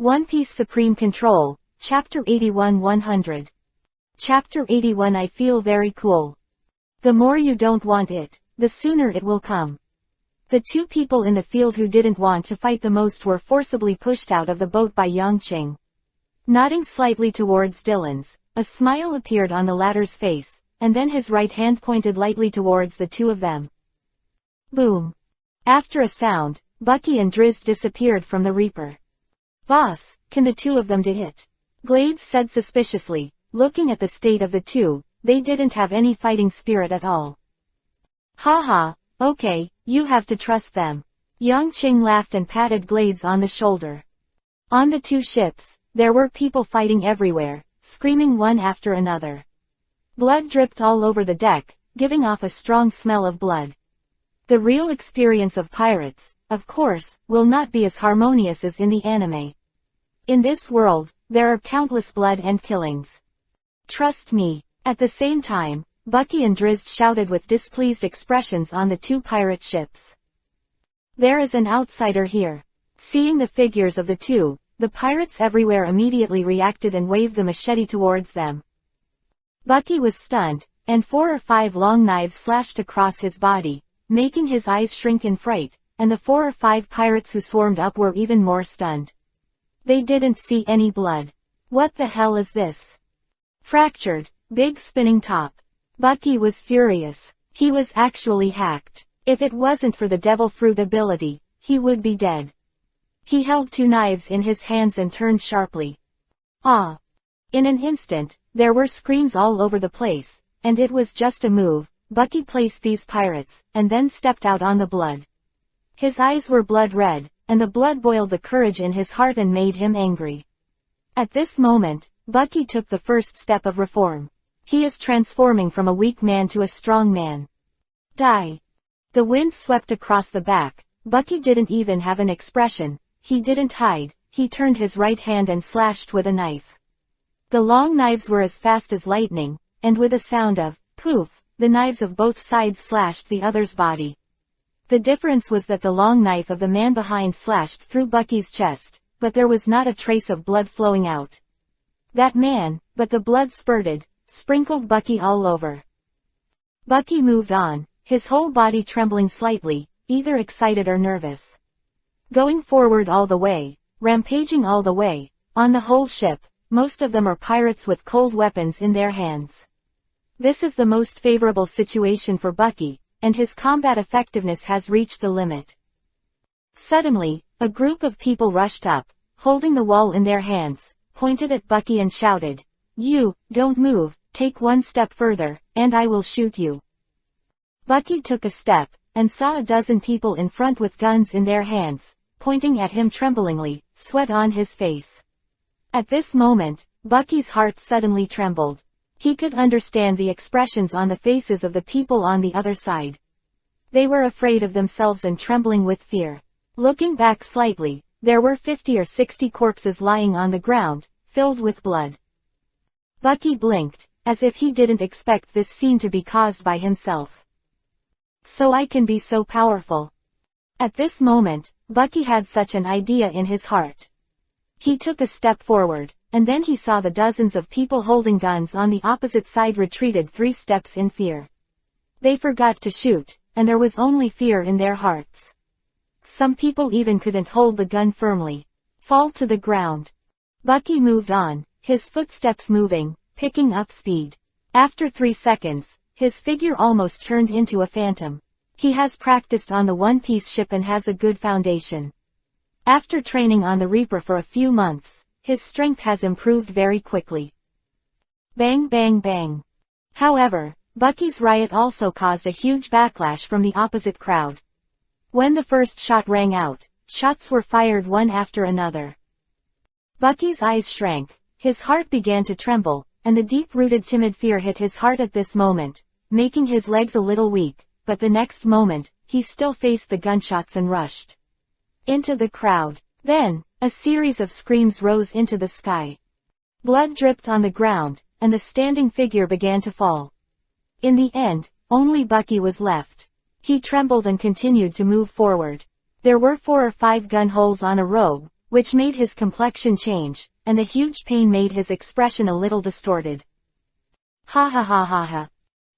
One Piece Supreme Control, Chapter 81 100. Chapter 81 I feel very cool. The more you don't want it, the sooner it will come. The two people in the field who didn't want to fight the most were forcibly pushed out of the boat by Yongqing. Nodding slightly towards Dylan's, a smile appeared on the latter's face, and then his right hand pointed lightly towards the two of them. Boom. After a sound, Bucky and Drizzt disappeared from the Reaper. Boss, can the two of them do it? Glades said suspiciously, looking at the state of the two. They didn't have any fighting spirit at all. Haha, okay, you have to trust them. Yongqing laughed and patted Glades on the shoulder. On the two ships, there were people fighting everywhere, screaming one after another. Blood dripped all over the deck, giving off a strong smell of blood. The real experience of pirates, of course, will not be as harmonious as in the anime. In this world, there are countless blood and killings. Trust me. At the same time, Bucky and Drizzt shouted with displeased expressions on the two pirate ships. There is an outsider here. Seeing the figures of the two, the pirates everywhere immediately reacted and waved the machete towards them. Bucky was stunned, and 4 or 5 long knives slashed across his body, making his eyes shrink in fright, and the 4 or 5 pirates who swarmed up were even more stunned. They didn't see any blood. What the hell is this? Fractured. Big spinning top. Bucky was furious. He was actually hacked. If it wasn't for the devil fruit ability, he would be dead. He held 2 knives in his hands and turned sharply. Ah! In an instant, there were screams all over the place, and it was just a move. Bucky placed these pirates, and then stepped out on the blood. His eyes were blood red, and the blood boiled the courage in his heart and made him angry. At this moment, Bucky took the first step of reform. He is transforming from a weak man to a strong man. Die. The wind swept across the back. Bucky didn't even have an expression. He didn't hide. He turned his right hand and slashed with a knife. The long knives were as fast as lightning, and with a sound of poof, the knives of both sides slashed the other's body. The difference was that the long knife of the man behind slashed through Bucky's chest, but there was not a trace of blood flowing out. That man, but the blood spurted, sprinkled Bucky all over. Bucky moved on, his whole body trembling slightly, either excited or nervous. Going forward all the way, rampaging all the way, on the whole ship, most of them are pirates with cold weapons in their hands. This is the most favorable situation for Bucky, and his combat effectiveness has reached the limit. Suddenly, a group of people rushed up, holding the wall in their hands, pointed at Bucky and shouted, "You, don't move, take 1 step further, and I will shoot you." Bucky took a step, and saw a dozen people in front with guns in their hands, pointing at him tremblingly, sweat on his face. At this moment, Bucky's heart suddenly trembled. He could understand the expressions on the faces of the people on the other side. They were afraid of themselves and trembling with fear. Looking back slightly, there were 50 or 60 corpses lying on the ground, filled with blood. Bucky blinked, as if he didn't expect this scene to be caused by himself. So I can be so powerful. At this moment, Bucky had such an idea in his heart. He took a step forward, and then he saw the dozens of people holding guns on the opposite side retreated 3 steps in fear. They forgot to shoot, and there was only fear in their hearts. Some people even couldn't hold the gun firmly. Fall to the ground. Bucky moved on, his footsteps moving, picking up speed. After 3 seconds, his figure almost turned into a phantom. He has practiced on the One Piece ship and has a good foundation. After training on the Reaper for a few months, his strength has improved very quickly. Bang bang bang. However, Bucky's riot also caused a huge backlash from the opposite crowd. When the first shot rang out, shots were fired one after another. Bucky's eyes shrank, his heart began to tremble, and the deep-rooted timid fear hit his heart at this moment, making his legs a little weak, but the next moment, he still faced the gunshots and rushed into the crowd. Then, a series of screams rose into the sky. Blood dripped on the ground, and the standing figure began to fall. In the end, only Bucky was left. He trembled and continued to move forward. There were 4 or 5 gun holes on a robe, which made his complexion change, and the huge pain made his expression a little distorted. Ha ha ha ha ha.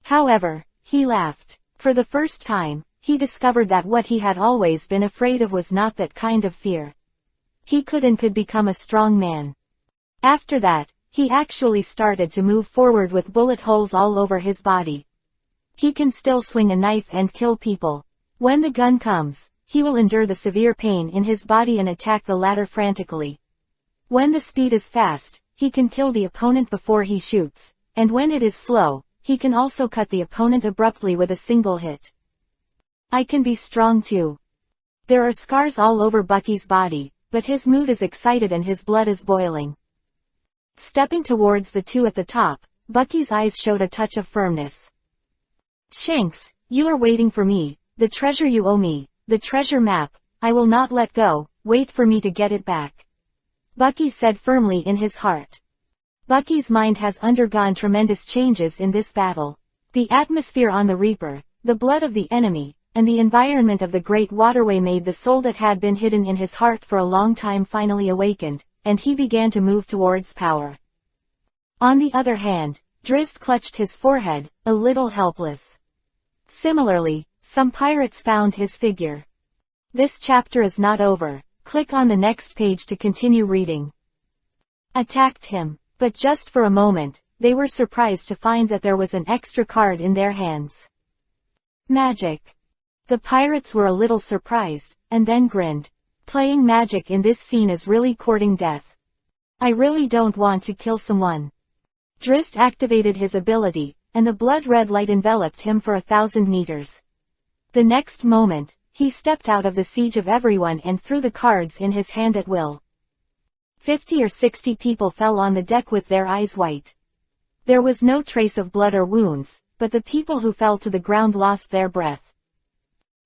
However, he laughed. For the first time, he discovered that what he had always been afraid of was not that kind of fear. He could become a strong man. After that, he actually started to move forward with bullet holes all over his body. He can still swing a knife and kill people. When the gun comes, he will endure the severe pain in his body and attack the latter frantically. When the speed is fast, he can kill the opponent before he shoots, and when it is slow, he can also cut the opponent abruptly with a single hit. I can be strong too. There are scars all over Bucky's body, but his mood is excited and his blood is boiling. Stepping towards the two at the top, Bucky's eyes showed a touch of firmness. Shanks, you are waiting for me, the treasure you owe me, the treasure map, I will not let go, wait for me to get it back. Bucky said firmly in his heart. Bucky's mind has undergone tremendous changes in this battle. The atmosphere on the Reaper, the blood of the enemy, and the environment of the great waterway made the soul that had been hidden in his heart for a long time finally awakened, and he began to move towards power. On the other hand, Drizzt clutched his forehead, a little helpless. Similarly, some pirates found his figure. This chapter is not over. Click on the next page to continue reading. Attacked him, but just for a moment, they were surprised to find that there was an extra card in their hands. Magic. The pirates were a little surprised, and then grinned. Playing magic in this scene is really courting death. I really don't want to kill someone. Drizzt activated his ability, and the blood-red light enveloped him for 1,000 meters. The next moment, he stepped out of the siege of everyone and threw the cards in his hand at will. 50 or 60 people fell on the deck with their eyes white. There was no trace of blood or wounds, but the people who fell to the ground lost their breath.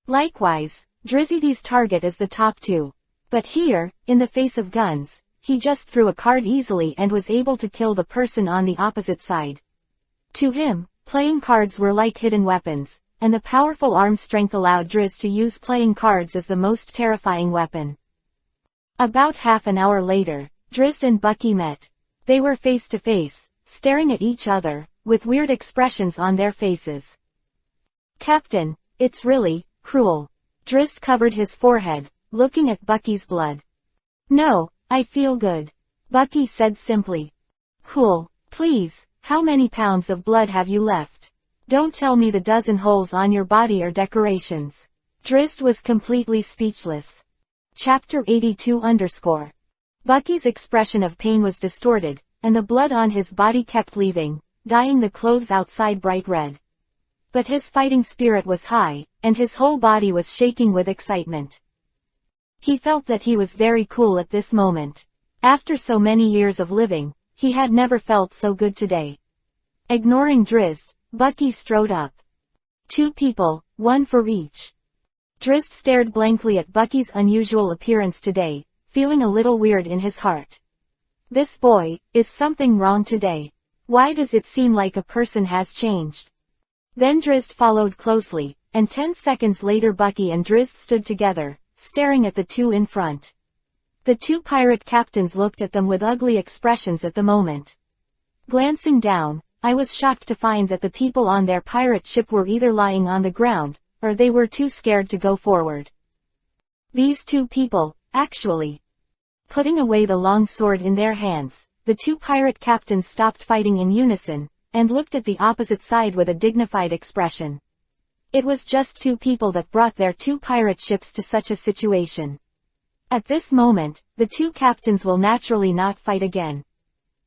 Likewise, Drizzy's target is the top two. But here, in the face of guns, he just threw a card easily and was able to kill the person on the opposite side. To him, playing cards were like hidden weapons, and the powerful arm strength allowed Drizzt to use playing cards as the most terrifying weapon. About half an hour later, Drizzt and Bucky met. They were face to face, staring at each other, with weird expressions on their faces. Captain, it's really cruel. Drizzt covered his forehead, looking at Bucky's blood. No, I feel good. Bucky said simply. Cool, please, how many pounds of blood have you left? Don't tell me the dozen holes on your body are decorations. Drizzt was completely speechless. Chapter 82_. Bucky's expression of pain was distorted, and the blood on his body kept leaving, dyeing the clothes outside bright red. But his fighting spirit was high, and his whole body was shaking with excitement. He felt that he was very cool at this moment. After so many years of living, he had never felt so good today. Ignoring Drizzt, Bucky strode up. 2 people, 1 for each. Drizzt stared blankly at Bucky's unusual appearance today, feeling a little weird in his heart. This boy, is something wrong today? Why does it seem like a person has changed? Then Drizzt followed closely, and 10 seconds later Bucky and Drizzt stood together, staring at the two in front. The 2 pirate captains looked at them with ugly expressions at the moment. Glancing down, I was shocked to find that the people on their pirate ship were either lying on the ground, or they were too scared to go forward. These 2 people, actually. Putting away the long sword in their hands, the 2 pirate captains stopped fighting in unison, and looked at the opposite side with a dignified expression. It was just 2 people that brought their 2 pirate ships to such a situation. At this moment, the 2 captains will naturally not fight again.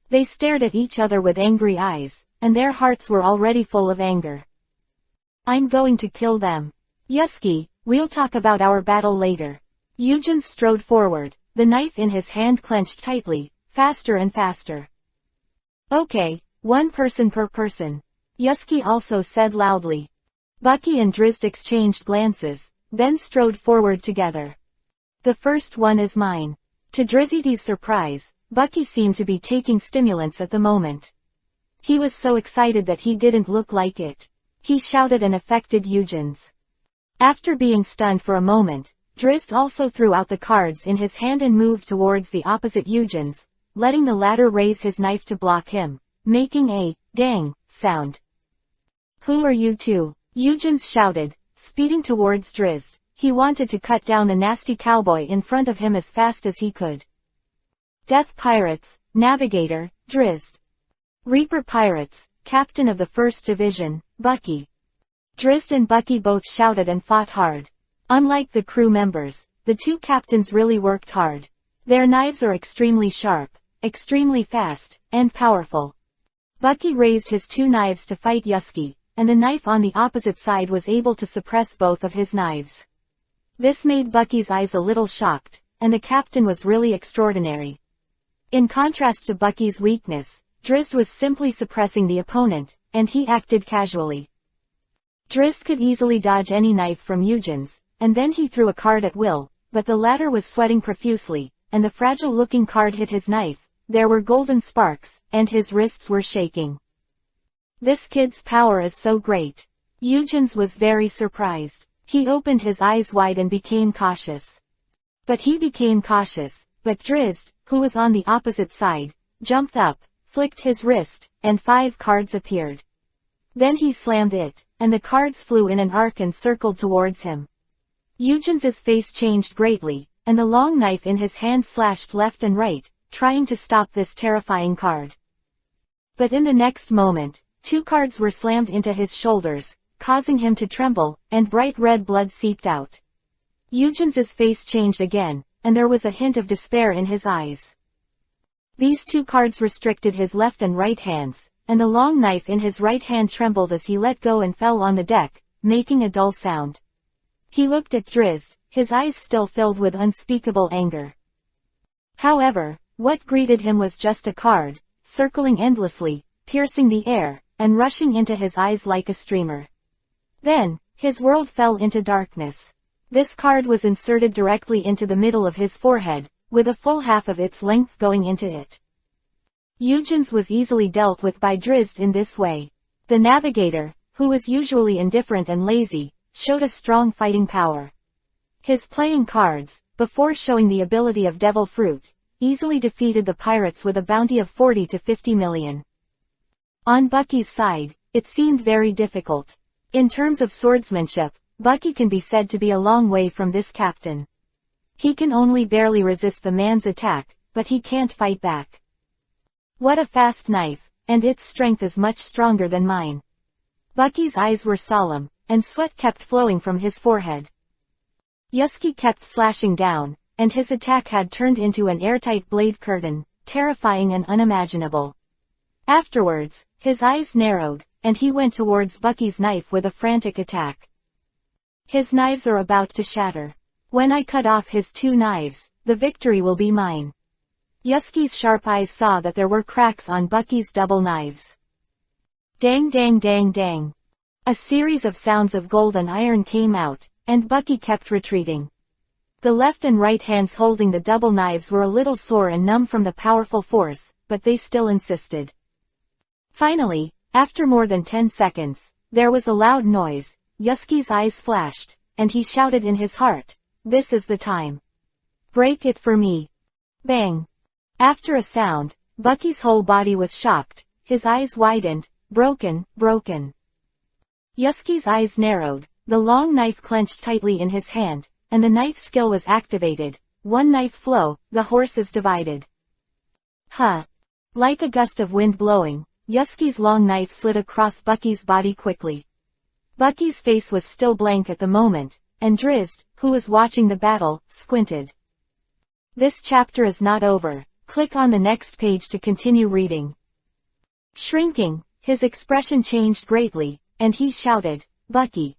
They stared at each other with angry eyes, and their hearts were already full of anger. I'm going to kill them. Yuski, we'll talk about our battle later. Eugen strode forward, the knife in his hand clenched tightly, faster and faster. Okay, 1 person per person. Yuski also said loudly. Bucky and Drizzt exchanged glances, then strode forward together. The first one is mine. To Drizzy's surprise, Bucky seemed to be taking stimulants at the moment. He was so excited that he didn't look like it. He shouted and affected Eugen's. After being stunned for a moment, Drizzt also threw out the cards in his hand and moved towards the opposite Eugen's, letting the latter raise his knife to block him, making a dang sound. Who are you two? Eugen's shouted, speeding towards Drizzt. He wanted to cut down the nasty cowboy in front of him as fast as he could. Death Pirates, Navigator, Drizzt. Reaper Pirates, Captain of the 1st Division, Bucky. Drizzt and Bucky both shouted and fought hard. Unlike the crew members, the two captains really worked hard. Their knives are extremely sharp, extremely fast, and powerful. Bucky raised his two knives to fight Yusky, and the knife on the opposite side was able to suppress both of his knives. This made Bucky's eyes a little shocked, and the captain was really extraordinary. In contrast to Bucky's weakness, Drizzt was simply suppressing the opponent, and he acted casually. Drizzt could easily dodge any knife from Eugen's, and then he threw a card at will, but the latter was sweating profusely, and the fragile-looking card hit his knife. There were golden sparks, and his wrists were shaking. This kid's power is so great. Eugen's was very surprised. He opened his eyes wide and became cautious. But Drizzt, who was on the opposite side, jumped up, flicked his wrist, and 5 cards appeared. Then he slammed it, and the cards flew in an arc and circled towards him. Eugen's face changed greatly, and the long knife in his hand slashed left and right, trying to stop this terrifying card. But in the next moment, 2 cards were slammed into his shoulders, causing him to tremble, and bright red blood seeped out. Eugen's face changed again, and there was a hint of despair in his eyes. These 2 cards restricted his left and right hands, and the long knife in his right hand trembled as he let go and fell on the deck, making a dull sound. He looked at Drizzt, his eyes still filled with unspeakable anger. However, what greeted him was just a card, circling endlessly, piercing the air, and rushing into his eyes like a streamer. Then, his world fell into darkness. This card was inserted directly into the middle of his forehead, with a full half of its length going into it. Eugen's was easily dealt with by Drizzt in this way. The Navigator, who was usually indifferent and lazy, showed a strong fighting power. His playing cards, before showing the ability of Devil Fruit, easily defeated the pirates with a bounty of 40 to 50 million. On Bucky's side, it seemed very difficult. In terms of swordsmanship, Bucky can be said to be a long way from this captain. He can only barely resist the man's attack, but he can't fight back. What a fast knife, and its strength is much stronger than mine. Bucky's eyes were solemn, and sweat kept flowing from his forehead. Yusky kept slashing down, and his attack had turned into an airtight blade curtain, terrifying and unimaginable. Afterwards, his eyes narrowed, and he went towards Bucky's knife with a frantic attack. His knives are about to shatter. When I cut off his 2 knives, the victory will be mine. Yusky's sharp eyes saw that there were cracks on Bucky's double knives. Dang dang dang dang. A series of sounds of gold and iron came out, and Bucky kept retreating. The left and right hands holding the double knives were a little sore and numb from the powerful force, but they still insisted. Finally, after more than 10 seconds, there was a loud noise. Yusky's eyes flashed, and he shouted in his heart, "This is the time. Break it for me." Bang! After a sound, Bucky's whole body was shocked, his eyes widened, broken. Yusky's eyes narrowed, the long knife clenched tightly in his hand, and the knife skill was activated. 1 knife flow, the horse is divided. Huh! Like a gust of wind blowing, Yusky's long knife slid across Bucky's body quickly. Bucky's face was still blank at the moment, and Drizzt, who was watching the battle, squinted. This chapter is not over. Click on the next page to continue reading. Shrinking, his expression changed greatly, and he shouted, "Bucky!"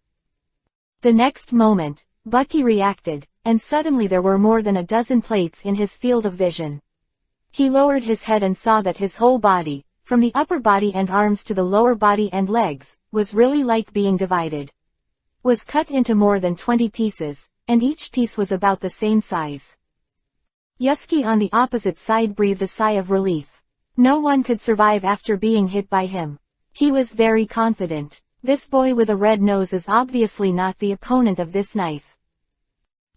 The next moment, Bucky reacted, and suddenly there were more than a dozen plates in his field of vision. He lowered his head and saw that his whole body, from the upper body and arms to the lower body and legs, was really like being divided. Was cut into more than 20 pieces, and each piece was about the same size. Yusky on the opposite side breathed a sigh of relief. No one could survive after being hit by him. He was very confident. This boy with a red nose is obviously not the opponent of this knife.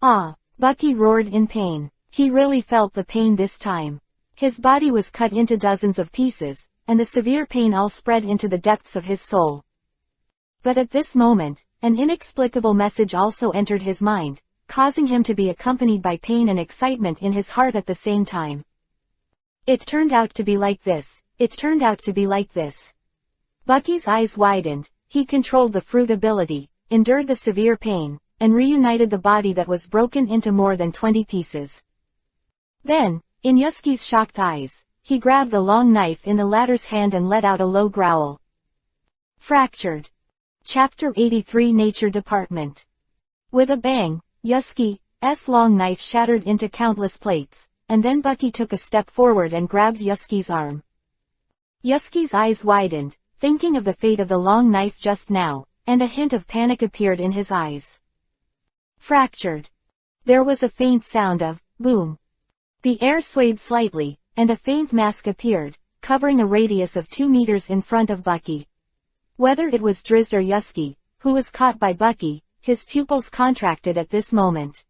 Ah! Bucky roared in pain. He really felt the pain this time. His body was cut into dozens of pieces, and the severe pain all spread into the depths of his soul. But at this moment, an inexplicable message also entered his mind, causing him to be accompanied by pain and excitement in his heart at the same time. It turned out to be like this. It turned out to be like this. Bucky's eyes widened. He controlled the fruit ability, endured the severe pain, and reunited the body that was broken into more than 20 pieces. Then, in Yusuke's shocked eyes, he grabbed the long knife in the latter's hand and let out a low growl. Fractured. Chapter 83 Nature Department. With a bang, Yusuke's long knife shattered into countless plates, and then Bucky took a step forward and grabbed Yusuke's arm. Yusuke's eyes widened, thinking of the fate of the long knife just now, and a hint of panic appeared in his eyes. Fractured. There was a faint sound of boom. The air swayed slightly, and a faint mask appeared, covering a radius of 2 meters in front of Bucky. Whether it was Drizzt or Yusuke, who was caught by Bucky, his pupils contracted at this moment.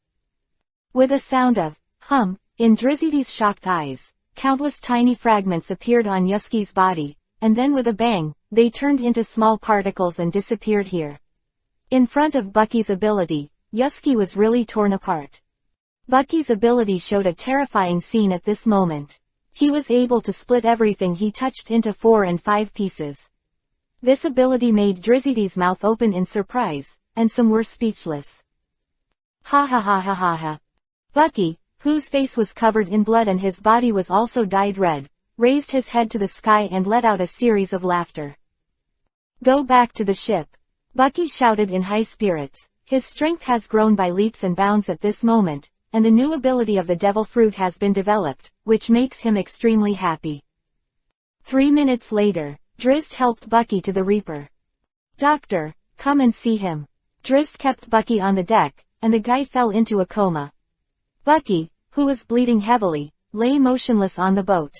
With a sound of hum, in Drizzt's shocked eyes, countless tiny fragments appeared on Yusuke's body, and then with a bang, they turned into small particles and disappeared here. In front of Bucky's ability, Yusuke was really torn apart. Bucky's ability showed a terrifying scene at this moment. He was able to split everything he touched into 4 and 5 pieces. This ability made Drizzt's mouth open in surprise, and some were speechless. Ha ha ha ha ha ha. Bucky, whose face was covered in blood and his body was also dyed red, raised his head to the sky and let out a series of laughter. Go back to the ship. Bucky shouted in high spirits. His strength has grown by leaps and bounds at this moment, and the new ability of the devil fruit has been developed, which makes him extremely happy. 3 minutes later, Drizzt helped Bucky to the Reaper. Doctor, come and see him. Drizzt kept Bucky on the deck, and the guy fell into a coma. Bucky, who was bleeding heavily, lay motionless on the boat.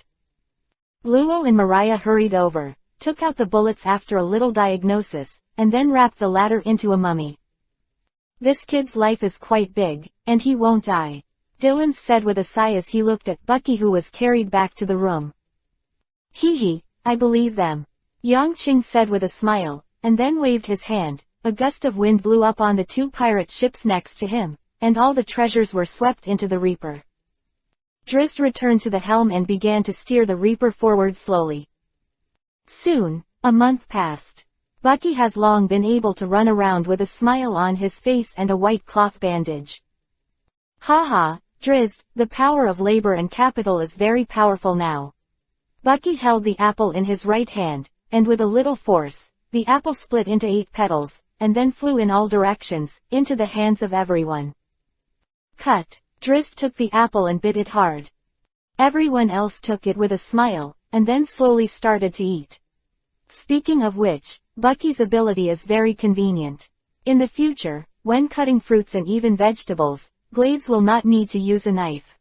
Luo and Mariah hurried over, took out the bullets after a little diagnosis, and then wrapped the latter into a mummy. This kid's life is quite big, and he won't die, Dylan said with a sigh as he looked at Bucky, who was carried back to the room. Hee, I believe them. Yang Qing said with a smile, and then waved his hand. A gust of wind blew up on the 2 pirate ships next to him, and all the treasures were swept into the Reaper. Drizzt returned to the helm and began to steer the Reaper forward slowly. Soon, a month passed. Bucky has long been able to run around with a smile on his face and a white cloth bandage. Ha ha, Drizzt, the power of labor and capital is very powerful now. Bucky held the apple in his right hand, and with a little force, the apple split into 8 petals, and then flew in all directions, into the hands of everyone. Cut. Drizzt took the apple and bit it hard. Everyone else took it with a smile, and then slowly started to eat. Speaking of which, Bucky's ability is very convenient. In the future, when cutting fruits and even vegetables, Glades will not need to use a knife.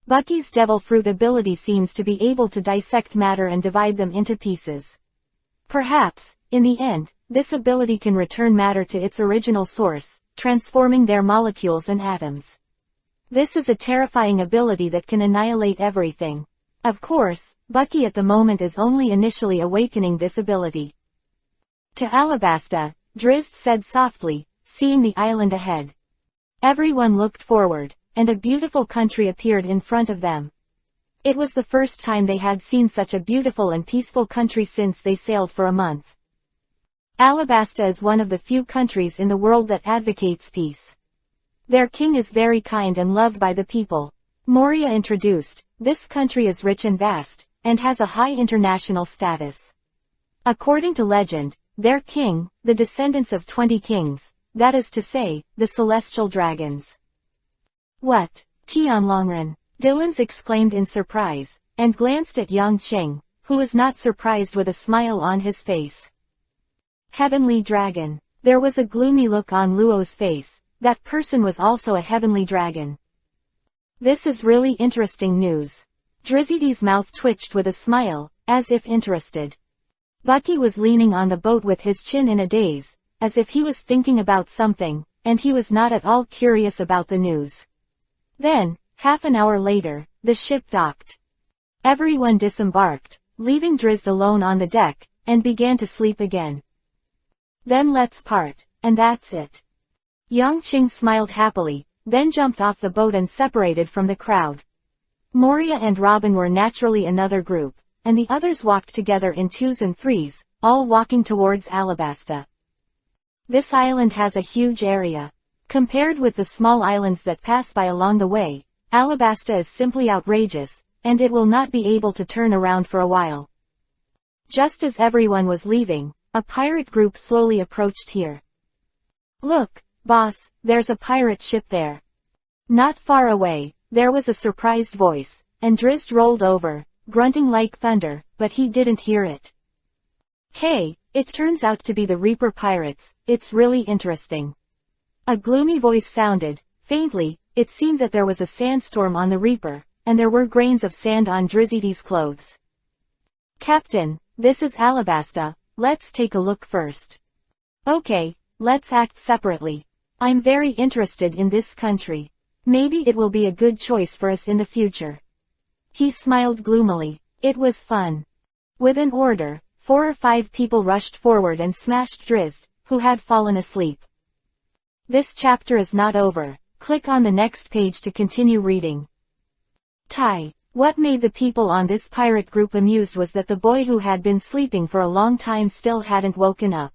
Bucky's devil fruit ability seems to be able to dissect matter and divide them into pieces. Perhaps, in the end, this ability can return matter to its original source, transforming their molecules and atoms. This is a terrifying ability that can annihilate everything. Of course, Bucky at the moment is only initially awakening this ability. To Alabasta, Drizzt said softly, seeing the island ahead. Everyone looked forward, and a beautiful country appeared in front of them. It was the first time they had seen such a beautiful and peaceful country since they sailed for a month. Alabasta is one of the few countries in the world that advocates peace. Their king is very kind and loved by the people. Moria introduced, this country is rich and vast, and has a high international status. According to legend, their king, the descendants of 20 kings, that is to say, the celestial dragons. What? Tianlongren, Dylan exclaimed in surprise, and glanced at Yang Qing, who was not surprised with a smile on his face. Heavenly dragon. There was a gloomy look on Luo's face. That person was also a heavenly dragon. This is really interesting news. Drizzt's mouth twitched with a smile, as if interested. Bucky was leaning on the boat with his chin in a daze, as if he was thinking about something, and he was not at all curious about the news. Then, half an hour later, the ship docked. Everyone disembarked, leaving Drizzt alone on the deck, and began to sleep again. Then let's part, and that's it. Yang Qing smiled happily, then jumped off the boat and separated from the crowd. Moria and Robin were naturally another group, and the others walked together in twos and threes, all walking towards Alabasta. This island has a huge area. Compared with the small islands that pass by along the way, Alabasta is simply outrageous, and it will not be able to turn around for a while. Just as everyone was leaving, a pirate group slowly approached here. Look, boss, there's a pirate ship there. Not far away, there was a surprised voice, and Drizzt rolled over, grunting like thunder, but he didn't hear it. Hey, it turns out to be the Reaper pirates, it's really interesting. A gloomy voice sounded, faintly. It seemed that there was a sandstorm on the Reaper, and there were grains of sand on Drizzy's clothes. Captain, this is Alabasta, let's take a look first. Okay, let's act separately. I'm very interested in this country. Maybe it will be a good choice for us in the future. He smiled gloomily. It was fun. With an order, 4 or 5 people rushed forward and smashed Drizzt, who had fallen asleep. This chapter is not over. Click on the next page to continue reading. Tai. What made the people on this pirate group amused was that the boy who had been sleeping for a long time still hadn't woken up.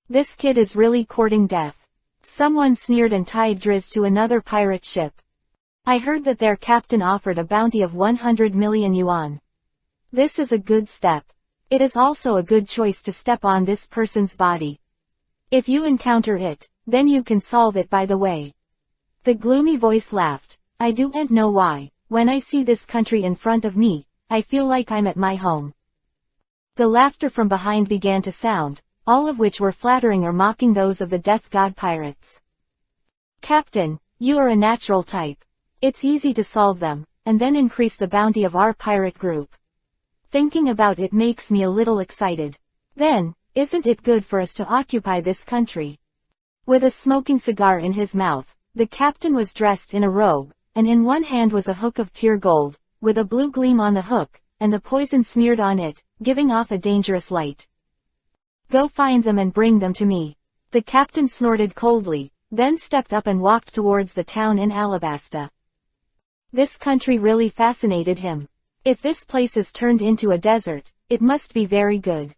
This kid is really courting death. Someone sneered and tied Drizzt to another pirate ship. I heard that their captain offered a bounty of 100 million yuan. This is a good step. It is also a good choice to step on this person's body. If you encounter it, then you can solve it by the way. The gloomy voice laughed. I don't know why, when I see this country in front of me, I feel like I'm at my home. The laughter from behind began to sound, all of which were flattering or mocking those of the Death God pirates. Captain, you are a natural type. It's easy to solve them, and then increase the bounty of our pirate group. Thinking about it makes me a little excited. Then, isn't it good for us to occupy this country? With a smoking cigar in his mouth, the captain was dressed in a robe, and in one hand was a hook of pure gold, with a blue gleam on the hook, and the poison smeared on it, giving off a dangerous light. Go find them and bring them to me. The captain snorted coldly, then stepped up and walked towards the town in Alabasta. This country really fascinated him. If this place is turned into a desert, it must be very good.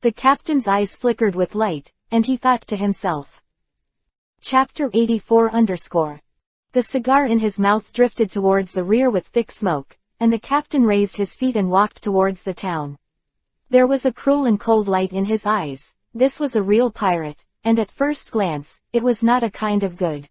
The captain's eyes flickered with light, and he thought to himself. Chapter 84_. The cigar in his mouth drifted towards the rear with thick smoke, and the captain raised his feet and walked towards the town. There was a cruel and cold light in his eyes. This was a real pirate, and at first glance, it was not a kind of good.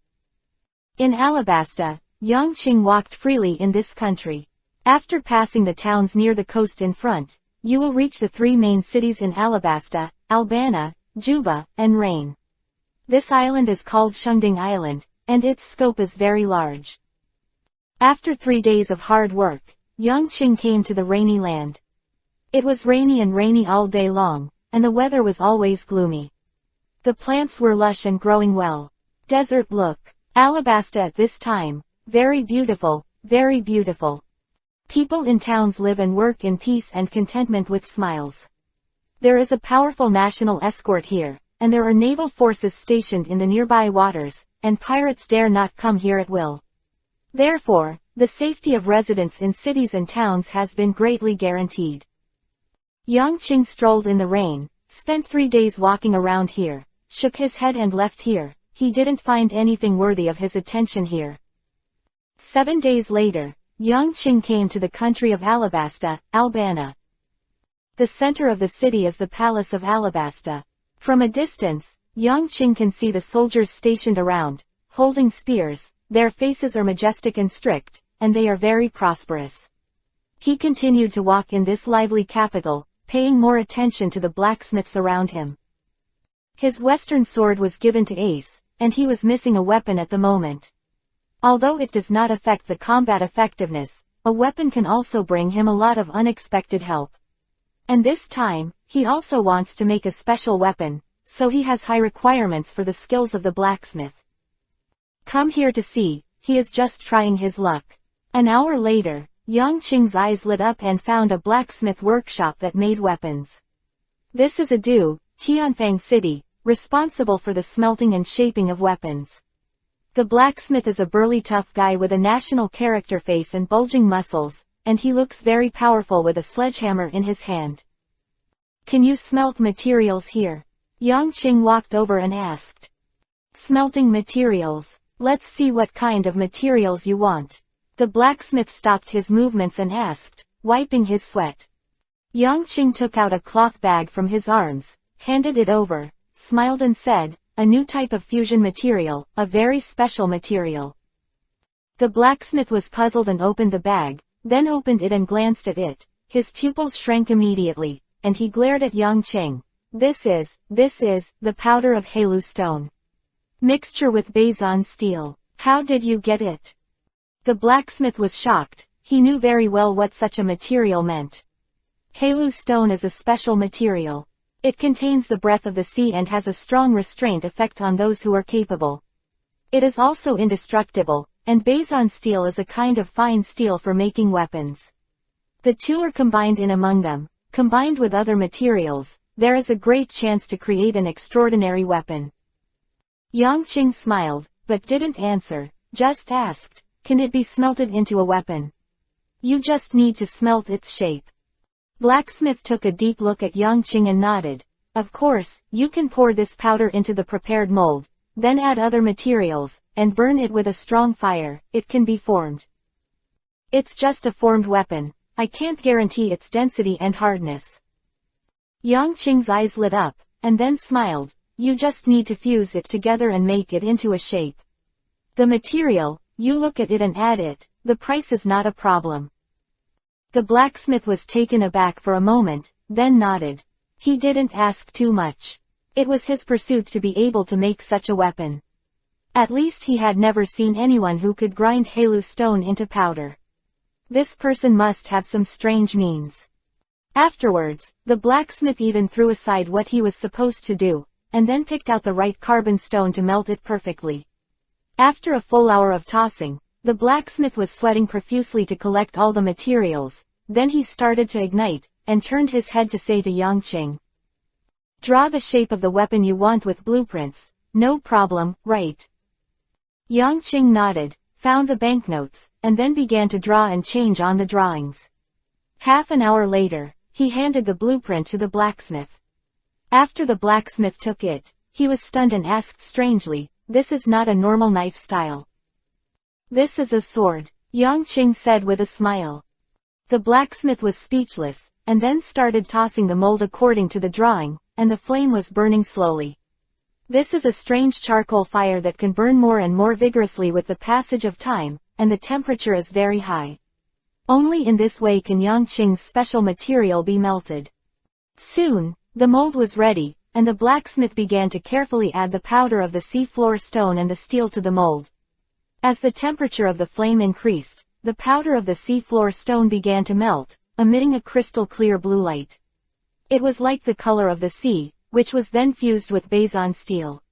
In Alabasta, Yang Qing walked freely in this country. After passing the towns near the coast in front, you will reach the 3 main cities in Alabasta, Albana, Juba, and Rain. This island is called Shungding Island, and its scope is very large. After 3 days of hard work, Yang Qing came to the rainy land. It was rainy and rainy all day long, and the weather was always gloomy. The plants were lush and growing well. Desert look. Alabasta at this time, very beautiful, very beautiful. People in towns live and work in peace and contentment with smiles. There is a powerful national escort here, and there are naval forces stationed in the nearby waters, and pirates dare not come here at will. Therefore, the safety of residents in cities and towns has been greatly guaranteed. Yang Qing strolled in the rain, spent 3 days walking around here, shook his head and left here. He didn't find anything worthy of his attention here. 7 days later, Yang Qing came to the country of Alabasta, Albana. The center of the city is the Palace of Alabasta. From a distance, Yang Qing can see the soldiers stationed around, holding spears. Their faces are majestic and strict, and they are very prosperous. He continued to walk in this lively capital, paying more attention to the blacksmiths around him. His western sword was given to Ace, and he was missing a weapon at the moment. Although it does not affect the combat effectiveness, a weapon can also bring him a lot of unexpected help. And this time, he also wants to make a special weapon, so he has high requirements for the skills of the blacksmith. Come here to see, he is just trying his luck. An hour later, Yang Qing's eyes lit up and found a blacksmith workshop that made weapons. This is Adu, Tianfang City, responsible for the smelting and shaping of weapons. The blacksmith is a burly tough guy with a national character face and bulging muscles, and he looks very powerful with a sledgehammer in his hand. Can you smelt materials here? Yang Qing walked over and asked. Smelting materials. Let's see what kind of materials you want. The blacksmith stopped his movements and asked, wiping his sweat. Yang Qing took out a cloth bag from his arms, handed it over, smiled and said, a new type of fusion material, a very special material. The blacksmith was puzzled and opened the bag, then opened it and glanced at it. His pupils shrank immediately, and he glared at Yang Qing. This is the powder of Halu stone. Mixture with Bazan steel. How did you get it? The blacksmith was shocked. He knew very well what such a material meant. Halu stone is a special material. It contains the breath of the sea and has a strong restraint effect on those who are capable. It is also indestructible, and Bazan steel is a kind of fine steel for making weapons. The two are combined in among them. Combined with other materials, there is a great chance to create an extraordinary weapon. Yang Qing smiled, but didn't answer, just asked, can it be smelted into a weapon? You just need to smelt its shape. Blacksmith took a deep look at Yang Qing and nodded. Of course, you can pour this powder into the prepared mold, then add other materials, and burn it with a strong fire. It can be formed. It's just a formed weapon. I can't guarantee its density and hardness. Yang Qing's eyes lit up, and then smiled. You just need to fuse it together and make it into a shape. The material, you look at it and add it. The price is not a problem. The blacksmith was taken aback for a moment, then nodded. He didn't ask too much. It was his pursuit to be able to make such a weapon. At least he had never seen anyone who could grind Halu stone into powder. This person must have some strange means. Afterwards, the blacksmith even threw aside what he was supposed to do, and then picked out the right carbon stone to melt it perfectly. After a full hour of tossing, the blacksmith was sweating profusely to collect all the materials. Then he started to ignite, and turned his head to say to Yang Qing. Draw the shape of the weapon you want with blueprints. No problem, right? Yang Qing nodded, found the banknotes, and then began to draw and change on the drawings. Half an hour later, he handed the blueprint to the blacksmith. After the blacksmith took it, he was stunned and asked strangely, this is not a normal knife style. This is a sword, Yang Qing said with a smile. The blacksmith was speechless, and then started tossing the mold according to the drawing, and the flame was burning slowly. This is a strange charcoal fire that can burn more and more vigorously with the passage of time, and the temperature is very high. Only in this way can Yang Qing's special material be melted. Soon, the mold was ready, and the blacksmith began to carefully add the powder of the sea-floor stone and the steel to the mold. As the temperature of the flame increased, the powder of the sea-floor stone began to melt, emitting a crystal-clear blue light. It was like the color of the sea, which was then fused with Bazan steel.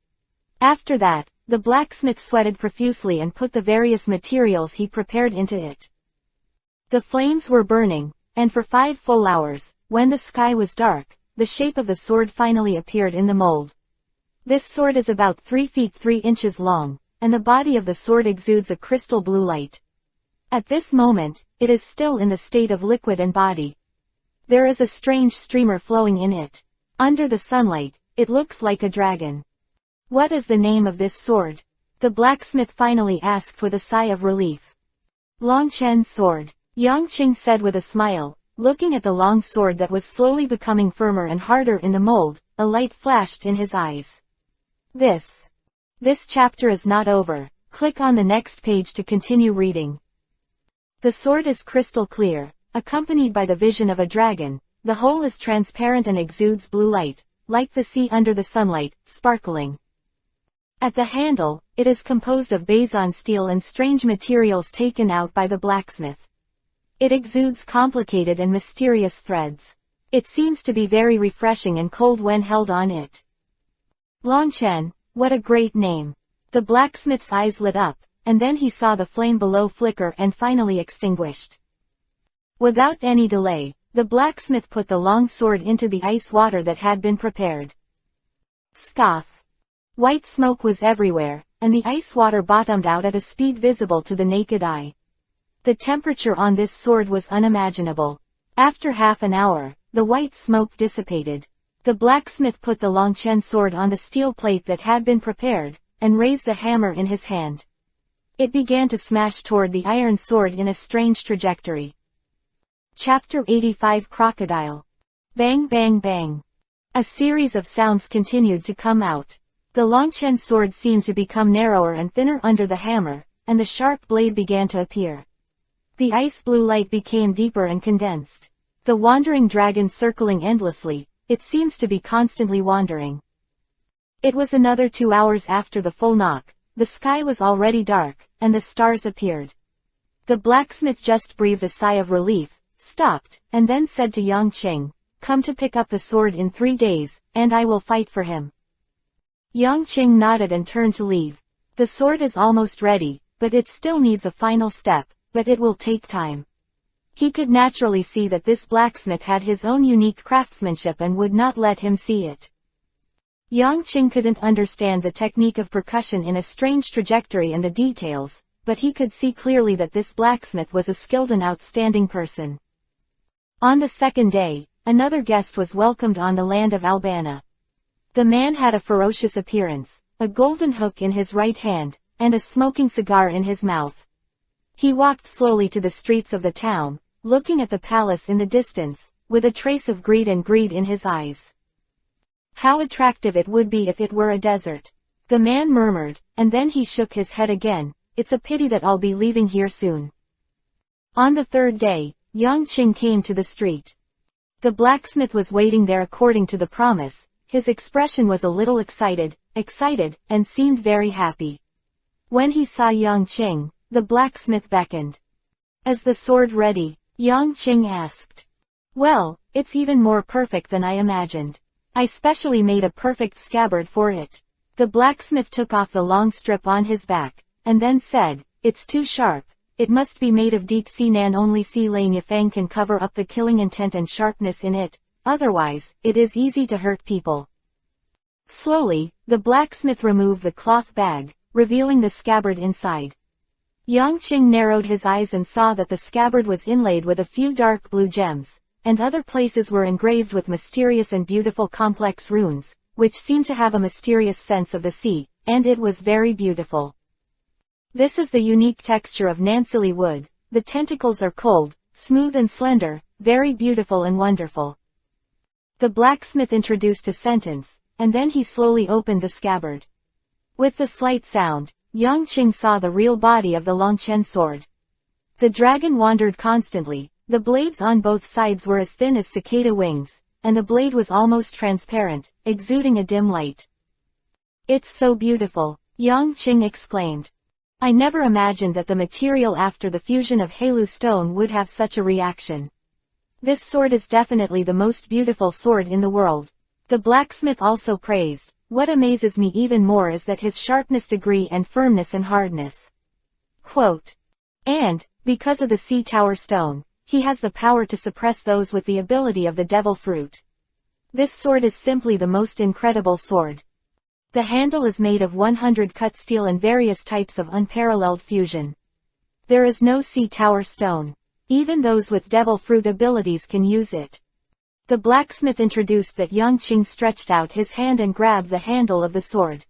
After that, the blacksmith sweated profusely and put the various materials he prepared into it. The flames were burning, and for 5 full hours, when the sky was dark, the shape of the sword finally appeared in the mold. This sword is about 3 feet 3 inches long, and the body of the sword exudes a crystal blue light. At this moment, it is still in the state of liquid and body. There is a strange streamer flowing in it. Under the sunlight, it looks like a dragon. What is the name of this sword? The blacksmith finally asked with a sigh of relief. Longchen sword, Yang Qing said with a smile, looking at the long sword that was slowly becoming firmer and harder in the mold. A light flashed in his eyes. This chapter is not over. Click on the next page to continue reading. The sword is crystal clear, accompanied by the vision of a dragon. The whole is transparent and exudes blue light, like the sea under the sunlight, sparkling. At the handle, it is composed of Bazan steel and strange materials taken out by the blacksmith. It exudes complicated and mysterious threads. It seems to be very refreshing and cold when held on it. Longchen, what a great name. The blacksmith's eyes lit up, and then he saw the flame below flicker and finally extinguished. Without any delay, the blacksmith put the long sword into the ice water that had been prepared. Scoff. White smoke was everywhere, and the ice water bottomed out at a speed visible to the naked eye. The temperature on this sword was unimaginable. After half an hour, the white smoke dissipated. The blacksmith put the Longchen sword on the steel plate that had been prepared, and raised the hammer in his hand. It began to smash toward the iron sword in a strange trajectory. Chapter 85 Crocodile. Bang bang bang. A series of sounds continued to come out. The Longchen sword seemed to become narrower and thinner under the hammer, and the sharp blade began to appear. The ice blue light became deeper and condensed. The wandering dragon circling endlessly, it seems to be constantly wandering. It was another 2 hours after the full knock. The sky was already dark, and the stars appeared. The blacksmith just breathed a sigh of relief, stopped, and then said to Yang Qing, "Come to pick up the sword in 3 days, and I will fight for him." Yang Qing nodded and turned to leave. The sword is almost ready, but it still needs a final step, but it will take time. He could naturally see that this blacksmith had his own unique craftsmanship and would not let him see it. Yang Qing couldn't understand the technique of percussion in a strange trajectory and the details, but he could see clearly that this blacksmith was a skilled and outstanding person. On the second day, another guest was welcomed on the land of Albana. The man had a ferocious appearance, a golden hook in his right hand, and a smoking cigar in his mouth. He walked slowly to the streets of the town, looking at the palace in the distance, with a trace of greed in his eyes. How attractive it would be if it were a desert. The man murmured, and then he shook his head again. It's a pity that I'll be leaving here soon. On the third day, Yang Qing came to the street. The blacksmith was waiting there according to the promise. His expression was a little excited, and seemed very happy. When he saw Yang Qing, the blacksmith beckoned. "Is the sword ready?" Yang Qing asked. "Well, it's even more perfect than I imagined. I specially made a perfect scabbard for it." The blacksmith took off the long strip on his back, and then said, "It's too sharp. It must be made of deep sea nan only sea lane Yafang can cover up the killing intent and sharpness in it, otherwise, it is easy to hurt people." Slowly, the blacksmith removed the cloth bag, revealing the scabbard inside. Yang Qing narrowed his eyes and saw that the scabbard was inlaid with a few dark blue gems, and other places were engraved with mysterious and beautiful complex runes, which seemed to have a mysterious sense of the sea, and it was very beautiful. This is the unique texture of Nansili wood. The tentacles are cold, smooth and slender, very beautiful and wonderful. The blacksmith introduced a sentence, and then he slowly opened the scabbard. With the slight sound, Yang Qing saw the real body of the Longchen sword. The dragon wandered constantly, the blades on both sides were as thin as cicada wings, and the blade was almost transparent, exuding a dim light. "It's so beautiful," Yang Qing exclaimed. "I never imagined that the material after the fusion of Halu stone would have such a reaction. This sword is definitely the most beautiful sword in the world." The blacksmith also praised, "What amazes me even more is that his sharpness degree and firmness and hardness." Quote, "And, because of the sea tower stone, he has the power to suppress those with the ability of the devil fruit. This sword is simply the most incredible sword. The handle is made of 100 cut steel and various types of unparalleled fusion. There is no sea tower stone. Even those with devil fruit abilities can use it." The blacksmith introduced that Yang Qing stretched out his hand and grabbed the handle of the sword.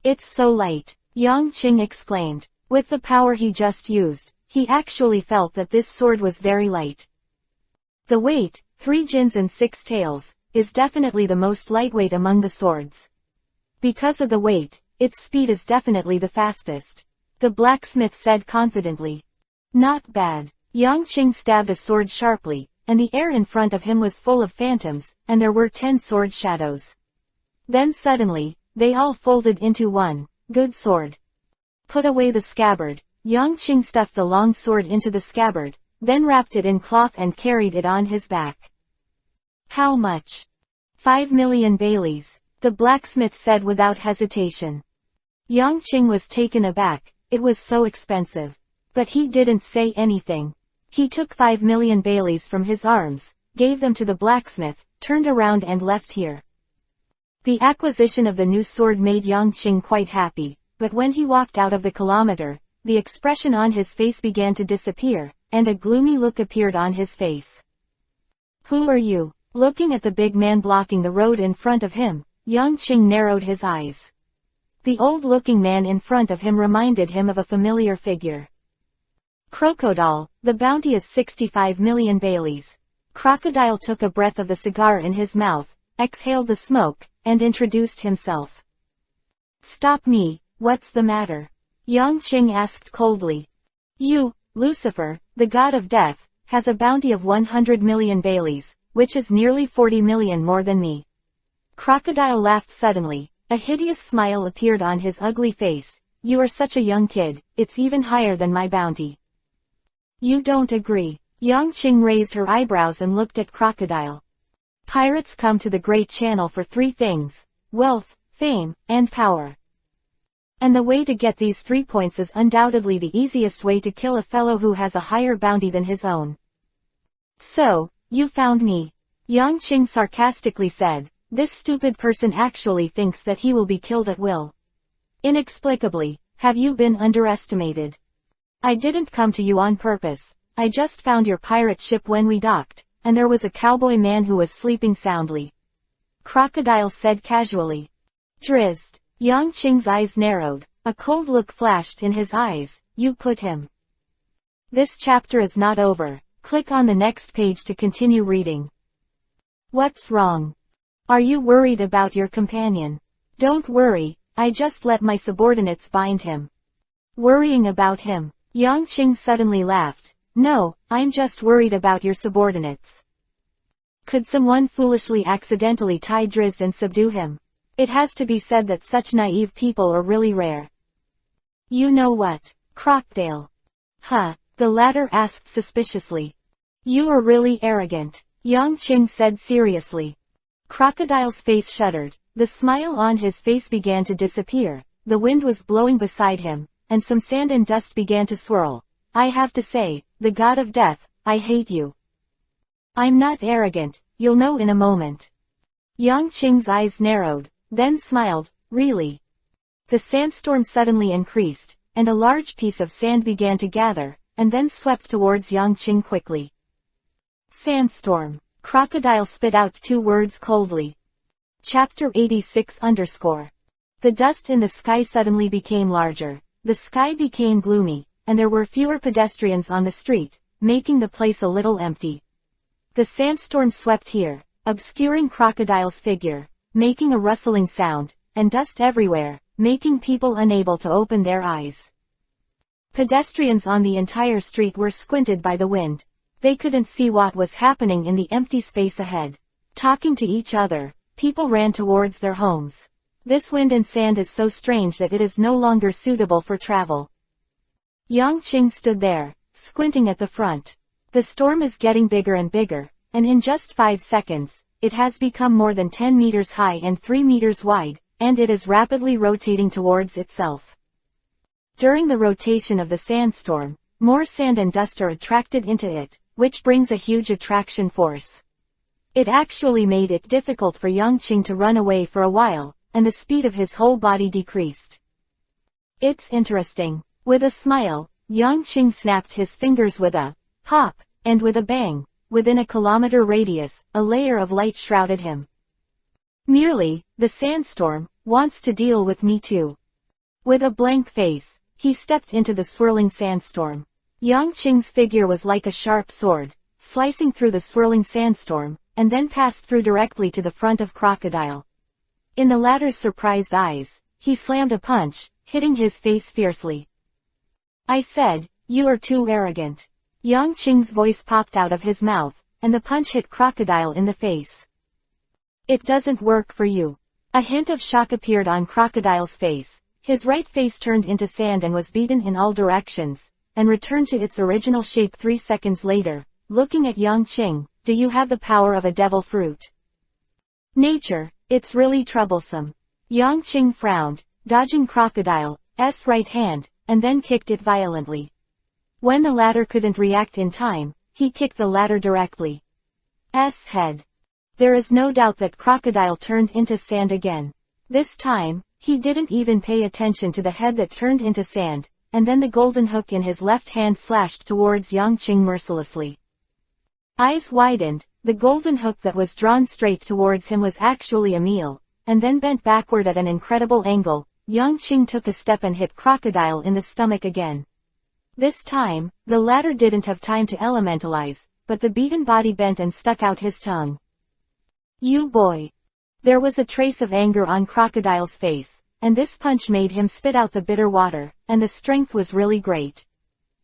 "It's so light," Yang Qing exclaimed. With the power he just used, he actually felt that this sword was very light. The weight, 3 jins and 6 taels, is definitely the most lightweight among the swords. Because of the weight, its speed is definitely the fastest. The blacksmith said confidently. "Not bad." Yang Qing stabbed a sword sharply, and the air in front of him was full of phantoms, and there were 10 sword shadows. Then suddenly, they all folded into one good sword. Put away the scabbard. Yang Qing stuffed the long sword into the scabbard, then wrapped it in cloth and carried it on his back. "How much?" 5 million baileys. the blacksmith said without hesitation. Yang Qing was taken aback, it was so expensive. But he didn't say anything. He took 5 million Baileys from his arms, gave them to the blacksmith, turned around and left here. The acquisition of the new sword made Yang Qing quite happy, but when he walked out of the kilometer, the expression on his face began to disappear, and a gloomy look appeared on his face. Who are you? Looking at the big man blocking the road in front of him, Yang Qing narrowed his eyes. The old-looking man in front of him reminded him of a familiar figure. Crocodile, the bounty is 65 million Baileys. Crocodile took a breath of the cigar in his mouth, exhaled the smoke, and introduced himself. Stop me, what's the matter? Yang Qing asked coldly. You, Lucifer, the god of death, has a bounty of 100 million Baileys, which is nearly 40 million more than me. Crocodile laughed suddenly, a hideous smile appeared on his ugly face. You are such a young kid, it's even higher than my bounty. You don't agree. Yang Qing raised her eyebrows and looked at Crocodile. Pirates come to the Great Channel for 3 things: wealth, fame, and power. And the way to get these 3 points is undoubtedly the easiest way to kill a fellow who has a higher bounty than his own. So, you found me. Yang Qing sarcastically said, this stupid person actually thinks that he will be killed at will. Inexplicably, have you been underestimated? I didn't come to you on purpose. I just found your pirate ship when we docked, and there was a cowboy man who was sleeping soundly. Crocodile said casually. Drizzt. Yang Qing's eyes narrowed, a cold look flashed in his eyes. You put him. This chapter is not over. Click on the next page to continue reading. What's wrong? Are you worried about your companion? Don't worry, I just let my subordinates bind him. Worrying about him? Yang Qing suddenly laughed. No, I'm just worried about your subordinates. Could someone foolishly accidentally tie Drizzt and subdue him? It has to be said that such naive people are really rare. You know what, Crocodile? Huh? The latter asked suspiciously. You are really arrogant, Yang Qing said seriously. Crocodile's face shuddered, the smile on his face began to disappear, the wind was blowing beside him, and some sand and dust began to swirl. I have to say, the god of death, I hate you. I'm not arrogant, you'll know in a moment. Yang Qing's eyes narrowed, then smiled, really. The sandstorm suddenly increased, and a large piece of sand began to gather, and then swept towards Yang Qing quickly. Sandstorm. Crocodile spit out 2 words coldly. Chapter 86 _ The dust in the sky suddenly became larger, the sky became gloomy, and there were fewer pedestrians on the street, making the place a little empty. The sandstorm swept here, obscuring Crocodile's figure, making a rustling sound, and dust everywhere, making people unable to open their eyes. Pedestrians on the entire street were squinted by the wind. They couldn't see what was happening in the empty space ahead. Talking to each other, people ran towards their homes. This wind and sand is so strange that it is no longer suitable for travel. Yang Qing stood there, squinting at the front. The storm is getting bigger and bigger, and in just 5 seconds, it has become more than 10 meters high and 3 meters wide, and it is rapidly rotating towards itself. During the rotation of the sandstorm, more sand and dust are attracted into it, which brings a huge attraction force. It actually made it difficult for Yang Qing to run away for a while, and the speed of his whole body decreased. It's interesting. With a smile, Yang Qing snapped his fingers with a pop, and with a bang, within a kilometer radius, a layer of light shrouded him. Merely, the sandstorm, wants to deal with me too. With a blank face, he stepped into the swirling sandstorm. Yang Qing's figure was like a sharp sword, slicing through the swirling sandstorm, and then passed through directly to the front of Crocodile. In the latter's surprised eyes, he slammed a punch, hitting his face fiercely. I said, you are too arrogant. Yang Qing's voice popped out of his mouth, and the punch hit Crocodile in the face. It doesn't work for you. A hint of shock appeared on Crocodile's face. His right face turned into sand and was beaten in all directions, and returned to its original shape 3 seconds later. Looking at Yang Qing, do you have the power of a devil fruit? Nature, it's really troublesome. Yang Qing frowned, dodging Crocodile's right hand, and then kicked it violently. When the latter couldn't react in time, he kicked the latter directly. Head. There is no doubt that Crocodile turned into sand again. This time, he didn't even pay attention to the head that turned into sand, and then the golden hook in his left hand slashed towards Yang Qing mercilessly. Eyes widened, the golden hook that was drawn straight towards him was actually a meal, and then bent backward at an incredible angle. Yang Qing took a step and hit Crocodile in the stomach again. This time, the latter didn't have time to elementalize, but the beaten body bent and stuck out his tongue. You boy! There was a trace of anger on Crocodile's face, and this punch made him spit out the bitter water, and the strength was really great.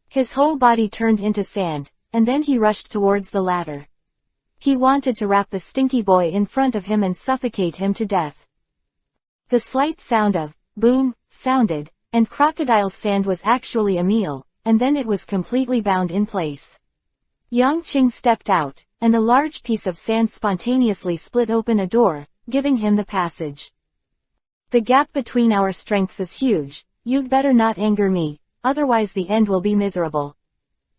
His whole body turned into sand, and then he rushed towards the latter. He wanted to wrap the stinky boy in front of him and suffocate him to death. The slight sound of boom sounded, and Crocodile's sand was actually a meal, and then it was completely bound in place. Yang Qing stepped out, and a large piece of sand spontaneously split open a door, giving him the passage. The gap between our strengths is huge, you'd better not anger me, otherwise the end will be miserable.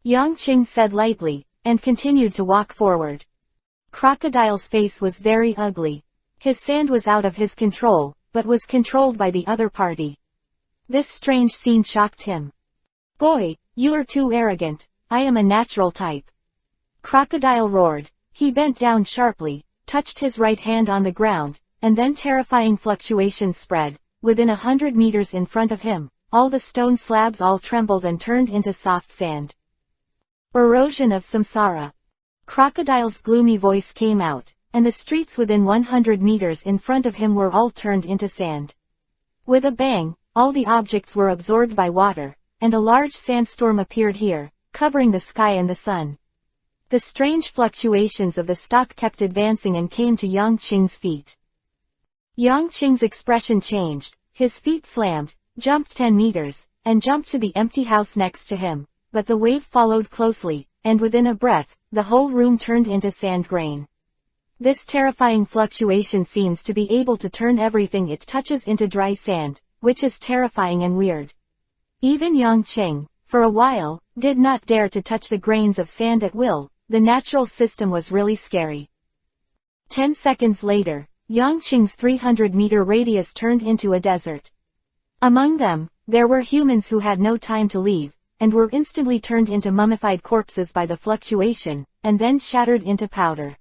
Yang Qing said lightly, and continued to walk forward. Crocodile's face was very ugly. His sand was out of his control, but was controlled by the other party. This strange scene shocked him. Boy, you are too arrogant, I am a natural type. Crocodile roared. He bent down sharply, touched his right hand on the ground, and then terrifying fluctuations spread. Within 100 meters in front of him, all the stone slabs all trembled and turned into soft sand. Erosion of samsara. Crocodile's gloomy voice came out, and the streets within 100 meters in front of him were all turned into sand. With a bang, all the objects were absorbed by water, and a large sandstorm appeared here, covering the sky and the sun. The strange fluctuations of the stock kept advancing and came to Yang Qing's feet. Yang Qing's expression changed, his feet slammed, jumped 10 meters, and jumped to the empty house next to him, but the wave followed closely, and within a breath, the whole room turned into sand grain. This terrifying fluctuation seems to be able to turn everything it touches into dry sand, which is terrifying and weird. Even Yang Qing, for a while, did not dare to touch the grains of sand at will. The natural system was really scary. 10 seconds later, Yang Qing's 300-meter radius turned into a desert. Among them, there were humans who had no time to leave, and were instantly turned into mummified corpses by the fluctuation, and then shattered into powder.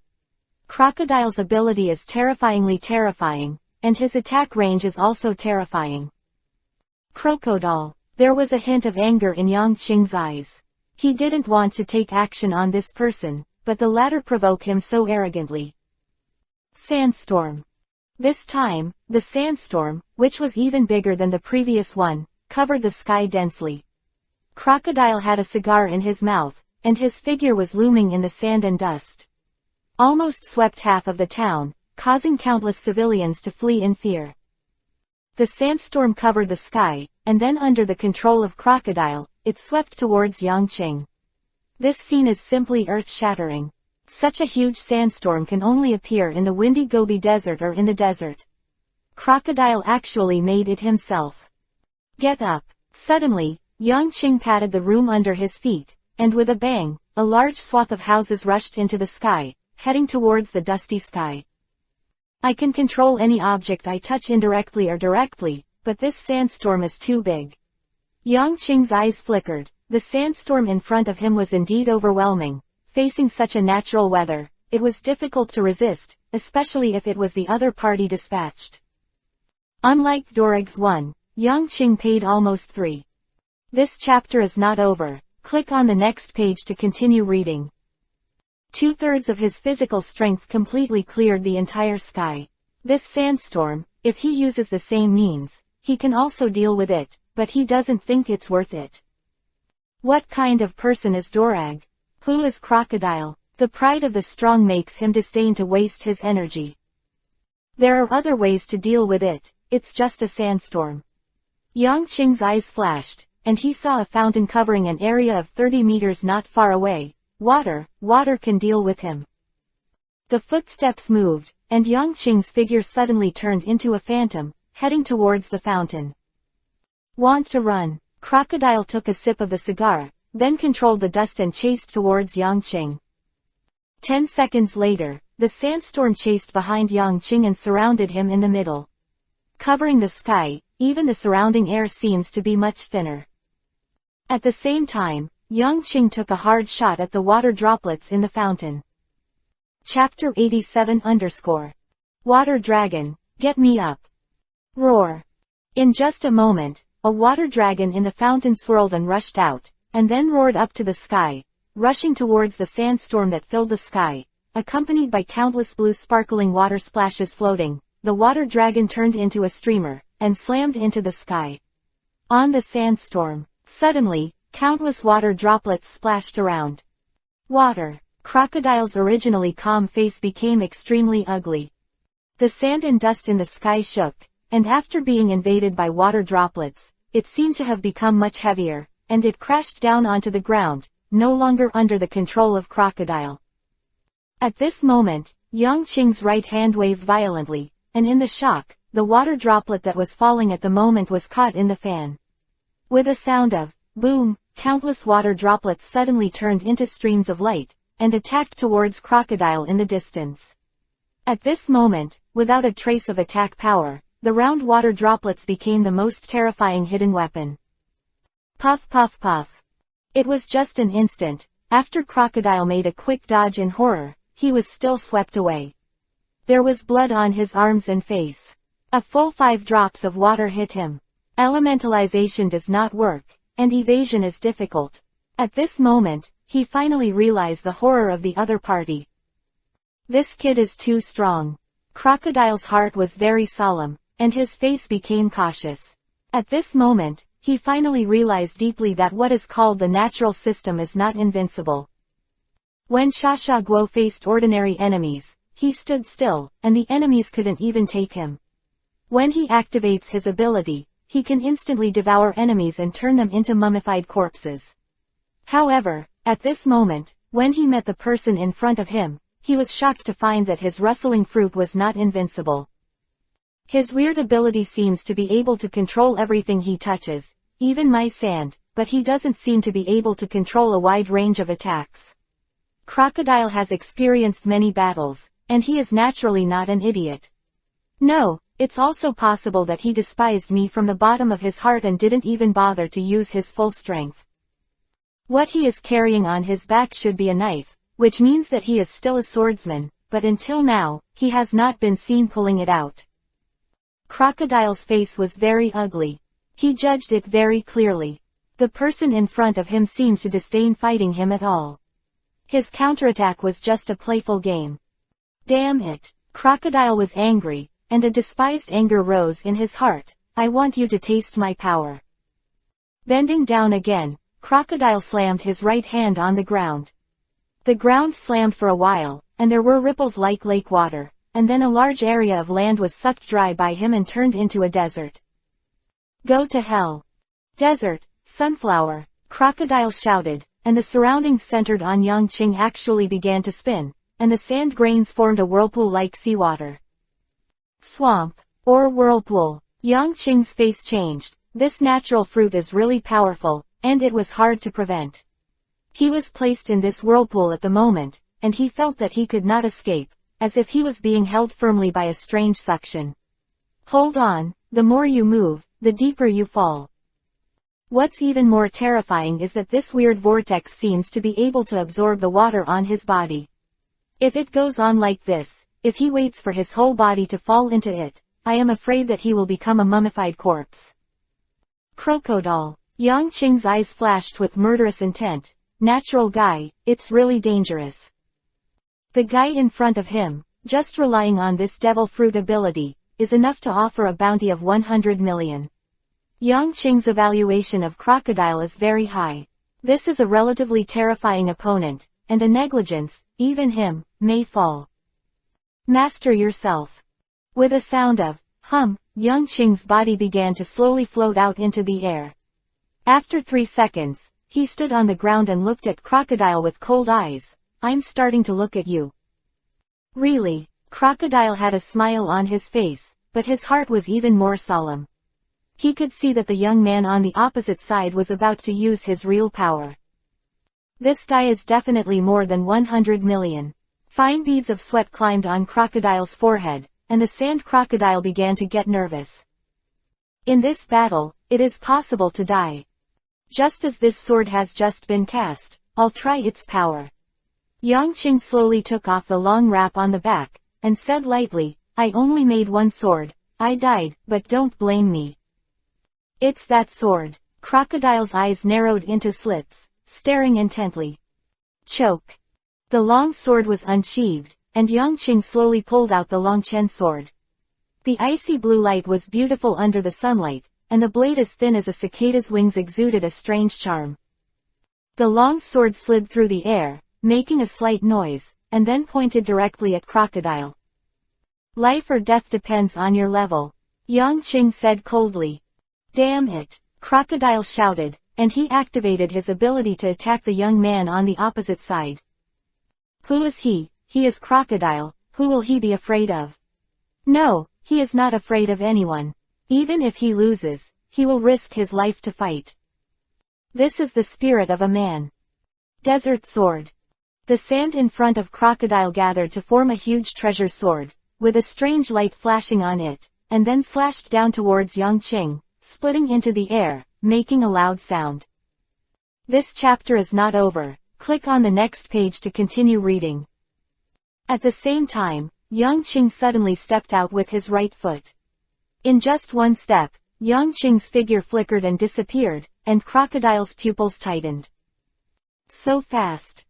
Crocodile's ability is terrifyingly terrifying, and his attack range is also terrifying. Crocodile. There was a hint of anger in Yang Qing's eyes. He didn't want to take action on this person, but the latter provoked him so arrogantly. Sandstorm. This time, the sandstorm, which was even bigger than the previous one, covered the sky densely. Crocodile had a cigar in his mouth, and his figure was looming in the sand and dust. Almost swept half of the town, causing countless civilians to flee in fear. The sandstorm covered the sky, and then under the control of Crocodile, it swept towards Yang Qing. This scene is simply earth-shattering. Such a huge sandstorm can only appear in the windy Gobi Desert or in the desert. Crocodile actually made it himself. Get up. Suddenly, Yang Qing patted the room under his feet, and with a bang, a large swath of houses rushed into the sky, heading towards the dusty sky. I can control any object I touch indirectly or directly, but this sandstorm is too big. Yang Qing's eyes flickered. The sandstorm in front of him was indeed overwhelming. Facing such a natural weather, it was difficult to resist, especially if it was the other party dispatched. Unlike Dorag's 1, Yang Qing paid almost 3. This chapter is not over. Click on the next page to continue reading. 2/3 of his physical strength completely cleared the entire sky. This sandstorm, if he uses the same means, he can also deal with it, but he doesn't think it's worth it. What kind of person is Dorag? Who is Crocodile? The pride of the strong makes him disdain to waste his energy. There are other ways to deal with it, it's just a sandstorm. Yang Qing's eyes flashed, and he saw a fountain covering an area of 30 meters not far away. Water can deal with him. The footsteps moved, and Yang Qing's figure suddenly turned into a phantom, heading towards the fountain. Want to run? Crocodile took a sip of the cigar, then controlled the dust and chased towards Yang Qing. 10 seconds later, the sandstorm chased behind Yang Qing and surrounded him in the middle. Covering the sky, even the surrounding air seems to be much thinner. At the same time, Yang Qing took a hard shot at the water droplets in the fountain. Chapter 87 _ Water Dragon, get me up. Roar. In just a moment, a water dragon in the fountain swirled and rushed out, and then roared up to the sky, rushing towards the sandstorm that filled the sky. Accompanied by countless blue sparkling water splashes floating, the water dragon turned into a streamer, and slammed into the sky. On the sandstorm, suddenly, countless water droplets splashed around. Water. Crocodile's originally calm face became extremely ugly. The sand and dust in the sky shook, and after being invaded by water droplets, it seemed to have become much heavier, and it crashed down onto the ground, no longer under the control of Crocodile. At this moment, Yang Qing's right hand waved violently, and in the shock, the water droplet that was falling at the moment was caught in the fan. With a sound of boom, countless water droplets suddenly turned into streams of light, and attacked towards Crocodile in the distance. At this moment, without a trace of attack power, the round water droplets became the most terrifying hidden weapon. Puff puff puff. It was just an instant. After Crocodile made a quick dodge in horror, he was still swept away. There was blood on his arms and face. A full 5 drops of water hit him. Elementalization does not work, and evasion is difficult. At this moment, he finally realized the horror of the other party. This kid is too strong. Crocodile's heart was very solemn, and his face became cautious. At this moment, he finally realized deeply that what is called the natural system is not invincible. When Xia Guo faced ordinary enemies, he stood still, and the enemies couldn't even take him. When he activates his ability, he can instantly devour enemies and turn them into mummified corpses. However, at this moment, when he met the person in front of him, he was shocked to find that his rustling fruit was not invincible. His weird ability seems to be able to control everything he touches, even my sand, but he doesn't seem to be able to control a wide range of attacks. Crocodile has experienced many battles, and he is naturally not an idiot. No, it's also possible that he despised me from the bottom of his heart and didn't even bother to use his full strength. What he is carrying on his back should be a knife, which means that he is still a swordsman, but until now, he has not been seen pulling it out. Crocodile's face was very ugly. He judged it very clearly. The person in front of him seemed to disdain fighting him at all. His counterattack was just a playful game. Damn it! Crocodile was angry, and a despised anger rose in his heart. I want you to taste my power. Bending down again, Crocodile slammed his right hand on the ground. The ground slammed for a while, and there were ripples like lake water, and then a large area of land was sucked dry by him and turned into a desert. Go to hell. Desert, sunflower, Crocodile shouted, and the surroundings centered on Yang Qing actually began to spin, and the sand grains formed a whirlpool like seawater. Swamp, or whirlpool. Yang Qing's face changed. This natural fruit is really powerful, and it was hard to prevent. He was placed in this whirlpool at the moment, and he felt that he could not escape, as if he was being held firmly by a strange suction. Hold on, the more you move, the deeper you fall. What's even more terrifying is that this weird vortex seems to be able to absorb the water on his body. If it goes on like this, if he waits for his whole body to fall into it, I am afraid that he will become a mummified corpse. Crocodile. Yang Qing's eyes flashed with murderous intent. Natural guy, it's really dangerous. The guy in front of him, just relying on this devil fruit ability, is enough to offer a bounty of 100 million. Yang Qing's evaluation of Crocodile is very high. This is a relatively terrifying opponent, and a negligence, even him, may fall. Master yourself. With a sound of hum, Yang Qing's body began to slowly float out into the air. After 3 seconds, he stood on the ground and looked at Crocodile with cold eyes. I'm starting to look at you. Really, Crocodile had a smile on his face, but his heart was even more solemn. He could see that the young man on the opposite side was about to use his real power. This guy is definitely more than 100 million. Fine beads of sweat climbed on Crocodile's forehead, and the sand crocodile began to get nervous. In this battle, it is possible to die. Just as this sword has just been cast, I'll try its power. Yangqing slowly took off the long wrap on the back, and said lightly, I only made one sword. I died, but don't blame me. It's that sword. Crocodile's eyes narrowed into slits, staring intently. Choke. The long sword was unsheathed, and Yangqing slowly pulled out the Longchen sword. The icy blue light was beautiful under the sunlight, and the blade as thin as a cicada's wings exuded a strange charm. The long sword slid through the air, making a slight noise, and then pointed directly at Crocodile. Life or death depends on your level, Yangqing said coldly. Damn it, Crocodile shouted, and he activated his ability to attack the young man on the opposite side. Who is he? He is Crocodile. Who will he be afraid of? No, he is not afraid of anyone. Even if he loses, he will risk his life to fight. This is the spirit of a man. Desert sword. The sand in front of Crocodile gathered to form a huge treasure sword, with a strange light flashing on it, and then slashed down towards Yangqing, splitting into the air, making a loud sound. This chapter is not over. Click on the next page to continue reading. At the same time, Yangqing suddenly stepped out with his right foot. In just one step, Yangqing's figure flickered and disappeared, and Crocodile's pupils tightened. So fast.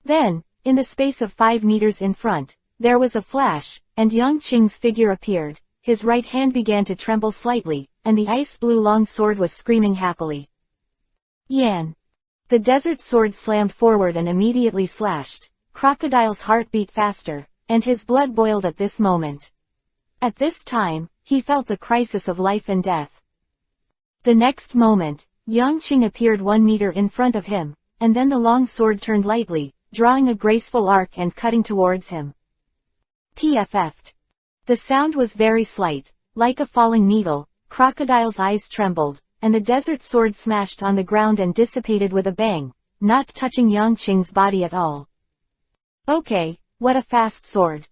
Then, in the space of 5 meters in front, there was a flash, and Yangqing's figure appeared. His right hand began to tremble slightly, and the ice-blue long sword was screaming happily. Yan. The desert sword slammed forward and immediately slashed. Crocodile's heart beat faster, and his blood boiled at this moment. At this time, he felt the crisis of life and death. The next moment, Yangqing appeared 1 meter in front of him, and then the long sword turned lightly, drawing a graceful arc and cutting towards him. PFF'd. The sound was very slight, like a falling needle. Crocodile's eyes trembled, and the desert sword smashed on the ground and dissipated with a bang, not touching Yangqing's body at all. Okay, what a fast sword.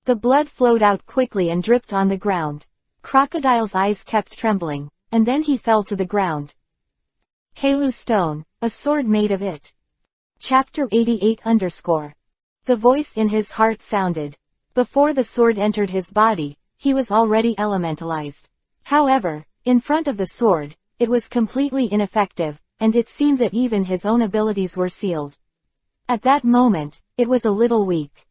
The blood flowed out quickly and dripped on the ground. Crocodile's eyes kept trembling, and then he fell to the ground. Kalu stone, a sword made of it. Chapter 88_. The voice in his heart sounded. Before the sword entered his body, he was already elementalized. However, in front of the sword, it was completely ineffective, and it seemed that even his own abilities were sealed. At that moment, it was a little weak.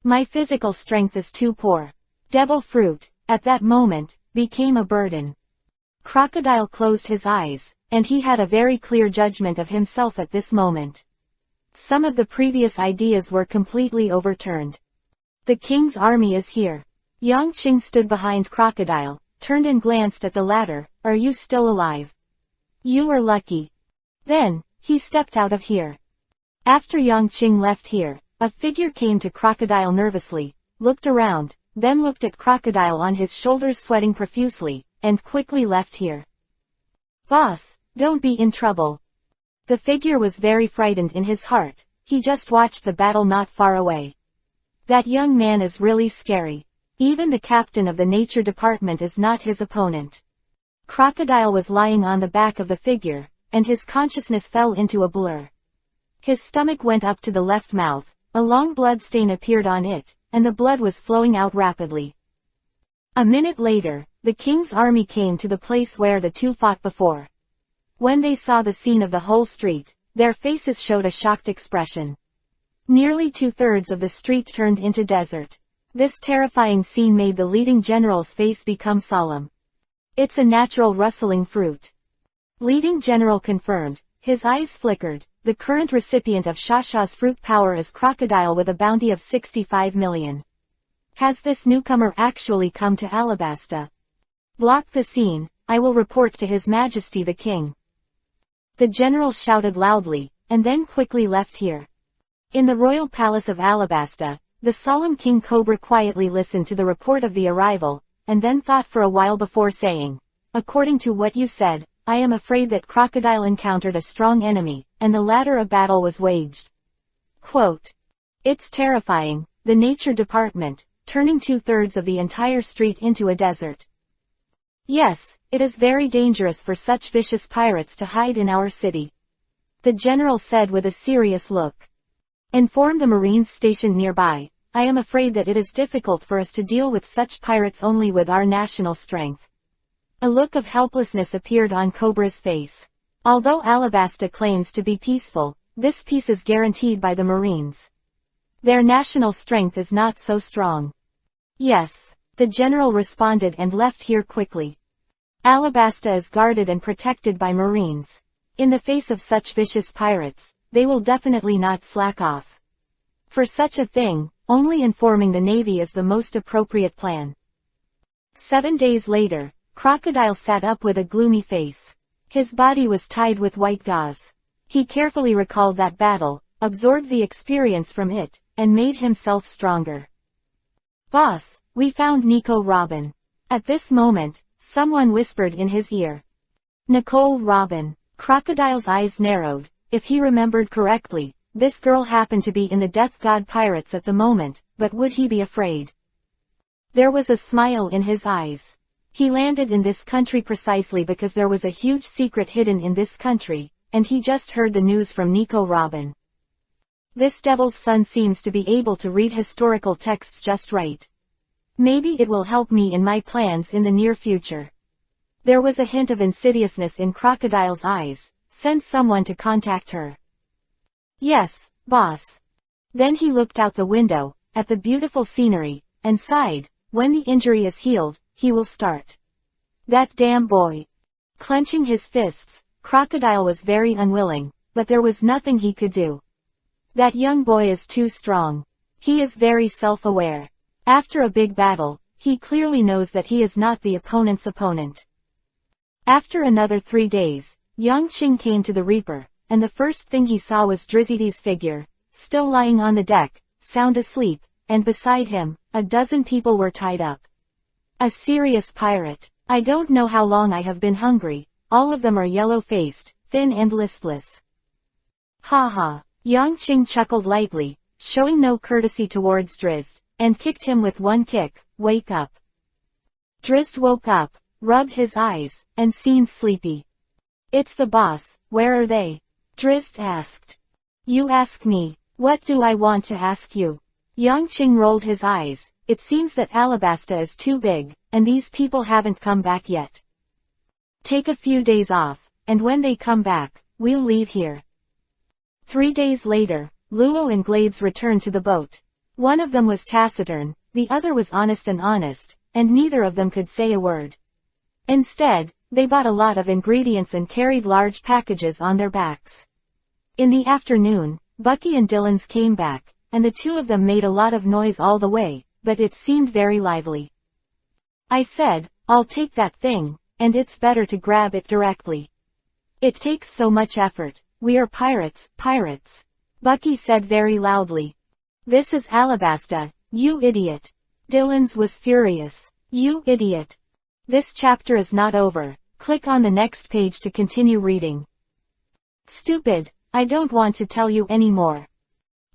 My physical strength is too poor. Devil fruit, at that moment, became a burden. Crocodile closed his eyes, and he had a very clear judgment of himself at this moment. Some of the previous ideas were completely overturned. The king's army is here. Yangqing stood behind Crocodile, turned and glanced at the latter. Are you still alive? You are lucky. Then, he stepped out of here. After Yangqing left here, a figure came to Crocodile nervously, looked around, then looked at Crocodile on his shoulders sweating profusely, and quickly left here. Boss, don't be in trouble. The figure was very frightened in his heart. He just watched the battle not far away. That young man is really scary. Even the captain of the nature department is not his opponent. Crocodile was lying on the back of the figure, and his consciousness fell into a blur. His stomach went up to the left mouth, a long blood stain appeared on it, and the blood was flowing out rapidly. A minute later, the king's army came to the place where the two fought before. When they saw the scene of the whole street, their faces showed a shocked expression. Nearly 2/3 of the street turned into desert. This terrifying scene made the leading general's face become solemn. It's a natural rustling fruit. Leading general confirmed. His eyes flickered. The current recipient of Shasha's fruit power is Crocodile with a bounty of 65 million. Has this newcomer actually come to Alabasta? Block the scene. I will report to His Majesty the King. The general shouted loudly, and then quickly left here. In the royal palace of Alabasta, The solemn King Cobra quietly listened to the report of the arrival, and then thought for a while before saying, "According to what you said, I am afraid that Crocodile encountered a strong enemy, and the latter a battle was waged." Quote. "It's terrifying, the Nature Department, turning 2/3 of the entire street into a desert. Yes, it is very dangerous for such vicious pirates to hide in our city," the general said with a serious look. "Inform the Marines stationed nearby. I am afraid that it is difficult for us to deal with such pirates only with our national strength." A look of helplessness appeared on Cobra's face. Although Alabasta claims to be peaceful, this peace is guaranteed by the Marines. Their national strength is not so strong. "Yes," the general responded and left here quickly. "Alabasta is guarded and protected by Marines. In the face of such vicious pirates, they will definitely not slack off. For such a thing, only informing the Navy is the most appropriate plan." 7 days later, Crocodile sat up with a gloomy face. His body was tied with white gauze. He carefully recalled that battle, absorbed the experience from it, and made himself stronger. "Boss, we found Nico Robin." At this moment, someone whispered in his ear. Nicole Robin. Crocodile's eyes narrowed. If he remembered correctly, this girl happened to be in the Death God Pirates at the moment, but would he be afraid? There was a smile in his eyes. He landed in this country precisely because there was a huge secret hidden in this country, and he just heard the news from Nico Robin. This devil's son seems to be able to read historical texts just right. Maybe it will help me in my plans in the near future. There was a hint of insidiousness in Crocodile's eyes. Send someone to contact her. "Yes, boss." Then he looked out the window, at the beautiful scenery, and sighed, "When the injury is healed, he will start." That damn boy. Clenching his fists, Crocodile was very unwilling, but there was nothing he could do. That young boy is too strong. He is very self-aware. After a big battle, he clearly knows that he is not the opponent's opponent. After another 3 days, Yang Qing came to the Reaper, and the first thing he saw was Drizzy's figure, still lying on the deck, sound asleep, and beside him, a dozen people were tied up. A serious pirate. "I don't know how long I have been hungry, all of them are yellow-faced, thin and listless." "Ha ha." Yang Qing chuckled lightly, showing no courtesy towards Drizzt, and kicked him with one kick. "Wake up." Drizzt woke up, rubbed his eyes, and seemed sleepy. "It's the boss, where are they?" Drizzt asked. "You ask me, what do I want to ask you?" Yang Qing rolled his eyes. "It seems that Alabasta is too big, and these people haven't come back yet. Take a few days off, and when they come back, we'll leave here." 3 days later, Luo and Glades returned to the boat. One of them was taciturn, the other was honest, and neither of them could say a word. Instead, they bought a lot of ingredients and carried large packages on their backs. In the afternoon, Bucky and Dylan's came back, and the two of them made a lot of noise all the way, but it seemed very lively. "I said, I'll take that thing, and it's better to grab it directly. It takes so much effort. We are pirates, Bucky said very loudly. "This is Alabasta, you idiot." Dylan's was furious. "You idiot. This chapter is not over. Click on the next page to continue reading." "Stupid, I don't want to tell you anymore.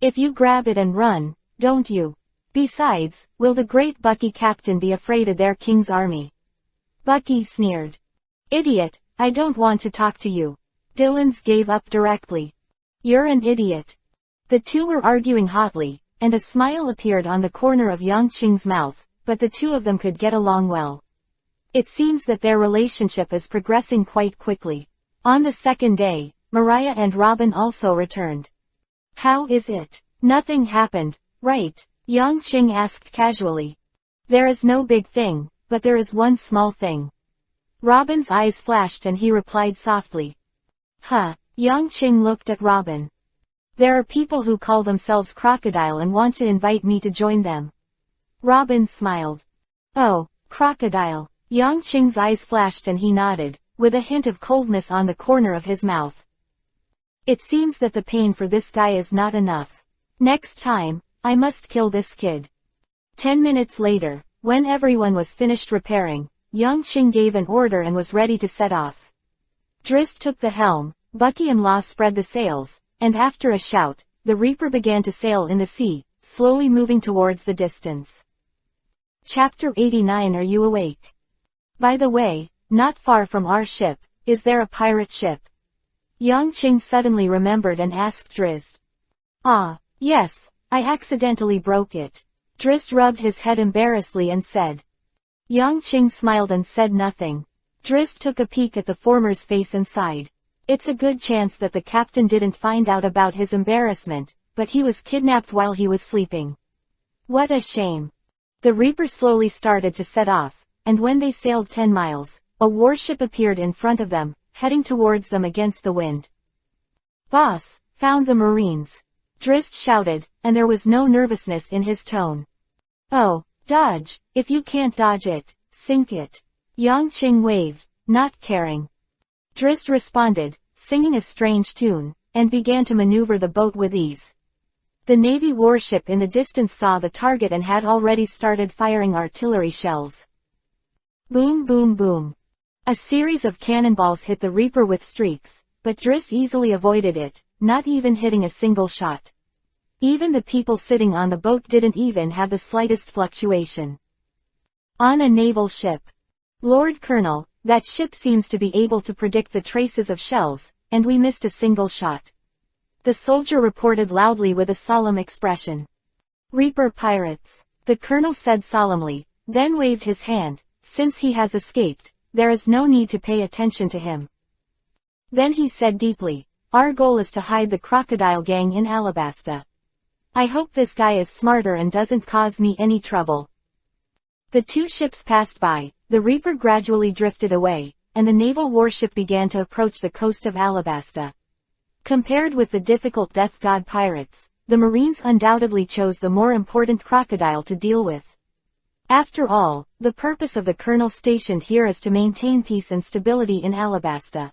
If you grab it and run, don't you? Besides, will the great Bucky captain be afraid of their king's army?" Bucky sneered. "Idiot, I don't want to talk to you." Dylan's gave up directly. "You're an idiot." The two were arguing hotly, and a smile appeared on the corner of Yang Qing's mouth, but the two of them could get along well. It seems that their relationship is progressing quite quickly. On the second day, Mariah and Robin also returned. "How is it?" "Nothing happened, right?" Yang Qing asked casually. "There is no big thing, but there is one small thing." Robin's eyes flashed and he replied softly. "Huh." Yang Qing looked at Robin. "There are people who call themselves Crocodile and want to invite me to join them." Robin smiled. "Oh, Crocodile." Yang Qing's eyes flashed and he nodded, with a hint of coldness on the corner of his mouth. "It seems that the pain for this guy is not enough. Next time, I must kill this kid. 10 minutes later, when everyone was finished repairing, Yang Qing gave an order and was ready to set off. Drizzt took the helm, Bucky and Law spread the sails, and after a shout, the Reaper began to sail in the sea, slowly moving towards the distance. Chapter 89. Are you awake? By the way, not far from our ship, is there a pirate ship? Yang Qing suddenly remembered and asked Drizzt. Ah, yes, I accidentally broke it. Drizzt rubbed his head embarrassedly and said. Yang Qing smiled and said nothing. Drizzt took a peek at the former's face and sighed. It's a good chance that the captain didn't find out about his embarrassment, but he was kidnapped while he was sleeping. What a shame. The Reaper slowly started to set off, and when they sailed 10 miles, a warship appeared in front of them, heading towards them against the wind. Boss, found the Marines. Drizzt shouted, and there was no nervousness in his tone. Oh, dodge, if you can't dodge it, sink it. Yang Qing waved, not caring. Drizzt responded, singing a strange tune, and began to maneuver the boat with ease. The Navy warship in the distance saw the target and had already started firing artillery shells. Boom boom boom. A series of cannonballs hit the Reaper with streaks, but Drizzt easily avoided it, not even hitting a single shot. Even the people sitting on the boat didn't even have the slightest fluctuation. On a naval ship. Lord Colonel, that ship seems to be able to predict the traces of shells, and we missed a single shot. The soldier reported loudly with a solemn expression. Reaper pirates. The colonel said solemnly, then waved his hand. Since he has escaped, there is no need to pay attention to him. Then he said deeply, our goal is to hide the crocodile gang in Alabasta. I hope this guy is smarter and doesn't cause me any trouble. The two ships passed by, the Reaper gradually drifted away, and the naval warship began to approach the coast of Alabasta. Compared with the difficult Death God pirates, the Marines undoubtedly chose the more important crocodile to deal with. After all, the purpose of the colonel stationed here is to maintain peace and stability in Alabasta.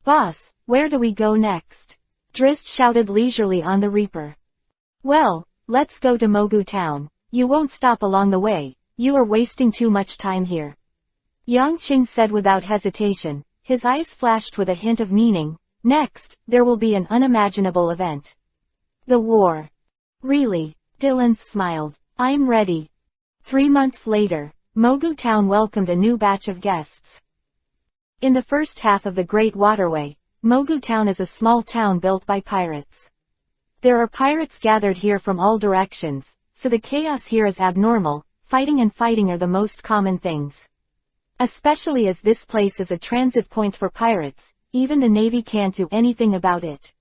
Boss, where do we go next? Drizzt shouted leisurely on the Reaper. Well, let's go to Mogu Town. You won't stop along the way, you are wasting too much time here. Yang Qing said without hesitation, his eyes flashed with a hint of meaning. Next, there will be an unimaginable event. The war. Really? Dylan smiled. I'm ready. 3 months later, Mogu Town welcomed a new batch of guests. In the first half of the Great Waterway, Mogu Town is a small town built by pirates. There are pirates gathered here from all directions, so the chaos here is abnormal. Fighting and fighting are the most common things. Especially as this place is a transit point for pirates, even the Navy can't do anything about it.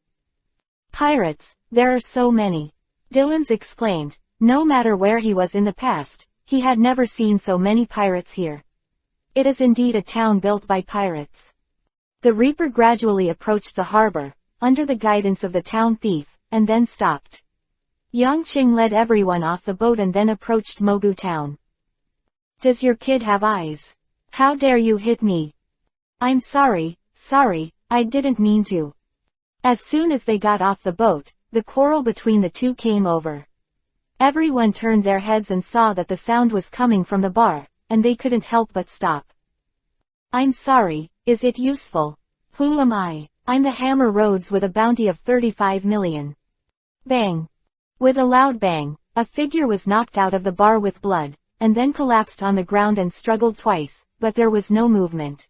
Pirates, there are so many. Dylan exclaimed. No matter where he was in the past, he had never seen so many pirates here. It is indeed a town built by pirates. The Reaper gradually approached the harbor, under the guidance of the town thief, and then stopped. Yang Qing led everyone off the boat and then approached Mogu Town. Does your kid have eyes? How dare you hit me? I'm sorry, I didn't mean to. As soon as they got off the boat, the quarrel between the two came over. Everyone turned their heads and saw that the sound was coming from the bar, and they couldn't help but stop. I'm sorry, is it useful? Who am I? I'm the Hammer Rhodes with a bounty of 35 million. Bang. With a loud bang, a figure was knocked out of the bar with blood, and then collapsed on the ground and struggled twice, but there was no movement.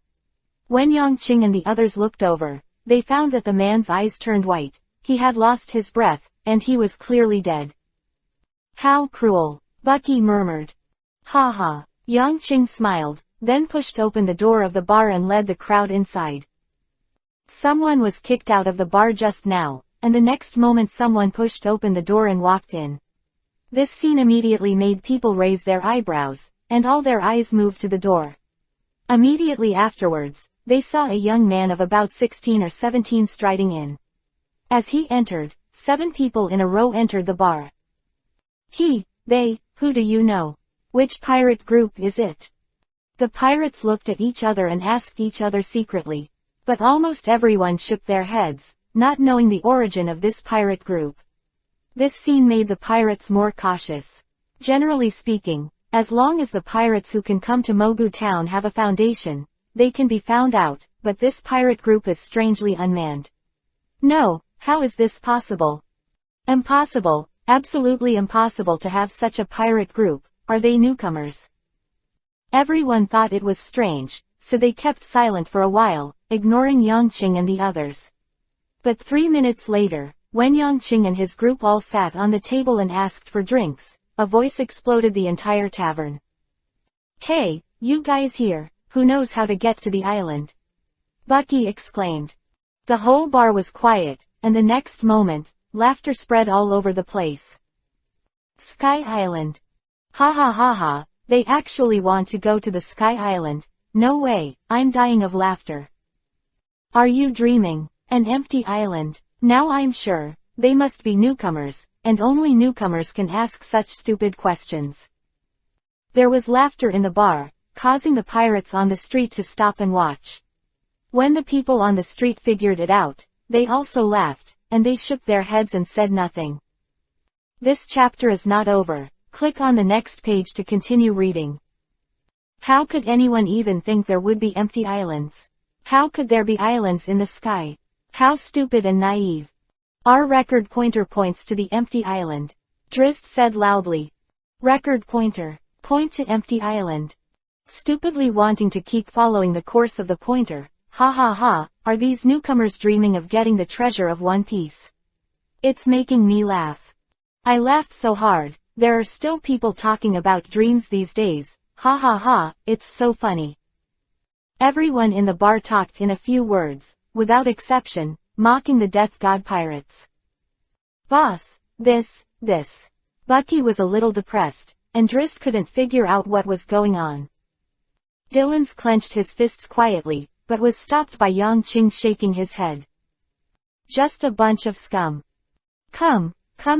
When Yang Qing and the others looked over, they found that the man's eyes turned white, he had lost his breath, and he was clearly dead. How cruel, Bucky murmured. Ha ha. Yang Qing smiled, then pushed open the door of the bar and led the crowd inside. Someone was kicked out of the bar just now, and the next moment someone pushed open the door and walked in. This scene immediately made people raise their eyebrows, and all their eyes moved to the door. Immediately afterwards, they saw a young man of about 16 or 17 striding in. As he entered, 7 people in a row entered the bar. Who do you know? Which pirate group is it? The pirates looked at each other and asked each other secretly. But almost everyone shook their heads, not knowing the origin of this pirate group. This scene made the pirates more cautious. Generally speaking, as long as the pirates who can come to Mogu Town have a foundation, they can be found out, but this pirate group is strangely unmanned. No, how is this possible? Impossible, absolutely impossible to have such a pirate group. Are they newcomers? Everyone thought it was strange, so they kept silent for a while, ignoring Yongqing and the others. But 3 minutes later, when Yongqing and his group all sat on the table and asked for drinks, a voice exploded the entire tavern. "Hey, you guys here, who knows how to get to the island?" Bucky exclaimed. The whole bar was quiet, and the next moment, laughter spread all over the place. Sky Island. Ha ha ha ha, they actually want to go to the Sky Island. No way, I'm dying of laughter. Are you dreaming? An empty island. Now I'm sure, they must be newcomers, and only newcomers can ask such stupid questions. There was laughter in the bar, causing the pirates on the street to stop and watch. When the people on the street figured it out, they also laughed, and they shook their heads and said nothing. This chapter is not over. Click on the next page to continue reading. How could anyone even think there would be empty islands? How could there be islands in the sky? How stupid and naive. Our record pointer points to the empty island. Drizzt said loudly. Record pointer. Point to empty island. Stupidly wanting to keep following the course of the pointer. Ha ha ha, are these newcomers dreaming of getting the treasure of One Piece? It's making me laugh. I laughed so hard, there are still people talking about dreams these days. Ha ha ha, it's so funny. Everyone in the bar talked in a few words, without exception, mocking the Death God pirates. Boss, this. Bucky was a little depressed, and Drizzt couldn't figure out what was going on. Dylan's clenched his fists quietly, but was stopped by Yongqing shaking his head. Just a bunch of scum. Come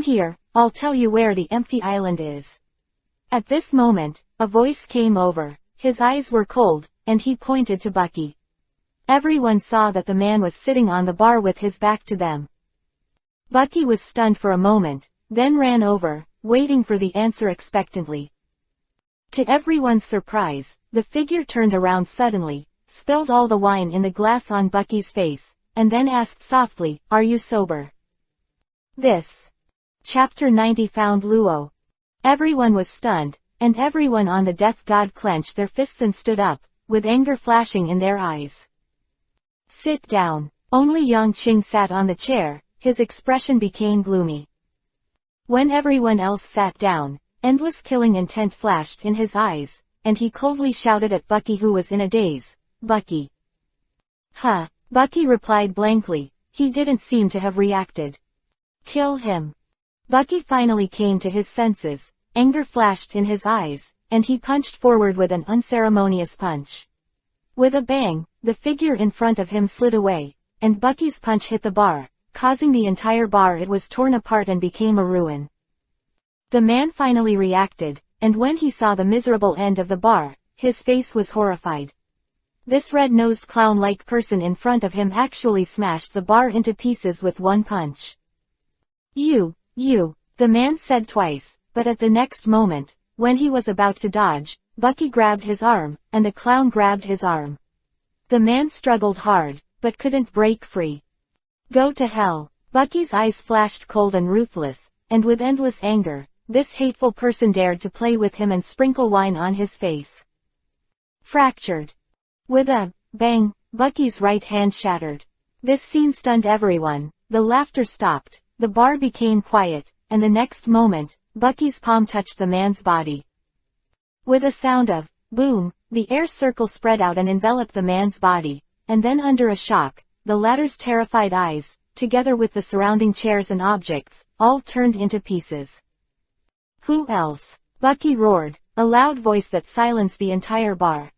here, I'll tell you where the empty island is. At this moment, a voice came over, his eyes were cold, and he pointed to Bucky. Everyone saw that the man was sitting on the bar with his back to them. Bucky was stunned for a moment, then ran over, waiting for the answer expectantly. To everyone's surprise, the figure turned around suddenly, spilled all the wine in the glass on Bucky's face, and then asked softly, "Are you sober?" This. Chapter 90 found Luo. Everyone was stunned, and everyone on the Death God clenched their fists and stood up, with anger flashing in their eyes. Sit down. Only Yongqing sat on the chair, his expression became gloomy. When everyone else sat down, endless killing intent flashed in his eyes, and he coldly shouted at Bucky, who was in a daze, "Bucky." Huh. Bucky replied blankly, he didn't seem to have reacted. Kill him. Bucky finally came to his senses, anger flashed in his eyes, and he punched forward with an unceremonious punch. With a bang, the figure in front of him slid away, and Bucky's punch hit the bar, causing the entire bar. It was torn apart and became a ruin. The man finally reacted, and when he saw the miserable end of the bar, his face was horrified. This red-nosed clown-like person in front of him actually smashed the bar into pieces with one punch. You, the man said twice, but at the next moment, when he was about to dodge, Bucky grabbed his arm, and the clown grabbed his arm. The man struggled hard, but couldn't break free. Go to hell. Bucky's eyes flashed cold and ruthless, and with endless anger, this hateful person dared to play with him and sprinkle wine on his face. Fractured. With a bang, Bucky's right hand shattered. This scene stunned everyone, the laughter stopped, the bar became quiet, and the next moment, Bucky's palm touched the man's body. With a sound of boom, the air circle spread out and enveloped the man's body, and then under a shock, the latter's terrified eyes, together with the surrounding chairs and objects, all turned into pieces. Who else? Bucky roared, a loud voice that silenced the entire bar.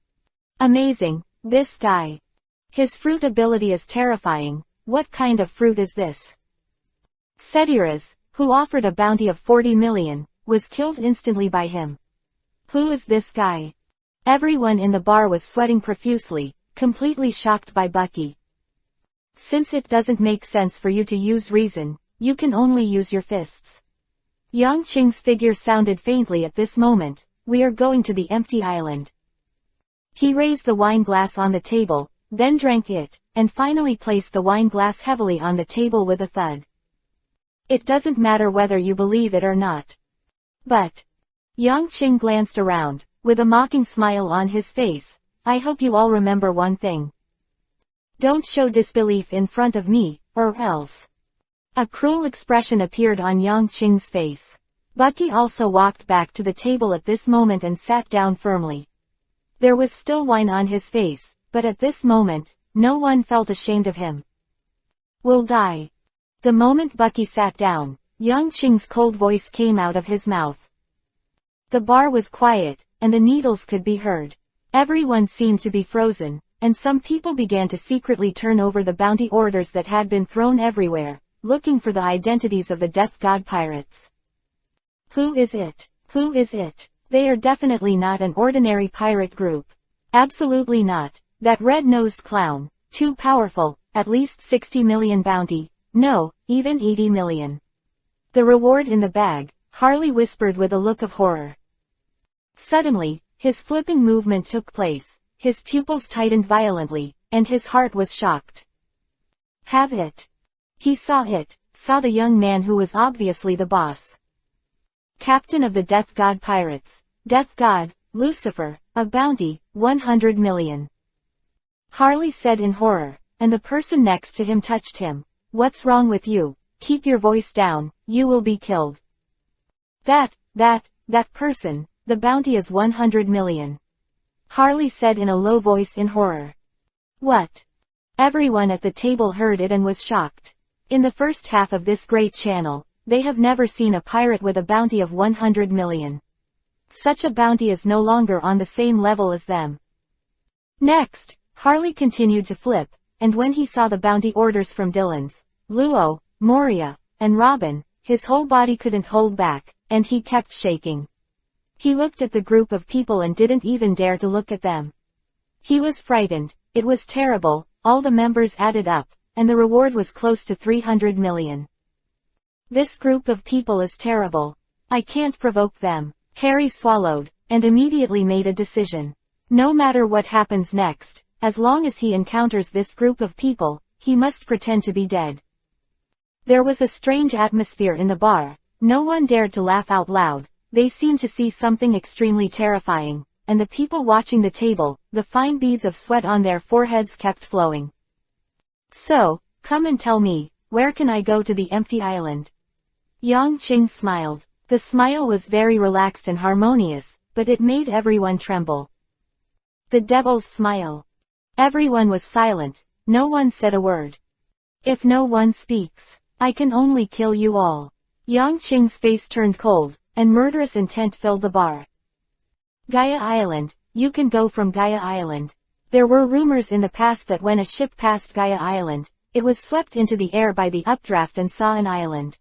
Amazing, this guy. His fruit ability is terrifying. What kind of fruit is this? Setiras, who offered a bounty of 40 million, was killed instantly by him. Who is this guy? Everyone in the bar was sweating profusely, completely shocked by Bucky. Since it doesn't make sense for you to use reason, you can only use your fists. Yang Qing's figure sounded faintly at this moment. We are going to the empty island. He raised the wine glass on the table, then drank it, and finally placed the wine glass heavily on the table with a thud. It doesn't matter whether you believe it or not. But Yang Qing glanced around, with a mocking smile on his face. I hope you all remember one thing. Don't show disbelief in front of me, or else. A cruel expression appeared on Yang Qing's face. Bucky also walked back to the table at this moment and sat down firmly. There was still wine on his face, but at this moment, no one felt ashamed of him. We'll die. The moment Bucky sat down, Yang Qing's cold voice came out of his mouth. The bar was quiet, and the needles could be heard. Everyone seemed to be frozen, and some people began to secretly turn over the bounty orders that had been thrown everywhere, looking for the identities of the Death God pirates. Who is it? Who is it? They are definitely not an ordinary pirate group. Absolutely not. That red-nosed clown. Too powerful. At least 60 million bounty. No, even 80 million. The reward in the bag, Harley whispered with a look of horror. Suddenly, his flipping movement took place, his pupils tightened violently, and his heart was shocked. Have it. He saw the young man who was obviously the boss. Captain of the Death God pirates. Death God, Lucifer, a bounty, 100 million. Harley said in horror, and the person next to him touched him. What's wrong with you? Keep your voice down, you will be killed. That person, the bounty is 100 million. Harley said in a low voice in horror. What? Everyone at the table heard it and was shocked. In the first half of this great channel, they have never seen a pirate with a bounty of 100 million. Such a bounty is no longer on the same level as them. Next, Harley continued to flip, and when he saw the bounty orders from Dylan's, Luo, Moria, and Robin, his whole body couldn't hold back, and he kept shaking. He looked at the group of people and didn't even dare to look at them. He was frightened. It was terrible. All the members added up, and the reward was close to 300 million. This group of people is terrible. I can't provoke them. Harry swallowed, and immediately made a decision. No matter what happens next, as long as he encounters this group of people, he must pretend to be dead. There was a strange atmosphere in the bar. No one dared to laugh out loud. They seemed to see something extremely terrifying, and the people watching the table, the fine beads of sweat on their foreheads kept flowing. So, come and tell me, where can I go to the empty island? Yang Qing smiled. The smile was very relaxed and harmonious, but it made everyone tremble. The devil's smile. Everyone was silent. No one said a word. If no one speaks, I can only kill you all. Yang Qing's face turned cold, and murderous intent filled the bar. Gaia Island, you can go from Gaia Island. There were rumors in the past that when a ship passed Gaia Island, it was swept into the air by the updraft and saw an island.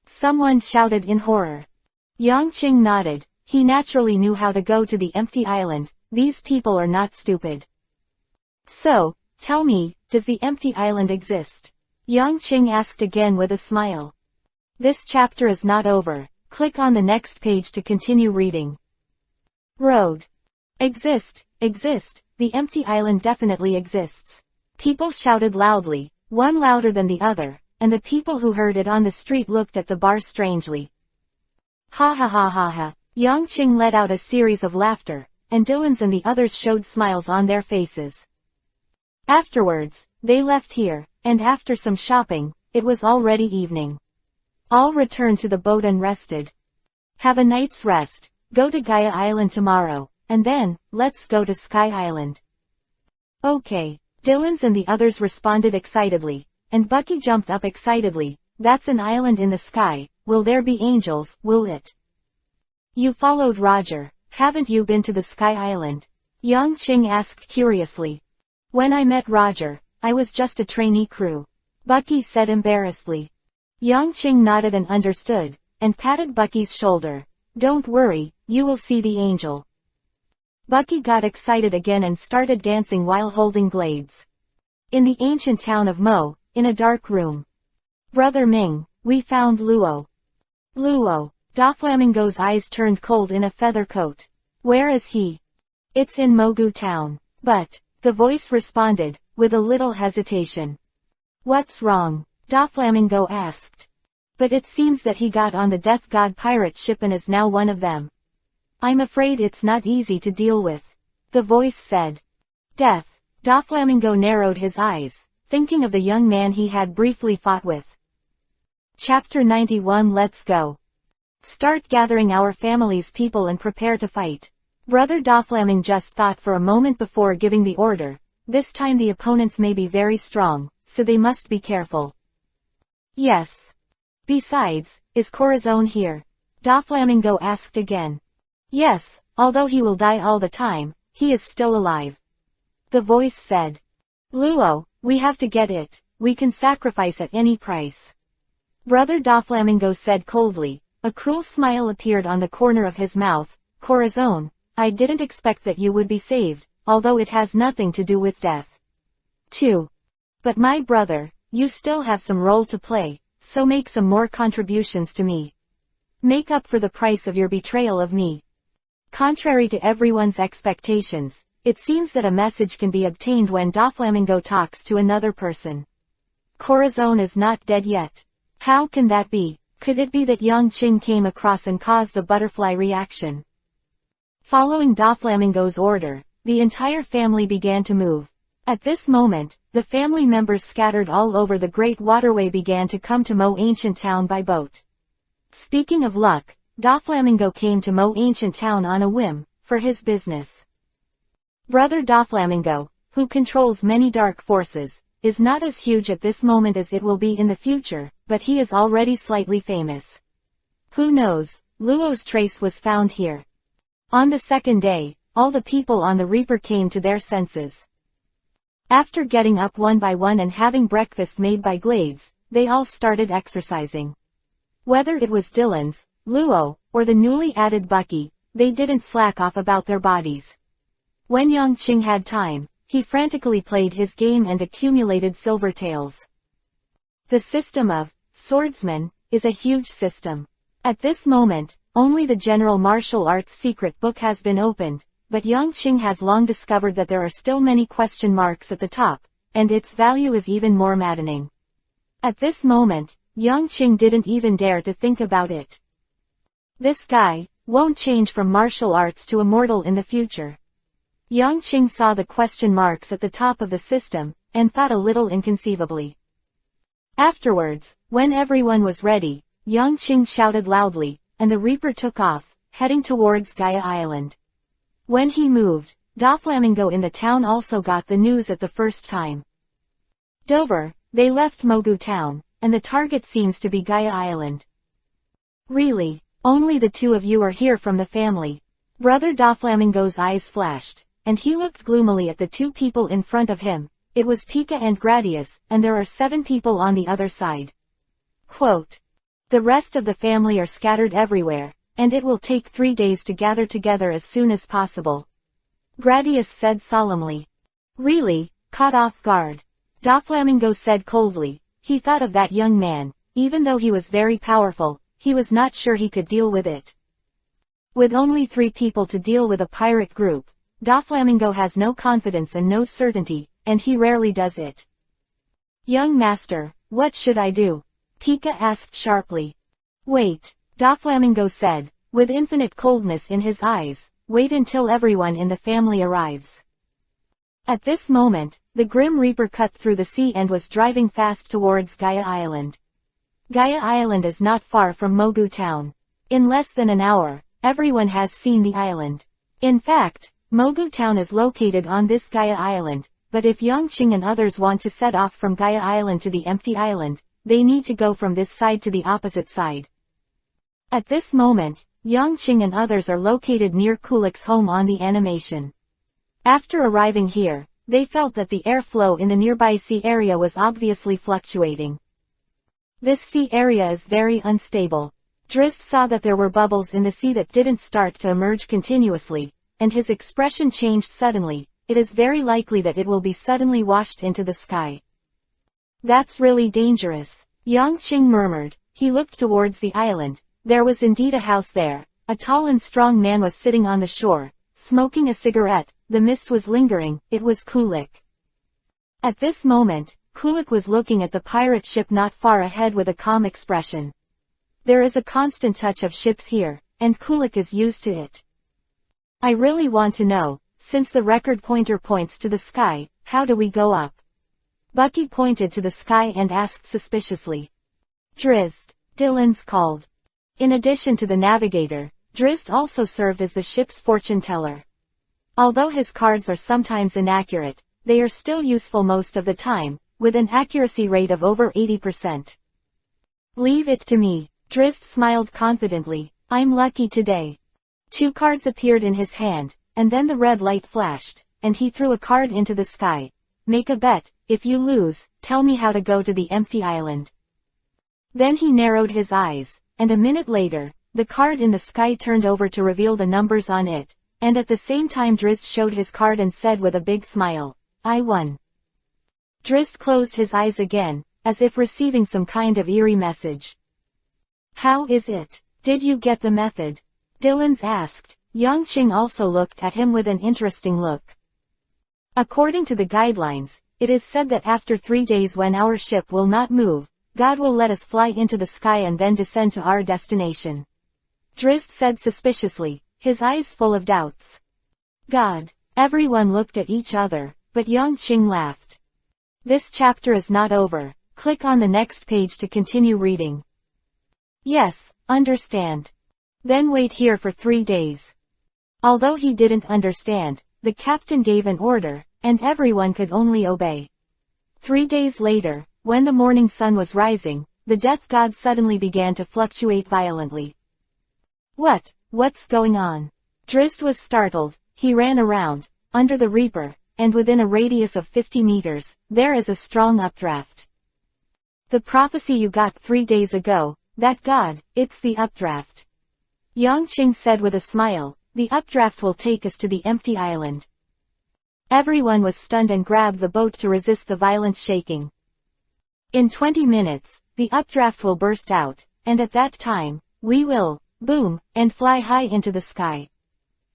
Someone shouted in horror. Yang Qing nodded. He naturally knew how to go to the empty island. These people are not stupid. So, tell me, does the empty island exist? Yang Qing asked again with a smile. This chapter is not over. Click on the next page to continue reading. Road. Exist. The empty island definitely exists. People shouted loudly, one louder than the other, and the people who heard it on the street looked at the bar strangely. Ha ha ha ha ha. Yang Qing let out a series of laughter, and Dylan's and the others showed smiles on their faces. Afterwards, they left here, and after some shopping, it was already evening. All returned to the boat and rested. Have a night's rest, go to Gaia Island tomorrow, and then, let's go to Sky Island. Okay. Dylan's and the others responded excitedly, and Bucky jumped up excitedly. That's an island in the sky. Will there be angels, will it? You followed Roger, haven't you been to the Sky Island? Yang Qing asked curiously. When I met Roger, I was just a trainee crew. Bucky said embarrassedly. Yang Qing nodded and understood, and patted Bucky's shoulder. Don't worry, you will see the angel. Bucky got excited again and started dancing while holding glades. In the ancient town of Mo, in a dark room. Brother Ming, we found Luo. Luo. Doflamingo's eyes turned cold in a feather coat. Where is he? It's in Mogu Town. But, the voice responded, with a little hesitation. What's wrong? Doflamingo asked. But it seems that he got on the Death God pirate ship and is now one of them. I'm afraid it's not easy to deal with. The voice said. Death. Doflamingo narrowed his eyes, thinking of the young man he had briefly fought with. Chapter 91. Let's go. Start gathering our family's people and prepare to fight. Brother Doflamingo just thought for a moment before giving the order. This time the opponents may be very strong, so they must be careful. Yes. Besides, is Corazon here? Doflamingo asked again. Yes, although he will die all the time, he is still alive. The voice said. Luo, we have to get it, we can sacrifice at any price. Brother Doflamingo said coldly. A cruel smile appeared on the corner of his mouth. Corazon, I didn't expect that you would be saved, although it has nothing to do with death. 2. But my brother, you still have some role to play, so make some more contributions to me. Make up for the price of your betrayal of me. Contrary to everyone's expectations, it seems that a message can be obtained when Doflamingo talks to another person. Corazon is not dead yet. How can that be? Could it be that Yang Qing came across and caused the butterfly reaction? Following Doflamingo's order, the entire family began to move. At this moment, the family members scattered all over the great waterway began to come to Mo Ancient Town by boat. Speaking of luck, Doflamingo came to Mo Ancient Town on a whim, for his business. Brother Doflamingo, who controls many dark forces, is not as huge at this moment as it will be in the future, but he is already slightly famous. Who knows, Luo's trace was found here. On the second day, all the people on the Reaper came to their senses. After getting up one by one and having breakfast made by Glades, they all started exercising. Whether it was Dylan's, Luo, or the newly added Bucky, they didn't slack off about their bodies. When Yang Qing had time, he frantically played his game and accumulated silver taels. The system of swordsman is a huge system. At this moment, only the General Martial Arts secret book has been opened, but Yang Qing has long discovered that there are still many question marks at the top, and its value is even more maddening. At this moment, Yang Qing didn't even dare to think about it. This guy won't change from martial arts to immortal in the future. Yang Qing saw the question marks at the top of the system, and thought a little inconceivably. Afterwards, when everyone was ready, Yang Qing shouted loudly, and the Reaper took off, heading towards Gaia Island. When he moved, Doflamingo in the town also got the news at the first time. Dover, they left Mogu Town, and the target seems to be Gaia Island. Really, only the two of you are here from the family. Brother Doflamingo's eyes flashed, and he looked gloomily at the two people in front of him. It was Pika and Gradius, and there are 7 people on the other side. Quote. The rest of the family are scattered everywhere, and it will take 3 days to gather together as soon as possible. Gradius said solemnly. Really, caught off guard. Doflamingo said coldly. He thought of that young man. Even though he was very powerful, he was not sure he could deal with it. With only 3 people to deal with a pirate group, Doflamingo has no confidence and no certainty, and he rarely does it. Young master, what should I do? Pika asked sharply. Wait, Doflamingo said, with infinite coldness in his eyes, wait until everyone in the family arrives. At this moment, the Grim Reaper cut through the sea and was driving fast towards Gaia Island. Gaia Island is not far from Mogu Town. In less than an hour, everyone has seen the island. In fact, Mogu Town is located on this Gaia Island, but if Yang Qing and others want to set off from Gaia Island to the empty island, they need to go from this side to the opposite side. At this moment, Yang Qing and others are located near Kulik's home on the animation. After arriving here, they felt that the airflow in the nearby sea area was obviously fluctuating. This sea area is very unstable. Drizzt saw that there were bubbles in the sea that didn't start to emerge continuously, and his expression changed suddenly. It is very likely that it will be suddenly washed into the sky. That's really dangerous. Yang Qing murmured. He looked towards the island, there was indeed a house there. A tall and strong man was sitting on the shore, smoking a cigarette. The mist was lingering. It was Kulik. At this moment, Kulik was looking at the pirate ship not far ahead with a calm expression. There is a constant touch of ships here, and Kulik is used to it. I really want to know, since the record pointer points to the sky, how do we go up? Bucky pointed to the sky and asked suspiciously. Drizzt, Dylan's called. In addition to the navigator, Drizzt also served as the ship's fortune teller. Although his cards are sometimes inaccurate, they are still useful most of the time, with an accuracy rate of over 80%. Leave it to me, Drizzt smiled confidently. I'm lucky today. 2 cards appeared in his hand, and then the red light flashed, and he threw a card into the sky. Make a bet. If you lose, tell me how to go to the empty island. Then he narrowed his eyes, and a minute later, the card in the sky turned over to reveal the numbers on it, and at the same time Drizzt showed his card and said with a big smile, I won. Drizzt closed his eyes again, as if receiving some kind of eerie message. How is it? Did you get the method? Dylan's asked. Yang Qing also looked at him with an interesting look. According to the guidelines, it is said that after 3 days when our ship will not move, God will let us fly into the sky and then descend to our destination. Drizzt said suspiciously, his eyes full of doubts. God. Everyone looked at each other, but Yang Qing laughed. This chapter is not over. Click on the next page to continue reading. Yes, understand. Then wait here for 3 days. Although he didn't understand, the captain gave an order, and everyone could only obey. 3 days later, when the morning sun was rising, the death god suddenly began to fluctuate violently. What's going on? Drizzt was startled. He ran around, under the Reaper, and within a radius of 50 meters, there is a strong updraft. The prophecy you got 3 days ago, that god, it's the updraft. Yang Qing said with a smile, the updraft will take us to the empty island. Everyone was stunned and grabbed the boat to resist the violent shaking. In 20 minutes, the updraft will burst out, and at that time, we will, boom, and fly high into the sky.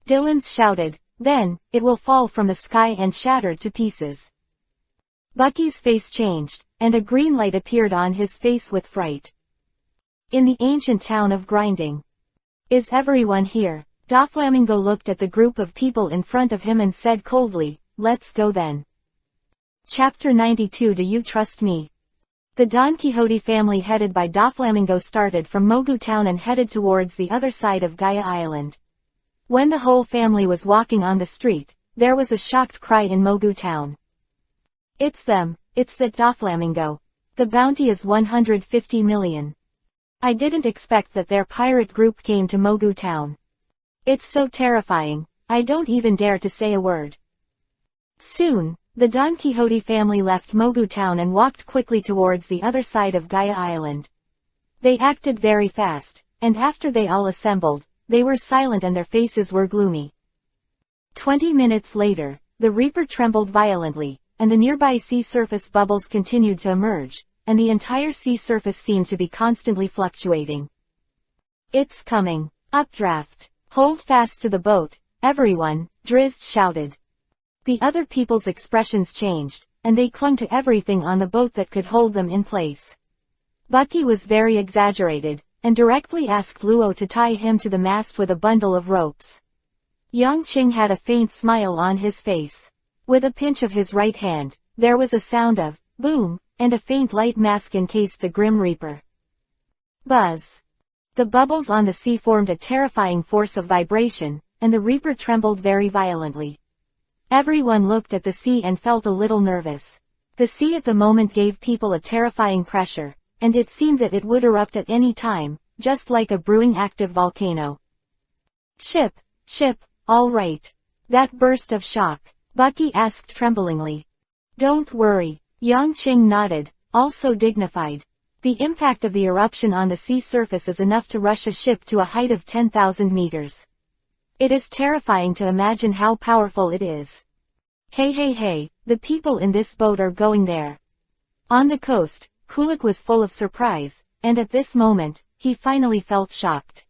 Dylan's shouted, then, it will fall from the sky and shatter to pieces. Bucky's face changed, and a green light appeared on his face with fright. In the ancient town of Grinding. Is everyone here? Doflamingo looked at the group of people in front of him and said coldly, let's go then. Chapter 92. Do you trust me? The Don Quixote family headed by Doflamingo started from Mogu Town and headed towards the other side of Gaia Island. When the whole family was walking on the street, there was a shocked cry in Mogu Town. It's them, it's that Doflamingo. The bounty is 150 million. I didn't expect that their pirate group came to Mogu Town. It's so terrifying, I don't even dare to say a word. Soon, the Don Quixote family left Mogu Town and walked quickly towards the other side of Gaia Island. They acted very fast, and after they all assembled, they were silent and their faces were gloomy. 20 minutes later, the Reaper trembled violently, and the nearby sea surface bubbles continued to emerge, and the entire sea surface seemed to be constantly fluctuating. It's coming. Updraft. Hold fast to the boat, everyone, Drizzt shouted. The other people's expressions changed, and they clung to everything on the boat that could hold them in place. Bucky was very exaggerated, and directly asked Luo to tie him to the mast with a bundle of ropes. Yang Qing had a faint smile on his face. With a pinch of his right hand, there was a sound of boom, and a faint light mask encased the Grim Reaper. Buzz. The bubbles on the sea formed a terrifying force of vibration, and the Reaper trembled very violently. Everyone looked at the sea and felt a little nervous. The sea at the moment gave people a terrifying pressure, and it seemed that it would erupt at any time, just like a brewing active volcano. Ship, all right. That burst of shock, Bucky asked tremblingly. Don't worry, Yang Qing nodded, also dignified. The impact of the eruption on the sea surface is enough to rush a ship to a height of 10,000 meters. It is terrifying to imagine how powerful it is. Hey, the people in this boat are going there. On the coast, Kulik was full of surprise, and at this moment, he finally felt shocked.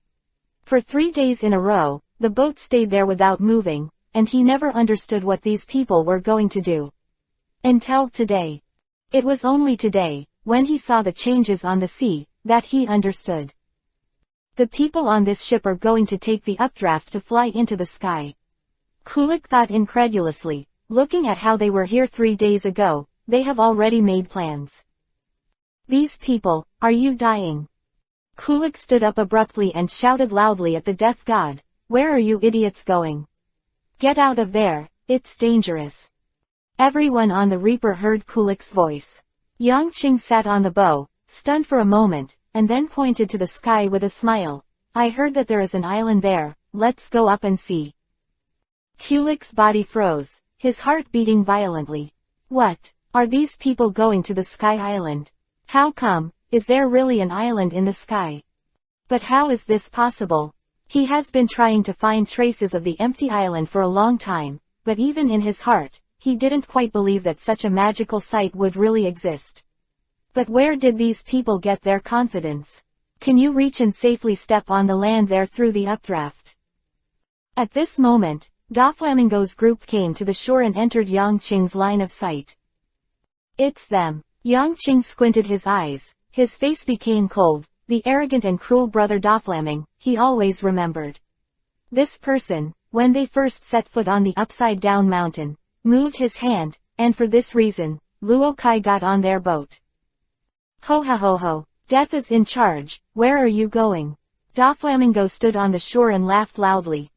For 3 days in a row, the boat stayed there without moving, and he never understood what these people were going to do. Until today. It was only today, when he saw the changes on the sea, that he understood. The people on this ship are going to take the updraft to fly into the sky. Kulik thought incredulously, looking at how they were here 3 days ago, they have already made plans. These people, are you dying? Kulik stood up abruptly and shouted loudly at the death god, where are you idiots going? Get out of there, it's dangerous. Everyone on the Reaper heard Kulik's voice. Yang Qing sat on the bow, stunned for a moment, and then pointed to the sky with a smile. I heard that there is an island there, let's go up and see. Kulik's body froze, his heart beating violently. What? Are these people going to the Sky Island? How come? Is there really an island in the sky? But how is this possible? He has been trying to find traces of the empty island for a long time, but even in his heart, he didn't quite believe that such a magical sight would really exist. But where did these people get their confidence? Can you reach and safely step on the land there through the updraft? At this moment, Doflamingo's group came to the shore and entered Yang Qing's line of sight. It's them. Yang Qing squinted his eyes, his face became cold, the arrogant and cruel brother Doflaming, he always remembered. This person, when they first set foot on the upside-down mountain, moved his hand, and for this reason, Luo Kai got on their boat. Ho ha ho ho, death is in charge, where are you going? Doflamingo stood on the shore and laughed loudly.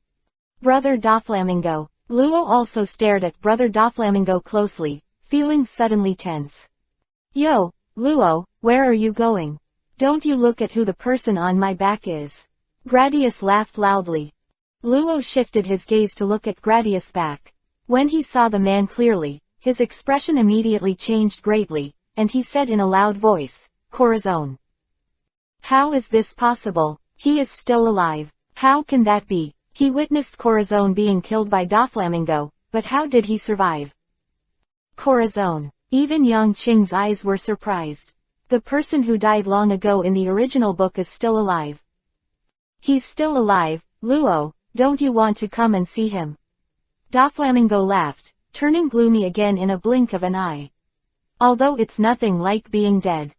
Brother Doflamingo. Luo also stared at Brother Doflamingo closely, feeling suddenly tense. Yo, Luo, where are you going? Don't you look at who the person on my back is. Gradius laughed loudly. Luo shifted his gaze to look at Gradius' back. When he saw the man clearly, his expression immediately changed greatly, and he said in a loud voice, Corazon. How is this possible? He is still alive. How can that be? He witnessed Corazon being killed by Doflamingo, but how did he survive? Corazon. Even Yang Qing's eyes were surprised. The person who died long ago in the original book is still alive. He's still alive, Luo, don't you want to come and see him? Doflamingo laughed, turning gloomy again in a blink of an eye. Although it's nothing like being dead.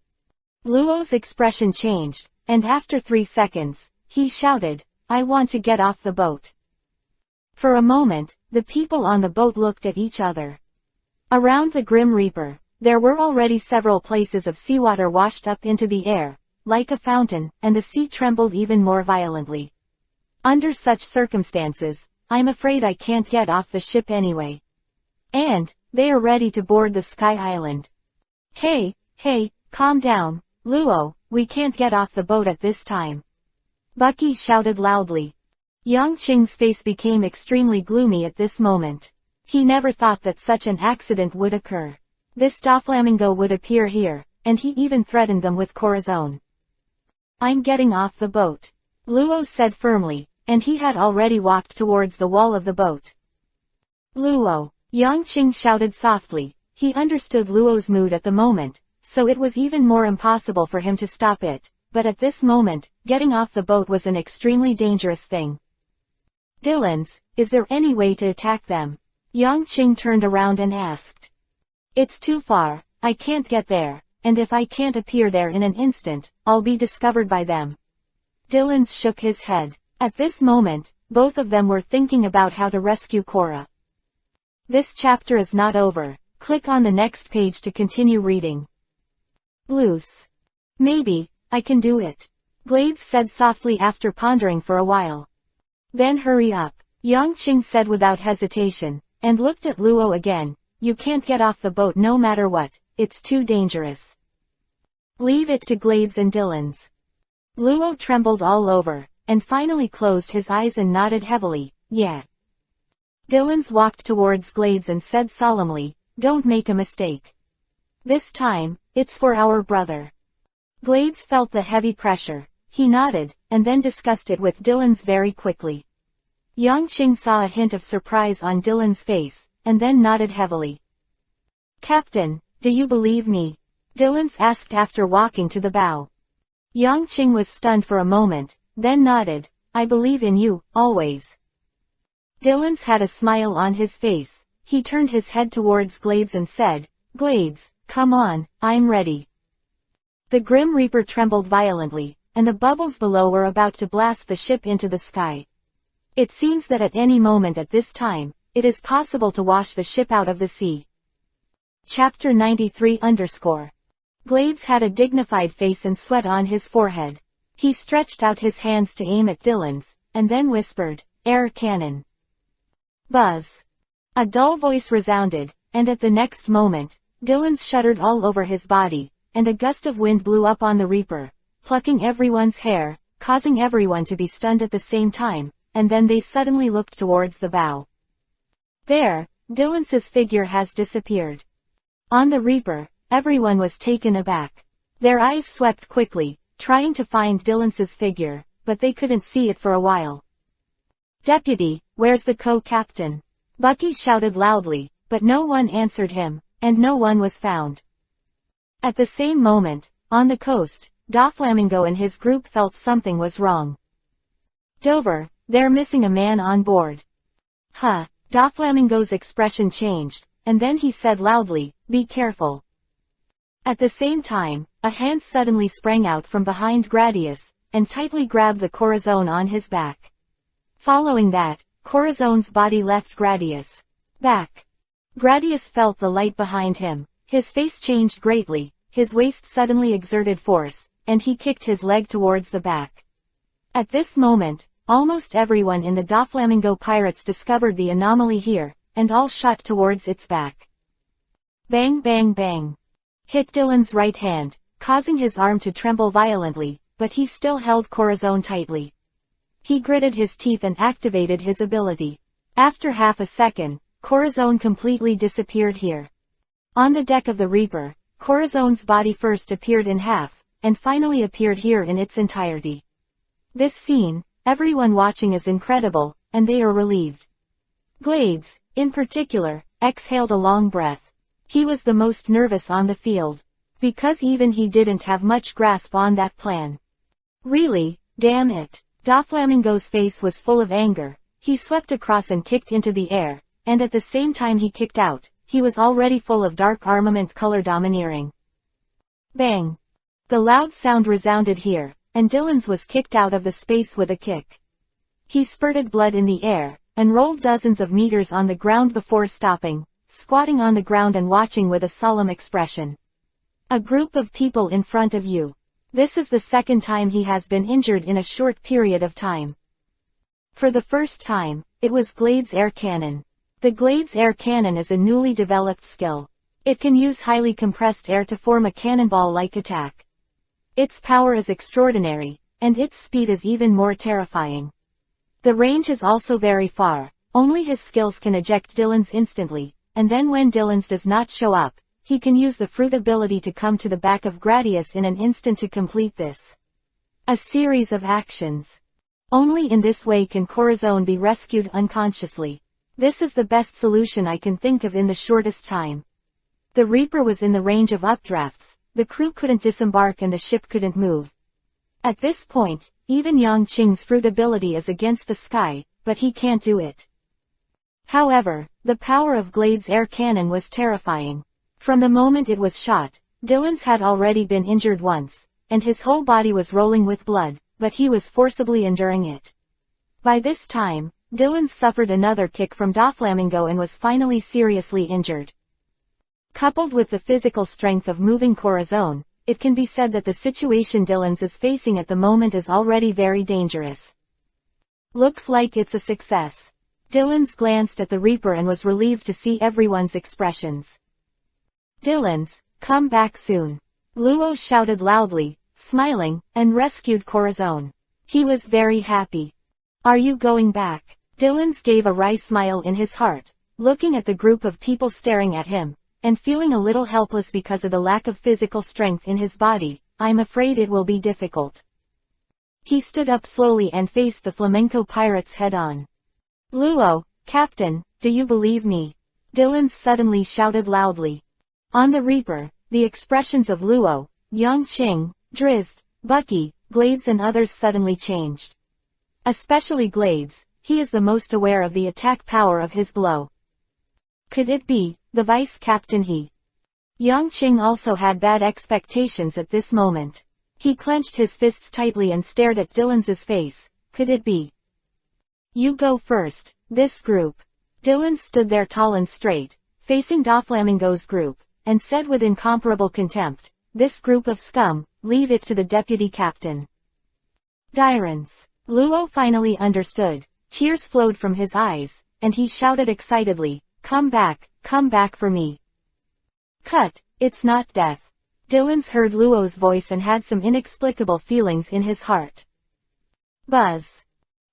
Luo's expression changed, and after 3 seconds, he shouted, I want to get off the boat. For a moment, the people on the boat looked at each other. Around the Grim Reaper, there were already several places of seawater washed up into the air, like a fountain, and the sea trembled even more violently. Under such circumstances, I'm afraid I can't get off the ship anyway. And, they are ready to board the Sky Island. Hey, calm down, Luo, we can't get off the boat at this time. Bucky shouted loudly. Yang Qing's face became extremely gloomy at this moment. He never thought that such an accident would occur. This Doflamingo would appear here, and he even threatened them with Corazon. I'm getting off the boat, Luo said firmly, and he had already walked towards the wall of the boat. Luo, Yang Qing shouted softly. He understood Luo's mood at the moment, so it was even more impossible for him to stop it, but at this moment, getting off the boat was an extremely dangerous thing. Dylan's, is there any way to attack them? Yang Qing turned around and asked. It's too far, I can't get there, and if I can't appear there in an instant, I'll be discovered by them. Dylan's shook his head. At this moment, both of them were thinking about how to rescue Cora. This chapter is not over. Click on the next page to continue reading. Loose. Maybe, I can do it. Glades said softly after pondering for a while. Then hurry up, Yang Qing said without hesitation, and looked at Luo again. You can't get off the boat no matter what, it's too dangerous. Leave it to Glades and Dylan's. Luo trembled all over, and finally closed his eyes and nodded heavily, yeah. Dylan's walked towards Glades and said solemnly, don't make a mistake. This time, it's for our brother. Glades felt the heavy pressure. He nodded, and then discussed it with Dylan's very quickly. Yang Qing saw a hint of surprise on Dylan's face, and then nodded heavily. Captain, do you believe me? Dylan's asked after walking to the bow. Yang Qing was stunned for a moment, then nodded. I believe in you, always. Dylan's had a smile on his face. He turned his head towards Glades and said, Glades, come on, I'm ready. The Grim Reaper trembled violently, and the bubbles below were about to blast the ship into the sky. It seems that at any moment at this time, it is possible to wash the ship out of the sea. Chapter 93 _ Glades had a dignified face and sweat on his forehead. He stretched out his hands to aim at Dylan's, and then whispered, Air cannon. Buzz. A dull voice resounded, and at the next moment, Dylan's shuddered all over his body, and a gust of wind blew up on the Reaper, plucking everyone's hair, causing everyone to be stunned at the same time, and then they suddenly looked towards the bow. There, Dylan's figure has disappeared. On the Reaper, everyone was taken aback. Their eyes swept quickly, trying to find Dylan's figure, but they couldn't see it for a while. Deputy, where's the co-captain? Bucky shouted loudly, but no one answered him, and no one was found. At the same moment, on the coast, Doflamingo and his group felt something was wrong. Dover, they're missing a man on board. Huh, Doflamingo's expression changed, and then he said loudly, be careful. At the same time, a hand suddenly sprang out from behind Gradius, and tightly grabbed the Corazon on his back. Following that, Corazon's body left Gradius' back. Gradius felt the light behind him. His face changed greatly, his waist suddenly exerted force, and he kicked his leg towards the back. At this moment, almost everyone in the Doflamingo pirates discovered the anomaly here, and all shot towards its back. Bang bang bang. Hit Dylan's right hand, causing his arm to tremble violently, but he still held Corazon tightly. He gritted his teeth and activated his ability. After half a second, Corazon completely disappeared here. On the deck of the Reaper, Corazon's body first appeared in half, and finally appeared here in its entirety. This scene, everyone watching is incredible, and they are relieved. Glades, in particular, exhaled a long breath. He was the most nervous on the field. Because even he didn't have much grasp on that plan. Really, damn it. Doflamingo's face was full of anger. He swept across and kicked into the air, and at the same time he kicked out, he was already full of dark armament color domineering. Bang! The loud sound resounded here, and Dylan's was kicked out of the space with a kick. He spurted blood in the air, and rolled dozens of meters on the ground before stopping, squatting on the ground and watching with a solemn expression. A group of people in front of you. This is the second time he has been injured in a short period of time. For the first time, it was Glades' air cannon. The Glades air cannon is a newly developed skill. It can use highly compressed air to form a cannonball-like attack. Its power is extraordinary, and its speed is even more terrifying. The range is also very far. Only his skills can eject Dylan's instantly, and then when Dylan's does not show up, he can use the fruit ability to come to the back of Gradius in an instant to complete this. A series of actions. Only in this way can Corazon be rescued unconsciously. This is the best solution I can think of in the shortest time. The Reaper was in the range of updrafts, the crew couldn't disembark and the ship couldn't move. At this point, even Yang Qing's fruit ability is against the sky, but he can't do it. However, the power of Glades' air cannon was terrifying. From the moment it was shot, Dylan's had already been injured once, and his whole body was rolling with blood, but he was forcibly enduring it. By this time, Dylan suffered another kick from Doflamingo and was finally seriously injured. Coupled with the physical strength of moving Corazon, it can be said that the situation Dylan's is facing at the moment is already very dangerous. Looks like it's a success. Dylan's glanced at the Reaper and was relieved to see everyone's expressions. Dylan's, come back soon. Luo shouted loudly, smiling, and rescued Corazon. He was very happy. Are you going back? Dylan's gave a wry smile in his heart, looking at the group of people staring at him, and feeling a little helpless because of the lack of physical strength in his body. I'm afraid it will be difficult. He stood up slowly and faced the flamenco pirates head-on. Luo, Captain, do you believe me? Dylan suddenly shouted loudly. On the Reaper, the expressions of Luo, Yang Qing, Drizzt, Bucky, Glades and others suddenly changed. Especially Glades, he is the most aware of the attack power of his blow. Could it be, the vice captain he? Yongqing also had bad expectations at this moment. He clenched his fists tightly and stared at Dylan's face. Could it be? You go first, this group. Dylan stood there tall and straight, facing Doflamingo's group, and said with incomparable contempt, this group of scum, leave it to the deputy captain. Dyrens. Luo finally understood. Tears flowed from his eyes, and he shouted excitedly, come back for me. Cut, it's not death. Dylan's heard Luo's voice and had some inexplicable feelings in his heart. Buzz.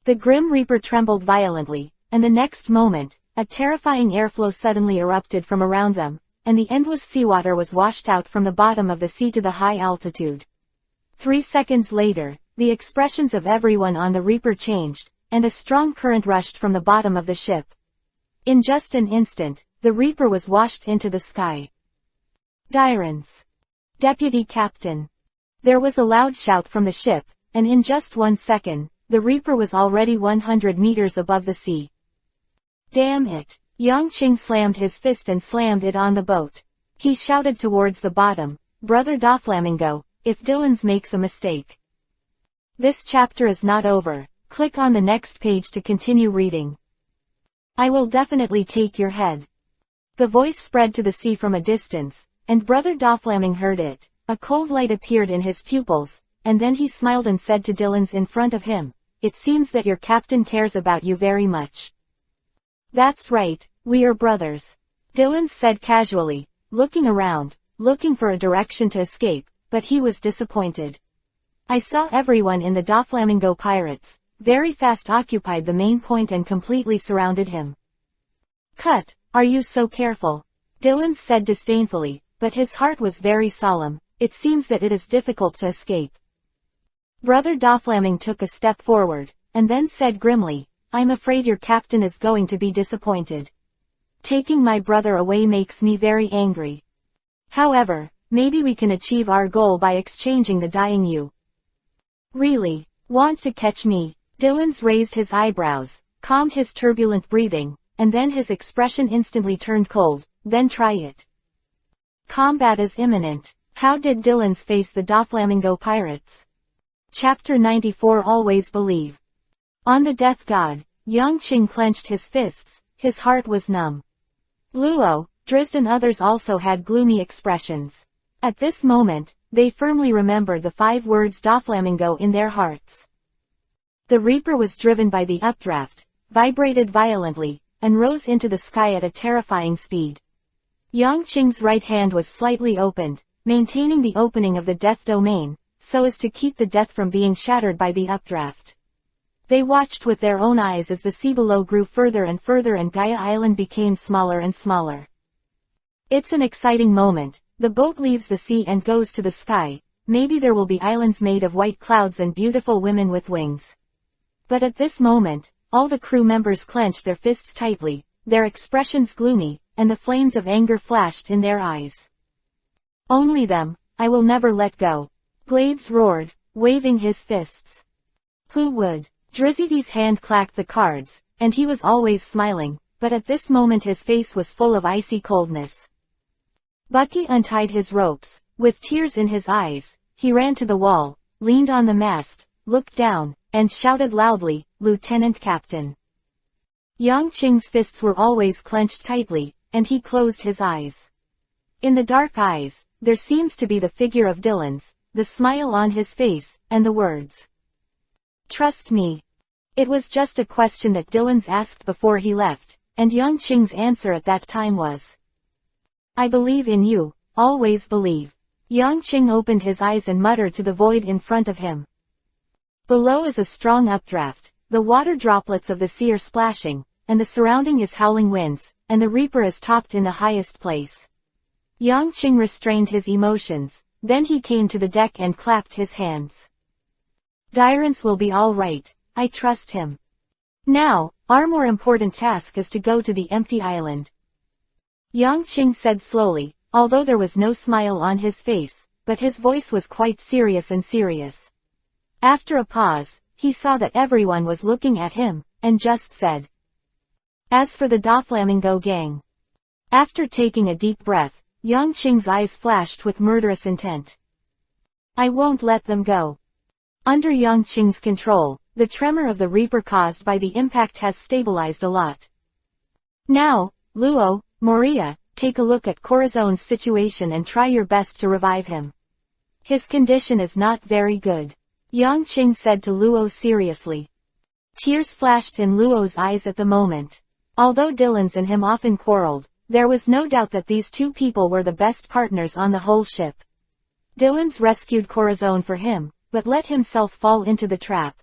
The Grim Reaper trembled violently, and the next moment, a terrifying airflow suddenly erupted from around them, and the endless seawater was washed out from the bottom of the sea to the high altitude. 3 seconds later, the expressions of everyone on the Reaper changed, and a strong current rushed from the bottom of the ship. In just an instant, the Reaper was washed into the sky. Dyrens. Deputy Captain. There was a loud shout from the ship, and in just 1 second, the Reaper was already 100 meters above the sea. Damn it! Yongqing slammed his fist and slammed it on the boat. He shouted towards the bottom, Brother Doflamingo, if Dylan's makes a mistake. This chapter is not over. Click on the next page to continue reading. I will definitely take your head. The voice spread to the sea from a distance, and Brother Doflaming heard it. A cold light appeared in his pupils, and then he smiled and said to Dylan's in front of him, it seems that your captain cares about you very much. That's right, we are brothers. Dylan said casually, looking around, looking for a direction to escape, but he was disappointed. I saw everyone in the Doflamingo pirates, very fast occupied the main point and completely surrounded him. Cut, are you so careful? Dylan said disdainfully, but his heart was very solemn, it seems that it is difficult to escape. Brother Doflaming took a step forward, and then said grimly, I'm afraid your captain is going to be disappointed. Taking my brother away makes me very angry. However, maybe we can achieve our goal by exchanging the dying you. Really? Want to catch me? Dylan's raised his eyebrows, calmed his turbulent breathing, and then his expression instantly turned cold, then try it. Combat is imminent. How did Dylan's face the Doflamingo pirates? Chapter 94 Always Believe. On the death god, Yongqing clenched his fists, his heart was numb. Luo, Drizzt and others also had gloomy expressions. At this moment, they firmly remembered the 5 words Doflamingo in their hearts. The Reaper was driven by the updraft, vibrated violently, and rose into the sky at a terrifying speed. Yongqing's right hand was slightly opened, maintaining the opening of the death domain, so as to keep the death from being shattered by the updraft. They watched with their own eyes as the sea below grew further and further and Gaia Island became smaller and smaller. It's an exciting moment. The boat leaves the sea and goes to the sky. Maybe there will be islands made of white clouds and beautiful women with wings. But at this moment, all the crew members clenched their fists tightly, their expressions gloomy, and the flames of anger flashed in their eyes. Only them, I will never let go. Glades roared, waving his fists. Who would? Drizzy's hand clacked the cards, and he was always smiling, but at this moment his face was full of icy coldness. Bucky untied his ropes. With tears in his eyes, he ran to the wall, leaned on the mast, looked down, and shouted loudly, Lieutenant Captain. Yongqing's fists were always clenched tightly, and he closed his eyes. In the dark eyes, there seems to be the figure of Dylan's, the smile on his face, and the words. Trust me. It was just a question that Dylan's asked before he left, and Yongqing's answer at that time was. I believe in you, always believe. Yongqing opened his eyes and muttered to the void in front of him. Below is a strong updraft, the water droplets of the sea are splashing, and the surrounding is howling winds, and the Reaper is topped in the highest place. Yongqing restrained his emotions, then he came to the deck and clapped his hands. Dyrens will be all right, I trust him. Now, our more important task is to go to the empty island. Yongqing said slowly, although there was no smile on his face, but his voice was quite serious and serious. After a pause, he saw that everyone was looking at him, and just said, "As for the Doflamingo gang." After taking a deep breath, Yang Qing's eyes flashed with murderous intent. "I won't let them go." Under Yang Qing's control, the tremor of the Reaper caused by the impact has stabilized a lot. "Now, Luo, Moria, take a look at Corazone's situation and try your best to revive him. His condition is not very good," Yang Qing said to Luo seriously. Tears flashed in Luo's eyes at the moment. Although Dylan's and him often quarreled, there was no doubt that these two people were the best partners on the whole ship. Dylan's rescued Corazon for him, but let himself fall into the trap.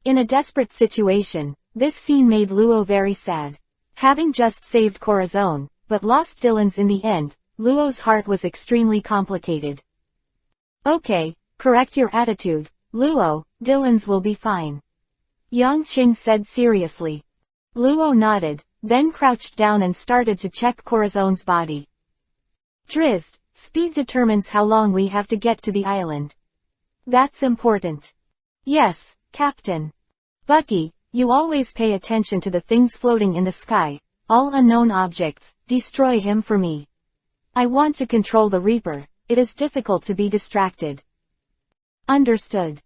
In a desperate situation, this scene made Luo very sad. Having just saved Corazon, but lost Dylan's in the end, Luo's heart was extremely complicated. "Okay, correct your attitude, Luo, Dylan's will be fine," Yang Qing said seriously. Luo nodded, then crouched down and started to check Corazon's body. "Drizzt, speed determines how long we have to get to the island." "That's important." "Yes, Captain." "Bucky, you always pay attention to the things floating in the sky, all unknown objects, destroy him for me. I want to control the Reaper, it is difficult to be distracted." "Understood."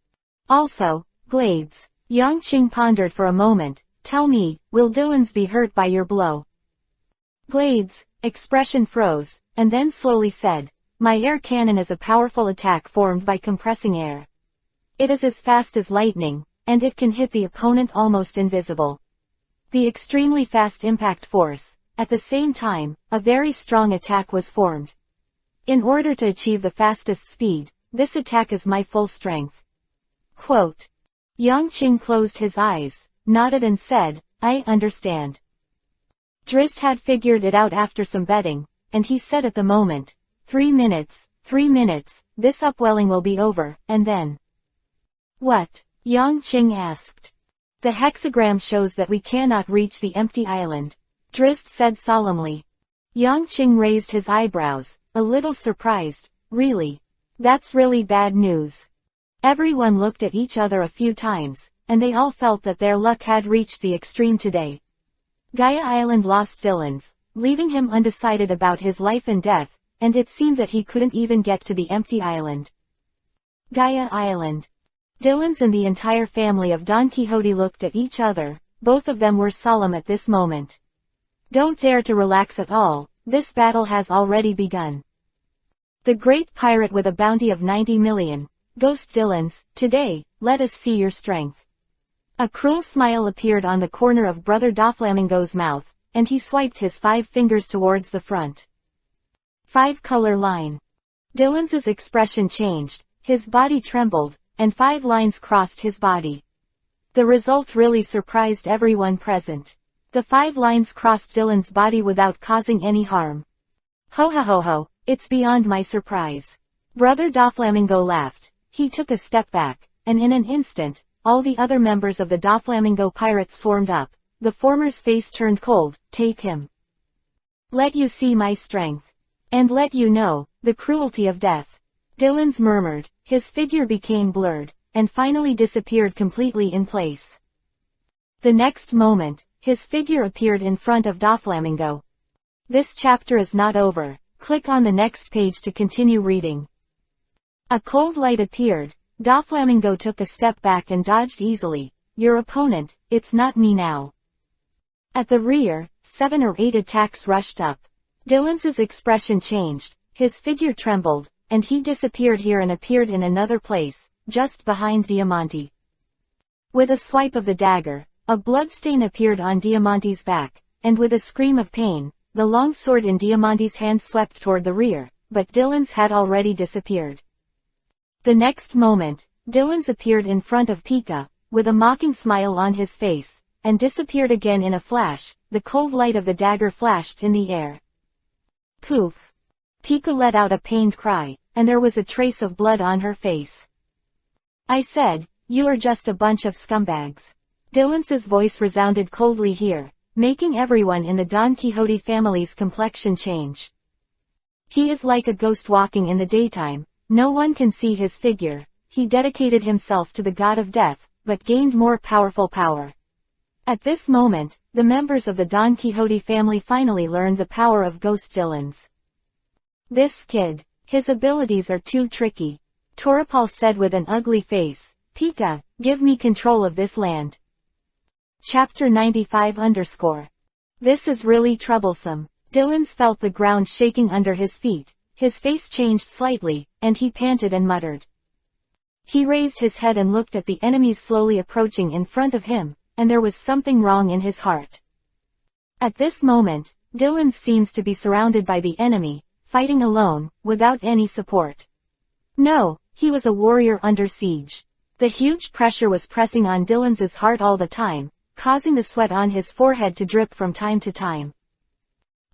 "Also, Glades," Yang Qing pondered for a moment, "tell me, will Dylan's be hurt by your blow?" Glades' expression froze, and then slowly said, "My air cannon is a powerful attack formed by compressing air. It is as fast as lightning, and it can hit the opponent almost invisible. The extremely fast impact force, at the same time, a very strong attack was formed. In order to achieve the fastest speed, this attack is my full strength." Quote. Yang Qing closed his eyes, nodded and said, "I understand." Drizzt had figured it out after some betting, and he said at the moment, 3 minutes, this upwelling will be over, and then." "What?" Yang Qing asked. "The hexagram shows that we cannot reach the empty island," Drizzt said solemnly. Yang Qing raised his eyebrows, a little surprised. "Really? That's really bad news." Everyone looked at each other a few times, and they all felt that their luck had reached the extreme today. Gaia Island lost Dylan's, leaving him undecided about his life and death, and it seemed that he couldn't even get to the empty island. Gaia Island. Dylan's and the entire family of Don Quixote looked at each other, both of them were solemn at this moment. "Don't dare to relax at all, this battle has already begun. The great pirate with a bounty of 90 million, Ghost Dylan's, today, let us see your strength." A cruel smile appeared on the corner of Brother Doflamingo's mouth, and he swiped his 5 fingers towards the front. 5-color line. Dylan's expression changed, his body trembled, and 5 lines crossed his body. The result really surprised everyone present. The 5 lines crossed Dylan's body without causing any harm. "Ho ho ho ho, it's beyond my surprise." Brother Doflamingo laughed. He took a step back, and in an instant, all the other members of the Doflamingo pirates swarmed up. The former's face turned cold. "Take him. Let you see my strength. And let you know, the cruelty of death." Dylan's murmured, his figure became blurred, and finally disappeared completely in place. The next moment, his figure appeared in front of Doflamingo. This chapter is not over. Click on the next page to continue reading. A cold light appeared. Doflamingo took a step back and dodged easily. "Your opponent, it's not me now." At the rear, 7 or 8 attacks rushed up. Dylan's expression changed, his figure trembled, and he disappeared here and appeared in another place, just behind Diamante. With a swipe of the dagger, a bloodstain appeared on Diamante's back, and with a scream of pain, the long sword in Diamante's hand swept toward the rear, but Dylan's had already disappeared. The next moment, Dylan's appeared in front of Pika, with a mocking smile on his face, and disappeared again in a flash. The cold light of the dagger flashed in the air. Poof! Pika let out a pained cry, and there was a trace of blood on her face. "I said, you are just a bunch of scumbags." Dylan's voice resounded coldly here, making everyone in the Don Quixote family's complexion change. "He is like a ghost walking in the daytime, No one can see his figure. He dedicated himself to the god of death, but gained more powerful power. At this moment, the members of the Don Quixote family finally learned the power of ghost villains. This kid. His abilities are too tricky. Toripal said with an ugly face. Pika, give me control of this land. Chapter 95 _ This is really troublesome. Dylan felt the ground shaking under his feet. His face changed slightly, and he panted and muttered. He raised his head and looked at the enemies slowly approaching in front of him, and there was something wrong in his heart. At this moment, Dylan seems to be surrounded by the enemy, fighting alone, without any support. No, he was a warrior under siege. The huge pressure was pressing on Dylan's heart all the time, causing the sweat on his forehead to drip from time to time.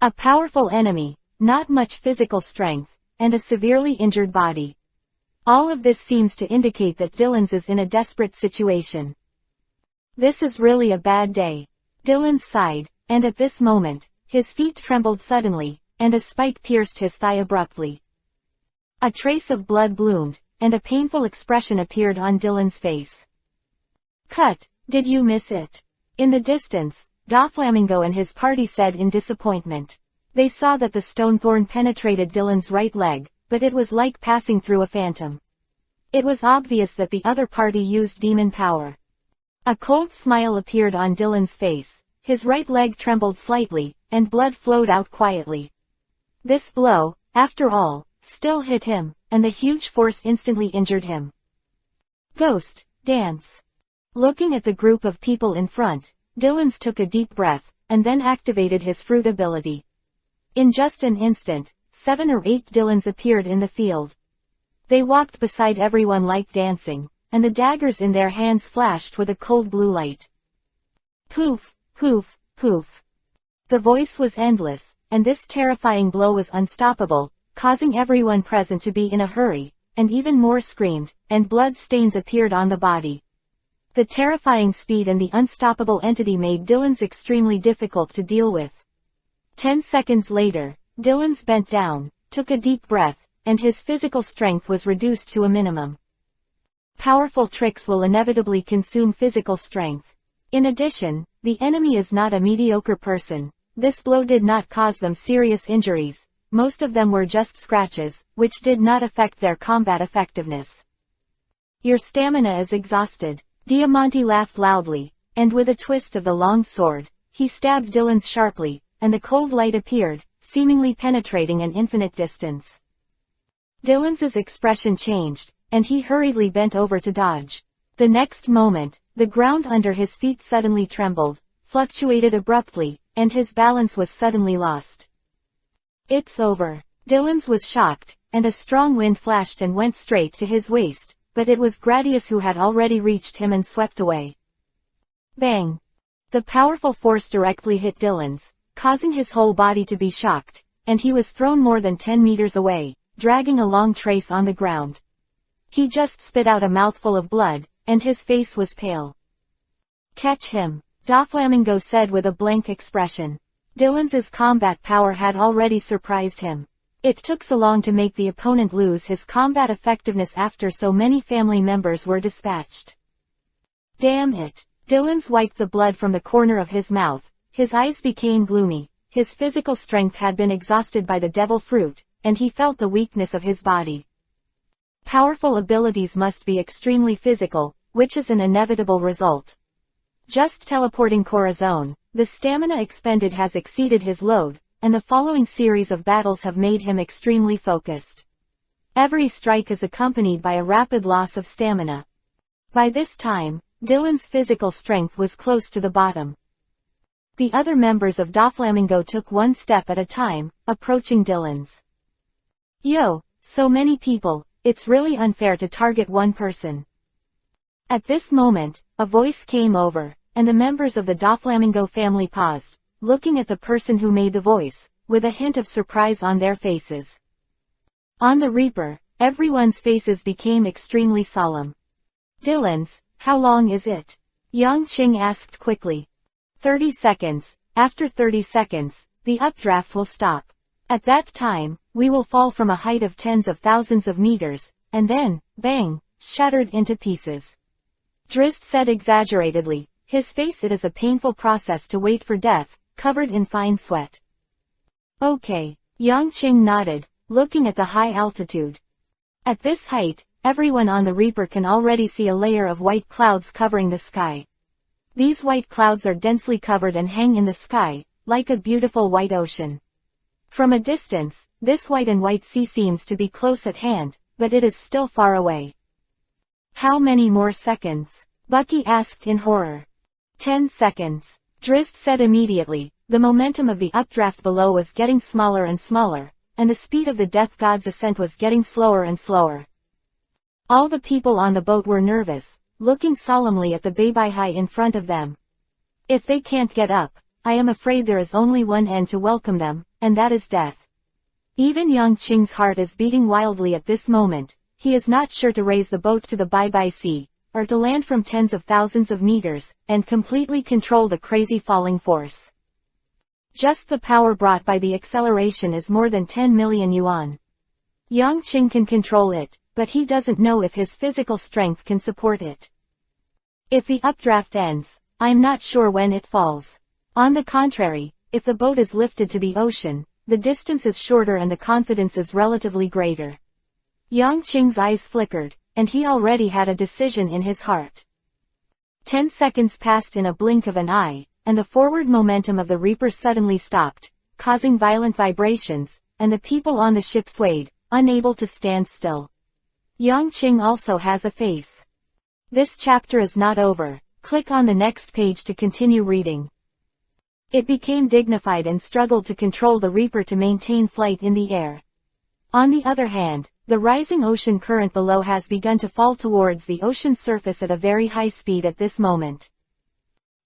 A powerful enemy, not much physical strength, and a severely injured body. All of this seems to indicate that Dylan is in a desperate situation. This is really a bad day. Dylan sighed, and at this moment, his feet trembled suddenly, and a spike pierced his thigh abruptly. A trace of blood bloomed, and a painful expression appeared on Dylan's face. Cut, did you miss it? In the distance, Doflamingo and his party said in disappointment. They saw that the stone thorn penetrated Dylan's right leg, but it was like passing through a phantom. It was obvious that the other party used demon power. A cold smile appeared on Dylan's face, his right leg trembled slightly, and blood flowed out quietly. This blow, after all, still hit him, and the huge force instantly injured him. Ghost, dance. Looking at the group of people in front, Dylan took a deep breath, and then activated his fruit ability. In just an instant, 7 or 8 Dylans appeared in the field. They walked beside everyone like dancing, and the daggers in their hands flashed with a cold blue light. Poof, poof, poof. The voice was endless, and this terrifying blow was unstoppable, causing everyone present to be in a hurry, and even more screamed, and blood stains appeared on the body. The terrifying speed and the unstoppable entity made Dylan's extremely difficult to deal with. 10 seconds later, Dylan's bent down, took a deep breath, and his physical strength was reduced to a minimum. Powerful tricks will inevitably consume physical strength. In addition, the enemy is not a mediocre person. This blow did not cause them serious injuries. Most of them were just scratches, which did not affect their combat effectiveness. Your stamina is exhausted. Diamante laughed loudly, and with a twist of the long sword, he stabbed Dylan sharply, and the cold light appeared, seemingly penetrating an infinite distance. Dylan's expression changed, and he hurriedly bent over to dodge. The next moment, the ground under his feet suddenly trembled, fluctuated abruptly, and his balance was suddenly lost. It's over. Dylan was shocked, and a strong wind flashed and went straight to his waist, but it was Gradius who had already reached him and swept away. Bang! The powerful force directly hit Dylan, causing his whole body to be shocked, and he was thrown more than 10 meters away, dragging a long trace on the ground. He just spit out a mouthful of blood, and his face was pale. Catch him, Doflamingo said with a blank expression. Dylan's combat power had already surprised him. It took so long to make the opponent lose his combat effectiveness after so many family members were dispatched. Damn it. Dylan wiped the blood from the corner of his mouth, his eyes became gloomy, his physical strength had been exhausted by the devil fruit, and he felt the weakness of his body. Powerful abilities must be extremely physical, which is an inevitable result. Just teleporting Corazon, the stamina expended has exceeded his load, and the following series of battles have made him extremely focused. Every strike is accompanied by a rapid loss of stamina. By this time, Dylan's physical strength was close to the bottom. The other members of Doflamingo took one step at a time, approaching Dylan's. Yo, so many people, it's really unfair to target one person. At this moment, a voice came over, and the members of the Doflamingo family paused, looking at the person who made the voice, with a hint of surprise on their faces. On the Reaper, everyone's faces became extremely solemn. Dylan's, how long is it? Yang Qing asked quickly. 30 seconds. After 30 seconds, the updraft will stop. At that time, we will fall from a height of tens of thousands of meters, and then, bang, shattered into pieces. Drizzt said exaggeratedly, his face it is a painful process to wait for death, covered in fine sweat. Okay. Yangqing nodded, looking at the high altitude. At this height, everyone on the Reaper can already see a layer of white clouds covering the sky. These white clouds are densely covered and hang in the sky, like a beautiful white ocean. From a distance, this white and white sea seems to be close at hand, but it is still far away. How many more seconds? Bucky asked in horror. 10 seconds. Drizzt said immediately. The momentum of the updraft below was getting smaller and smaller, and the speed of the Death God's ascent was getting slower and slower. All the people on the boat were nervous, looking solemnly at the Beibaihe in front of them. If they can't get up, I am afraid there is only one end to welcome them, and that is death. Even Yangqing's heart is beating wildly at this moment. He is not sure to raise the boat to the Baibai Sea, or to land from tens of thousands of meters, and completely control the crazy falling force. Just the power brought by the acceleration is more than 10 million yuan. Yangqing can control it, but he doesn't know if his physical strength can support it. If the updraft ends, I'm not sure when it falls. On the contrary, if the boat is lifted to the ocean, the distance is shorter and the confidence is relatively greater. Yangqing's eyes flickered, and he already had a decision in his heart. 10 seconds passed in a blink of an eye, and the forward momentum of the Reaper suddenly stopped, causing violent vibrations, and the people on the ship swayed, unable to stand still. Yangqing also has a face. This chapter is not over. Click on the next page to continue reading. It became dignified and struggled to control the Reaper to maintain flight in the air. On the other hand, the rising ocean current below has begun to fall towards the ocean surface at a very high speed at this moment.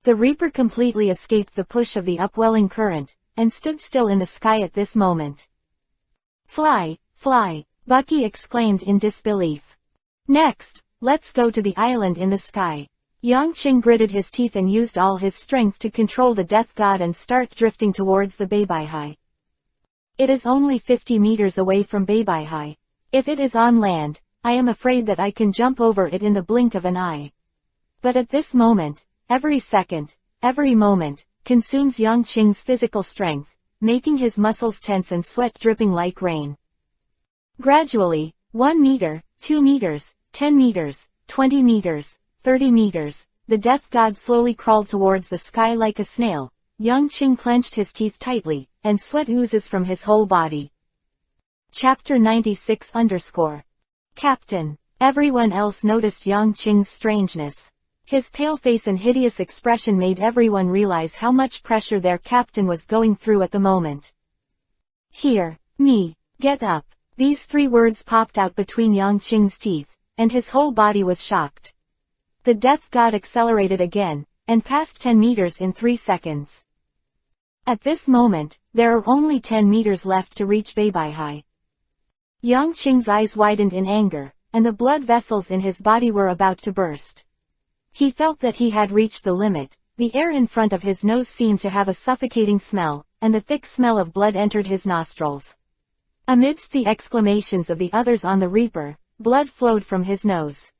The Reaper completely escaped the push of the upwelling current, and stood still in the sky at this moment. Fly, fly, Bucky exclaimed in disbelief. Next, let's go to the island in the sky. Yangqing gritted his teeth and used all his strength to control the Death God and start drifting towards the Beibaihe. It is only 50 meters away from Beibaihe. If it is on land, I am afraid that I can jump over it in the blink of an eye. But at this moment, every second, every moment, consumes Yangqing's physical strength, making his muscles tense and sweat dripping like rain. Gradually, 1 meter, 2 meters, 10 meters, 20 meters, 30 meters, the Death God slowly crawled towards the sky like a snail. Yangqing clenched his teeth tightly, and sweat oozes from his whole body. Chapter 96_. Captain. Everyone else noticed Yangqing's strangeness. His pale face and hideous expression made everyone realize how much pressure their captain was going through at the moment. Here, me, get up. These 3 words popped out between Yangqing's teeth, and his whole body was shocked. The Death God accelerated again, and passed 10 meters in 3 seconds. At this moment, there are only 10 meters left to reach Beibaihe. Yangqing's eyes widened in anger, and the blood vessels in his body were about to burst. He felt that he had reached the limit. The air in front of his nose seemed to have a suffocating smell, and the thick smell of blood entered his nostrils. Amidst the exclamations of the others on the Reaper, blood flowed from his nose.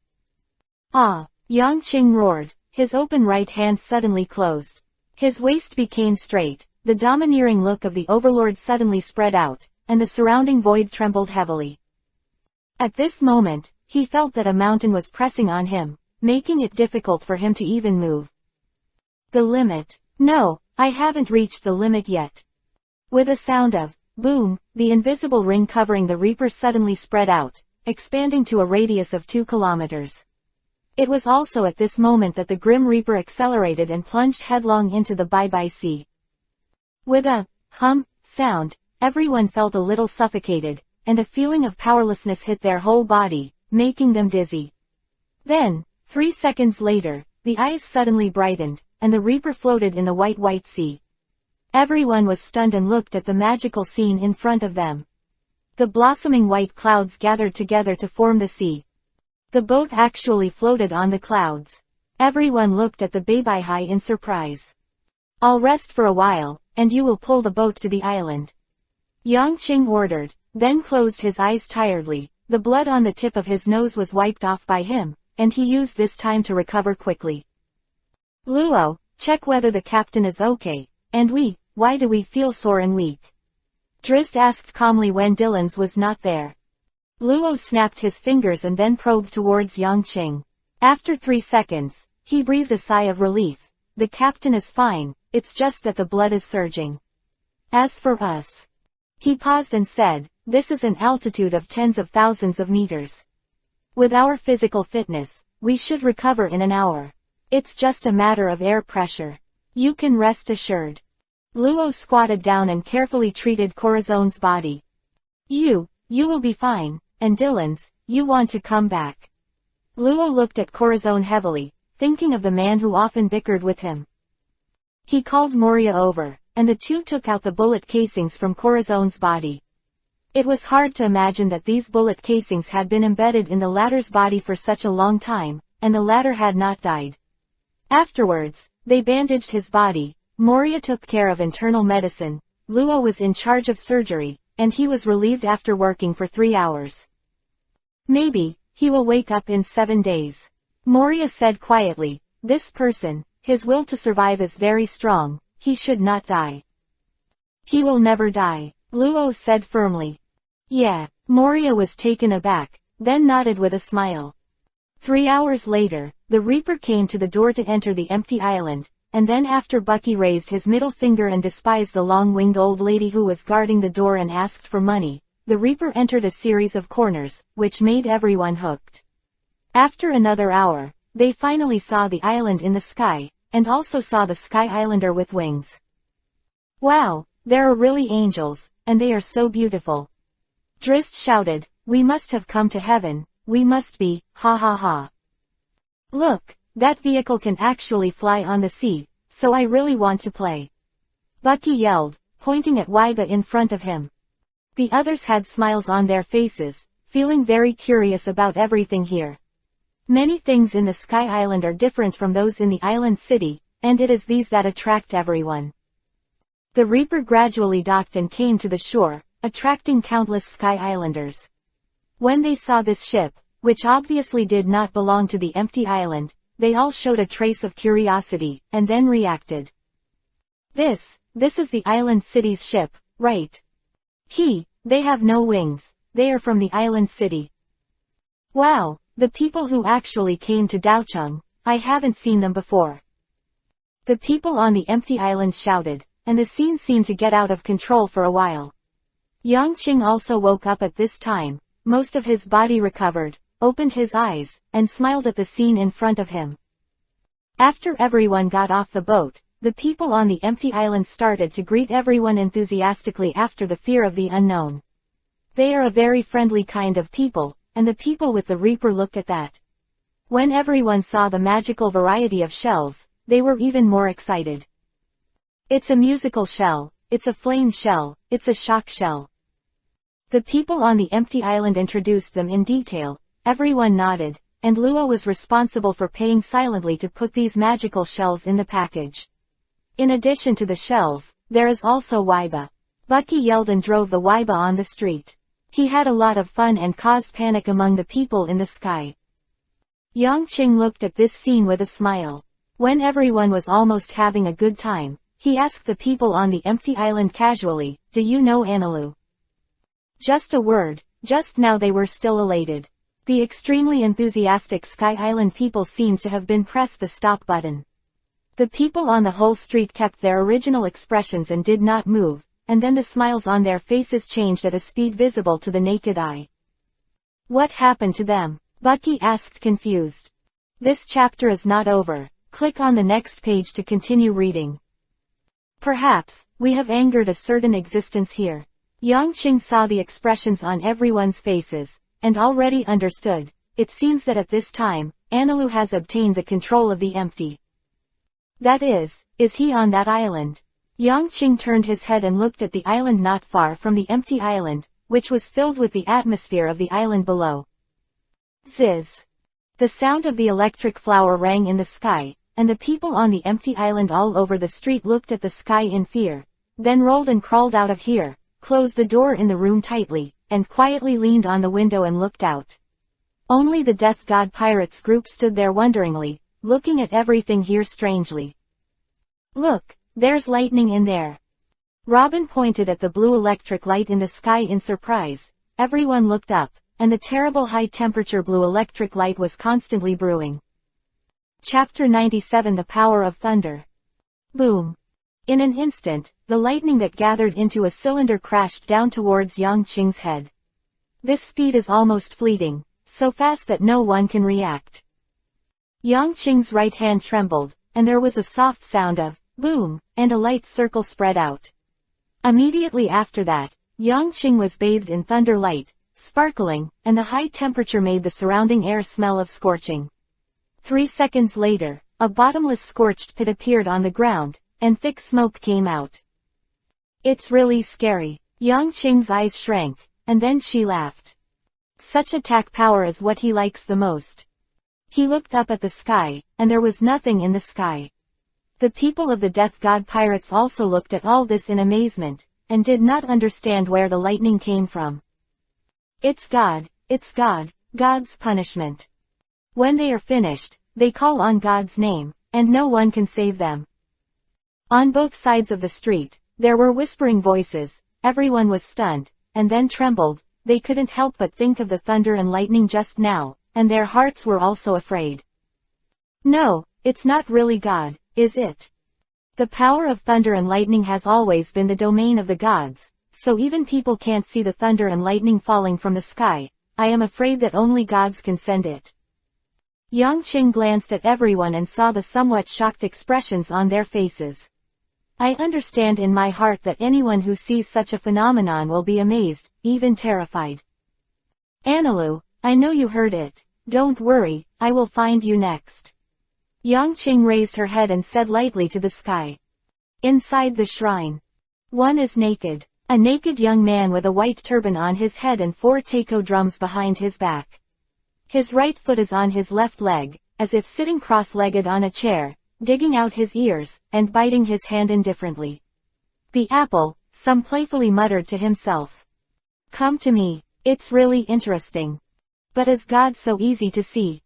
Ah! Yangqing roared, his open right hand suddenly closed. His waist became straight, the domineering look of the Overlord suddenly spread out, and the surrounding void trembled heavily. At this moment, he felt that a mountain was pressing on him, making it difficult for him to even move. The limit. No, I haven't reached the limit yet. With a sound of boom, the invisible ring covering the Reaper suddenly spread out, expanding to a radius of 2 kilometers. It was also at this moment that the Grim Reaper accelerated and plunged headlong into the Baibai Sea. With a sound, everyone felt a little suffocated, and a feeling of powerlessness hit their whole body, making them dizzy. Then, 3 seconds later, the eyes suddenly brightened, and the Reaper floated in the white sea. Everyone was stunned and looked at the magical scene in front of them. The blossoming white clouds gathered together to form the sea. The boat actually floated on the clouds. Everyone looked at the Beibaihe in surprise. I'll rest for a while, and you will pull the boat to the island. Yang Qing ordered, then closed his eyes tiredly. The blood on the tip of his nose was wiped off by him, and he used this time to recover quickly. Luo, check whether the captain is okay, and why do we feel sore and weak? Drizzt asked calmly when Dylan's was not there. Luo snapped his fingers and then probed towards Yang Qing. After 3 seconds, he breathed a sigh of relief. The captain is fine, it's just that the blood is surging. As for us. He paused and said, this is an altitude of tens of thousands of meters. With our physical fitness, we should recover in an hour. It's just a matter of air pressure. You can rest assured. Luo squatted down and carefully treated Corazone's body. You will be fine, and Dylan's, you want to come back. Luo looked at Corazon heavily, thinking of the man who often bickered with him. He called Moria over, and the two took out the bullet casings from Corazon's body. It was hard to imagine that these bullet casings had been embedded in the latter's body for such a long time, and the latter had not died. Afterwards, they bandaged his body. Moria took care of internal medicine, Luo was in charge of surgery, and he was relieved after working for 3 hours. Maybe, he will wake up in 7 days. Moria said quietly, this person, his will to survive is very strong, he should not die. He will never die, Luo said firmly. Yeah, Moria was taken aback, then nodded with a smile. 3 hours later, the Reaper came to the door to enter the empty island, and then after Bucky raised his middle finger and despised the long-winged old lady who was guarding the door and asked for money, the Reaper entered a series of corners, which made everyone hooked. After another hour, they finally saw the island in the sky, and also saw the Sky Islander with wings. Wow, there are really angels, and they are so beautiful. Drizzt shouted, we must have come to heaven, we must be, ha ha ha. Look, that vehicle can actually fly on the sea, so I really want to play. Bucky yelled, pointing at Waiba in front of him. The others had smiles on their faces, feeling very curious about everything here. Many things in the Sky Island are different from those in the island city, and it is these that attract everyone. The Reaper gradually docked and came to the shore, attracting countless Sky Islanders. When they saw this ship, which obviously did not belong to the empty island, they all showed a trace of curiosity, and then reacted. This is the island city's ship, right? They have no wings, they are from the island city. Wow, the people who actually came to Daocheng, I haven't seen them before. The people on the empty island shouted, and the scene seemed to get out of control for a while. Yang Qing also woke up at this time, most of his body recovered, opened his eyes, and smiled at the scene in front of him. After everyone got off the boat, the people on the empty island started to greet everyone enthusiastically after the fear of the unknown. They are a very friendly kind of people, and the people with the Reaper looked at that. When everyone saw the magical variety of shells, they were even more excited. It's a musical shell, it's a flame shell, it's a shock shell. The people on the empty island introduced them in detail, everyone nodded, and Luo was responsible for paying silently to put these magical shells in the package. In addition to the shells, there is also Waiba. Bucky yelled and drove the Waiba on the street. He had a lot of fun and caused panic among the people in the sky. Yang Qing looked at this scene with a smile. When everyone was almost having a good time, he asked the people on the empty island casually, do you know Analu? Just a word, just now they were still elated. The extremely enthusiastic Sky Island people seemed to have been pressed the stop button. The people on the whole street kept their original expressions and did not move, and then the smiles on their faces changed at a speed visible to the naked eye. What happened to them? Bucky asked confused. This chapter is not over. Click on the next page to continue reading. Perhaps, we have angered a certain existence here. Yang Qing saw the expressions on everyone's faces, and already understood. It seems that at this time, Analu has obtained the control of the empty. That is he on that island? Yang Qing turned his head and looked at the island not far from the empty island, which was filled with the atmosphere of the island below. Ziz. The sound of the electric flower rang in the sky, and the people on the empty island all over the street looked at the sky in fear, then rolled and crawled out of here, closed the door in the room tightly, and quietly leaned on the window and looked out. Only the Death God Pirates group stood there wonderingly, looking at everything here strangely. "Look, there's lightning in there." Robin pointed at the blue electric light in the sky in surprise. Everyone looked up, and the terrible high-temperature blue electric light was constantly brewing. Chapter 97 The Power of Thunder. Boom. In an instant, the lightning that gathered into a cylinder crashed down towards Yang Qing's head. This speed is almost fleeting, so fast that no one can react. Yang Qing's right hand trembled, and there was a soft sound of boom, and a light circle spread out. Immediately after that, Yang Qing was bathed in thunder light, sparkling, and the high temperature made the surrounding air smell of scorching. 3 seconds later, a bottomless scorched pit appeared on the ground, and thick smoke came out. "It's really scary." Yang Qing's eyes shrank, and then she laughed. Such attack power is what he likes the most. He looked up at the sky, and there was nothing in the sky. The people of the Death God Pirates also looked at all this in amazement, and did not understand where the lightning came from. It's God, God's punishment. When they are finished, they call on God's name, and no one can save them. On both sides of the street, there were whispering voices. Everyone was stunned, and then trembled. They couldn't help but think of the thunder and lightning just now, and their hearts were also afraid. No, it's not really God, is it? The power of thunder and lightning has always been the domain of the gods, so even people can't see the thunder and lightning falling from the sky. I am afraid that only gods can send it. Yang Qing glanced at everyone and saw the somewhat shocked expressions on their faces. I understand in my heart that anyone who sees such a phenomenon will be amazed, even terrified. Analu, I know you heard it. Don't worry, I will find you next. Yang Qing raised her head and said lightly to the sky. Inside the shrine. One is naked. A naked young man with a white turban on his head and 4 taiko drums behind his back. His right foot is on his left leg, as if sitting cross-legged on a chair, digging out his ears, and biting his hand indifferently. The apple, some playfully muttered to himself. Come to me, it's really interesting. But is God so easy to see?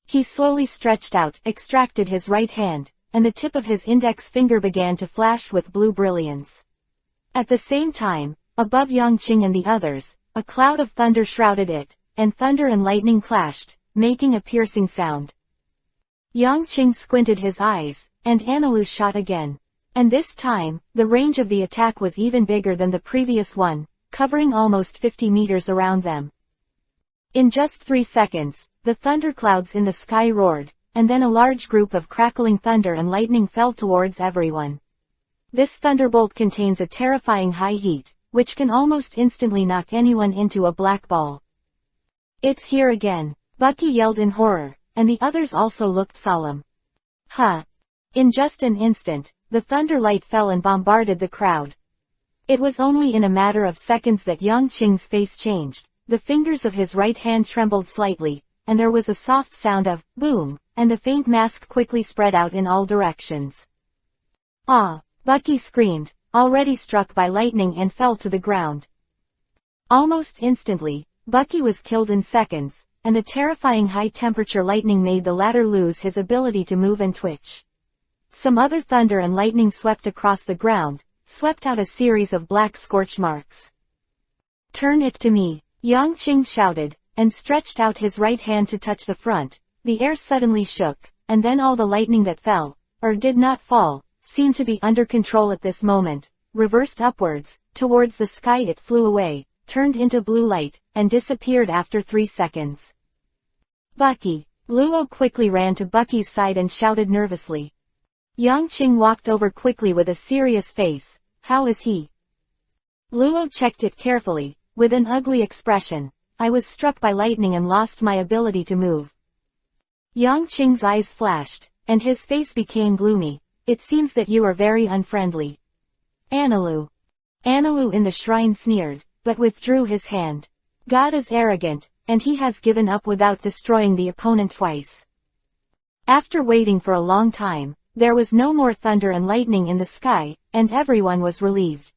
He slowly stretched out, extracted his right hand, and the tip of his index finger began to flash with blue brilliance. At the same time, above Yang Qing and the others, a cloud of thunder shrouded it, and thunder and lightning clashed, making a piercing sound. Yang Qing squinted his eyes, and Analu shot again. And this time, the range of the attack was even bigger than the previous one, covering almost 50 meters around them. In just 3 seconds, the thunderclouds in the sky roared, and then a large group of crackling thunder and lightning fell towards everyone. This thunderbolt contains a terrifying high heat, which can almost instantly knock anyone into a black ball. It's here again, Bucky yelled in horror, and the others also looked solemn. Huh! In just an instant, the thunder light fell and bombarded the crowd. It was only in a matter of seconds that Yang Qing's face changed. The fingers of his right hand trembled slightly, and there was a soft sound of boom, and the faint mask quickly spread out in all directions. Ah! Bucky screamed, already struck by lightning, and fell to the ground. Almost instantly, Bucky was killed in seconds, and the terrifying high-temperature lightning made the latter lose his ability to move and twitch. Some other thunder and lightning swept across the ground, swept out a series of black scorch marks. Turn it to me, Yang Qing shouted, and stretched out his right hand to touch the front. The air suddenly shook, and then all the lightning that fell, or did not fall, seemed to be under control at this moment. Reversed upwards, towards the sky it flew away, turned into blue light, and disappeared after 3 seconds. Bucky! Luo quickly ran to Bucky's side and shouted nervously. Yang Qing walked over quickly with a serious face. How is he? Luo checked it carefully, with an ugly expression. I was struck by lightning and lost my ability to move. Yang Qing's eyes flashed, and his face became gloomy. It seems that you are very unfriendly. Analu. Analu in the shrine sneered, but withdrew his hand. God is arrogant, and he has given up without destroying the opponent twice. After waiting for a long time, there was no more thunder and lightning in the sky, and everyone was relieved.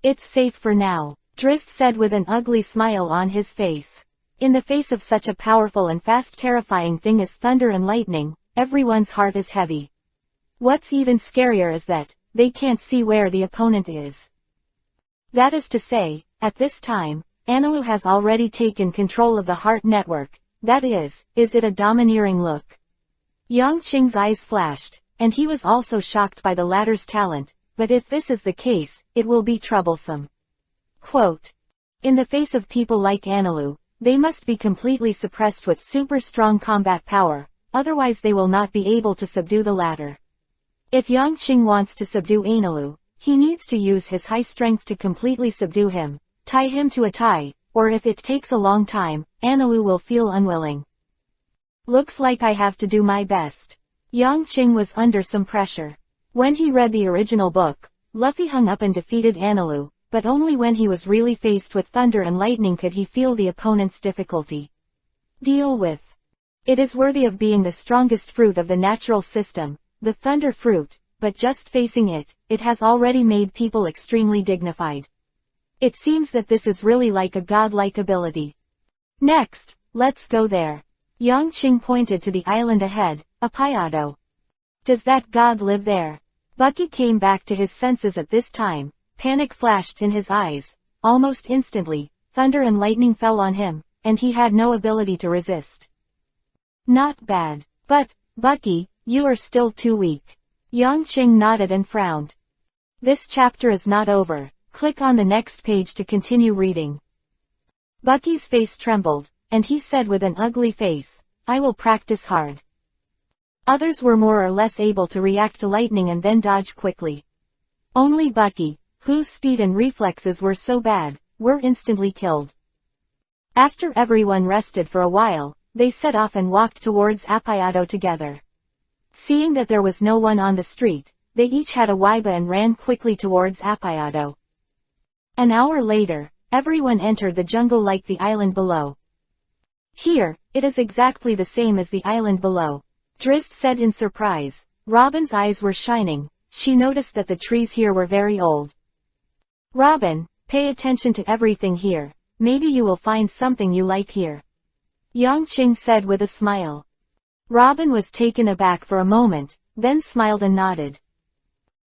It's safe for now, Drizzt said with an ugly smile on his face. In the face of such a powerful and fast terrifying thing as thunder and lightning, everyone's heart is heavy. What's even scarier is that they can't see where the opponent is. That is to say, at this time, Anilu has already taken control of the heart network. That is it a domineering look? Yang Qing's eyes flashed, and he was also shocked by the latter's talent, but if this is the case, it will be troublesome. Quote. In the face of people like Anilu, they must be completely suppressed with super strong combat power, otherwise they will not be able to subdue the latter. If Yang Qing wants to subdue Anilu, he needs to use his high strength to completely subdue him, tie him to a tie, or if it takes a long time, Anilu will feel unwilling. Looks like I have to do my best. Yang Qing was under some pressure. When he read the original book, Luffy hung up and defeated Anilu, but only when he was really faced with thunder and lightning could he feel the opponent's difficulty. Deal with. It is worthy of being the strongest fruit of the natural system, the thunder fruit, but just facing it, it has already made people extremely dignified. It seems that this is really like a godlike ability. Next, let's go there. Yang Qing pointed to the island ahead, EPUB. Does that god live there? Bucky came back to his senses at this time. Panic flashed in his eyes. Almost instantly, thunder and lightning fell on him, and he had no ability to resist. Not bad. But, Bucky, you are still too weak. Yang Qing nodded and frowned. This chapter is not over. Click on the next page to continue reading. Bucky's face trembled, and he said with an ugly face, I will practice hard. Others were more or less able to react to lightning and then dodge quickly. Only Bucky, whose speed and reflexes were so bad, were instantly killed. After everyone rested for a while, they set off and walked towards EPUB together. Seeing that there was no one on the street, they each had a waiba and ran quickly towards EPUB. An hour later, everyone entered the jungle like the island below. Here, it is exactly the same as the island below, Drizzt said in surprise. Robin's eyes were shining. She noticed that the trees here were very old. Robin, pay attention to everything here. Maybe you will find something you like here. Yang Qing said with a smile. Robin was taken aback for a moment, then smiled and nodded.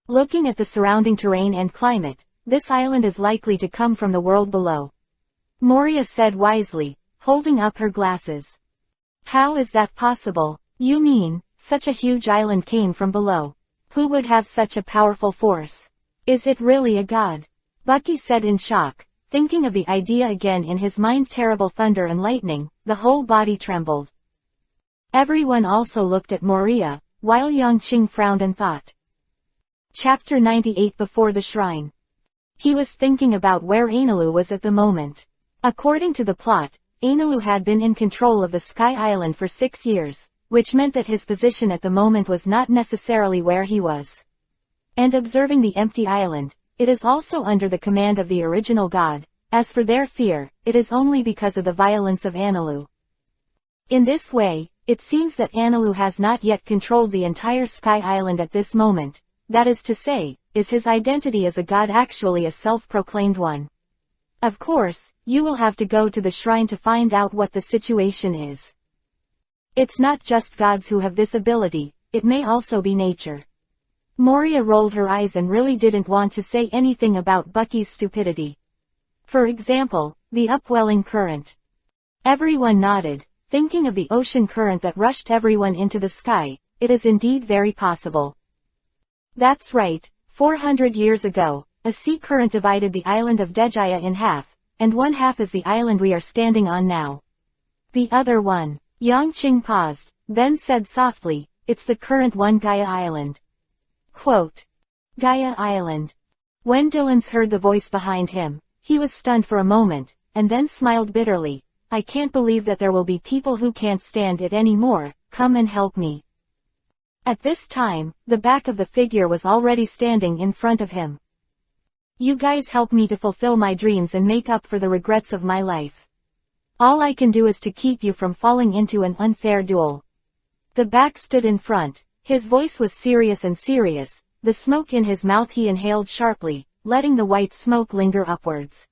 Looking at the surrounding terrain and climate, this island is likely to come from the world below. Moria said wisely, holding up her glasses. How is that possible? You mean, such a huge island came from below? Who would have such a powerful force? Is it really a god? Bucky said in shock, thinking of the idea again in his mind. Terrible thunder and lightning, the whole body trembled. Everyone also looked at Moria, while Yang Qing frowned and thought. Chapter 98 Before the Shrine. He was thinking about where Anilu was at the moment. According to the plot, Anilu had been in control of the Sky Island for 6 years, which meant that his position at the moment was not necessarily where he was. And observing the empty island, it is also under the command of the original god. As for their fear, it is only because of the violence of Anilu. In this way, it seems that Anilu has not yet controlled the entire Sky Island at this moment. That is to say, is his identity as a god actually a self-proclaimed one? Of course, you will have to go to the shrine to find out what the situation is. It's not just gods who have this ability, it may also be nature. Moria rolled her eyes and really didn't want to say anything about Bucky's stupidity. For example, the upwelling current. Everyone nodded, thinking of the ocean current that rushed everyone into the sky. It is indeed very possible. That's right, 400 years ago, a sea current divided the island of Dejaya in half, and one half is the island we are standing on now. The other one. Yang Qing paused, then said softly, it's the current one Gaia Island. Quote. Gaia Island. When Dylan's heard the voice behind him, he was stunned for a moment, and then smiled bitterly. I can't believe that there will be people who can't stand it anymore. Come and help me. At this time, the back of the figure was already standing in front of him. You guys help me to fulfill my dreams and make up for the regrets of my life. All I can do is to keep you from falling into an unfair duel. The back stood in front. His voice was serious and serious, the smoke in his mouth he inhaled sharply, letting the white smoke linger upwards.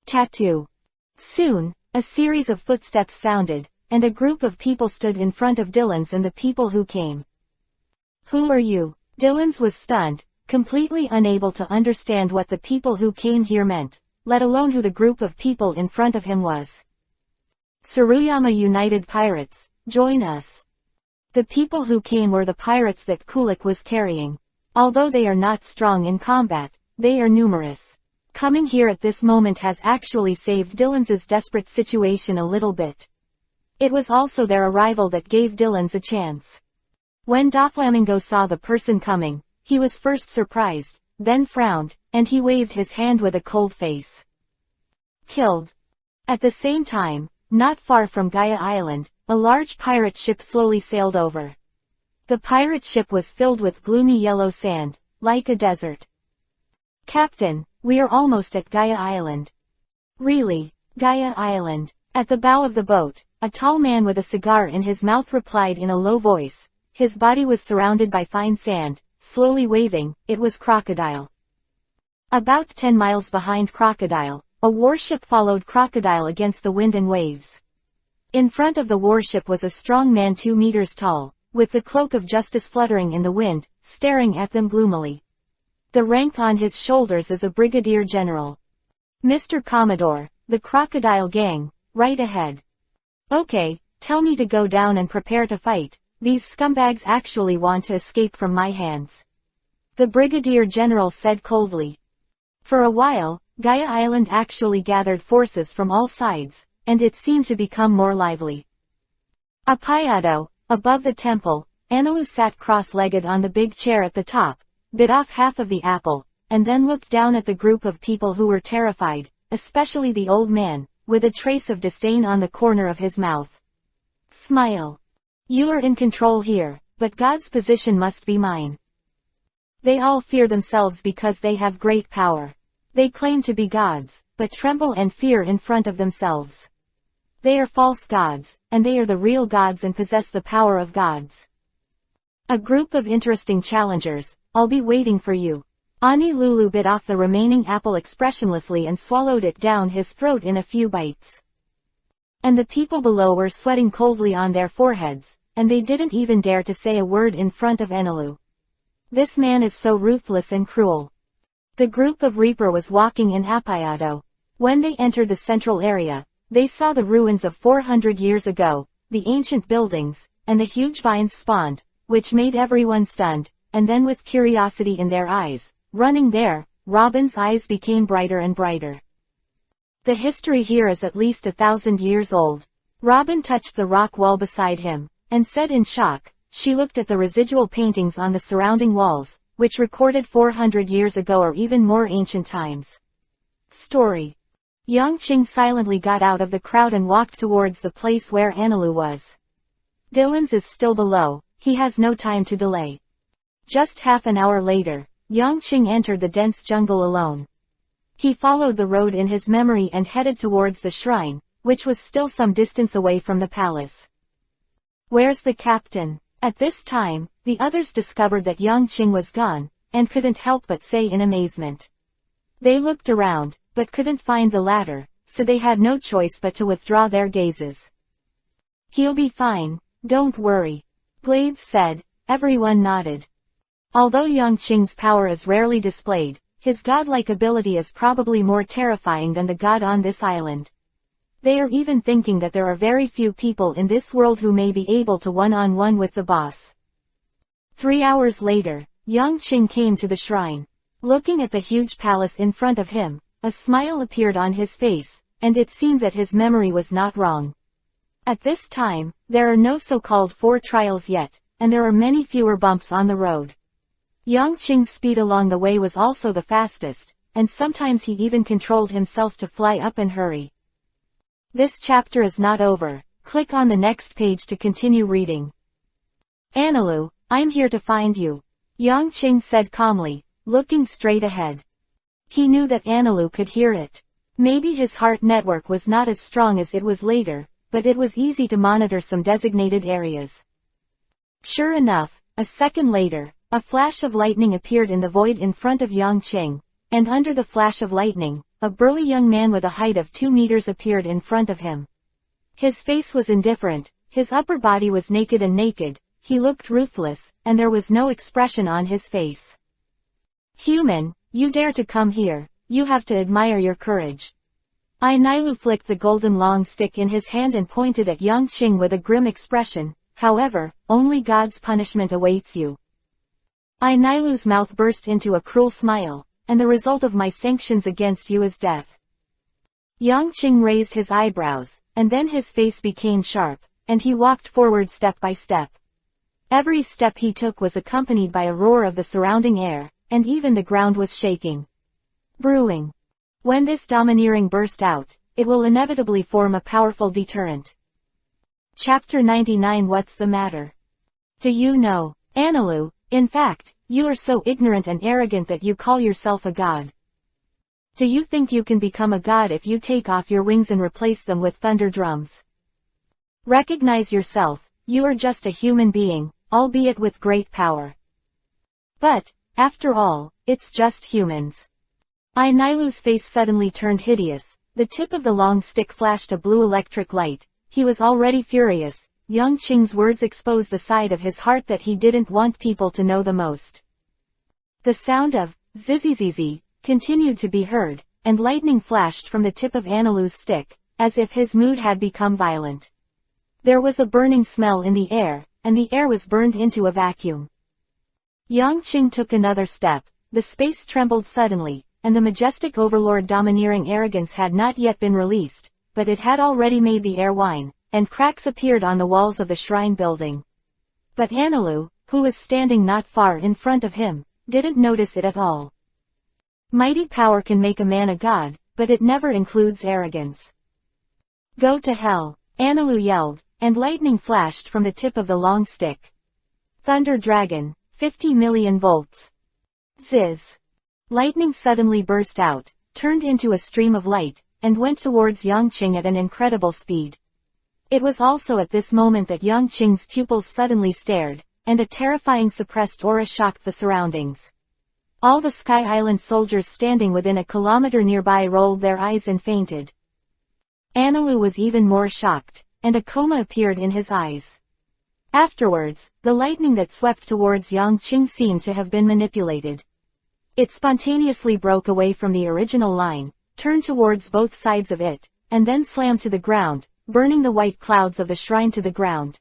Tattoo. Soon, a series of footsteps sounded, and a group of people stood in front of Dylan's and the people who came. "Who are you?" Dylan's was stunned, completely unable to understand what the people who came here meant, let alone who the group of people in front of him was. "Tsuruyama United Pirates, join us." The people who came were the pirates that Kulik was carrying. Although they are not strong in combat, they are numerous. Coming here at this moment has actually saved Dylan's desperate situation a little bit. It was also their arrival that gave Dylan's a chance. When Doflamingo saw the person coming, he was first surprised, then frowned, and he waved his hand with a cold face. Killed. At the same time, not far from Gaia Island, a large pirate ship slowly sailed over. The pirate ship was filled with gloomy yellow sand, like a desert. "Captain, we are almost at Gaia Island." "Really? Gaia Island?" At the bow of the boat, a tall man with a cigar in his mouth replied in a low voice. His body was surrounded by fine sand, slowly waving. It was Crocodile. About 10 miles behind Crocodile, a warship followed Crocodile against the wind and waves. In front of the warship was a strong man 2 meters tall, with the cloak of justice fluttering in the wind, staring at them gloomily. The rank on his shoulders is a brigadier general. "Mr. Commodore, the Crocodile gang, right ahead." "Okay, tell me to go down and prepare to fight. These scumbags actually want to escape from my hands," the brigadier general said coldly. For a while, Gaia Island actually gathered forces from all sides, and it seemed to become more lively. Apayado, above the temple, Anilu sat cross-legged on the big chair at the top, bit off half of the apple, and then looked down at the group of people who were terrified, especially the old man, with a trace of disdain on the corner of his mouth. "Smile. You are in control here, but God's position must be mine." They all fear themselves because they have great power. They claim to be gods, but tremble and fear in front of themselves. They are false gods, and they are the real gods and possess the power of gods. A group of interesting challengers. "I'll be waiting for you." Ani Lulu bit off the remaining apple expressionlessly and swallowed it down his throat in a few bites. And the people below were sweating coldly on their foreheads, and they didn't even dare to say a word in front of Enilu. This man is so ruthless and cruel. The group of Reaper was walking in Apayado. When they entered the central area, they saw the ruins of 400 years ago, the ancient buildings, and the huge vines spawned, which made everyone stunned, and then with curiosity in their eyes, running there, Robin's eyes became brighter and brighter. "The history here is at least 1,000 years old." Robin touched the rock wall beside him, and said in shock. She looked at the residual paintings on the surrounding walls, which recorded 400 years ago or even more ancient times. Story. Yang Qing silently got out of the crowd and walked towards the place where Anilu was. Dylan's is still below, he has no time to delay. Just half an hour later, Yang Qing entered the dense jungle alone. He followed the road in his memory and headed towards the shrine, which was still some distance away from the palace. "Where's the captain?" At this time, the others discovered that Yang Qing was gone, and couldn't help but say in amazement. They looked around, but couldn't find the latter, so they had no choice but to withdraw their gazes. "He'll be fine, don't worry," Blades said. Everyone nodded. Although Yang Qing's power is rarely displayed, his godlike ability is probably more terrifying than the god on this island. They are even thinking that there are very few people in this world who may be able to one-on-one with the boss. 3 hours later, Yang Qing came to the shrine. Looking at the huge palace in front of him, a smile appeared on his face, and it seemed that his memory was not wrong. At this time, there are no so-called 4 trials yet, and there are many fewer bumps on the road. Yang Qing's speed along the way was also the fastest, and sometimes he even controlled himself to fly up and hurry. This chapter is not over. Click on the next page to continue reading. "Anilu, I'm here to find you," Yang Qing said calmly, looking straight ahead. He knew that Anilu could hear it. Maybe his heart network was not as strong as it was later, but it was easy to monitor some designated areas. Sure enough, a second later, a flash of lightning appeared in the void in front of Yang Qing, and under the flash of lightning, a burly young man with a height of 2 meters appeared in front of him. His face was indifferent, his upper body was naked and naked, he looked ruthless, and there was no expression on his face. "Human, you dare to come here, you have to admire your courage." Ainilu flicked the golden long stick in his hand and pointed at Yang Qing with a grim expression. "However, only God's punishment awaits you." Ainilu's mouth burst into a cruel smile, "And the result of my sanctions against you is death." Yang Qing raised his eyebrows, and then his face became sharp, and he walked forward step by step. Every step he took was accompanied by a roar of the surrounding air, and even the ground was shaking. Brewing. When this domineering burst out, it will inevitably form a powerful deterrent. Chapter 99. What's the matter? Do you know, Anilu, in fact, you are so ignorant and arrogant that you call yourself a god. Do you think you can become a god if you take off your wings and replace them with thunder drums? Recognize yourself, you are just a human being, albeit with great power. But, after all, it's just humans. Ainilu's face suddenly turned hideous, the tip of the long stick flashed a blue electric light, he was already furious. Yang Qing's words exposed the side of his heart that he didn't want people to know the most. The sound of zzzz continued to be heard, and lightning flashed from the tip of Anilu's stick, as if his mood had become violent. There was a burning smell in the air, and the air was burned into a vacuum. Yang Qing took another step, the space trembled suddenly, and the majestic overlord domineering arrogance had not yet been released, but it had already made the air whine, and cracks appeared on the walls of the shrine building. But Anilu, who was standing not far in front of him, didn't notice it at all. Mighty power can make a man a god, but it never includes arrogance. Go to hell, Anilu yelled, and lightning flashed from the tip of the long stick. Thunder Dragon, 50 million volts. Zizz. Lightning suddenly burst out, turned into a stream of light, and went towards Yang Qing at an incredible speed. It was also at this moment that Yang Qing's pupils suddenly stared, and a terrifying suppressed aura shocked the surroundings. All the Sky Island soldiers standing within a kilometer nearby rolled their eyes and fainted. Anilu was even more shocked, and a coma appeared in his eyes. Afterwards, the lightning that swept towards Yang Qing seemed to have been manipulated. It spontaneously broke away from the original line, turned towards both sides of it, and then slammed to the ground, burning the white clouds of the shrine to the ground.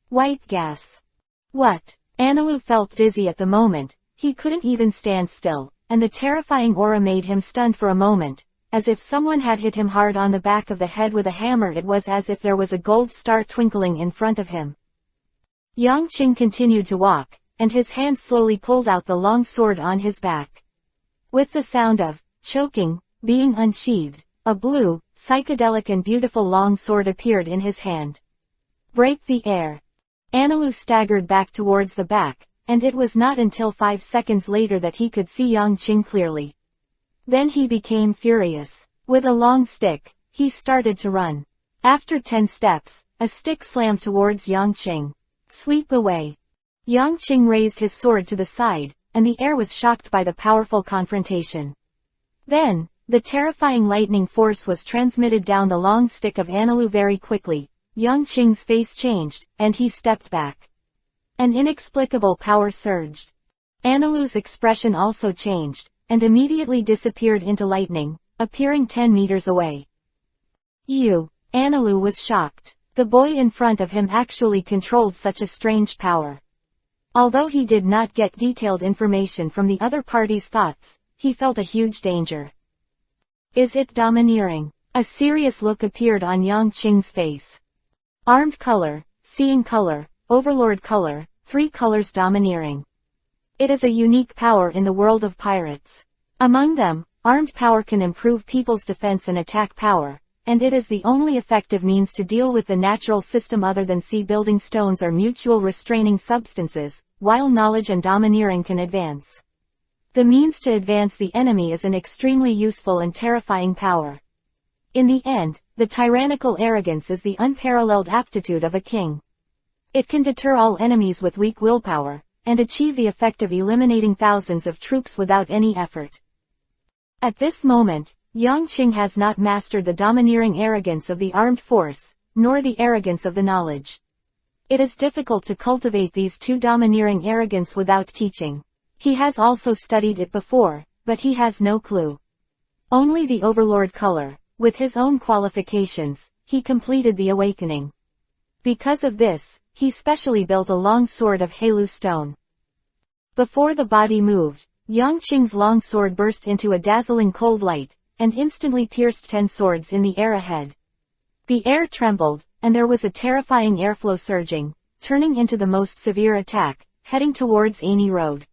White gas. What? Anilu felt dizzy at the moment, he couldn't even stand still, and the terrifying aura made him stunned for a moment, as if someone had hit him hard on the back of the head with a hammer. It was as if there was a gold star twinkling in front of him. Yang Qing continued to walk, and his hand slowly pulled out the long sword on his back. With the sound of choking being unsheathed, a blue, psychedelic and beautiful long sword appeared in his hand. Break the air. Anilu staggered back towards the back, and it was not until 5 seconds later that he could see Yang Qing clearly. Then he became furious. With a long stick, he started to run. After 10 steps, a stick slammed towards Yang Qing. Sweep away. Yang Qing raised his sword to the side, and the air was shocked by the powerful confrontation. Then, the terrifying lightning force was transmitted down the long stick of Anilu very quickly. Yang Qing's face changed, and he stepped back. An inexplicable power surged. Anilu's expression also changed, and immediately disappeared into lightning, appearing 10 meters away. Anilu was shocked. The boy in front of him actually controlled such a strange power. Although he did not get detailed information from the other party's thoughts, he felt a huge danger. Is it domineering? A serious look appeared on Yang Qing's face. Armed color, seeing color, overlord color, 3 colors domineering. It is a unique power in the world of pirates. Among them, armed power can improve people's defense and attack power, and it is the only effective means to deal with the natural system other than sea building stones or mutual restraining substances, while knowledge and domineering can advance. The means to advance the enemy is an extremely useful and terrifying power. In the end, the tyrannical arrogance is the unparalleled aptitude of a king. It can deter all enemies with weak willpower, and achieve the effect of eliminating thousands of troops without any effort. At this moment, Yang Qing has not mastered the domineering arrogance of the armed force, nor the arrogance of the knowledge. It is difficult to cultivate these two domineering arrogance without teaching. He has also studied it before, but he has no clue. Only the overlord color, with his own qualifications, he completed the awakening. Because of this, he specially built a long sword of Halu stone. Before the body moved, Yang Qing's long sword burst into a dazzling cold light, and instantly pierced 10 swords in the air ahead. The air trembled, and there was a terrifying airflow surging, turning into the most severe attack, heading towards Ani Road.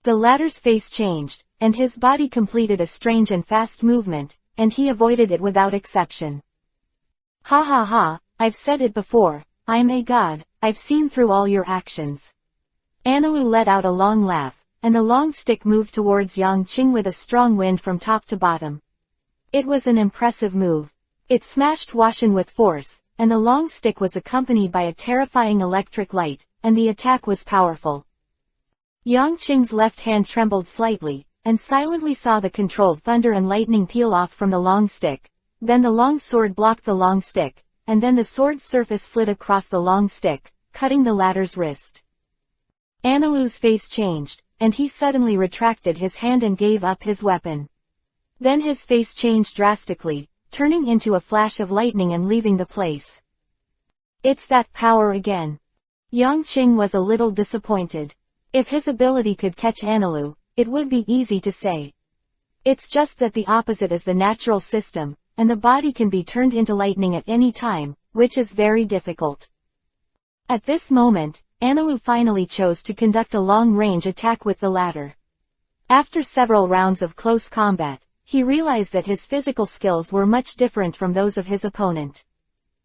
The latter's face changed, and his body completed a strange and fast movement, and he avoided it without exception. Ha ha ha, I've said it before, I'm a god, I've seen through all your actions. Anilu let out a long laugh, and the long stick moved towards Yang Qing with a strong wind from top to bottom. It was an impressive move. It smashed Washin with force, and the long stick was accompanied by a terrifying electric light, and the attack was powerful. Yang Qing's left hand trembled slightly, and silently saw the controlled thunder and lightning peel off from the long stick. Then the long sword blocked the long stick, and then the sword's surface slid across the long stick, cutting the latter's wrist. Anilu's face changed, and he suddenly retracted his hand and gave up his weapon. Then his face changed drastically, turning into a flash of lightning and leaving the place. It's that power again. Yang Qing was a little disappointed. If his ability could catch Anilu, it would be easy to say. It's just that the opposite is the natural system, and the body can be turned into lightning at any time, which is very difficult. At this moment, Anilu finally chose to conduct a long-range attack with the latter. After several rounds of close combat, he realized that his physical skills were much different from those of his opponent.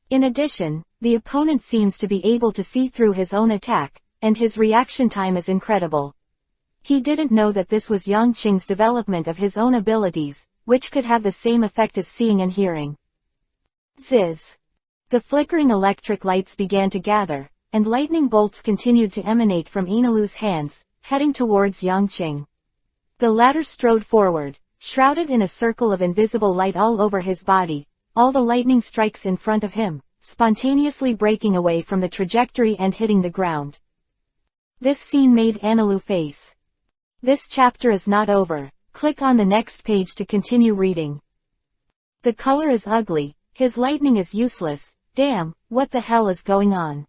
In addition, the opponent seems to be able to see through his own attack, and his reaction time is incredible. He didn't know that this was Yang Qing's development of his own abilities, which could have the same effect as seeing and hearing. Zizz. The flickering electric lights began to gather, and lightning bolts continued to emanate from Anilu's hands, heading towards Yang Qing. The latter strode forward, shrouded in a circle of invisible light all over his body, all the lightning strikes in front of him, spontaneously breaking away from the trajectory and hitting the ground. This scene made Anilu face. This chapter is not over. Click on the next page to continue reading. The color is ugly, his lightning is useless, damn, what the hell is going on?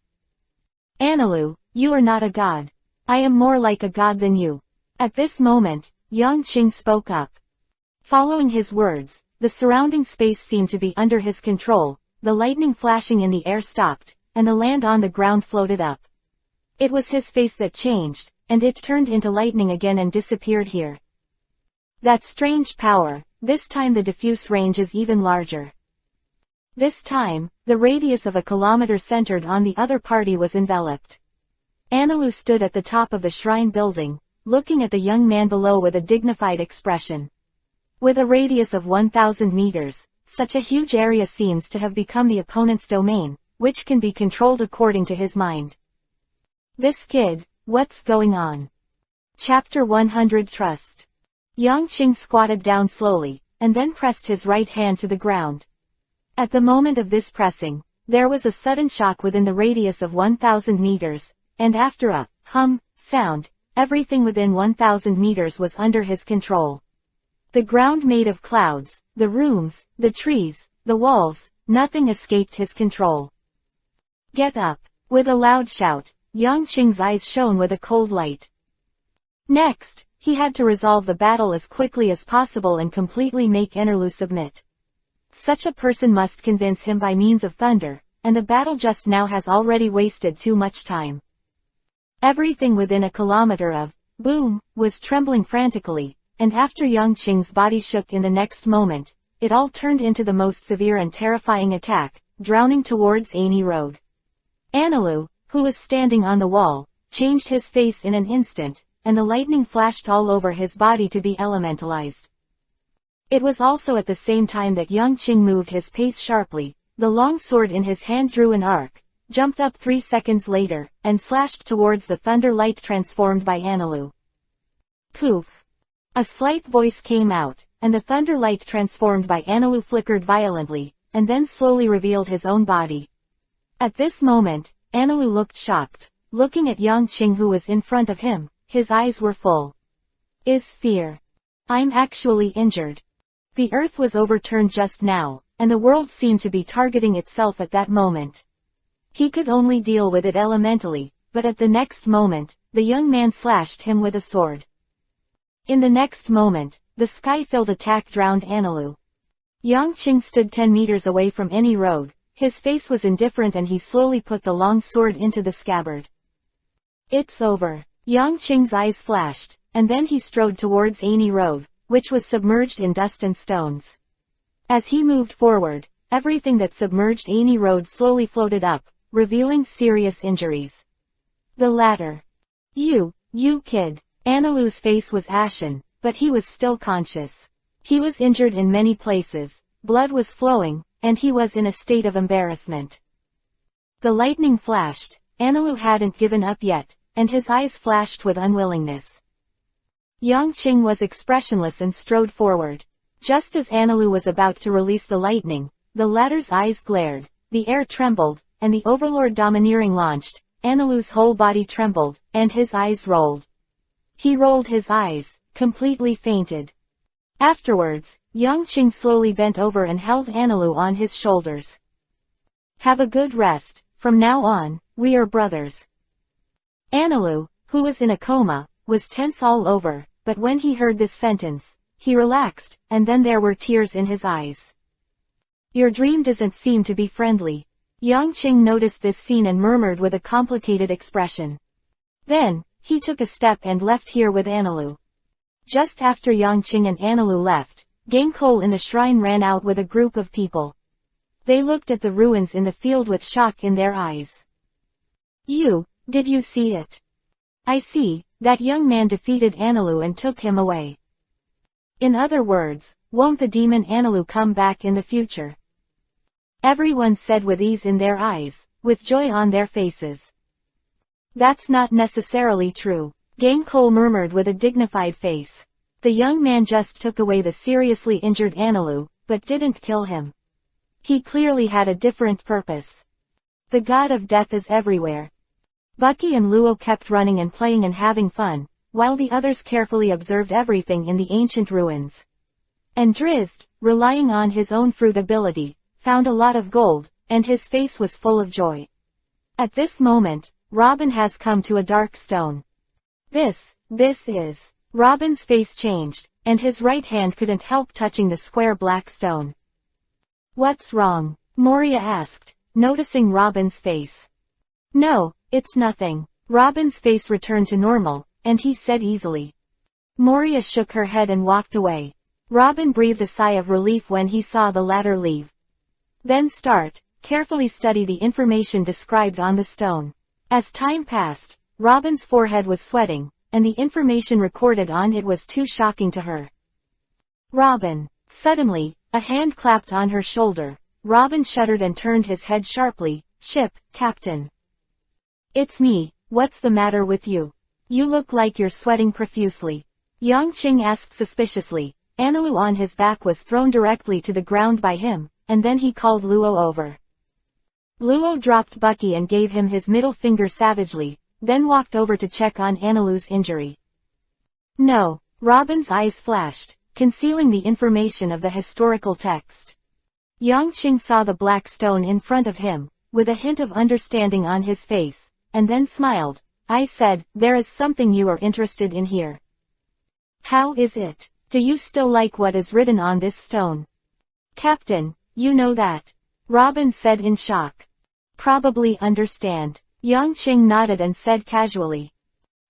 Anilu, you are not a god. I am more like a god than you. At this moment, Yang Qing spoke up. Following his words, the surrounding space seemed to be under his control, the lightning flashing in the air stopped, and the land on the ground floated up. It was his face that changed, and it turned into lightning again and disappeared here. That strange power, this time the diffuse range is even larger. This time, the radius of a kilometer centered on the other party was enveloped. Anilu stood at the top of the shrine building, looking at the young man below with a dignified expression. With a radius of 1,000 meters, such a huge area seems to have become the opponent's domain, which can be controlled according to his mind. This kid, what's going on? Chapter 100 Trust. Yang Qing squatted down slowly, and then pressed his right hand to the ground. At the moment of this pressing, there was a sudden shock within the radius of 1,000 meters, and after a sound, everything within 1,000 meters was under his control. The ground made of clouds, the rooms, the trees, the walls, nothing escaped his control. Get up. With a loud shout, Yang Qing's eyes shone with a cold light. Next, he had to resolve the battle as quickly as possible and completely make Anilu submit. Such a person must convince him by means of thunder, and the battle just now has already wasted too much time. Everything within a kilometer of boom was trembling frantically, and after Yang Qing's body shook in the next moment, it all turned into the most severe and terrifying attack, drowning towards Ani Road. Anilu, who was standing on the wall, changed his face in an instant, and the lightning flashed all over his body to be elementalized. It was also at the same time that Yang Qing moved his pace sharply, the long sword in his hand drew an arc, jumped up 3 seconds later, and slashed towards the thunder light transformed by Anilu. Poof! A slight voice came out, and the thunder light transformed by Anilu flickered violently, and then slowly revealed his own body. At this moment, Anilu looked shocked, looking at Yang Qing who was in front of him. His eyes were full. Is fear. I'm actually injured. The earth was overturned just now, and the world seemed to be targeting itself at that moment. He could only deal with it elementally, but at the next moment, the young man slashed him with a sword. In the next moment, the sky-filled attack drowned Anilu. Yang Qing stood 10 meters away from any road. His face was indifferent and he slowly put the long sword into the scabbard. It's over. Yang Qing's eyes flashed, and then he strode towards Ani Road, which was submerged in dust and stones. As he moved forward, everything that submerged Ani Road slowly floated up, revealing serious injuries. The latter. You kid. Anilu's face was ashen, but he was still conscious. He was injured in many places, blood was flowing, and he was in a state of embarrassment. The lightning flashed. Anilu hadn't given up yet, and his eyes flashed with unwillingness. Yang Qing was expressionless and strode forward. Just as Anilu was about to release the lightning, the latter's eyes glared, the air trembled, and the Overlord Domineering launched. Anilu's whole body trembled, and his eyes rolled. He rolled his eyes, completely fainted. Afterwards, Yang Qing slowly bent over and held Anilu on his shoulders. Have a good rest. From now on, we are brothers. Anilu, who was in a coma, was tense all over, but when he heard this sentence, he relaxed, and then there were tears in his eyes. Your dream doesn't seem to be friendly. Yang Qing noticed this scene and murmured with a complicated expression. Then, he took a step and left here with Anilu. Just after Yang Qing and Anilu left, Gangkol in the shrine ran out with a group of people. They looked at the ruins in the field with shock in their eyes. Did you see it? I see, that young man defeated Anilu and took him away. In other words, won't the demon Anilu come back in the future? Everyone said with ease in their eyes, with joy on their faces. That's not necessarily true, Gangkol murmured with a dignified face. The young man just took away the seriously injured Anilu, but didn't kill him. He clearly had a different purpose. The god of death is everywhere. Bucky and Luo kept running and playing and having fun, while the others carefully observed everything in the ancient ruins. And Drizzt, relying on his own fruit ability, found a lot of gold, and his face was full of joy. At this moment, Robin has come to a dark stone. This is. Robin's face changed, and his right hand couldn't help touching the square black stone. What's wrong? Moria asked, noticing Robin's face. No, it's nothing. Robin's face returned to normal, and he said easily. Moria shook her head and walked away. Robin breathed a sigh of relief when he saw the latter leave. Then carefully study the information described on the stone. As time passed, Robin's forehead was sweating, and the information recorded on it was too shocking to her. Robin. Suddenly, a hand clapped on her shoulder. Robin shuddered and turned his head sharply. Ship, Captain. It's me, what's the matter with you? You look like you're sweating profusely. Yang Qing asked suspiciously. Anilu on his back was thrown directly to the ground by him, and then he called Luo over. Luo dropped Bucky and gave him his middle finger savagely, then walked over to check on Anilu's injury. No, Robin's eyes flashed, concealing the information of the historical text. Yang Qing saw the black stone in front of him, with a hint of understanding on his face, and then smiled. I said, there is something you are interested in here. How is it? Do you still like what is written on this stone? Captain, you know that. Robin said in shock. Probably understand. Yang Qing nodded and said casually.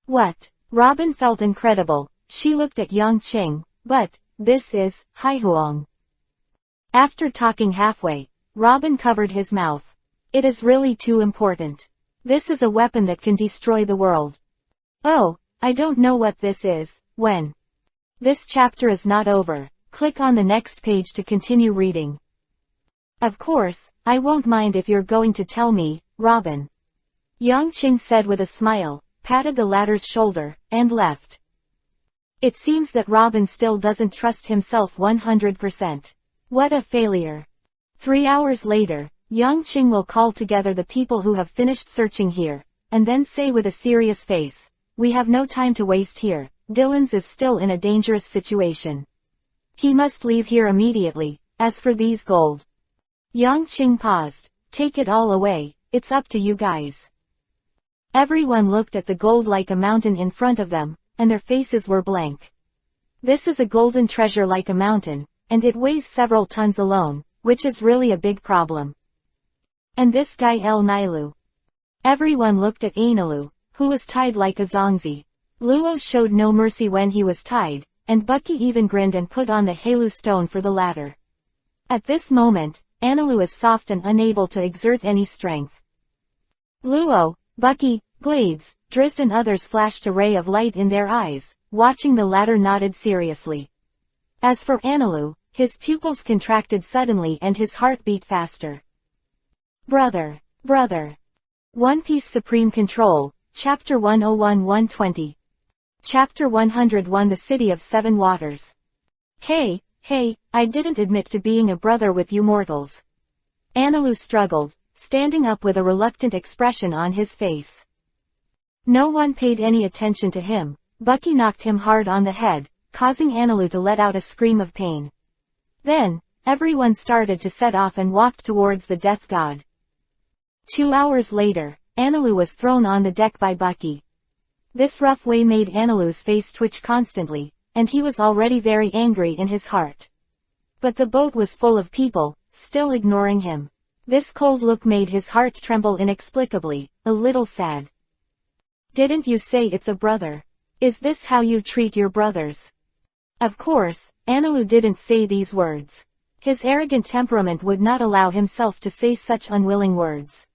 What? Robin felt incredible. She looked at Yang Qing. But, this is, Haihuang. After talking halfway, Robin covered his mouth. It is really too important. This is a weapon that can destroy the world. Oh, I don't know what this is. When? This chapter is not over. Click on the next page to continue reading. Of course, I won't mind if you're going to tell me, Robin. Yang Qing said with a smile, patted the latter's shoulder, and left. It seems that Robin still doesn't trust himself 100%. What a failure. 3 hours later, Yang Qing will call together the people who have finished searching here, and then say with a serious face, "We have no time to waste here, Dylan's is still in a dangerous situation. He must leave here immediately. As for these gold." Yang Qing paused. "Take it all away, it's up to you guys." Everyone looked at the gold like a mountain in front of them, and their faces were blank. This is a golden treasure like a mountain, and it weighs several tons alone, which is really a big problem. And this guy El Nilu. Everyone looked at Anilu, who was tied like a zongzi. Luo showed no mercy when he was tied, and Bucky even grinned and put on the Halu stone for the latter. At this moment, Anilu is soft and unable to exert any strength. Luo, Bucky, Glades, Drizzt and others flashed a ray of light in their eyes, watching the latter nodded seriously. As for Anilu, his pupils contracted suddenly and his heart beat faster. Brother. One Piece Supreme Control, Chapter 101-120. Chapter 101 The City of Seven Waters. Hey, I didn't admit to being a brother with you mortals. Anilu struggled, standing up with a reluctant expression on his face. No one paid any attention to him. Bucky knocked him hard on the head, causing Anilu to let out a scream of pain. Then, everyone started to set off and walked towards the death god. 2 hours later, Anilu was thrown on the deck by Bucky. This rough way made Anilu's face twitch constantly, and he was already very angry in his heart. But the boat was full of people, still ignoring him. This cold look made his heart tremble inexplicably, a little sad. Didn't you say it's a brother? Is this how you treat your brothers? Of course, Anilu didn't say these words. His arrogant temperament would not allow himself to say such unwilling words.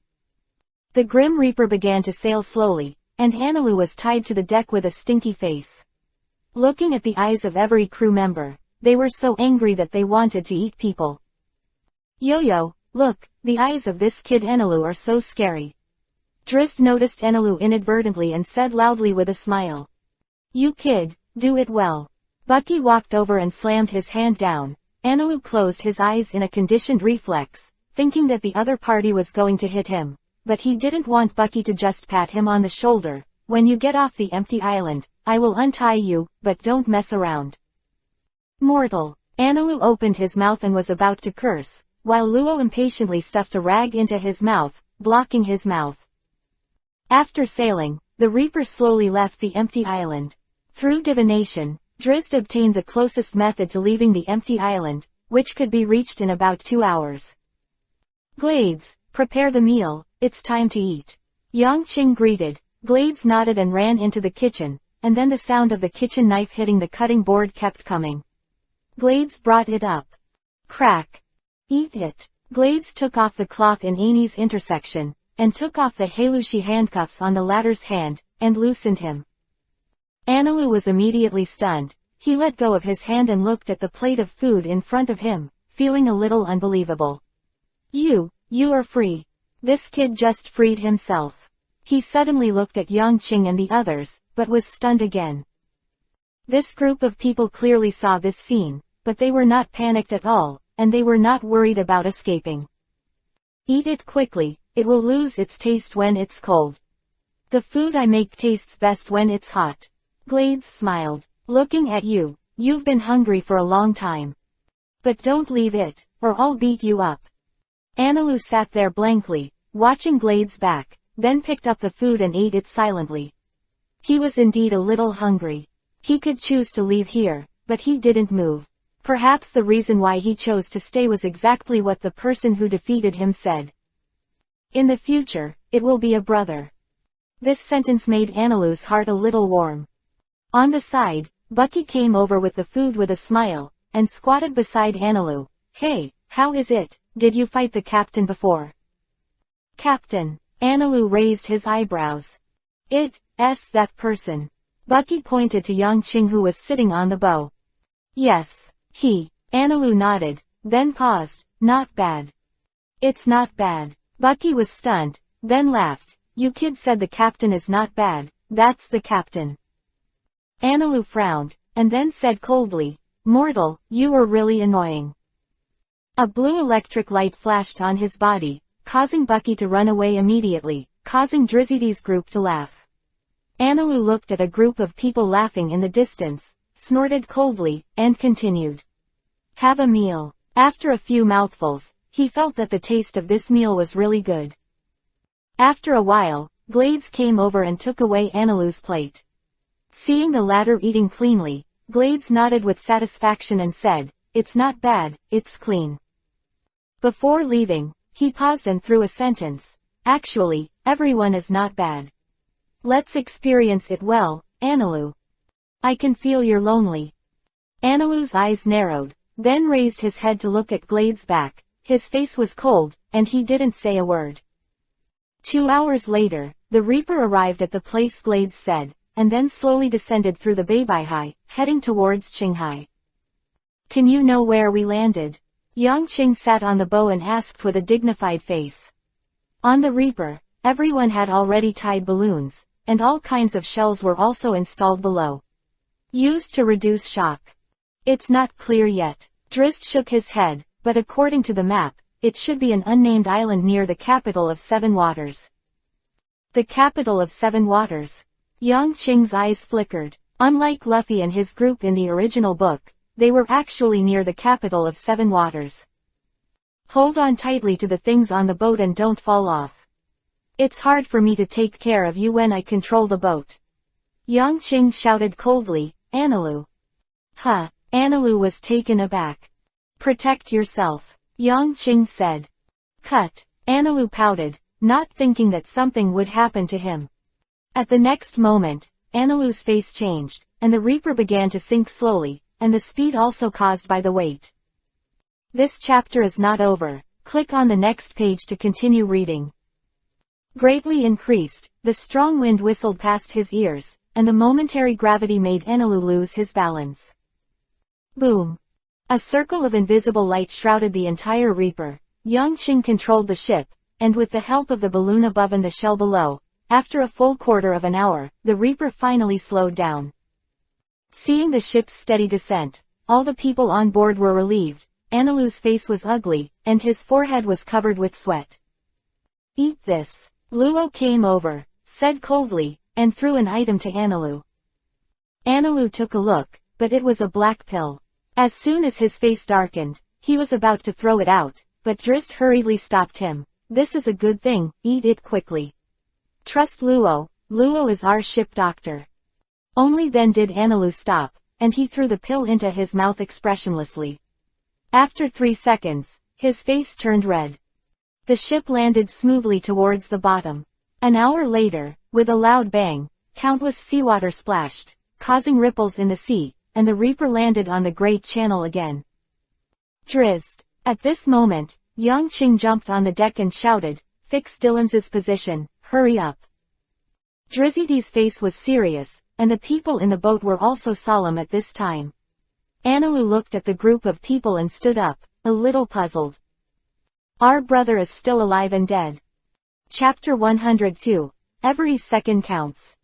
The Grim Reaper began to sail slowly, and Anilu was tied to the deck with a stinky face. Looking at the eyes of every crew member, they were so angry that they wanted to eat people. Yo-yo, look, the eyes of this kid Anilu are so scary. Drizzt noticed Anilu inadvertently and said loudly with a smile. You kid, do it well. Bucky walked over and slammed his hand down. Anilu closed his eyes in a conditioned reflex, thinking that the other party was going to hit him. But he didn't want Bucky to just pat him on the shoulder. When you get off the empty island, I will untie you, but don't mess around. Mortal. Anilu opened his mouth and was about to curse, while Luo impatiently stuffed a rag into his mouth, blocking his mouth. After sailing, the Reaper slowly left the empty island. Through divination, Drizzt obtained the closest method to leaving the empty island, which could be reached in about 2 hours. Glades, prepare the meal, it's time to eat. Yang Qing greeted. Glades nodded and ran into the kitchen, and then the sound of the kitchen knife hitting the cutting board kept coming. Glades brought it up. Crack. Eat it. Glades took off the cloth in Amy's intersection, and took off the Halushi handcuffs on the latter's hand, and loosened him. Anilu was immediately stunned. He let go of his hand and looked at the plate of food in front of him, feeling a little unbelievable. You are free. This kid just freed himself. He suddenly looked at Yang Qing and the others, but was stunned again. This group of people clearly saw this scene, but they were not panicked at all, and they were not worried about escaping. Eat it quickly, it will lose its taste when it's cold. The food I make tastes best when it's hot. Glades smiled. Looking at you, you've been hungry for a long time. But don't leave it, or I'll beat you up. Anilu sat there blankly, watching Glades back, then picked up the food and ate it silently. He was indeed a little hungry. He could choose to leave here, but he didn't move. Perhaps the reason why he chose to stay was exactly what the person who defeated him said. In the future, it will be a brother. This sentence made Anilu's heart a little warm. On the side, Bucky came over with the food with a smile, and squatted beside Anilu. Hey, how is it? Did you fight the captain before? Captain. Anilu raised his eyebrows. It's that person. Bucky pointed to Yang Qing who was sitting on the bow. Yes, he. Anilu nodded, then paused. Not bad. It's not bad. Bucky was stunned, then laughed. You kid said the captain is not bad, that's the captain. Anilu frowned, and then said coldly, "Mortal, you were really annoying." A blue electric light flashed on his body, causing Bucky to run away immediately, causing Drizzy's group to laugh. Anilu looked at a group of people laughing in the distance, snorted coldly, and continued. "Have a meal." After a few mouthfuls, he felt that the taste of this meal was really good. After a while, Glades came over and took away Anilu's plate. Seeing the latter eating cleanly, Glades nodded with satisfaction and said, "It's not bad, it's clean." Before leaving, he paused and threw a sentence. "Actually, everyone is not bad. Let's experience it well, Anilu. I can feel you're lonely." Anilu's eyes narrowed, then raised his head to look at Glades' back. His face was cold, and he didn't say a word. 2 hours later, the Reaper arrived at the place Glades said, and then slowly descended through the Beibei, heading towards Qinghai. "Can you know where we landed?" Yang Qing sat on the bow and asked with a dignified face. On the Reaper, everyone had already tied balloons, and all kinds of shells were also installed below, used to reduce shock. "It's not clear yet." Drizzt shook his head, but according to the map, it should be an unnamed island near the capital of Seven Waters. The capital of Seven Waters? Yang Qing's eyes flickered. Unlike Luffy and his group in the original book, they were actually near the capital of Seven Waters. "Hold on tightly to the things on the boat and don't fall off. It's hard for me to take care of you when I control the boat." Yang Qing shouted coldly, "Anilu." "Huh." Anilu was taken aback. "Protect yourself," Yang Qing said. "Cut." Anilu pouted, not thinking that something would happen to him. At the next moment, Anilu's face changed, and the Reaper began to sink slowly, and the speed also caused by the weight. This chapter is not over. Click on the next page to continue reading. Greatly increased, the strong wind whistled past his ears, and the momentary gravity made Anilu lose his balance. Boom! A circle of invisible light shrouded the entire Reaper. Yang Qing controlled the ship, and with the help of the balloon above and the shell below, after a full quarter of an hour, the Reaper finally slowed down. Seeing the ship's steady descent, all the people on board were relieved. Anilu's face was ugly, and his forehead was covered with sweat. "Eat this." Luo came over, said coldly, and threw an item to Anilu. Anilu took a look, but it was a black pill. As soon as his face darkened, he was about to throw it out, but Drizzt hurriedly stopped him. "This is a good thing, eat it quickly. Trust Luo, Luo is our ship doctor." Only then did Anilu stop, and he threw the pill into his mouth expressionlessly. After 3 seconds, his face turned red. The ship landed smoothly towards the bottom. An hour later, with a loud bang, countless seawater splashed, causing ripples in the sea, and the Reaper landed on the Great Channel again. Drizzt. At this moment, Yang Qing jumped on the deck and shouted, "Fix Dylan's position, hurry up." Drizzy's face was serious, and the people in the boat were also solemn at this time. Anilu looked at the group of people and stood up, a little puzzled. "Our brother is still alive and dead." Chapter 102. Every second counts.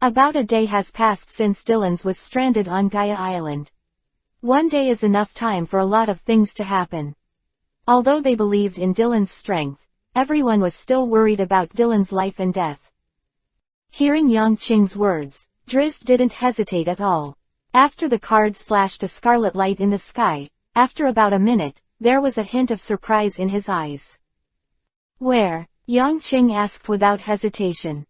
About a day has passed since Dylan's was stranded on Gaia Island. One day is enough time for a lot of things to happen. Although they believed in Dylan's strength, everyone was still worried about Dylan's life and death. Hearing Yang Qing's words, Drizzt didn't hesitate at all. After the cards flashed a scarlet light in the sky, after about a minute, there was a hint of surprise in his eyes. "Where?" Yang Qing asked without hesitation.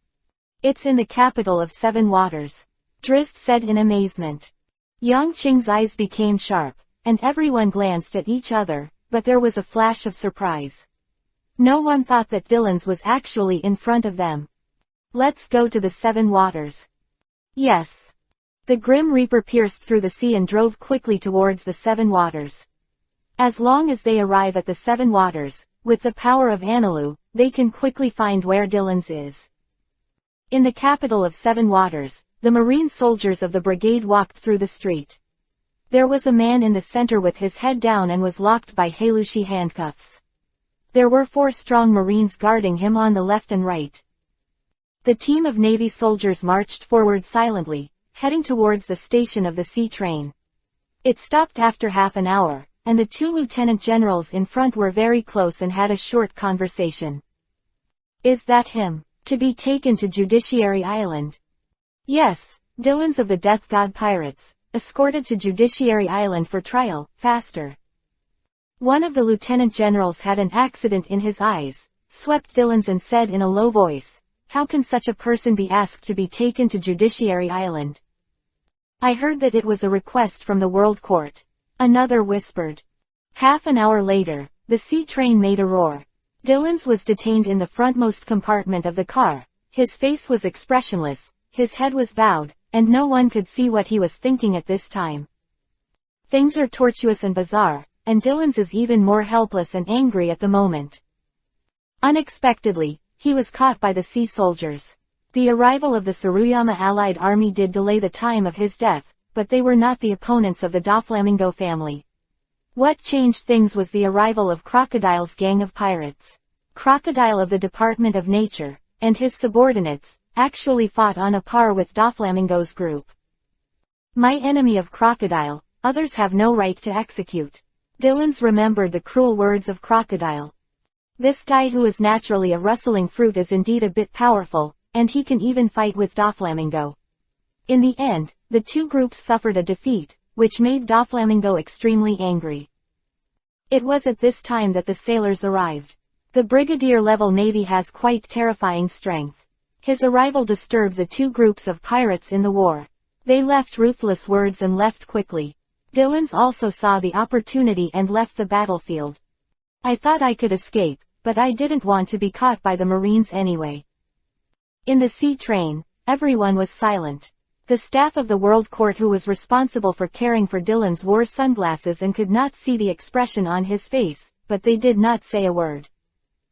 "It's in the capital of Seven Waters," Drizzt said in amazement. Yang Qing's eyes became sharp, and everyone glanced at each other, but there was a flash of surprise. No one thought that Dylan's was actually in front of them. "Let's go to the Seven Waters." "Yes." The Grim Reaper pierced through the sea and drove quickly towards the Seven Waters. As long as they arrive at the Seven Waters, with the power of Anilu, they can quickly find where Dylan's is. In the capital of Seven Waters, the marine soldiers of the brigade walked through the street. There was a man in the center with his head down and was locked by Halushi handcuffs. There were 4 strong marines guarding him on the left and right. The team of Navy soldiers marched forward silently, heading towards the station of the sea train. It stopped after half an hour, and the two lieutenant generals in front were very close and had a short conversation. "Is that him? To be taken to Judiciary Island?" "Yes, Dylan's of the Death God Pirates, escorted to Judiciary Island for trial, faster." One of the lieutenant generals had an accident in his eyes, swept Dylan's and said in a low voice, "How can such a person be asked to be taken to Judiciary Island?" "I heard that it was a request from the World Court," another whispered. Half an hour later, the sea train made a roar. Dylan's was detained in the frontmost compartment of the car. His face was expressionless, his head was bowed, and no one could see what he was thinking at this time. Things are tortuous and bizarre, and Dylan's is even more helpless and angry at the moment. Unexpectedly, he was caught by the sea soldiers. The arrival of the Saruyama Allied Army did delay the time of his death, but they were not the opponents of the Doflamingo family. What changed things was the arrival of Crocodile's gang of pirates. Crocodile of the Department of Nature, and his subordinates, actually fought on a par with Doflamingo's group. "My enemy of Crocodile, others have no right to execute." Dylan's remembered the cruel words of Crocodile. "This guy who is naturally a rustling fruit is indeed a bit powerful, and he can even fight with Doflamingo." In the end, the two groups suffered a defeat, which made Doflamingo extremely angry. It was at this time that the sailors arrived. The brigadier-level navy has quite terrifying strength. His arrival disturbed the two groups of pirates in the war. They left ruthless words and left quickly. Dylan's also saw the opportunity and left the battlefield. "I thought I could escape, but I didn't want to be caught by the Marines anyway." In the sea train, everyone was silent. The staff of the World Court who was responsible for caring for Dylan's wore sunglasses and could not see the expression on his face, but they did not say a word.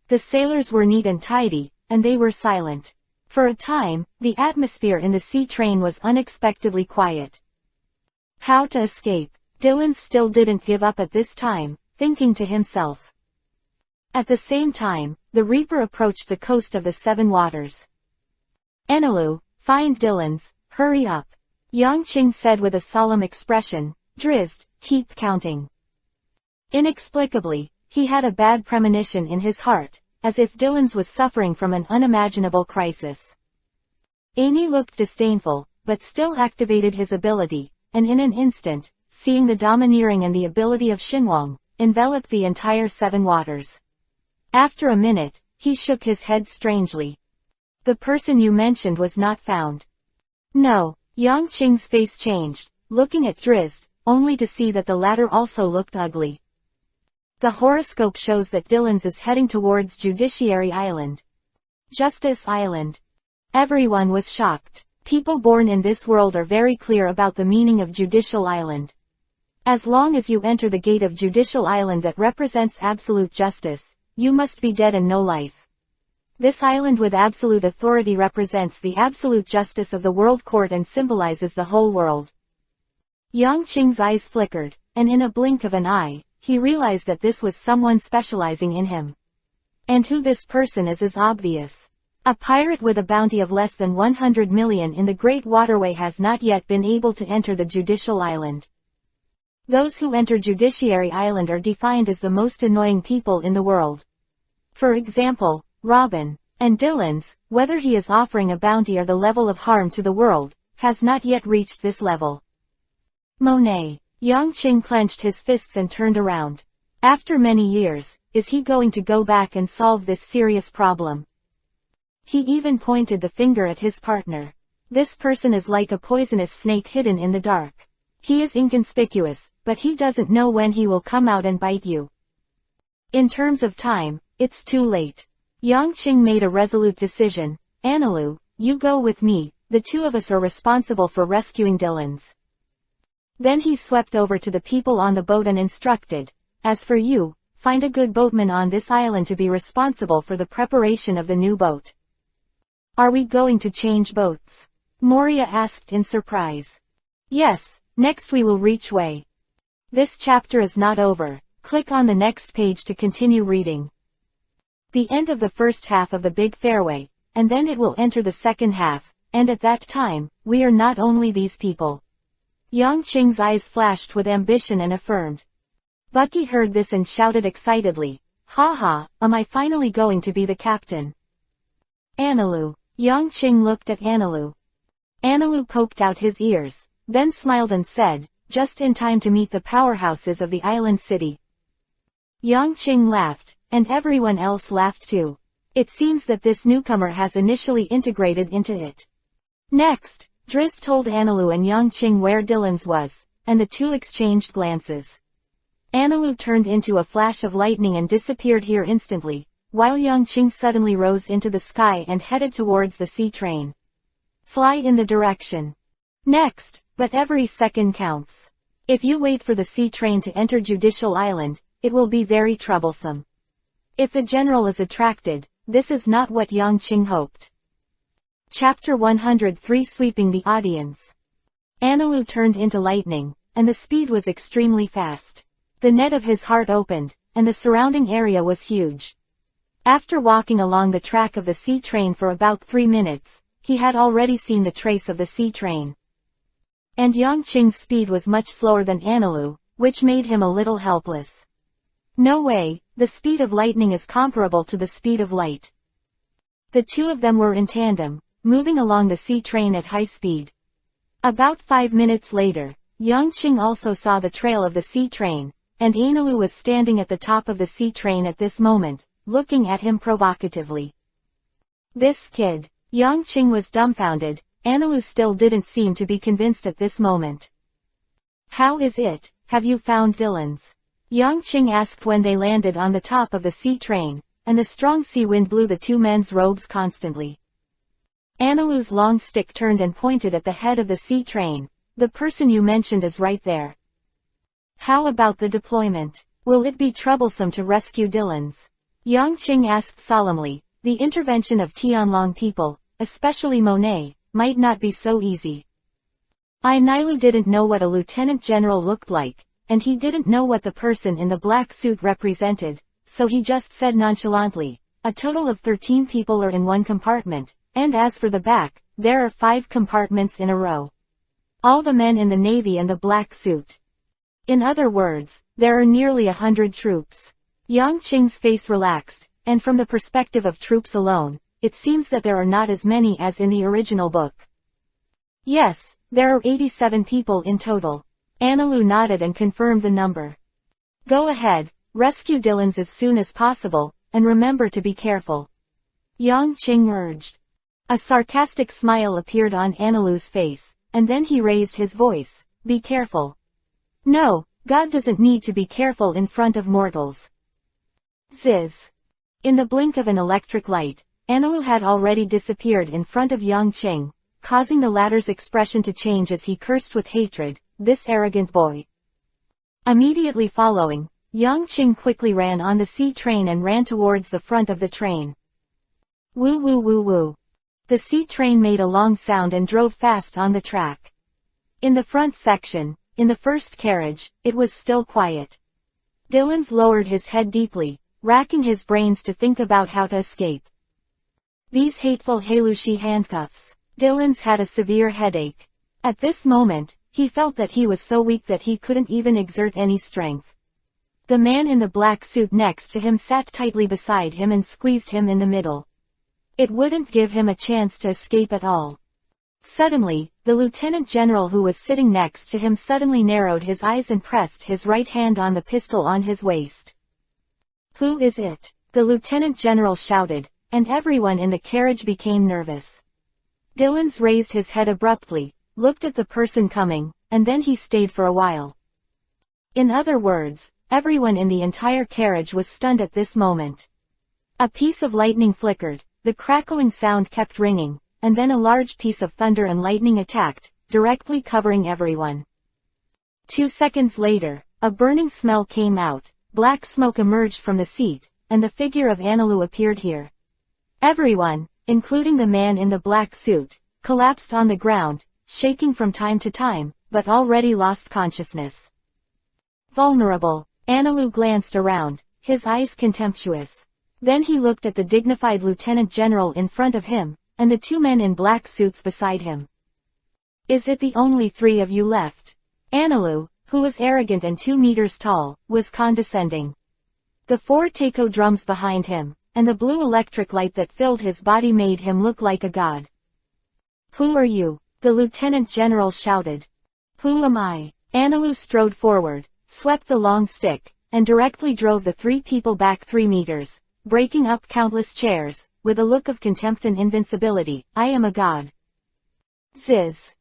The sailors were neat and tidy, and they were silent. For a time, the atmosphere in the sea train was unexpectedly quiet. How to escape? Dylan still didn't give up at this time, thinking to himself. At the same time, the Reaper approached the coast of the Seven Waters. "Enelu, find Dylan's, hurry up," Yang Qing said with a solemn expression. "Drizzt, keep counting." Inexplicably, he had a bad premonition in his heart, as if Dylan's was suffering from an unimaginable crisis. Amy looked disdainful, but still activated his ability, and in an instant, seeing the domineering and the ability of Xinwang, enveloped the entire Seven Waters. After a minute, he shook his head strangely. "The person you mentioned was not found." "No." Yang Qing's face changed, looking at Drizzt, only to see that the latter also looked ugly. "The horoscope shows that Dylan's is heading towards Judiciary Island." Justice Island. Everyone was shocked. People born in this world are very clear about the meaning of Judicial Island. As long as you enter the gate of Judicial Island that represents absolute justice, you must be dead and no life. This island with absolute authority represents the absolute justice of the World Court and symbolizes the whole world. Yang Qing's eyes flickered, and in a blink of an eye, he realized that this was someone specializing in him. And who this person is obvious. A pirate with a bounty of less than 100 million in the Great Waterway has not yet been able to enter the Judicial Island. Those who enter Judiciary Island are defined as the most annoying people in the world. For example, Robin, and Dylan's, whether he is offering a bounty or the level of harm to the world, has not yet reached this level. Monet. Yang Qing clenched his fists and turned around. After many years, is he going to go back and solve this serious problem? He even pointed the finger at his partner. This person is like a poisonous snake hidden in the dark. He is inconspicuous, but he doesn't know when he will come out and bite you. In terms of time, it's too late. Yang Qing made a resolute decision. "Enelu, you go with me, the two of us are responsible for rescuing Dylan's." Then he swept over to the people on the boat and instructed, "As for you, find a good boatman on this island to be responsible for the preparation of the new boat." "Are we going to change boats?" Moria asked in surprise. "Yes, next we will reach Wei." This chapter is not over. Click on the next page to continue reading. The end of the first half of the Big Fairway, and then it will enter the second half, and at that time, we are not only these people. Yang Qing's eyes flashed with ambition and affirmed. Bucky heard this and shouted excitedly, "Ha ha, am I finally going to be the captain?" Analu. Yang Qing looked at Analu. Analu poked out his ears, then smiled and said, "Just in time to meet the powerhouses of the island city." Yang Qing laughed, and everyone else laughed too. It seems that this newcomer has initially integrated into it. Next, Driz told Analu and Yang Qing where Dylan's was, and the two exchanged glances. Analu turned into a flash of lightning and disappeared here instantly, while Yang Qing suddenly rose into the sky and headed towards the sea train. Fly in the direction. Next, but every second counts. If you wait for the sea train to enter Judicial Island, it will be very troublesome. If the general is attracted, this is not what Yang Qing hoped. Chapter 103 Sweeping the Audience. Analu turned into lightning, and the speed was extremely fast. The net of his heart opened, and the surrounding area was huge. After walking along the track of the sea train for about 3 minutes, he had already seen the trace of the sea train. And Yang Qing's speed was much slower than Analu, which made him a little helpless. No way, the speed of lightning is comparable to the speed of light. The two of them were in tandem, moving along the sea train at high speed. About 5 minutes later, Yang Qing also saw the trail of the sea train, and Analu was standing at the top of the sea train at this moment, looking at him provocatively. This kid. Yang Qing was dumbfounded. Analu still didn't seem to be convinced at this moment. "How is it, have you found Dylan's?" Yang Qing asked when they landed on the top of the sea train, and the strong sea wind blew the two men's robes constantly. Analu's long stick turned and pointed at the head of the sea train. "The person you mentioned is right there." "How about the deployment? Will it be troublesome to rescue Dylan's?" Yang Qing asked solemnly. The intervention of Tianlong people, especially Monet, might not be so easy. Nilu didn't know what a lieutenant general looked like, and he didn't know what the person in the black suit represented, so he just said nonchalantly, "A total of 13 people are in one compartment, and as for the back, there are 5 compartments in a row. All the men in the navy and the black suit. In other words, there are nearly 100 troops." Yang Qing's face relaxed, and from the perspective of troops alone, it seems that there are not as many as in the original book. "Yes, there are 87 people in total." Analu nodded and confirmed the number. "Go ahead, rescue Dylan's as soon as possible, and remember to be careful," Yang Qing urged. A sarcastic smile appeared on Analu's face, and then he raised his voice. "Be careful. No, God doesn't need to be careful in front of mortals." Ziz. In the blink of an electric light, Analu had already disappeared in front of Yang Qing, causing the latter's expression to change as he cursed with hatred, "This arrogant boy." Immediately following, Yang Qing quickly ran on the sea train and ran towards the front of the train. Woo woo woo woo. The sea train made a long sound and drove fast on the track. In the front section, in the first carriage, it was still quiet. Dylan's lowered his head deeply, racking his brains to think about how to escape. These hateful Halushi handcuffs. Dylan's had a severe headache. At this moment, he felt that he was so weak that he couldn't even exert any strength. The man in the black suit next to him sat tightly beside him and squeezed him in the middle. It wouldn't give him a chance to escape at all. Suddenly, the lieutenant general who was sitting next to him suddenly narrowed his eyes and pressed his right hand on the pistol on his waist. "Who is it?" the lieutenant general shouted, and everyone in the carriage became nervous. Dylan's raised his head abruptly, looked at the person coming, and then he stayed for a while. In other words, everyone in the entire carriage was stunned at this moment. A piece of lightning flickered, the crackling sound kept ringing, and then a large piece of thunder and lightning attacked, directly covering everyone. 2 seconds later, a burning smell came out, black smoke emerged from the seat, and the figure of Analu appeared here. Everyone, including the man in the black suit, collapsed on the ground, shaking from time to time, but already lost consciousness. Vulnerable. Analu glanced around, his eyes contemptuous. Then he looked at the dignified lieutenant general in front of him, and the 2 men in black suits beside him. Is it the only three of you left? Anilu, who was arrogant and 2 meters tall, was condescending. The 4 taiko drums behind him, and the blue electric light that filled his body made him look like a god. Who are you? The lieutenant general shouted. Who am I? Anilu strode forward, swept the long stick, and directly drove the 3 people back 3 meters, breaking up countless chairs, with a look of contempt and invincibility. I am a god. Ziz.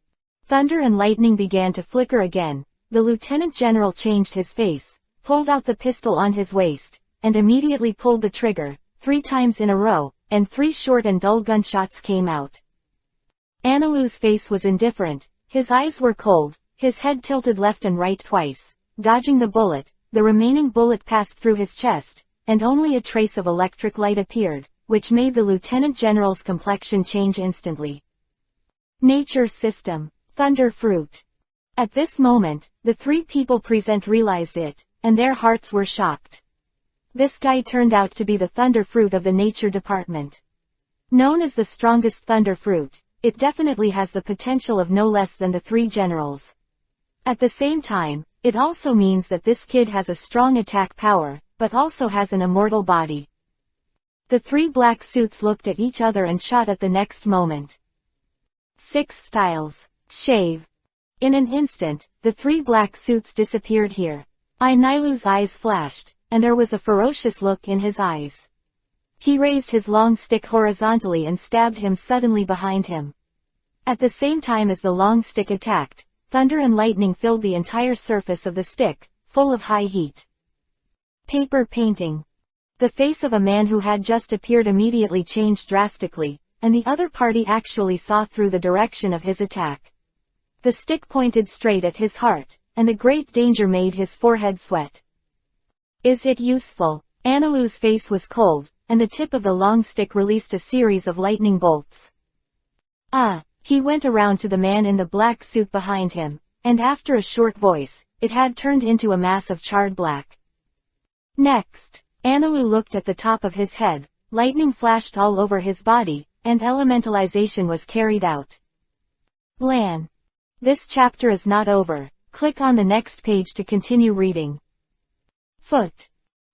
Thunder and lightning began to flicker again. The lieutenant general changed his face, pulled out the pistol on his waist, and immediately pulled the trigger, 3 times in a row, and 3 short and dull gunshots came out. Anilu's face was indifferent, his eyes were cold, his head tilted left and right twice, dodging the bullet. The remaining bullet passed through his chest, and only a trace of electric light appeared, which made the lieutenant general's complexion change instantly. Nature system. Thunder fruit. At this moment, the 3 people present realized it, and their hearts were shocked. This guy turned out to be the thunder fruit of the nature department. Known as the strongest thunder fruit, it definitely has the potential of no less than the 3 generals. At the same time, it also means that this kid has a strong attack power, but also has an immortal body. The 3 black suits looked at each other and shot at the next moment. 6 styles. Shave. In an instant, the 3 black suits disappeared here. Anilu's eyes flashed, and there was a ferocious look in his eyes. He raised his long stick horizontally and stabbed him suddenly behind him. At the same time as the long stick attacked, thunder and lightning filled the entire surface of the stick, full of high heat. Paper painting. The face of a man who had just appeared immediately changed drastically, and the other party actually saw through the direction of his attack. The stick pointed straight at his heart, and the great danger made his forehead sweat. Is it useful? Anilu's face was cold, and the tip of the long stick released a series of lightning bolts. He went around to the man in the black suit behind him, and after a short voice, it had turned into a mass of charred black. Next, Anilu looked at the top of his head, lightning flashed all over his body, and elementalization was carried out. Lan. This chapter is not over. Click on the next page to continue reading. Foot.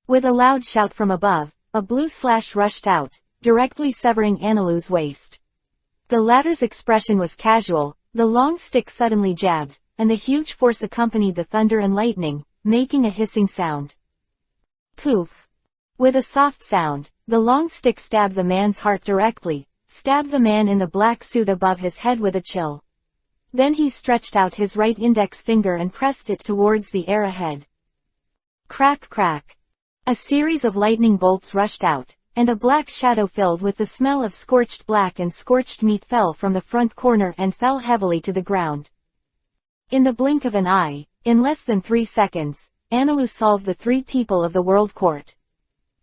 With a loud shout from above, a blue slash rushed out, directly severing Anilu's waist. The latter's expression was casual, the long stick suddenly jabbed, and the huge force accompanied the thunder and lightning, making a hissing sound. Poof. With a soft sound, the long stick stabbed the man's heart directly, stabbed the man in the black suit above his head with a chill. Then he stretched out his right index finger and pressed it towards the air ahead. Crack crack. A series of lightning bolts rushed out, and a black shadow filled with the smell of scorched black and scorched meat fell from the front corner and fell heavily to the ground. In the blink of an eye, in less than 3 seconds, Anilu solved the 3 people of the World Court.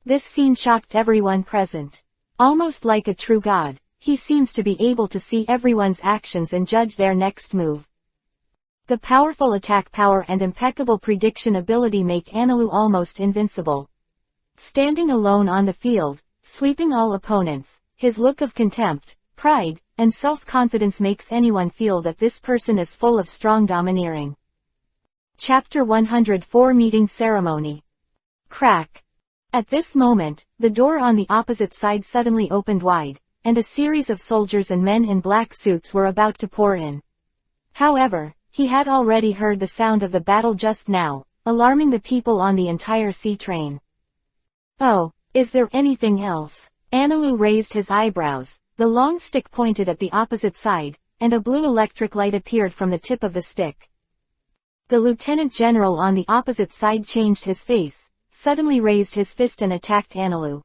This scene shocked everyone present. Almost like a true god, he seems to be able to see everyone's actions and judge their next move. The powerful attack power and impeccable prediction ability make Anilu almost invincible. Standing alone on the field, sweeping all opponents, his look of contempt, pride, and self-confidence makes anyone feel that this person is full of strong domineering. Chapter 104 Meeting Ceremony. Crack. At this moment, the door on the opposite side suddenly opened wide, and a series of soldiers and men in black suits were about to pour in. However, he had already heard the sound of the battle just now, alarming the people on the entire sea train. Oh, is there anything else? Anilu raised his eyebrows, the long stick pointed at the opposite side, and a blue electric light appeared from the tip of the stick. The lieutenant general on the opposite side changed his face, suddenly raised his fist and attacked Anilu.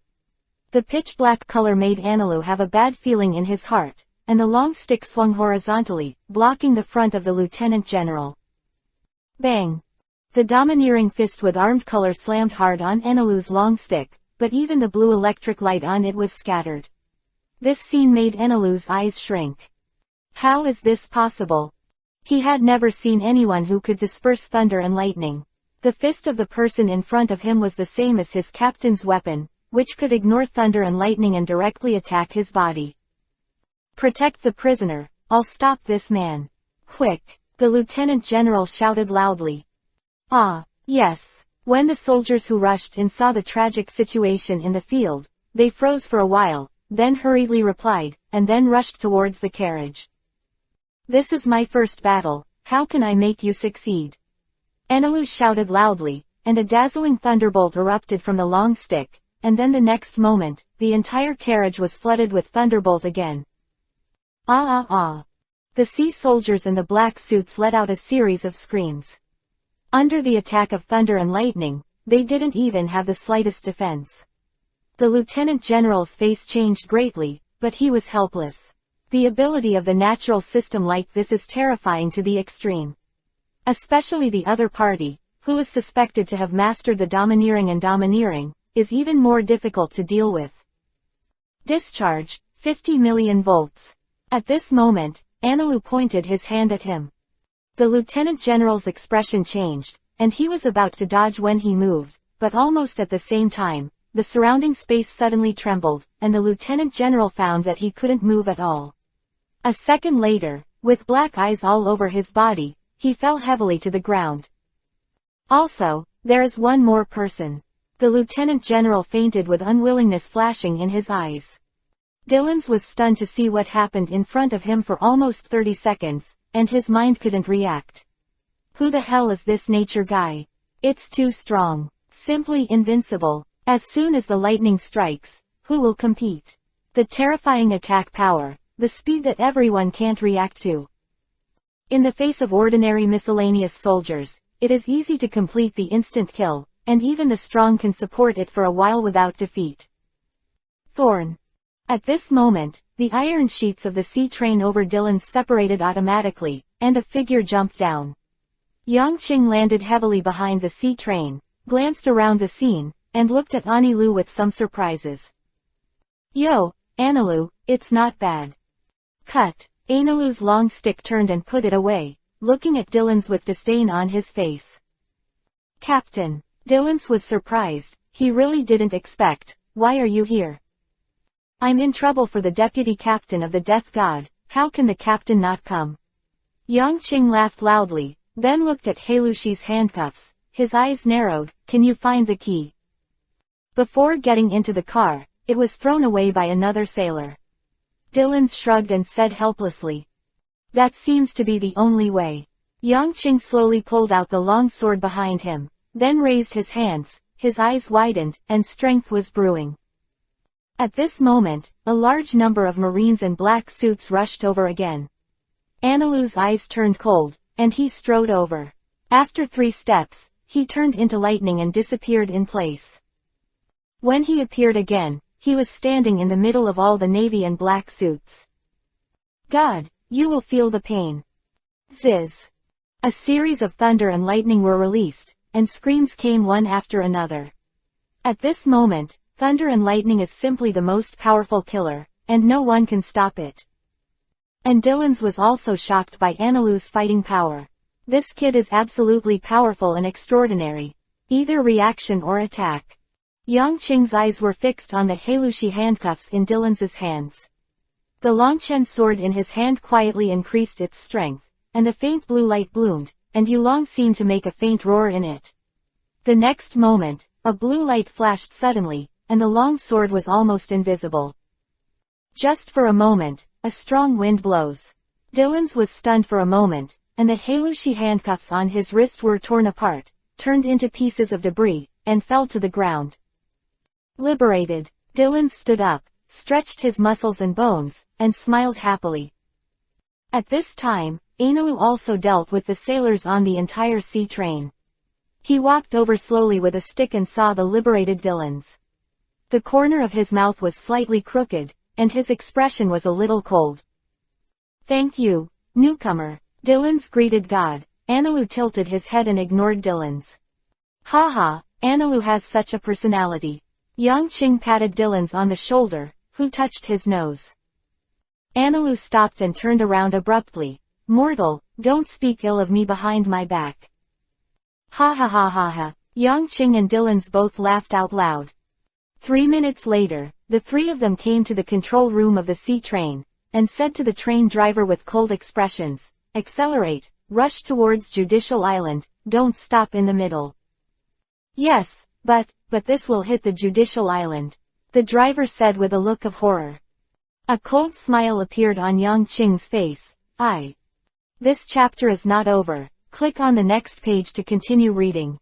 The pitch-black color made Anilu have a bad feeling in his heart, and the long stick swung horizontally, blocking the front of the lieutenant general. Bang! The domineering fist with armed color slammed hard on Anilu's long stick, but even the blue electric light on it was scattered. This scene made Anilu's eyes shrink. How is this possible? He had never seen anyone who could disperse thunder and lightning. The fist of the person in front of him was the same as his captain's weapon, which could ignore thunder and lightning and directly attack his body. Protect the prisoner, I'll stop this man. Quick! The Lieutenant General shouted loudly. Ah, yes. When the soldiers who rushed in saw the tragic situation in the field, they froze for a while, then hurriedly replied, and then rushed towards the carriage. This is my first battle, how can I make you succeed? Enelu shouted loudly, and a dazzling thunderbolt erupted from the long stick, and then the next moment, the entire carriage was flooded with thunderbolt again. Ah ah ah! The sea soldiers in the black suits let out a series of screams. Under the attack of thunder and lightning, they didn't even have the slightest defense. The Lieutenant General's face changed greatly, but he was helpless. The ability of the natural system like this is terrifying to the extreme. Especially the other party, who is suspected to have mastered the domineering, is even more difficult to deal with. Discharge, 50 million volts. At this moment, Enelu pointed his hand at him. The Lieutenant General's expression changed, and he was about to dodge when he moved, but almost at the same time, the surrounding space suddenly trembled, and the Lieutenant General found that he couldn't move at all. A second later, with black eyes all over his body, he fell heavily to the ground. Also, there is one more person. The Lieutenant General fainted with unwillingness flashing in his eyes. Dillons was stunned to see what happened in front of him for almost 30 seconds, and his mind couldn't react. Who the hell is this nature guy? It's too strong. Simply invincible. As soon as the lightning strikes, who will compete? The terrifying attack power, the speed that everyone can't react to. In the face of ordinary miscellaneous soldiers, it is easy to complete the instant kill, and even the strong can support it for a while without defeat. Thorn. At this moment, the iron sheets of the sea train over Dillons separated automatically, and a figure jumped down. Yangqing landed heavily behind the sea train, glanced around the scene, and looked at Anilu with some surprises. Yo, Anilu, it's not bad. Cut. Anilu's long stick turned and put it away, looking at Dillons with disdain on his face. Captain. Dillons was surprised, he really didn't expect. Why are you here? I'm in trouble for the deputy captain of the Death God, how can the captain not come? Yangqing laughed loudly, then looked at Heilushi's handcuffs, his eyes narrowed, can you find the key? Before getting into the car, it was thrown away by another sailor. Dillons shrugged and said helplessly. That seems to be the only way. Yangqing slowly pulled out the long sword behind him, then raised his hands, his eyes widened, and strength was brewing. At this moment, a large number of Marines in black suits rushed over again. Anilu's eyes turned cold, and he strode over. After 3 steps, he turned into lightning and disappeared in place. When he appeared again, he was standing in the middle of all the navy and black suits. God, you will feel the pain. Ziz. A series of thunder and lightning were released, and screams came one after another. At this moment, thunder and lightning is simply the most powerful killer, and no one can stop it. And Dillons was also shocked by Anilu's fighting power. This kid is absolutely powerful and extraordinary. Either reaction or attack. Yangqing's eyes were fixed on the Heilushi handcuffs in Dillons's hands. The Longchen sword in his hand quietly increased its strength, and the faint blue light bloomed, and Yulong seemed to make a faint roar in it. The next moment, a blue light flashed suddenly, and the long sword was almost invisible. Just for a moment, a strong wind blows. Dillons was stunned for a moment, and the Heilushi handcuffs on his wrist were torn apart, turned into pieces of debris, and fell to the ground. Liberated. Dillons stood up, stretched his muscles and bones, and smiled happily. At this time, Anilu also dealt with the sailors on the entire sea train. He walked over slowly with a stick and saw the liberated Dillons. The corner of his mouth was slightly crooked, and his expression was a little cold. Thank you, newcomer. Dillons greeted God. Anilu tilted his head and ignored Dillons. Ha, Anilu has such a personality. Yangqing patted Dillons on the shoulder, who touched his nose. Anilu stopped and turned around abruptly. Mortal, don't speak ill of me behind my back. Ha. Yangqing and Dillons both laughed out loud. 3 minutes later, the 3 of them came to the control room of the sea train, and said to the train driver with cold expressions, accelerate, rush towards Judicial Island, don't stop in the middle. Yes, but this will hit the Judicial Island, the driver said with a look of horror. A cold smile appeared on Yang Qing's face. This chapter is not over. Click on the next page to continue reading.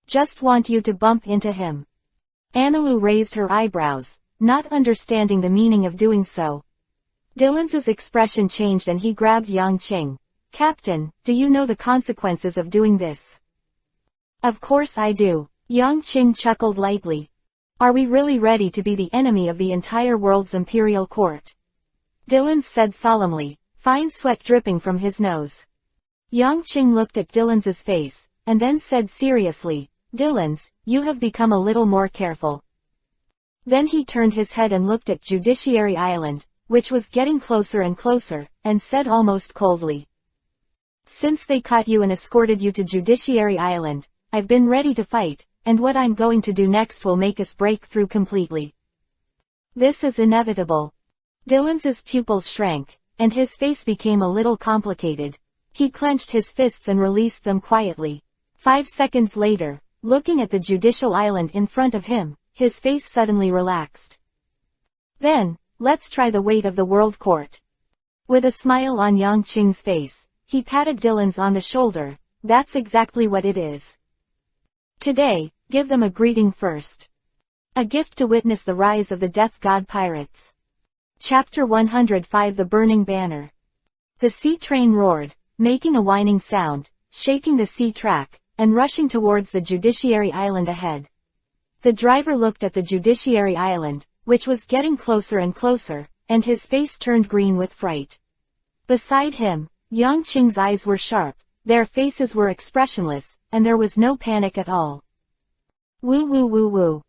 Just want you to bump into him. Analu raised her eyebrows, not understanding the meaning of doing so. Dylan's expression changed and he grabbed Yang Qing. Captain, do you know the consequences of doing this? Of course I do. Yang Qing chuckled lightly. Are we really ready to be the enemy of the entire world's imperial court? Dylan said solemnly, fine sweat dripping from his nose. Yang Qing looked at Dylan's face, and then said seriously, Dylan, you have become a little more careful. Then he turned his head and looked at Judiciary Island, which was getting closer and closer, and said almost coldly. Since they caught you and escorted you to Judiciary Island, I've been ready to fight, and what I'm going to do next will make us break through completely. This is inevitable. Dylan's pupils shrank, and his face became a little complicated. He clenched his fists and released them quietly. 5 seconds later, looking at the Judicial Island in front of him, his face suddenly relaxed. Then, let's try the weight of the World Court. With a smile on Yang Qing's face, he patted Dylan's on the shoulder. That's exactly what it is. Today, give them a greeting first. A gift to witness the rise of the Death God Pirates. Chapter 105 The Burning Banner. The sea train roared, making a whining sound, shaking the sea track, and rushing towards the Judiciary Island ahead. The driver looked at the Judiciary Island, which was getting closer and closer, and his face turned green with fright. Beside him, Yang Qing's eyes were sharp, their faces were expressionless, and there was no panic at all. Woo woo woo woo.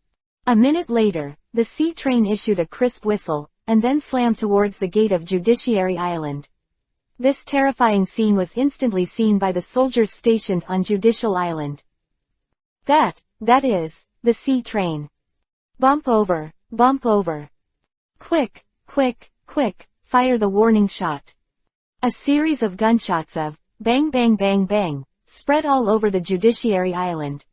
A minute later, the sea train issued a crisp whistle, and then slammed towards the gate of Judiciary Island. This terrifying scene was instantly seen by the soldiers stationed on Judicial Island. That is, the sea train. Bump over, bump over. Quick, quick, quick, fire the warning shot. A series of gunshots of bang bang bang bang spread all over the Judiciary Island.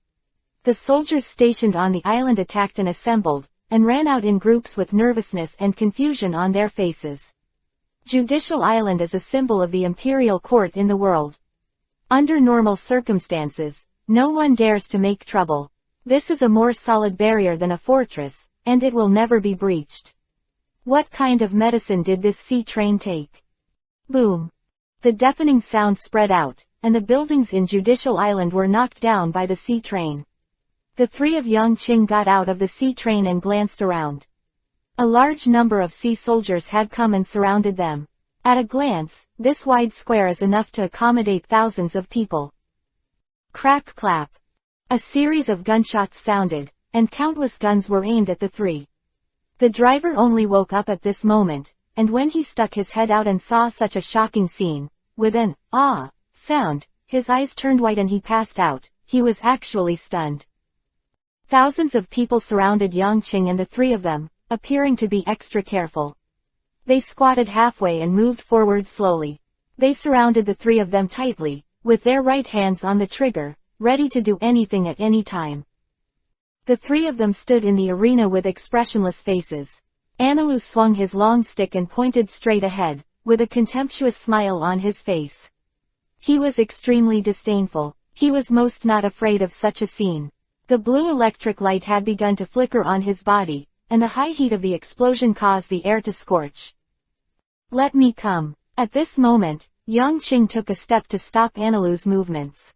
The soldiers stationed on the island attacked and assembled, and ran out in groups with nervousness and confusion on their faces. Judicial Island is a symbol of the imperial court in the world. Under normal circumstances, no one dares to make trouble. This is a more solid barrier than a fortress, and it will never be breached. What kind of medicine did this sea train take? Boom. The deafening sound spread out, and the buildings in Judicial Island were knocked down by the sea train. The three of Yang Qing got out of the sea train and glanced around. A large number of sea soldiers had come and surrounded them. At a glance, this wide square is enough to accommodate thousands of people. Crack clap. A series of gunshots sounded, and countless guns were aimed at the three. The driver only woke up at this moment, and when he stuck his head out and saw such a shocking scene, with an sound, his eyes turned white and he passed out. He was actually stunned. Thousands of people surrounded Yang Qing and the three of them, appearing to be extra careful. They squatted halfway and moved forward slowly. They surrounded the three of them tightly, with their right hands on the trigger, ready to do anything at any time. The three of them stood in the arena with expressionless faces. Analu swung his long stick and pointed straight ahead, with a contemptuous smile on his face. He was extremely disdainful. He was most not afraid of such a scene. The blue electric light had begun to flicker on his body, and the high heat of the explosion caused the air to scorch. Let me come. At this moment, Yang Qing took a step to stop Analu's movements.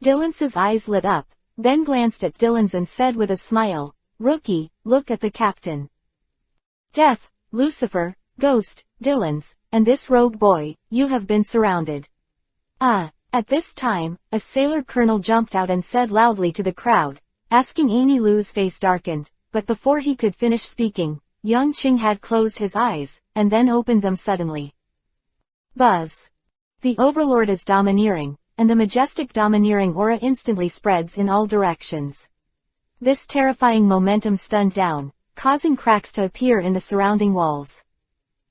Dylan's eyes lit up, then glanced at Dylan's and said with a smile, Rookie, look at the captain. Death, Lucifer, Ghost, Dylan's, and this rogue boy, you have been surrounded. At this time, a sailor colonel jumped out and said loudly to the crowd, asking Amy Lu's face darkened, but before he could finish speaking, Yang Qing had closed his eyes, and then opened them suddenly. Buzz. The Overlord is domineering, and the majestic domineering aura instantly spreads in all directions. This terrifying momentum stunned down, causing cracks to appear in the surrounding walls.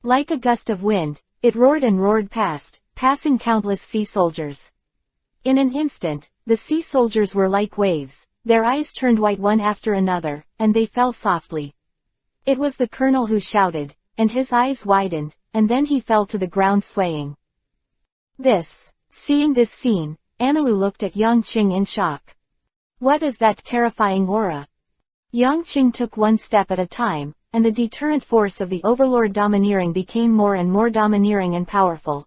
Like a gust of wind, it roared and roared past, passing countless sea soldiers. In an instant, the sea soldiers were like waves, their eyes turned white one after another, and they fell softly. It was the colonel who shouted, and his eyes widened, and then he fell to the ground swaying. Seeing this scene, Anilu looked at Yongqing in shock. What is that terrifying aura? Yongqing took one step at a time, and the deterrent force of the overlord domineering became more and more domineering and powerful.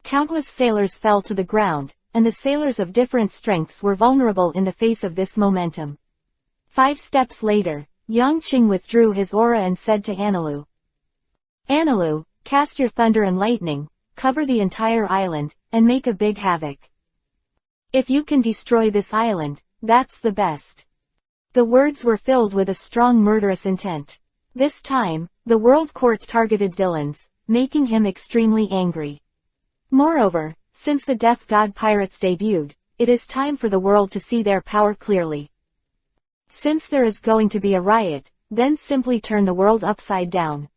Countless sailors fell to the ground, and the sailors of different strengths were vulnerable in the face of this momentum. 5 steps later, Yongqing withdrew his aura and said to Anilu, "Anilu, cast your thunder and lightning, cover the entire island, and make a big havoc. If you can destroy this island, that's the best." The words were filled with a strong murderous intent. This time, the world court targeted Dylan's, making him extremely angry. Moreover, since the Death God pirates debuted, it is time for the world to see their power clearly. Since there is going to be a riot, then simply turn the world upside down.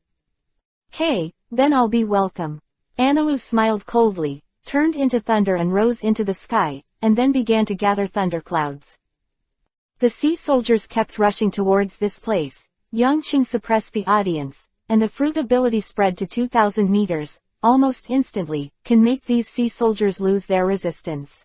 Hey, then I'll be welcome. Anilu smiled coldly, turned into thunder and rose into the sky, and then began to gather thunderclouds. The sea soldiers kept rushing towards this place. Yongqing suppressed the audience, and the fruit ability spread to 2,000 meters, almost instantly, can make these sea soldiers lose their resistance.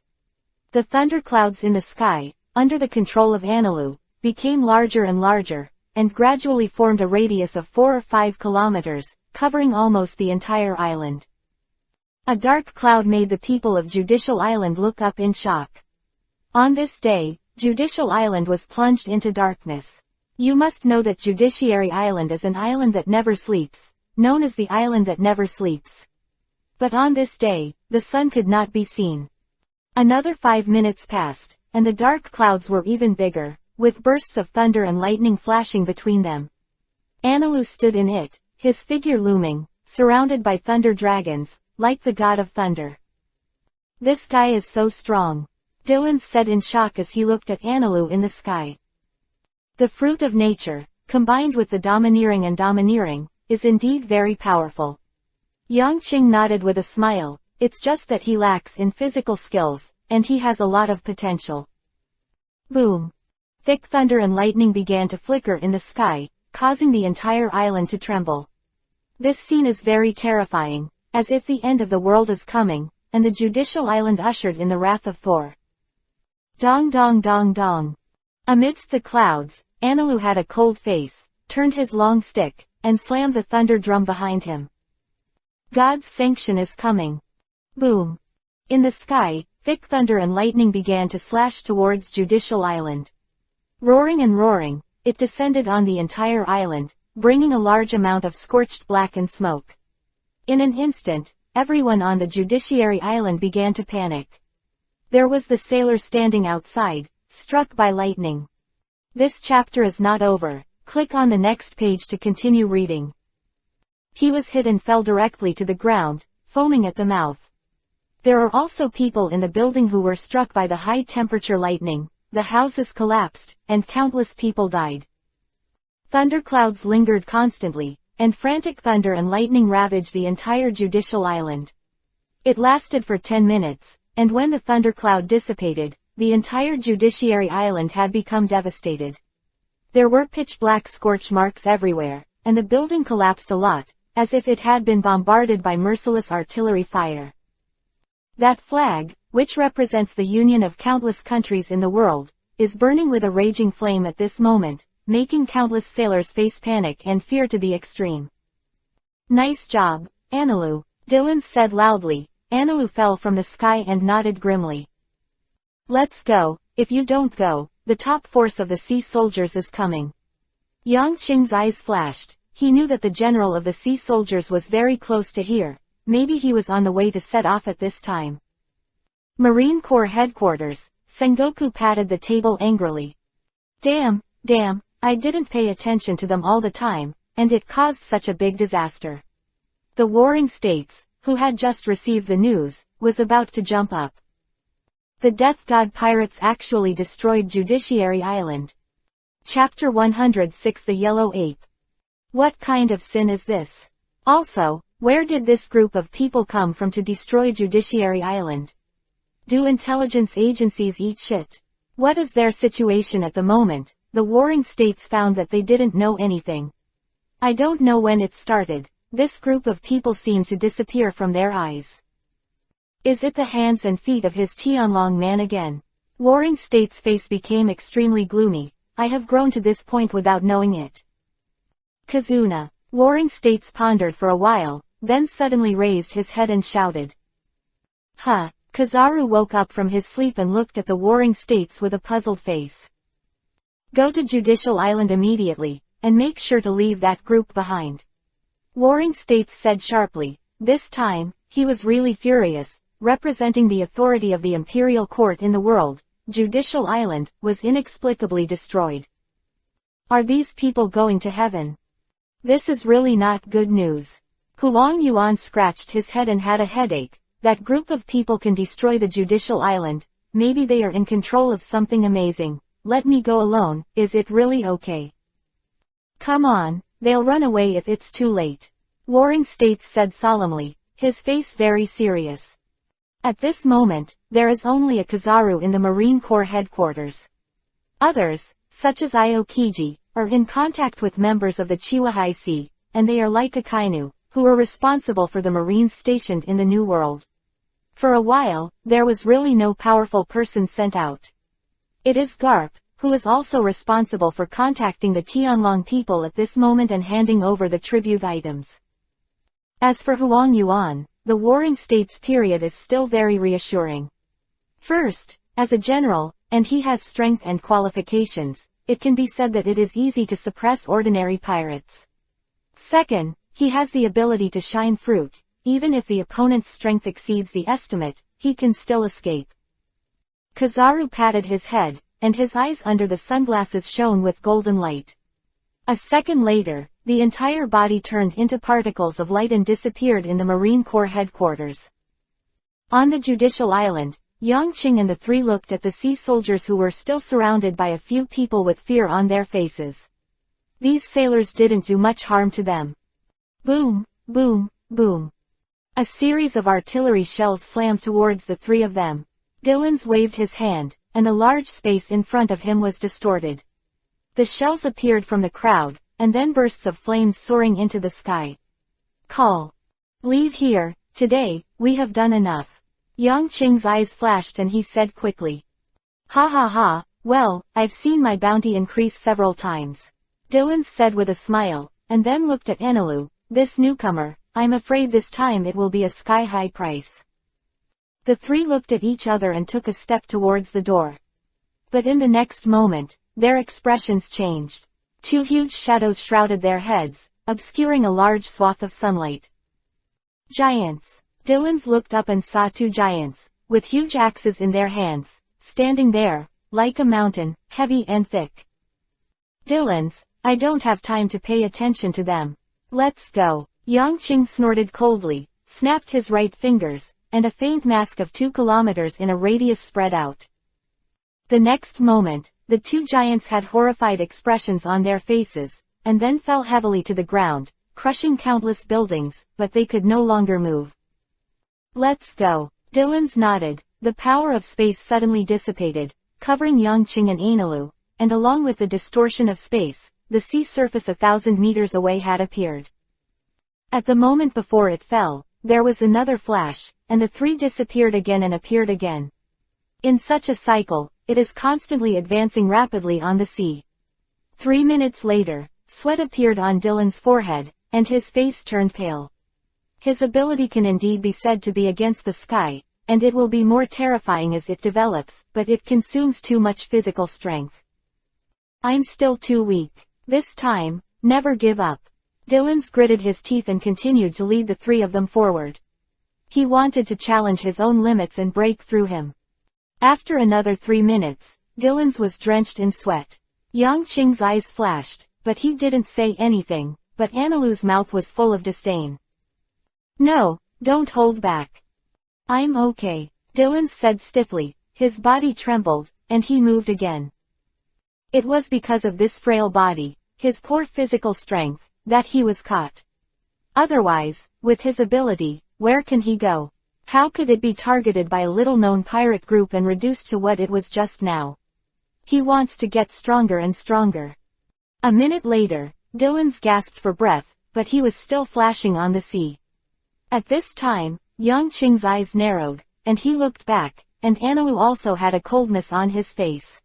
The thunderclouds in the sky, under the control of Anilu, became larger and larger, and gradually formed a radius of 4 or 5 kilometers, covering almost the entire island. A dark cloud made the people of Judicial Island look up in shock. On this day, Judicial Island was plunged into darkness. You must know that Judiciary Island is an island that never sleeps, known as the island that never sleeps. But on this day, the sun could not be seen. Another 5 minutes passed, and the dark clouds were even bigger, with bursts of thunder and lightning flashing between them. Anilu stood in it, his figure looming, surrounded by thunder dragons, like the god of thunder. "This guy is so strong," Dylan said in shock as he looked at Anilu in the sky. The fruit of nature, combined with the domineering and domineering, is indeed very powerful. Yongqing nodded with a smile. It's just that he lacks in physical skills, and he has a lot of potential. Boom. Thick thunder and lightning began to flicker in the sky, causing the entire island to tremble. This scene is very terrifying, as if the end of the world is coming, and the Judicial Island ushered in the wrath of Thor. Dong dong dong dong. Amidst the clouds, Anilu had a cold face, turned his long stick, and slammed the thunder drum behind him. God's sanction is coming. Boom. In the sky, thick thunder and lightning began to slash towards Judicial Island. Roaring and roaring, it descended on the entire island, bringing a large amount of scorched blackened smoke. In an instant, everyone on the Judiciary Island began to panic. There was the sailor standing outside, struck by lightning. This chapter is not over. Click on the next page to continue reading. He was hit and fell directly to the ground, foaming at the mouth. There are also people in the building who were struck by the high-temperature lightning, the houses collapsed, and countless people died. Thunderclouds lingered constantly, and frantic thunder and lightning ravaged the entire Judicial Island. It lasted for 10 minutes, and when the thundercloud dissipated, the entire Judiciary Island had become devastated. There were pitch-black scorch marks everywhere, and the building collapsed a lot, as if it had been bombarded by merciless artillery fire. That flag, which represents the union of countless countries in the world, is burning with a raging flame at this moment, making countless sailors face panic and fear to the extreme. Nice job, Anilu, Dylan said loudly. Anilu fell from the sky and nodded grimly. Let's go. If you don't go, the top force of the sea soldiers is coming. Yongqing's eyes flashed. He knew that the general of the sea soldiers was very close to here. Maybe he was on the way to set off at this time. Marine Corps headquarters. Sengoku patted the table angrily. Damn, I didn't pay attention to them all the time, and it caused such a big disaster. The warring states, who had just received the news, was about to jump up. The Death God pirates actually destroyed Judiciary Island. Chapter 106 The Yellow Ape. What kind of sin is this? Also, Where did this group of people come from to destroy Judiciary Island? Do intelligence agencies eat shit? What is their situation at the moment? The warring states found that they didn't know anything. I don't know when it started. This group of people seemed to disappear from their eyes. Is it the hands and feet of his Tianlong man again? Warring State's face became extremely gloomy. I have grown to this point without knowing it. Kazuna. Warring States pondered for a while, then suddenly raised his head and shouted. Huh. Kazaru woke up from his sleep and looked at the Warring States with a puzzled face. Go to Judicial Island immediately, and make sure to leave that group behind. Warring States said sharply. This time, he was really furious. Representing the authority of the imperial court in the world, Judicial Island was inexplicably destroyed. Are these people going to heaven? This is really not good news. Huang Yuan scratched his head and had a headache. That group of people can destroy the Judicial Island. Maybe they are in control of something amazing. Let me go alone. Is it really okay? Come on, they'll run away if it's too late. Warring States said solemnly, his face very serious. At this moment, there is only a Kazaru in the Marine Corps headquarters. Others, such as Aokiji, are in contact with members of the Chiwahai Sea, and they are like Akainu, who are responsible for the Marines stationed in the New World. For a while, there was really no powerful person sent out. It is Garp, who is also responsible for contacting the Tianlong people at this moment and handing over the tribute items. As for Huang Yuan, the Warring States period is still very reassuring. First, as a general, and he has strength and qualifications, it can be said that it is easy to suppress ordinary pirates. Second, he has the ability to shine fruit. Even if the opponent's strength exceeds the estimate, he can still escape. Kazaru patted his head, and his eyes under the sunglasses shone with golden light. A second later, the entire body turned into particles of light and disappeared in the Marine Corps headquarters. On the Judicial Island, Yangqing and the three looked at the sea soldiers who were still surrounded by a few people with fear on their faces. These sailors didn't do much harm to them. Boom, boom, boom. A series of artillery shells slammed towards the three of them. Dylan's waved his hand, and the large space in front of him was distorted. The shells appeared from the crowd, and then bursts of flames soaring into the sky. Call. Leave here, today, we have done enough. Yangqing's eyes flashed and he said quickly. Ha ha ha, well, I've seen my bounty increase several times. Dylan said with a smile, and then looked at Enilu, this newcomer, I'm afraid this time it will be a sky-high price. The three looked at each other and took a step towards the door. But in the next moment, their expressions changed. Two huge shadows shrouded their heads, obscuring a large swath of sunlight. Giants. Dylan's looked up and saw two giants, with huge axes in their hands, standing there, like a mountain, heavy and thick. Dylan's, I don't have time to pay attention to them. Let's go. Yangqing snorted coldly, snapped his right fingers, and a faint mask of 2 kilometers in a radius spread out. The next moment, the two giants had horrified expressions on their faces, and then fell heavily to the ground, crushing countless buildings, but they could no longer move. Let's go. Dylan's nodded. The power of space suddenly dissipated, covering Yangqing and Enilu, and along with the distortion of space, the sea surface 1,000 meters away had appeared. At the moment before it fell, there was another flash, and the three disappeared again and appeared again. In such a cycle, it is constantly advancing rapidly on the sea. 3 minutes later, sweat appeared on Dylan's forehead, and his face turned pale. His ability can indeed be said to be against the sky, and it will be more terrifying as it develops, but it consumes too much physical strength. I'm still too weak. This time, never give up. Dylan's gritted his teeth and continued to lead the three of them forward. He wanted to challenge his own limits and break through him. After another 3 minutes, Dylan's was drenched in sweat. Yangqing's eyes flashed, but he didn't say anything, but Anilu's mouth was full of disdain. No, don't hold back. I'm okay, Dylan said stiffly. His body trembled, and he moved again. It was because of this frail body, his poor physical strength, that he was caught. Otherwise, with his ability, where can he go? How could it be targeted by a little-known pirate group and reduced to what it was just now? He wants to get stronger and stronger. A minute later, Dylan's gasped for breath, but he was still flashing on the sea. At this time, Yang Qing's eyes narrowed, and he looked back, and Anilu also had a coldness on his face.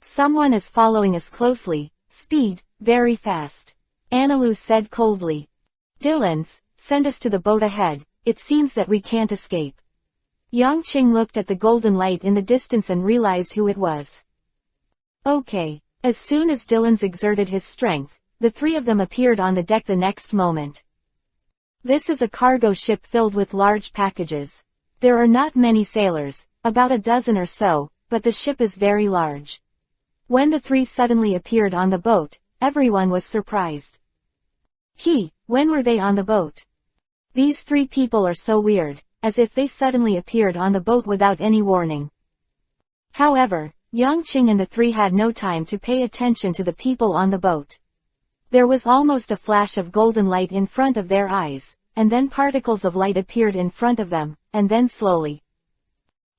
Someone is following us closely, speed, very fast. Anilu said coldly. Dylan's, send us to the boat ahead, it seems that we can't escape. Yang Qing looked at the golden light in the distance and realized who it was. Okay. As soon as Dylan's exerted his strength, the three of them appeared on the deck the next moment. This is a cargo ship filled with large packages. There are not many sailors, about a dozen or so, but the ship is very large. When the three suddenly appeared on the boat, everyone was surprised. When were they on the boat? These three people are so weird, as if they suddenly appeared on the boat without any warning. However, Yang Qing and the three had no time to pay attention to the people on the boat. There was almost a flash of golden light in front of their eyes, and then particles of light appeared in front of them, and then slowly.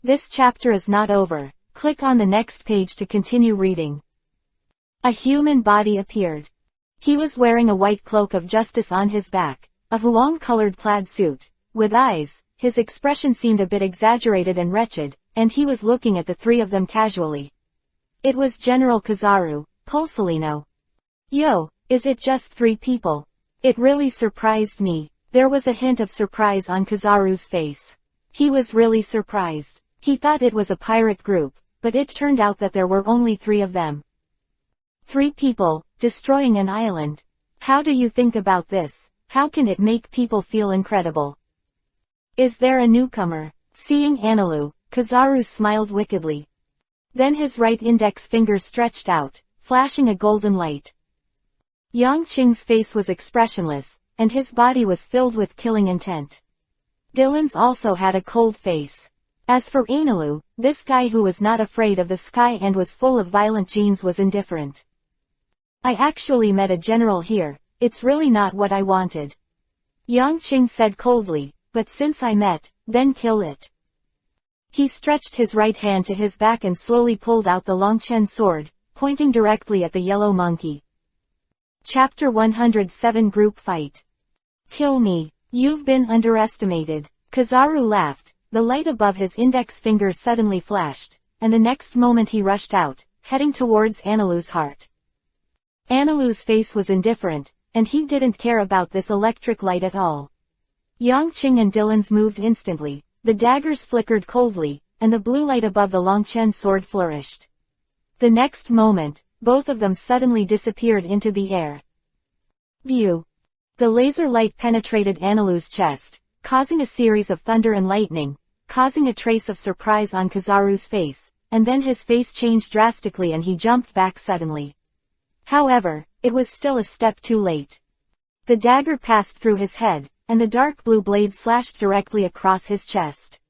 This chapter is not over. Click on the next page to continue reading. A human body appeared. He was wearing a white cloak of justice on his back, a huang-colored plaid suit, with eyes. His expression seemed a bit exaggerated and wretched, and he was looking at the three of them casually. It was General Kizaru, Pulsolino. Yo, is it just three people? It really surprised me. There was a hint of surprise on Kizaru's face. He was really surprised. He thought it was a pirate group, but it turned out that there were only three of them. 3 people, destroying an island. How do you think about this? How can it make people feel incredible? Is there a newcomer? Seeing Anilu, Kizaru smiled wickedly. Then his right index finger stretched out, flashing a golden light. Yang Qing's face was expressionless, and his body was filled with killing intent. Dylan's also had a cold face. As for Anilu, this guy who was not afraid of the sky and was full of violent genes was indifferent. I actually met a general here, it's really not what I wanted. Yang Qing said coldly, but since I met, then kill it. He stretched his right hand to his back and slowly pulled out the Longchen sword, pointing directly at the yellow monkey. Chapter 107 Group Fight. Kill me. You've been underestimated. Kizaru laughed, the light above his index finger suddenly flashed, and the next moment he rushed out, heading towards Anilu's heart. Anilu's face was indifferent, and he didn't care about this electric light at all. Yang Qing and Dylan's moved instantly, the daggers flickered coldly, and the blue light above the Longchen sword flourished. The next moment, both of them suddenly disappeared into the air. View. The laser light penetrated Anilu's chest, causing a series of thunder and lightning, causing a trace of surprise on Kizaru's face, and then his face changed drastically and he jumped back suddenly. However, it was still a step too late. The dagger passed through his head, and the dark blue blade slashed directly across his chest.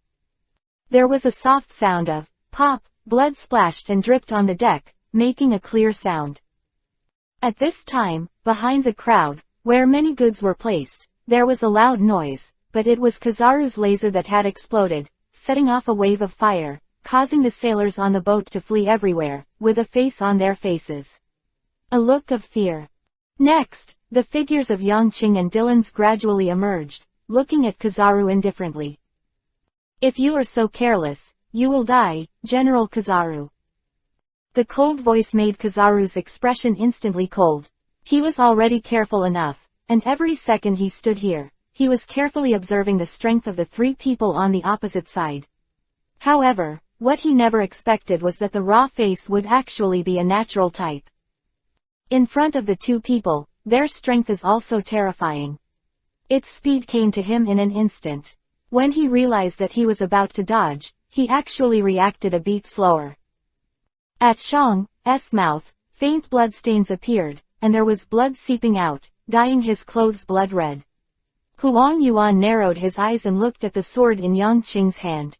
There was a soft sound of pop, blood splashed and dripped on the deck, making a clear sound. At this time, behind the crowd, where many goods were placed, there was a loud noise, but it was Kizaru's laser that had exploded, setting off a wave of fire, causing the sailors on the boat to flee everywhere, with a face on their faces. A look of fear. Next, the figures of Yang Qing and Dylan's gradually emerged, looking at Kizaru indifferently. If you are so careless, you will die, General Kizaru. The cold voice made Kizaru's expression instantly cold. He was already careful enough, and every second he stood here, he was carefully observing the strength of the 3 people on the opposite side. However, what he never expected was that the raw face would actually be a natural type. In front of the 2 people, their strength is also terrifying. Its speed came to him in an instant. When he realized that he was about to dodge, he actually reacted a beat slower. At Shang's mouth, faint bloodstains appeared, and there was blood seeping out, dyeing his clothes blood red. Huang Yuan narrowed his eyes and looked at the sword in Yang Qing's hand.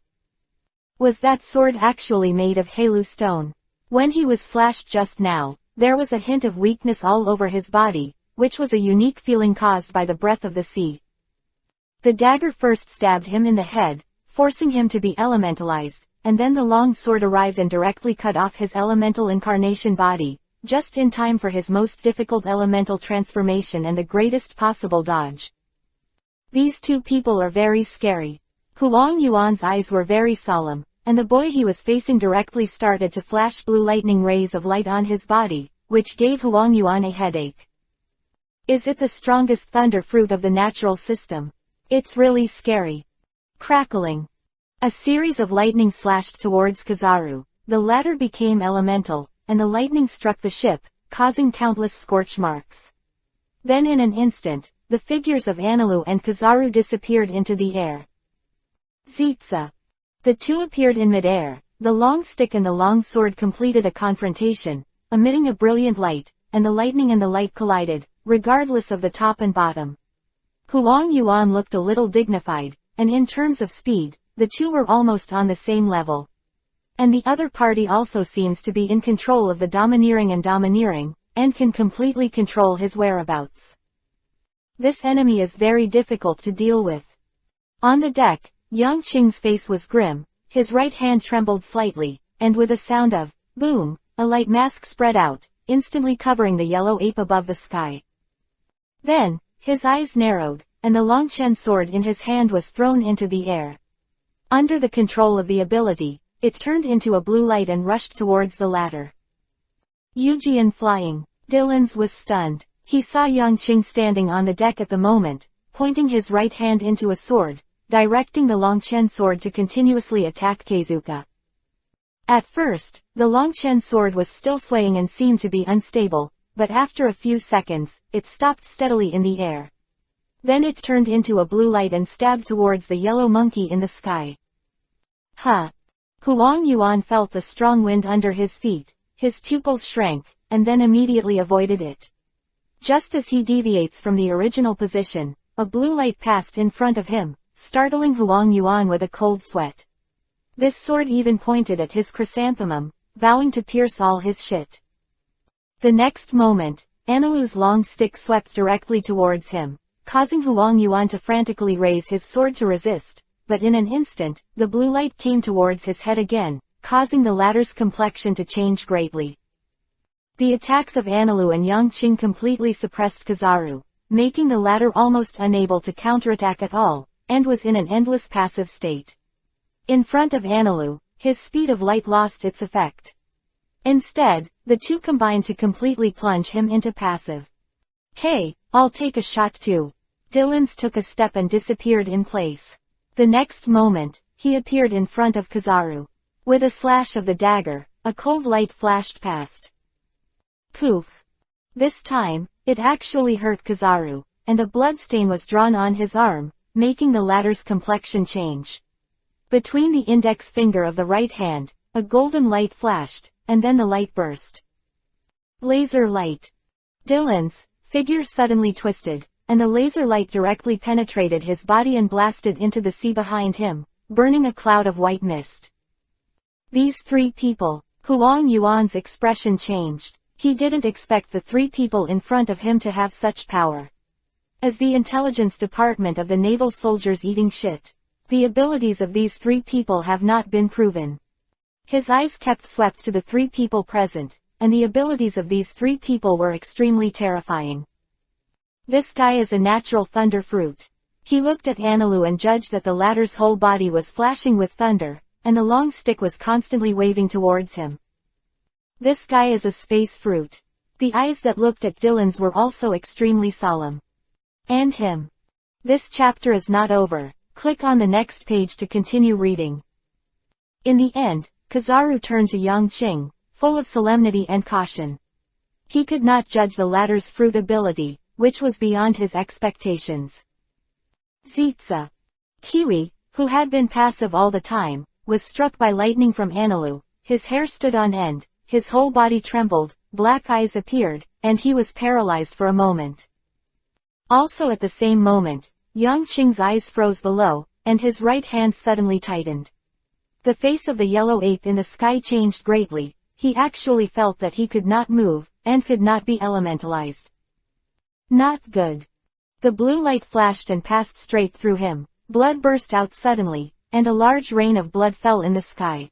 Was that sword actually made of Halu stone? When he was slashed just now, there was a hint of weakness all over his body, which was a unique feeling caused by the breath of the sea. The dagger first stabbed him in the head, forcing him to be elementalized, and then the long sword arrived and directly cut off his elemental incarnation body, just in time for his most difficult elemental transformation and the greatest possible dodge. These two people are very scary. Huang Yuan's eyes were very solemn, and the boy he was facing directly started to flash blue lightning rays of light on his body, which gave Huang Yuan a headache. Is it the strongest thunder fruit of the natural system? It's really scary. Crackling. A series of lightning slashed towards Kizaru. The latter became elemental, and the lightning struck the ship, causing countless scorch marks. Then in an instant, the figures of Anilu and Kizaru disappeared into the air. Zitsa. The two appeared in midair. The long stick and the long sword completed a confrontation, emitting a brilliant light, and the lightning and the light collided, regardless of the top and bottom. Huang Yuan looked a little dignified, and in terms of speed, the two were almost on the same level. And the other party also seems to be in control of the domineering, and can completely control his whereabouts. This enemy is very difficult to deal with. On the deck, Yang Qing's face was grim, his right hand trembled slightly, and with a sound of boom, a light mask spread out, instantly covering the yellow ape above the sky. Then, his eyes narrowed, and the Longchen sword in his hand was thrown into the air. Under the control of the ability, it turned into a blue light and rushed towards the latter. Yujian flying. Dylan's was stunned. He saw Yang Qing standing on the deck at the moment, pointing his right hand into a sword, directing the Longchen sword to continuously attack Keizuka. At first, the Longchen sword was still swaying and seemed to be unstable, but after a few seconds, it stopped steadily in the air. Then it turned into a blue light and stabbed towards the yellow monkey in the sky. Huh! Huang Yuan felt the strong wind under his feet, his pupils shrank, and then immediately avoided it. Just as he deviates from the original position, a blue light passed in front of him, startling Huang Yuan with a cold sweat. This sword even pointed at his chrysanthemum, vowing to pierce all his shit. The next moment, Anilu's long stick swept directly towards him, causing Huang Yuan to frantically raise his sword to resist, but in an instant, the blue light came towards his head again, causing the latter's complexion to change greatly. The attacks of Anilu and Yang Qing completely suppressed Kizaru, making the latter almost unable to counterattack at all, and was in an endless passive state. In front of Anilu, his speed of light lost its effect. Instead, the two combined to completely plunge him into passive. Hey, I'll take a shot too. Dylan's took a step and disappeared in place. The next moment, he appeared in front of Kizaru. With a slash of the dagger, a cold light flashed past. Poof! This time, it actually hurt Kizaru, and a bloodstain was drawn on his arm, making the latter's complexion change. Between the index finger of the right hand, a golden light flashed, and then the light burst. Laser light. Dylan's figure suddenly twisted, and the laser light directly penetrated his body and blasted into the sea behind him, burning a cloud of white mist. These three people. Huang Yuan's expression changed. He didn't expect the three people in front of him to have such power. As the intelligence department of the naval soldiers eating shit, the abilities of these three people have not been proven. His eyes kept swept to the three people present, and the abilities of these three people were extremely terrifying. This guy is a natural thunder fruit. He looked at Anilu and judged that the latter's whole body was flashing with thunder, and the long stick was constantly waving towards him. This guy is a space fruit. The eyes that looked at Dylan's were also extremely solemn. And him. This chapter is not over. Click on the next page to continue reading. In the end, Kizaru turned to Yang Qing, full of solemnity and caution. He could not judge the latter's fruit ability, which was beyond his expectations. Zitsa. Kiwi, who had been passive all the time, was struck by lightning from Anilu. His hair stood on end, his whole body trembled, black eyes appeared, and he was paralyzed for a moment. Also at the same moment, Yang Qing's eyes froze below, and his right hand suddenly tightened. The face of the yellow ape in the sky changed greatly. He actually felt that he could not move, and could not be elementalized. Not good. The blue light flashed and passed straight through him. Blood burst out suddenly, and a large rain of blood fell in the sky.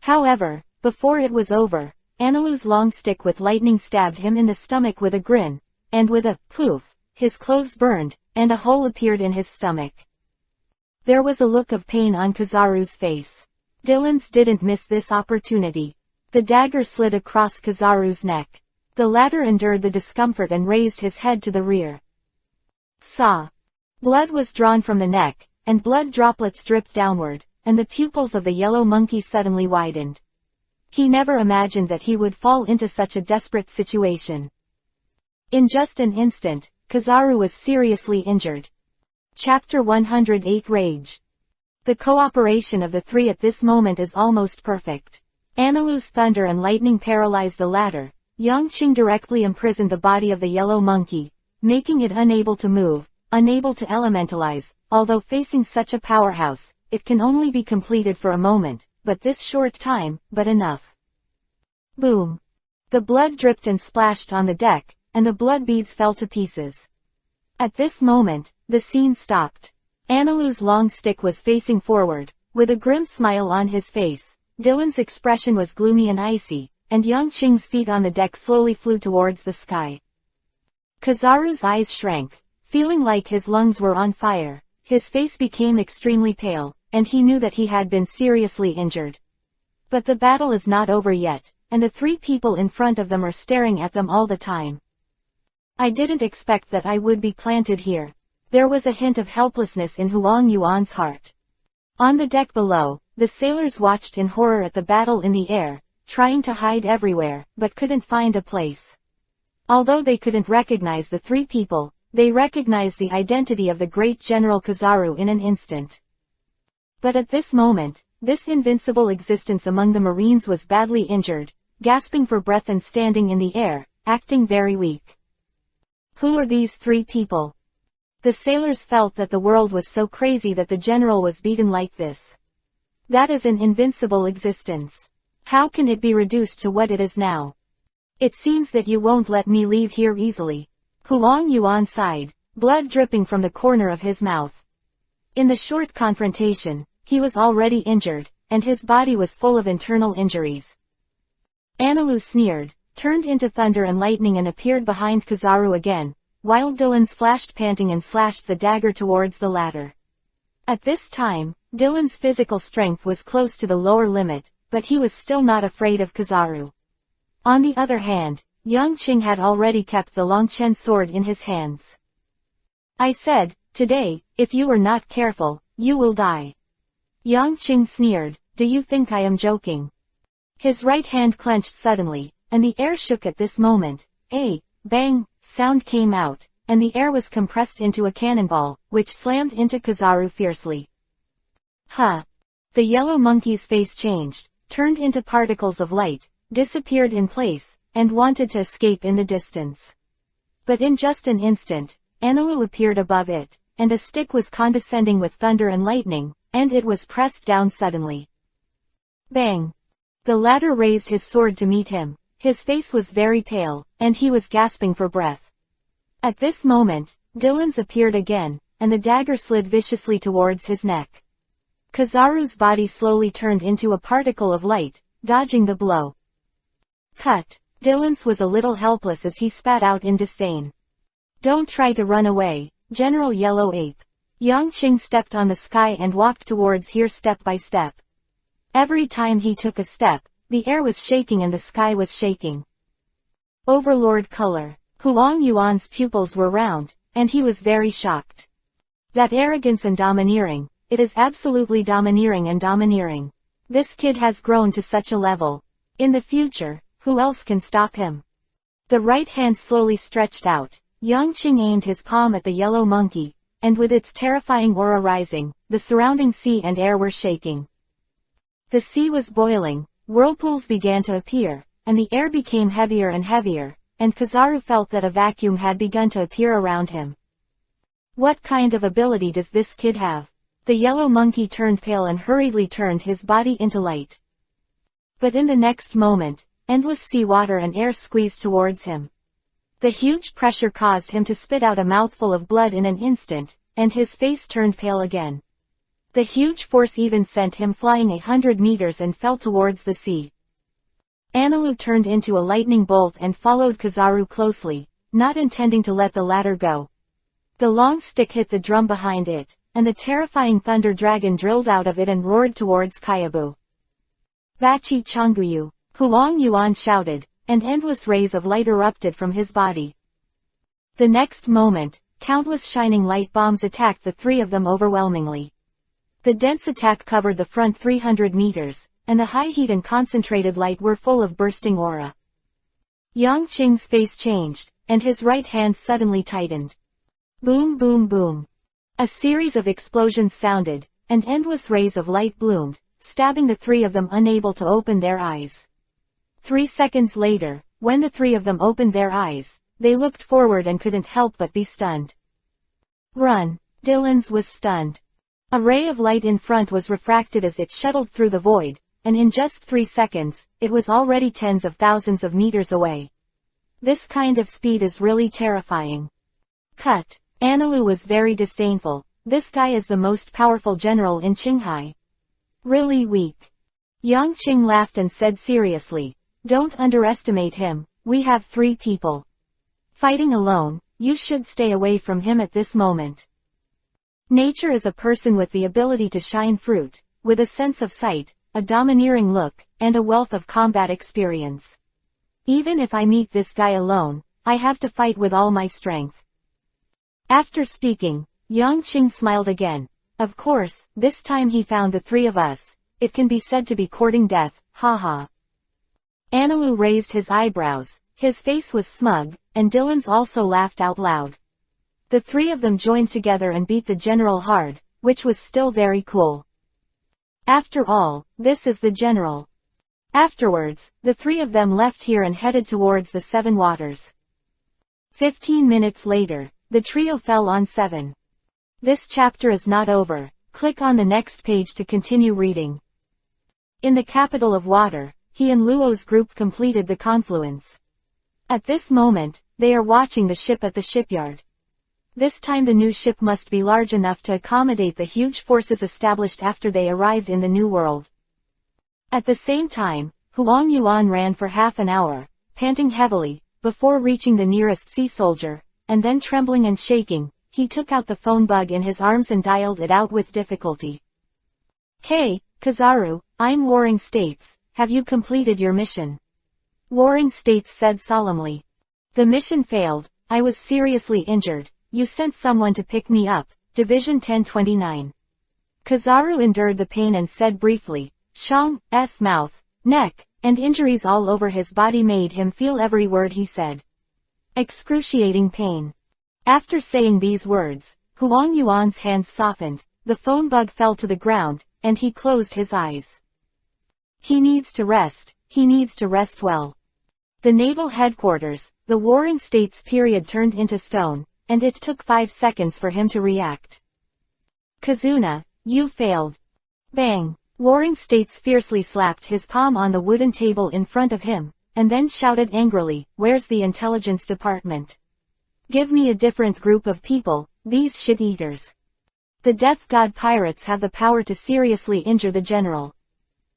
However, before it was over, Analu's long stick with lightning stabbed him in the stomach with a grin, and with a poof, his clothes burned, and a hole appeared in his stomach. There was a look of pain on Kizaru's face. Dylan's didn't miss this opportunity. The dagger slid across Kizaru's neck. The latter endured the discomfort and raised his head to the rear. Saw. Blood was drawn from the neck, and blood droplets dripped downward, and the pupils of the yellow monkey suddenly widened. He never imagined that he would fall into such a desperate situation. In just an instant, Kizaru was seriously injured. Chapter 108 Rage. The cooperation of the three at this moment is almost perfect. Analu's thunder and lightning paralyzed the latter. Yangqing directly imprisoned the body of the yellow monkey, making it unable to move, unable to elementalize. Although facing such a powerhouse, it can only be completed for a moment, but this short time, but enough. Boom. The blood dripped and splashed on the deck, and the blood beads fell to pieces. At this moment, the scene stopped. Analu's long stick was facing forward, with a grim smile on his face. Dylan's expression was gloomy and icy, and Yangqing's feet on the deck slowly flew towards the sky. Kizaru's eyes shrank, feeling like his lungs were on fire. His face became extremely pale, and he knew that he had been seriously injured. But the battle is not over yet, and the three people in front of them are staring at them all the time. I didn't expect that I would be planted here. There was a hint of helplessness in Huang Yuan's heart. On the deck below, the sailors watched in horror at the battle in the air, trying to hide everywhere, but couldn't find a place. Although they couldn't recognize the three people, they recognized the identity of the great General Kizaru in an instant. But at this moment, this invincible existence among the Marines was badly injured, gasping for breath and standing in the air, acting very weak. Who are these three people? The sailors felt that the world was so crazy that the general was beaten like this. That is an invincible existence. How can it be reduced to what it is now? It seems that you won't let me leave here easily. Huang Yuan sighed, blood dripping from the corner of his mouth. In the short confrontation, he was already injured, and his body was full of internal injuries. Analu sneered, turned into thunder and lightning and appeared behind Kizaru again, while Dylan's flashed panting and slashed the dagger towards the latter. At this time, Dylan's physical strength was close to the lower limit, but he was still not afraid of Kizaru. On the other hand, Yangqing had already kept the Longchen sword in his hands. I said, today, if you are not careful, you will die. Yangqing sneered, do you think I am joking? His right hand clenched suddenly, and the air shook at this moment. A bang sound came out, and the air was compressed into a cannonball, which slammed into Kizaru fiercely. Huh! The yellow monkey's face changed, turned into particles of light, disappeared in place, and wanted to escape in the distance. But in just an instant, Analu appeared above it, and a stick was condescending with thunder and lightning, and it was pressed down suddenly. Bang! The latter raised his sword to meet him. His face was very pale, and he was gasping for breath. At this moment, Dylan's appeared again, and the dagger slid viciously towards his neck. Kizaru's body slowly turned into a particle of light, dodging the blow. Cut! Dylan's was a little helpless as he spat out in disdain. Don't try to run away, General Yellow Ape. Yangqing stepped on the sky and walked towards here step by step. Every time he took a step, the air was shaking and the sky was shaking. Overlord color. Huang Yuan's pupils were round, and he was very shocked. That arrogance and domineering, it is absolutely domineering and domineering. This kid has grown to such a level. In the future, who else can stop him? The right hand slowly stretched out. Yangqing aimed his palm at the yellow monkey, and with its terrifying aura rising, the surrounding sea and air were shaking. The sea was boiling, whirlpools began to appear, and the air became heavier and heavier, and Kizaru felt that a vacuum had begun to appear around him. What kind of ability does this kid have? The yellow monkey turned pale and hurriedly turned his body into light. But in the next moment, endless sea water and air squeezed towards him. The huge pressure caused him to spit out a mouthful of blood in an instant, and his face turned pale again. The huge force even sent him flying 100 meters and fell towards the sea. Anilu turned into a lightning bolt and followed Kizaru closely, not intending to let the latter go. The long stick hit the drum behind it, and the terrifying thunder dragon drilled out of it and roared towards Kyabu. Bachi Chonguyu, Huang Yuan shouted, and endless rays of light erupted from his body. The next moment, countless shining light bombs attacked the three of them overwhelmingly. The dense attack covered the front 300 meters, and the high heat and concentrated light were full of bursting aura. Yang Qing's face changed, and his right hand suddenly tightened. Boom boom boom. A series of explosions sounded, and endless rays of light bloomed, stabbing the three of them unable to open their eyes. 3 seconds later, when the three of them opened their eyes, they looked forward and couldn't help but be stunned. Run! Dylan's was stunned. A ray of light in front was refracted as it shuttled through the void, and in just 3 seconds, it was already tens of thousands of meters away. This kind of speed is really terrifying. Cut. Anilu was very disdainful. This guy is the most powerful general in Qinghai. Really weak. Yang Qing laughed and said seriously, "Don't underestimate him, we have 3 people. Fighting alone, you should stay away from him at this moment." Nature is a person with the ability to shine fruit, with a sense of sight, a domineering look, and a wealth of combat experience. Even if I meet this guy alone, I have to fight with all my strength. After speaking, Yang Qing smiled again. Of course, this time he found the 3 of us. It can be said to be courting death, haha. Anilu raised his eyebrows, his face was smug, and Dylan's also laughed out loud. The 3 of them joined together and beat the general hard, which was still very cool. After all, this is the general. Afterwards, the 3 of them left here and headed towards the 7 waters. 15 minutes later, the trio fell on 7. This chapter is not over. Click on the next page to continue reading. In the capital of water, he and Luo's group completed the confluence. At this moment, they are watching the ship at the shipyard. This time the new ship must be large enough to accommodate the huge forces established after they arrived in the New World. At the same time, Huang Yuan ran for half an hour, panting heavily, before reaching the nearest sea soldier, and then trembling and shaking, he took out the phone bug in his arms and dialed it out with difficulty. "Hey, Kizaru, I'm Warring States, have you completed your mission?" Warring States said solemnly. "The mission failed, I was seriously injured. You sent someone to pick me up, Division 1029. Kizaru endured the pain and said briefly, Shang's mouth, neck, and injuries all over his body made him feel every word he said. Excruciating pain. After saying these words, Huang Yuan's hands softened, the phone bug fell to the ground, and he closed his eyes. He needs to rest well. The naval headquarters, the Warring States period turned into stone, and it took 5 seconds for him to react. Kazuna, you failed. Bang! Warring States fiercely slapped his palm on the wooden table in front of him, and then shouted angrily, "Where's the intelligence department? Give me a different group of people, these shit-eaters. The Death God pirates have the power to seriously injure the general.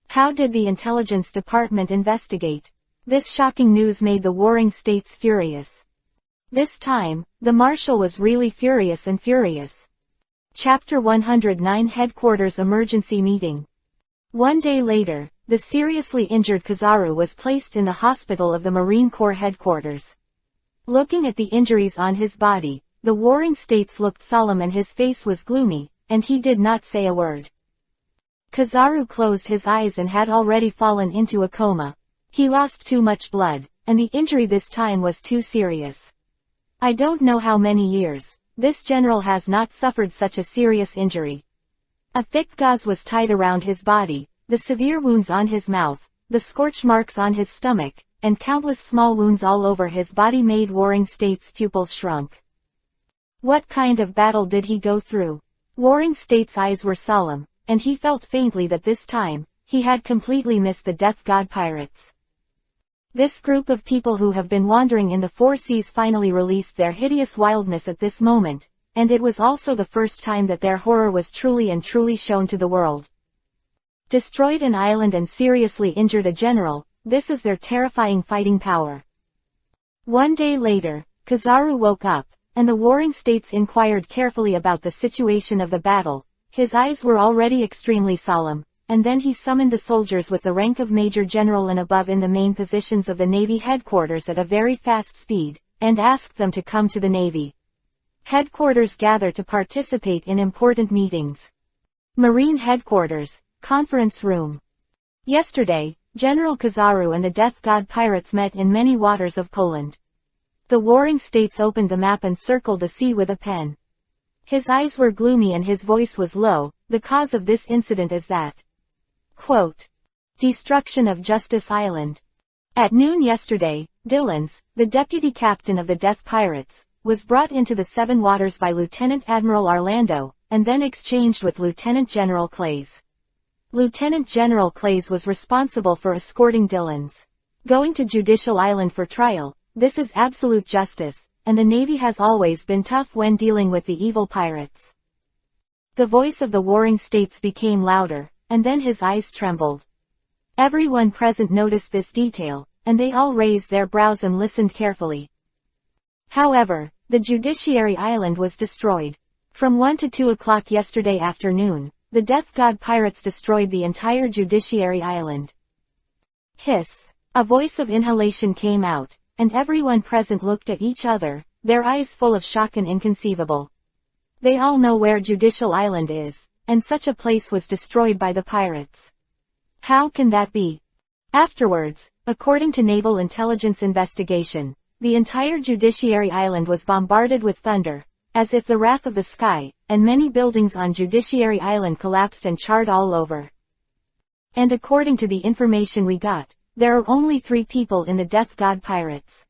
How did the intelligence department investigate?" This shocking news made the Warring States furious. This time, the Marshal was really furious. Chapter 109 Headquarters Emergency Meeting. 1 day later, the seriously injured Kizaru was placed in the hospital of the Marine Corps headquarters. Looking at the injuries on his body, the Warring States looked solemn and his face was gloomy, and he did not say a word. Kizaru closed his eyes and had already fallen into a coma. He lost too much blood, and the injury this time was too serious. I don't know how many years, this general has not suffered such a serious injury. A thick gauze was tied around his body, the severe wounds on his mouth, the scorch marks on his stomach, and countless small wounds all over his body made Warring States' pupils shrunk. What kind of battle did he go through? Warring States' eyes were solemn, and he felt faintly that this time, he had completely missed the Death God pirates. This group of people who have been wandering in the four seas finally released their hideous wildness at this moment, and it was also the first time that their horror was truly and truly shown to the world. Destroyed an island and seriously injured a general, this is their terrifying fighting power. One day later, Kizaru woke up, and the warring states inquired carefully about the situation of the battle. His eyes were already extremely solemn, and then he summoned the soldiers with the rank of Major General and above in the main positions of the Navy headquarters at a very fast speed, and asked them to come to the Navy headquarters gather to participate in important meetings. Marine headquarters, conference room. Yesterday, General Kizaru and the Death God pirates met in many waters of Poland. The warring states opened the map and circled the sea with a pen. His eyes were gloomy and his voice was low. The cause of this incident is that, quote, destruction of Justice Island. At noon yesterday, Dillons, the deputy captain of the Death Pirates, was brought into the Seven Waters by Lieutenant Admiral Orlando, and then exchanged with Lieutenant General Clays. Lieutenant General Clays was responsible for escorting Dillons going to Judicial Island for trial. This is absolute justice, and the Navy has always been tough when dealing with the evil pirates. The voice of the warring states became louder, and then his eyes trembled. Everyone present noticed this detail, and they all raised their brows and listened carefully. However, the Judiciary Island was destroyed. From 1 to 2 o'clock yesterday afternoon, the Death God pirates destroyed the entire Judiciary Island. Hiss. A voice of inhalation came out, and everyone present looked at each other, their eyes full of shock and inconceivable. They all know where Judicial Island is, and such a place was destroyed by the pirates. How can that be? Afterwards, according to Naval Intelligence investigation, the entire Judiciary Island was bombarded with thunder, as if the wrath of the sky, and many buildings on Judiciary Island collapsed and charred all over. And according to the information we got, there are only 3 people in the Death God pirates.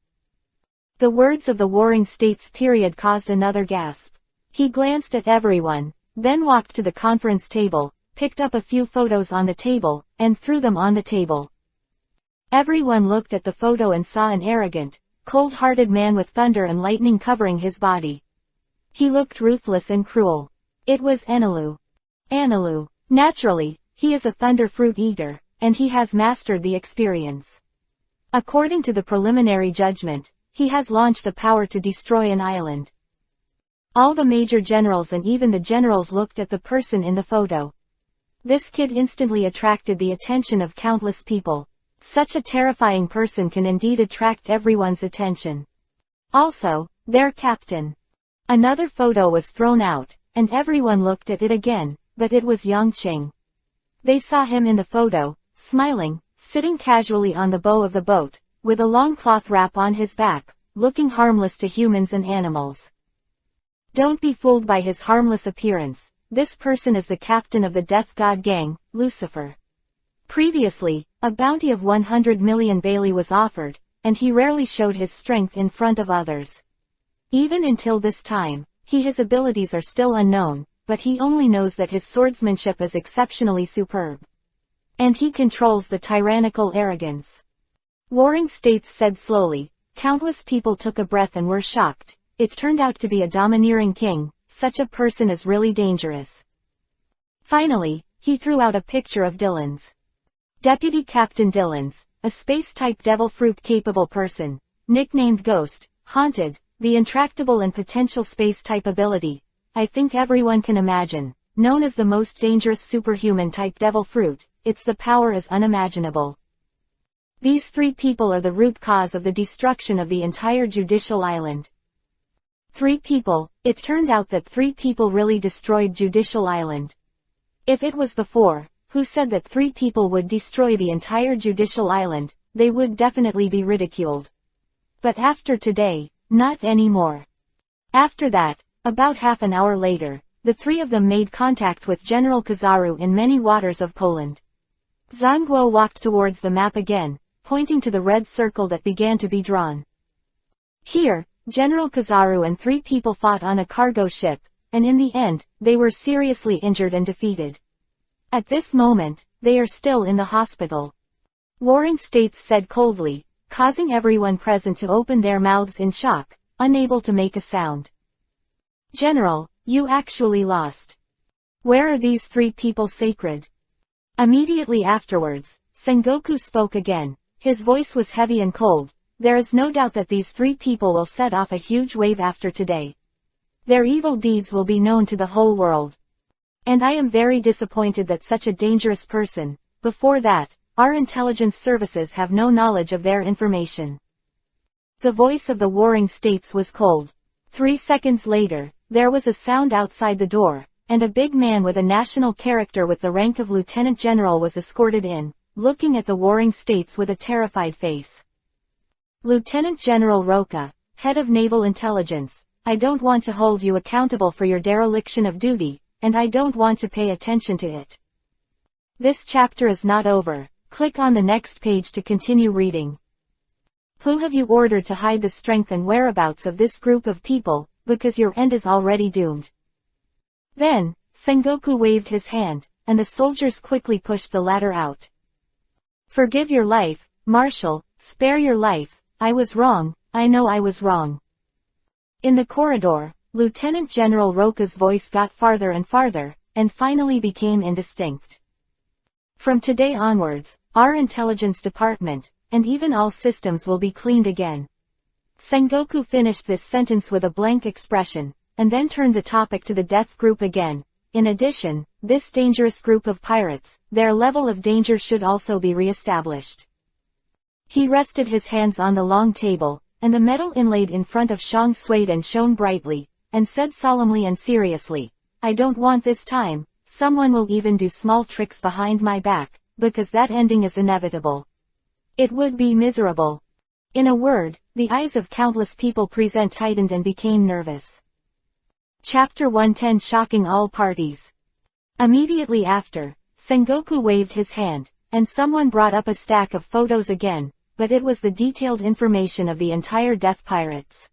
The words of the warring states period caused another gasp. He glanced at everyone, then walked to the conference table, picked up a few photos on the table, and threw them on the table. Everyone looked at the photo and saw an arrogant, cold-hearted man with thunder and lightning covering his body. He looked ruthless and cruel. It was Anilu. Anilu. Naturally, he is a thunder fruit eater, and he has mastered the experience. According to the preliminary judgment, he has launched the power to destroy an island. All the major generals and even the generals looked at the person in the photo. This kid instantly attracted the attention of countless people. Such a terrifying person can indeed attract everyone's attention. Also, their captain. Another photo was thrown out, and everyone looked at it again, but it was Yang Qing. They saw him in the photo, smiling, sitting casually on the bow of the boat, with a long cloth wrap on his back, looking harmless to humans and animals. Don't be fooled by his harmless appearance. This person is the captain of the Death God gang, Lucifer. Previously, a bounty of 100 million Bailey was offered, and he rarely showed his strength in front of others. Even until this time, his abilities are still unknown, but he only knows that his swordsmanship is exceptionally superb. And he controls the tyrannical arrogance. Warring states said slowly. Countless people took a breath and were shocked. It turned out to be a domineering king. Such a person is really dangerous. Finally, he threw out a picture of Dillons. Deputy Captain Dillons, a space-type devil fruit-capable person, nicknamed Ghost, Haunted, the intractable and potential space-type ability, I think everyone can imagine, known as the most dangerous superhuman-type devil fruit, its the power is unimaginable. These 3 people are the root cause of the destruction of the entire Judicial Island. 3 people, it turned out that 3 people really destroyed Judicial Island. If it was before, who said that 3 people would destroy the entire Judicial Island, they would definitely be ridiculed. But after today, not anymore. After that, about half an hour later, the 3 of them made contact with General Kizaru in many waters of Poland. Zhangguo walked towards the map again, pointing to the red circle that began to be drawn. Here, General Kizaru and 3 people fought on a cargo ship, and in the end, they were seriously injured and defeated. At this moment, they are still in the hospital. Warring states said coldly, causing everyone present to open their mouths in shock, unable to make a sound. General, you actually lost. Where are these 3 people sacred? Immediately afterwards, Sengoku spoke again. His voice was heavy and cold. There is no doubt that these 3 people will set off a huge wave after today. Their evil deeds will be known to the whole world. And I am very disappointed that such a dangerous person, before that, our intelligence services have no knowledge of their information. The voice of the warring states was cold. 3 seconds later, there was a sound outside the door, and a big man with a national character with the rank of lieutenant general was escorted in, looking at the warring states with a terrified face. Lieutenant General Roka, head of naval intelligence, I don't want to hold you accountable for your dereliction of duty, and I don't want to pay attention to it. This chapter is not over. Click on the next page to continue reading. Who have you ordered to hide the strength and whereabouts of this group of people, because your end is already doomed? Then, Sengoku waved his hand, and the soldiers quickly pushed the ladder out. Forgive your life, Marshal, spare your life, I was wrong, I know I was wrong. In the corridor, Lieutenant General Roka's voice got farther and farther, and finally became indistinct. From today onwards, our intelligence department, and even all systems will be cleaned again. Sengoku finished this sentence with a blank expression, and then turned the topic to the death group again. In addition, this dangerous group of pirates, their level of danger should also be re-established. He rested his hands on the long table, and the metal inlaid in front of Shang swayed and shone brightly, and said solemnly and seriously, I don't want this time. Someone will even do small tricks behind my back, because that ending is inevitable. It would be miserable. In a word, the eyes of countless people present tightened and became nervous. Chapter 110 Shocking All Parties. Immediately after, Sengoku waved his hand, and someone brought up a stack of photos again, but it was the detailed information of the entire Death Pirates.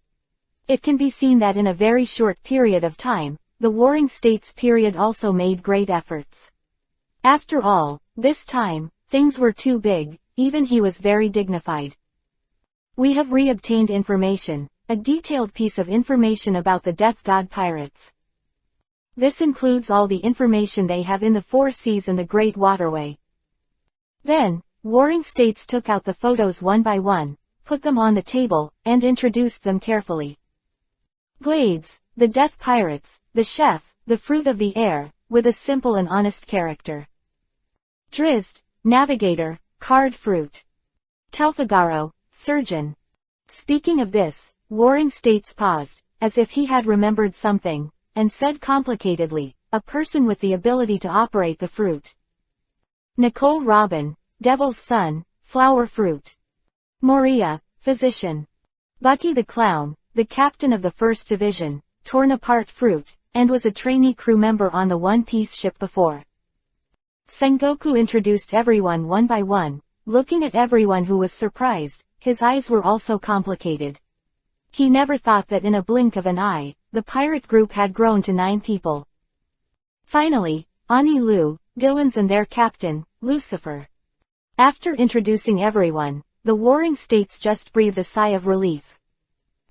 It can be seen that in a very short period of time, the Warring States period also made great efforts. After all, this time, things were too big, even he was very dignified. We have re-obtained information, a detailed piece of information about the Death God Pirates. This includes all the information they have in the 4 seas and the Great Waterway. Then, Warring States took out the photos one by one, put them on the table, and introduced them carefully. Glades, the Death Pirates, the chef, the fruit of the air, with a simple and honest character. Drizzt, navigator, card fruit. Telfagaro, surgeon. Speaking of this, Warring States paused, as if he had remembered something, and said complicatedly, a person with the ability to operate the fruit. Nicole Robin, devil's son, flower fruit. Moria, physician. Bucky the clown, the captain of the 1st Division, torn apart fruit, and was a trainee crew member on the One Piece ship before. Sengoku introduced everyone one by one, looking at everyone who was surprised. His eyes were also complicated. He never thought that in a blink of an eye, the pirate group had grown to 9 people. Finally, Ani Lu, Dylan's and their captain, Lucifer. After introducing everyone, the Warring States just breathed a sigh of relief.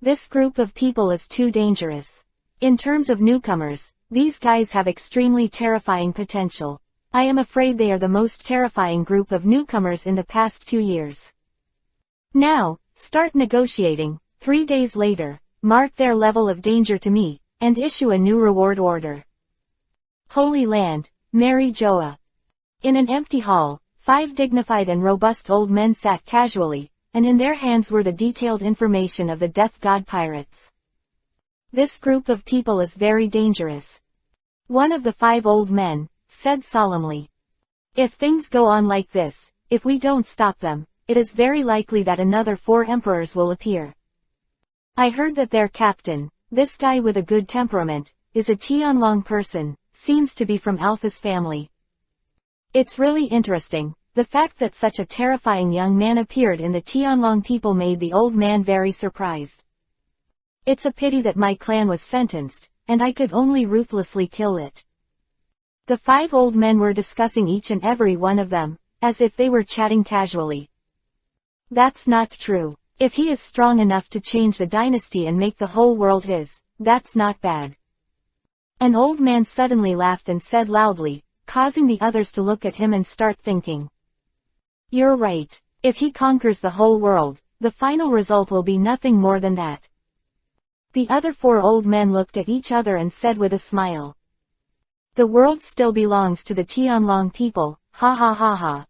This group of people is too dangerous. In terms of newcomers, these guys have extremely terrifying potential. I am afraid they are the most terrifying group of newcomers in the past 2 years. Now, start negotiating. 3 days later, mark their level of danger to me, and issue a new reward order. Holy Land, Mary Joa. In an empty hall, 5 dignified and robust old men sat casually, and in their hands were the detailed information of the Death God Pirates. This group of people is very dangerous. One of the 5 old men said solemnly. If things go on like this, if we don't stop them, it is very likely that another 4 emperors will appear. I heard that their captain, this guy with a good temperament, is a Tianlong person, seems to be from Alpha's family. It's really interesting. The fact that such a terrifying young man appeared in the Tianlong people made the old man very surprised. It's a pity that my clan was sentenced, and I could only ruthlessly kill it. The 5 old men were discussing each and every one of them, as if they were chatting casually. That's not true. If he is strong enough to change the dynasty and make the whole world his, that's not bad. An old man suddenly laughed and said loudly, causing the others to look at him and start thinking. You're right. If he conquers the whole world, the final result will be nothing more than that. The other 4 old men looked at each other and said with a smile. The world still belongs to the Tianlong people, ha ha ha ha.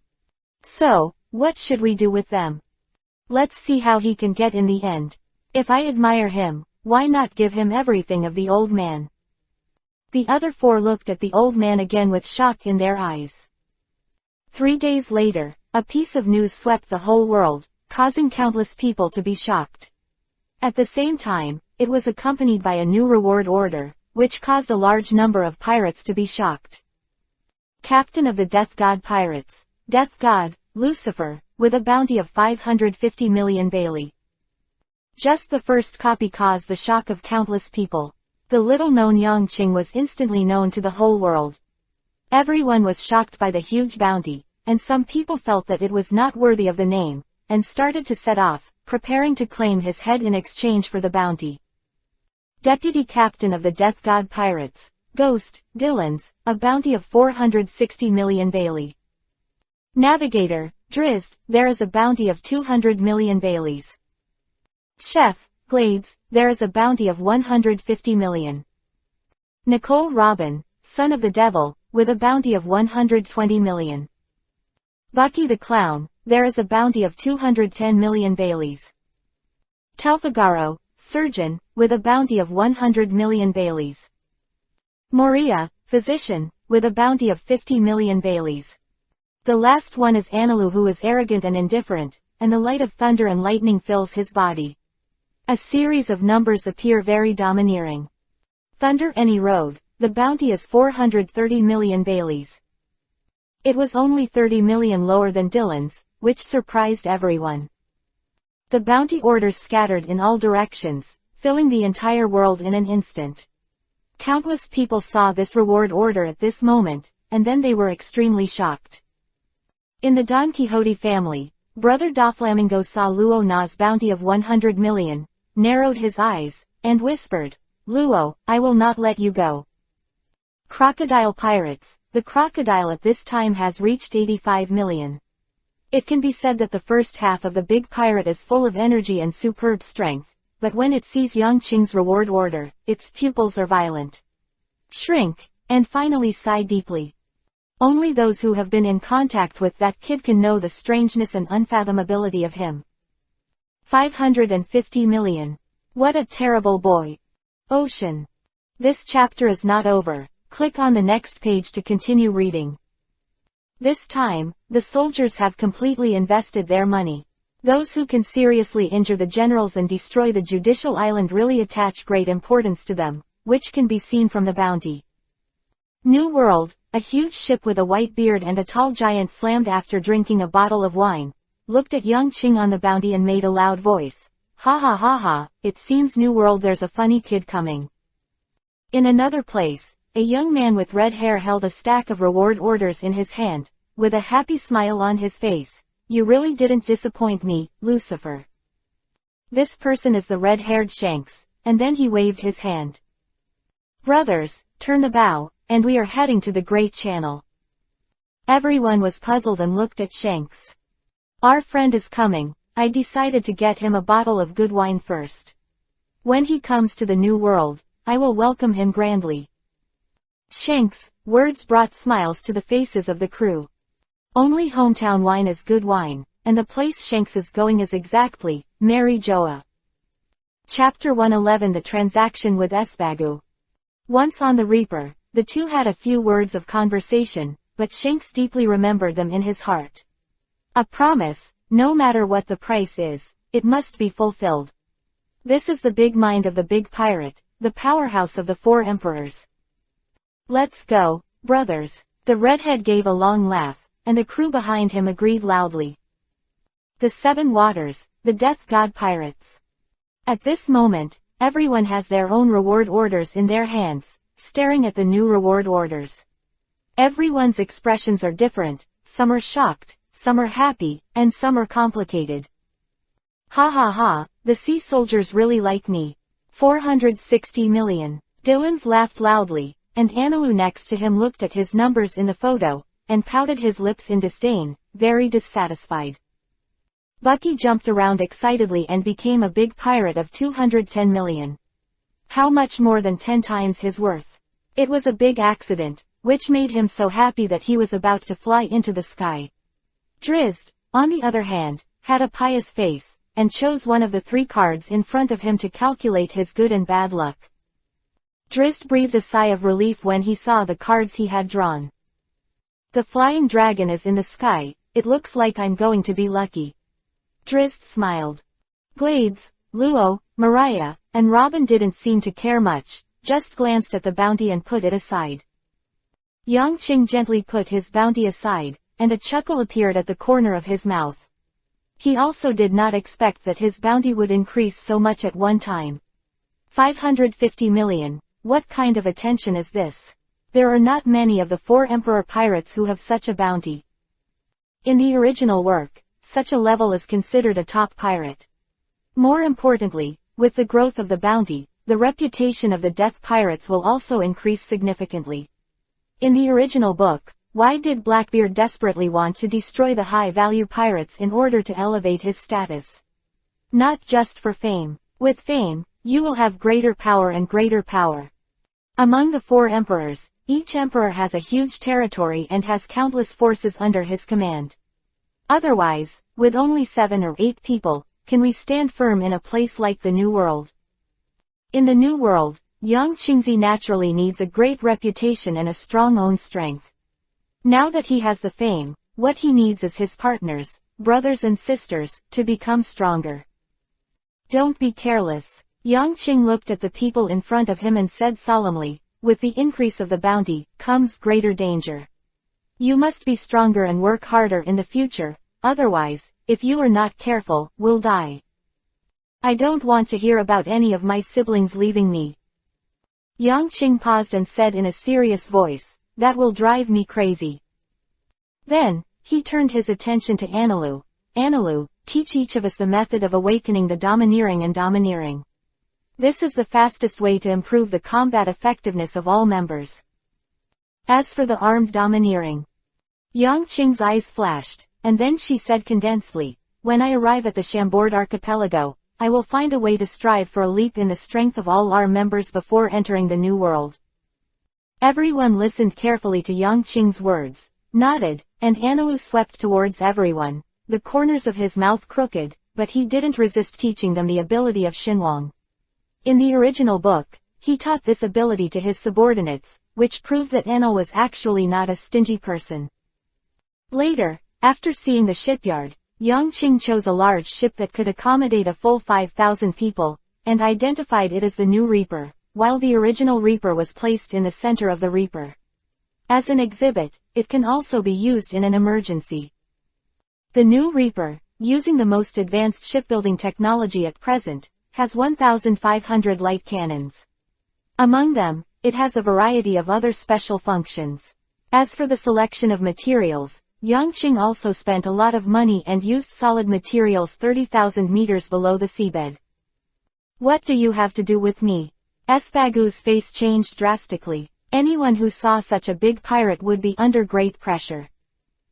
So, what should we do with them? Let's see how he can get in the end. If I admire him, why not give him everything of the old man? The other 4 looked at the old man again with shock in their eyes. 3 days later, a piece of news swept the whole world, causing countless people to be shocked. At the same time, it was accompanied by a new reward order, which caused a large number of pirates to be shocked. Captain of the Death God Pirates, Death God, Lucifer, with a bounty of 550 million Bailey. Just the first copy caused the shock of countless people. The little-known Yangqing was instantly known to the whole world. Everyone was shocked by the huge bounty, and some people felt that it was not worthy of the name, and started to set off, preparing to claim his head in exchange for the bounty. Deputy Captain of the Death God Pirates, Ghost, Dylan's, a bounty of 460 million Bailey. Navigator, Drizzt, there is a bounty of 200 million Baileys. Chef, Glades, there is a bounty of 150 million. Nicole Robin, Son of the Devil, with a bounty of 120 million. Bucky the Clown, there is a bounty of 210 million Baileys. Telfagaro, Surgeon, with a bounty of 100 million Baileys. Moria, Physician, with a bounty of 50 million Baileys. The last one is Anilu, who is arrogant and indifferent, and the light of thunder and lightning fills his body. A series of numbers appear very domineering. Thunder Any Road, the bounty is 430 million Baileys. It was only 30 million lower than Dylan's, which surprised everyone. The bounty orders scattered in all directions, filling the entire world in an instant. Countless people saw this reward order at this moment, and then they were extremely shocked. In the Don Quixote family, Brother Doflamingo saw Luo Na's bounty of 100 million, narrowed his eyes, and whispered, Luo, I will not let you go. Crocodile Pirates, the crocodile at this time has reached 85 million. It can be said that the first half of the big pirate is full of energy and superb strength, but when it sees Yangqing's reward order, its pupils are violent. Shrink, and finally sigh deeply. Only those who have been in contact with that kid can know the strangeness and unfathomability of him. 550 million. What a terrible boy. Ocean. This chapter is not over. Click on the next page to continue reading. This time, the soldiers have completely invested their money. Those who can seriously injure the generals and destroy the judicial island really attach great importance to them, which can be seen from the bounty. New World, a huge ship with a white beard and a tall giant slammed after drinking a bottle of wine, looked at Yangqing on the bounty and made a loud voice. Ha ha ha ha, it seems New World there's a funny kid coming. In another place, a young man with red hair held a stack of reward orders in his hand, with a happy smile on his face. You really didn't disappoint me, Lucifer. This person is the red-haired Shanks, and then he waved his hand. Brothers, turn the bow, and we are heading to the Great Channel. Everyone was puzzled and looked at Shanks. Our friend is coming. I decided to get him a bottle of good wine first. When he comes to the New World, I will welcome him grandly. Shanks' words brought smiles to the faces of the crew. Only hometown wine is good wine, and the place Shanks is going is exactly, Mary Joa. Chapter 111 The Transaction with Espagu. Once on the Reaper, the two had a few words of conversation, but Shanks deeply remembered them in his heart. A promise, no matter what the price is, it must be fulfilled. This is the big mind of the big pirate, the powerhouse of the 4 emperors. Let's go, brothers. The redhead gave a long laugh, and the crew behind him agreed loudly. The 7 Waters, the Death God Pirates. At this moment, everyone has their own reward orders in their hands, staring at the new reward orders. Everyone's expressions are different, some are shocked, some are happy, and some are complicated. Ha ha ha, the sea soldiers really like me. 460 million. Dylan's laughed loudly, and Analu next to him looked at his numbers in the photo, and pouted his lips in disdain, very dissatisfied. Bucky jumped around excitedly and became a big pirate of 210 million. How much more than 10 times his worth. It was a big accident, which made him so happy that he was about to fly into the sky. Drizzt, on the other hand, had a pious face, and chose one of the 3 cards in front of him to calculate his good and bad luck. Drizzt breathed a sigh of relief when he saw the cards he had drawn. The flying dragon is in the sky, it looks like I'm going to be lucky. Drizzt smiled. Glades, Luo, Mariah, and Robin didn't seem to care much, just glanced at the bounty and put it aside. Yangqing gently put his bounty aside, and a chuckle appeared at the corner of his mouth. He also did not expect that his bounty would increase so much at one time. 550 million, what kind of attention is this? There are not many of the 4 Emperor pirates who have such a bounty. In the original work, such a level is considered a top pirate. More importantly, with the growth of the bounty, the reputation of the Death Pirates will also increase significantly. In the original book, why did Blackbeard desperately want to destroy the high-value pirates in order to elevate his status? Not just for fame. With fame, you will have greater power and greater power. Among the 4 emperors, each emperor has a huge territory and has countless forces under his command. Otherwise, with only 7 or 8 people, can we stand firm in a place like the New World? In the New World, Yang Qingzi naturally needs a great reputation and a strong own strength. Now that he has the fame, what he needs is his partners, brothers and sisters, to become stronger. Don't be careless. Yang Qing looked at the people in front of him and said solemnly, with the increase of the bounty, comes greater danger. You must be stronger and work harder in the future, otherwise, if you are not careful, we'll die. I don't want to hear about any of my siblings leaving me. Yang Qing paused and said in a serious voice, that will drive me crazy. Then, he turned his attention to Analu. Analu, teach each of us the method of awakening the domineering and domineering. This is the fastest way to improve the combat effectiveness of all members. As for the armed domineering. Yang Qing's eyes flashed, and then she said condensedly, when I arrive at the Chambord archipelago, I will find a way to strive for a leap in the strength of all our members before entering the New World. Everyone listened carefully to Yang Qing's words, nodded, and Analu swept towards everyone, the corners of his mouth crooked, but he didn't resist teaching them the ability of Xinhuang. In the original book, he taught this ability to his subordinates, which proved that Enel was actually not a stingy person. Later, after seeing the shipyard, Yang Qing chose a large ship that could accommodate a full 5,000 people, and identified it as the new Reaper, while the original Reaper was placed in the center of the Reaper. As an exhibit, it can also be used in an emergency. The new Reaper, using the most advanced shipbuilding technology at present, has 1,500 light cannons. Among them, it has a variety of other special functions. As for the selection of materials, Yang Qing also spent a lot of money and used solid materials 30,000 meters below the seabed. What do you have to do with me? Espagu's face changed drastically. Anyone who saw such a big pirate would be under great pressure.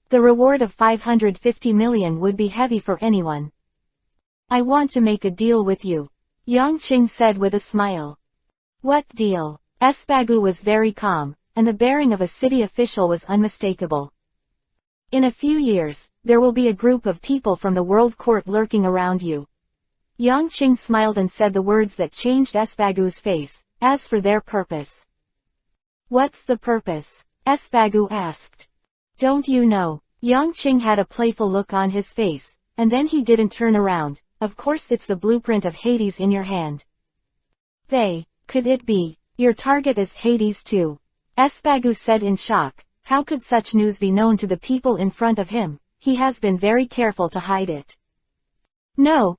The reward of 550 million would be heavy for anyone. I want to make a deal with you. Yang Qing said with a smile. What deal? Espagu was very calm, and the bearing of a city official was unmistakable. In a few years, there will be a group of people from the World Court lurking around you. Yang Qing smiled and said the words that changed Espagu's face, as for their purpose. What's the purpose? Espagu asked. Don't you know? Yang Qing had a playful look on his face, and then he didn't turn around. Of course it's the blueprint of Hades in your hand. Could it be? Your target is Hades too. Espagu said in shock. How could such news be known to the people in front of him? He has been very careful to hide it. No,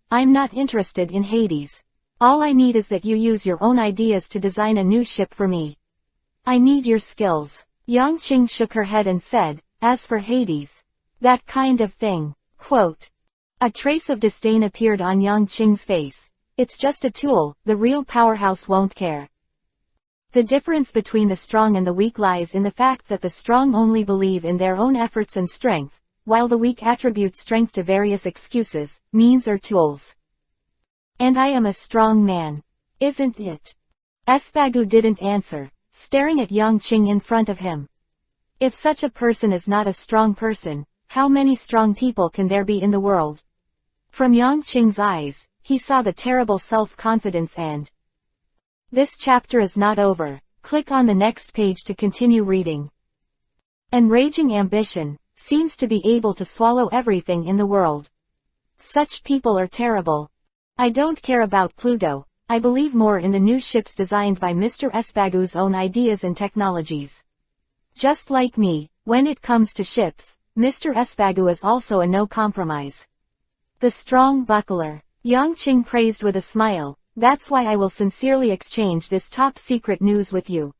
I'm not interested in Hades. All I need is that you use your own ideas to design a new ship for me. I need your skills. Yang Qing shook her head and said, as for Hades, that kind of thing. Quote. A trace of disdain appeared on Yang Qing's face. It's just a tool, the real powerhouse won't care. The difference between the strong and the weak lies in the fact that the strong only believe in their own efforts and strength, while the weak attribute strength to various excuses, means or tools. And I am a strong man. Isn't it? Espagu didn't answer, staring at Yang Qing in front of him. If such a person is not a strong person, how many strong people can there be in the world? From Yang Qing's eyes, he saw the terrible self-confidence and... This chapter is not over. Click on the next page to continue reading. Enraging ambition seems to be able to swallow everything in the world. Such people are terrible. I don't care about Pluto. I believe more in the new ships designed by Mr. Espagu's own ideas and technologies. Just like me, when it comes to ships, Mr. Espagu is also a no compromise. The strong buckler. Yang Qing praised with a smile. That's why I will sincerely exchange this top-secret news with you.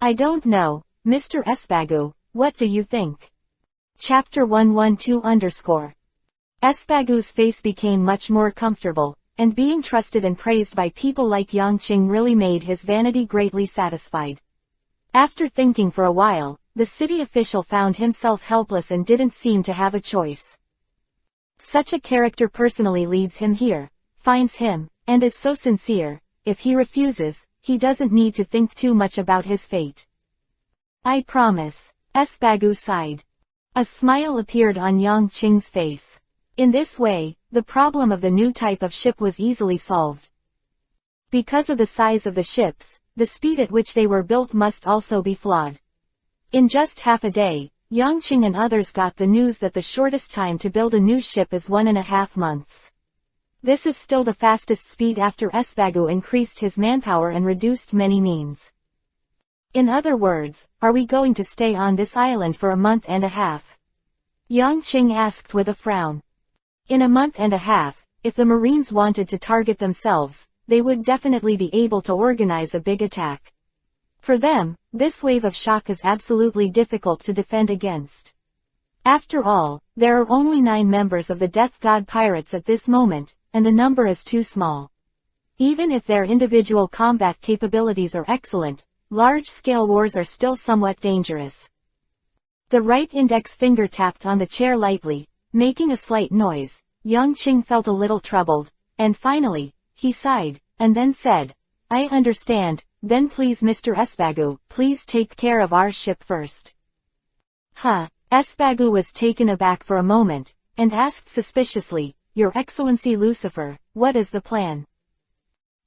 I don't know, Mr. Espagu, what do you think? Chapter 112_. Espagu's face became much more comfortable, and being trusted and praised by people like Yang Qing really made his vanity greatly satisfied. After thinking for a while, the city official found himself helpless and didn't seem to have a choice. Such a character personally leads him here, finds him, and is so sincere. If he refuses, he doesn't need to think too much about his fate. I promise. Espagu sighed. A smile appeared on Yang Qing's face. In this way, the problem of the new type of ship was easily solved. Because of the size of the ships, the speed at which they were built must also be flawed. In just half a day, Yang Qing and others got the news that the shortest time to build a new ship is 1.5 months. This is still the fastest speed after Espagu increased his manpower and reduced many means. In other words, are we going to stay on this island for 1.5 months? Yang Qing asked with a frown. In 1.5 months, if the Marines wanted to target themselves, they would definitely be able to organize a big attack. For them, this wave of shock is absolutely difficult to defend against. After all, there are only 9 members of the Death God Pirates at this moment, and the number is too small. Even if their individual combat capabilities are excellent, large-scale wars are still somewhat dangerous. The right index finger tapped on the chair lightly, making a slight noise. Yang Qing felt a little troubled, and finally, he sighed, and then said, I understand, then please Mr. Espagu, please take care of our ship first. Huh? Espagu was taken aback for a moment, and asked suspiciously, Your Excellency Lucifer, what is the plan?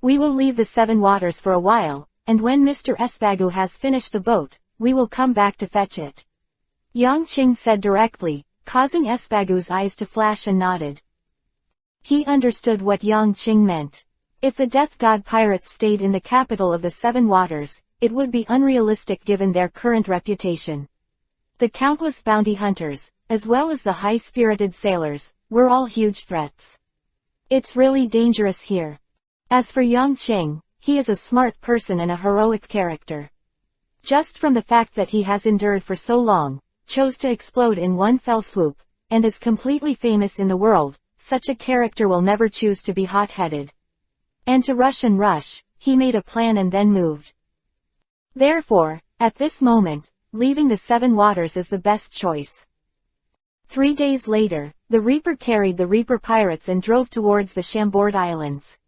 We will leave the 7 waters for a while, and when Mr. Espagu has finished the boat, we will come back to fetch it. Yang Qing said directly, causing Espagu's eyes to flash, and nodded. He understood what Yang Qing meant. If the Death God Pirates stayed in the capital of the 7 waters, it would be unrealistic given their current reputation. The countless bounty hunters, as well as the high-spirited sailors, were all huge threats. It's really dangerous here. As for Yang Qing, he is a smart person and a heroic character. Just from the fact that he has endured for so long, chose to explode in one fell swoop, and is completely famous in the world, such a character will never choose to be hot-headed. And to rush, he made a plan and then moved. Therefore, at this moment, leaving the 7 waters is the best choice. 3 days later, the Reaper carried the Reaper pirates and drove towards the Chambord Islands.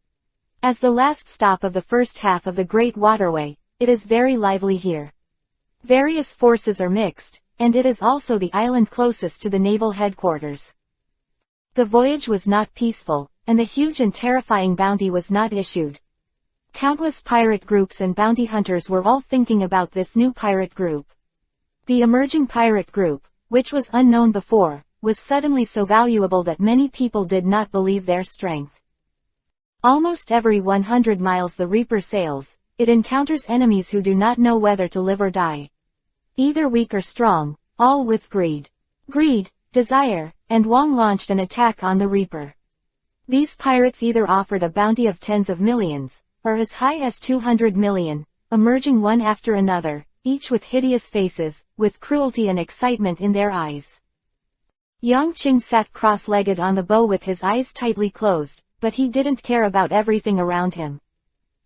As the last stop of the first half of the Great Waterway, it is very lively here. Various forces are mixed, and it is also the island closest to the naval headquarters. The voyage was not peaceful, and the huge and terrifying bounty was not issued. Countless pirate groups and bounty hunters were all thinking about this new pirate group. The emerging pirate group, which was unknown before, was suddenly so valuable that many people did not believe their strength. Almost every 100 miles the Reaper sails, it encounters enemies who do not know whether to live or die. Either weak or strong, all with greed, desire, and Wong launched an attack on the Reaper. These pirates either offered a bounty of tens of millions, or as high as 200 million, emerging one after another, each with hideous faces, with cruelty and excitement in their eyes. Yang Qing sat cross-legged on the bow with his eyes tightly closed, but he didn't care about everything around him.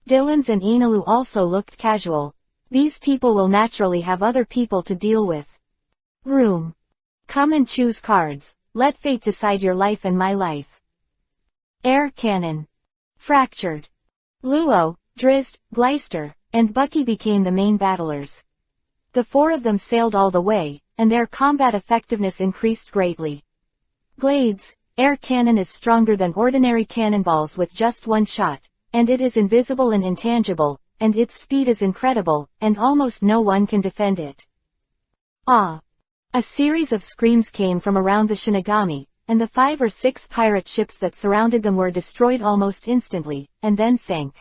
Dylan's and Inalu also looked casual. These people will naturally have other people to deal with. Room. Come and choose cards. Let fate decide your life and my life. Air cannon. Fractured. Luo, Drizzt, Gleister, and Bucky became the main battlers. The four of them sailed all the way, and their combat effectiveness increased greatly. Glades, air cannon is stronger than ordinary cannonballs with just one shot, and it is invisible and intangible, and its speed is incredible, and almost no one can defend it. Ah! A series of screams came from around the Shinigami, and the 5 or 6 pirate ships that surrounded them were destroyed almost instantly, and then sank.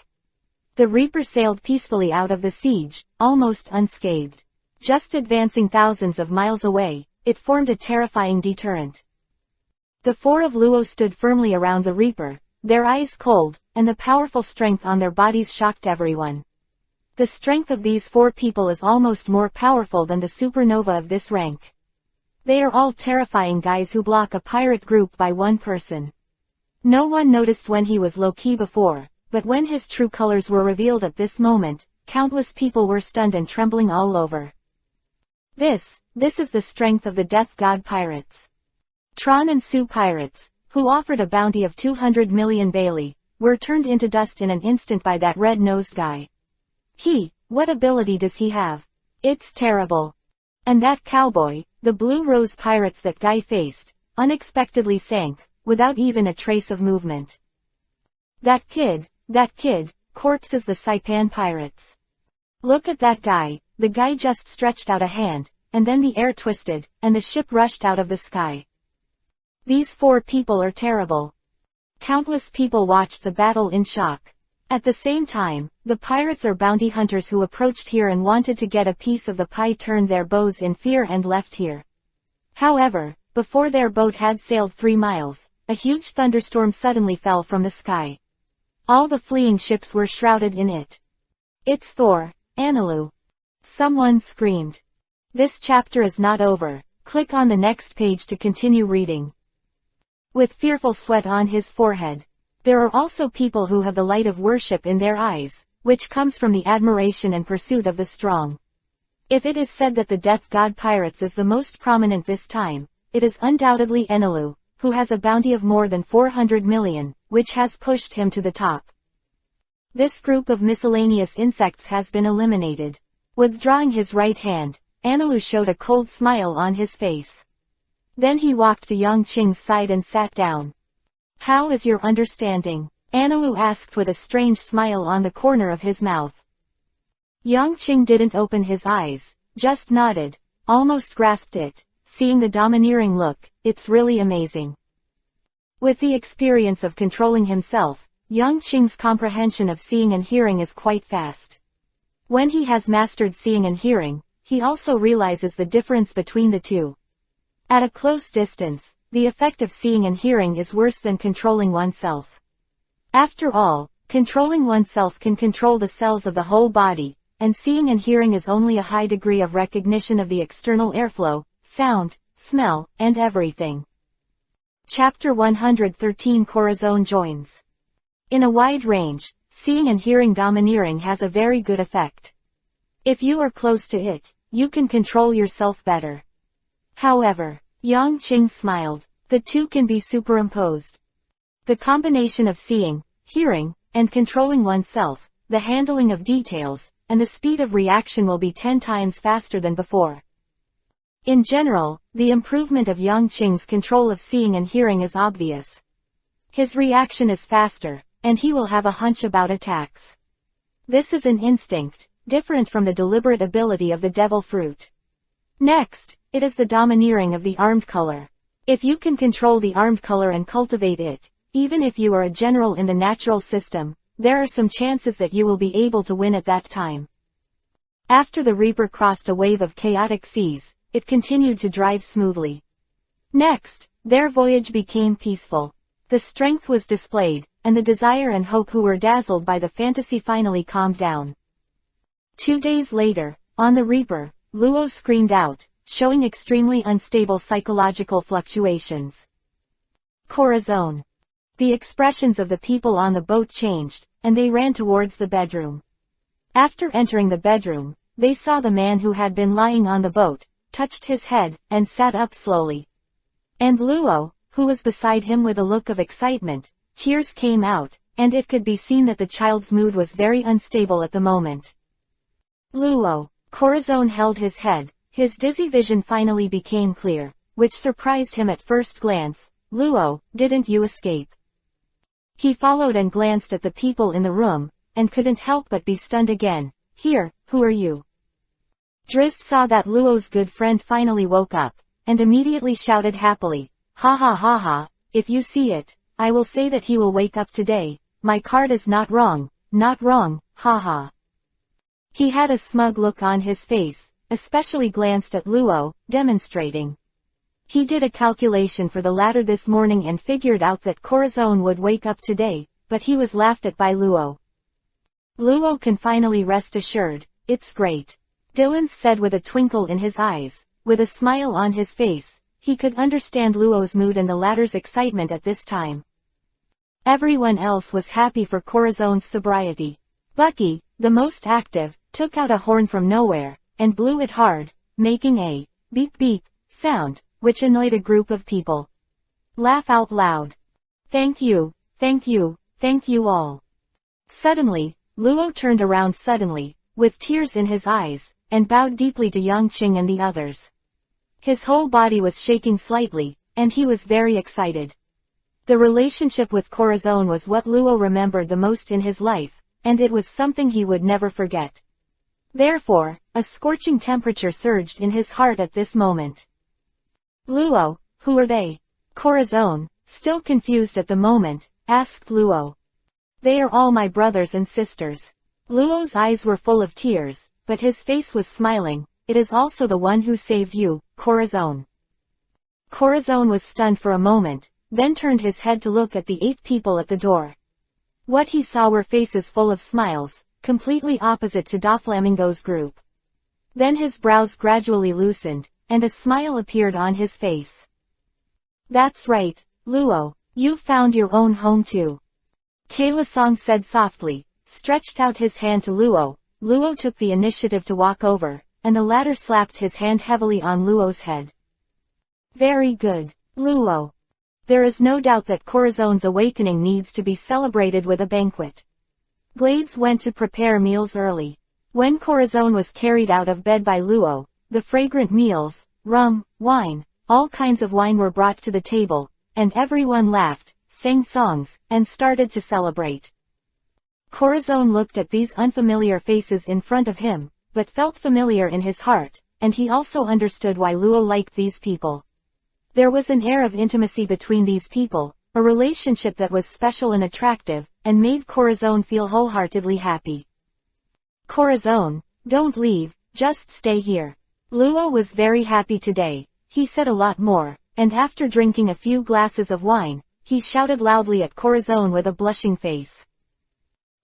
The Reaper sailed peacefully out of the siege, almost unscathed. Just advancing thousands of miles away, it formed a terrifying deterrent. The four of Luo stood firmly around the Reaper, their eyes cold, and the powerful strength on their bodies shocked everyone. The strength of these 4 people is almost more powerful than the supernova of this rank. They are all terrifying guys who block a pirate group by one person. No one noticed when he was low-key before, but when his true colors were revealed at this moment, countless people were stunned and trembling all over. This is the strength of the Death God pirates. Tron and Sue pirates, who offered a bounty of 200 million Bailey, were turned into dust in an instant by that red-nosed guy. What ability does he have? It's terrible. And that cowboy, the Blue Rose pirates that guy faced, unexpectedly sank, without even a trace of movement. That kid, corpses the Saipan pirates. Look at that guy, the guy just stretched out a hand, and then the air twisted, and the ship rushed out of the sky. These 4 people are terrible. Countless people watched the battle in shock. At the same time, the pirates or bounty hunters who approached here and wanted to get a piece of the pie turned their bows in fear and left here. However, before their boat had sailed 3 miles, a huge thunderstorm suddenly fell from the sky. All the fleeing ships were shrouded in it. It's Thor, Anilu. Someone screamed. This chapter is not over. Click on the next page to continue reading. With fearful sweat on his forehead. There are also people who have the light of worship in their eyes, which comes from the admiration and pursuit of the strong. If it is said that the Death God Pirates is the most prominent this time, it is undoubtedly Enilu, who has a bounty of more than 400 million, which has pushed him to the top. This group of miscellaneous insects has been eliminated. Withdrawing his right hand, Enilu showed a cold smile on his face. Then he walked to Yang Qing's side and sat down. How is your understanding? Anilu asked with a strange smile on the corner of his mouth. Yang Qing didn't open his eyes, just nodded, almost grasped it, seeing the domineering look. It's really amazing. With the experience of controlling himself, Yang Qing's comprehension of seeing and hearing is quite fast. When he has mastered seeing and hearing, he also realizes the difference between the two. At a close distance, the effect of seeing and hearing is worse than controlling oneself. After all, controlling oneself can control the cells of the whole body, and seeing and hearing is only a high degree of recognition of the external airflow, sound, smell, and everything. Chapter 113 Corazon joins. In a wide range, seeing and hearing domineering has a very good effect. If you are close to it, you can control yourself better. However, Yang Qing smiled. The two can be superimposed. The combination of seeing, hearing, and controlling oneself, the handling of details, and the speed of reaction will be 10 times faster than before. In general, the improvement of Yang Qing's control of seeing and hearing is obvious. His reaction is faster, and he will have a hunch about attacks. This is an instinct, different from the deliberate ability of the devil fruit. Next, it is the domineering of the armed color. If you can control the armed color and cultivate it, even if you are a general in the natural system, there are some chances that you will be able to win at that time. After the Reaper crossed a wave of chaotic seas, it continued to drive smoothly. Next, their voyage became peaceful. The strength was displayed, and the desire and hope who were dazzled by the fantasy finally calmed down. 2 days later, on the Reaper, Luo screamed out, showing extremely unstable psychological fluctuations. Corazon. The expressions of the people on the boat changed, and they ran towards the bedroom. After entering the bedroom, they saw the man who had been lying on the boat, touched his head, and sat up slowly. And Luo, who was beside him with a look of excitement, tears came out, and it could be seen that the child's mood was very unstable at the moment. Luo. Corazon held his head, his dizzy vision finally became clear, which surprised him at first glance. Luo, didn't you escape? He followed and glanced at the people in the room, and couldn't help but be stunned again. Here, who are you? Drizzt saw that Luo's good friend finally woke up, and immediately shouted happily, ha ha ha ha, if you see it, I will say that he will wake up today, my card is not wrong, ha ha. He had a smug look on his face, especially glanced at Luo, demonstrating. He did a calculation for the ladder this morning and figured out that Corazon would wake up today, but he was laughed at by Luo. Luo can finally rest assured, it's great. Dylan said with a twinkle in his eyes, with a smile on his face. He could understand Luo's mood and the latter's excitement at this time. Everyone else was happy for Corazon's sobriety. Bucky, the most active, took out a horn from nowhere, and blew it hard, making a beep beep sound, which annoyed a group of people. Laugh out loud. Thank you all. Suddenly, Luo turned around suddenly, with tears in his eyes, and bowed deeply to Yangqing and the others. His whole body was shaking slightly, and he was very excited. The relationship with Corazon was what Luo remembered the most in his life, and it was something he would never forget. Therefore, a scorching temperature surged in his heart at this moment. Luo, who are they? Corazon, still confused at the moment, asked Luo. They are all my brothers and sisters. Luo's eyes were full of tears, but his face was smiling. It is also the one who saved you, Corazon. Corazon was stunned for a moment, then turned his head to look at the 8 people at the door. What he saw were faces full of smiles, completely opposite to Doflamingo's group. Then his brows gradually loosened, and a smile appeared on his face. That's right, Luo, you've found your own home too. Kailasong said softly, stretched out his hand to Luo. Luo took the initiative to walk over, and the latter slapped his hand heavily on Luo's head. Very good, Luo. There is no doubt that Corazon's awakening needs to be celebrated with a banquet. Glades went to prepare meals early. When Corazon was carried out of bed by Luo, the fragrant meals, rum, wine, all kinds of wine were brought to the table, and everyone laughed, sang songs, and started to celebrate. Corazon looked at these unfamiliar faces in front of him, but felt familiar in his heart, and he also understood why Luo liked these people. There was an air of intimacy between these people, a relationship that was special and attractive, and made Corazon feel wholeheartedly happy. Corazon, don't leave, just stay here. Luo was very happy today. He said a lot more, and after drinking a few glasses of wine, he shouted loudly at Corazon with a blushing face.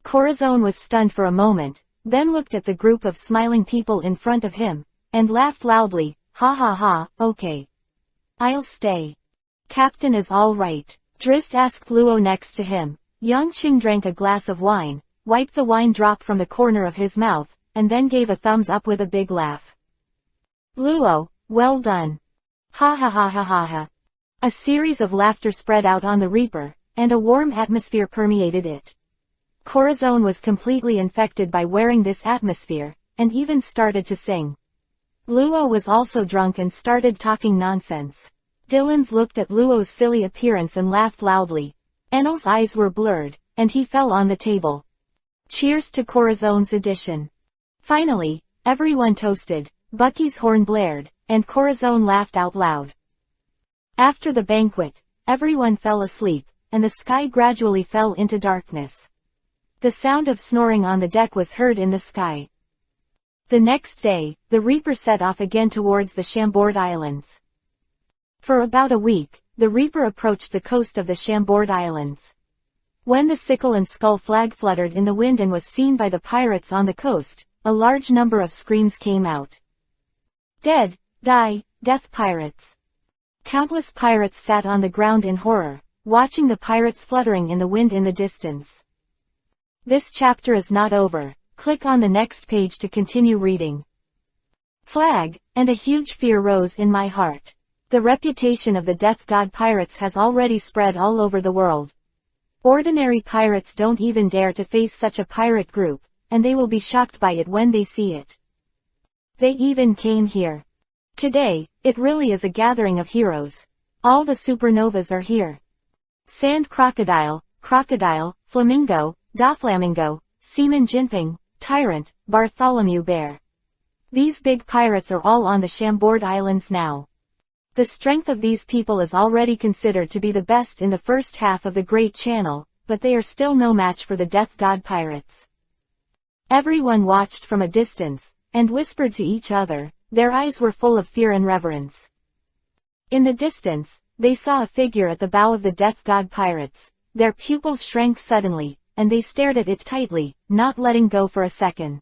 Corazon was stunned for a moment, then looked at the group of smiling people in front of him, and laughed loudly, ha ha ha, okay. I'll stay. Captain is all right. Drizzt asked Luo next to him. Yangqing drank a glass of wine, wiped the wine drop from the corner of his mouth, and then gave a thumbs up with a big laugh. Luo, well done. Ha ha ha ha ha ha. A series of laughter spread out on the Reaper, and a warm atmosphere permeated it. Corazon was completely infected by wearing this atmosphere, and even started to sing. Luo was also drunk and started talking nonsense. Dylan's looked at Luo's silly appearance and laughed loudly. Enel's eyes were blurred, and he fell on the table. Cheers to Corazon's edition. Finally, everyone toasted, Bucky's horn blared, and Corazon laughed out loud. After the banquet, everyone fell asleep, and the sky gradually fell into darkness. The sound of snoring on the deck was heard in the sky. The next day, the Reaper set off again towards the Chambord Islands. For about a week, the Reaper approached the coast of the Chambord Islands. When the sickle and skull flag fluttered in the wind and was seen by the pirates on the coast, a large number of screams came out. Dead, Die, death pirates. Countless pirates sat on the ground in horror, watching the pirates fluttering in the wind in the distance. This chapter is not over. Click on the next page to continue reading. Flag, and a huge fear rose in my heart. The reputation of the death god pirates has already spread all over the world. Ordinary pirates don't even dare to face such a pirate group, and they will be shocked by it when they see it. They even came here. Today, it really is a gathering of heroes. All the supernovas are here. Sand crocodile, flamingo, Doflamingo, Seaman Jinping, Tyrant, Bartholomew Bear. These big pirates are all on the Chambord Islands now. The strength of these people is already considered to be the best in the first half of the Great Channel, but they are still no match for the death god pirates. Everyone watched from a distance, and whispered to each other. Their eyes were full of fear and reverence. In the distance, they saw a figure at the bow of the death god pirates. Their pupils shrank suddenly, and they stared at it tightly, not letting go for a second.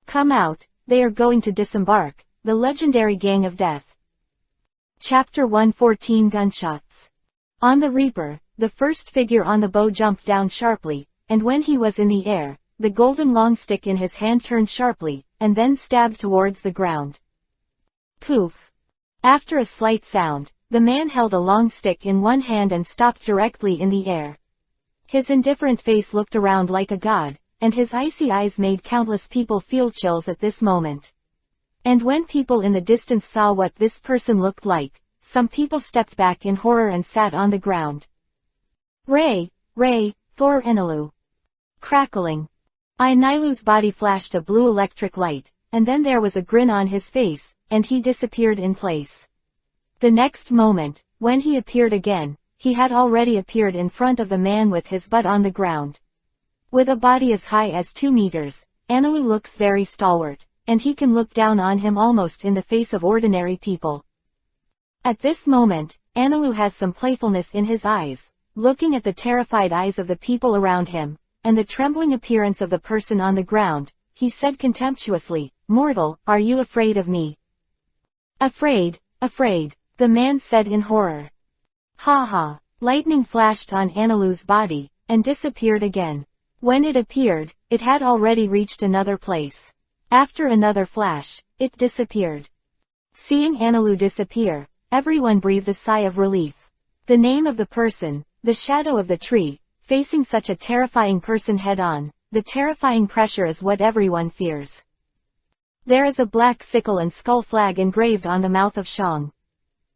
Come out, they are going to disembark, the legendary gang of death. Chapter 114 Gunshots. On the Reaper, the first figure on the bow jumped down sharply, and when he was in the air, the golden long stick in his hand turned sharply, and then stabbed towards the ground. Poof! After a slight sound, the man held a long stick in one hand and stopped directly in the air. His indifferent face looked around like a god, and his icy eyes made countless people feel chills at this moment. And when people in the distance saw what this person looked like, some people stepped back in horror and sat on the ground. Ray, Thor Enelu. Crackling. Ainilu's body flashed a blue electric light, and then there was a grin on his face, and he disappeared in place. The next moment, when he appeared again, he had already appeared in front of the man with his butt on the ground. With a body as high as 2 meters, Enelu looks very stalwart, and he can look down on him almost in the face of ordinary people. At this moment, Enelu has some playfulness in his eyes, looking at the terrified eyes of the people around him, and the trembling appearance of the person on the ground, he said contemptuously, "Mortal, are you afraid of me?" Afraid, the man said in horror. Ha ha! Lightning flashed on Enelu's body, and disappeared again. When it appeared, it had already reached another place. After another flash, it disappeared. Seeing Enelu disappear, everyone breathed a sigh of relief. The name of the person, the shadow of the tree, facing such a terrifying person head-on, the terrifying pressure is what everyone fears. There is a black sickle and skull flag engraved on the mouth of Shang.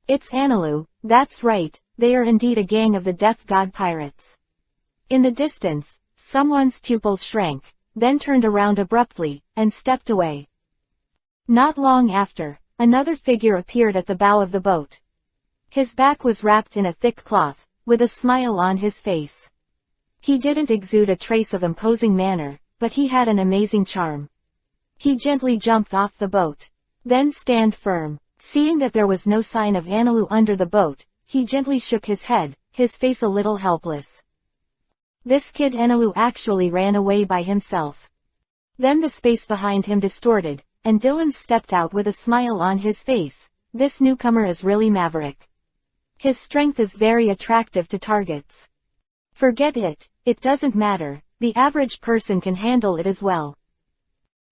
It's Enelu, that's right, they are indeed a gang of the death god pirates. In the distance, someone's pupils shrank, then turned around abruptly, and stepped away. Not long after, another figure appeared at the bow of the boat. His back was wrapped in a thick cloth, with a smile on his face. He didn't exude a trace of imposing manner, but he had an amazing charm. He gently jumped off the boat. Then stand firm. Seeing that there was no sign of Enelu under the boat, he gently shook his head, his face a little helpless. This kid Enelu actually ran away by himself. Then the space behind him distorted, and Dylan stepped out with a smile on his face. This newcomer is really maverick. His strength is very attractive to targets. Forget it, it doesn't matter, the average person can handle it as well.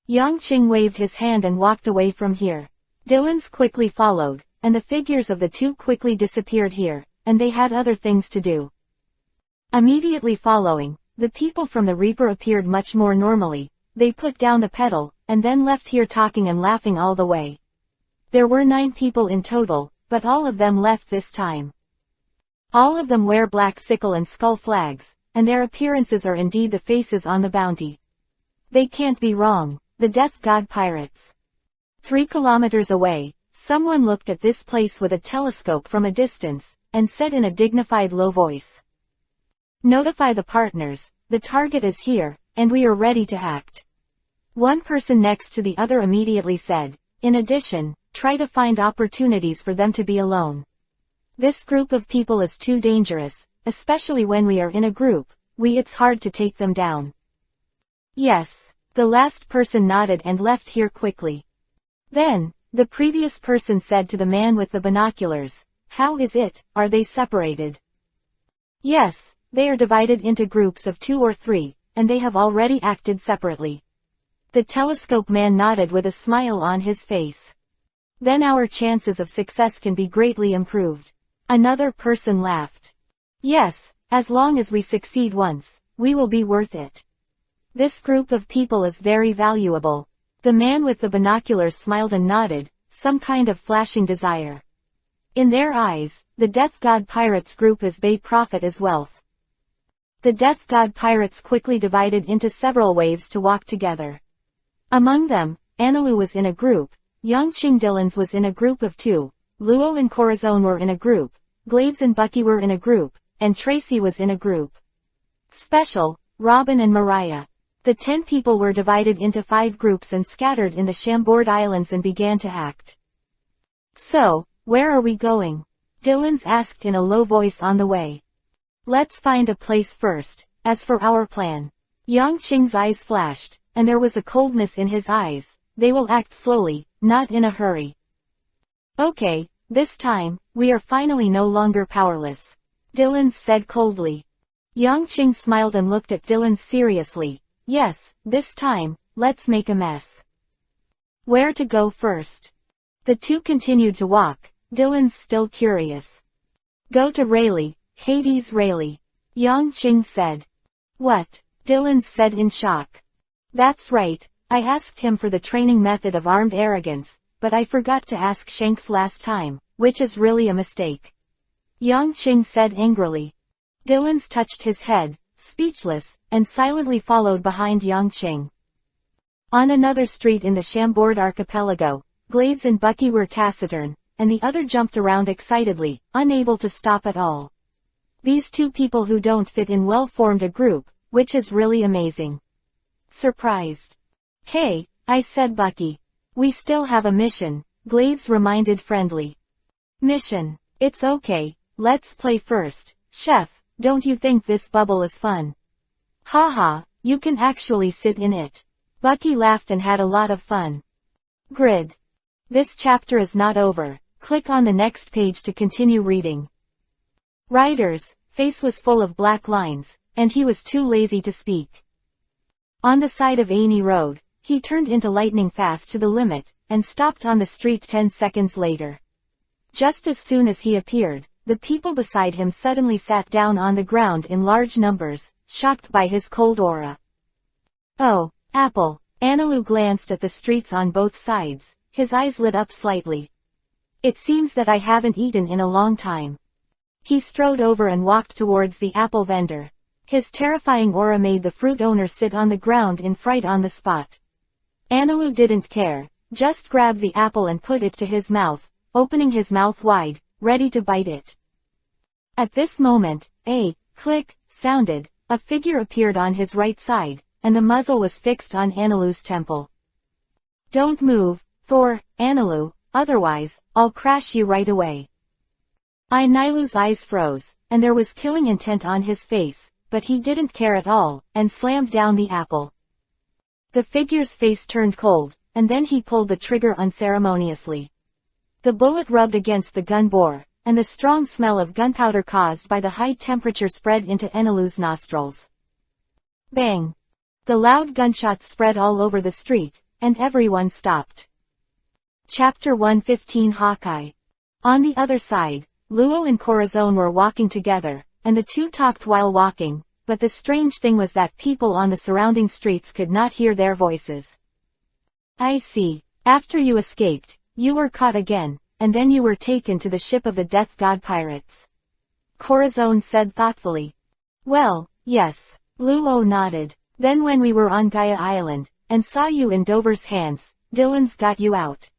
Yang Qing waved his hand and walked away from here. Dylan's quickly followed, and the figures of the two quickly disappeared here, and they had other things to do. Immediately following, the people from the Reaper appeared much more normally. They put down the pedal, and then left here talking and laughing all the way. There were 9 people in total, but all of them left this time. All of them wear black sickle and skull flags, and their appearances are indeed the faces on the bounty. They can't be wrong, the death god pirates. 3 kilometers away, someone looked at this place with a telescope from a distance, and said in a dignified low voice. Notify the partners, the target is here, and we are ready to act. One person next to the other immediately said, in addition, try to find opportunities for them to be alone. This group of people is too dangerous, especially when we are in a group, it's hard to take them down. Yes, the last person nodded and left here quickly. Then, The previous person said to the man with the binoculars, "How is it, are they separated?" "Yes, they are divided into groups of 2 or 3, and they have already acted separately." The telescope man nodded with a smile on his face. "Then our chances of success can be greatly improved." Another person laughed. "Yes, as long as we succeed once, we will be worth it. This group of people is very valuable." The man with the binoculars smiled and nodded, some kind of flashing desire. In their eyes, the Death God Pirates group is bay profit as wealth. The Death God Pirates quickly divided into several waves to walk together. Among them, Analu was in a group, Yongqing Dillons was in a group of 2, Luo and Corazon were in a group, Glades and Bucky were in a group, and Tracy was in a group. Special, Robin and Mariah. The 10 people were divided into 5 groups and scattered in the Chambord Islands and began to act. "So, where are we going?" Dillons asked in a low voice on the way. "Let's find a place first. As for our plan." Yongqing's eyes flashed, and there was a coldness in his eyes. "They will act slowly, not in a hurry." "Okay, this time, we are finally no longer powerless," Dillons said coldly. Yongqing smiled and looked at Dillons seriously. "Yes, this time, let's make a mess." "Where to go first?" The two continued to walk, Dillons still curious. "Go to Rayleigh, Hades Rayleigh," Yongqing said. "What?" Dillons said in shock. "That's right, I asked him for the training method of armed arrogance, but I forgot to ask Shanks last time, which is really a mistake," Yongqing said angrily. Dillons touched his head, speechless, and silently followed behind Yongqing. On another street in the Chambord archipelago, Glades and Bucky were taciturn, and the other jumped around excitedly, unable to stop at all. These 2 people who don't fit in well formed a group, which is really amazing. Surprised. "Hey," I said Bucky. "We still have a mission," Glades reminded friendly. "Mission? It's okay, let's play first, Chef. Don't you think this bubble is fun?" "Haha, you can actually sit in it." Bucky laughed and had a lot of fun. Grid. This chapter is not over. Click on the next page to continue reading. Writer's face was full of black lines, and he was too lazy to speak. On the side of Aney Road, he turned into lightning fast to the limit, and stopped on the street 10 seconds later. Just as soon as he appeared, the people beside him suddenly sat down on the ground in large numbers, shocked by his cold aura. "Oh, Apple." Analu glanced at the streets on both sides, his eyes lit up slightly. "It seems that I haven't eaten in a long time." He strode over and walked towards the apple vendor. His terrifying aura made the fruit owner sit on the ground in fright on the spot. Analu didn't care, just grabbed the apple and put it to his mouth, opening his mouth wide, ready to bite it. At this moment, a click sounded, a figure appeared on his right side, and the muzzle was fixed on Analu's temple. "Don't move, Thor, Analu, otherwise, I'll crash you right away." Analu's eyes froze, and there was killing intent on his face, but he didn't care at all, and slammed down the apple. The figure's face turned cold, and then he pulled the trigger unceremoniously. The bullet rubbed against the gun bore, and the strong smell of gunpowder caused by the high temperature spread into Analu's nostrils. Bang! The loud gunshots spread all over the street, and everyone stopped. Chapter 115 Hawkeye. On the other side, Luo and Corazon were walking together, and the two talked while walking, but the strange thing was that people on the surrounding streets could not hear their voices. "I see. After you escaped, you were caught again, and then you were taken to the ship of the Death God Pirates," Corazon said thoughtfully. "Well, yes," Luo nodded. "Then when we were on Gaia Island, and saw you in Dover's hands, Dillons got you out.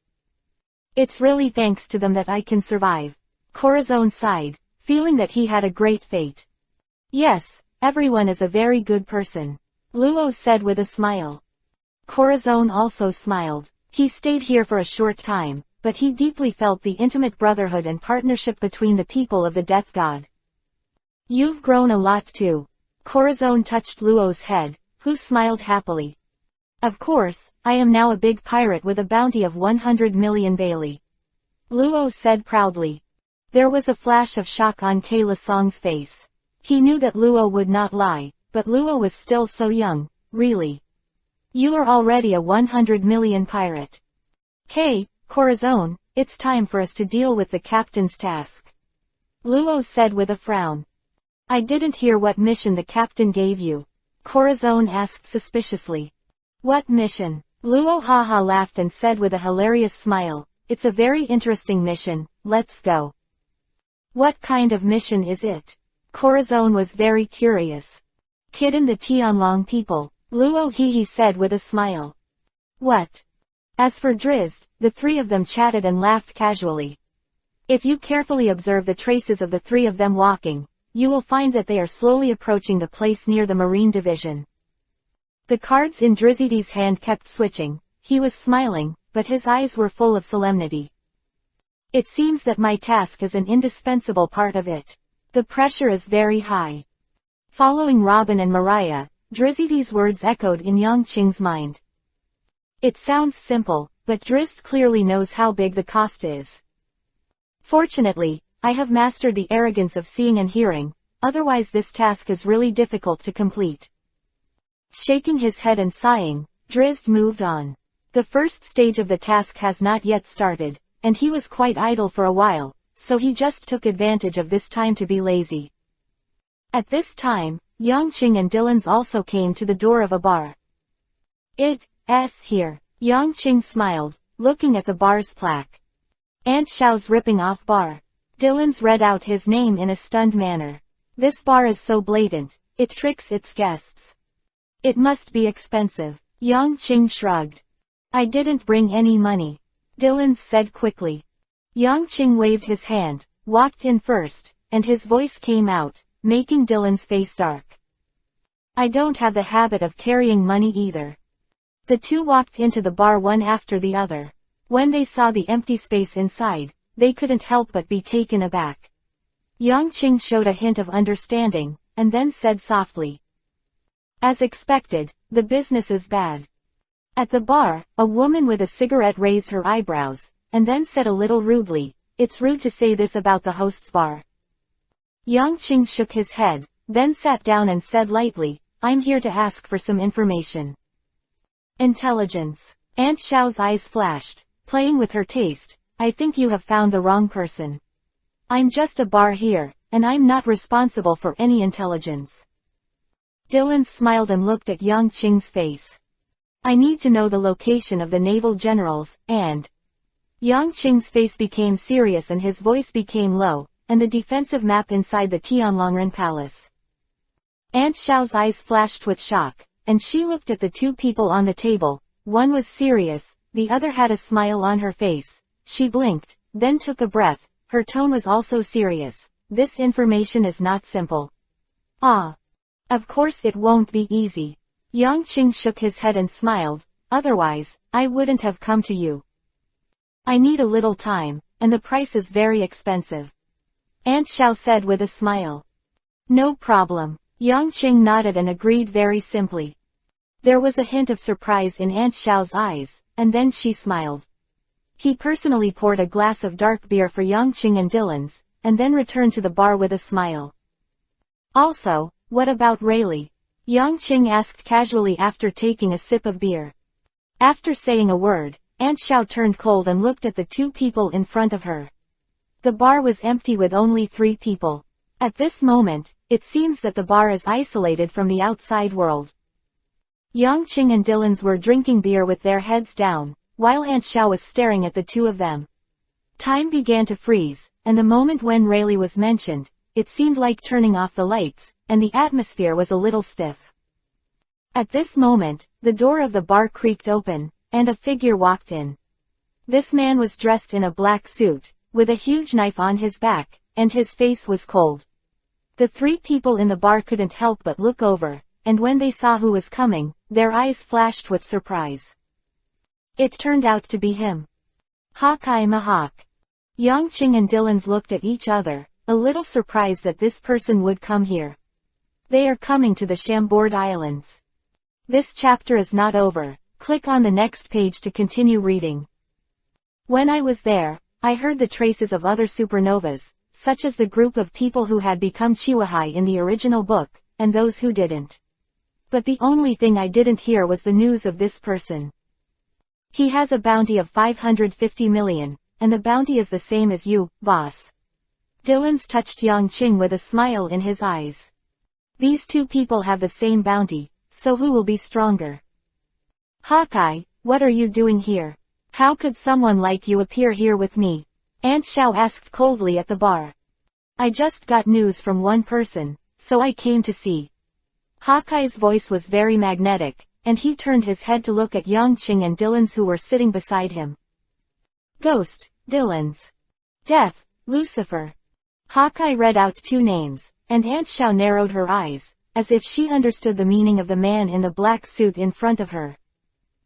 It's really thanks to them that I can survive." Corazon sighed, feeling that he had a great fate. "Yes, everyone is a very good person," Luo said with a smile. Corazon also smiled. He stayed here for a short time, but he deeply felt the intimate brotherhood and partnership between the people of the Death God. "You've grown a lot too." Corazon touched Luo's head, who smiled happily. Of course, I am now a big pirate with a bounty of 100 million Bailey. Luo said proudly. There was a flash of shock on Kay Lasong's face. He knew that Luo would not lie, but Luo was still so young, really. You are already a 100 million pirate. Kay, Corazon, it's time for us to deal with the captain's task. Luo said with a frown. I didn't hear what mission the captain gave you. Corazon asked suspiciously. What mission? Luo haha laughed and said with a hilarious smile, it's a very interesting mission, let's go. What kind of mission is it? Corazon was very curious. Kidden the Tianlong people, Luo he said with a smile. What? As for Drizzt, the three of them chatted and laughed casually. If you carefully observe the traces of the three of them walking, you will find that they are slowly approaching the place near the Marine Division. The cards in Drizzt's hand kept switching. He was smiling, but his eyes were full of solemnity. It seems that my task is an indispensable part of it. The pressure is very high. Following Robin and Mariah, Drizzt's words echoed in Yangqing's mind. It sounds simple, but Drizzt clearly knows how big the cost is. Fortunately, I have mastered the arrogance of seeing and hearing, otherwise this task is really difficult to complete. Shaking his head and sighing, Drizzt moved on. The first stage of the task has not yet started, and he was quite idle for a while, so he just took advantage of this time to be lazy. At this time, Yangqing and Dylan's also came to the door of a bar. It's here. Yangqing smiled, looking at the bar's plaque. Aunt Xiao's ripping off bar. Dylan's read out his name in a stunned manner. This bar is so blatant, it tricks its guests. It must be expensive. Yangqing shrugged. I didn't bring any money. Dylan said quickly. Yangqing waved his hand, walked in first, and his voice came out, making Dylan's face dark. I don't have the habit of carrying money either. The two walked into the bar one after the other. When they saw the empty space inside, they couldn't help but be taken aback. Yangqing showed a hint of understanding, and then said softly. As expected, the business is bad. At the bar, a woman with a cigarette raised her eyebrows, and then said a little rudely, it's rude to say this about the host's bar. Yangqing shook his head, then sat down and said lightly, I'm here to ask for some information. Intelligence. Aunt Xiao's eyes flashed, playing with her taste, I think you have found the wrong person. I'm just a bar here, and I'm not responsible for any intelligence. Dylan smiled and looked at Yangqing's face. I need to know the location of the naval generals, and... Yangqing's face became serious and his voice became low, and the defensive map inside the Tianlongren Palace. Aunt Xiao's eyes flashed with shock, and she looked at the two people on the table. One was serious, the other had a smile on her face. She blinked, then took a breath. Her tone was also serious. This information is not simple. Ah. Of course it won't be easy. Yangqing shook his head and smiled, otherwise, I wouldn't have come to you. I need a little time, and the price is very expensive. Aunt Xiao said with a smile. No problem. Yangqing nodded and agreed very simply. There was a hint of surprise in Aunt Xiao's eyes, and then she smiled. He personally poured a glass of dark beer for Yangqing and Dylan's, and then returned to the bar with a smile. Also, what about Rayleigh? Yangqing asked casually after taking a sip of beer. After saying a word, Aunt Xiao turned cold and looked at the two people in front of her. The bar was empty with only 3 people. At this moment, it seems that the bar is isolated from the outside world. Yangqing and Dylan's were drinking beer with their heads down, while Aunt Xiao was staring at the two of them. Time began to freeze, and the moment when Rayleigh was mentioned, it seemed like turning off the lights, and the atmosphere was a little stiff. At this moment, the door of the bar creaked open, and a figure walked in. This man was dressed in a black suit, with a huge knife on his back, and his face was cold. The 3 people in the bar couldn't help but look over, and when they saw who was coming, their eyes flashed with surprise. It turned out to be him. Hawkeye Mahawk. Yangqing and Dylan's looked at each other, a little surprised that this person would come here. They are coming to the Chambord Islands. This chapter is not over. Click on the next page to continue reading. When I was there, I heard the traces of other supernovas, such as the group of people who had become Chihuahai in the original book, and those who didn't. But the only thing I didn't hear was the news of this person. He has a bounty of 550 million, and the bounty is the same as you, boss. Dylan's touched Yang Qing with a smile in his eyes. These two people have the same bounty, so who will be stronger? Hawkeye, what are you doing here? How could someone like you appear here with me? Aunt Xiao asked coldly at the bar. I just got news from one person, so I came to see. Hawkeye's voice was very magnetic, and he turned his head to look at Yang Qing and Dylan's who were sitting beside him. Ghost, Dylan's. Death, Lucifer. Hawkeye read out two names, and Aunt Xiao narrowed her eyes, as if she understood the meaning of the man in the black suit in front of her.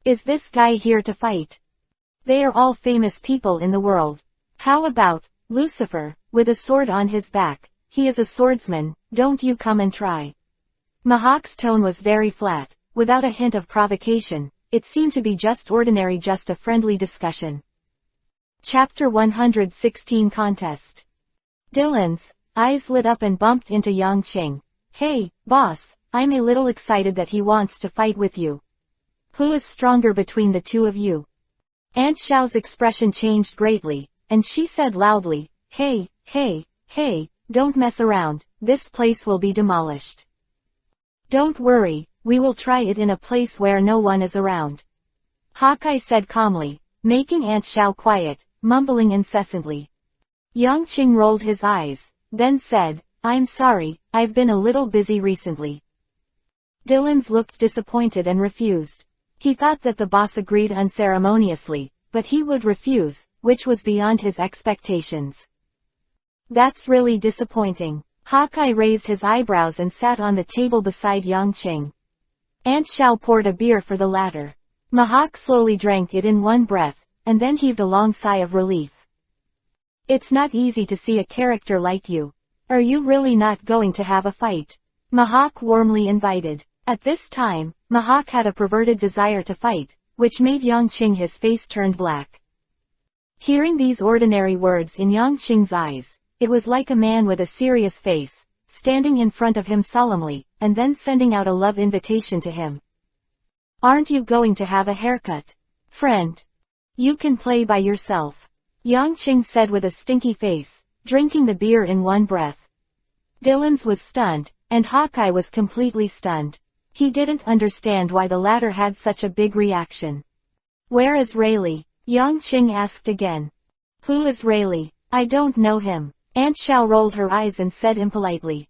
Is this guy here to fight? They are all famous people in the world. How about Lucifer, with a sword on his back? He is a swordsman, don't you come and try. Mahawk's tone was very flat, without a hint of provocation. It seemed to be just ordinary, just a friendly discussion. Chapter 116 Contest. Dylan's eyes lit up and bumped into Yang Qing. Hey, boss, I'm a little excited that he wants to fight with you. Who is stronger between the two of you? Aunt Xiao's expression changed greatly, and she said loudly, Hey, don't mess around, this place will be demolished. Don't worry, we will try it in a place where no one is around. Hawkeye said calmly, making Aunt Xiao quiet, mumbling incessantly. Yang Qing rolled his eyes, then said, I'm sorry, I've been a little busy recently. Dylan's looked disappointed and refused. He thought that the boss agreed unceremoniously, but he would refuse, which was beyond his expectations. That's really disappointing. Hawkeye raised his eyebrows and sat on the table beside Yang Qing. Aunt Xiao poured a beer for the latter. Mahawk slowly drank it in one breath, and then heaved a long sigh of relief. It's not easy to see a character like you. Are you really not going to have a fight? Mahawk warmly invited. At this time, Mahawk had a perverted desire to fight, which made Yang Qing his face turned black. Hearing these ordinary words in Yang Qing's eyes, it was like a man with a serious face, standing in front of him solemnly, and then sending out a love invitation to him. Aren't you going to have a haircut? Friend. You can play by yourself. Yang Qing said with a stinky face, drinking the beer in one breath. Dylan's was stunned, and Hawkeye was completely stunned. He didn't understand why the latter had such a big reaction. Where is Rayleigh? Yang Qing asked again. Who is Rayleigh? I don't know him. Aunt Xiao rolled her eyes and said impolitely.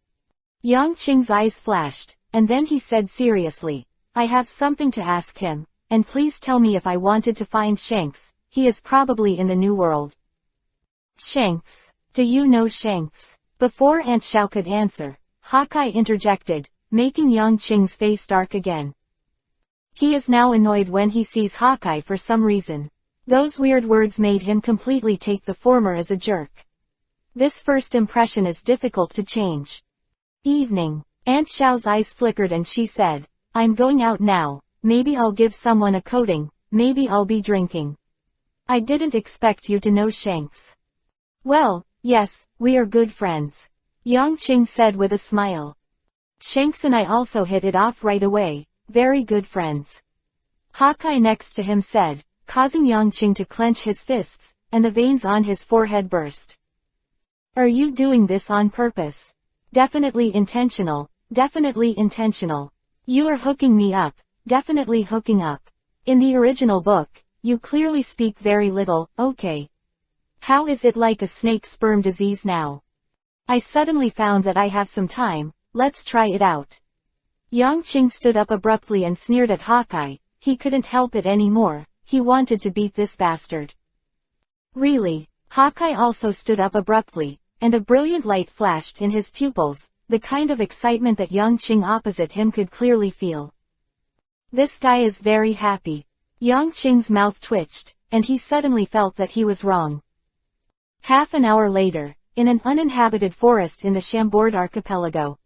Yang Qing's eyes flashed, and then he said seriously, I have something to ask him, and please tell me if I wanted to find Shanks. He is probably in the New World. Shanks. Do you know Shanks? Before Aunt Xiao could answer, Hawkeye interjected, making Yang Qing's face dark again. He is now annoyed when he sees Hawkeye for some reason. Those weird words made him completely take the former as a jerk. This first impression is difficult to change. Evening. Aunt Xiao's eyes flickered and she said, I'm going out now, maybe I'll give someone a coating, maybe I'll be drinking. I didn't expect you to know Shanks. Well, yes, we are good friends. Yang Qing said with a smile. Shanks and I also hit it off right away, very good friends. Hawkeye next to him said, causing Yang Qing to clench his fists, and the veins on his forehead burst. Are you doing this on purpose? Definitely intentional, definitely intentional. You are hooking me up, definitely hooking up. In the original book, you clearly speak very little, okay. How is it like a snake sperm disease now? I suddenly found that I have some time, let's try it out. Yang Qing stood up abruptly and sneered at Hawkeye. He couldn't help it anymore, he wanted to beat this bastard. Really? Hawkeye also stood up abruptly, and a brilliant light flashed in his pupils, the kind of excitement that Yang Qing opposite him could clearly feel. This guy is very happy. Yang Qing's mouth twitched, and he suddenly felt that he was wrong. Half an hour later, in an uninhabited forest in the Chambord archipelago.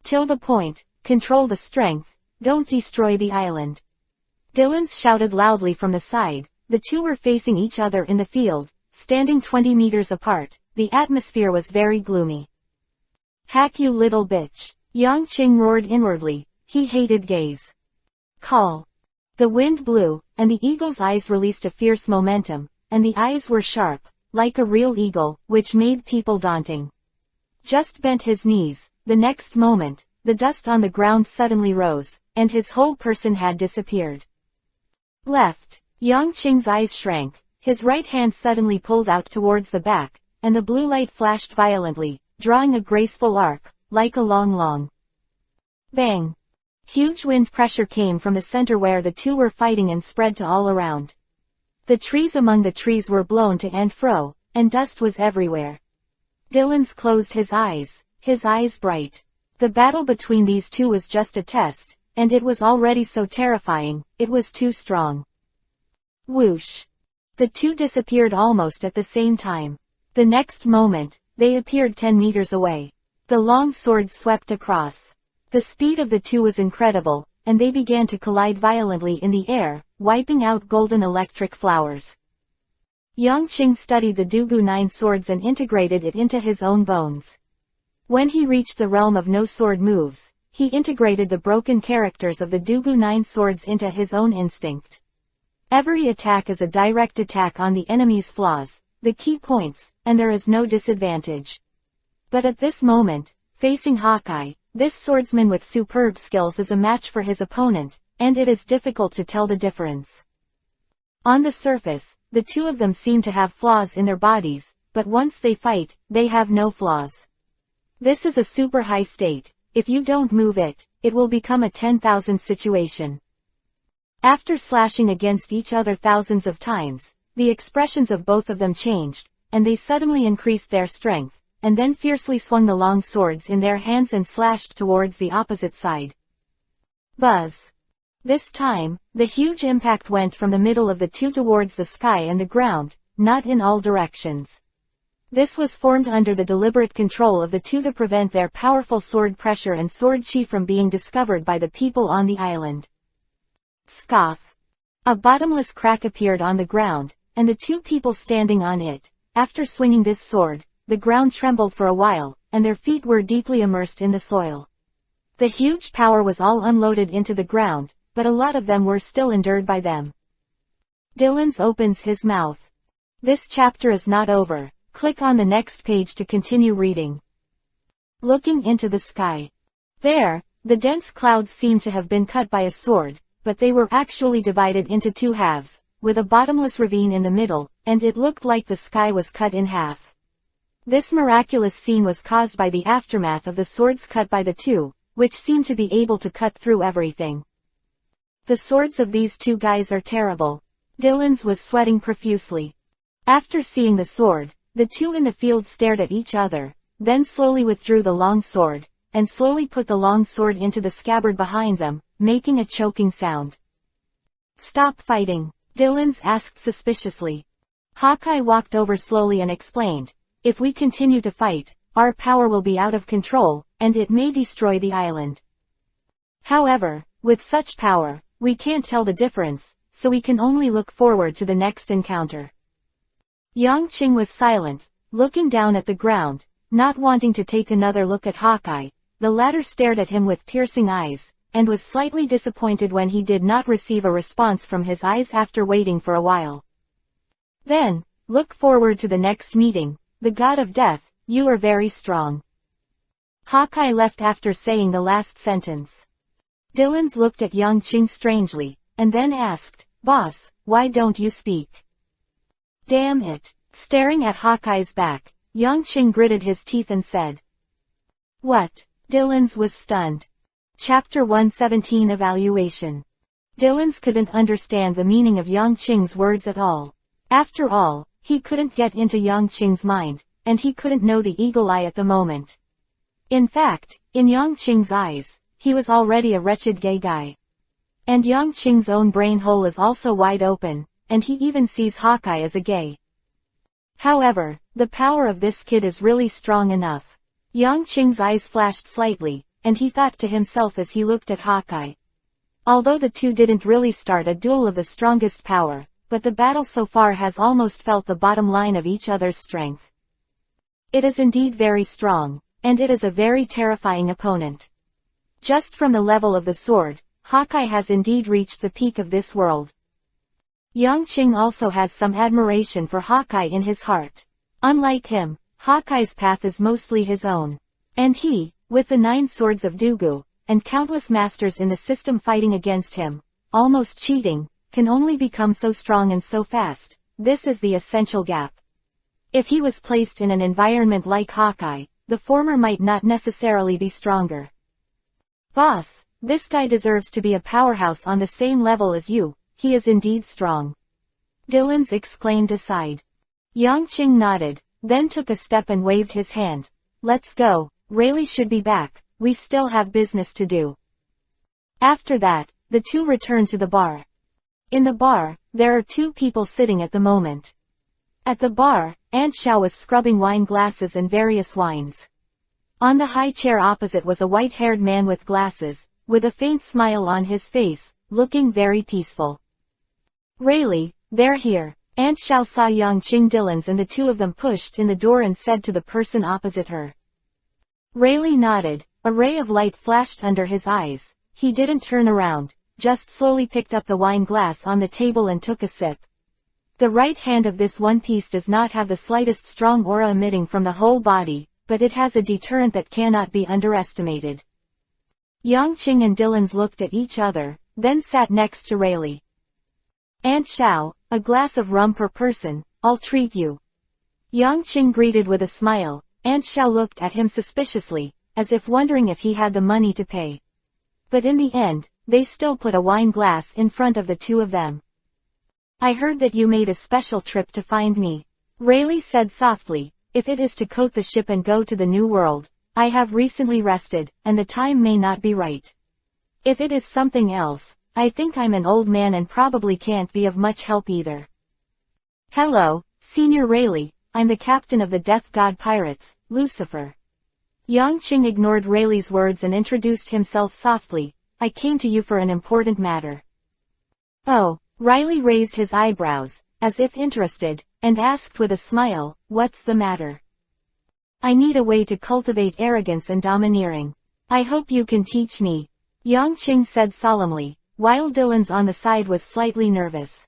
Till the point, control the strength, don't destroy the island. Dylan's shouted loudly from the side. The two were facing each other in the field, standing 20 meters apart. The atmosphere was very gloomy. Hack you little bitch. Yang Qing roared inwardly. He hated gays. Call. The wind blew, and the eagle's eyes released a fierce momentum, and the eyes were sharp, like a real eagle, which made people daunting. Just bent his knees. The next moment, the dust on the ground suddenly rose, and his whole person had disappeared. Left. Yang Qing's eyes shrank. His right hand suddenly pulled out towards the back, and the blue light flashed violently, drawing a graceful arc, like a long. Bang! Huge wind pressure came from the center where the two were fighting and spread to all around. The trees among the trees were blown to and fro, and dust was everywhere. Dylan's closed his eyes bright. The battle between these two was just a test, and it was already so terrifying, it was too strong. Whoosh! The two disappeared almost at the same time. The next moment, they appeared 10 meters away. The long swords swept across. The speed of the two was incredible, and they began to collide violently in the air, wiping out golden electric flowers. Yang Qing studied the Dugu 9 swords and integrated it into his own bones. When he reached the realm of no sword moves, he integrated the broken characters of the Dugu 9 swords into his own instinct. Every attack is a direct attack on the enemy's flaws, the key points, and there is no disadvantage. But at this moment, facing Hawkeye, this swordsman with superb skills is a match for his opponent, and it is difficult to tell the difference. On the surface, the two of them seem to have flaws in their bodies, but once they fight, they have no flaws. This is a super high state. If you don't move it, it will become a 10,000 situation. After slashing against each other thousands of times, the expressions of both of them changed, and they suddenly increased their strength, and then fiercely swung the long swords in their hands and slashed towards the opposite side. Buzz! This time, the huge impact went from the middle of the two towards the sky and the ground, not in all directions. This was formed under the deliberate control of the two to prevent their powerful sword pressure and sword chi from being discovered by the people on the island. Scoff! A bottomless crack appeared on the ground, and the two people standing on it, after swinging this sword, the ground trembled for a while, and their feet were deeply immersed in the soil. The huge power was all unloaded into the ground, but a lot of them were still endured by them. Dylan's opens his mouth. This chapter is not over. Click on the next page to continue reading. Looking into the sky. There, the dense clouds seemed to have been cut by a sword, but they were actually divided into two halves, with a bottomless ravine in the middle, and it looked like the sky was cut in half. This miraculous scene was caused by the aftermath of the swords cut by the two, which seemed to be able to cut through everything. The swords of these two guys are terrible. Dylan's was sweating profusely. After seeing the sword, the two in the field stared at each other, then slowly withdrew the long sword, and slowly put the long sword into the scabbard behind them, making a choking sound. Stop fighting, Dylan's asked suspiciously. Hawkeye walked over slowly and explained, if we continue to fight, our power will be out of control, and it may destroy the island. However, with such power, we can't tell the difference, so we can only look forward to the next encounter. Yang Qing was silent, looking down at the ground, not wanting to take another look at Hawkeye. The latter stared at him with piercing eyes, and was slightly disappointed when he did not receive a response from his eyes after waiting for a while. Then, look forward to the next meeting, the god of death, you are very strong. Hawkeye left after saying the last sentence. Dylan's looked at Yang Qing strangely, and then asked, Boss, why don't you speak? Damn it. Staring at Hawkeye's back, Yang Qing gritted his teeth and said. What? Dylan's was stunned. Chapter 117 Evaluation. Dylan's couldn't understand the meaning of Yang Qing's words at all. After all, he couldn't get into Yang Qing's mind, and he couldn't know the eagle eye at the moment. In fact, in Yang Qing's eyes, he was already a wretched gay guy. And Yang Qing's own brain hole is also wide open, and he even sees Hawkeye as a gay. However, the power of this kid is really strong enough. Yang Qing's eyes flashed slightly, and he thought to himself as he looked at Hawkeye. Although the two didn't really start a duel of the strongest power, but the battle so far has almost felt the bottom line of each other's strength. It is indeed very strong, and it is a very terrifying opponent. Just from the level of the sword, Hawkeye has indeed reached the peak of this world. Yang Qing also has some admiration for Hawkeye in his heart. Unlike him, Hawkeye's path is mostly his own. And he, with the 9 swords of Dugu, and countless masters in the system fighting against him, almost cheating, can only become so strong and so fast. This is the essential gap. If he was placed in an environment like Hawkeye, the former might not necessarily be stronger. Boss, this guy deserves to be a powerhouse on the same level as you, he is indeed strong. Dylan's exclaimed aside. Yang Qing nodded, then took a step and waved his hand. Let's go, Rayleigh should be back, we still have business to do. After that, the two returned to the bar. In the bar, there are 2 people sitting at the moment. At the bar, Aunt Xiao was scrubbing wine glasses and various wines. On the high chair opposite was a white-haired man with glasses, with a faint smile on his face, looking very peaceful. Rayleigh, they're here. Aunt Xiao saw Yang Qing Dylan's and the two of them pushed in the door and said to the person opposite her. Rayleigh nodded, a ray of light flashed under his eyes. He didn't turn around, just slowly picked up the wine glass on the table and took a sip. The right hand of this one piece does not have the slightest strong aura emitting from the whole body, but it has a deterrent that cannot be underestimated. Yang Qing and Dylan's looked at each other, then sat next to Rayleigh. Aunt Xiao, a glass of rum per person, I'll treat you. Yang Qing greeted with a smile. Aunt Xiao looked at him suspiciously, as if wondering if he had the money to pay. But in the end, they still put a wine glass in front of the two of them. I heard that you made a special trip to find me. Rayleigh said softly, if it is to coat the ship and go to the new world, I have recently rested, and the time may not be right. If it is something else, I think I'm an old man and probably can't be of much help either. Hello, Senior Rayleigh, I'm the captain of the Death God Pirates, Lucifer. Yang Qing ignored Rayleigh's words and introduced himself softly, I came to you for an important matter. Oh, Rayleigh raised his eyebrows, as if interested, and asked with a smile, what's the matter? I need a way to cultivate arrogance and domineering. I hope you can teach me. Yang Qing said solemnly, while Dylan's on the side was slightly nervous.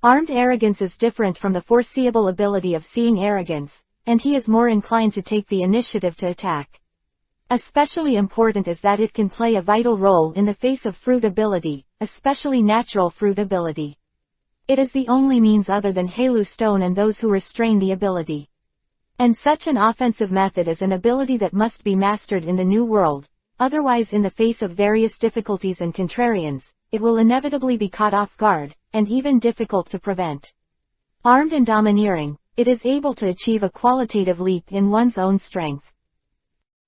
Armed arrogance is different from the foreseeable ability of seeing arrogance, and he is more inclined to take the initiative to attack. Especially important is that it can play a vital role in the face of fruit ability, especially natural fruit ability. It is the only means other than Halu Stone and those who restrain the ability. And such an offensive method is an ability that must be mastered in the new world, otherwise in the face of various difficulties and contrarians, it will inevitably be caught off guard, and even difficult to prevent. Armed and domineering, it is able to achieve a qualitative leap in one's own strength.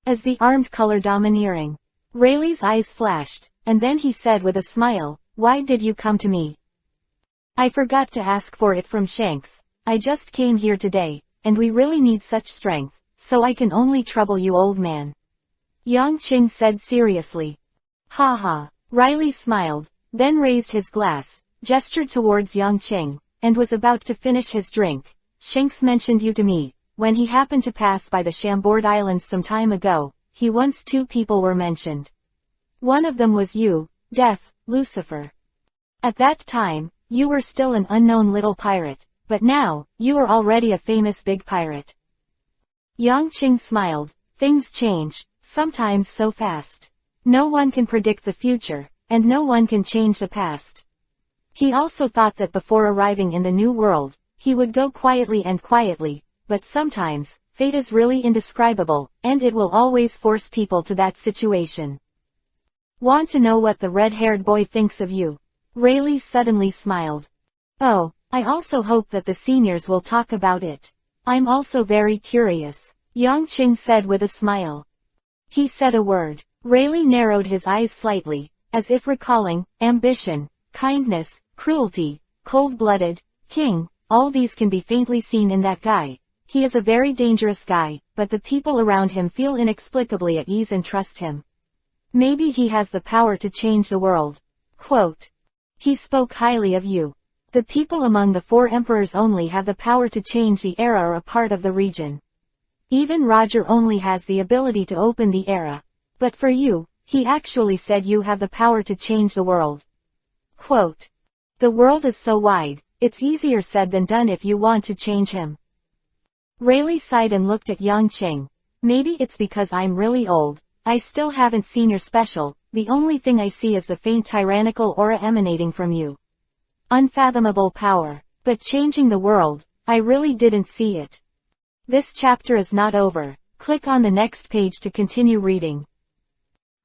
As the armed color domineering, Rayleigh's eyes flashed, and then he said with a smile, why did you come to me? I forgot to ask for it from Shanks. I just came here today, and we really need such strength, so I can only trouble you old man. Yang Qing said seriously. Ha ha. Rayleigh smiled, then raised his glass, gestured towards Yang Qing, and was about to finish his drink. Shanks mentioned you to me, when he happened to pass by the Chambord Islands some time ago. Once 2 people were mentioned. One of them was you, Death, Lucifer. At that time, you were still an unknown little pirate, but now, you are already a famous big pirate. Yang Qing smiled, things change, sometimes so fast. No one can predict the future, and no one can change the past. He also thought that before arriving in the new world, he would go quietly, but sometimes, fate is really indescribable, and it will always force people to that situation. Want to know what the red-haired boy thinks of you? Rayleigh suddenly smiled. Oh, I also hope that the seniors will talk about it. I'm also very curious. Yang Qing said with a smile. He said a word. Rayleigh narrowed his eyes slightly, as if recalling, ambition, kindness, cruelty, cold-blooded, king, all these can be faintly seen in that guy. He is a very dangerous guy, but the people around him feel inexplicably at ease and trust him. Maybe he has the power to change the world. Quote. He spoke highly of you. The people among the 4 emperors only have the power to change the era or a part of the region. Even Roger only has the ability to open the era. But for you, he actually said you have the power to change the world. Quote. The world is so wide, it's easier said than done if you want to change him. Rayleigh sighed and looked at Yangqing. Maybe it's because I'm really old. I still haven't seen your special, the only thing I see is the faint tyrannical aura emanating from you. Unfathomable power. But changing the world, I really didn't see it. This chapter is not over. Click on the next page to continue reading.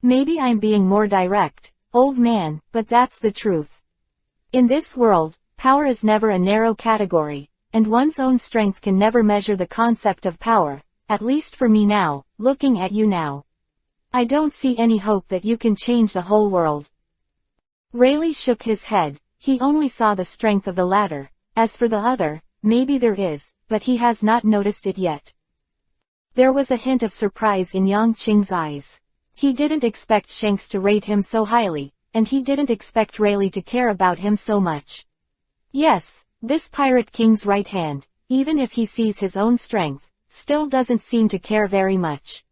Maybe I'm being more direct, old man, but that's the truth. In this world, power is never a narrow category, and one's own strength can never measure the concept of power, at least for me now, looking at you now. I don't see any hope that you can change the whole world. Rayleigh shook his head. He only saw the strength of the latter. As for the other, maybe there is, but he has not noticed it yet. There was a hint of surprise in Yangqing's eyes. He didn't expect Shanks to rate him so highly, and he didn't expect Rayleigh to care about him so much. Yes, this Pirate King's right hand, even if he sees his own strength, still doesn't seem to care very much.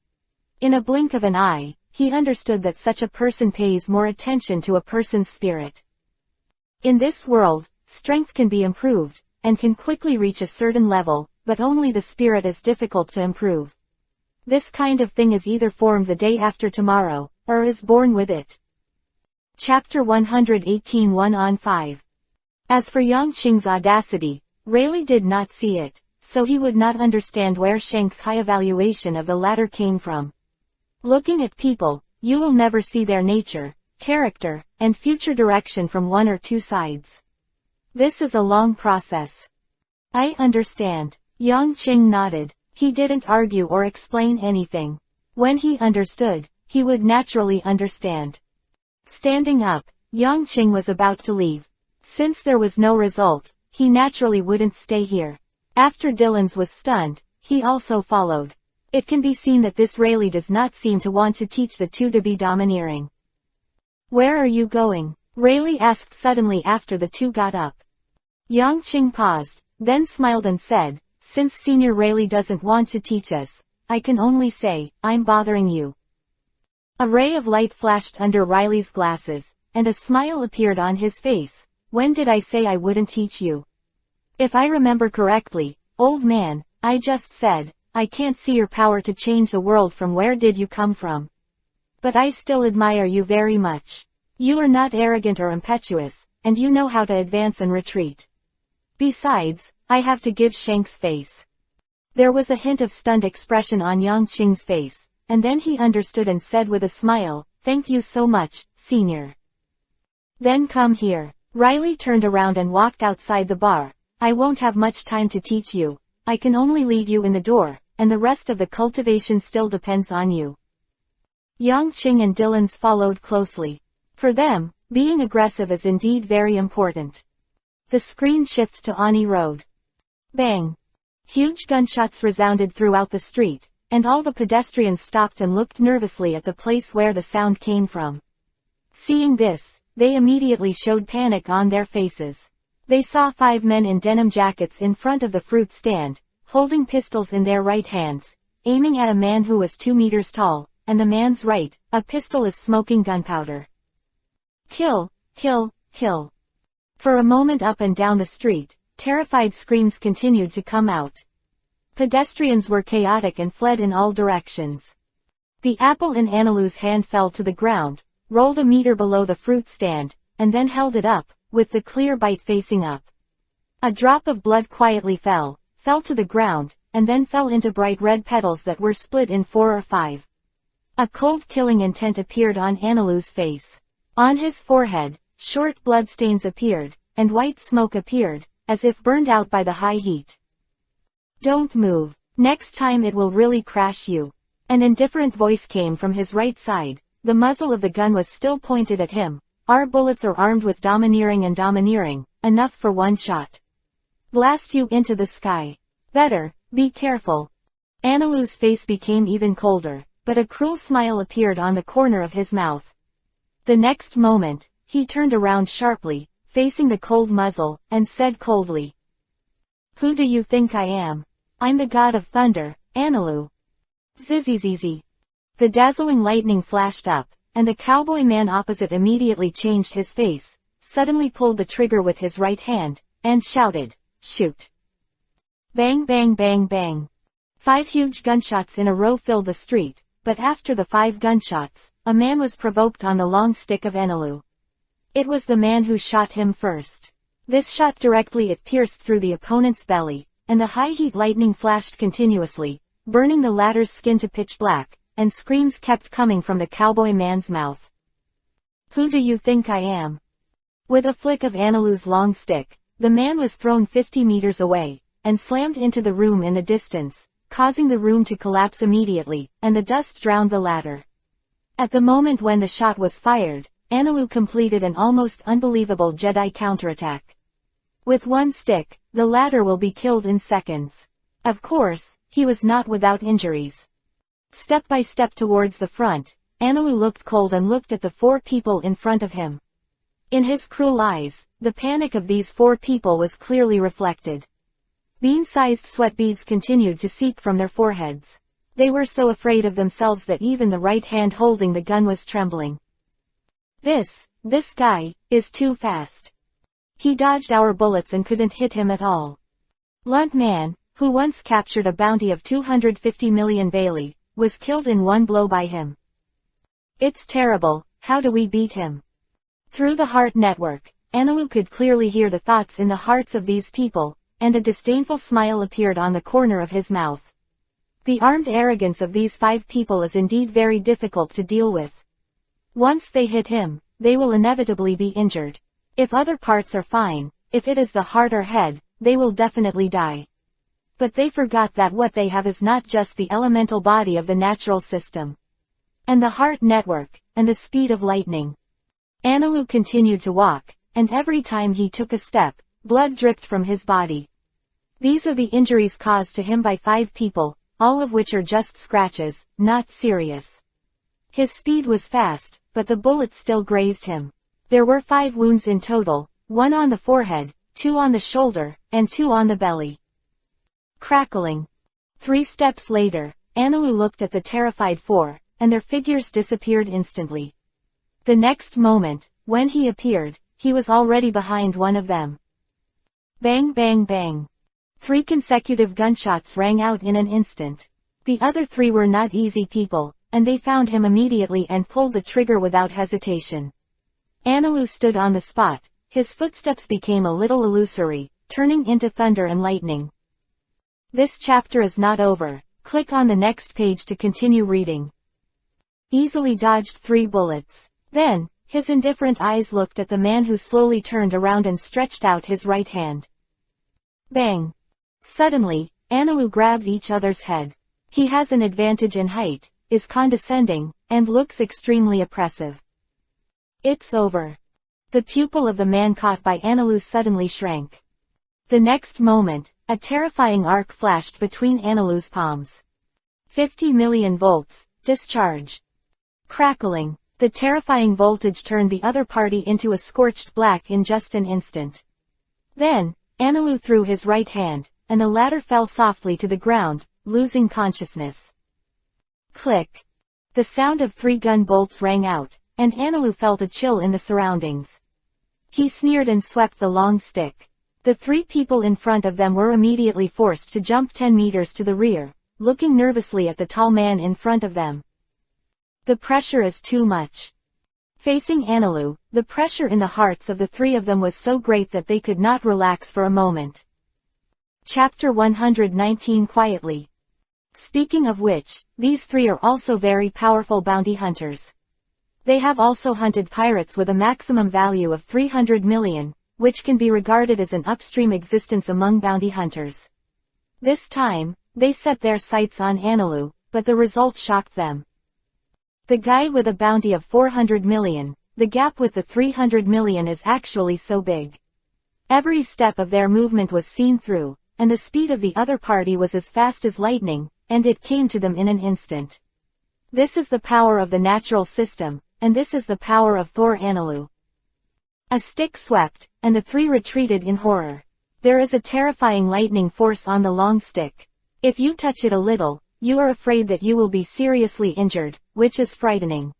In a blink of an eye, he understood that such a person pays more attention to a person's spirit. In this world, strength can be improved, and can quickly reach a certain level, but only the spirit is difficult to improve. This kind of thing is either formed the day after tomorrow, or is born with it. Chapter 118 1 on 5. As for Yangqing's audacity, Rayleigh did not see it, so he would not understand where Shanks' high evaluation of the latter came from. Looking at people, you will never see their nature, character, and future direction from 1 or 2 sides. This is a long process. I understand. Yangqing nodded. He didn't argue or explain anything. When he understood, he would naturally understand. Standing up, Yangqing was about to leave. Since there was no result, he naturally wouldn't stay here. After Dylan's was stunned, he also followed. It can be seen that this Rayleigh does not seem to want to teach the 2 to be domineering. Where are you going? Rayleigh asked suddenly after the 2 got up. Yangqing paused, then smiled and said, since Senior Rayleigh doesn't want to teach us, I can only say, I'm bothering you. A ray of light flashed under Riley's glasses, and a smile appeared on his face. When did I say I wouldn't teach you? If I remember correctly, old man, I just said, I can't see your power to change the world from where did you come from. But I still admire you very much. You are not arrogant or impetuous, and you know how to advance and retreat. Besides, I have to give Shanks face. There was a hint of stunned expression on Yangqing's face, and then he understood and said with a smile, thank you so much, Senior. Then come here. Riley turned around and walked outside the bar. I won't have much time to teach you. I can only lead you in the door, and the rest of the cultivation still depends on you. Yangqing and Dylan's followed closely. For them, being aggressive is indeed very important. The screen shifts to Ani Road. Bang! Huge gunshots resounded throughout the street, and all the pedestrians stopped and looked nervously at the place where the sound came from. Seeing this, they immediately showed panic on their faces. They saw 5 men in denim jackets in front of the fruit stand, holding pistols in their right hands, aiming at a man who was 2 meters tall, and the man's right, a pistol is smoking gunpowder. Kill, kill, kill. For a moment up and down the street, terrified screams continued to come out. Pedestrians were chaotic and fled in all directions. The apple in Annaloo's hand fell to the ground, rolled a meter below the fruit stand, and then held it up, with the clear bite facing up. A drop of blood quietly fell to the ground, and then fell into bright red petals that were split in 4 or 5. A cold killing intent appeared on Annaloo's face. On his forehead, short bloodstains appeared, and white smoke appeared, as if burned out by the high heat. Don't move. Next time it will really crash you. An indifferent voice came from his right side. The muzzle of the gun was still pointed at him. Our bullets are armed with domineering and domineering, enough for 1 shot. Blast you into the sky. Better, be careful. Annaloo's face became even colder, but a cruel smile appeared on the corner of his mouth. The next moment, he turned around sharply, facing the cold muzzle, and said coldly, "Who do you think I am? I'm the god of thunder, Anilu." Zzzz. The dazzling lightning flashed up, and the cowboy man opposite immediately changed his face, suddenly pulled the trigger with his right hand, and shouted, "Shoot!" Bang bang bang bang. 5 huge gunshots in a row filled the street, but after the 5 gunshots, a man was provoked on the long stick of Anilu. It was the man who shot him first. This shot directly pierced through the opponent's belly, and the high-heat lightning flashed continuously, burning the latter's skin to pitch black, and screams kept coming from the cowboy man's mouth. "Who do you think I am?" With a flick of Anilu's long stick, the man was thrown 50 meters away, and slammed into the room in the distance, causing the room to collapse immediately, and the dust drowned the latter. At the moment when the shot was fired, Anilu completed an almost unbelievable Jedi counterattack. With one stick, the latter will be killed in seconds. Of course, he was not without injuries. Step by step towards the front, Anilu looked cold and looked at the 4 people in front of him. In his cruel eyes, the panic of these 4 people was clearly reflected. Bean-sized sweat beads continued to seep from their foreheads. They were so afraid of themselves that even the right hand holding the gun was trembling. This guy, is too fast. He dodged our bullets and couldn't hit him at all. Lunt man, who once captured a bounty of 250 million Bailey, was killed in one blow by him. It's terrible, how do we beat him? Through the heart network, Anilu could clearly hear the thoughts in the hearts of these people, and a disdainful smile appeared on the corner of his mouth. The armed arrogance of these 5 people is indeed very difficult to deal with. Once they hit him, they will inevitably be injured. If other parts are fine, if it is the heart or head, they will definitely die. But they forgot that what they have is not just the elemental body of the natural system, and the heart network, and the speed of lightning. Anilu continued to walk, and every time he took a step, blood dripped from his body. These are the injuries caused to him by 5 people, all of which are just scratches, not serious. His speed was fast, but the bullets still grazed him. There were 5 wounds in total, 1 on the forehead, 2 on the shoulder, and 2 on the belly. Crackling. 3 steps later, Anilu looked at the terrified 4, and their figures disappeared instantly. The next moment, when he appeared, he was already behind one of them. Bang bang bang. 3 consecutive gunshots rang out in an instant. The other 3 were not easy people, and they found him immediately and pulled the trigger without hesitation. Anilu stood on the spot, his footsteps became a little illusory, turning into thunder and lightning. This chapter is not over. Click on the next page to continue reading. Easily dodged 3 bullets. Then, his indifferent eyes looked at the man who slowly turned around and stretched out his right hand. Bang. Suddenly, Anilu grabbed each other's head. He has an advantage in height, is condescending, and looks extremely oppressive. It's over. The pupil of the man caught by Anilu suddenly shrank. The next moment, a terrifying arc flashed between Anilu's palms. 50 million volts, discharge. Crackling. The terrifying voltage turned the other party into a scorched black in just an instant. Then, Anilu threw his right hand, and the latter fell softly to the ground, losing consciousness. Click. The sound of 3 gun bolts rang out, and Anilu felt a chill in the surroundings. He sneered and swept the long stick. The 3 people in front of them were immediately forced to jump 10 meters to the rear, looking nervously at the tall man in front of them. The pressure is too much. Facing Anilu, the pressure in the hearts of the 3 of them was so great that they could not relax for a moment. Chapter 119 Quietly. Speaking of which, these 3 are also very powerful bounty hunters. They have also hunted pirates with a maximum value of 300 million, which can be regarded as an upstream existence among bounty hunters. This time, they set their sights on Anilu, but the result shocked them. The guy with a bounty of 400 million, the gap with the 300 million is actually so big. Every step of their movement was seen through, and the speed of the other party was as fast as lightning, and it came to them in an instant. This is the power of the natural system, and this is the power of Thor Anilu. A stick swept, and the three retreated in horror. There is a terrifying lightning force on the long stick. If you touch it a little, you are afraid that you will be seriously injured, which is frightening.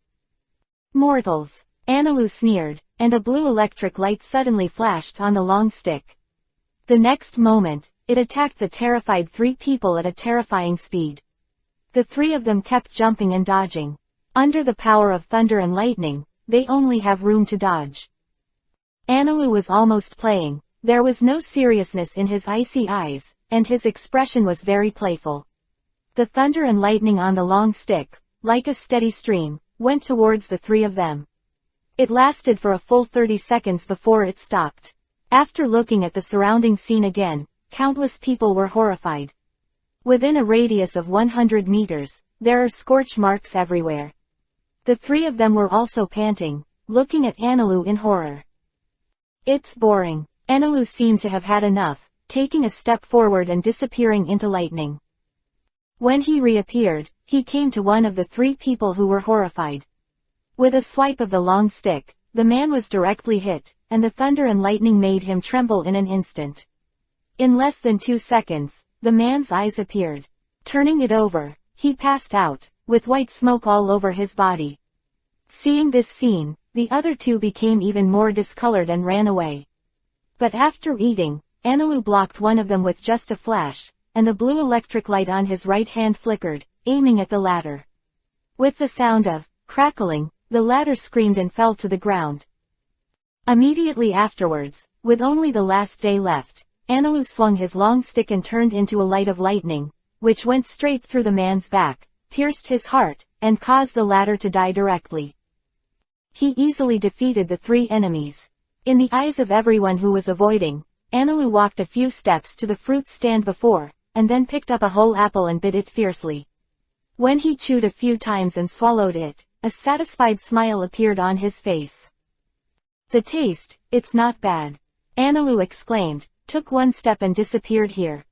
Mortals, Anilu sneered, and a blue electric light suddenly flashed on the long stick. The next moment, it attacked the terrified three people at a terrifying speed. The three of them kept jumping and dodging. Under the power of thunder and lightning, they only have room to dodge. Anilu was almost playing. There was no seriousness in his icy eyes, and his expression was very playful. The thunder and lightning on the long stick, like a steady stream, went towards the three of them. It lasted for a full 30 seconds before it stopped. After looking at the surrounding scene again, countless people were horrified. Within a radius of 100 meters, there are scorch marks everywhere. The three of them were also panting, looking at Anilu in horror. It's boring. Anilu seemed to have had enough, taking a step forward and disappearing into lightning. When he reappeared, he came to one of the three people who were horrified. With a swipe of the long stick, the man was directly hit, and the thunder and lightning made him tremble in an instant. In less than 2 seconds, the man's eyes appeared. Turning it over, he passed out, with white smoke all over his body. Seeing this scene, the other two became even more discolored and ran away. But after eating, Anilu blocked one of them with just a flash, and the blue electric light on his right hand flickered, aiming at the latter. With the sound of crackling, the latter screamed and fell to the ground. Immediately afterwards, with only the last day left, Anilu swung his long stick and turned into a light of lightning, which went straight through the man's back, pierced his heart, and caused the latter to die directly. He easily defeated the three enemies. In the eyes of everyone who was avoiding, Anilu walked a few steps to the fruit stand before, and then picked up a whole apple and bit it fiercely. When he chewed a few times and swallowed it, a satisfied smile appeared on his face. The taste, it's not bad. Anilu exclaimed, took one step and disappeared here.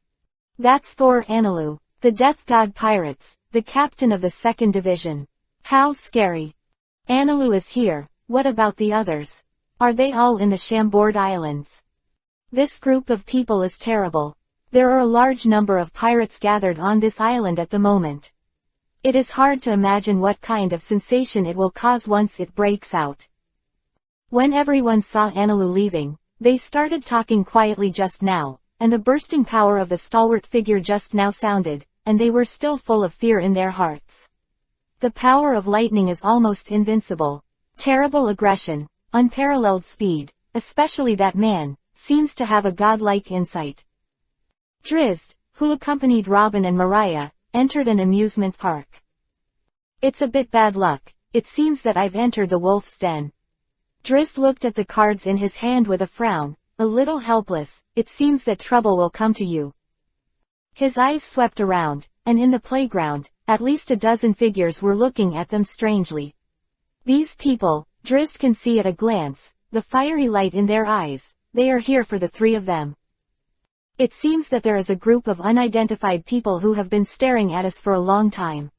That's Thor Anilu, the Death God Pirates, the captain of the 2nd Division. How scary. Anilu is here, what about the others? Are they all in the Chambord Islands? This group of people is terrible. There are a large number of pirates gathered on this island at the moment. It is hard to imagine what kind of sensation it will cause once it breaks out. When everyone saw Anilu leaving, they started talking quietly just now, and the bursting power of the stalwart figure just now sounded, and they were still full of fear in their hearts. The power of lightning is almost invincible. Terrible aggression, unparalleled speed, especially that man, seems to have a godlike insight. Drizzt, who accompanied Robin and Mariah, entered an amusement park. It's a bit bad luck, it seems that I've entered the wolf's den. Drizzt looked at the cards in his hand with a frown, a little helpless. It seems that trouble will come to you. His eyes swept around, and in the playground, at least a dozen figures were looking at them strangely. These people, Drizzt can see at a glance, the fiery light in their eyes. They are here for the three of them. It seems that there is a group of unidentified people who have been staring at us for a long time.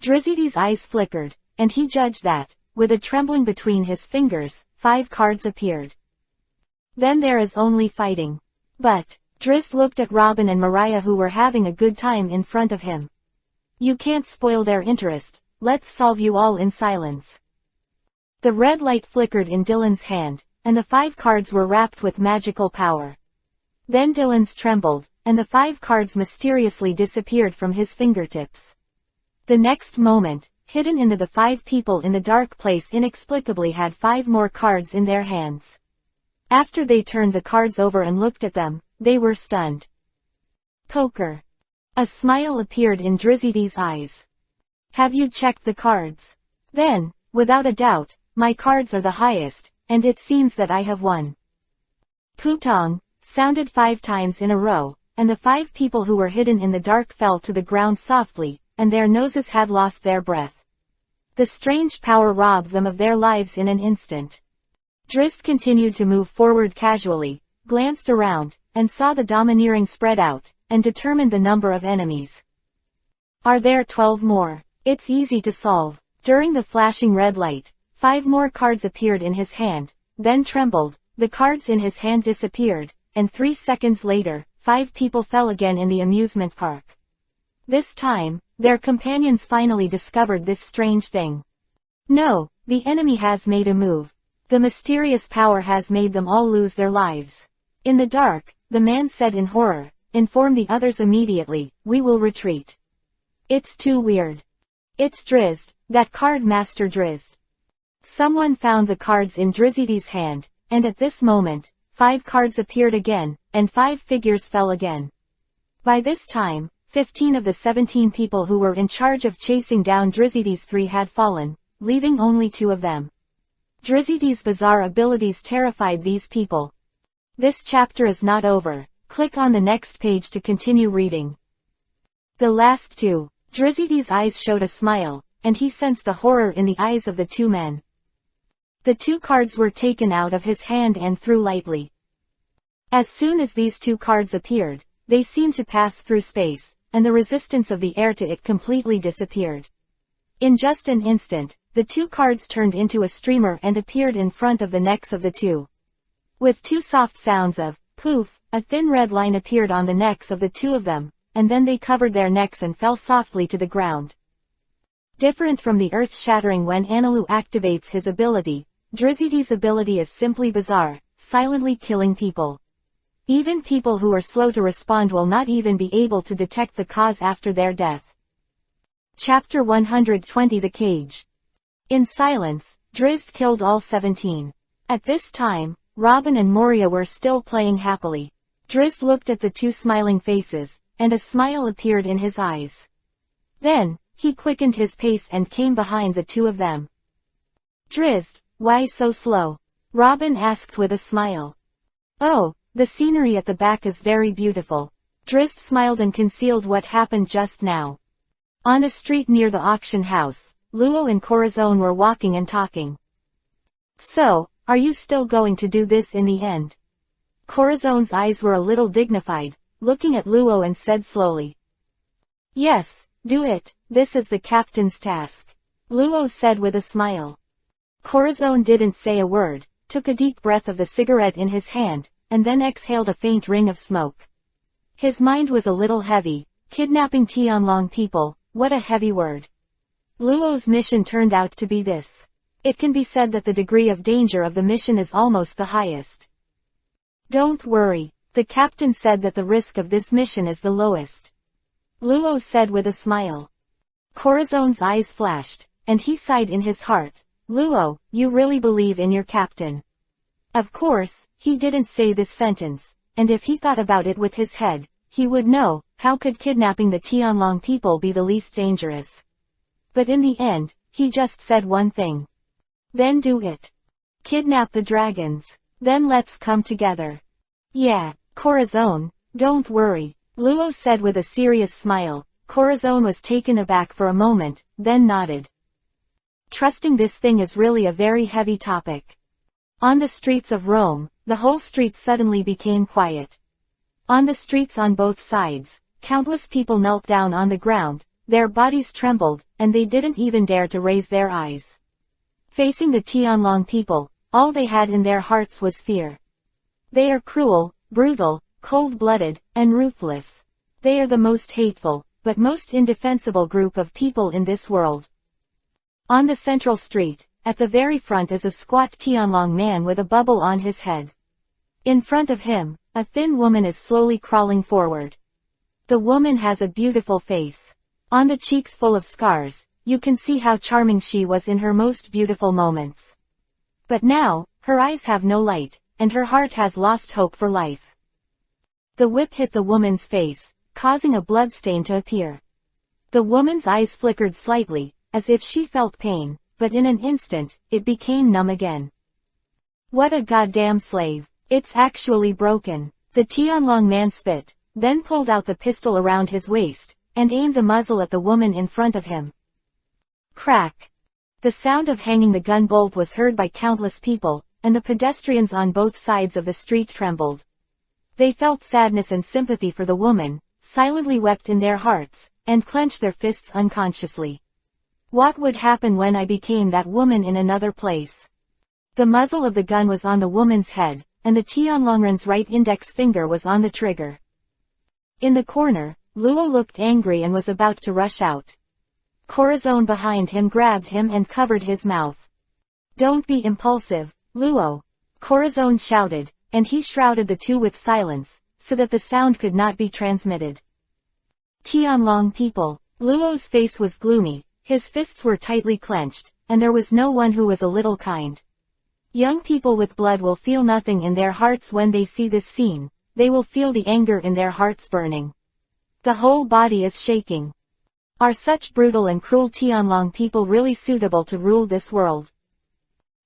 Drizzt's eyes flickered, and he judged that, with a trembling between his fingers, 5 cards appeared. Then there is only fighting. But, Drizzt looked at Robin and Mariah who were having a good time in front of him. You can't spoil their interest, let's solve you all in silence. The red light flickered in Dylan's hand, and the 5 cards were wrapped with magical power. Then Dylan's trembled, and the 5 cards mysteriously disappeared from his fingertips. The next moment, hidden into the 5 people in the dark place inexplicably had 5 more cards in their hands. After they turned the cards over and looked at them, they were stunned. Poker. A smile appeared in Drizzt's eyes. Have you checked the cards? Then, without a doubt, my cards are the highest, and it seems that I have won. Putong sounded 5 times in a row, and the 5 people who were hidden in the dark fell to the ground softly, and their noses had lost their breath. The strange power robbed them of their lives in an instant. Drizzt continued to move forward casually, glanced around, and saw the domineering spread out, and determined the number of enemies. Are there 12 more? It's easy to solve. During the flashing red light, 5 more cards appeared in his hand, then trembled, the cards in his hand disappeared, and 3 seconds later, 5 people fell again in the amusement park. This time, their companions finally discovered this strange thing. No, the enemy has made a move. The mysterious power has made them all lose their lives. In the dark, the man said in horror, "Inform the others immediately, we will retreat. It's too weird. It's Drizzt, that card master Drizzt." Someone found the cards in Drizzy's hand, and at this moment, 5 cards appeared again, and 5 figures fell again. By this time, 15 of the 17 people who were in charge of chasing down Drizzy's 3 had fallen, leaving only 2 of them. Drizzy's bizarre abilities terrified these people. This chapter is not over. Click on the next page to continue reading. The last 2. Drizzy's eyes showed a smile, and he sensed the horror in the eyes of the 2 men. The 2 cards were taken out of his hand and threw lightly. As soon as these 2 cards appeared, they seemed to pass through space, and the resistance of the air to it completely disappeared. In just an instant, the 2 cards turned into a streamer and appeared in front of the necks of the 2. With 2 soft sounds of poof, a thin red line appeared on the necks of the 2 of them, and then they covered their necks and fell softly to the ground. Different from the earth-shattering when Anilu activates his ability, Drizzy's ability is simply bizarre, silently killing people. Even people who are slow to respond will not even be able to detect the cause after their death. Chapter 120 The Cage. In silence, Drizzt killed all 17. At this time, Robin and Moria were still playing happily. Drizzt looked at the 2 smiling faces, and a smile appeared in his eyes. Then, he quickened his pace and came behind the 2 of them. "Drizzt, why so slow?" Robin asked with a smile. "Oh, the scenery at the back is very beautiful." Drizzt smiled and concealed what happened just now. On a street near the auction house, Luo and Corazon were walking and talking. "So, are you still going to do this in the end?" Corazon's eyes were a little dignified, looking at Luo and said slowly. "Yes, do it, this is the captain's task," Luo said with a smile. Corazon didn't say a word, took a deep breath of the cigarette in his hand, and then exhaled a faint ring of smoke. His mind was a little heavy. Kidnapping Tianlong people, what a heavy word. Luo's mission turned out to be this. It can be said that the degree of danger of the mission is almost the highest. "Don't worry. The captain said that the risk of this mission is the lowest," Luo said with a smile. Corazon's eyes flashed, and he sighed in his heart. "Luo, you really believe in your captain?" Of course, he didn't say this sentence, and if he thought about it with his head, he would know, how could kidnapping the Tianlong people be the least dangerous? But in the end, he just said one thing. "Then do it. Kidnap the dragons. Then let's come together." "Yeah, Corazon, don't worry," Luo said with a serious smile. Corazon was taken aback for a moment, then nodded. Trusting this thing is really a very heavy topic. On the streets of Rome, the whole street suddenly became quiet. On the streets on both sides, countless people knelt down on the ground, their bodies trembled, and they didn't even dare to raise their eyes. Facing the Tianlong people, all they had in their hearts was fear. They are cruel, brutal, cold-blooded, and ruthless. They are the most hateful, but most indefensible group of people in this world. On the central street, at the very front is a squat Tianlong man with a bubble on his head. In front of him, a thin woman is slowly crawling forward. The woman has a beautiful face. On the cheeks full of scars, you can see how charming she was in her most beautiful moments. But now, her eyes have no light, and her heart has lost hope for life. The whip hit the woman's face, causing a bloodstain to appear. The woman's eyes flickered slightly, as if she felt pain, but in an instant, it became numb again. What a goddamn slave. It's actually broken. The Tianlong man spit, then pulled out the pistol around his waist, and aimed the muzzle at the woman in front of him. Crack. The sound of hanging the gun bolt was heard by countless people, and the pedestrians on both sides of the street trembled. They felt sadness and sympathy for the woman, silently wept in their hearts, and clenched their fists unconsciously. What would happen when I became that woman in another place? The muzzle of the gun was on the woman's head, and the Tianlongren's right index finger was on the trigger. In the corner, Luo looked angry and was about to rush out. Corazon behind him grabbed him and covered his mouth. Don't be impulsive, Luo, Corazon shouted, and he shrouded the two with silence, so that the sound could not be transmitted. Tianlong people. Luo's face was gloomy, his fists were tightly clenched, and there was no one who was a little kind. Young people with blood will feel nothing in their hearts when they see this scene, they will feel the anger in their hearts burning. The whole body is shaking. Are such brutal and cruel Tianlong people really suitable to rule this world?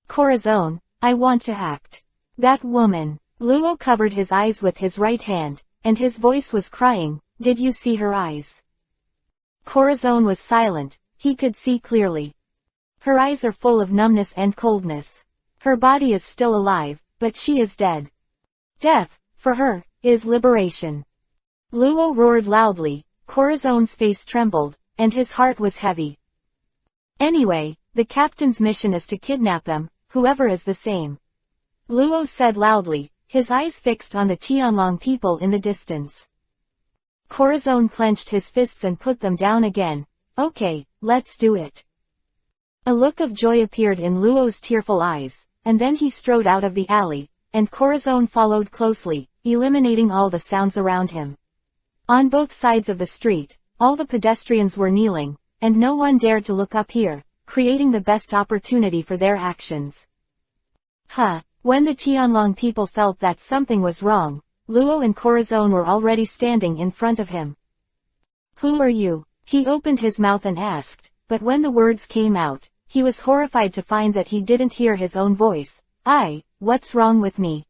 Corazon, I want to act. That woman. Luo covered his eyes with his right hand, and his voice was crying, did you see her eyes? Corazon was silent, he could see clearly. Her eyes are full of numbness and coldness. Her body is still alive, but she is dead. Death, for her, is liberation. Luo roared loudly, Corazon's face trembled, and his heart was heavy. Anyway, the captain's mission is to kidnap them, whoever is the same. Luo said loudly, his eyes fixed on the Tianlong people in the distance. Corazon clenched his fists and put them down again. Okay, let's do it. A look of joy appeared in Luo's tearful eyes, and then he strode out of the alley, and Corazon followed closely, eliminating all the sounds around him. On both sides of the street, all the pedestrians were kneeling, and no one dared to look up here, creating the best opportunity for their actions. When the Tianlong people felt that something was wrong, Luo and Corazon were already standing in front of him. Who are you? He opened his mouth and asked, but when the words came out, he was horrified to find that he didn't hear his own voice. What's wrong with me?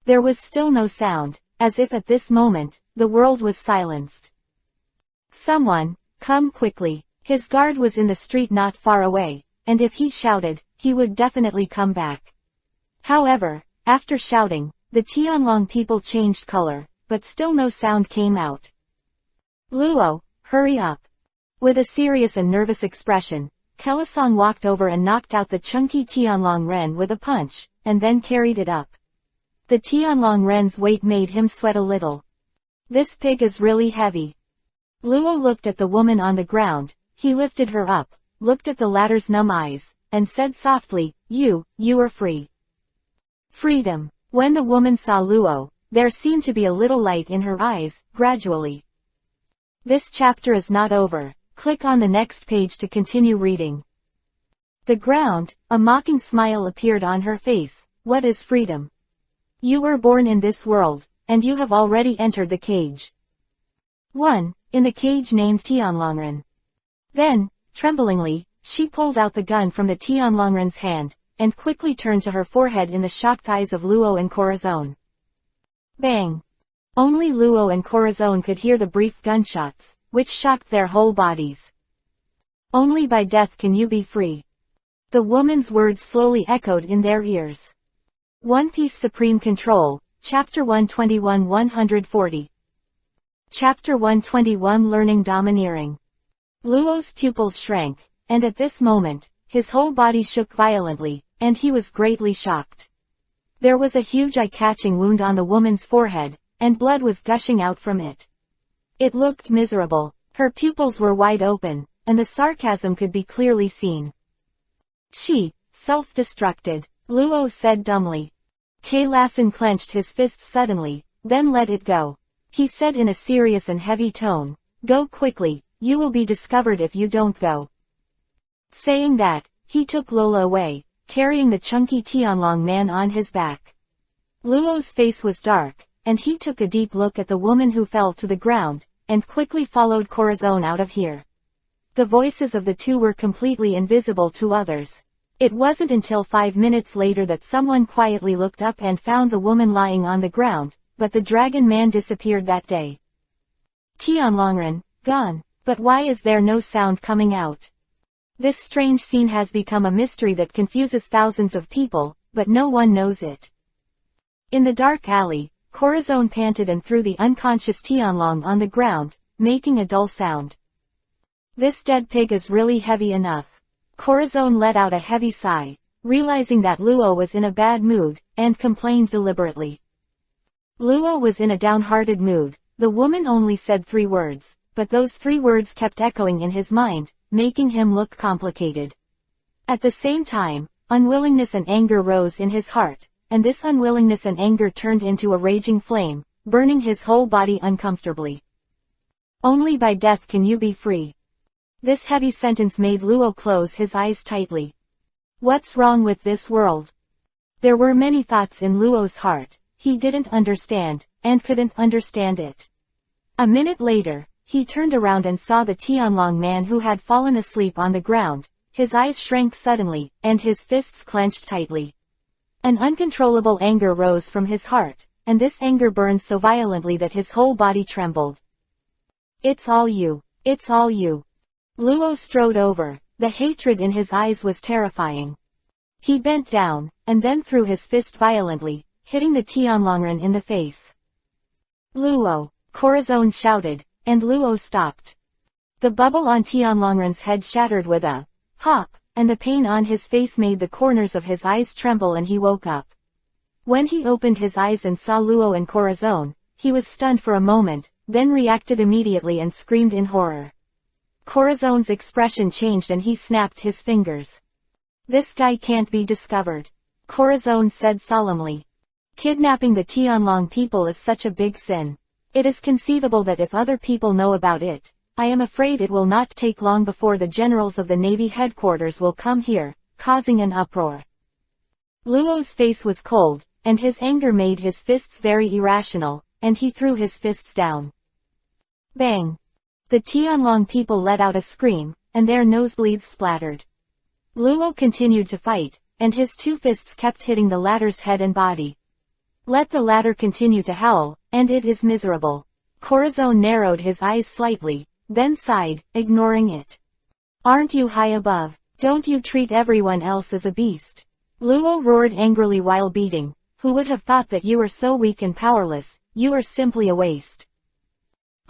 There was still no sound, as if at this moment, the world was silenced. Someone, come quickly. His guard was in the street not far away, and if he shouted, he would definitely come back. However, after shouting, the Tianlong people changed color, but still no sound came out. Luo, hurry up. With a serious and nervous expression, Kelasong walked over and knocked out the chunky Tianlong Ren with a punch, and then carried it up. The Tianlong Ren's weight made him sweat a little. This pig is really heavy. Luo looked at the woman on the ground, he lifted her up, looked at the latter's numb eyes, and said softly, you are free. Freedom. When the woman saw Luo, there seemed to be a little light in her eyes, gradually. This chapter is not over. Click on the next page to continue reading. The ground, a mocking smile appeared on her face. What is freedom? You were born in this world, and you have already entered the cage. 1. In the cage named Tianlongren. Then, tremblingly, she pulled out the gun from the Tianlongren's hand, and quickly turned to her forehead in the shocked eyes of Luo and Corazon. Bang! Only Luo and Corazon could hear the brief gunshots, which shocked their whole bodies. Only by death can you be free. The woman's words slowly echoed in their ears. One Piece Supreme Control, Chapter 121-140. Chapter 121 Learning Domineering. Luo's pupils shrank, and at this moment, his whole body shook violently, and he was greatly shocked. There was a huge eye-catching wound on the woman's forehead, and blood was gushing out from it. It looked miserable. Her pupils were wide open, and the sarcasm could be clearly seen. She, self-destructed, Luo said dumbly. Lassen clenched his fist suddenly, then let it go. He said in a serious and heavy tone, go quickly, you will be discovered if you don't go. Saying that, he took Lola away, carrying the chunky Tianlong man on his back. Luo's face was dark, and he took a deep look at the woman who fell to the ground, and quickly followed Corazon out of here. The voices of the two were completely invisible to others. It wasn't until 5 minutes later that someone quietly looked up and found the woman lying on the ground, but the dragon man disappeared that day. Tianlongren, gone. But why is there no sound coming out? This strange scene has become a mystery that confuses thousands of people, but no one knows it. In the dark alley, Corazon panted and threw the unconscious Tianlong on the ground, making a dull sound. This dead pig is really heavy enough. Corazon let out a heavy sigh, realizing that Luo was in a bad mood, and complained deliberately. Luo was in a downhearted mood. The woman only said 3 words, but those 3 words kept echoing in his mind, making him look complicated. At the same time, unwillingness and anger rose in his heart, and this unwillingness and anger turned into a raging flame, burning his whole body uncomfortably. Only by death can you be free. This heavy sentence made Luo close his eyes tightly. What's wrong with this world? There were many thoughts in Luo's heart. He didn't understand, and couldn't understand it. A minute later, he turned around and saw the Tianlong man who had fallen asleep on the ground. His eyes shrank suddenly, and his fists clenched tightly. An uncontrollable anger rose from his heart, and this anger burned so violently that his whole body trembled. It's all you. It's all you. Luo strode over. The hatred in his eyes was terrifying. He bent down, and then threw his fist violently, hitting the Tianlongren in the face. Luo! Corazon shouted, and Luo stopped. The bubble on Tianlongren's head shattered with a pop, and the pain on his face made the corners of his eyes tremble and he woke up. When he opened his eyes and saw Luo and Corazon, he was stunned for a moment, then reacted immediately and screamed in horror. Corazon's expression changed and he snapped his fingers. This guy can't be discovered. Corazon said solemnly. Kidnapping the Tianlong people is such a big sin. It is conceivable that if other people know about it, I am afraid it will not take long before the generals of the Navy headquarters will come here, causing an uproar. Luo's face was cold, and his anger made his fists very irrational, and he threw his fists down. Bang! The Tianlong people let out a scream, and their nosebleeds splattered. Luo continued to fight, and his 2 fists kept hitting the latter's head and body. Let the latter continue to howl, and it is miserable. Corazon narrowed his eyes slightly, then sighed, ignoring it. Aren't you high above? Don't you treat everyone else as a beast? Luo roared angrily while beating. Who would have thought that you were so weak and powerless? You are simply a waste.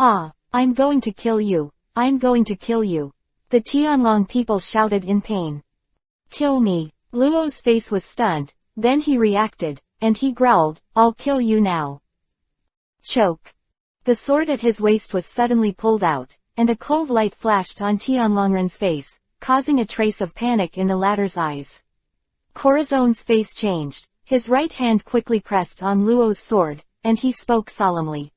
Ah, I'm going to kill you. I'm going to kill you. The Tianlong people shouted in pain. Kill me. Luo's face was stunned, then he reacted, and he growled, I'll kill you now. Choke. The sword at his waist was suddenly pulled out, and a cold light flashed on Tianlongren's face, causing a trace of panic in the latter's eyes. Corazon's face changed, his right hand quickly pressed on Luo's sword, and he spoke solemnly.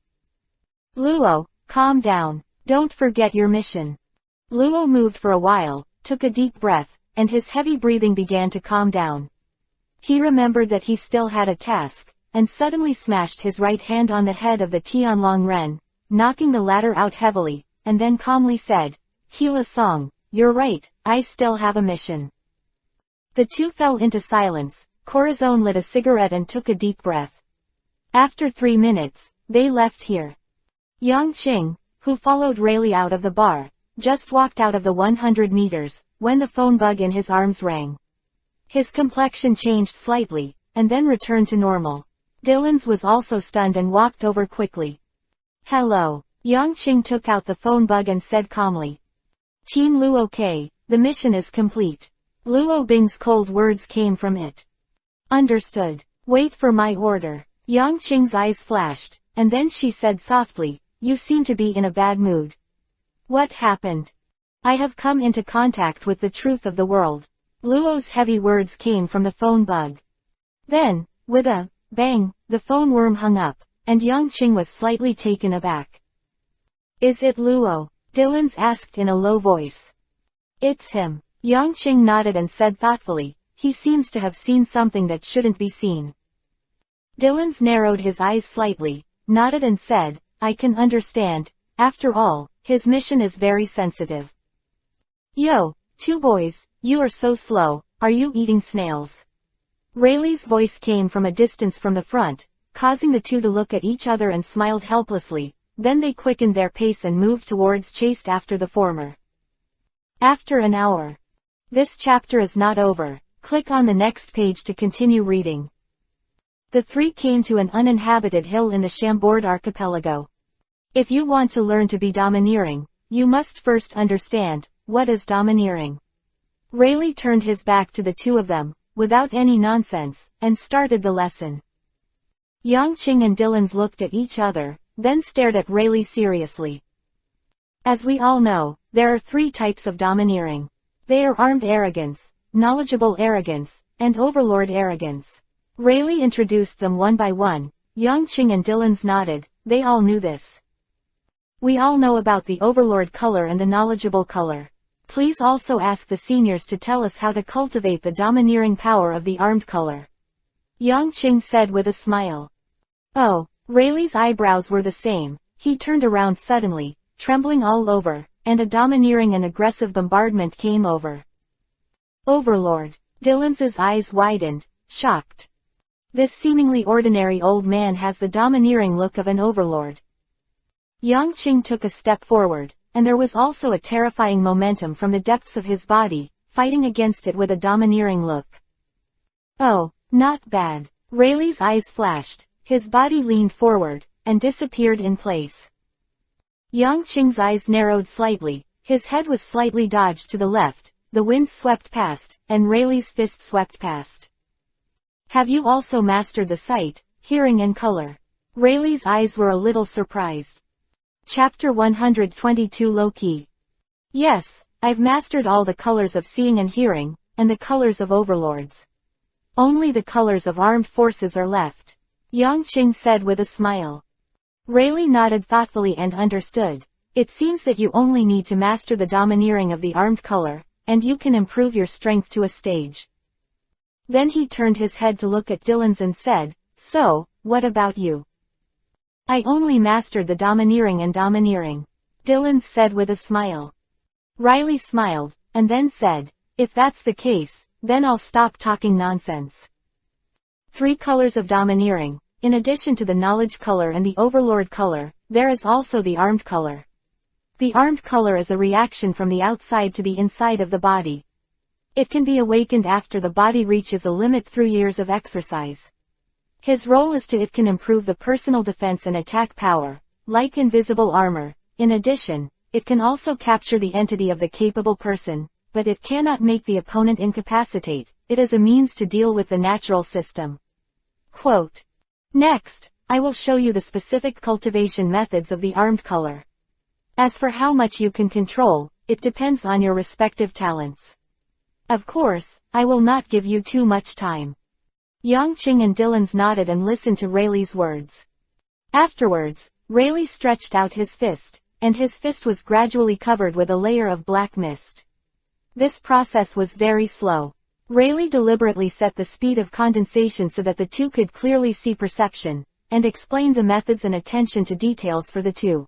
Luo, calm down, don't forget your mission. Luo moved for a while, took a deep breath, and his heavy breathing began to calm down. He remembered that he still had a task, and suddenly smashed his right hand on the head of the Tianlong Ren, knocking the latter out heavily, and then calmly said, Hila Song, you're right, I still have a mission. The 2 fell into silence. Corazon lit a cigarette and took a deep breath. After 3 minutes, they left here. Yang Qing, who followed Rayleigh out of the bar, just walked out of the 100 meters, when the phone bug in his arms rang. His complexion changed slightly, and then returned to normal. Dylan's was also stunned and walked over quickly. Hello. Yang Qing took out the phone bug and said calmly. Team Luo K, the mission is complete. Luo Bing's cold words came from it. Understood. Wait for my order. Yang Qing's eyes flashed, and then she said softly, You seem to be in a bad mood. What happened? I have come into contact with the truth of the world. Luo's heavy words came from the phone bug. Then, with a bang, the phone worm hung up, and Yang Qing was slightly taken aback. Is it Luo? Dylan's asked in a low voice. It's him. Yang Qing nodded and said thoughtfully, he seems to have seen something that shouldn't be seen. Dylan's narrowed his eyes slightly, nodded and said, I can understand. After all, his mission is very sensitive. Yo, 2 boys, you are so slow, are you eating snails? Rayleigh's voice came from a distance from the front, causing the 2 to look at each other and smiled helplessly, then they quickened their pace and moved towards chased after the former. After an hour. This chapter is not over. Click on the next page to continue reading. The 3 came to an uninhabited hill in the Chambord archipelago. If you want to learn to be domineering, you must first understand, what is domineering. Rayleigh turned his back to the two of them, without any nonsense, and started the lesson. Yongqing and Dylan's looked at each other, then stared at Rayleigh seriously. As we all know, there are three types of domineering. They are armed arrogance, knowledgeable arrogance, and overlord arrogance. Rayleigh introduced them one by one. Yongqing and Dylan's nodded, they all knew this. We all know about the overlord color and the knowledgeable color. Please also ask the seniors to tell us how to cultivate the domineering power of the armed color. Yongqing said with a smile. Oh, Rayleigh's eyebrows were the same. He turned around suddenly, trembling all over, and a domineering and aggressive bombardment came over. Overlord. Dylan's eyes widened, shocked. This seemingly ordinary old man has the domineering look of an overlord. Yongqing took a step forward, and there was also a terrifying momentum from the depths of his body, fighting against it with a domineering look. Oh, not bad. Rayleigh's eyes flashed, his body leaned forward, and disappeared in place. Yongqing's eyes narrowed slightly, his head was slightly dodged to the left, the wind swept past, and Rayleigh's fist swept past. Have you also mastered the sight, hearing and color? Rayleigh's eyes were a little surprised. Chapter 122 Low-Key. Yes, I've mastered all the colors of seeing and hearing, and the colors of overlords. Only the colors of armed forces are left. Yongqing said with a smile. Rayleigh nodded thoughtfully and understood. It seems that you only need to master the domineering of the armed color, and you can improve your strength to a stage. Then he turned his head to look at Dylan's and said, so, what about you? I only mastered the domineering and domineering. Dylan said with a smile. Riley smiled, and then said, if that's the case, then I'll stop talking nonsense. Three colors of domineering. In addition to the knowledge color and the overlord color, there is also the armed color. The armed color is a reaction from the outside to the inside of the body. It can be awakened after the body reaches a limit through years of exercise. His role is to it can improve the personal defense and attack power, like invisible armor. In addition, it can also capture the entity of the capable person, but it cannot make the opponent incapacitate. It is a means to deal with the natural system. Quote. Next, I will show you the specific cultivation methods of the armed color. As for how much you can control, it depends on your respective talents. Of course, I will not give you too much time. Yongqing and Dylan's nodded and listened to Rayleigh's words. Afterwards, Rayleigh stretched out his fist, and his fist was gradually covered with a layer of black mist. This process was very slow. Rayleigh deliberately set the speed of condensation so that the two could clearly see perception, and explained the methods and attention to details for the two.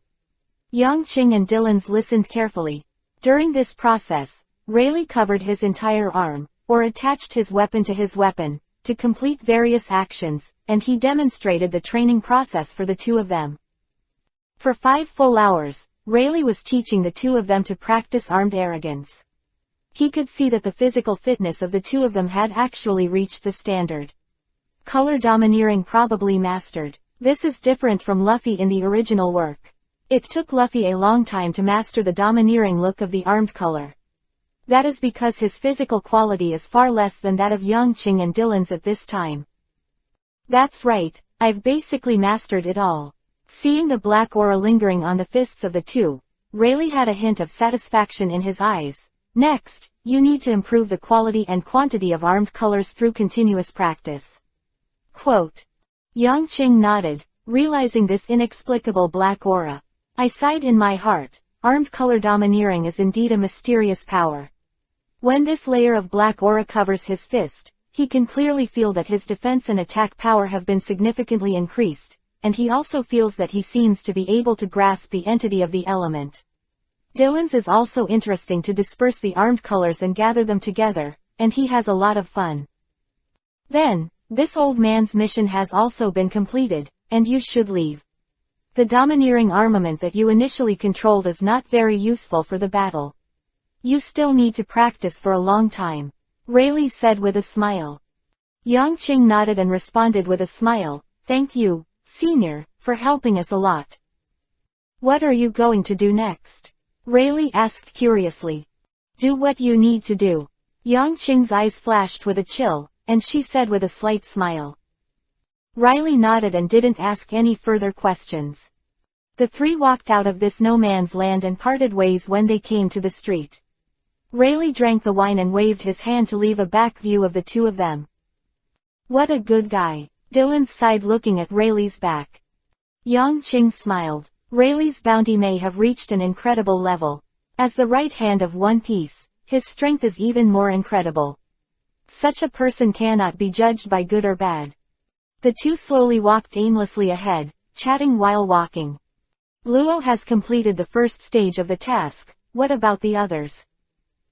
Yongqing and Dylan's listened carefully. During this process, Rayleigh covered his entire arm, or attached his weapon to his weapon, to complete various actions, and he demonstrated the training process for the two of them. For 5 full hours, Rayleigh was teaching the two of them to practice armed arrogance. He could see that the physical fitness of the two of them had actually reached the standard. Color domineering probably mastered. This is different from Luffy in the original work. It took Luffy a long time to master the domineering look of the armed color. That is because his physical quality is far less than that of Yongqing and Dylan's at this time. That's right, I've basically mastered it all. Seeing the black aura lingering on the fists of the two, Rayleigh had a hint of satisfaction in his eyes. Next, you need to improve the quality and quantity of armed colors through continuous practice. Quote. Yongqing nodded, realizing this inexplicable black aura. I sighed in my heart. Armed color domineering is indeed a mysterious power. When this layer of black aura covers his fist, he can clearly feel that his defense and attack power have been significantly increased, and he also feels that he seems to be able to grasp the entity of the element. Dylan's is also interesting to disperse the armed colors and gather them together, and he has a lot of fun. Then, this old man's mission has also been completed, and you should leave. The domineering armament that you initially controlled is not very useful for the battle. You still need to practice for a long time. Rayleigh said with a smile. Yongqing nodded and responded with a smile, thank you, senior, for helping us a lot. What are you going to do next? Rayleigh asked curiously. Do what you need to do. Yang Qing's eyes flashed with a chill, and she said with a slight smile. Riley nodded and didn't ask any further questions. The three walked out of this no man's land and parted ways when they came to the street. Rayleigh drank the wine and waved his hand to leave a back view of the two of them. What a good guy. Dylan sighed looking at Rayleigh's back. Yang Qing smiled. Rayleigh's bounty may have reached an incredible level. As the right hand of One Piece, his strength is even more incredible. Such a person cannot be judged by good or bad. The two slowly walked aimlessly ahead, chatting while walking. Luo has completed the first stage of the task, what about the others?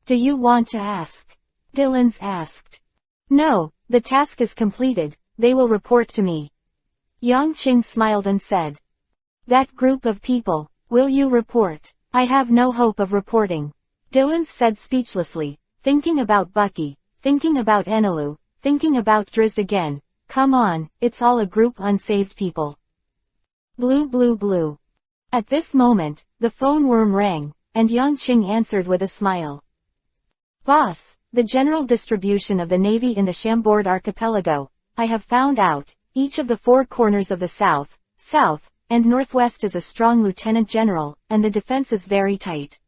Do you want to ask? Dylan's asked. No, the task is completed, they will report to me. Yang Qing smiled and said. That group of people, will you report? I have no hope of reporting. Dylan said speechlessly, thinking about Bucky, thinking about Enelu, thinking about Drizzt again. Come on, it's all a group unsaved people. Blue blue blue. At this moment, the phone worm rang, and Yang Qing answered with a smile. Boss, the general distribution of the Navy in the Chambord Archipelago, I have found out, each of the four corners of the South, and Northwest is a strong lieutenant general, and the defense is very tight.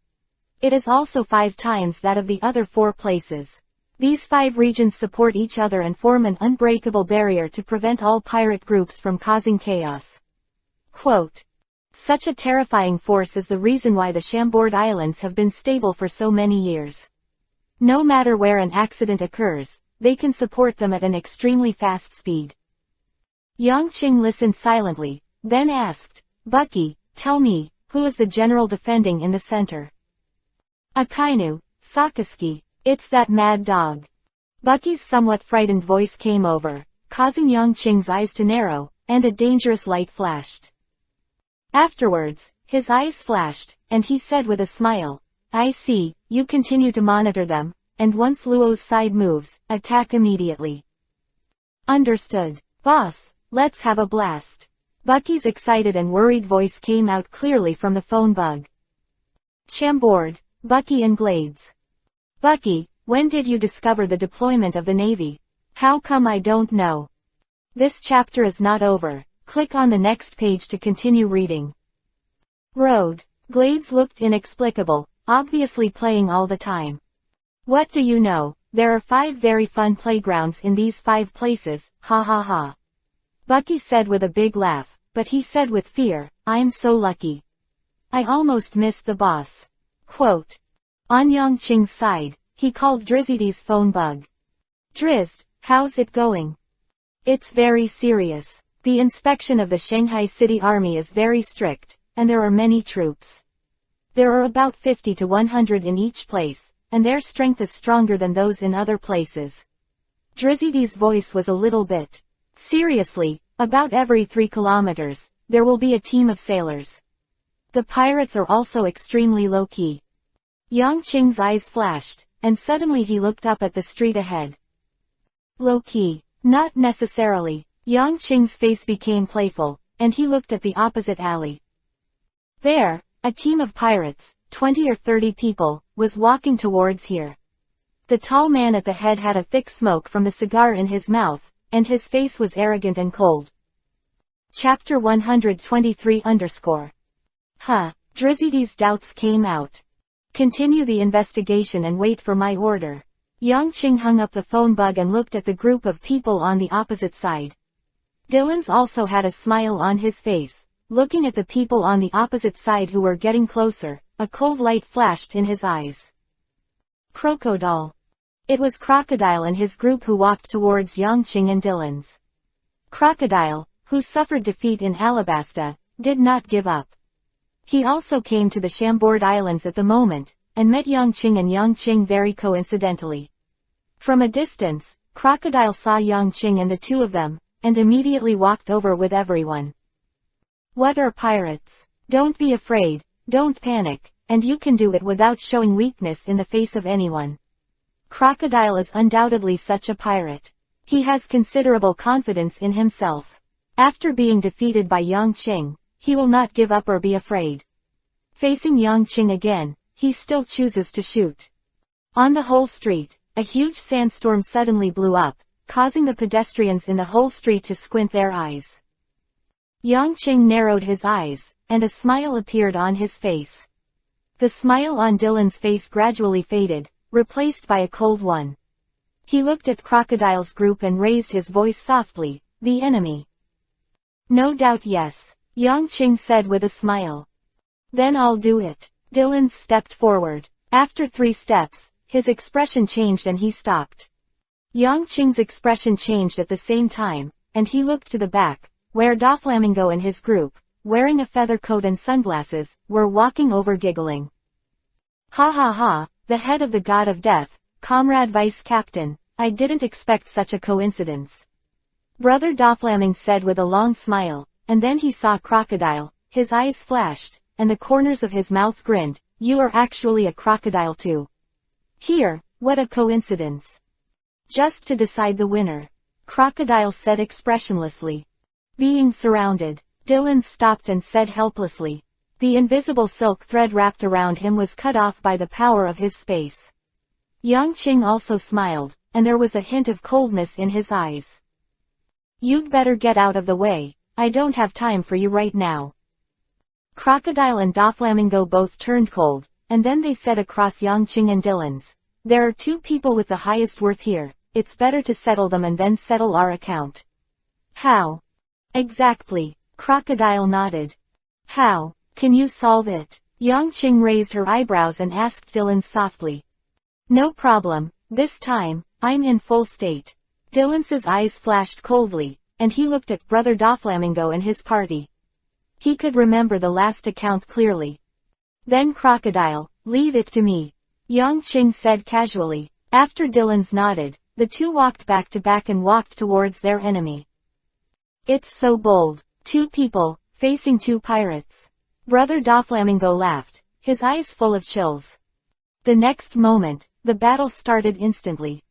It is also 5 times that of the other 4 places. These 5 regions support each other and form an unbreakable barrier to prevent all pirate groups from causing chaos. Quote. Such a terrifying force is the reason why the Chambord Islands have been stable for so many years. No matter where an accident occurs, they can support them at an extremely fast speed. Yang Qing listened silently, then asked, Bucky, tell me, who is the general defending in the center? Akainu, Sakazuki, it's that mad dog. Bucky's somewhat frightened voice came over, causing Yang Qing's eyes to narrow, and a dangerous light flashed. Afterwards, his eyes flashed, and he said with a smile, I see, you continue to monitor them, and once Luo's side moves, attack immediately. Understood. Boss, let's have a blast. Bucky's excited and worried voice came out clearly from the phone bug. Chambord, Bucky and Glades. Bucky, when did you discover the deployment of the Navy? How come I don't know? This chapter is not over. Click on the next page to continue reading. Road. Glades looked inexplicable, obviously playing all the time. What do you know, there are 5 very fun playgrounds in these 5 places, ha ha ha. Bucky said with a big laugh, but he said with fear, I'm so lucky. I almost missed the boss. Quote. On Yang Qing's side, he called Drizzy's phone bug. Drizzt, how's it going? It's very serious. The inspection of the Shanghai City Army is very strict, and there are many troops. There are about 50 to 100 in each place, and their strength is stronger than those in other places. Drizzy's voice was a little bit. Seriously, about every 3 kilometers, there will be a team of sailors. The pirates are also extremely low-key. Yang Qing's eyes flashed, and suddenly he looked up at the street ahead. Low-key. Not necessarily. Yang Qing's face became playful, and he looked at the opposite alley. There, a team of pirates, 20 or 30 people, was walking towards here. The tall man at the head had a thick smoke from the cigar in his mouth, and his face was arrogant and cold. Chapter 123 _ Drizzy's doubts came out. Continue the investigation and wait for my order. Yang Qing hung up the phone bug and looked at the group of people on the opposite side. Dylan's also had a smile on his face. Looking at the people on the opposite side who were getting closer, a cold light flashed in his eyes. Crocodile. It was Crocodile and his group who walked towards Yang Qing and Dylan's. Crocodile, who suffered defeat in Alabasta, did not give up. He also came to the Chambord Islands at the moment, and met Yang Qing and Yang Qing very coincidentally. From a distance, Crocodile saw Yang Qing and the two of them, and immediately walked over with everyone. What are pirates? Don't be afraid, don't panic, and you can do it without showing weakness in the face of anyone. Crocodile is undoubtedly such a pirate. He has considerable confidence in himself. After being defeated by Yang Qing, he will not give up or be afraid. Facing Yangqing again, he still chooses to shoot. On the whole street, a huge sandstorm suddenly blew up, causing the pedestrians in the whole street to squint their eyes. Yangqing narrowed his eyes, and a smile appeared on his face. The smile on Dylan's face gradually faded, replaced by a cold one. He looked at Crocodile's group and raised his voice softly, "The enemy." "No doubt yes," Yangqing said with a smile. "Then I'll do it." Dylan stepped forward. After 3 steps, his expression changed and he stopped. Yangqing's expression changed at the same time, and he looked to the back, where Doflamingo and his group, wearing a feather coat and sunglasses, were walking over giggling. "Ha ha ha, the head of the god of death, Comrade Vice Captain, I didn't expect such a coincidence." Brother Doflamingo said with a long smile, and then he saw Crocodile, his eyes flashed, and the corners of his mouth grinned. "You are actually a crocodile too." "Here, what a coincidence." "Just to decide the winner," Crocodile said expressionlessly. Being surrounded, Dylan stopped and said helplessly. The invisible silk thread wrapped around him was cut off by the power of his space. Yangqing also smiled, and there was a hint of coldness in his eyes. "You'd better get out of the way, I don't have time for you right now." Crocodile and Doflamingo both turned cold, and then they said across Yangqing and Dylan's, "There are 2 people with the highest worth here, it's better to settle them and then settle our account." "How?" "Exactly," Crocodile nodded. "How? Can you solve it?" Yangqing raised her eyebrows and asked Dylan softly. "No problem, this time, I'm in full state." Dylan's eyes flashed coldly, and he looked at Brother Doflamingo and his party. He could remember the last account clearly. "Then Crocodile, leave it to me," Yangqing said casually. After Dylan's nodded, the 2 walked back to back and walked towards their enemy. "It's so bold, 2 people, facing 2 pirates." Brother Doflamingo laughed, his eyes full of chills. The next moment, the battle started instantly.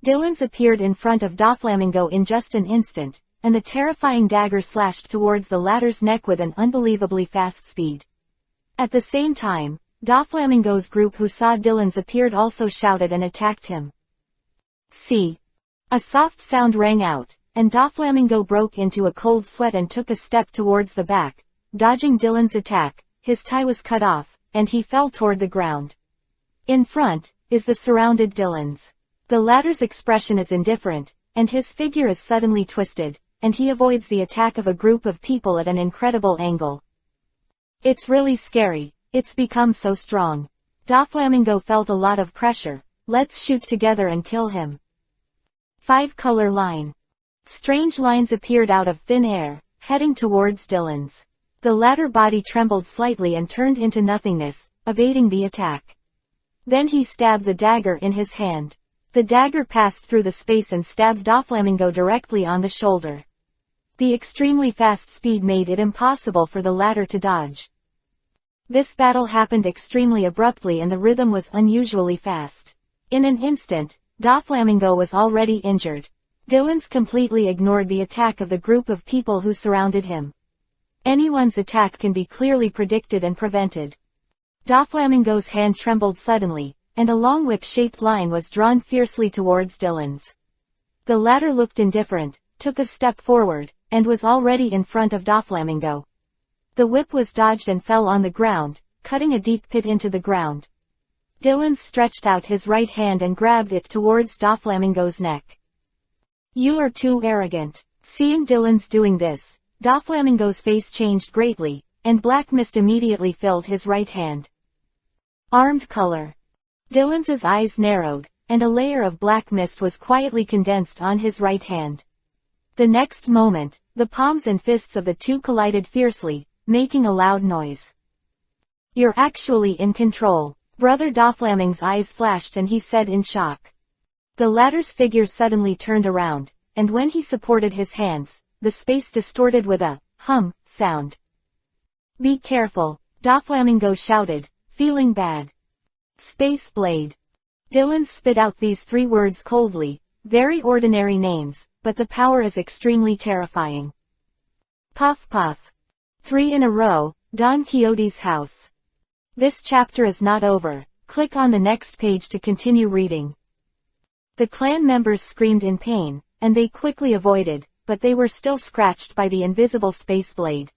Dylan's appeared in front of Doflamingo in just an instant, and the terrifying dagger slashed towards the latter's neck with an unbelievably fast speed. At the same time, Doflamingo's group who saw Dylan's appeared also shouted and attacked him. "See!" A soft sound rang out, and Doflamingo broke into a cold sweat and took a step towards the back, dodging Dylan's attack. His tie was cut off, and he fell toward the ground. In front, is the surrounded Dylan's. The latter's expression is indifferent, and his figure is suddenly twisted, and he avoids the attack of a group of people at an incredible angle. "It's really scary, it's become so strong." Doflamingo felt a lot of pressure. "Let's shoot together and kill him." 5-color line. Strange lines appeared out of thin air, heading towards Dylan's. The latter body trembled slightly and turned into nothingness, evading the attack. Then he stabbed the dagger in his hand. The dagger passed through the space and stabbed Doflamingo directly on the shoulder. The extremely fast speed made it impossible for the latter to dodge. This battle happened extremely abruptly and the rhythm was unusually fast. In an instant, Doflamingo was already injured. Dylan's completely ignored the attack of the group of people who surrounded him. Anyone's attack can be clearly predicted and prevented. Doflamingo's hand trembled suddenly, and a long whip-shaped line was drawn fiercely towards Dylan's. The latter looked indifferent, took a step forward, and was already in front of Doflamingo. The whip was dodged and fell on the ground, cutting a deep pit into the ground. Dylan stretched out his right hand and grabbed it towards Doflamingo's neck. "You are too arrogant." Seeing Dylan's doing this, Doflamingo's face changed greatly, and black mist immediately filled his right hand. Armed color. Dylan's eyes narrowed, and a layer of black mist was quietly condensed on his right hand. The next moment, the palms and fists of the 2 collided fiercely, making a loud noise. "You're actually in control." Brother Doflamingo's eyes flashed and he said in shock. The latter's figure suddenly turned around, and when he supported his hands, the space distorted with a hum sound. "Be careful," Doflamingo shouted, feeling bad. "Space blade." Dylan spit out these 3 words coldly, very ordinary names, but the power is extremely terrifying. Puff puff. 3 in a row, Don Quixote's house. This chapter is not over. Click on the next page to continue reading. The clan members screamed in pain, and they quickly avoided, but they were still scratched by the invisible space blade.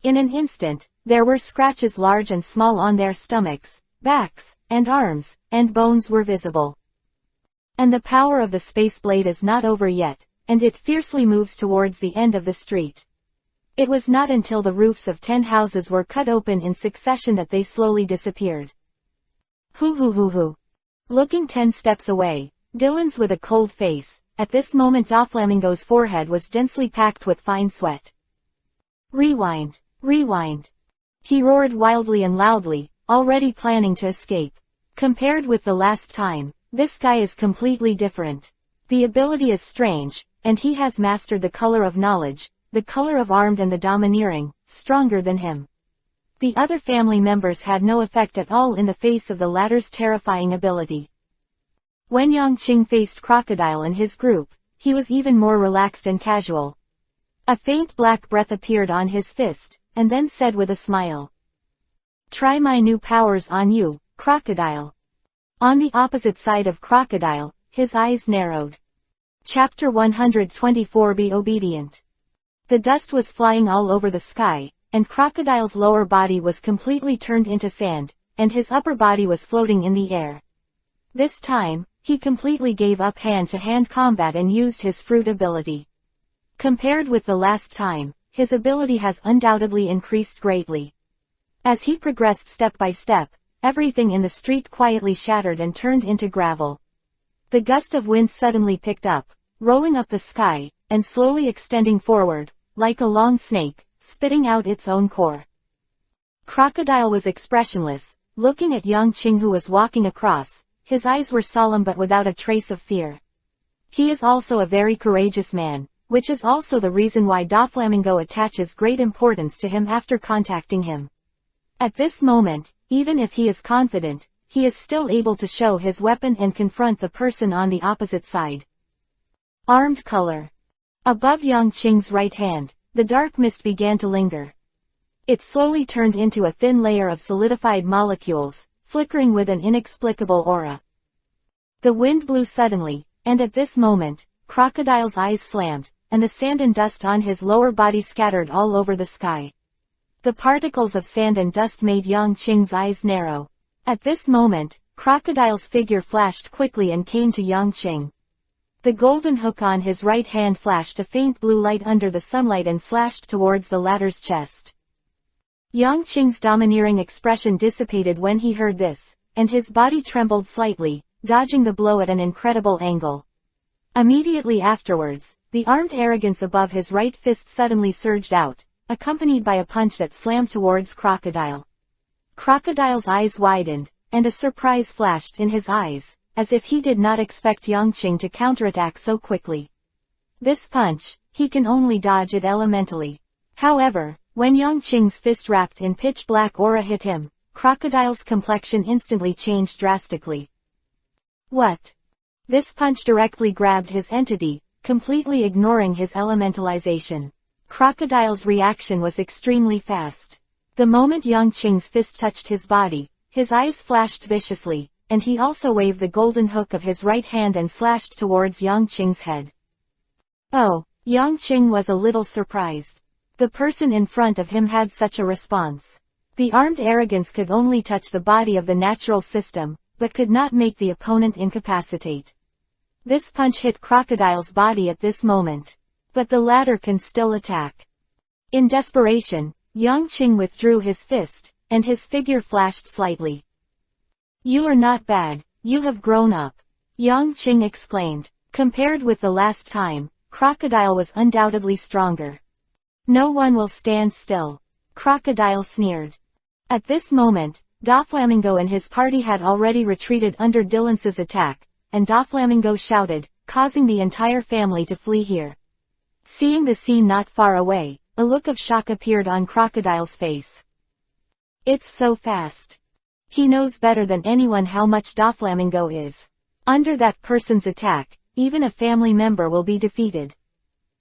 In an instant, there were scratches large and small on their stomachs, backs, and arms, and bones were visible. And the power of the space blade is not over yet, and it fiercely moves towards the end of the street. It was not until the roofs of 10 houses were cut open in succession that they slowly disappeared. Hoo. Looking 10 steps away, Dylan's with a cold face. At this moment Doflamingo's forehead was densely packed with fine sweat. Rewind. He roared wildly and loudly, already planning to escape. Compared with the last time, this guy is completely different. The ability is strange, and he has mastered the color of knowledge, the color of armed and the domineering, stronger than him. The other family members had no effect at all in the face of the latter's terrifying ability. When Yongqing faced Crocodile and his group, he was even more relaxed and casual. A faint black breath appeared on his fist, and then said with a smile. "Try my new powers on you, Crocodile." On the opposite side of Crocodile, his eyes narrowed. Chapter 124. Be obedient. The dust was flying all over the sky, and Crocodile's lower body was completely turned into sand, and his upper body was floating in the air. This time, he completely gave up hand-to-hand combat and used his fruit ability. Compared with the last time, his ability has undoubtedly increased greatly. As he progressed step by step, everything in the street quietly shattered and turned into gravel. The gust of wind suddenly picked up, rolling up the sky, and slowly extending forward, like a long snake, spitting out its own core. Crocodile was expressionless, looking at Yongqing who was walking across. His eyes were solemn but without a trace of fear. He is also a very courageous man, which is also the reason why Doflamingo attaches great importance to him after contacting him. At this moment, even if he is confident, he is still able to show his weapon and confront the person on the opposite side. Armed color. Above Yongqing's right hand, the dark mist began to linger. It slowly turned into a thin layer of solidified molecules, flickering with an inexplicable aura. The wind blew suddenly, and at this moment, Crocodile's eyes slammed, and the sand and dust on his lower body scattered all over the sky. The particles of sand and dust made Yongqing's eyes narrow. At this moment, Crocodile's figure flashed quickly and came to Yongqing. The golden hook on his right hand flashed a faint blue light under the sunlight and slashed towards the latter's chest. Yongqing's domineering expression dissipated when he heard this, and his body trembled slightly, dodging the blow at an incredible angle. Immediately afterwards, the armed arrogance above his right fist suddenly surged out, accompanied by a punch that slammed towards Crocodile. Crocodile's eyes widened, and a surprise flashed in his eyes, as if he did not expect Yongqing to counterattack so quickly. This punch, he can only dodge it elementally. However, when Yongqing's fist wrapped in pitch-black aura hit him, Crocodile's complexion instantly changed drastically. What? This punch directly grabbed his entity, completely ignoring his elementalization. Crocodile's reaction was extremely fast. The moment Yongqing's fist touched his body, his eyes flashed viciously, and he also waved the golden hook of his right hand and slashed towards Yongqing's head. Oh, Yongqing was a little surprised. The person in front of him had such a response. The armed arrogance could only touch the body of the natural system, but could not make the opponent incapacitate. This punch hit Crocodile's body at this moment. But the latter can still attack. In desperation, Yongqing withdrew his fist, and his figure flashed slightly. "You are not bad, you have grown up," Yongqing exclaimed. Compared with the last time, Crocodile was undoubtedly stronger. "No one will stand still," Crocodile sneered. At this moment, Doflamingo and his party had already retreated under Dylan's attack, and Doflamingo shouted, causing the entire family to flee here. Seeing the scene not far away, a look of shock appeared on Crocodile's face. It's so fast. He knows better than anyone how much Doflamingo is. Under that person's attack, even a family member will be defeated.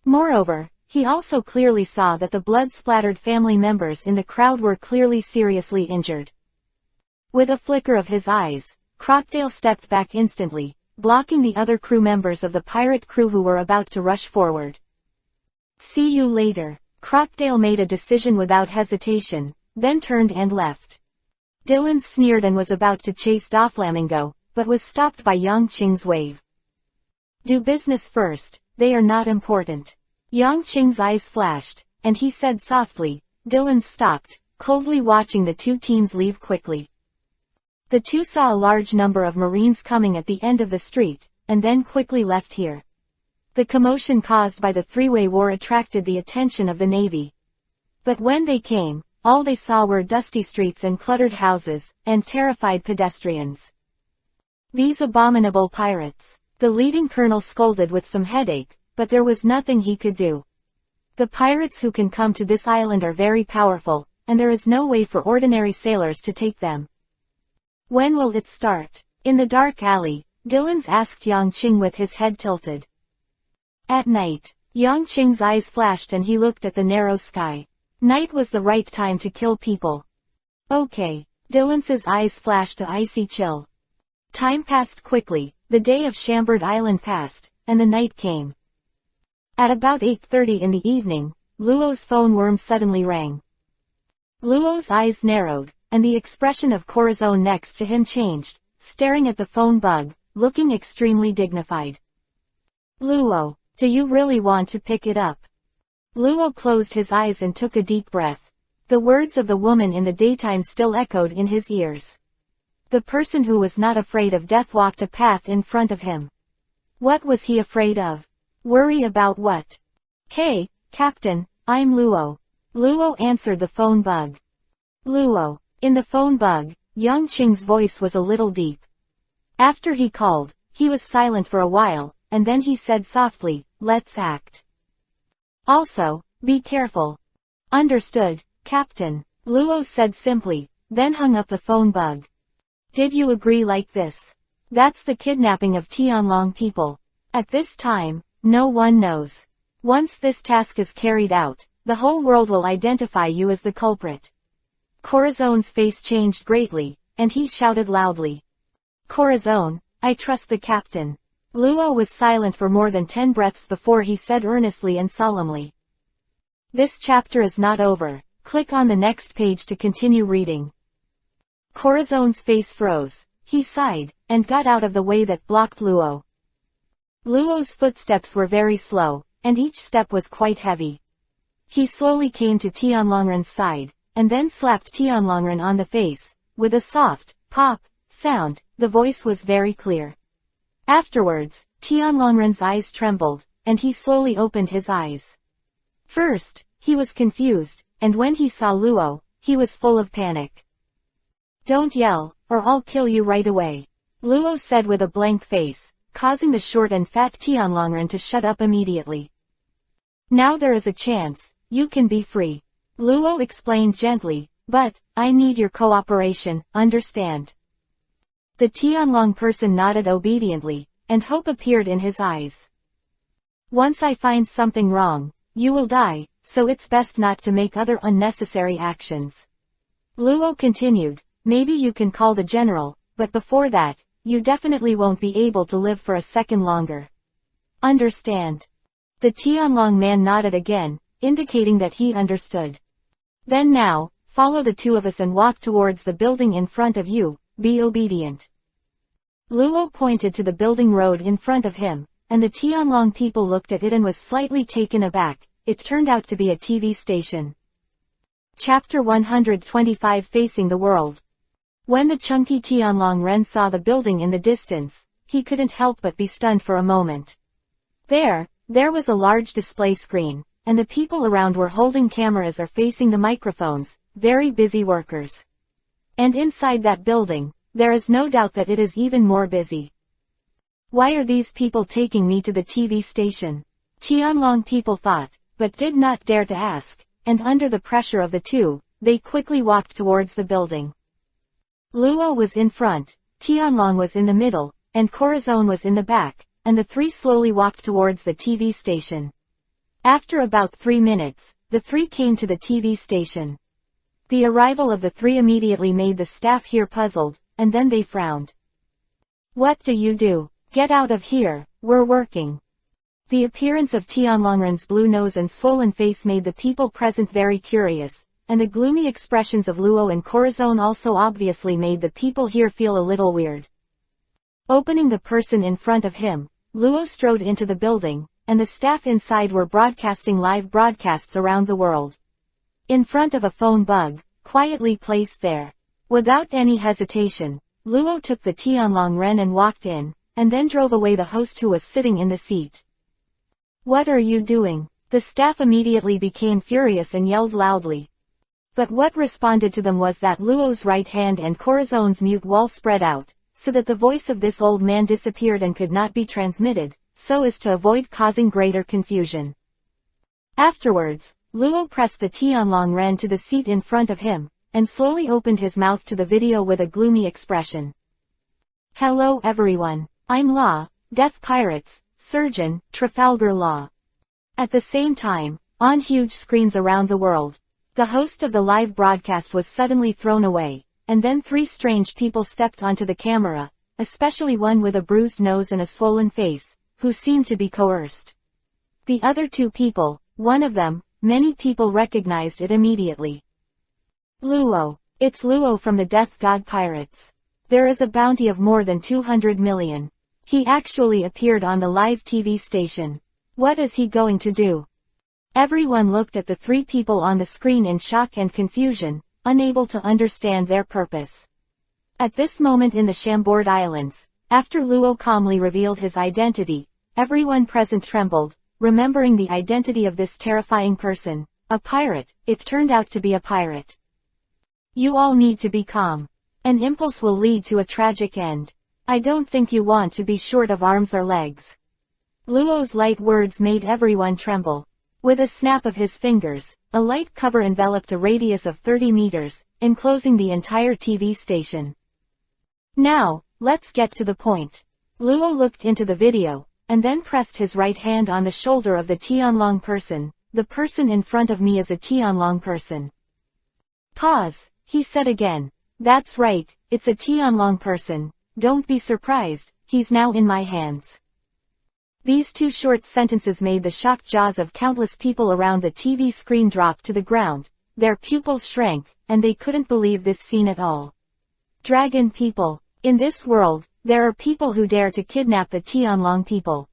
Moreover, he also clearly saw that the blood-splattered family members in the crowd were clearly seriously injured. With a flicker of his eyes, Crocodile stepped back instantly, blocking the other crew members of the pirate crew who were about to rush forward. "See you later." Crocodile made a decision without hesitation, then turned and left. Dylan sneered and was about to chase Doflamingo, but was stopped by Yang Qing's wave. "Do business first, they are not important." Yang Qing's eyes flashed, and he said softly. Dylan stopped, coldly watching the two teams leave quickly. The two saw a large number of Marines coming at the end of the street, and then quickly left here. The commotion caused by the three-way war attracted the attention of the Navy. But when they came, all they saw were dusty streets and cluttered houses, and terrified pedestrians. "These abominable pirates." The leading colonel scolded with some headache, but there was nothing he could do. "The pirates who can come to this island are very powerful, and there is no way for ordinary sailors to take them." "When will it start?" In the dark alley, Dylan asked Yang Qing with his head tilted. "At night." Yang Qing's eyes flashed and he looked at the narrow sky. Night was the right time to kill people. "Okay." Dylan's eyes flashed a icy chill. Time passed quickly, the day of Chambord Island passed, and the night came. At about 8:30 in the evening, Luo's phone worm suddenly rang. Luo's eyes narrowed, and the expression of Corazon next to him changed, staring at the phone bug, looking extremely dignified. "Luo, do you really want to pick it up?" Luo closed his eyes and took a deep breath. The words of the woman in the daytime still echoed in his ears. The person who was not afraid of death walked a path in front of him. What was he afraid of? Worry about what? "Hey, Captain, I'm Luo." Luo answered the phone bug. "Luo." In the phone bug, Yang Qing's voice was a little deep. After he called, he was silent for a while, and then he said softly, "Let's act. Also, be careful." "Understood, Captain," Luo said simply, then hung up the phone bug. "Did you agree like this?" That's the kidnapping of Tianlong people. At this time, no one knows. Once this task is carried out, the whole world will identify you as the culprit. Corazon's face changed greatly, and he shouted loudly. "Corazon, I trust the captain." Luo was silent for more than 10 breaths before he said earnestly and solemnly. "This chapter is not over. Click on the next page to continue reading." Corazon's face froze. He sighed, and got out of the way that blocked Luo. Luo's footsteps were very slow, and each step was quite heavy. He slowly came to Tianlongren's side, and then slapped Tianlongren on the face. With a soft, pop, sound, the voice was very clear. Afterwards, Tianlongren's eyes trembled, and he slowly opened his eyes. First, he was confused, and when he saw Luo, he was full of panic. "Don't yell, or I'll kill you right away," Luo said with a blank face, causing the short and fat Tianlongren to shut up immediately. "Now there is a chance, you can be free," Luo explained gently, "but, I need your cooperation, understand?" The Tianlong person nodded obediently, and hope appeared in his eyes. "Once I find something wrong, you will die, so it's best not to make other unnecessary actions." Luo continued, "Maybe you can call the general, but before that, you definitely won't be able to live for a second longer. Understand?" The Tianlong man nodded again, indicating that he understood. "Then now, follow the two of us and walk towards the building in front of you, be obedient." Luo pointed to the building road in front of him, and the Tianlong people looked at it and was slightly taken aback. It turned out to be a TV station. Chapter 125 Facing the World. When the chunky Tianlong Ren saw the building in the distance, he couldn't help but be stunned for a moment. There was a large display screen, and the people around were holding cameras or facing the microphones, very busy workers. And inside that building, there is no doubt that it is even more busy. Why are these people taking me to the TV station? Tianlong people thought, but did not dare to ask, and under the pressure of the two, they quickly walked towards the building. Luo was in front, Tianlong was in the middle, and Corazon was in the back, and the three slowly walked towards the TV station. After about 3 minutes, the three came to the TV station. The arrival of the three immediately made the staff here puzzled, and then they frowned. What do you do? Get out of here, we're working. The appearance of Tianlongren's blue nose and swollen face made the people present very curious, and the gloomy expressions of Luo and Corazon also obviously made the people here feel a little weird. Opening the person in front of him, Luo strode into the building, and the staff inside were broadcasting live broadcasts around the world. In front of a phone bug, quietly placed there. Without any hesitation, Luo took the Tianlongren and walked in, and then drove away the host who was sitting in the seat. What are you doing? The staff immediately became furious and yelled loudly. But what responded to them was that Luo's right hand and Corazon's mute wall spread out, so that the voice of this old man disappeared and could not be transmitted, so as to avoid causing greater confusion. Afterwards, Luo pressed the Tianlongren to the seat in front of him, and slowly opened his mouth to the video with a gloomy expression. Hello everyone. I'm Law, Death Pirates, Surgeon, Trafalgar Law. At the same time, on huge screens around the world, the host of the live broadcast was suddenly thrown away, and then three strange people stepped onto the camera, especially one with a bruised nose and a swollen face, who seemed to be coerced. The other two people, one of them, many people recognized it immediately. Luo. It's Luo from the Death God Pirates. There is a bounty of more than 200 million. He actually appeared on the live TV station. What is he going to do? Everyone looked at the three people on the screen in shock and confusion, unable to understand their purpose. At this moment in the Chambord Islands, after Luo calmly revealed his identity, everyone present trembled, remembering the identity of this terrifying person, a pirate. It turned out to be a pirate. You all need to be calm. An impulse will lead to a tragic end. I don't think you want to be short of arms or legs. Luo's light words made everyone tremble. With a snap of his fingers, a light cover enveloped a radius of 30 meters, enclosing the entire TV station. Now, let's get to the point. Luo looked into the video, and then pressed his right hand on the shoulder of the Tianlong person. The person in front of me is a Tianlong person. Pause, he said again. That's right, it's a Tianlong person. Don't be surprised, he's now in my hands. These two short sentences made the shocked jaws of countless people around the TV screen drop to the ground, their pupils shrank, and they couldn't believe this scene at all. Dragon people. In this world, there are people who dare to kidnap the Tianlong people.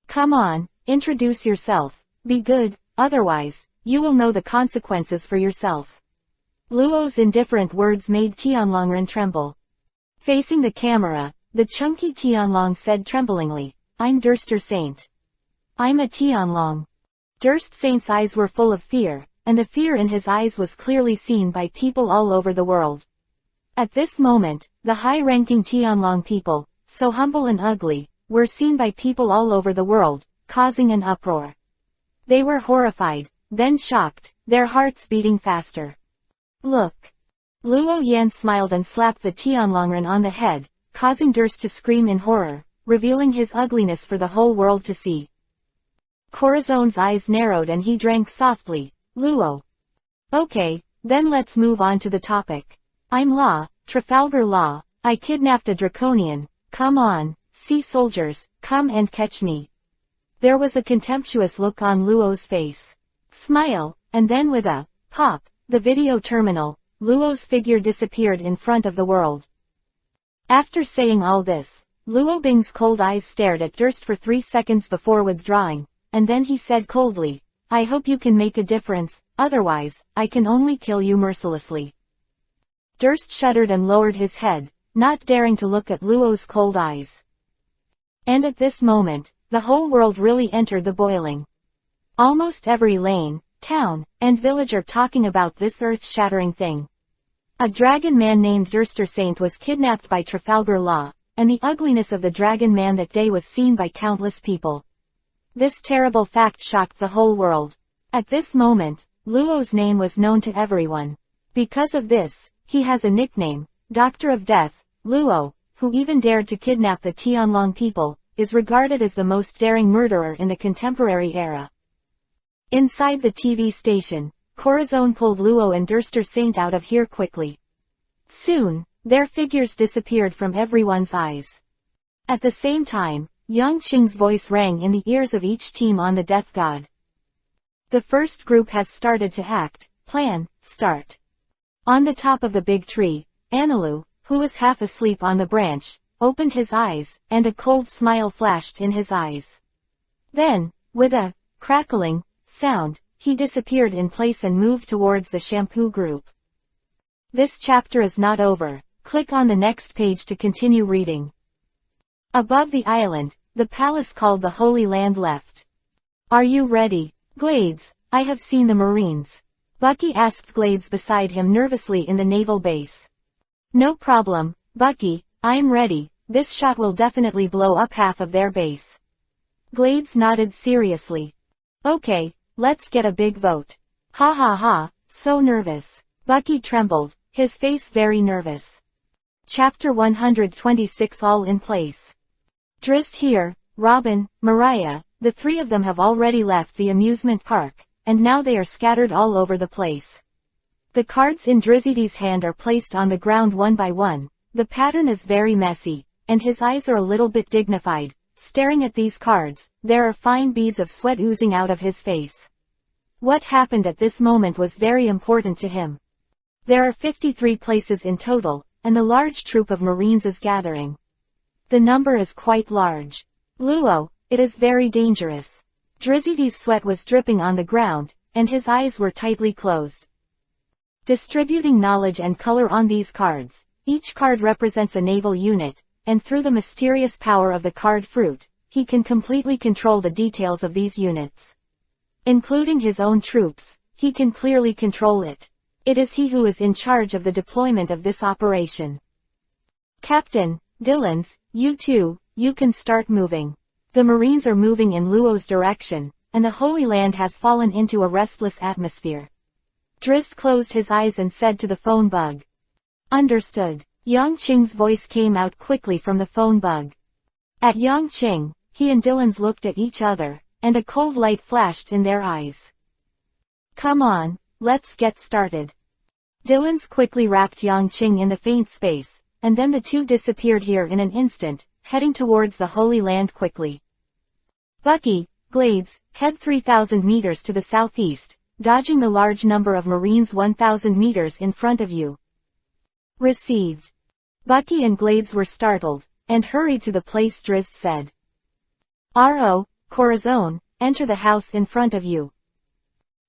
Come on, introduce yourself, be good, otherwise, you will know the consequences for yourself. Luo's indifferent words made Tianlongren tremble. Facing the camera, the chunky Tianlong said tremblingly, I'm Durster Saint. I'm a Tianlong. Durst Saint's eyes were full of fear, and the fear in his eyes was clearly seen by people all over the world. At this moment, the high-ranking Tianlong people, so humble and ugly, were seen by people all over the world, causing an uproar. They were horrified, then shocked, their hearts beating faster. Look. Luo Yan smiled and slapped the Tianlongren on the head, causing Durst to scream in horror, revealing his ugliness for the whole world to see. Corazon's eyes narrowed and he drank softly. Luo. Okay, then let's move on to the topic. I'm Law, Trafalgar Law. I kidnapped a draconian. Come on, sea soldiers, come and catch me. There was a contemptuous look on Luo's face. Smile, and then with a pop, the video terminal, Luo's figure disappeared in front of the world. After saying all this, Luo Bing's cold eyes stared at Durst for 3 seconds before withdrawing, and then he said coldly, I hope you can make a difference, otherwise, I can only kill you mercilessly. Durst shuddered and lowered his head, not daring to look at Luo's cold eyes. And at this moment, the whole world really entered the boiling. Almost every lane, town, and village are talking about this earth-shattering thing. A dragon man named Durster Saint was kidnapped by Trafalgar Law, and the ugliness of the dragon man that day was seen by countless people. This terrible fact shocked the whole world. At this moment, Luo's name was known to everyone. Because of this, he has a nickname, Doctor of Death. Luo, who even dared to kidnap the Tianlong people, is regarded as the most daring murderer in the contemporary era. Inside the TV station, Corazon pulled Luo and Durster Saint out of here quickly. Soon, their figures disappeared from everyone's eyes. At the same time, Yang Qing's voice rang in the ears of each team on the Death God. The first group has started to act. Plan, start. On the top of the big tree, Anilu, who was half asleep on the branch, opened his eyes, and a cold smile flashed in his eyes. Then, with a crackling sound, he disappeared in place and moved towards the shampoo group. This chapter is not over. Click on the next page to continue reading. Above the island, the palace called the Holy Land left. Are you ready? Glades, I have seen the Marines. Bucky asked Glades beside him nervously in the naval base. No problem, Bucky, I'm ready. This shot will definitely blow up half of their base. Glades nodded seriously. Okay, let's get a big vote. Ha ha ha, so nervous. Bucky trembled, his face very nervous. Chapter 126 All in place. Drizzt here, Robin, Mariah, the three of them have already left the amusement park, and now they are scattered all over the place. The cards in Drizzy's hand are placed on the ground one by one. The pattern is very messy, and his eyes are a little bit dignified. Staring at these cards, there are fine beads of sweat oozing out of his face. What happened at this moment was very important to him. There are 53 places in total, and the large troop of Marines is gathering. The number is quite large. Luo, it is very dangerous. Drizzy's sweat was dripping on the ground, and his eyes were tightly closed. Distributing knowledge and color on these cards. Each card represents a naval unit, and through the mysterious power of the card fruit, he can completely control the details of these units. Including his own troops, he can clearly control it. It is he who is in charge of the deployment of this operation. Captain Dillons, you two, you can start moving. The Marines are moving in Luo's direction, and the Holy Land has fallen into a restless atmosphere. Drizzt closed his eyes and said to the phone bug. Understood. Yang Qing's voice came out quickly from the phone bug. At Yang Qing, he and Dillons looked at each other, and a cold light flashed in their eyes. Come on, let's get started. Dillons quickly wrapped Yang Qing in the faint space, and then the two disappeared here in an instant, heading towards the Holy Land quickly. Bucky, Glades, head 3,000 meters to the southeast, dodging the large number of Marines 1,000 meters in front of you. Received. Bucky and Glades were startled, and hurried to the place Drizzt said. R.O., Corazon, enter the house in front of you.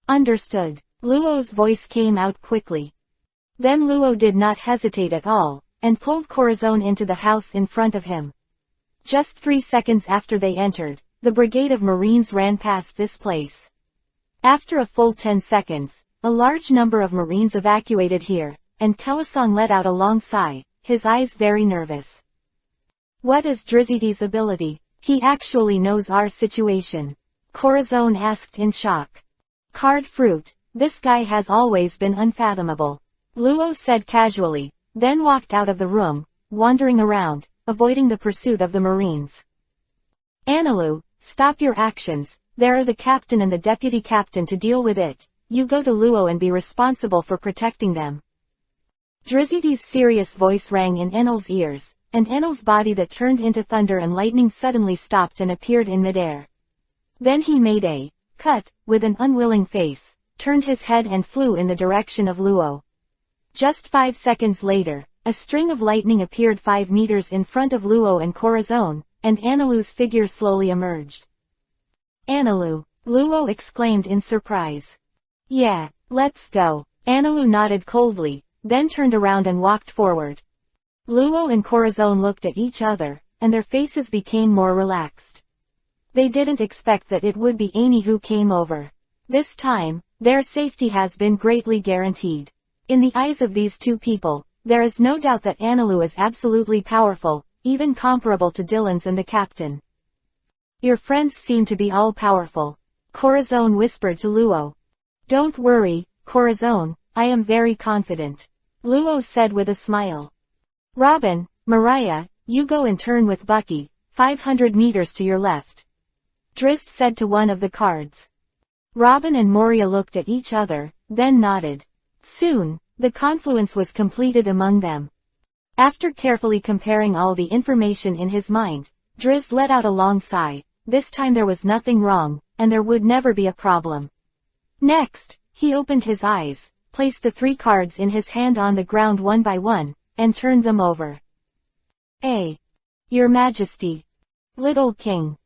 Understood. Luo's voice came out quickly. Then Luo did not hesitate at all, and pulled Corazon into the house in front of him. Just 3 seconds after they entered, the brigade of Marines ran past this place. After a full 10 seconds, a large number of Marines evacuated here, and Kelisong let out a long sigh, his eyes very nervous. What is Drizzy's ability? He actually knows our situation. Corazon asked in shock. Card fruit, this guy has always been unfathomable. Luo said casually, then walked out of the room, wandering around, avoiding the pursuit of the Marines. Anilu, stop your actions, there are the captain and the deputy captain to deal with it. You go to Luo and be responsible for protecting them. Drizzy's serious voice rang in Enel's ears, and Enel's body that turned into thunder and lightning suddenly stopped and appeared in midair. Then he made a cut, with an unwilling face, turned his head and flew in the direction of Luo. Just 5 seconds later, a string of lightning appeared 5 meters in front of Luo and Corazon, and Anilu's figure slowly emerged. Anilu, Luo exclaimed in surprise. Yeah, let's go. Anilu nodded coldly, then turned around and walked forward. Luo and Corazon looked at each other, and their faces became more relaxed. They didn't expect that it would be Annie who came over. This time, their safety has been greatly guaranteed. In the eyes of these two people, there is no doubt that Anilu is absolutely powerful, even comparable to Dillons and the captain. Your friends seem to be all-powerful. Corazon whispered to Luo. Don't worry, Corazon, I am very confident. Luo said with a smile. Robin, Mariah, you go and turn with Bucky, 500 meters to your left. Drizzt said to one of the cards. Robin and Moria looked at each other, then nodded. Soon, the confluence was completed among them. After carefully comparing all the information in his mind, Drizzt let out a long sigh. This time there was nothing wrong, and there would never be a problem. Next, he opened his eyes, placed the 3 cards in his hand on the ground one by one, and turned them over. Your Majesty. Little King.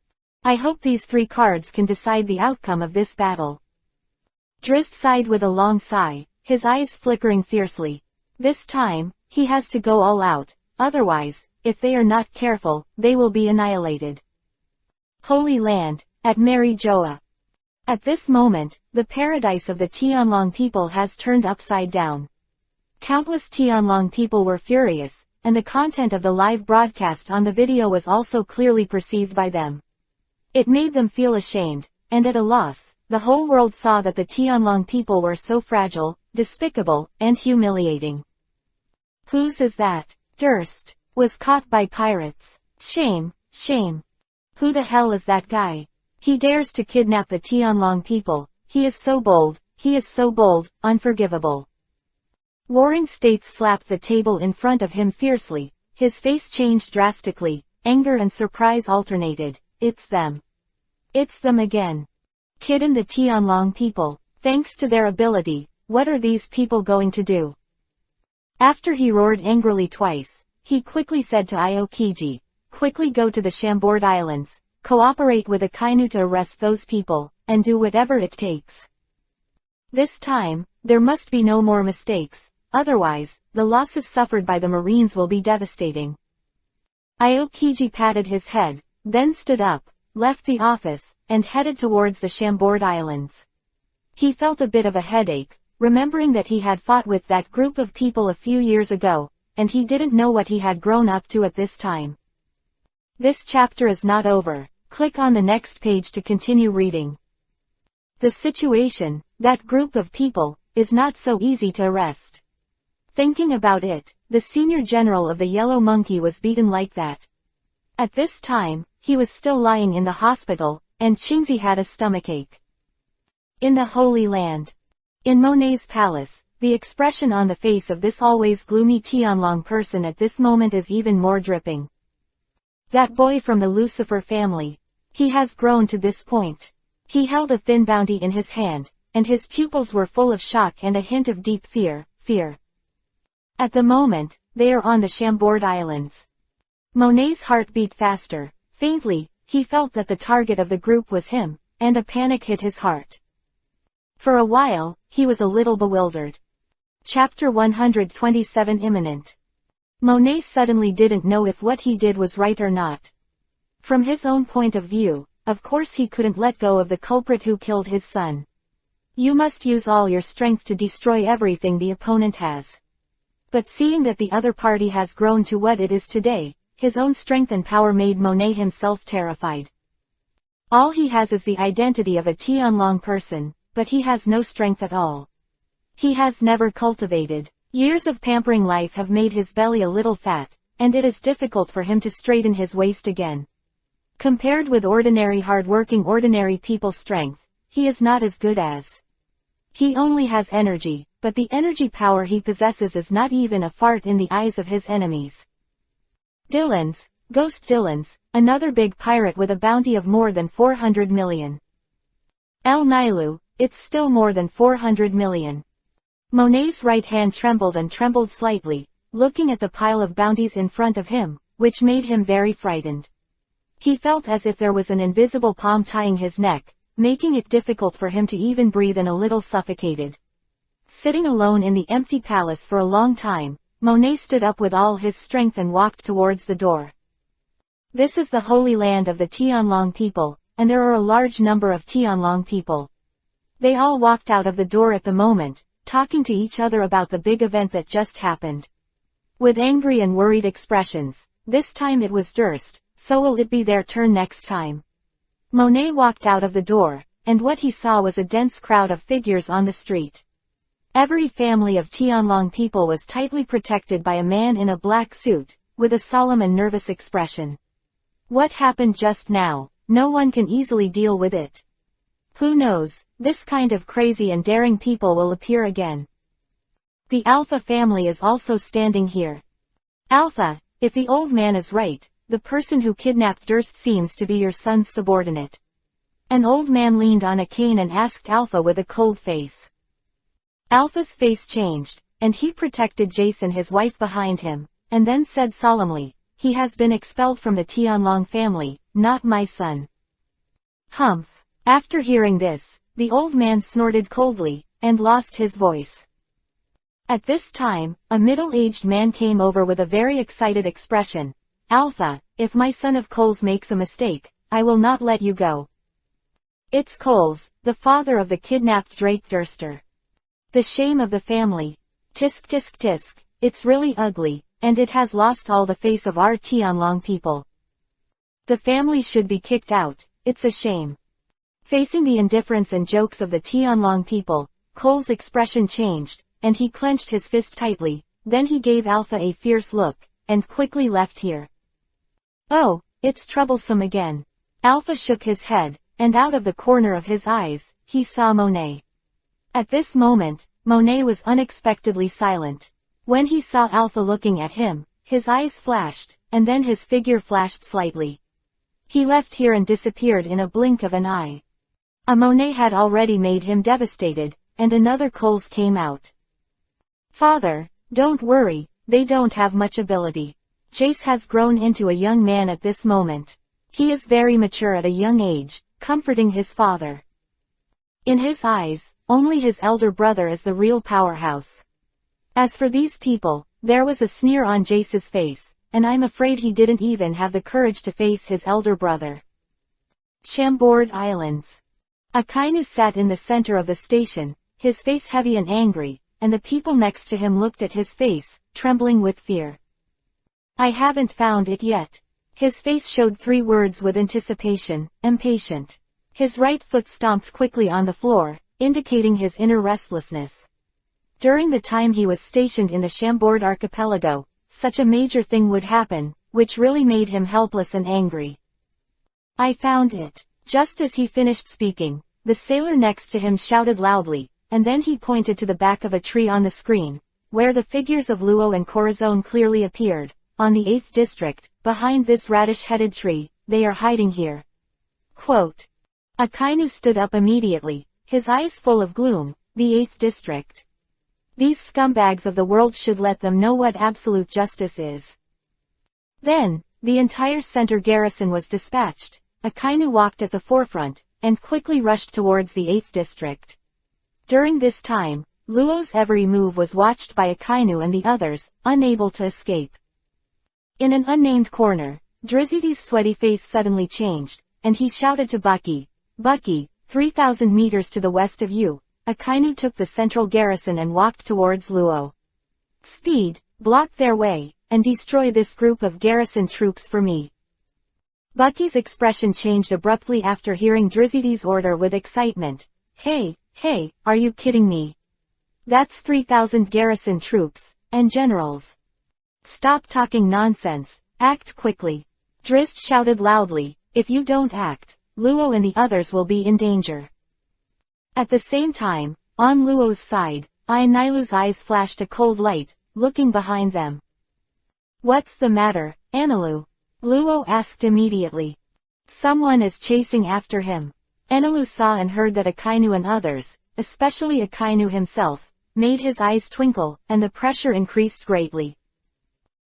I hope these 3 cards can decide the outcome of this battle. Drizzt sighed with a long sigh, his eyes flickering fiercely. This time, he has to go all out, otherwise, if they are not careful, they will be annihilated. Holy Land, at Mary Joa. At this moment, the paradise of the Tianlong people has turned upside down. Countless Tianlong people were furious, and the content of the live broadcast on the video was also clearly perceived by them. It made them feel ashamed, and at a loss. The whole world saw that the Tianlong people were so fragile, despicable, and humiliating. Whose is that? Durst. Was caught by pirates. Shame, shame. Who the hell is that guy? He dares to kidnap the Tianlong people. He is so bold, unforgivable. Warring States slapped the table in front of him fiercely. His face changed drastically. Anger and surprise alternated. It's them. It's them again. Kidden the Tianlong people. Thanks to their ability, what are these people going to do? After he roared angrily twice, he quickly said to Aokiji, quickly go to the Chambord Islands, cooperate with Akainu to arrest those people, and do whatever it takes. This time, there must be no more mistakes, otherwise, the losses suffered by the Marines will be devastating. Aokiji patted his head, then stood up, left the office, and headed towards the Chambord Islands. He felt a bit of a headache, remembering that he had fought with that group of people a few years ago, and he didn't know what he had grown up to at this time. This chapter is not over. Click on the next page to continue reading. The situation, that group of people, is not so easy to arrest. Thinking about it, the senior general of the Yellow Monkey was beaten like that. At this time, he was still lying in the hospital, and Qingzi had a stomachache. In the Holy Land. In Monet's palace, the expression on the face of this always gloomy Tianlong person at this moment is even more dripping. That boy from the Lucifer family. He has grown to this point. He held a thin bounty in his hand, and his pupils were full of shock and a hint of deep fear. At the moment, they are on the Chambord Islands. Monet's heart beat faster. Faintly, he felt that the target of the group was him, and a panic hit his heart. For a while, he was a little bewildered. Chapter 127 imminent. Monet suddenly didn't know if what he did was right or not. From his own point of view, of course he couldn't let go of the culprit who killed his son. You must use all your strength to destroy everything the opponent has. But seeing that the other party has grown to what it is today, his own strength and power made Monet himself terrified. All he has is the identity of a Tianlong person, but he has no strength at all. He has never cultivated. Years of pampering life have made his belly a little fat, and it is difficult for him to straighten his waist again. Compared with ordinary hard-working ordinary people's strength, he is not as good as. He only has energy, but the energy power he possesses is not even a fart in the eyes of his enemies. Ghost Dillons, another big pirate with a bounty of more than 400 million. El Nilu, it's still more than 400 million. Monet's right hand trembled slightly, looking at the pile of bounties in front of him, which made him very frightened. He felt as if there was an invisible palm tying his neck, making it difficult for him to even breathe and a little suffocated. Sitting alone in the empty palace for a long time, Monet stood up with all his strength and walked towards the door. This is the holy land of the Tianlong people, and there are a large number of Tianlong people. They all walked out of the door at the moment, talking to each other about the big event that just happened. With angry and worried expressions, this time it was Durst, so will it be their turn next time? Monet walked out of the door, and what he saw was a dense crowd of figures on the street. Every family of Tianlong people was tightly protected by a man in a black suit, with a solemn and nervous expression. What happened just now? No one can easily deal with it. Who knows? this kind of crazy and daring people will appear again. The Alpha family is also standing here. Alpha, if the old man is right, the person who kidnapped Durst seems to be your son's subordinate. An old man leaned on a cane and asked Alpha with a cold face. Alpha's face changed, and he protected Jace and his wife behind him, and then said solemnly, he has been expelled from the Tianlong family, not my son. Humph. After hearing this, the old man snorted coldly, and lost his voice. At this time, a middle-aged man came over with a very excited expression. Alpha, if my son of Coles makes a mistake, I will not let you go. It's Coles, the father of the kidnapped Drake Durster. The shame of the family. Tisk tisk tisk, it's really ugly, and it has lost all the face of our Tianlong people. The family should be kicked out, it's a shame. Facing the indifference and jokes of the Tianlong people, Cole's expression changed, and he clenched his fist tightly, then he gave Alpha a fierce look, and quickly left here. Oh, it's troublesome again. Alpha shook his head, and out of the corner of his eyes, he saw Monet. At this moment, Monet was unexpectedly silent. When he saw Alpha looking at him, his eyes flashed, and then his figure flashed slightly. He left here and disappeared in a blink of an eye. A Monet had already made him devastated, and another Coles came out. Father, don't worry, they don't have much ability. Jace has grown into a young man at this moment. He is very mature at a young age, comforting his father. In his eyes, only his elder brother is the real powerhouse. As for these people, there was a sneer on Jace's face, and I'm afraid he didn't even have the courage to face his elder brother. Chambord Islands. Akainu sat in the center of the station, his face heavy and angry, and the people next to him looked at his face, trembling with fear. I haven't found it yet. His face showed 3 words with anticipation, impatient. His right foot stomped quickly on the floor, indicating his inner restlessness. During the time he was stationed in the Chambord archipelago, such a major thing would happen, which really made him helpless and angry. I found it. Just as he finished speaking, the sailor next to him shouted loudly, and then he pointed to the back of a tree on the screen, where the figures of Luo and Corazon clearly appeared. On the 8th district, behind this radish-headed tree, they are hiding here. Quote. Akainu stood up immediately, his eyes full of gloom. The 8th district. These scumbags of the world should let them know what absolute justice is. Then, the entire center garrison was dispatched. Akainu walked at the forefront, and quickly rushed towards the 8th district. During this time, Luo's every move was watched by Akainu and the others, unable to escape. In an unnamed corner, Drizzy's sweaty face suddenly changed, and he shouted to Bucky, Bucky, 3,000 meters to the west of you. Akainu took the central garrison and walked towards Luo. Speed, block their way, and destroy this group of garrison troops for me. Bucky's expression changed abruptly after hearing Drizzy's order with excitement. Hey, are you kidding me? That's 3,000 garrison troops, and generals. Stop talking nonsense, act quickly. Drizzt shouted loudly, if you don't act, Luo and the others will be in danger. At the same time, on Luo's side, Ainilu's eyes flashed a cold light, looking behind them. What's the matter, Anilu? Luo asked immediately. Someone is chasing after him. Anilu saw and heard that Akainu and others, especially Akainu himself, made his eyes twinkle, and the pressure increased greatly.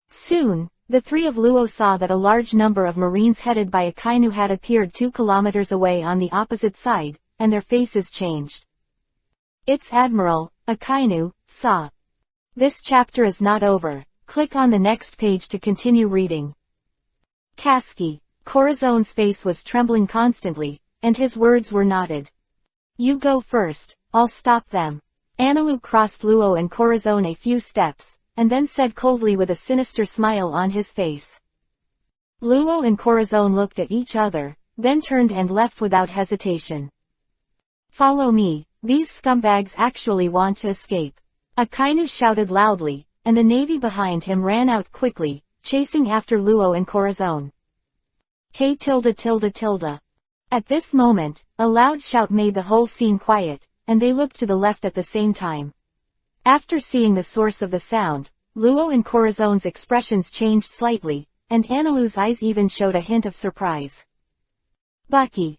Soon, the 3 of Luo saw that a large number of marines headed by Akainu had appeared 2 kilometers away on the opposite side, and their faces changed. It's Admiral, Akainu, saw. This chapter is not over. Click on the next page to continue reading. Kasky. Corazon's face was trembling constantly, and his words were knotted. You go first, I'll stop them. Anilu crossed Luo and Corazon a few steps, and then said coldly with a sinister smile on his face. Luo and Corazon looked at each other, then turned and left without hesitation. Follow me, these scumbags actually want to escape. Akainu shouted loudly, and the navy behind him ran out quickly, chasing after Luo and Corazon. Hey tilde tilde tilde. At this moment, a loud shout made the whole scene quiet, and they looked to the left at the same time. After seeing the source of the sound, Luo and Corazone's expressions changed slightly, and Analu's eyes even showed a hint of surprise. Bucky.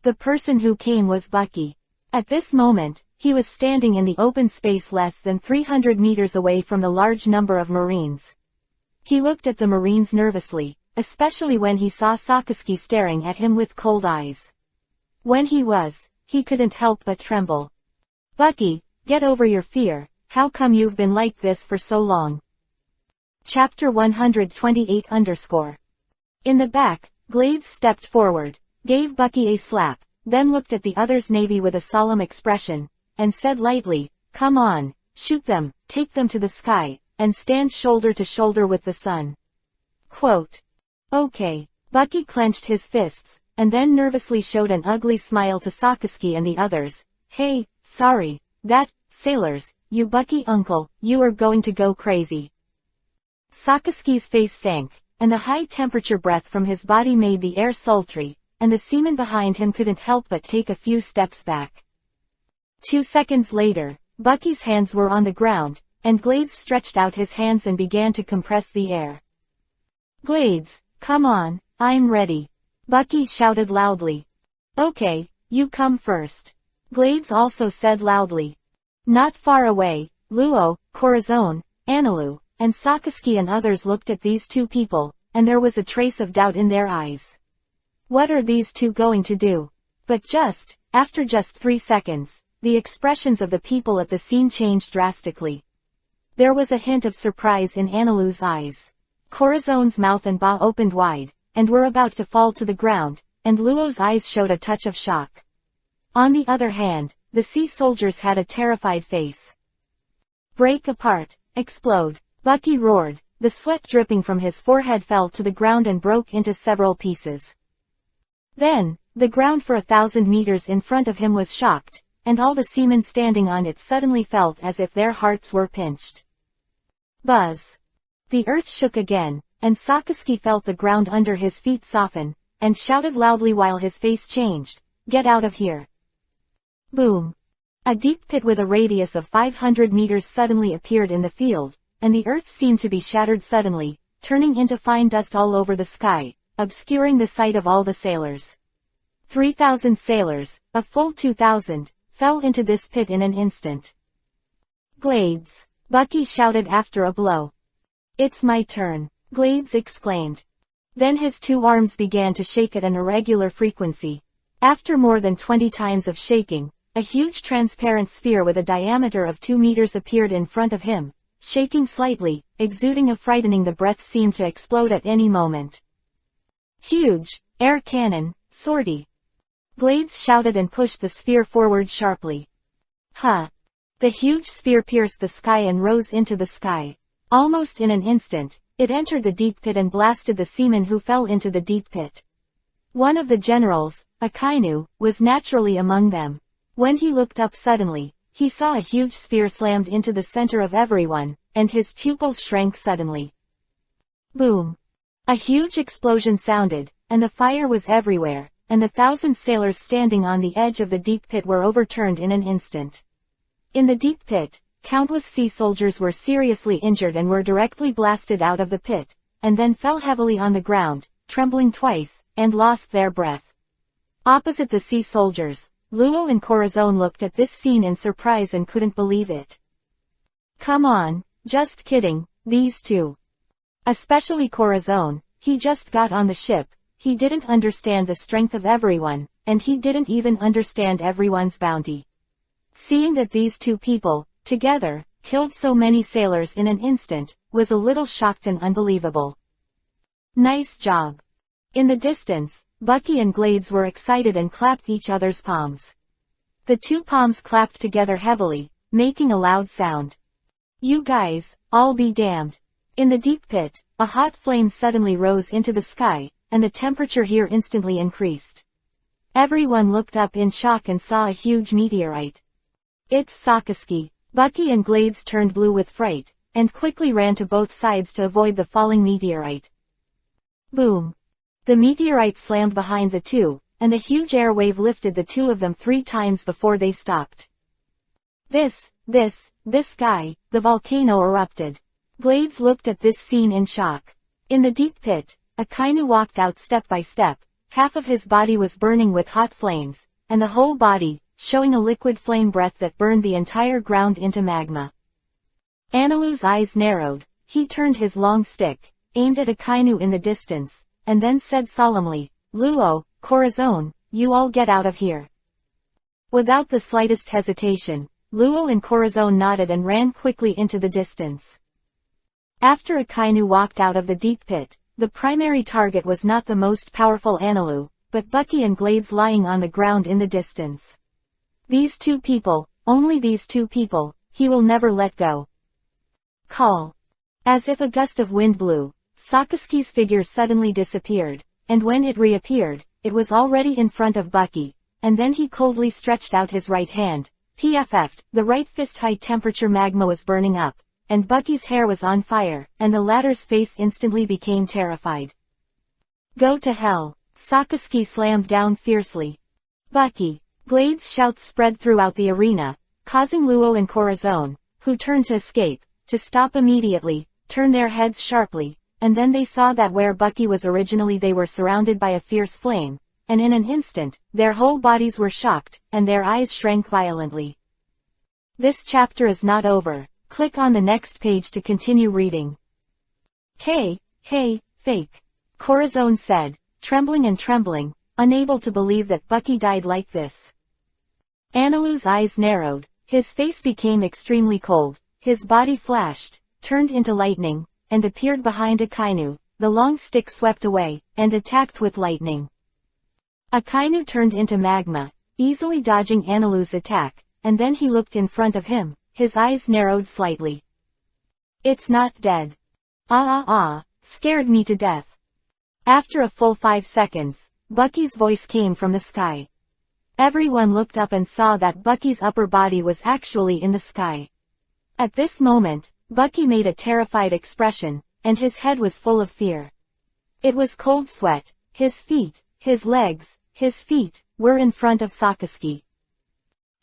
The person who came was Bucky. At this moment, he was standing in the open space less than 300 meters away from the large number of Marines. He looked at the Marines nervously, especially when he saw Sakazuki staring at him with cold eyes. When he couldn't help but tremble. Bucky, get over your fear, how come you've been like this for so long? Chapter 128 _. In the back, Glades stepped forward, gave Bucky a slap, then looked at the other's navy with a solemn expression, and said lightly, come on, shoot them, take them to the sky, and stand shoulder to shoulder with the sun. Quote. Okay. Bucky clenched his fists, and then nervously showed an ugly smile to Sakazuki and the others. Hey, sorry, sailors, you Bucky uncle, you are going to go crazy. Sakazuki's face sank, and the high-temperature breath from his body made the air sultry, and the seaman behind him couldn't help but take a few steps back. 2 seconds later, Bucky's hands were on the ground, and Glades stretched out his hands and began to compress the air. Glades, come on, I'm ready. Bucky shouted loudly. Okay, you come first. Glades also said loudly. Not far away, Luo, Corazon, Analu, and Sakazuki and others looked at these two people, and there was a trace of doubt in their eyes. What are these two going to do? But after just 3 seconds, the expressions of the people at the scene changed drastically. There was a hint of surprise in Analu's eyes. Corazon's mouth and jaw opened wide, and were about to fall to the ground, and Luo's eyes showed a touch of shock. On the other hand, the sea soldiers had a terrified face. Break apart, explode, Bucky roared, the sweat dripping from his forehead fell to the ground and broke into several pieces. Then, the ground for 1,000 meters in front of him was shocked, and all the seamen standing on it suddenly felt as if their hearts were pinched. Buzz. The earth shook again, and Sakazuki felt the ground under his feet soften, and shouted loudly while his face changed, get out of here. Boom. A deep pit with a radius of 500 meters suddenly appeared in the field, and the earth seemed to be shattered suddenly, turning into fine dust all over the sky, obscuring the sight of all the sailors. 3,000 sailors, a full 2,000, fell into this pit in an instant. Glades. Bucky shouted after a blow. It's my turn, Glades exclaimed. Then his 2 arms began to shake at an irregular frequency. After more than 20 times of shaking, a huge transparent sphere with a diameter of 2 meters appeared in front of him, shaking slightly, exuding a frightening the breath seemed to explode at any moment. Huge, air cannon, sortie. Glades shouted and pushed the sphere forward sharply. Ha! The huge sphere pierced the sky and rose into the sky. Almost in an instant, it entered the deep pit and blasted the seaman who fell into the deep pit. One of the generals, Akainu, was naturally among them. When he looked up suddenly, he saw a huge sphere slammed into the center of everyone, and his pupils shrank suddenly. Boom! A huge explosion sounded, and the fire was everywhere, and the 1,000 sailors standing on the edge of the deep pit were overturned in an instant. In the deep pit, countless sea soldiers were seriously injured and were directly blasted out of the pit, and then fell heavily on the ground, trembling twice, and lost their breath. Opposite the sea soldiers, Luo and Corazon looked at this scene in surprise and couldn't believe it. Come on, just kidding, these two. Especially Corazon, he just got on the ship, he didn't understand the strength of everyone, and he didn't even understand everyone's bounty. Seeing that these two people, together, killed so many sailors in an instant, was a little shocked and unbelievable. Nice job. In the distance, Bucky and Glades were excited and clapped each other's palms. The 2 palms clapped together heavily, making a loud sound. You guys, I'll be damned. In the deep pit, a hot flame suddenly rose into the sky, and the temperature here instantly increased. Everyone looked up in shock and saw a huge meteorite. It's Sakazuki. Bucky and Glades turned blue with fright, and quickly ran to both sides to avoid the falling meteorite. Boom! The meteorite slammed behind the two, and the huge air wave lifted the two of them 3 times before they stopped. This guy, the volcano erupted. Glades looked at this scene in shock. In the deep pit, Akainu walked out step by step. Half of his body was burning with hot flames, and the whole body, showing a liquid flame breath that burned the entire ground into magma. Analu's eyes narrowed. He turned his long stick, aimed at Akainu in the distance, and then said solemnly, "Luo, Corazon, you all get out of here." Without the slightest hesitation, Luo and Corazon nodded and ran quickly into the distance. After Akainu walked out of the deep pit, the primary target was not the most powerful Analu, but Bucky and Glades lying on the ground in the distance. These 2 people, only these 2 people, he will never let go. Call. As if a gust of wind blew, Sakazuki's figure suddenly disappeared, and when it reappeared, it was already in front of Bucky, and then he coldly stretched out his right hand. PFF'd, the right fist high-temperature magma was burning up, and Bucky's hair was on fire, and the latter's face instantly became terrified. "Go to hell!" Sakazuki slammed down fiercely. "Bucky!" Glades' shouts spread throughout the arena, causing Luo and Corazon, who turned to escape, to stop immediately, turn their heads sharply, and then they saw that where Bucky was originally they were surrounded by a fierce flame, and in an instant, their whole bodies were shocked, and their eyes shrank violently. This chapter is not over. Click on the next page to continue reading. Hey, fake. Corazon said, trembling, unable to believe that Bucky died like this. Analu's eyes narrowed, his face became extremely cold, his body flashed, turned into lightning, and appeared behind Akainu. The long stick swept away, and attacked with lightning. Akainu turned into magma, easily dodging Analu's attack, and then he looked in front of him, his eyes narrowed slightly. "It's not dead." Scared me to death." After a full 5 seconds, Bucky's voice came from the sky. Everyone looked up and saw that Bucky's upper body was actually in the sky. At this moment, Bucky made a terrified expression, and his head was full of fear. It was cold sweat. His feet, his legs, his feet, were in front of Sakazuki.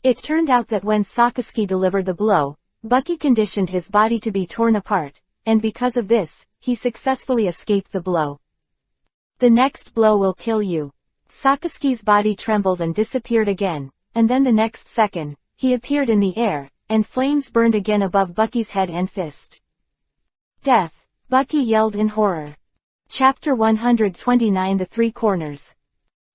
It turned out that when Sakazuki delivered the blow, Bucky conditioned his body to be torn apart, and because of this, he successfully escaped the blow. "The next blow will kill you." Sakazuki's body trembled and disappeared again, and then the next second, he appeared in the air, and flames burned again above Bucky's head and fist. "Death!" Bucky yelled in horror. Chapter 129 The Three Corners.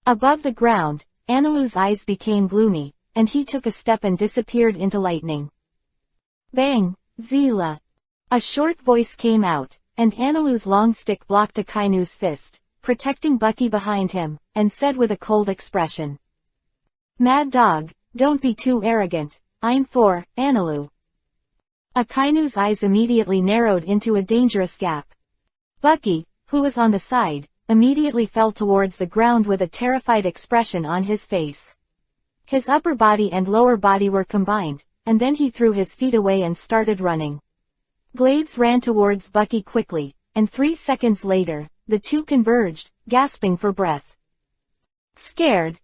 Above the ground, Analu's eyes became gloomy, and he took a step and disappeared into lightning. "Bang! Zila!" A short voice came out, and Analu's long stick blocked Akainu's fist, protecting Bucky behind him, and said with a cold expression. "Mad dog, don't be too arrogant, I'm for Analu." Akainu's eyes immediately narrowed into a dangerous gap. Bucky, who was on the side, immediately fell towards the ground with a terrified expression on his face. His upper body and lower body were combined, and then he threw his feet away and started running. Glades ran towards Bucky quickly, and 3 seconds later, the two converged, gasping for breath. Scared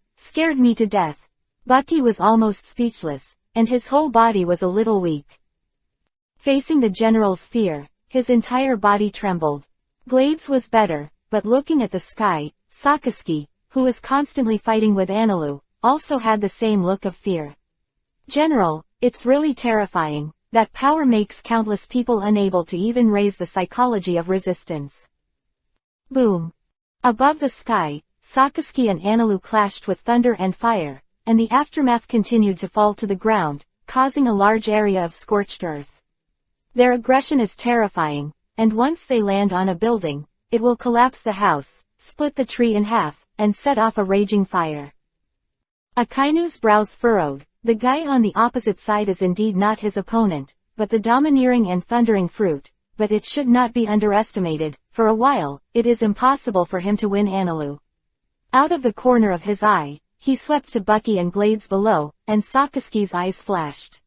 me to death." Bucky was almost speechless, and his whole body was a little weak. Facing the general's fear, his entire body trembled. Glades was better, but looking at the sky, Sakazuki, who was constantly fighting with Analu, also had the same look of fear. "General, it's really terrifying. That power makes countless people unable to even raise the psychology of resistance." Boom! Above the sky, Sakazuki and Analu clashed with thunder and fire, and the aftermath continued to fall to the ground, causing a large area of scorched earth. Their aggression is terrifying, and once they land on a building, it will collapse the house, split the tree in half, and set off a raging fire. Akainu's brows furrowed. The guy on the opposite side is indeed not his opponent, but the domineering and thundering fruit, but it should not be underestimated. For a while, it is impossible for him to win Analu. Out of the corner of his eye, he swept to Bucky and Glades below, and Sakazuki's eyes flashed.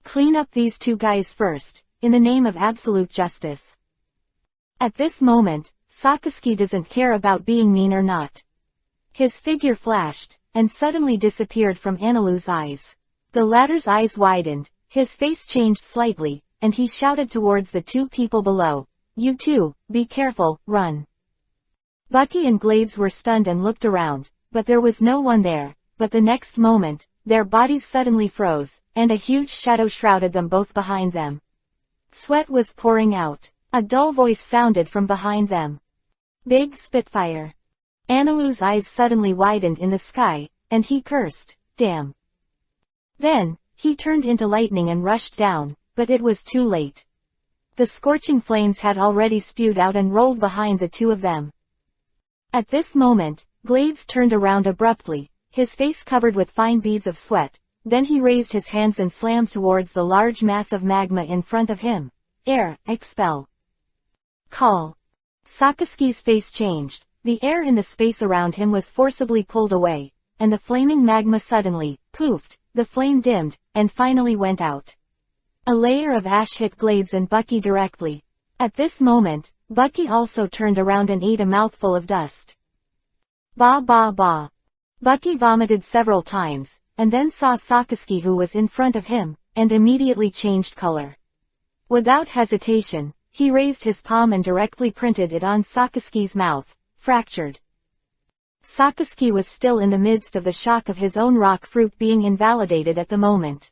"Clean up these two guys first, in the name of absolute justice." At this moment, Sakazuki doesn't care about being mean or not. His figure flashed, and suddenly disappeared from Analu's eyes. The latter's eyes widened, his face changed slightly, and he shouted towards the two people below. "You two, be careful, run." Bucky and Glades were stunned and looked around, but there was no one there. But the next moment, their bodies suddenly froze, and a huge shadow shrouded them both behind them. Sweat was pouring out. A dull voice sounded from behind them. "Big Spitfire." Analu's eyes suddenly widened in the sky, and he cursed, "Damn." Then, he turned into lightning and rushed down, but it was too late. The scorching flames had already spewed out and rolled behind the two of them. At this moment, Glades turned around abruptly, his face covered with fine beads of sweat. Then he raised his hands and slammed towards the large mass of magma in front of him. "Air, expel." "Call." Sakaski's face changed. The air in the space around him was forcibly pulled away, and the flaming magma suddenly, poofed, the flame dimmed, and finally went out. A layer of ash hit Glades and Bucky directly. At this moment, Bucky also turned around and ate a mouthful of dust. Ba ba ba. Bucky vomited several times, and then saw Sakaski who was in front of him, and immediately changed color. Without hesitation, he raised his palm and directly printed it on Sakaski's mouth. Fractured. Sakaski was still in the midst of the shock of his own rock fruit being invalidated at the moment.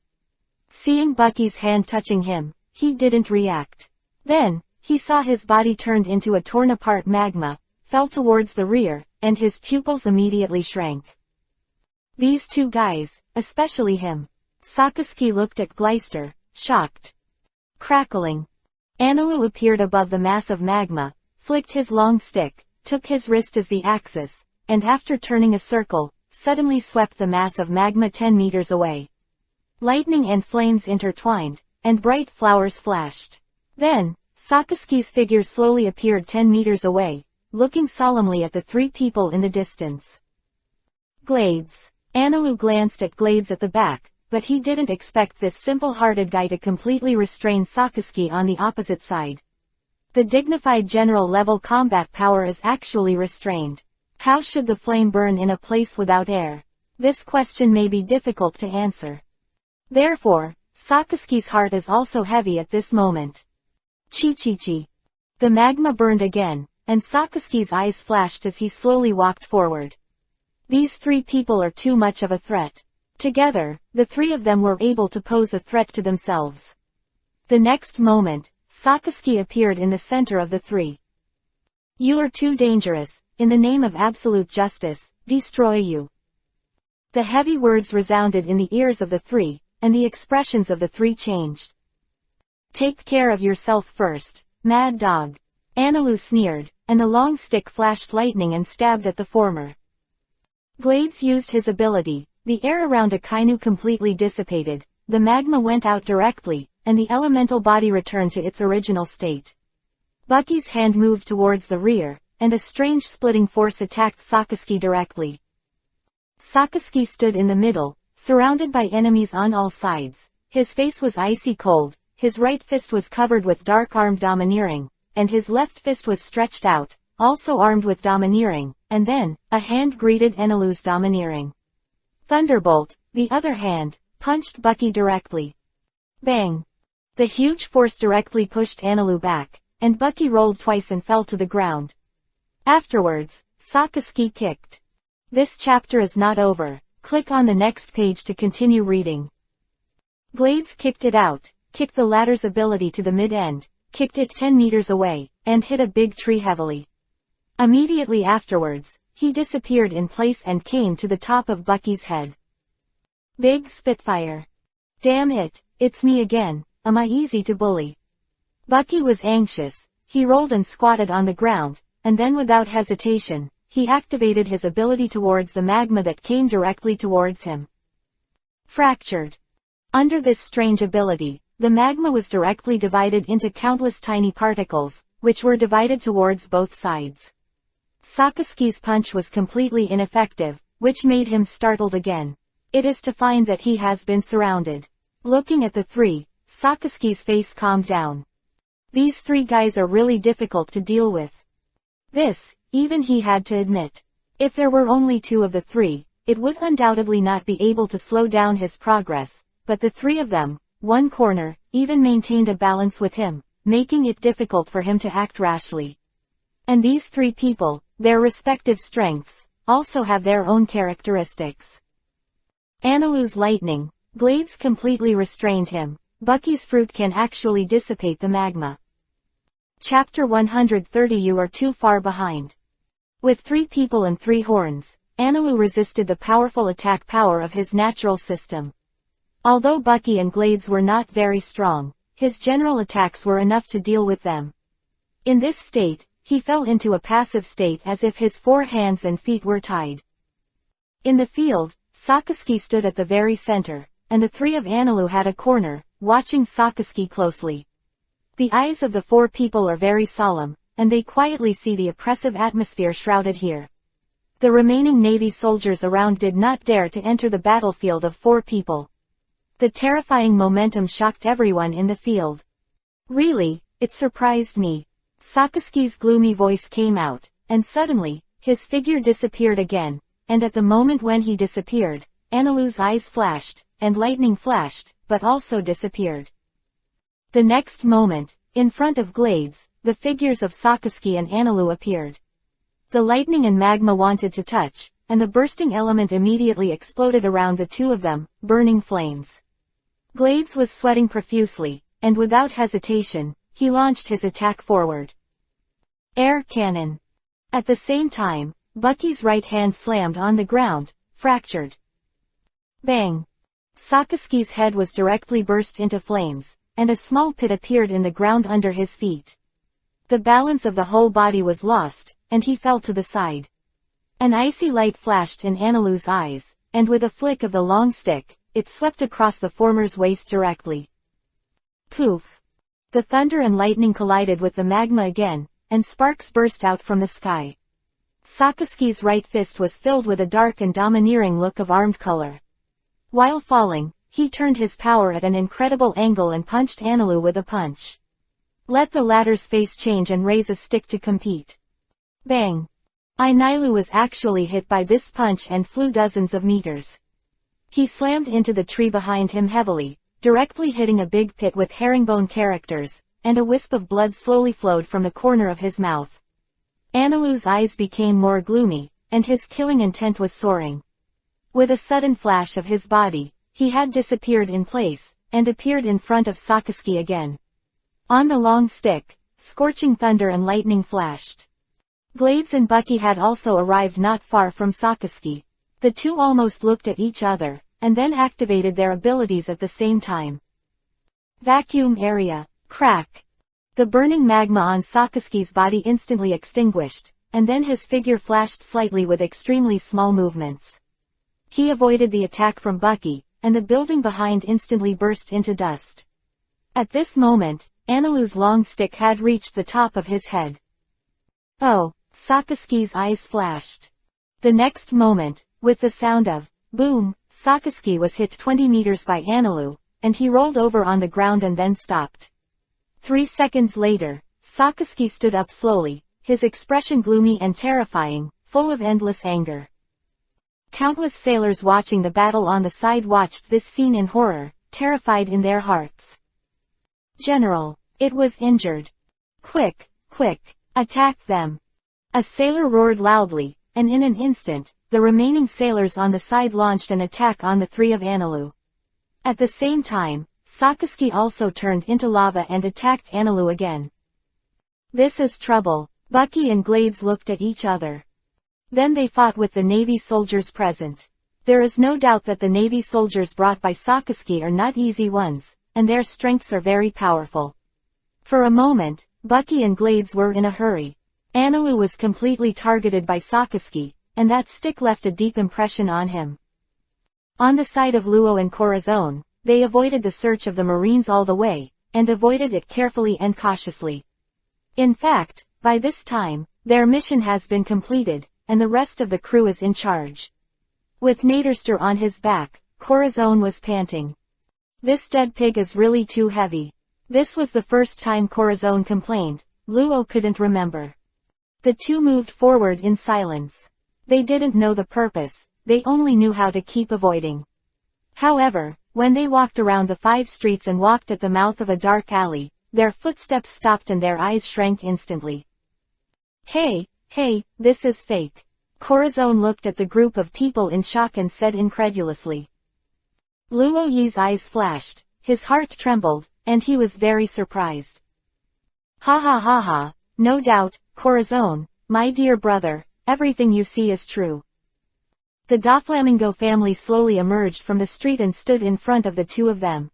Seeing Bucky's hand touching him, he didn't react. Then, he saw his body turned into a torn-apart magma, fell towards the rear, and his pupils immediately shrank. These two guys, especially him. Sakaski looked at Gleister, shocked. Crackling. Analu appeared above the mass of magma, flicked his long stick, took his wrist as the axis, and after turning a circle, suddenly swept the mass of magma 10 meters away. Lightning and flames intertwined, and bright flowers flashed. Then, Sakaski's figure slowly appeared 10 meters away, looking solemnly at the three people in the distance. Glades. Analu glanced at Glades at the back, but he didn't expect this simple-hearted guy to completely restrain Sakaski on the opposite side. The dignified general-level combat power is actually restrained. How should the flame burn in a place without air? This question may be difficult to answer. Therefore, Sakaski's heart is also heavy at this moment. Chi-chi-chi. The magma burned again, and Sakaski's eyes flashed as he slowly walked forward. These three people are too much of a threat. Together, the three of them were able to pose a threat to themselves. The next moment, Sakaski appeared in the center of the three. "You are too dangerous. In the name of absolute justice, destroy you." The heavy words resounded in the ears of the three, and the expressions of the three changed. "Take care of yourself first, mad dog." Analu sneered, and the long stick flashed lightning and stabbed at the former. Glades used his ability. The air around Akainu completely dissipated, the magma went out directly, and the elemental body returned to its original state. Bucky's hand moved towards the rear, and a strange splitting force attacked Sakaski directly. Sakaski stood in the middle, surrounded by enemies on all sides. His face was icy cold, his right fist was covered with dark-armed domineering, and his left fist was stretched out, also armed with domineering, and then, a hand greeted Analu's domineering. Thunderbolt, the other hand, punched Bucky directly. Bang! The huge force directly pushed Analu back, and Bucky rolled twice and fell to the ground. Afterwards, Sakaski kicked. This chapter is not over. Click on the next page to continue reading. Glades kicked it out, kicked the ladder's ability to the mid-end, kicked it 10 meters away, and hit a big tree heavily. Immediately afterwards, he disappeared in place and came to the top of Bucky's head. Big Spitfire. Damn it, it's me again, am I easy to bully? Bucky was anxious, he rolled and squatted on the ground, and then without hesitation, he activated his ability towards the magma that came directly towards him. Fractured. Under this strange ability, the magma was directly divided into countless tiny particles, which were divided towards both sides. Sakaski's punch was completely ineffective, which made him startled again. It is to find that he has been surrounded. Looking at the three, Sakaski's face calmed down. These three guys are really difficult to deal with. This, even he had to admit. If there were only 2 of the 3, it would undoubtedly not be able to slow down his progress, but the 3 of them, one corner, even maintained a balance with him, making it difficult for him to act rashly. And these 3 people, their respective strengths, also have their own characteristics. Analu's lightning, Glades completely restrained him. Bucky's fruit can actually dissipate the magma. Chapter 130. You are too far behind. With 3 people and 3 horns, Analu resisted the powerful attack power of his natural system. Although Bucky and Glades were not very strong, his general attacks were enough to deal with them. In this state, he fell into a passive state as if his 4 hands and feet were tied. In the field, Sakazuki stood at the very center, and the 3 of Analu had a corner, watching Sakazuki closely. The eyes of the 4 people are very solemn, and they quietly see the oppressive atmosphere shrouded here. The remaining Navy soldiers around did not dare to enter the battlefield of 4 people. The terrifying momentum shocked everyone in the field. Really, it surprised me. Sakazuki's gloomy voice came out, and suddenly, his figure disappeared again, and at the moment when he disappeared, Analu's eyes flashed, and lightning flashed, but also disappeared. The next moment, in front of Glades, the figures of Sakazuki and Analu appeared. The lightning and magma wanted to touch, and the bursting element immediately exploded around the 2 of them, burning flames. Glades was sweating profusely, and without hesitation, he launched his attack forward. Air cannon. At the same time, Bucky's right hand slammed on the ground, fractured. Bang! Sakazuki's head was directly burst into flames, and a small pit appeared in the ground under his feet. The balance of the whole body was lost, and he fell to the side. An icy light flashed in Analu's eyes, and with a flick of the long stick, it swept across the former's waist directly. Poof! The thunder and lightning collided with the magma again, and sparks burst out from the sky. Sakazuki's right fist was filled with a dark and domineering look of armed color. While falling, he turned his power at an incredible angle and punched Analu with a punch. Let the latter's face change and raise a stick to compete. Bang! Ainailu was actually hit by this punch and flew dozens of meters. He slammed into the tree behind him heavily, directly hitting a big pit with herringbone characters, and a wisp of blood slowly flowed from the corner of his mouth. Analu's eyes became more gloomy, and his killing intent was soaring. With a sudden flash of his body, he had disappeared in place, and appeared in front of Sakazuki again. On the long stick, scorching thunder and lightning flashed. Glades and Bucky had also arrived not far from Sakazuki. The 2 almost looked at each other, and then activated their abilities at the same time. Vacuum area. Crack! The burning magma on Sakazuki's body instantly extinguished, and then his figure flashed slightly with extremely small movements. He avoided the attack from Bucky, and the building behind instantly burst into dust. At this moment, Analu's long stick had reached the top of his head. Oh! Sakazuki's eyes flashed. The next moment, with the sound of boom, Sakazuki was hit 20 meters by Analu, and he rolled over on the ground and then stopped. 3 seconds later, Sakazuki stood up slowly, his expression gloomy and terrifying, full of endless anger. Countless sailors watching the battle on the side watched this scene in horror, terrified in their hearts. General, it was injured. Quick, quick, attack them. A sailor roared loudly, and in an instant, the remaining sailors on the side launched an attack on the 3 of Analu. At the same time, Sakazuki also turned into lava and attacked Analu again. This is trouble. Bucky and Glades looked at each other. Then they fought with the Navy soldiers present. There is no doubt that the Navy soldiers brought by Sakazuki are not easy ones, and their strengths are very powerful. For a moment, Bucky and Glades were in a hurry. Analu was completely targeted by Sakazuki, and that stick left a deep impression on him. On the side of Luo and Corazon, they avoided the search of the Marines all the way, and avoided it carefully and cautiously. In fact, by this time, their mission has been completed, and the rest of the crew is in charge. With Naderster on his back, Corazon was panting. This dead pig is really too heavy. This was the first time Corazon complained. Luo couldn't remember. The 2 moved forward in silence. They didn't know the purpose, they only knew how to keep avoiding. However, when they walked around the 5 streets and walked at the mouth of a dark alley, their footsteps stopped and their eyes shrank instantly. Hey, this is fake. Corazon looked at the group of people in shock and said incredulously. Luo Yi's eyes flashed, his heart trembled, and he was very surprised. Ha, no doubt, Corazon, my dear brother, everything you see is true. The Doflamingo family slowly emerged from the street and stood in front of the 2 of them.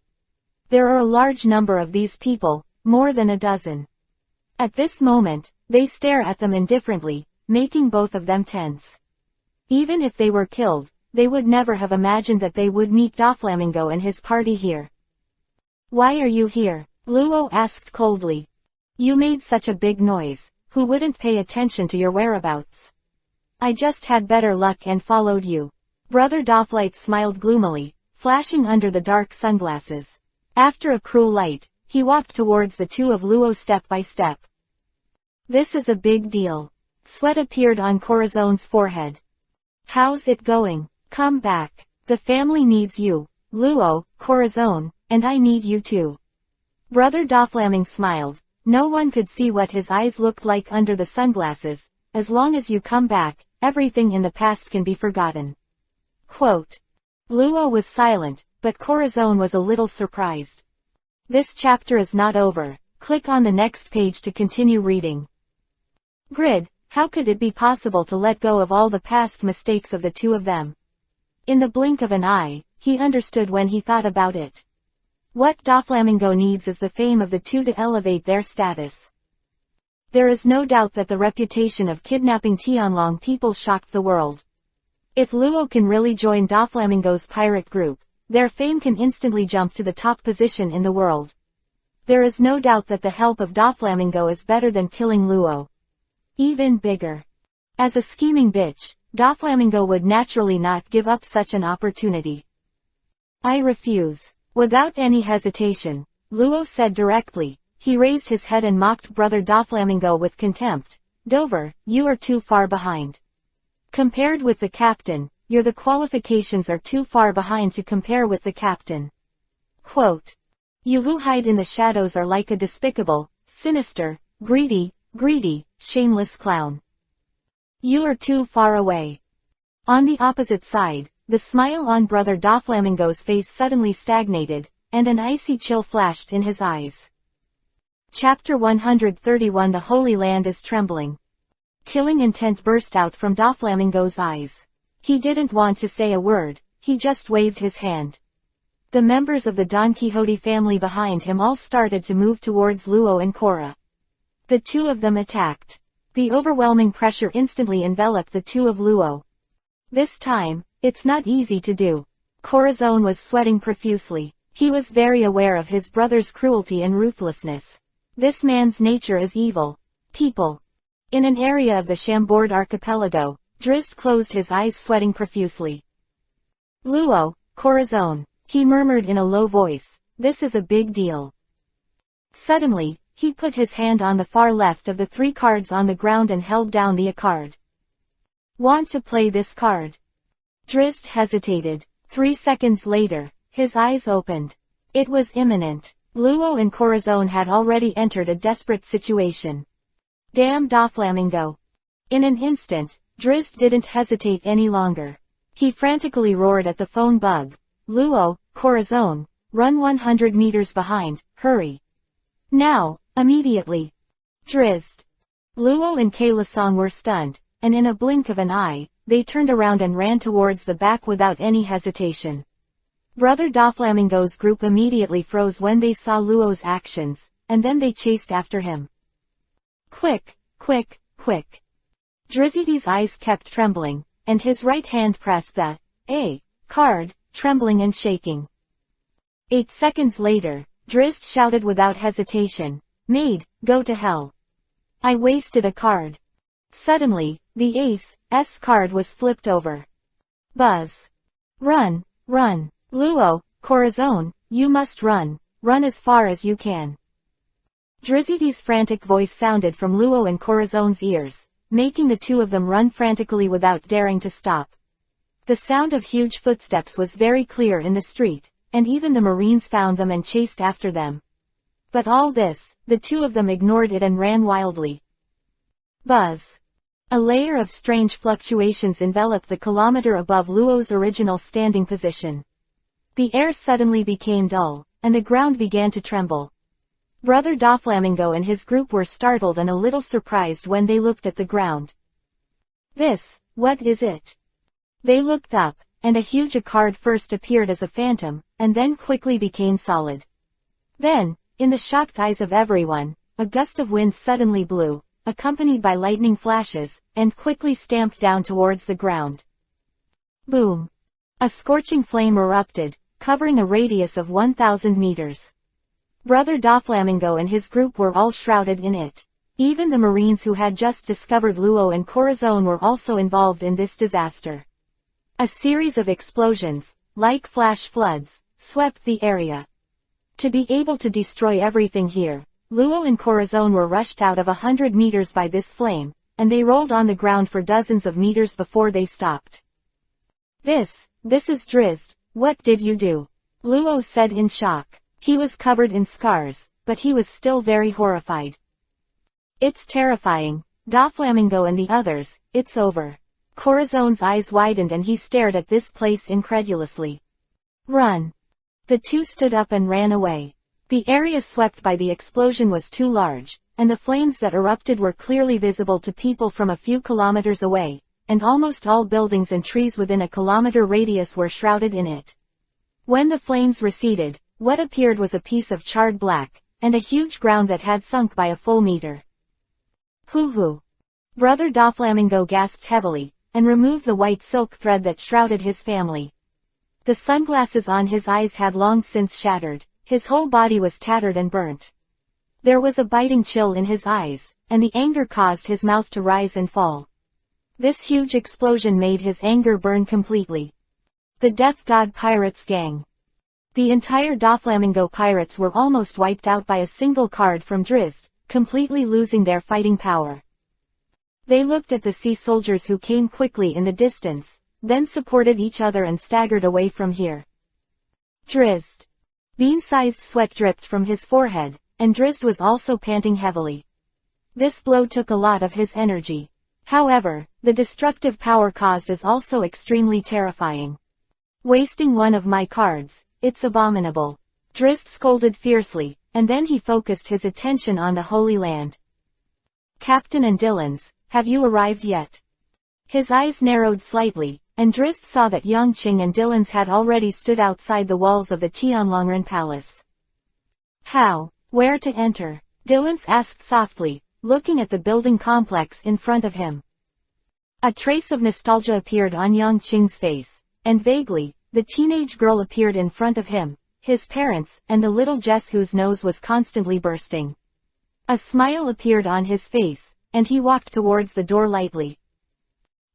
There are a large number of these people, more than a dozen. At this moment, they stare at them indifferently, making both of them tense. Even if they were killed, they would never have imagined that they would meet Doflamingo and his party here. Why are you here? Luo asked coldly. You made such a big noise, who wouldn't pay attention to your whereabouts? I just had better luck and followed you. Brother Doflight smiled gloomily, flashing under the dark sunglasses. After a cruel light, he walked towards the 2 of Luo step by step. This is a big deal. Sweat appeared on Corazon's forehead. How's it going? Come back. The family needs you, Luo, Corazon, and I need you too. Brother Doflamingo smiled. No one could see what his eyes looked like under the sunglasses. As long as you come back, everything in the past can be forgotten. Quote. Luo was silent, but Corazon was a little surprised. This chapter is not over. Click on the next page to continue reading. Grid, how could it be possible to let go of all the past mistakes of the 2 of them? In the blink of an eye, he understood when he thought about it. What Doflamingo needs is the fame of the 2 to elevate their status. There is no doubt that the reputation of kidnapping Tianlong people shocked the world. If Luo can really join Doflamingo's pirate group, their fame can instantly jump to the top position in the world. There is no doubt that the help of Doflamingo is better than killing Luo. Even bigger. As a scheming bitch, Doflamingo would naturally not give up such an opportunity. I refuse. Without any hesitation, Luo said directly. He raised his head and mocked Brother Doflamingo with contempt. Dover, you are too far behind. Compared with the captain, the qualifications are too far behind to compare with the captain. Quote. You who hide in the shadows are like a despicable, sinister, greedy, shameless clown. You are too far away. On the opposite side, the smile on Brother Doflamingo's face suddenly stagnated, and an icy chill flashed in his eyes. Chapter 131 The Holy Land is trembling. Killing intent burst out from Doflamingo's eyes. He didn't want to say a word, he just waved his hand. The members of the Don Quixote family behind him all started to move towards Luo and Cora. The 2 of them attacked. The overwhelming pressure instantly enveloped the 2 of Luo. This time, it's not easy to do. Corazon was sweating profusely. He was very aware of his brother's cruelty and ruthlessness. This man's nature is evil. People. In an area of the Chambord archipelago, Drizzt closed his eyes sweating profusely. Luo, Corazon, he murmured in a low voice, this is a big deal. Suddenly, he put his hand on the far left of the 3 cards on the ground and held down the A card. Want to play this card? Drizzt hesitated. 3 seconds later, his eyes opened. It was imminent. Luo and Corazon had already entered a desperate situation. Damn Doflamingo. In an instant, Drizzt didn't hesitate any longer. He frantically roared at the phone bug. Luo, Corazon, run 100 meters behind, hurry. Now, immediately. Drizzt. Luo and Kailasong were stunned, and in a blink of an eye, they turned around and ran towards the back without any hesitation. Brother Doflamingo's group immediately froze when they saw Luo's actions, and then they chased after him. Quick! Drizzt's eyes kept trembling, and his right hand pressed the A card, trembling and shaking. 8 seconds later, Drizzt shouted without hesitation, Maid, go to hell. I wasted a card. Suddenly, the Ace card was flipped over. Buzz. Run! Luo, Corazon, you must run as far as you can. Drizzt's frantic voice sounded from Luo and Corazon's ears. making the two of them run frantically without daring to stop. The sound of huge footsteps was very clear in the street, and even the Marines found them and chased after them. But all this, the two of them ignored it and ran wildly. Buzz. A layer of strange fluctuations enveloped the kilometer above Luo's original standing position. The air suddenly became dull, and the ground began to tremble. Brother Doflamingo and his group were startled and a little surprised when they looked at the ground. What is it? They looked up, and a huge card first appeared as a phantom, and then quickly became solid. Then, in the shocked eyes of everyone, a gust of wind suddenly blew, accompanied by lightning flashes, and quickly stamped down towards the ground. Boom! A scorching flame erupted, covering a radius of 1,000 meters. Brother Doflamingo and his group were all shrouded in it. Even the Marines who had just discovered Luo and Corazon were also involved in this disaster. A series of explosions, like flash floods, swept the area. To be able to destroy everything here, Luo and Corazon were rushed out of 100 meters by this flame, and they rolled on the ground for dozens of meters before they stopped. This is Drizzt, what did you do? Luo said in shock. He was covered in scars, but he was still very horrified. It's terrifying, Doflamingo and the others, it's over. Corazon's eyes widened and he stared at this place incredulously. Run! The two stood up and ran away. The area swept by the explosion was too large, and the flames that erupted were clearly visible to people from a few kilometers away, and almost all buildings and trees within a kilometer radius were shrouded in it. When the flames receded, what appeared was a piece of charred black, and a huge ground that had sunk by a full meter. Hoo-hoo! Brother Doflamingo gasped heavily, and removed the white silk thread that shrouded his family. The sunglasses on his eyes had long since shattered. His whole body was tattered and burnt. There was a biting chill in his eyes, and the anger caused his mouth to rise and fall. This huge explosion made his anger burn completely. The Death God Pirates Gang. The entire Doflamingo pirates were almost wiped out by a single card from Drizzt, completely losing their fighting power. They looked at the sea soldiers who came quickly in the distance, then supported each other and staggered away from here. Drizzt. Bean-sized sweat dripped from his forehead, and Drizzt was also panting heavily. This blow took a lot of his energy. However, the destructive power caused is also extremely terrifying. Wasting one of my cards, it's abominable. Drizzt scolded fiercely, and then he focused his attention on the Holy Land. Captain and Dylan's, have you arrived yet? His eyes narrowed slightly, and Drizzt saw that Yongqing and Dylan's had already stood outside the walls of the Tianlongren Palace. How? Where to enter? Dylan's asked softly, looking at the building complex in front of him. A trace of nostalgia appeared on Yongqing's face, and vaguely, the teenage girl appeared in front of him, his parents, and the little Jess whose nose was constantly bursting. A smile appeared on his face, and he walked towards the door lightly.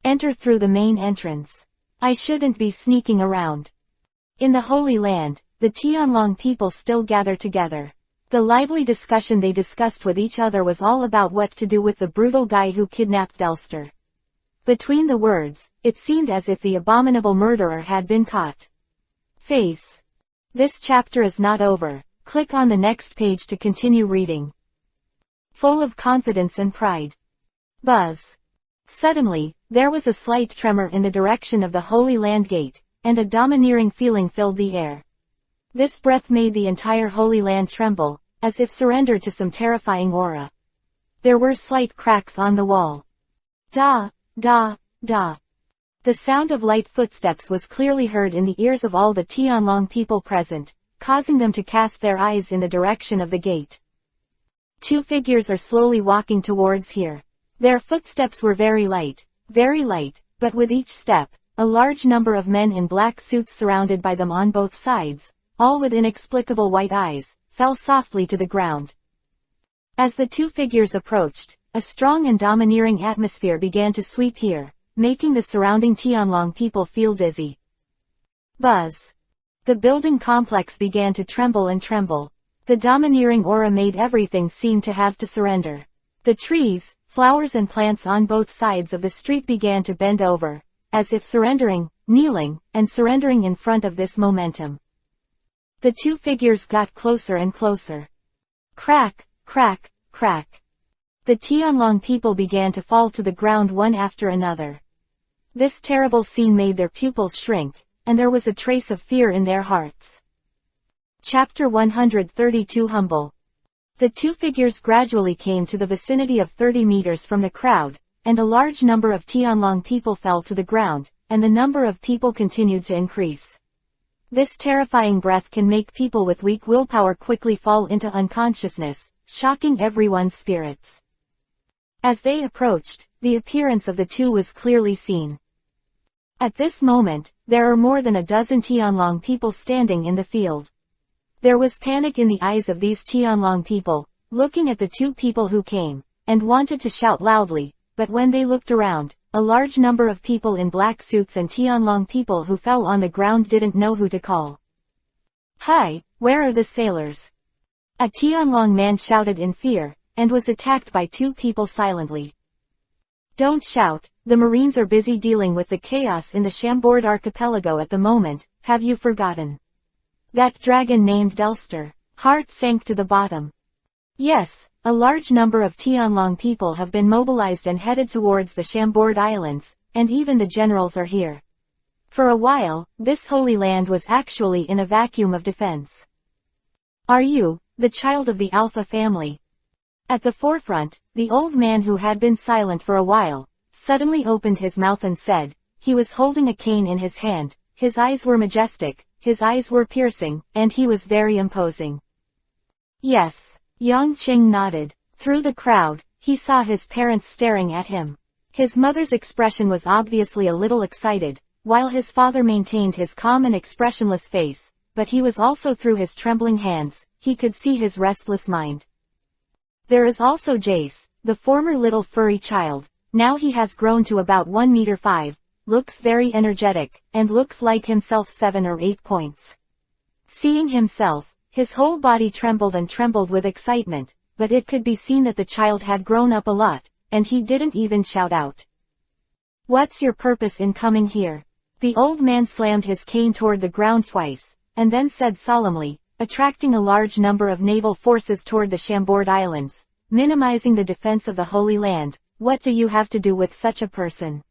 Enter through the main entrance. I shouldn't be sneaking around. In the Holy Land, the Tianlong people still gather together. The lively discussion they discussed with each other was all about what to do with the brutal guy who kidnapped Delster. Between the words, it seemed as if the abominable murderer had been caught. Face. This chapter is not over. Click on the next page to continue reading. Full of confidence and pride. Buzz. Suddenly, there was a slight tremor in the direction of the Holy Land Gate, and a domineering feeling filled the air. This breath made the entire Holy Land tremble, as if surrendered to some terrifying aura. There were slight cracks on the wall. Da, da, da. The sound of light footsteps was clearly heard in the ears of all the Tianlong people present, causing them to cast their eyes in the direction of the gate. Two figures are slowly walking towards here. Their footsteps were very light, but with each step, a large number of men in black suits surrounded by them on both sides, all with inexplicable white eyes, fell softly to the ground. As the two figures approached, a strong and domineering atmosphere began to sweep here, making the surrounding Tianlong people feel dizzy. Buzz. The building complex began to tremble and tremble. The domineering aura made everything seem to have to surrender. The trees, Flowers and plants on both sides of the street began to bend over, as if surrendering, kneeling, and surrendering in front of this momentum. The two figures got closer and closer. Crack, crack, crack. The Tianlong people began to fall to the ground one after another. This terrible scene made their pupils shrink, and there was a trace of fear in their hearts. Chapter 132 Humble. The two figures gradually came to the vicinity of 30 meters from the crowd, and a large number of Tianlong people fell to the ground, and the number of people continued to increase. This terrifying breath can make people with weak willpower quickly fall into unconsciousness, shocking everyone's spirits. As they approached, the appearance of the two was clearly seen. At this moment, there are more than a dozen Tianlong people standing in the field. There was panic in the eyes of these Tianlong people, looking at the two people who came, and wanted to shout loudly, but when they looked around, a large number of people in black suits and Tianlong people who fell on the ground didn't know who to call. "Hi, where are the sailors?" A Tianlong man shouted in fear, and was attacked by two people silently. "Don't shout, the Marines are busy dealing with the chaos in the Chambord archipelago at the moment, have you forgotten? That dragon named Delster." Heart sank to the bottom. Yes, a large number of Tianlong people have been mobilized and headed towards the Chambord Islands, and even the generals are here. For a while, this holy land was actually in a vacuum of defense. "Are you, the child of the Alpha family?" At the forefront, the old man who had been silent for a while, suddenly opened his mouth and said, he was holding a cane in his hand, his eyes were majestic, his eyes were piercing, and he was very imposing. "Yes." Yang Qing nodded. Through the crowd, he saw his parents staring at him. His mother's expression was obviously a little excited, while his father maintained his calm and expressionless face, but he was also through his trembling hands, he could see his restless mind. There is also Jace, the former little furry child. Now he has grown to about 1 meter 5, looks very energetic, and looks like himself 7 or 8 points. Seeing himself, his whole body trembled and trembled with excitement, but it could be seen that the child had grown up a lot, and he didn't even shout out. "What's your purpose in coming here?" The old man slammed his cane toward the ground twice, and then said solemnly, attracting a large number of naval forces toward the Chambord Islands, minimizing the defense of the Holy Land. "What do you have to do with such a person?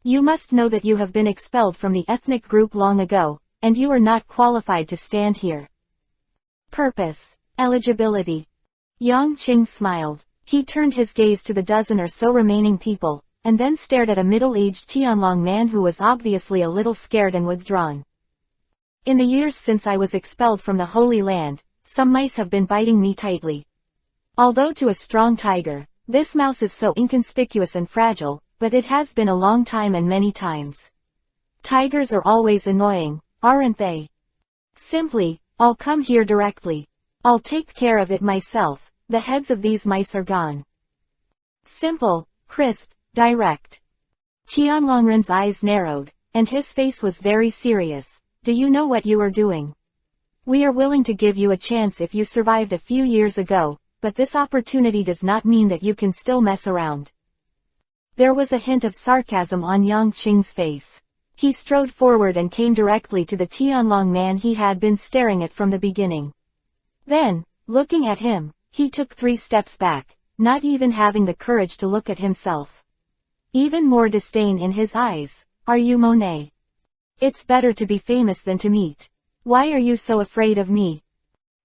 You must know that you have been expelled from the ethnic group long ago, and you are not qualified to stand here." Purpose. Eligibility. Yang Qing smiled. He turned his gaze to the dozen or so remaining people, and then stared at a middle-aged Tianlong man who was obviously a little scared and withdrawn. "In the years since I was expelled from the Holy Land, some mice have been biting me tightly. Although to a strong tiger, this mouse is so inconspicuous and fragile, but it has been a long time and many times. Tigers are always annoying, aren't they? Simply, I'll come here directly. I'll take care of it myself. The heads of these mice are gone." Simple, crisp, direct. Tianlongren's eyes narrowed, and his face was very serious. "Do you know what you are doing? We are willing to give you a chance if you survived a few years ago, but this opportunity does not mean that you can still mess around." There was a hint of sarcasm on Yang Qing's face. He strode forward and came directly to the Tianlong man he had been staring at from the beginning. Then, looking at him, he took 3 steps back, not even having the courage to look at himself. Even more disdain in his eyes. "Are you Monet? It's better to be famous than to meet. Why are you so afraid of me?"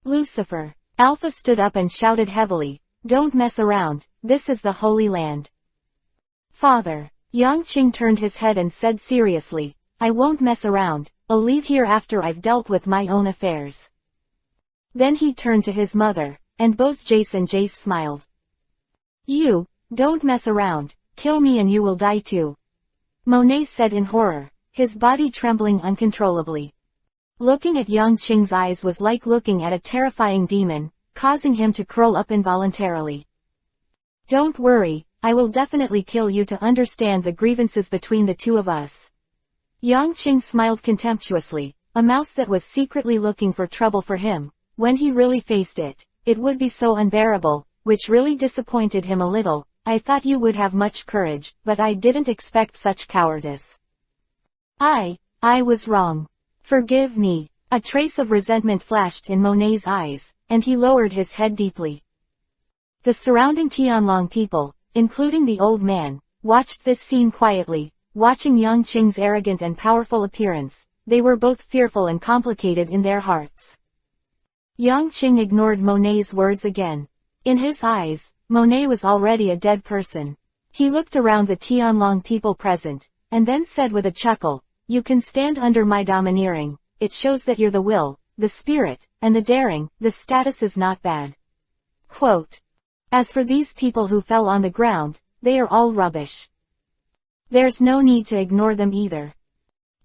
"Lucifer." Alpha stood up and shouted heavily, "Don't mess around, this is the Holy Land." "Father." Yang Qing turned his head and said seriously, "I won't mess around, I'll leave here after I've dealt with my own affairs." Then he turned to his mother, and both Jace and Jace smiled. "You, don't mess around, kill me and you will die too," Monet said in horror, his body trembling uncontrollably. Looking at Yang Qing's eyes was like looking at a terrifying demon, causing him to curl up involuntarily. "Don't worry, I will definitely kill you to understand the grievances between the two of us." Yang Qing smiled contemptuously. A mouse that was secretly looking for trouble for him, when he really faced it, it would be so unbearable, which really disappointed him a little. I thought you would have much courage, but I didn't expect such cowardice. I was wrong. Forgive me." A trace of resentment flashed in Monet's eyes, and he lowered his head deeply. The surrounding Tianlong people, including the old man, watched this scene quietly, watching Yang Qing's arrogant and powerful appearance. They were both fearful and complicated in their hearts. Yang Qing ignored Monet's words again. In his eyes, Monet was already a dead person. He looked around the Tianlong people present, and then said with a chuckle, "You can stand under my domineering. It shows that you're the will, the spirit, and the daring. The status is not bad." Quote. As for these people who fell on the ground, they are all rubbish. There's no need to ignore them either.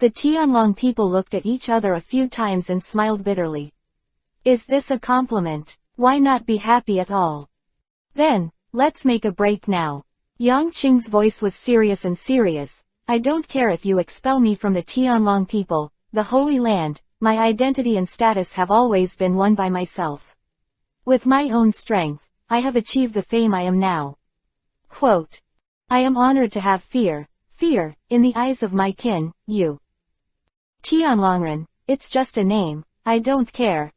The Tianlong people looked at each other a few times and smiled bitterly. Is this a compliment? Why not be happy at all? Then, let's make a break now. Yang Qing's voice was serious and serious. I don't care if you expel me from the Tianlong people, the Holy Land. My identity and status have always been won by myself. With my own strength, I have achieved the fame I am now. Quote. I am honored to have fear, in the eyes of my kin, you. Tianlongren, it's just a name. I don't care.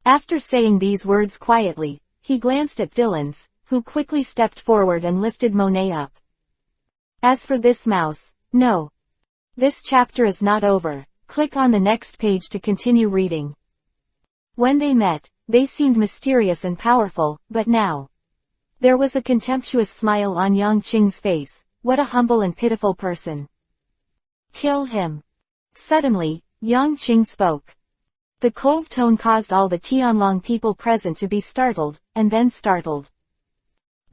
After saying these words quietly, he glanced at Dylan's, who quickly stepped forward and lifted Monet up. As for this mouse, no. This chapter is not over. Click on the next page to continue reading. When they met, they seemed mysterious and powerful, but now. There was a contemptuous smile on Yang Qing's face. What a humble and pitiful person. Kill him. Suddenly, Yang Qing spoke. The cold tone caused all the Tianlong people present to be startled, and then startled.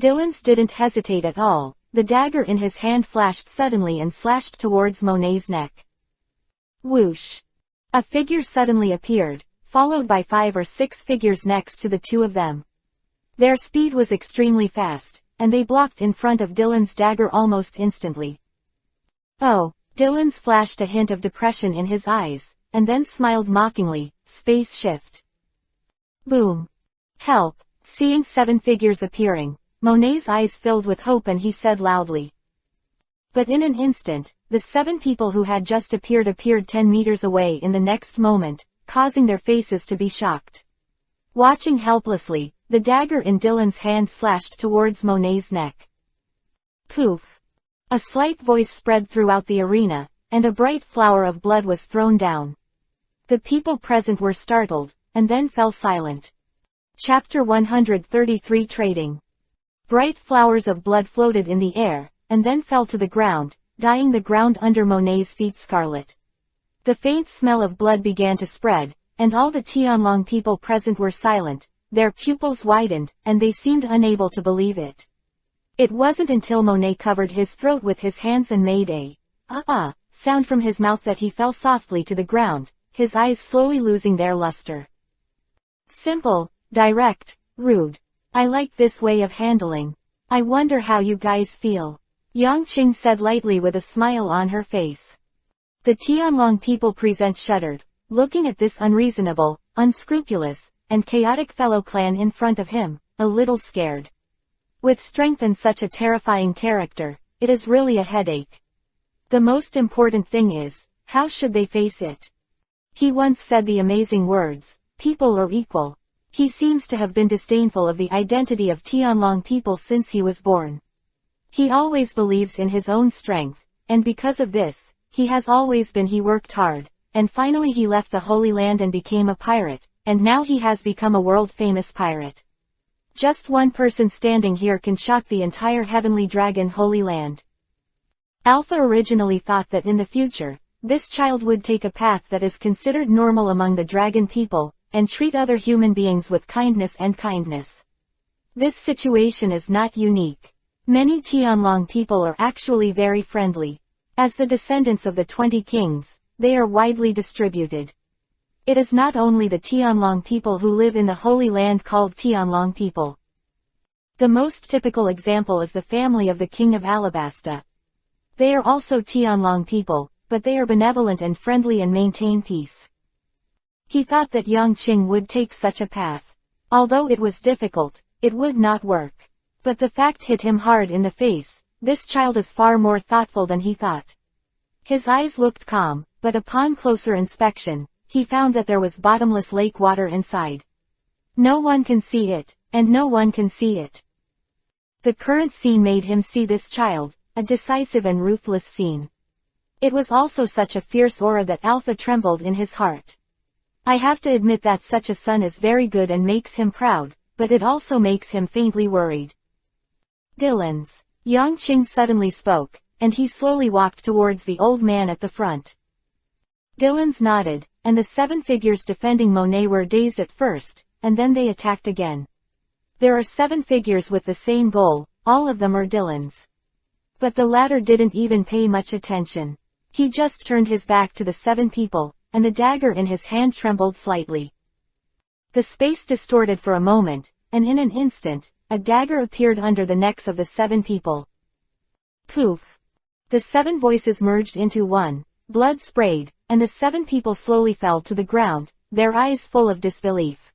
Dylan's didn't hesitate at all. The dagger in his hand flashed suddenly and slashed towards Monet's neck. Whoosh. A figure suddenly appeared, followed by 5 or 6 figures next to the two of them. Their speed was extremely fast, and they blocked in front of Dylan's dagger almost instantly. Oh, Dylan's flashed a hint of depression in his eyes, and then smiled mockingly. Space shift. Boom. Help. Seeing 7 figures appearing, Monet's eyes filled with hope and he said loudly. But in an instant, the 7 people who had just appeared 10 meters away in the next moment, causing their faces to be shocked. Watching helplessly, the dagger in Dylan's hand slashed towards Monet's neck. Poof. A slight voice spread throughout the arena, and a bright flower of blood was thrown down. The people present were startled, and then fell silent. Chapter 133 Trading. Bright flowers of blood floated in the air, and then fell to the ground, dyeing the ground under Monet's feet scarlet. The faint smell of blood began to spread, and all the Tianlong people present were silent. Their pupils widened, and they seemed unable to believe it. It wasn't until Monet covered his throat with his hands and made a sound from his mouth that he fell softly to the ground, his eyes slowly losing their luster. Simple, direct, rude. I like this way of handling. I wonder how you guys feel. Yang Qing said lightly with a smile on her face. The Tianlong people present shuddered, looking at this unreasonable, unscrupulous, and chaotic fellow clan in front of him, a little scared. With strength and such a terrifying character, it is really a headache. The most important thing is, how should they face it? He once said the amazing words, people are equal. He seems to have been disdainful of the identity of Tianlong people since he was born. He always believes in his own strength, and because of this, he worked hard, and finally he left the Holy Land and became a pirate. And now he has become a world-famous pirate. Just one person standing here can shock the entire Heavenly Dragon Holy Land. Alpha originally thought that in the future, this child would take a path that is considered normal among the dragon people, and treat other human beings with kindness. This situation is not unique. Many Tianlong people are actually very friendly. As the descendants of the 20 kings, they are widely distributed. It is not only the Tianlong people who live in the Holy Land called Tianlong people. The most typical example is the family of the King of Alabasta. They are also Tianlong people, but they are benevolent and friendly and maintain peace. He thought that Yang Qing would take such a path. Although it was difficult, it would not work. But the fact hit him hard in the face. This child is far more thoughtful than he thought. His eyes looked calm, but upon closer inspection, he found that there was bottomless lake water inside. No one can see it, and no one can see it. The current scene made him see this child, a decisive and ruthless scene. It was also such a fierce aura that Alpha trembled in his heart. I have to admit that such a son is very good and makes him proud, but it also makes him faintly worried. Dylan's. Yang Qing suddenly spoke, and he slowly walked towards the old man at the front. Dylan's nodded, and the 7 figures defending Monet were dazed at first, and then they attacked again. There are 7 figures with the same goal, all of them are Dylan's. But the latter didn't even pay much attention. He just turned his back to the 7 people, and the dagger in his hand trembled slightly. The space distorted for a moment, and in an instant, a dagger appeared under the necks of the 7 people. Poof! The 7 voices merged into one, blood sprayed, and the 7 people slowly fell to the ground, their eyes full of disbelief.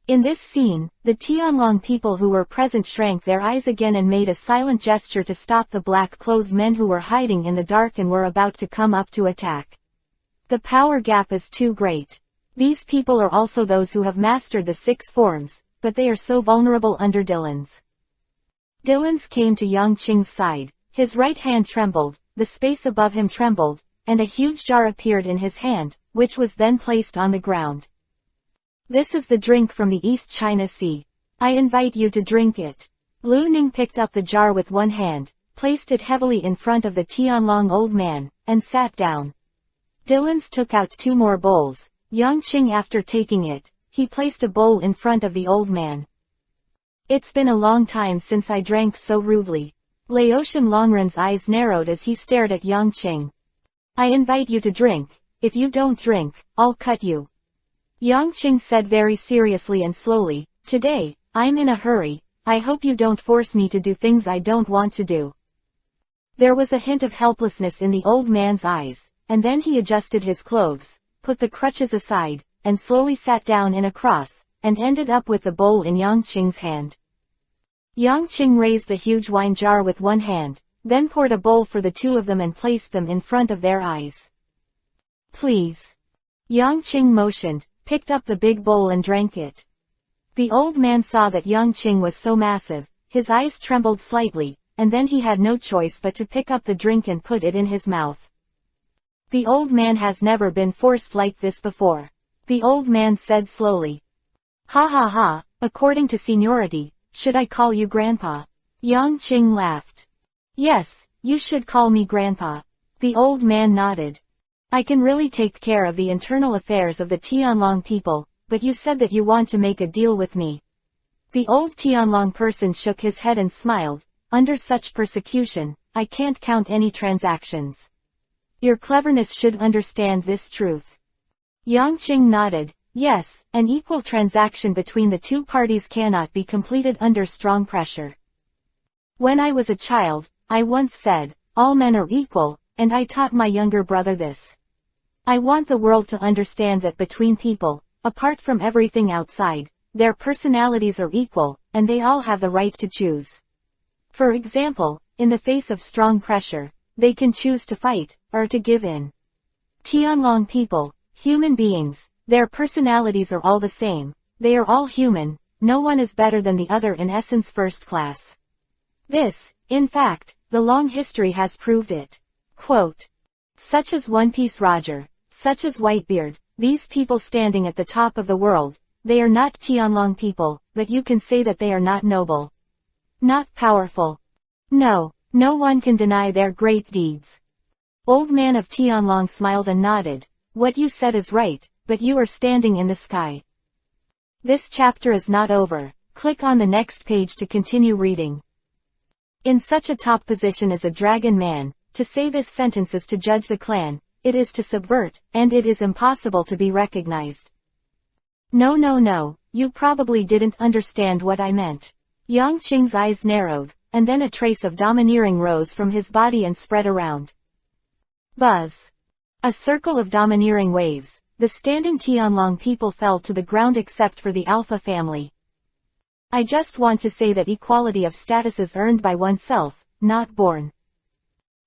In this scene, the Tianlong people who were present shrank their eyes again and made a silent gesture to stop the black-clothed men who were hiding in the dark and were about to come up to attack. The power gap is too great. These people are also those who have mastered the 6 forms, but they are so vulnerable under Dylan's. Dylan's came to Yang Qing's side, his right hand trembled, the space above him trembled, and a huge jar appeared in his hand, which was then placed on the ground. This is the drink from the East China Sea. I invite you to drink it. Lu Ning picked up the jar with one hand, placed it heavily in front of the Tianlong old man, and sat down. Dylan's took out 2 more bowls. Yang Qing after taking it, he placed a bowl in front of the old man. It's been a long time since I drank so rudely. Laotian Longren's eyes narrowed as he stared at Yang Qing. I invite you to drink. If you don't drink, I'll cut you. Yang Qing said very seriously and slowly, today, I'm in a hurry, I hope you don't force me to do things I don't want to do. There was a hint of helplessness in the old man's eyes, and then he adjusted his clothes, put the crutches aside, and slowly sat down in a cross, and ended up with the bowl in Yang Qing's hand. Yang Qing raised the huge wine jar with one hand, then poured a bowl for the 2 of them and placed them in front of their eyes. Please. Yang Qing motioned, picked up the big bowl and drank it. The old man saw that Yang Qing was so massive, his eyes trembled slightly, and then he had no choice but to pick up the drink and put it in his mouth. The old man has never been forced like this before. The old man said slowly. Ha ha ha, according to seniority, should I call you grandpa? Yang Qing laughed. Yes, you should call me grandpa. The old man nodded. I can really take care of the internal affairs of the Tianlong people, but you said that you want to make a deal with me. The old Tianlong person shook his head and smiled. Under such persecution, I can't count any transactions. Your cleverness should understand this truth. Yang Qing nodded. Yes, an equal transaction between the 2 parties cannot be completed under strong pressure. When I was a child, I once said, all men are equal, and I taught my younger brother this. I want the world to understand that between people, apart from everything outside, their personalities are equal, and they all have the right to choose. For example, in the face of strong pressure, they can choose to fight, or to give in. Tianlong people, human beings, their personalities are all the same, they are all human, no one is better than the other in essence first class. This, in fact, the long history has proved it. Quote. Such as One Piece Roger, such as Whitebeard, these people standing at the top of the world, they are not Tianlong people, but you can say that they are not noble. Not powerful. No, no one can deny their great deeds. Old man of Tianlong smiled and nodded. What you said is right, but you are standing in the sky. This chapter is not over. Click on the next page to continue reading. In such a top position as a dragon man, to say this sentence is to judge the clan, it is to subvert, and it is impossible to be recognized. No, you probably didn't understand what I meant. Yang Qing's eyes narrowed, and then a trace of domineering rose from his body and spread around. Buzz. A circle of domineering waves, the standing Tianlong people fell to the ground except for the Alpha family. I just want to say that equality of status is earned by oneself, not born.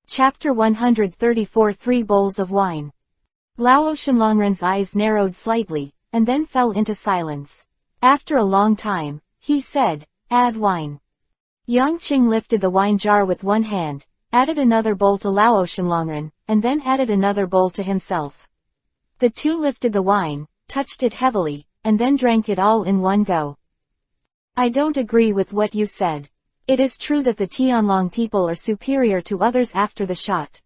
Chapter 134 3 Bowls of Wine. Laoshenlongren's eyes narrowed slightly, and then fell into silence. After a long time, he said, "Add wine." Yang Qing lifted the wine jar with one hand, added another bowl to Laoshenlongren, and then added another bowl to himself. The two lifted the wine, touched it heavily, and then drank it all in one go. I don't agree with what you said. It is true that the Tianlong people are superior to others after the shot.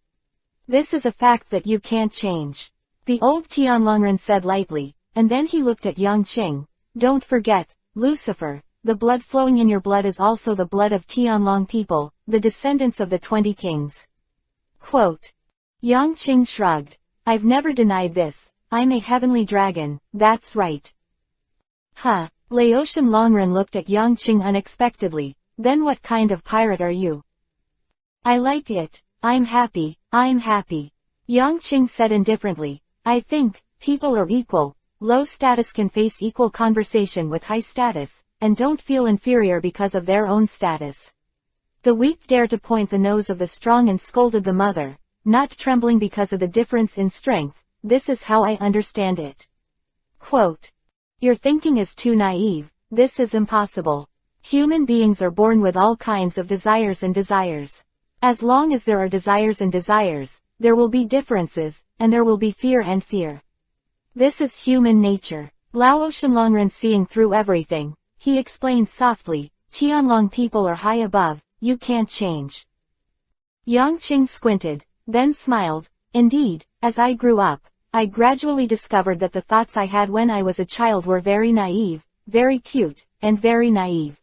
This is a fact that you can't change. The old Tianlongren said lightly, and then he looked at Yang Qing. Don't forget, Lucifer, the blood flowing in your blood is also the blood of Tianlong people, the descendants of the 20 kings. Quote. Yang Qing shrugged. I've never denied this. I'm a heavenly dragon, that's right. Huh. Laoshenlongren looked at Yang Qing unexpectedly. Then what kind of pirate are you? I like it. I'm happy. Yang Qing said indifferently. I think, people are equal. Low status can face equal conversation with high status, and don't feel inferior because of their own status. The weak dare to point the nose of the strong and scolded the mother, not trembling because of the difference in strength. This is how I understand it. Quote. Your thinking is too naive. This is impossible. Human beings are born with all kinds of desires and desires. As long as there are desires and desires, there will be differences, and there will be fear and fear. This is human nature. Laoshenlongren seeing through everything, he explained softly, Tianlong people are high above, you can't change. Yang Qing squinted, then smiled. Indeed, as I grew up, I gradually discovered that the thoughts I had when I was a child were very naive, very cute, and very naive.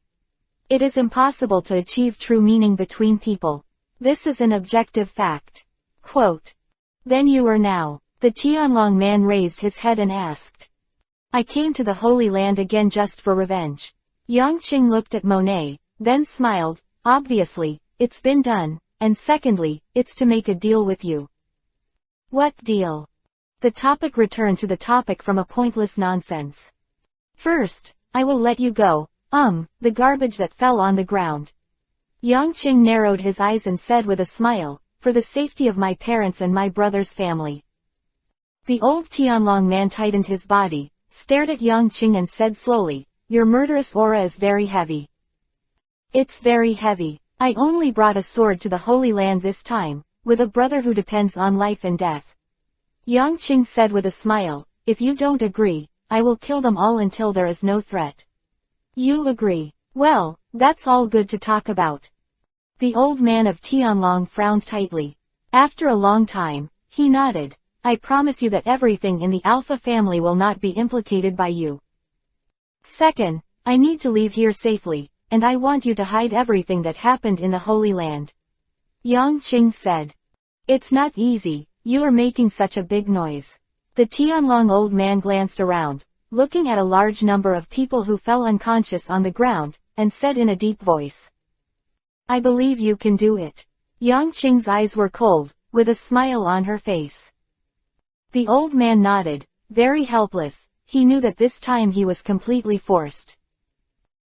It is impossible to achieve true meaning between people. This is an objective fact. Quote. Then you are now. The Tianlong man raised his head and asked. I came to the Holy Land again just for revenge. Yang Qing looked at Monet, then smiled. Obviously, it's been done, and secondly, it's to make a deal with you. What deal? The topic returned to the topic from a pointless nonsense. First, I will let you go, the garbage that fell on the ground. Yang Qing narrowed his eyes and said with a smile, for the safety of my parents and my brother's family. The old Tianlong man tightened his body, stared at Yang Qing and said slowly, your murderous aura is very heavy. It's very heavy. I only brought a sword to the Holy Land this time, with a brother who depends on life and death. Yang Qing said with a smile, if you don't agree, I will kill them all until there is no threat. You agree. Well, that's all good to talk about. The old man of Tianlong frowned tightly. After a long time, he nodded. I promise you that everything in the Alpha family will not be implicated by you. Second, I need to leave here safely, and I want you to hide everything that happened in the Holy Land. Yang Qing said. It's not easy, you are making such a big noise. The Tianlong old man glanced around, looking at a large number of people who fell unconscious on the ground, and said in a deep voice. I believe you can do it. Yang Qing's eyes were cold, with a smile on her face. The old man nodded, very helpless. He knew that this time he was completely forced.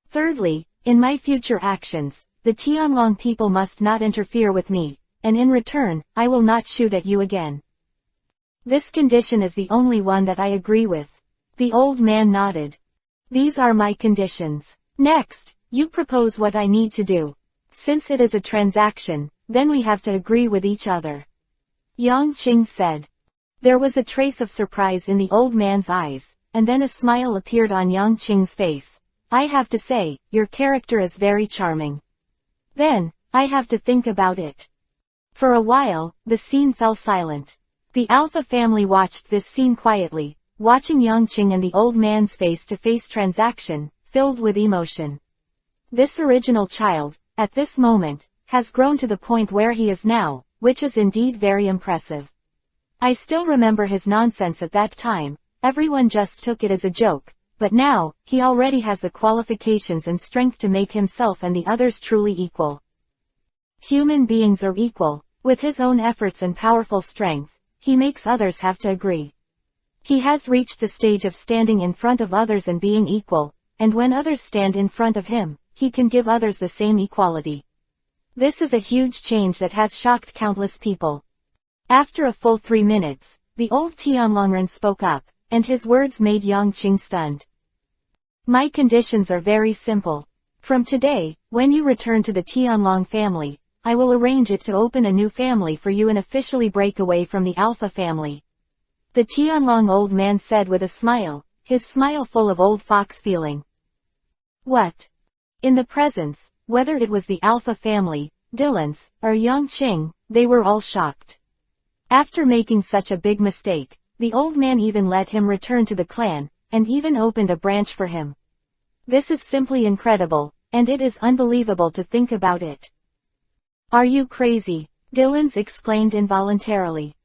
Thirdly, in my future actions, the Tianlong people must not interfere with me, and in return, I will not shoot at you again. This condition is the only one that I agree with. The old man nodded. These are my conditions. Next, you propose what I need to do. Since it is a transaction, then we have to agree with each other. Yang Qing said. There was a trace of surprise in the old man's eyes, and then a smile appeared on Yang Qing's face. I have to say, your character is very charming. Then, I have to think about it. For a while, the scene fell silent. The Alpha family watched this scene quietly, watching Yang Qing and the old man's face-to-face transaction, filled with emotion. This original child, at this moment, has grown to the point where he is now, which is indeed very impressive. I still remember his nonsense at that time, everyone just took it as a joke, but now, he already has the qualifications and strength to make himself and the others truly equal. Human beings are equal. With his own efforts and powerful strength, he makes others have to agree. He has reached the stage of standing in front of others and being equal, and when others stand in front of him, he can give others the same equality. This is a huge change that has shocked countless people. After a full 3 minutes, the old Tianlongren spoke up, and his words made Yang Qing stunned. My conditions are very simple. From today, when you return to the Tianlong family, I will arrange it to open a new family for you and officially break away from the Alpha family. The Tianlong old man said with a smile, his smile full of old fox feeling. What? In the presence, whether it was the Alpha family, Dylan's, or Yang Qing, they were all shocked. After making such a big mistake, the old man even let him return to the clan, and even opened a branch for him. This is simply incredible, and it is unbelievable to think about it. Are you crazy? Dylan's exclaimed involuntarily.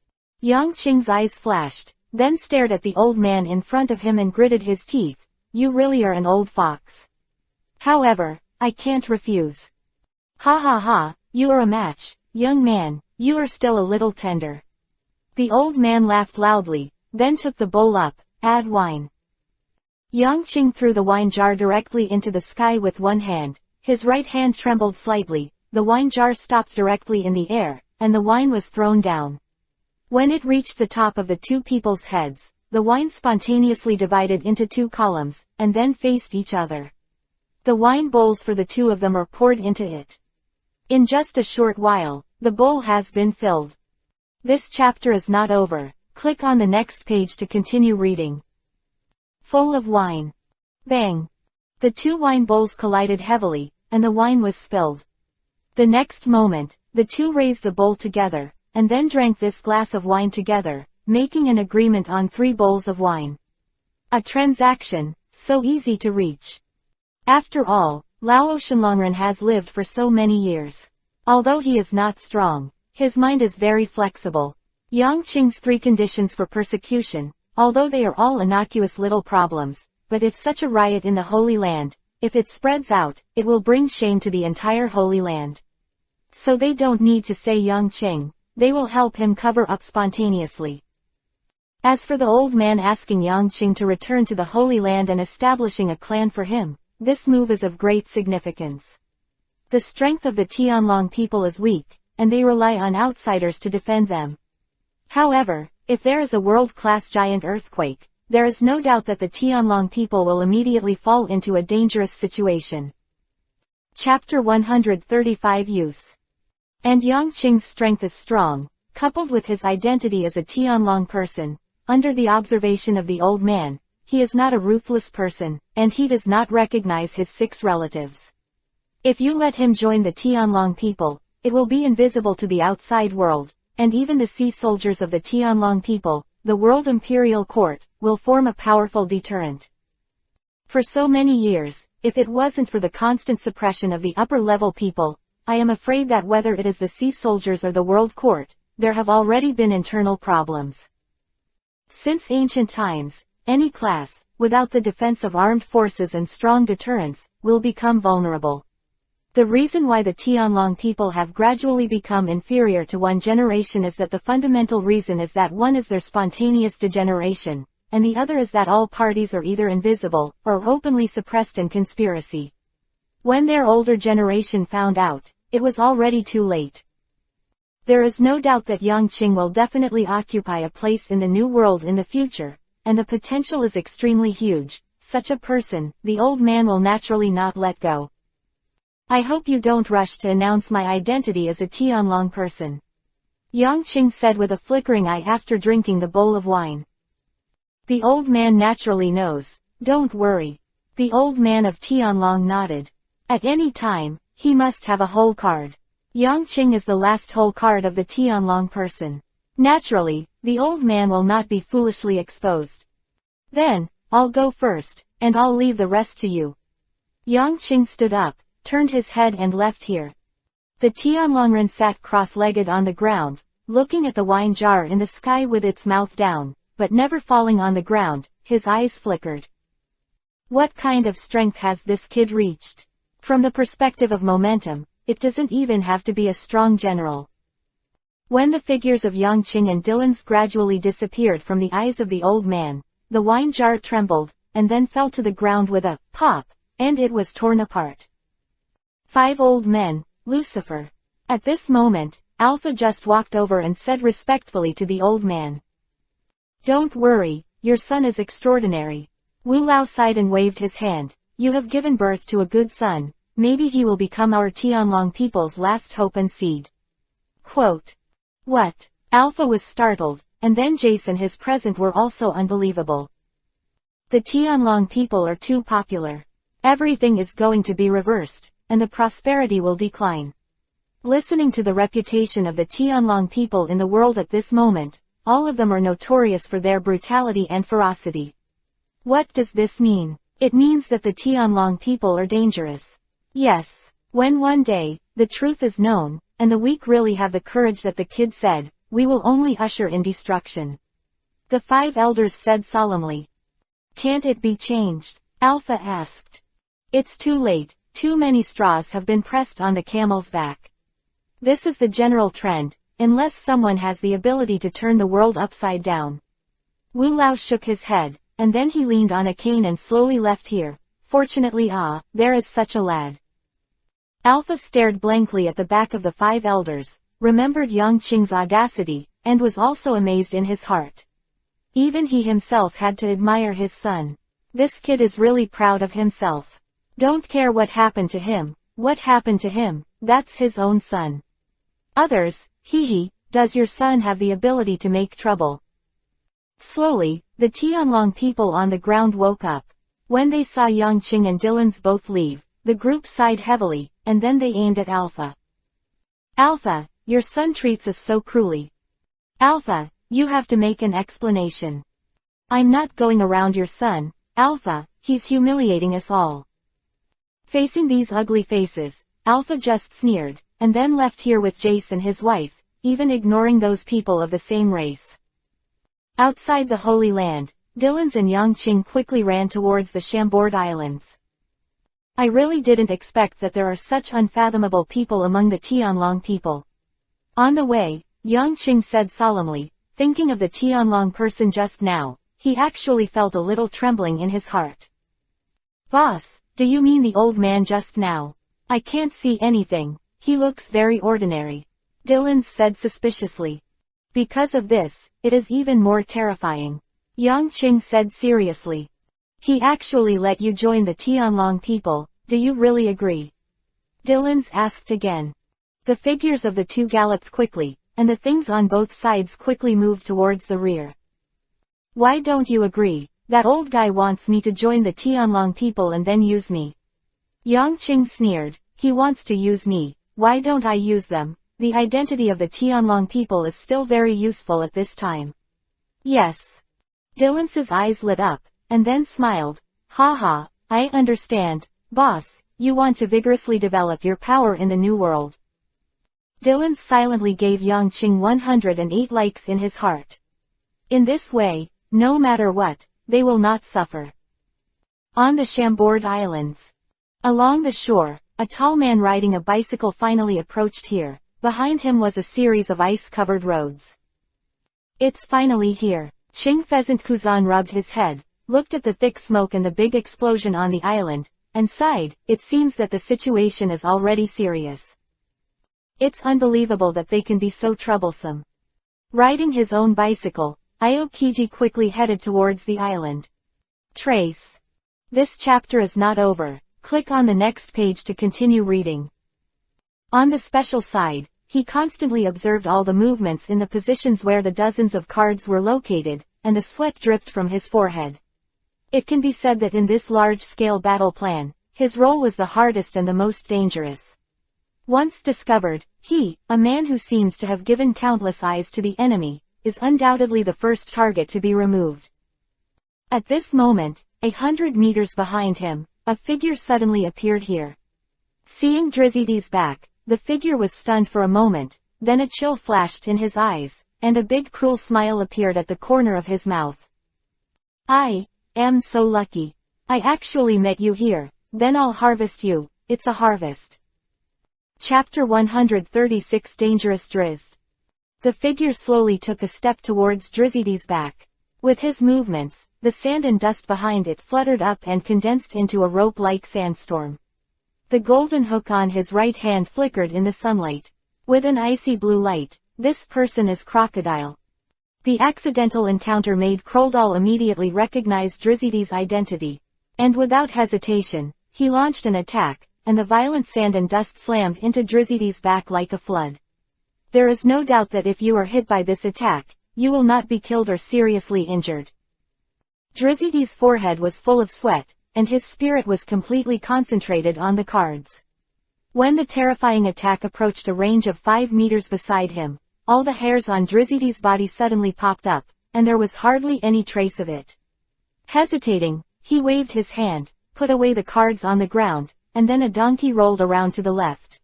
Yang Qing's eyes flashed, then stared at the old man in front of him and gritted his teeth. You really are an old fox. However, I can't refuse. Ha ha ha, you are a match, young man, you are still a little tender. The old man laughed loudly, then took the bowl up, add wine. Yang Qing threw the wine jar directly into the sky with one hand, his right hand trembled slightly, the wine jar stopped directly in the air, and the wine was thrown down. When it reached the top of the two people's heads, the wine spontaneously divided into 2 columns, and then faced each other. The wine bowls for the 2 of them are poured into it. In just a short while, the bowl has been filled. This chapter is not over. Click on the next page to continue reading. Full of wine. Bang! The 2 wine bowls collided heavily, and the wine was spilled. The next moment, the 2 raised the bowl together, and then drank this glass of wine together, making an agreement on 3 bowls of wine. A transaction, so easy to reach. After all, Lao Shenlongren has lived for so many years. Although he is not strong, his mind is very flexible. Yang Qing's 3 conditions for persecution, although they are all innocuous little problems, but if such a riot in the Holy Land, if it spreads out, it will bring shame to the entire Holy Land. So they don't need to say Yang Qing, they will help him cover up spontaneously. As for the old man asking Yang Qing to return to the Holy Land and establishing a clan for him, this move is of great significance. The strength of the Tianlong people is weak, and they rely on outsiders to defend them. However, if there is a world-class giant earthquake, there is no doubt that the Tianlong people will immediately fall into a dangerous situation. Chapter 135 Use. And Yang Qing's strength is strong, coupled with his identity as a Tianlong person. Under the observation of the old man, he is not a ruthless person, and he does not recognize his 6 relatives. If you let him join the Tianlong people, it will be invisible to the outside world, and even the sea soldiers of the Tianlong people, the World Imperial Court, will form a powerful deterrent. For so many years, if it wasn't for the constant suppression of the upper-level people, I am afraid that whether it is the sea soldiers or the World Court, there have already been internal problems. Since ancient times, any class, without the defense of armed forces and strong deterrence, will become vulnerable. The reason why the Tianlong people have gradually become inferior to one generation is that the fundamental reason is that one is their spontaneous degeneration, and the other is that all parties are either invisible, or openly suppressed in conspiracy. When their older generation found out, it was already too late. There is no doubt that Yang Qing will definitely occupy a place in the new world in the future, and the potential is extremely huge. Such a person, the old man will naturally not let go. I hope you don't rush to announce my identity as a Tianlong person. Yang Qing said with a flickering eye after drinking the bowl of wine. The old man naturally knows. Don't worry. The old man of Tianlong nodded. At any time, he must have a whole card. Yang Qing is the last whole card of the Tianlong person. Naturally, the old man will not be foolishly exposed. Then, I'll go first, and I'll leave the rest to you. Yang Qing stood up, turned his head and left here. The Tianlongren sat cross-legged on the ground, looking at the wine jar in the sky with its mouth down, but never falling on the ground. His eyes flickered. What kind of strength has this kid reached? From the perspective of momentum, it doesn't even have to be a strong general. When the figures of Yang Qing and Dylan's gradually disappeared from the eyes of the old man, the wine jar trembled, and then fell to the ground with a pop, and it was torn apart. 5 old men, Lucifer. At this moment, Alpha just walked over and said respectfully to the old man. "Don't worry, your son is extraordinary." Wu Lao sighed and waved his hand. "You have given birth to a good son, maybe he will become our Tianlong people's last hope and seed." Quote. What? Alpha was startled, and then Jace and his present were also unbelievable. The Tianlong people are too popular. Everything is going to be reversed, and the prosperity will decline. Listening to the reputation of the Tianlong people in the world at this moment, all of them are notorious for their brutality and ferocity. What does this mean? It means that the Tianlong people are dangerous. Yes. When one day, the truth is known, and the weak really have the courage that the kid said, we will only usher in destruction. The 5 elders said solemnly. Can't it be changed? Alpha asked. It's too late, too many straws have been pressed on the camel's back. This is the general trend, unless someone has the ability to turn the world upside down. Wu Lao shook his head, and then he leaned on a cane and slowly left here. Fortunately, there is such a lad. Alpha stared blankly at the back of the 5 elders, remembered Yang Qing's audacity, and was also amazed in his heart. Even he himself had to admire his son. This kid is really proud of himself. Don't care what happened to him, that's his own son. Others, does your son have the ability to make trouble? Slowly, the Tianlong people on the ground woke up. When they saw Yang Qing and Dylan's both leave, the group sighed heavily, and then they aimed at Alpha. Alpha, your son treats us so cruelly. Alpha, you have to make an explanation. I'm not going around your son, Alpha, he's humiliating us all. Facing these ugly faces, Alpha just sneered, and then left here with Jace and his wife, even ignoring those people of the same race. Outside the Holy Land, Dylan's and Yang Qing quickly ran towards the Chambord Islands. I really didn't expect that there are such unfathomable people among the Tianlong people. On the way, Yang Qing said solemnly, thinking of the Tianlong person just now, he actually felt a little trembling in his heart. Boss, do you mean the old man just now? I can't see anything, he looks very ordinary. Dylan said suspiciously. Because of this, it is even more terrifying. Yang Qing said seriously. He actually let you join the Tianlong people, do you really agree? Dylan asked again. The figures of the two galloped quickly, and the things on both sides quickly moved towards the rear. Why don't you agree? That old guy wants me to join the Tianlong people and then use me. Yang Qing sneered, he wants to use me, why don't I use them? The identity of the Tianlong people is still very useful at this time. Yes. Dylan's eyes lit up, and then smiled. Haha, I understand, boss, you want to vigorously develop your power in the new world. Dylan silently gave Yang Qing 108 likes in his heart. In this way, no matter what, they will not suffer. On the Chambord Islands. Along the shore, a tall man riding a bicycle finally approached here. Behind him was a series of ice-covered roads. It's finally here. Qing Pheasant Kuzan rubbed his head, looked at the thick smoke and the big explosion on the island, and sighed. It seems that the situation is already serious. It's unbelievable that they can be so troublesome. Riding his own bicycle, Aokiji quickly headed towards the island. Trace. This chapter is not over. Click on the next page to continue reading. On the special side, he constantly observed all the movements in the positions where the dozens of cards were located, and the sweat dripped from his forehead. It can be said that in this large-scale battle plan, his role was the hardest and the most dangerous. Once discovered, he, a man who seems to have given countless eyes to the enemy, is undoubtedly the first target to be removed. At this moment, 100 meters behind him, a figure suddenly appeared here. Seeing Drizzy's back, the figure was stunned for a moment, then a chill flashed in his eyes, and a big cruel smile appeared at the corner of his mouth. I am so lucky. I actually met you here, then I'll harvest you, it's a harvest. Chapter 136 Dangerous Drizzt. The figure slowly took a step towards Drizzy's back. With his movements, the sand and dust behind it fluttered up and condensed into a rope-like sandstorm. The golden hook on his right hand flickered in the sunlight. With an icy blue light, "This person is Crocodile." The accidental encounter made Crocodile immediately recognize Drizzy's identity. And without hesitation, he launched an attack, and the violent sand and dust slammed into Drizzy's back like a flood. There is no doubt that if you are hit by this attack, you will not be killed or seriously injured. Drizzy's forehead was full of sweat, and his spirit was completely concentrated on the cards. When the terrifying attack approached a range of 5 meters beside him, all the hairs on Drizzy's body suddenly popped up, and there was hardly any trace of it. Hesitating, he waved his hand, put away the cards on the ground, and then a donkey rolled around to the left.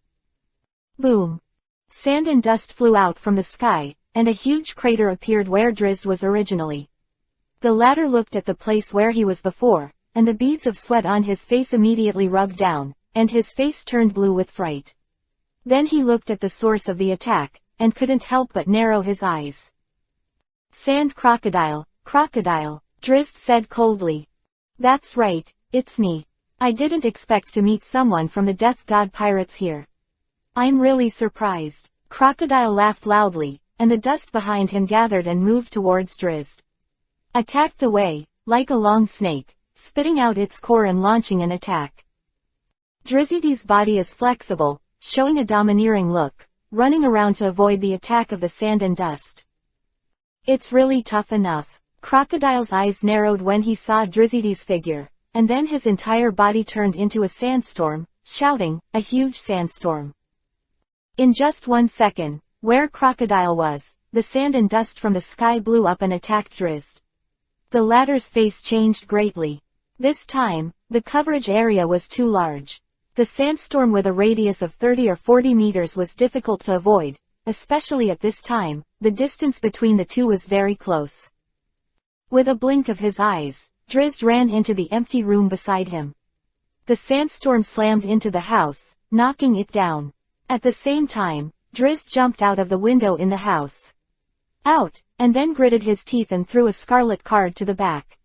Boom! Sand and dust flew out from the sky, and a huge crater appeared where Drizzt was originally. The latter looked at the place where he was before, and the beads of sweat on his face immediately rubbed down, and his face turned blue with fright. Then he looked at the source of the attack, and couldn't help but narrow his eyes. "Sand crocodile, crocodile," Drizzt said coldly. "That's right, it's me. I didn't expect to meet someone from the Death God Pirates here. I'm really surprised." Crocodile laughed loudly, and the dust behind him gathered and moved towards Drizzt. Attacked away, like a long snake, spitting out its core and launching an attack. Drizzy's body is flexible, showing a domineering look, running around to avoid the attack of the sand and dust. "It's really tough enough." Crocodile's eyes narrowed when he saw Drizzy's figure, and then his entire body turned into a sandstorm, shouting, a huge sandstorm. In just 1 second, where Crocodile was, the sand and dust from the sky blew up and attacked Drizzt. The latter's face changed greatly. This time, the coverage area was too large. The sandstorm with a radius of 30 or 40 meters was difficult to avoid, especially at this time. The distance between the two was very close. With a blink of his eyes, Drizzt ran into the empty room beside him. The sandstorm slammed into the house, knocking it down. At the same time, Drizzt jumped out of the window in the house. Out, and then gritted his teeth and threw a scarlet card to the back.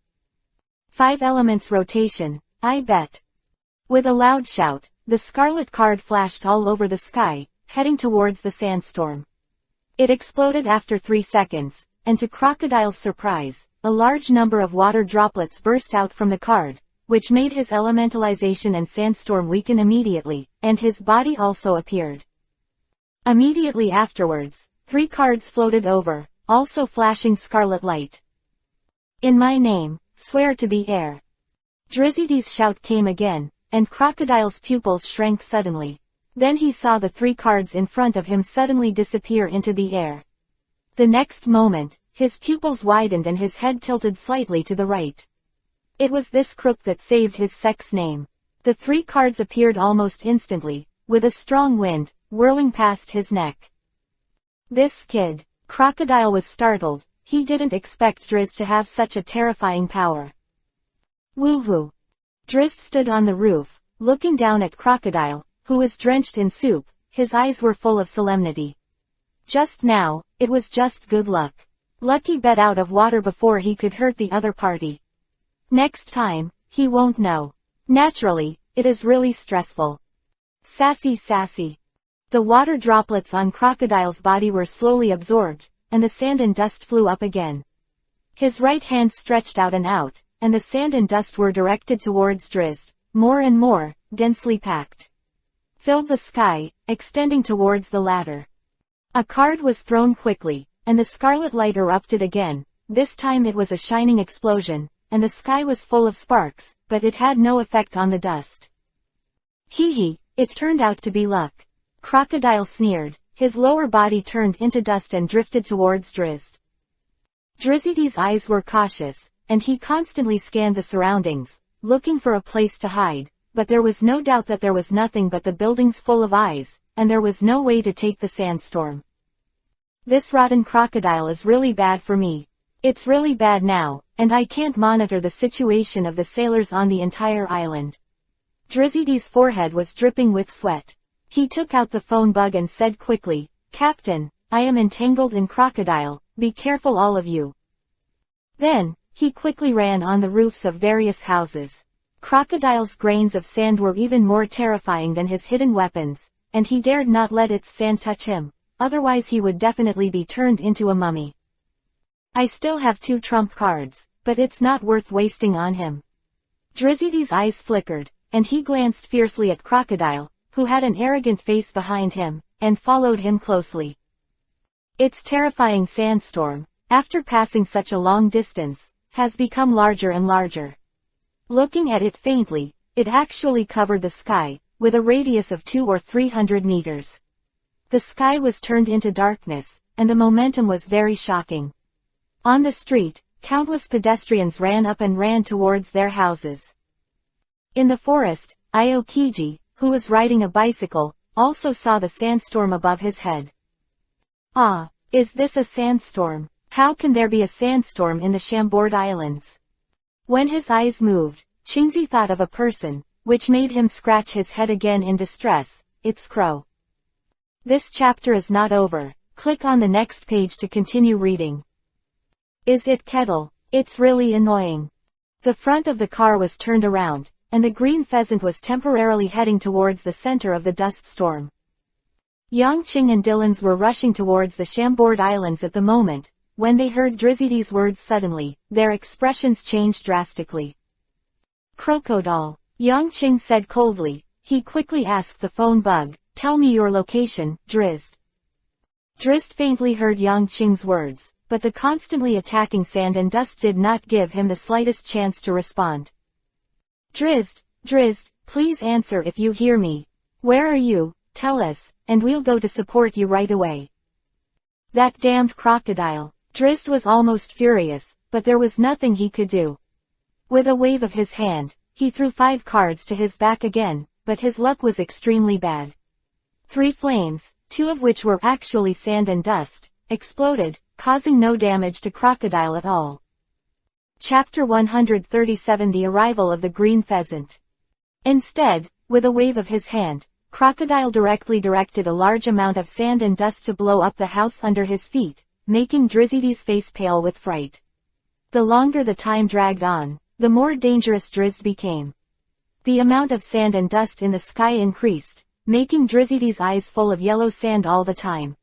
5 elements rotation, I bet. With a loud shout, the scarlet card flashed all over the sky, heading towards the sandstorm. It exploded after 3 seconds, and to Crocodile's surprise, a large number of water droplets burst out from the card, which made his elementalization and sandstorm weaken immediately, and his body also appeared. Immediately afterwards, 3 cards floated over, also flashing scarlet light. "In my name, swear to the air." Drizzy's shout came again, and Crocodile's pupils shrank suddenly. Then he saw the 3 cards in front of him suddenly disappear into the air. The next moment, his pupils widened and his head tilted slightly to the right. It was this crook that saved his sex name. The 3 cards appeared almost instantly, with a strong wind, whirling past his neck. This kid. Crocodile was startled. He didn't expect Drizzt to have such a terrifying power. Woohoo! Drizzt stood on the roof, looking down at Crocodile, who was drenched in soup. His eyes were full of solemnity. Just now, it was just good luck. Lucky bet out of water before he could hurt the other party. Next time, he won't know. Naturally, it is really stressful. Sassy sassy. The water droplets on Crocodile's body were slowly absorbed, and the sand and dust flew up again. His right hand stretched out and out, and the sand and dust were directed towards Drizzt, more and more, densely packed. Filled the sky, extending towards the latter. A card was thrown quickly, and the scarlet light erupted again. This time it was a shining explosion, and the sky was full of sparks, but it had no effect on the dust. Hee hee, it turned out to be luck. Crocodile sneered. His lower body turned into dust and drifted towards Drizzt. Drizzy's eyes were cautious, and he constantly scanned the surroundings, looking for a place to hide, but there was no doubt that there was nothing but the buildings full of eyes, and there was no way to take the sandstorm. This rotten crocodile is really bad for me. It's really bad now, and I can't monitor the situation of the sailors on the entire island. Drizzy's forehead was dripping with sweat. He took out the phone bug and said quickly, "Captain, I am entangled in Crocodile, be careful all of you." Then, he quickly ran on the roofs of various houses. Crocodile's grains of sand were even more terrifying than his hidden weapons, and he dared not let its sand touch him, otherwise he would definitely be turned into a mummy. I still have 2 trump cards, but it's not worth wasting on him. Drizzy's eyes flickered, and he glanced fiercely at Crocodile, who had an arrogant face behind him, and followed him closely. Its terrifying sandstorm, after passing such a long distance, has become larger and larger. Looking at it faintly, it actually covered the sky, with a radius of 200 or 300 meters. The sky was turned into darkness, and the momentum was very shocking. On the street, countless pedestrians ran up and ran towards their houses. In the forest, Aokiji, who was riding a bicycle, also saw the sandstorm above his head. Ah, is this a sandstorm? How can there be a sandstorm in the Chambord Islands? When his eyes moved, Qingzi thought of a person, which made him scratch his head again in distress. It's Crow. This chapter is not over. Click on the next page to continue reading. Is it Kettle? It's really annoying. The front of the car was turned around, and the green pheasant was temporarily heading towards the center of the dust storm. Yang Qing and Dylan's were rushing towards the Chambord Islands at the moment. When they heard Drizzy's words suddenly, their expressions changed drastically. Crocodile, Yang Qing said coldly. He quickly asked the phone bug, tell me your location, Drizzt. Drizzt faintly heard Yang Qing's words, but the constantly attacking sand and dust did not give him the slightest chance to respond. Drizzt, please answer if you hear me. Where are you? Tell us, and we'll go to support you right away. That damned crocodile. Drizzt was almost furious, but there was nothing he could do. With a wave of his hand, he threw 5 cards to his back again, but his luck was extremely bad. 3 flames, 2 of which were actually sand and dust, exploded, causing no damage to Crocodile at all. Chapter 137 The Arrival of the Green Pheasant. Instead, with a wave of his hand, Crocodile directed a large amount of sand and dust to blow up the house under his feet, making Drizzy's face pale with fright. The longer the time dragged on, the more dangerous Drizzt became. The amount of sand and dust in the sky increased, making Drizzy's eyes full of yellow sand all the time.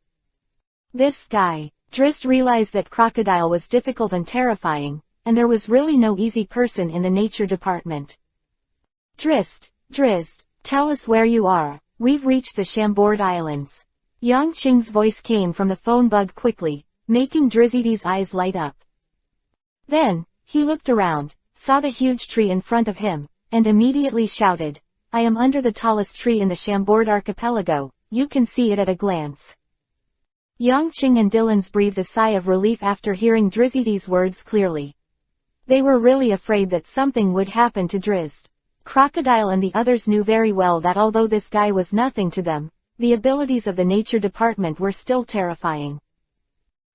This guy. Drizzt realized that Crocodile was difficult and terrifying, and there was really no easy person in the nature department. Drizzt, tell us where you are. We've reached the Chambord Islands. Yang Qing's voice came from the phone bug quickly, making Drizzy's eyes light up. Then, he looked around, saw the huge tree in front of him, and immediately shouted, I am under the tallest tree in the Chambord archipelago, you can see it at a glance. Yang Qing and Dylan's breathed a sigh of relief after hearing Drizzy's words clearly. They were really afraid that something would happen to Drizzt. Crocodile and the others knew very well that although this guy was nothing to them, the abilities of the nature department were still terrifying.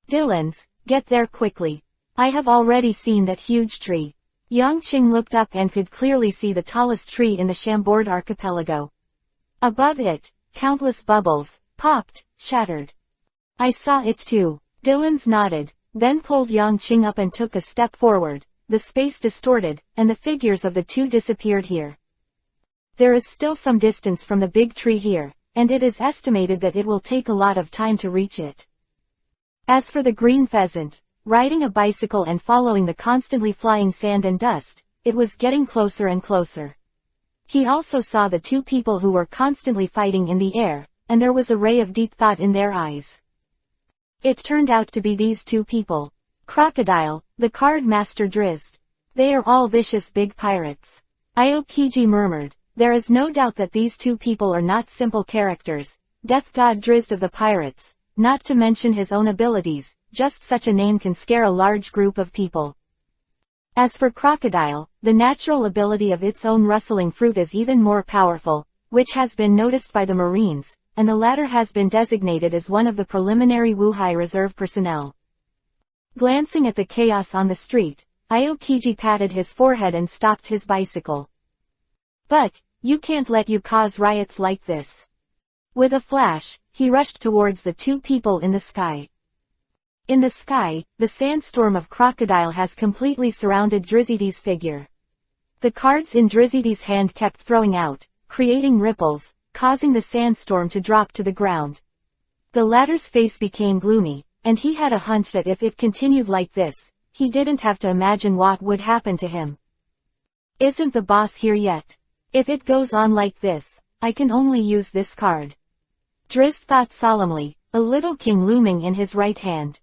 Dylan's, get there quickly. I have already seen that huge tree. Yang Qing looked up and could clearly see the tallest tree in the Chambord archipelago. Above it, countless bubbles, popped, shattered. I saw it too. Dylan's nodded, then pulled Yang Qing up and took a step forward. The space distorted, and the figures of the two disappeared here. There is still some distance from the big tree here, and it is estimated that it will take a lot of time to reach it. As for the green pheasant, riding a bicycle and following the constantly flying sand and dust, it was getting closer and closer. He also saw the 2 people who were constantly fighting in the air, and there was a ray of deep thought in their eyes. It turned out to be these 2 people. Crocodile, the card master Drizzt. They are all vicious big pirates. Aokiji murmured, there is no doubt that these 2 people are not simple characters. Death God Drizzt of the pirates, not to mention his own abilities, just such a name can scare a large group of people. As for Crocodile, the natural ability of its own rustling fruit is even more powerful, which has been noticed by the Marines, and the latter has been designated as one of the preliminary Wuhai Reserve personnel. Glancing at the chaos on the street, Aokiji patted his forehead and stopped his bicycle. But, you can't let you cause riots like this. With a flash, he rushed towards the 2 people in the sky. In the sky, the sandstorm of crocodile has completely surrounded Drizzy's figure. The cards in Drizzy's hand kept throwing out, creating ripples, causing the sandstorm to drop to the ground. The latter's face became gloomy, and he had a hunch that if it continued like this, he didn't have to imagine what would happen to him. Isn't the boss here yet? If it goes on like this, I can only use this card. Drizzt thought solemnly, a little king looming in his right hand.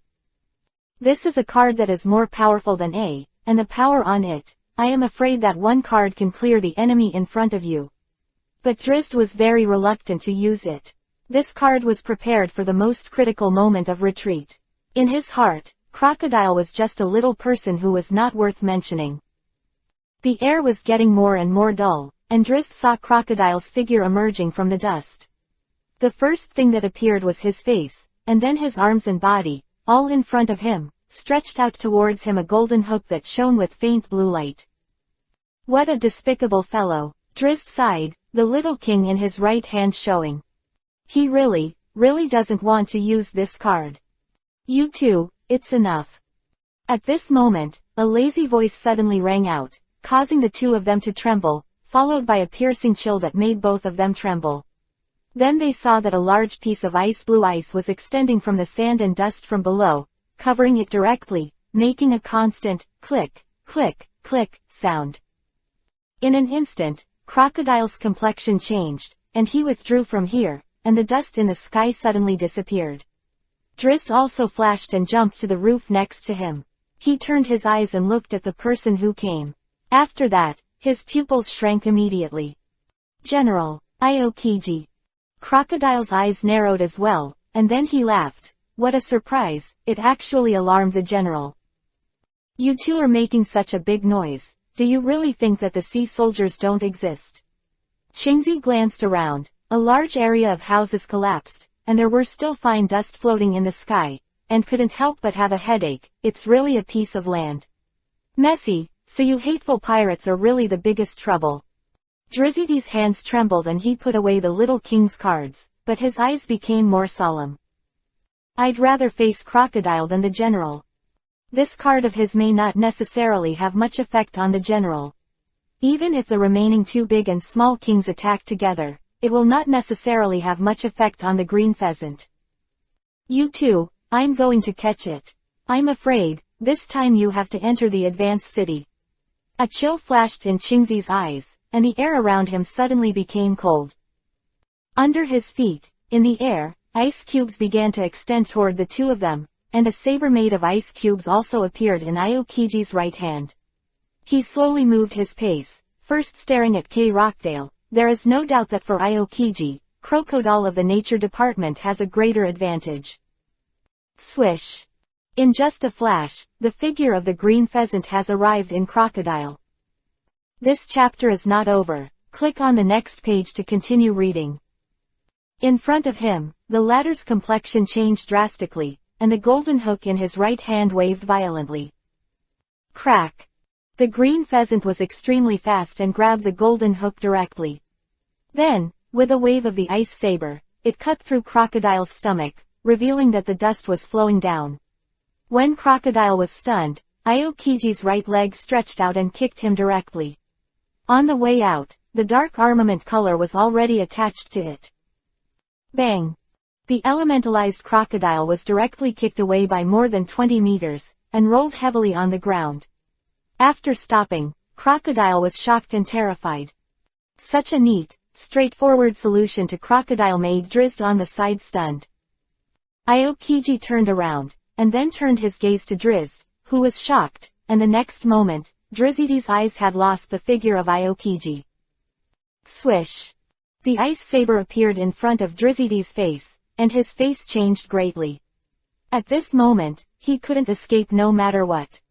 This is a card that is more powerful than A, and the power on it. I am afraid that one card can clear the enemy in front of you. But Drizzt was very reluctant to use it. This card was prepared for the most critical moment of retreat. In his heart, Crocodile was just a little person who was not worth mentioning. The air was getting more and more dull, and Drizzt saw Crocodile's figure emerging from the dust. The first thing that appeared was his face, and then his arms and body, all in front of him, stretched out towards him a golden hook that shone with faint blue light. What a despicable fellow, Drizzt sighed, the little king in his right hand showing. He really doesn't want to use this card. You two, it's enough. At this moment, a lazy voice suddenly rang out, causing the two of them to tremble, followed by a piercing chill that made both of them tremble. Then they saw that a large piece of blue ice was extending from the sand and dust from below, covering it directly, making a constant, click, click, click, sound. In an instant, Crocodile's complexion changed, and he withdrew from here, and the dust in the sky suddenly disappeared. Drizzt also flashed and jumped to the roof next to him. He turned his eyes and looked at the person who came. After that, his pupils shrank immediately. General, Aokiji. Crocodile's eyes narrowed as well, and then he laughed. What a surprise, it actually alarmed the general. You two are making such a big noise. Do you really think that the sea soldiers don't exist? Qingzi glanced around. A large area of houses collapsed, and there were still fine dust floating in the sky, and couldn't help but have a headache. It's really a piece of land. Messy, so you hateful pirates are really the biggest trouble. Drizzy's hands trembled and he put away the little king's cards, but his eyes became more solemn. I'd rather face Crocodile than the general. This card of his may not necessarily have much effect on the general. Even if the remaining two big and small kings attack together, it will not necessarily have much effect on the green pheasant. You two, I'm going to catch it. I'm afraid, this time you have to enter the advanced city. A chill flashed in Qingzi's eyes, and the air around him suddenly became cold. Under his feet, in the air, ice cubes began to extend toward the two of them, and a saber made of ice cubes also appeared in Aokiji's right hand. He slowly moved his pace, first staring at K. Rockdale. There is no doubt that for Aokiji, Crocodile of the Nature Department has a greater advantage. Swish. In just a flash, the figure of the green pheasant has arrived in Crocodile. This chapter is not over. Click on the next page to continue reading. In front of him, the latter's complexion changed drastically, and the golden hook in his right hand waved violently. Crack. The green pheasant was extremely fast and grabbed the golden hook directly. Then, with a wave of the ice saber, it cut through Crocodile's stomach, revealing that the dust was flowing down. When Crocodile was stunned, Aokiji's right leg stretched out and kicked him directly. On the way out, the dark armament color was already attached to it. Bang! The elementalized crocodile was directly kicked away by more than 20 meters, and rolled heavily on the ground. After stopping, Crocodile was shocked and terrified. Such a neat, straightforward solution to Crocodile made Drizzt on the side stunned. Aokiji turned around, and then turned his gaze to Drizzt, who was shocked, and the next moment, Drizzy's eyes had lost the figure of Aokiji. Swish! The ice saber appeared in front of Drizzy's face, and his face changed greatly. At this moment, he couldn't escape no matter what.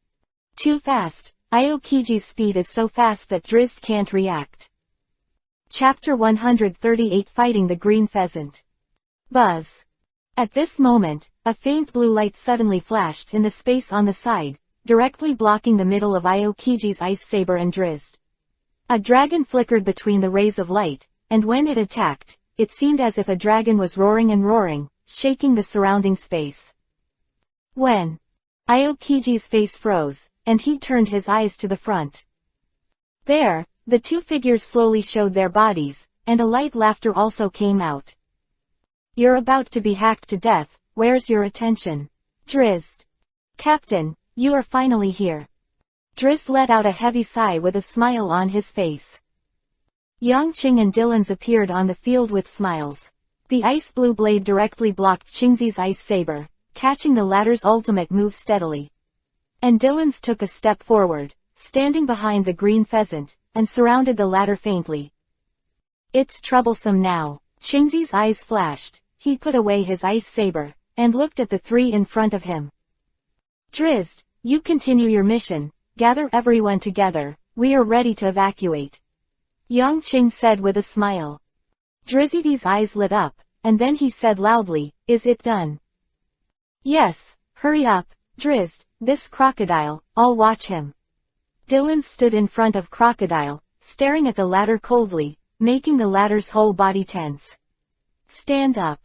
Too fast. Aokiji's speed is so fast that Drizzt can't react. Chapter 138 Fighting the Green Pheasant. Buzz. At this moment, a faint blue light suddenly flashed in the space on the side, directly blocking the middle of Aokiji's ice saber and Drizzt. A dragon flickered between the rays of light, and when it attacked, it seemed as if a dragon was roaring and roaring, shaking the surrounding space. When? Aokiji's face froze, and he turned his eyes to the front. There, the two figures slowly showed their bodies, and a light laughter also came out. You're about to be hacked to death, where's your attention? Drizzt. Captain, you are finally here. Drizzt let out a heavy sigh with a smile on his face. Yongqing and Dylan's appeared on the field with smiles. The ice blue blade directly blocked Qingzi's ice saber, catching the latter's ultimate move steadily. And Dylan's took a step forward, standing behind the green pheasant, and surrounded the latter faintly. It's troublesome now. Qingzi's eyes flashed. He put away his ice saber, and looked at the three in front of him. Drizzt, you continue your mission, gather everyone together, we are ready to evacuate. Yongqing said with a smile. Drizzt's eyes lit up, and then he said loudly, is it done? Yes, hurry up, Drizzt, this crocodile, I'll watch him. Dylan stood in front of Crocodile, staring at the latter coldly, making the latter's whole body tense. Stand up.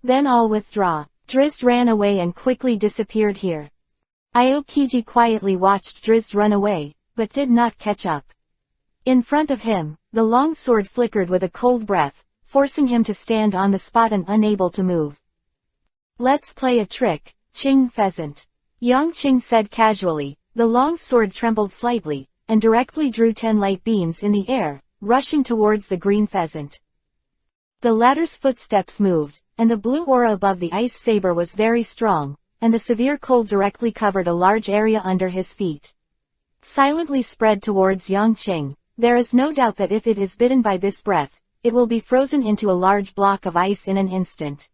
Then I'll withdraw. Drizzt ran away and quickly disappeared here. Aokiji quietly watched Drizzt run away, but did not catch up. In front of him, the long sword flickered with a cold breath, forcing him to stand on the spot and unable to move. Let's play a trick, Qing Pheasant. Yongqing said casually. The long sword trembled slightly, and directly drew 10 light beams in the air, rushing towards the green pheasant. The latter's footsteps moved, and the blue aura above the ice saber was very strong, and the severe cold directly covered a large area under his feet. Silently spread towards Yongqing, there is no doubt that if it is bitten by this breath, it will be frozen into a large block of ice in an instant.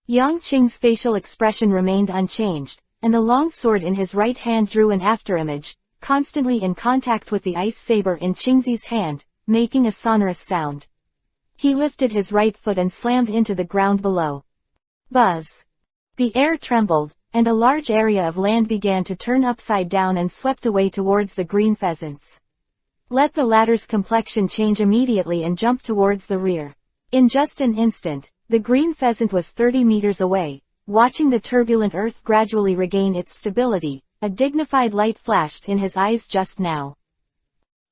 Yongqing's facial expression remained unchanged, and the long sword in his right hand drew an afterimage, constantly in contact with the ice saber in Qingzi's hand, making a sonorous sound. He lifted his right foot and slammed into the ground below. Buzz! The air trembled, and a large area of land began to turn upside down and swept away towards the green pheasants. Let the latter's complexion change immediately and jump towards the rear. In just an instant, the green pheasant was 30 meters away. Watching the turbulent earth gradually regain its stability, a dignified light flashed in his eyes just now.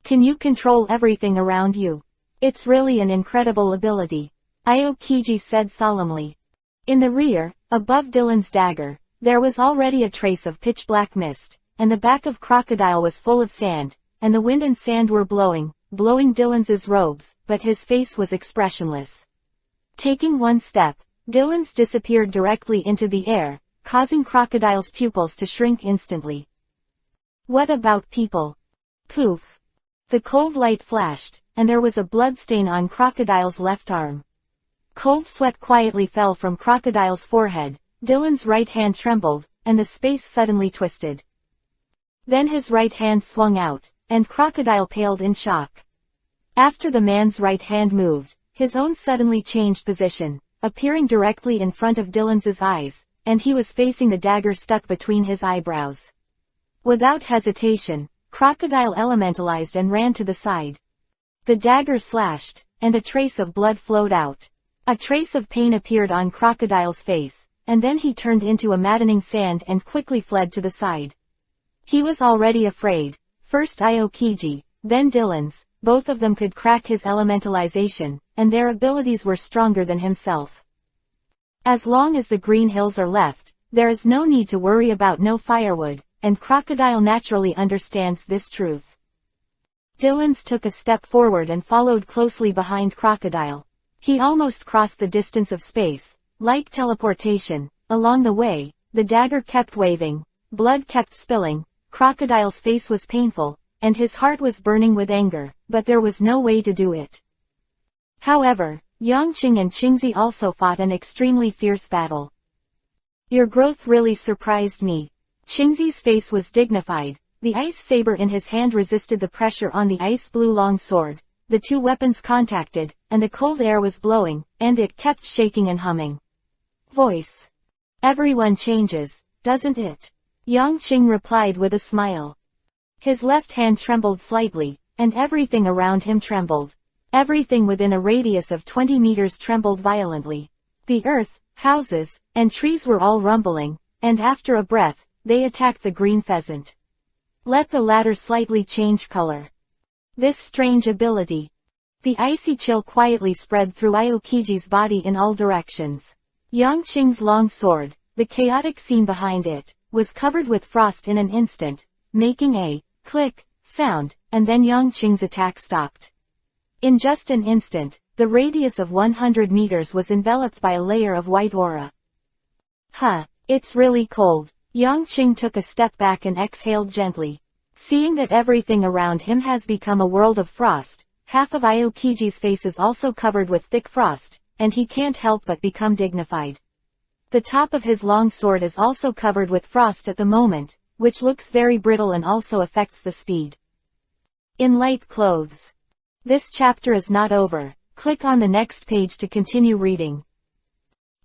Can you control everything around you? It's really an incredible ability. Aokiji said solemnly. In the rear, above Dylan's dagger, there was already a trace of pitch-black mist, and the back of Crocodile was full of sand, and the wind and sand were blowing Dylan's robes, but his face was expressionless. Taking one step, Dylan's disappeared directly into the air, causing Crocodile's pupils to shrink instantly. What about people? Poof! The cold light flashed, and there was a blood stain on Crocodile's left arm. Cold sweat quietly fell from Crocodile's forehead, Dylan's right hand trembled, and the space suddenly twisted. Then his right hand swung out, and Crocodile paled in shock. After the man's right hand moved, his own suddenly changed position, appearing directly in front of Dylan's eyes, and he was facing the dagger stuck between his eyebrows. Without hesitation, Crocodile elementalized and ran to the side. The dagger slashed, and a trace of blood flowed out. A trace of pain appeared on Crocodile's face, and then he turned into a maddening sand and quickly fled to the side. He was already afraid. First Aokiji, then Dylan's, both of them could crack his elementalization, and their abilities were stronger than himself. As long as the green hills are left, there is no need to worry about no firewood, and Crocodile naturally understands this truth. Dylan's took a step forward and followed closely behind Crocodile. He almost crossed the distance of space, like teleportation. Along the way, the dagger kept waving, blood kept spilling, Crocodile's face was painful, and his heart was burning with anger, but there was no way to do it. However, Yongqing and Qingzi also fought an extremely fierce battle. Your growth really surprised me. Qingzi's face was dignified. The ice saber in his hand resisted the pressure on the ice blue long sword. The two weapons contacted, and the cold air was blowing, and it kept shaking and humming. Voice. Everyone changes, doesn't it? Yongqing replied with a smile. His left hand trembled slightly, and everything around him trembled. Everything within a radius of 20 meters trembled violently. The earth, houses, and trees were all rumbling, and after a breath, they attacked the green pheasant. Let the latter slightly change color. This strange ability. The icy chill quietly spread through Aokiji's body in all directions. Yang Qing's long sword, the chaotic scene behind it, was covered with frost in an instant, making a click sound, and then Yang Qing's attack stopped. In just an instant, the radius of 100 meters was enveloped by a layer of white aura. Huh, it's really cold. Yang Qing took a step back and exhaled gently. Seeing that everything around him has become a world of frost, half of Aokiji's face is also covered with thick frost, and he can't help but become dignified. The top of his long sword is also covered with frost at the moment, which looks very brittle and also affects the speed. In light clothes. This chapter is not over. Click on the next page to continue reading.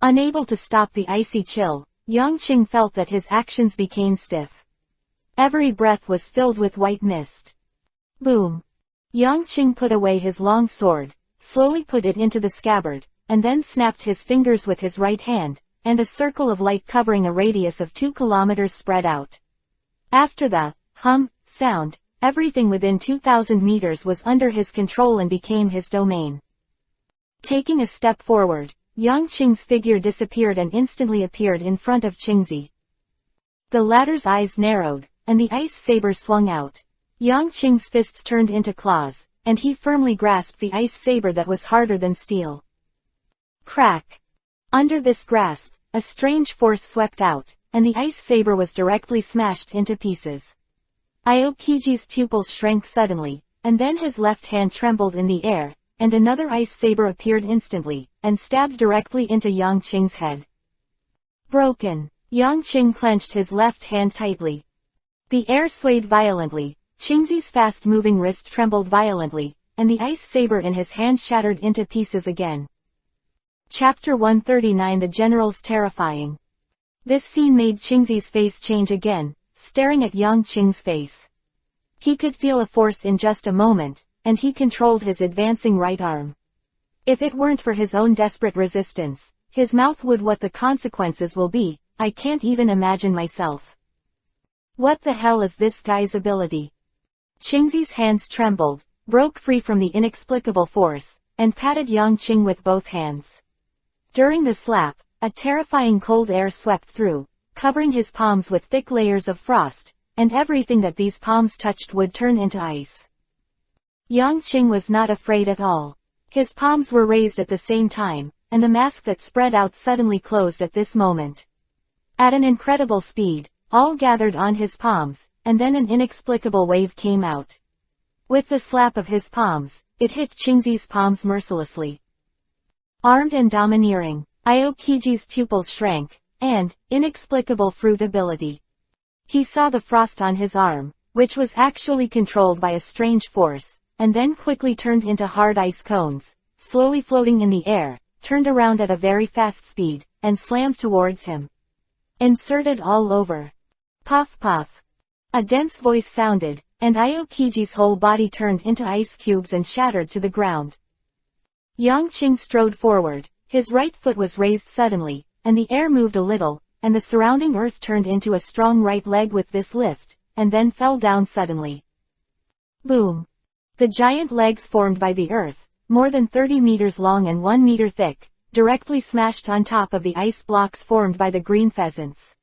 Unable to stop the icy chill, Yang Qing felt that his actions became stiff. Every breath was filled with white mist. Boom. Yang Qing put away his long sword, slowly put it into the scabbard, and then snapped his fingers with his right hand, and a circle of light covering a radius of 2 kilometers spread out. After the hum sound, everything within 2,000 meters was under his control and became his domain. Taking a step forward, Yang Qing's figure disappeared and instantly appeared in front of Qingzi. The latter's eyes narrowed, and the ice saber swung out. Yang Qing's fists turned into claws, and he firmly grasped the ice saber that was harder than steel. Crack! Under this grasp, a strange force swept out, and the ice saber was directly smashed into pieces. Aokiji's pupils shrank suddenly, and then his left hand trembled in the air, and another ice saber appeared instantly, and stabbed directly into Yang Qing's head. Broken. Yang Qing clenched his left hand tightly. The air swayed violently, Qingzi's fast-moving wrist trembled violently, and the ice saber in his hand shattered into pieces again. Chapter 139 The General's Terrifying. This scene made Qingzi's face change again, staring at Yang Qing's face. He could feel a force in just a moment, and he controlled his advancing right arm. If it weren't for his own desperate resistance, his mouth would. What the consequences will be, I can't even imagine myself. What the hell is this guy's ability? Qingzi's hands trembled, broke free from the inexplicable force, and patted Yang Qing with both hands. During the slap, a terrifying cold air swept through, covering his palms with thick layers of frost, and everything that these palms touched would turn into ice. Yang Qing was not afraid at all. His palms were raised at the same time, and the mask that spread out suddenly closed at this moment. At an incredible speed, all gathered on his palms, and then an inexplicable wave came out. With the slap of his palms, it hit Qingzi's palms mercilessly. Armed and domineering, Aokiji's pupils shrank, and, inexplicable fruit ability. He saw the frost on his arm, which was actually controlled by a strange force, and then quickly turned into hard ice cones, slowly floating in the air, turned around at a very fast speed, and slammed towards him. Inserted all over. Puff puff. A dense voice sounded, and Aokiji's whole body turned into ice cubes and shattered to the ground. Yang Qing strode forward, his right foot was raised suddenly, and the air moved a little, and the surrounding earth turned into a strong right leg with this lift, and then fell down suddenly. Boom! The giant legs formed by the earth, more than 30 meters long and 1 meter thick, directly smashed on top of the ice blocks formed by the green pheasants.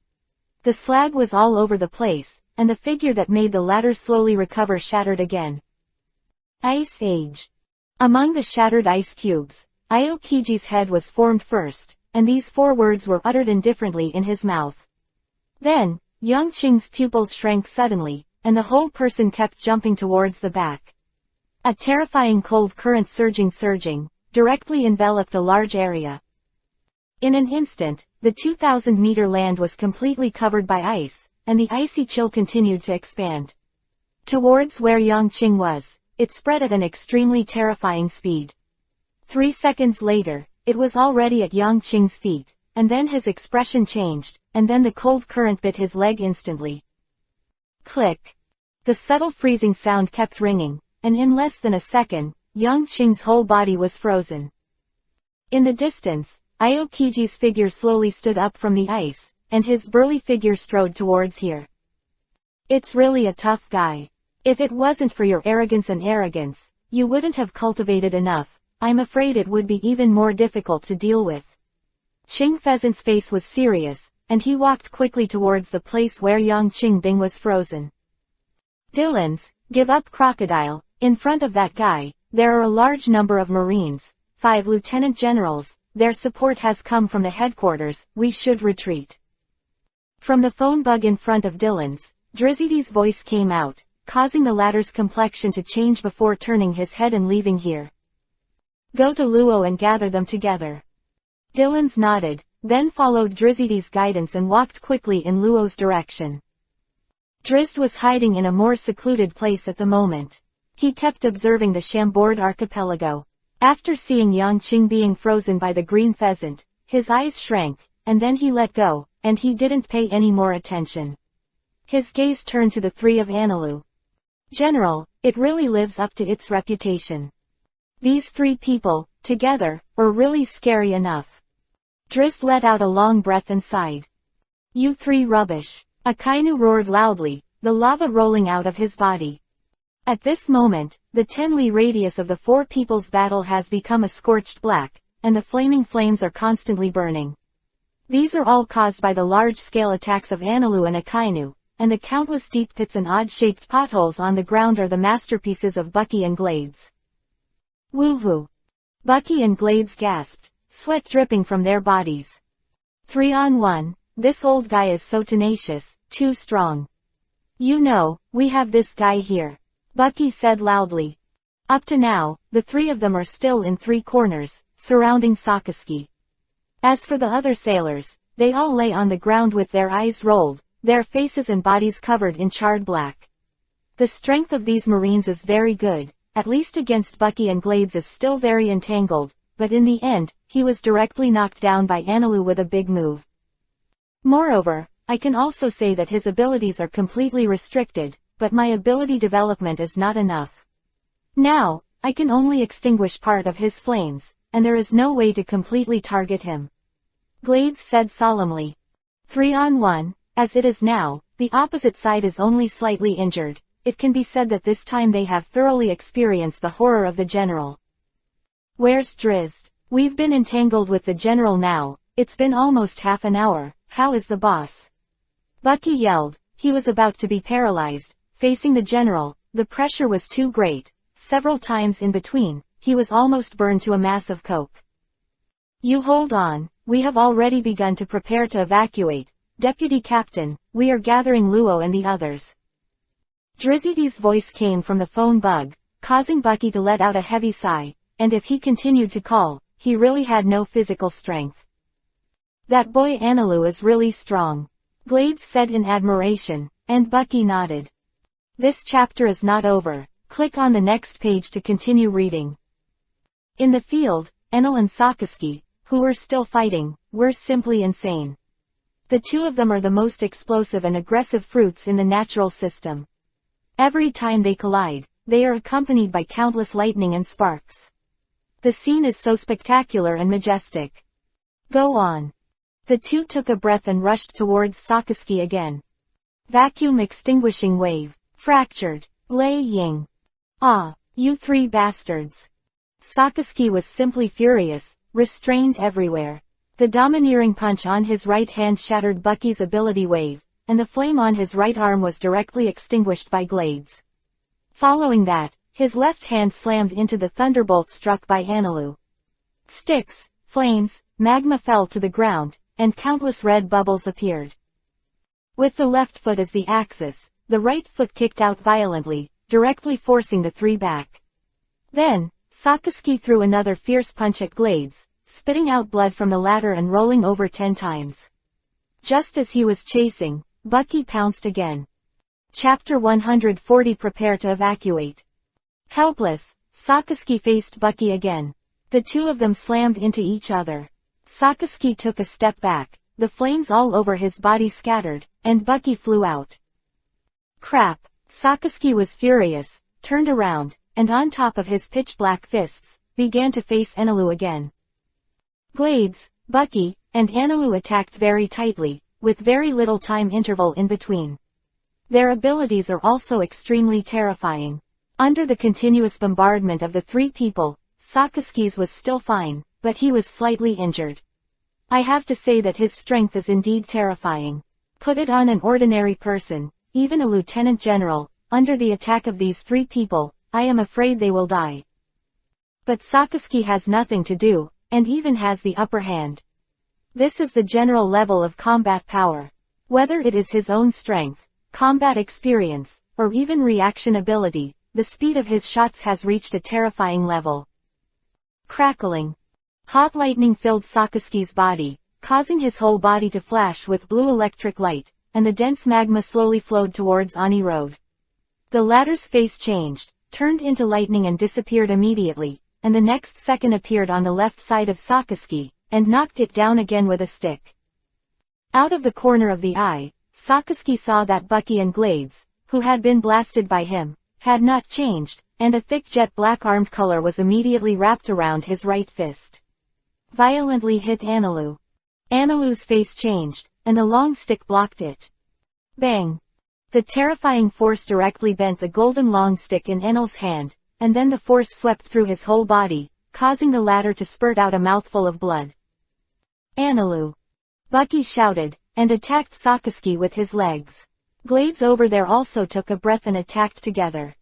The slag was all over the place, and the figure that made the latter slowly recover shattered again. Ice Age. Among the shattered ice cubes, Aokiji's head was formed first, and these 4 words were uttered indifferently in his mouth. Then, Yang Qing's pupils shrank suddenly, and the whole person kept jumping towards the back. A terrifying cold current surging, directly enveloped a large area. In an instant, the 2,000-meter land was completely covered by ice, and the icy chill continued to expand. Towards where Yang Qing was, it spread at an extremely terrifying speed. 3 seconds later, it was already at Yang Qing's feet, and then his expression changed, and then the cold current bit his leg instantly. Click. The subtle freezing sound kept ringing, and in less than a second, Yang Qing's whole body was frozen. In the distance, Aokiji's figure slowly stood up from the ice, and his burly figure strode towards here. It's really a tough guy. If it wasn't for your arrogance, you wouldn't have cultivated enough. I'm afraid it would be even more difficult to deal with. Qing Pheasant's face was serious, and he walked quickly towards the place where Yang Qingbing was frozen. Dylan's, give up crocodile. In front of that guy, there are a large number of Marines, 5 lieutenant generals. Their support has come from the headquarters. We should retreat. From the phone bug in front of Dylan's, Drizzy's voice came out, causing the latter's complexion to change before turning his head and leaving here. Go to Luo and gather them together. Dylan's nodded, then followed Drizzy's guidance and walked quickly in Luo's direction. Drizzt was hiding in a more secluded place at the moment. He kept observing the Chambord archipelago. After seeing Yang Qing being frozen by the green pheasant, his eyes shrank, and then he let go, and he didn't pay any more attention. His gaze turned to the 3 of Analu. General, it really lives up to its reputation. These 3 people, together, were really scary enough. Drizzt let out a long breath and sighed. You 3 rubbish. Akainu roared loudly, the lava rolling out of his body. At this moment, the 10-li radius of the 4 people's battle has become a scorched black, and the flaming flames are constantly burning. These are all caused by the large-scale attacks of Analu and Akainu, and the countless deep pits and odd-shaped potholes on the ground are the masterpieces of Bucky and Glades. Woo-hoo! Bucky and Glades gasped, sweat dripping from their bodies. 3-on-1, this old guy is so tenacious, too strong. You know, we have this guy here. Bucky said loudly. Up to now, the 3 of them are still in 3 corners, surrounding Sakazuki. As for the other sailors, they all lay on the ground with their eyes rolled, their faces and bodies covered in charred black. The strength of these Marines is very good, at least against Bucky, and Glades is still very entangled, but in the end, he was directly knocked down by Analu with a big move. Moreover, I can also say that his abilities are completely restricted, but my ability development is not enough. Now, I can only extinguish part of his flames, and there is no way to completely target him. Glades said solemnly. 3-on-1, as it is now, the opposite side is only slightly injured. It can be said that this time they have thoroughly experienced the horror of the general. Where's Drizzt? We've been entangled with the general now. It's been almost half an hour. How is the boss? Bucky yelled. He was about to be paralyzed. Facing the general, the pressure was too great. Several times in between, he was almost burned to a mass of coke. You hold on, we have already begun to prepare to evacuate. Deputy Captain, we are gathering Luo and the others. Drizzy's voice came from the phone bug, causing Bucky to let out a heavy sigh, and if he continued to call, he really had no physical strength. That boy Analu is really strong. Glades said in admiration, and Bucky nodded. This chapter is not over. Click on the next page to continue reading. In the field, Enel and Sakazuki, who were still fighting, were simply insane. The 2 of them are the most explosive and aggressive fruits in the natural system. Every time they collide, they are accompanied by countless lightning and sparks. The scene is so spectacular and majestic. Go on. The 2 took a breath and rushed towards Sakazuki again. Vacuum extinguishing wave. Fractured. Lei Ying. Ah, you 3 bastards. Sakazuki was simply furious, restrained everywhere. The domineering punch on his right hand shattered Bucky's ability wave, and the flame on his right arm was directly extinguished by Glades. Following that, his left hand slammed into the thunderbolt struck by Analu. Sticks, flames, magma fell to the ground, and countless red bubbles appeared. With the left foot as the axis, the right foot kicked out violently, directly forcing the 3 back. Then, Sakazuki threw another fierce punch at Glades, spitting out blood from the latter and rolling over 10 times. Just as he was chasing, Bucky pounced again. Chapter 140. Prepare to evacuate. Helpless, Sakazuki faced Bucky again. The 2 of them slammed into each other. Sakazuki took a step back, the flames all over his body scattered, and Bucky flew out. Crap! Sakazuki was furious, turned around, and on top of his pitch-black fists, began to face Analu again. Glades, Bucky, and Analu attacked very tightly, with very little time interval in between. Their abilities are also extremely terrifying. Under the continuous bombardment of the three people, Sakaski's was still fine, but he was slightly injured. I have to say that his strength is indeed terrifying. Put it on an ordinary person, even a lieutenant general, under the attack of these three people, I am afraid they will die. But Sakaski has nothing to do, and even has the upper hand. This is the general level of combat power. Whether it is his own strength, combat experience, or even reaction ability, the speed of his shots has reached a terrifying level. Crackling. Hot lightning filled Sakaski's body, causing his whole body to flash with blue electric light, and the dense magma slowly flowed towards Ani Road. The latter's face changed, turned into lightning and disappeared immediately, and the next second appeared on the left side of Sakaski, and knocked it down again with a stick. Out of the corner of the eye, Sakaski saw that Bucky and Glades, who had been blasted by him, had not changed, and a thick jet black armed color was immediately wrapped around his right fist. Violently hit Anilu. Anilu's face changed, and the long stick blocked it. Bang! The terrifying force directly bent the golden long stick in Enel's hand, and then the force swept through his whole body, causing the latter to spurt out a mouthful of blood. Anilu! Bucky shouted, and attacked Sakaski with his legs. Glades over there also took a breath and attacked together.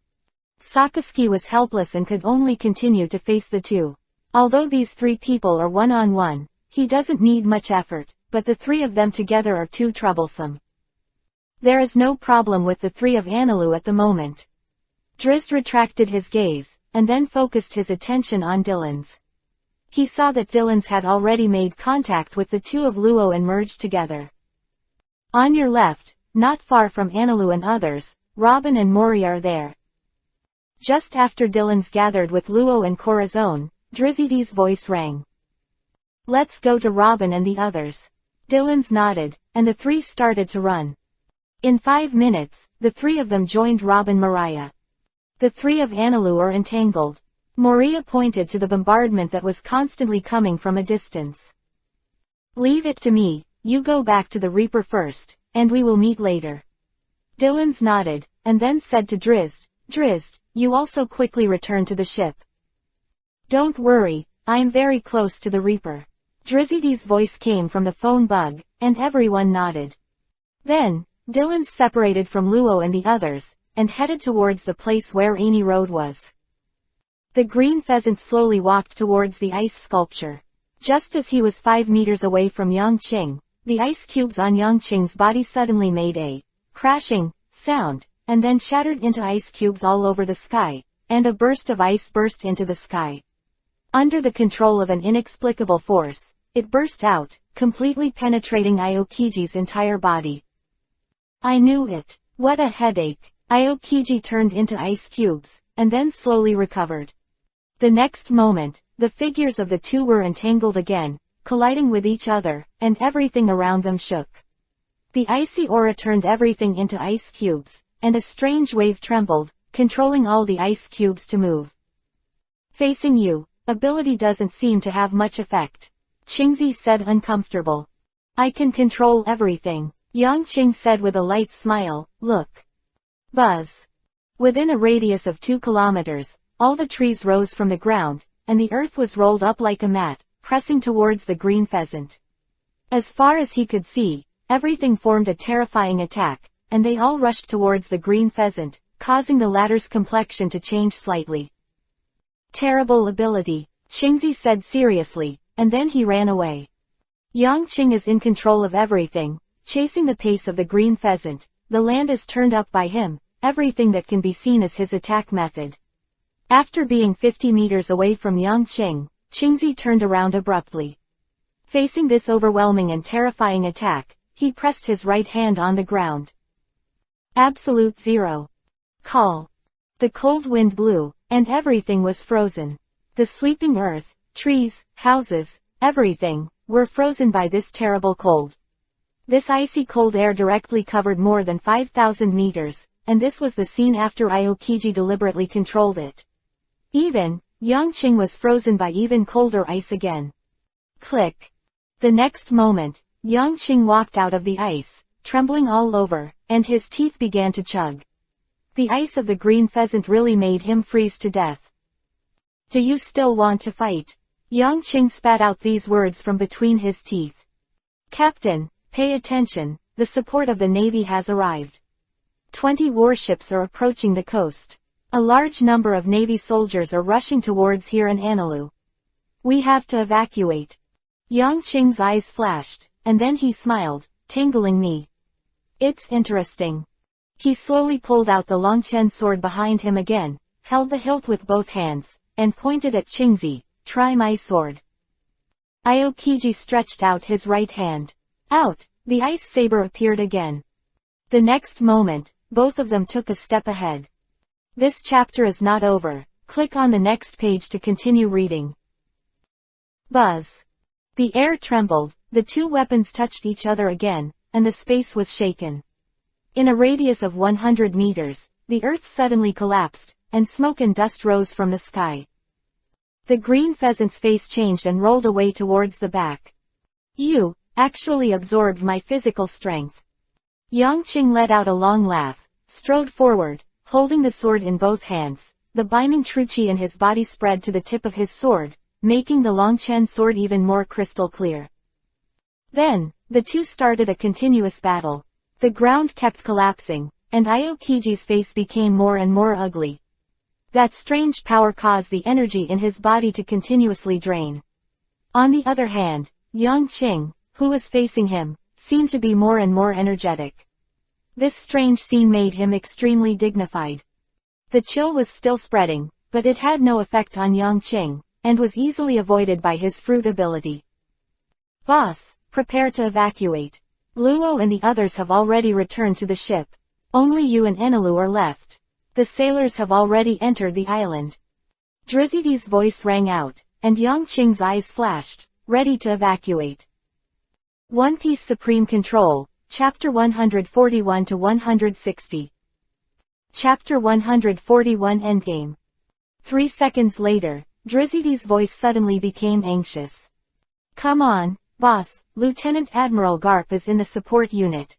Sakaski was helpless and could only continue to face the two. Although these three people are one-on-one, he doesn't need much effort, but the three of them together are too troublesome. There is no problem with the three of Anilu at the moment. Drizzt retracted his gaze, and then focused his attention on Dylan's. He saw that Dylan's had already made contact with the two of Luo and merged together. On your left, not far from Anilu and others, Robin and Mori are there. Just after Dylan's gathered with Luo and Corazon, Drizzy's voice rang. Let's go to Robin and the others. Dylan's nodded, and the three started to run. In 5 minutes, the three of them joined Robin Mariah. The three of Anilu are entangled. Moria pointed to the bombardment that was constantly coming from a distance. Leave it to me, you go back to the Reaper first, and we will meet later. Dylan's nodded, and then said to Drizzt, Drizzt, you also quickly return to the ship. Don't worry, I am very close to the Reaper. Drizzy's voice came from the phone bug, and everyone nodded. Then, Dylan separated from Luo and the others, and headed towards the place where Ani Road was. The green pheasant slowly walked towards the ice sculpture. Just as he was 5 meters away from Yangqing, the ice cubes on Yangqing's body suddenly made a crashing sound, and then shattered into ice cubes all over the sky, and a burst of ice burst into the sky. Under the control of an inexplicable force, it burst out, completely penetrating Aokiji's entire body. I knew it. What a headache. Aokiji turned into ice cubes, and then slowly recovered. The next moment, the figures of the two were entangled again, colliding with each other, and everything around them shook. The icy aura turned everything into ice cubes, and a strange wave trembled, controlling all the ice cubes to move. Facing you, ability doesn't seem to have much effect. Qingzi said uncomfortable. I can control everything. Yangqing said with a light smile, look. Buzz. Within a radius of 2 kilometers, all the trees rose from the ground, and the earth was rolled up like a mat, pressing towards the green pheasant. As far as he could see, everything formed a terrifying attack, and they all rushed towards the green pheasant, causing the latter's complexion to change slightly. Terrible ability, Qingzi said seriously, and then he ran away. Yangqing is in control of everything, chasing the pace of the green pheasant. The land is turned up by him, everything that can be seen is his attack method. After being 50 meters away from Yangqing, Qingzi turned around abruptly. Facing this overwhelming and terrifying attack, he pressed his right hand on the ground. Absolute zero. Call. The cold wind blew, and everything was frozen. The sweeping earth, trees, houses, everything, were frozen by this terrible cold. This icy cold air directly covered more than 5,000 meters, and this was the scene after Aokiji deliberately controlled it. Even, Yangqing was frozen by even colder ice again. Click. The next moment, Yang Qing walked out of the ice, trembling all over, and his teeth began to chug. The ice of the green pheasant really made him freeze to death. Do you still want to fight? Yang Qing spat out these words from between his teeth. Captain, pay attention, the support of the Navy has arrived. 20 warships are approaching the coast. A large number of Navy soldiers are rushing towards here in Analu. We have to evacuate. Yang Qing's eyes flashed, and then he smiled, tingling me. It's interesting. He slowly pulled out the Longchen sword behind him again, held the hilt with both hands, and pointed at Qingzi. Try my sword. Aokiji stretched out his right hand. Out, the ice saber appeared again. The next moment, both of them took a step ahead. This chapter is not over. Click on the next page to continue reading. Buzz. The air trembled, the two weapons touched each other again, and the space was shaken. In a radius of 100 meters, the earth suddenly collapsed, and smoke and dust rose from the sky. The green pheasant's face changed and rolled away towards the back. You, actually absorbed my physical strength. Yang Qing let out a long laugh, strode forward, holding the sword in both hands. The binding true qi in his body spread to the tip of his sword, making the Longchen sword even more crystal clear. Then, the two started a continuous battle. The ground kept collapsing, and Aokiji's face became more and more ugly. That strange power caused the energy in his body to continuously drain. On the other hand, Yang Qing, who was facing him, seemed to be more and more energetic. This strange scene made him extremely dignified. The chill was still spreading, but it had no effect on Yang Qing, and was easily avoided by his fruit ability. Boss, prepare to evacuate. Luo and the others have already returned to the ship. Only you and Enelu are left. The sailors have already entered the island. Drizzy's voice rang out, and Yang Qing's eyes flashed, ready to evacuate. One Piece Supreme Control, Chapter 141 to 160. Chapter 141 Endgame. 3 seconds later, Drizzy's voice suddenly became anxious. Come on, boss, Lieutenant Admiral Garp is in the support unit.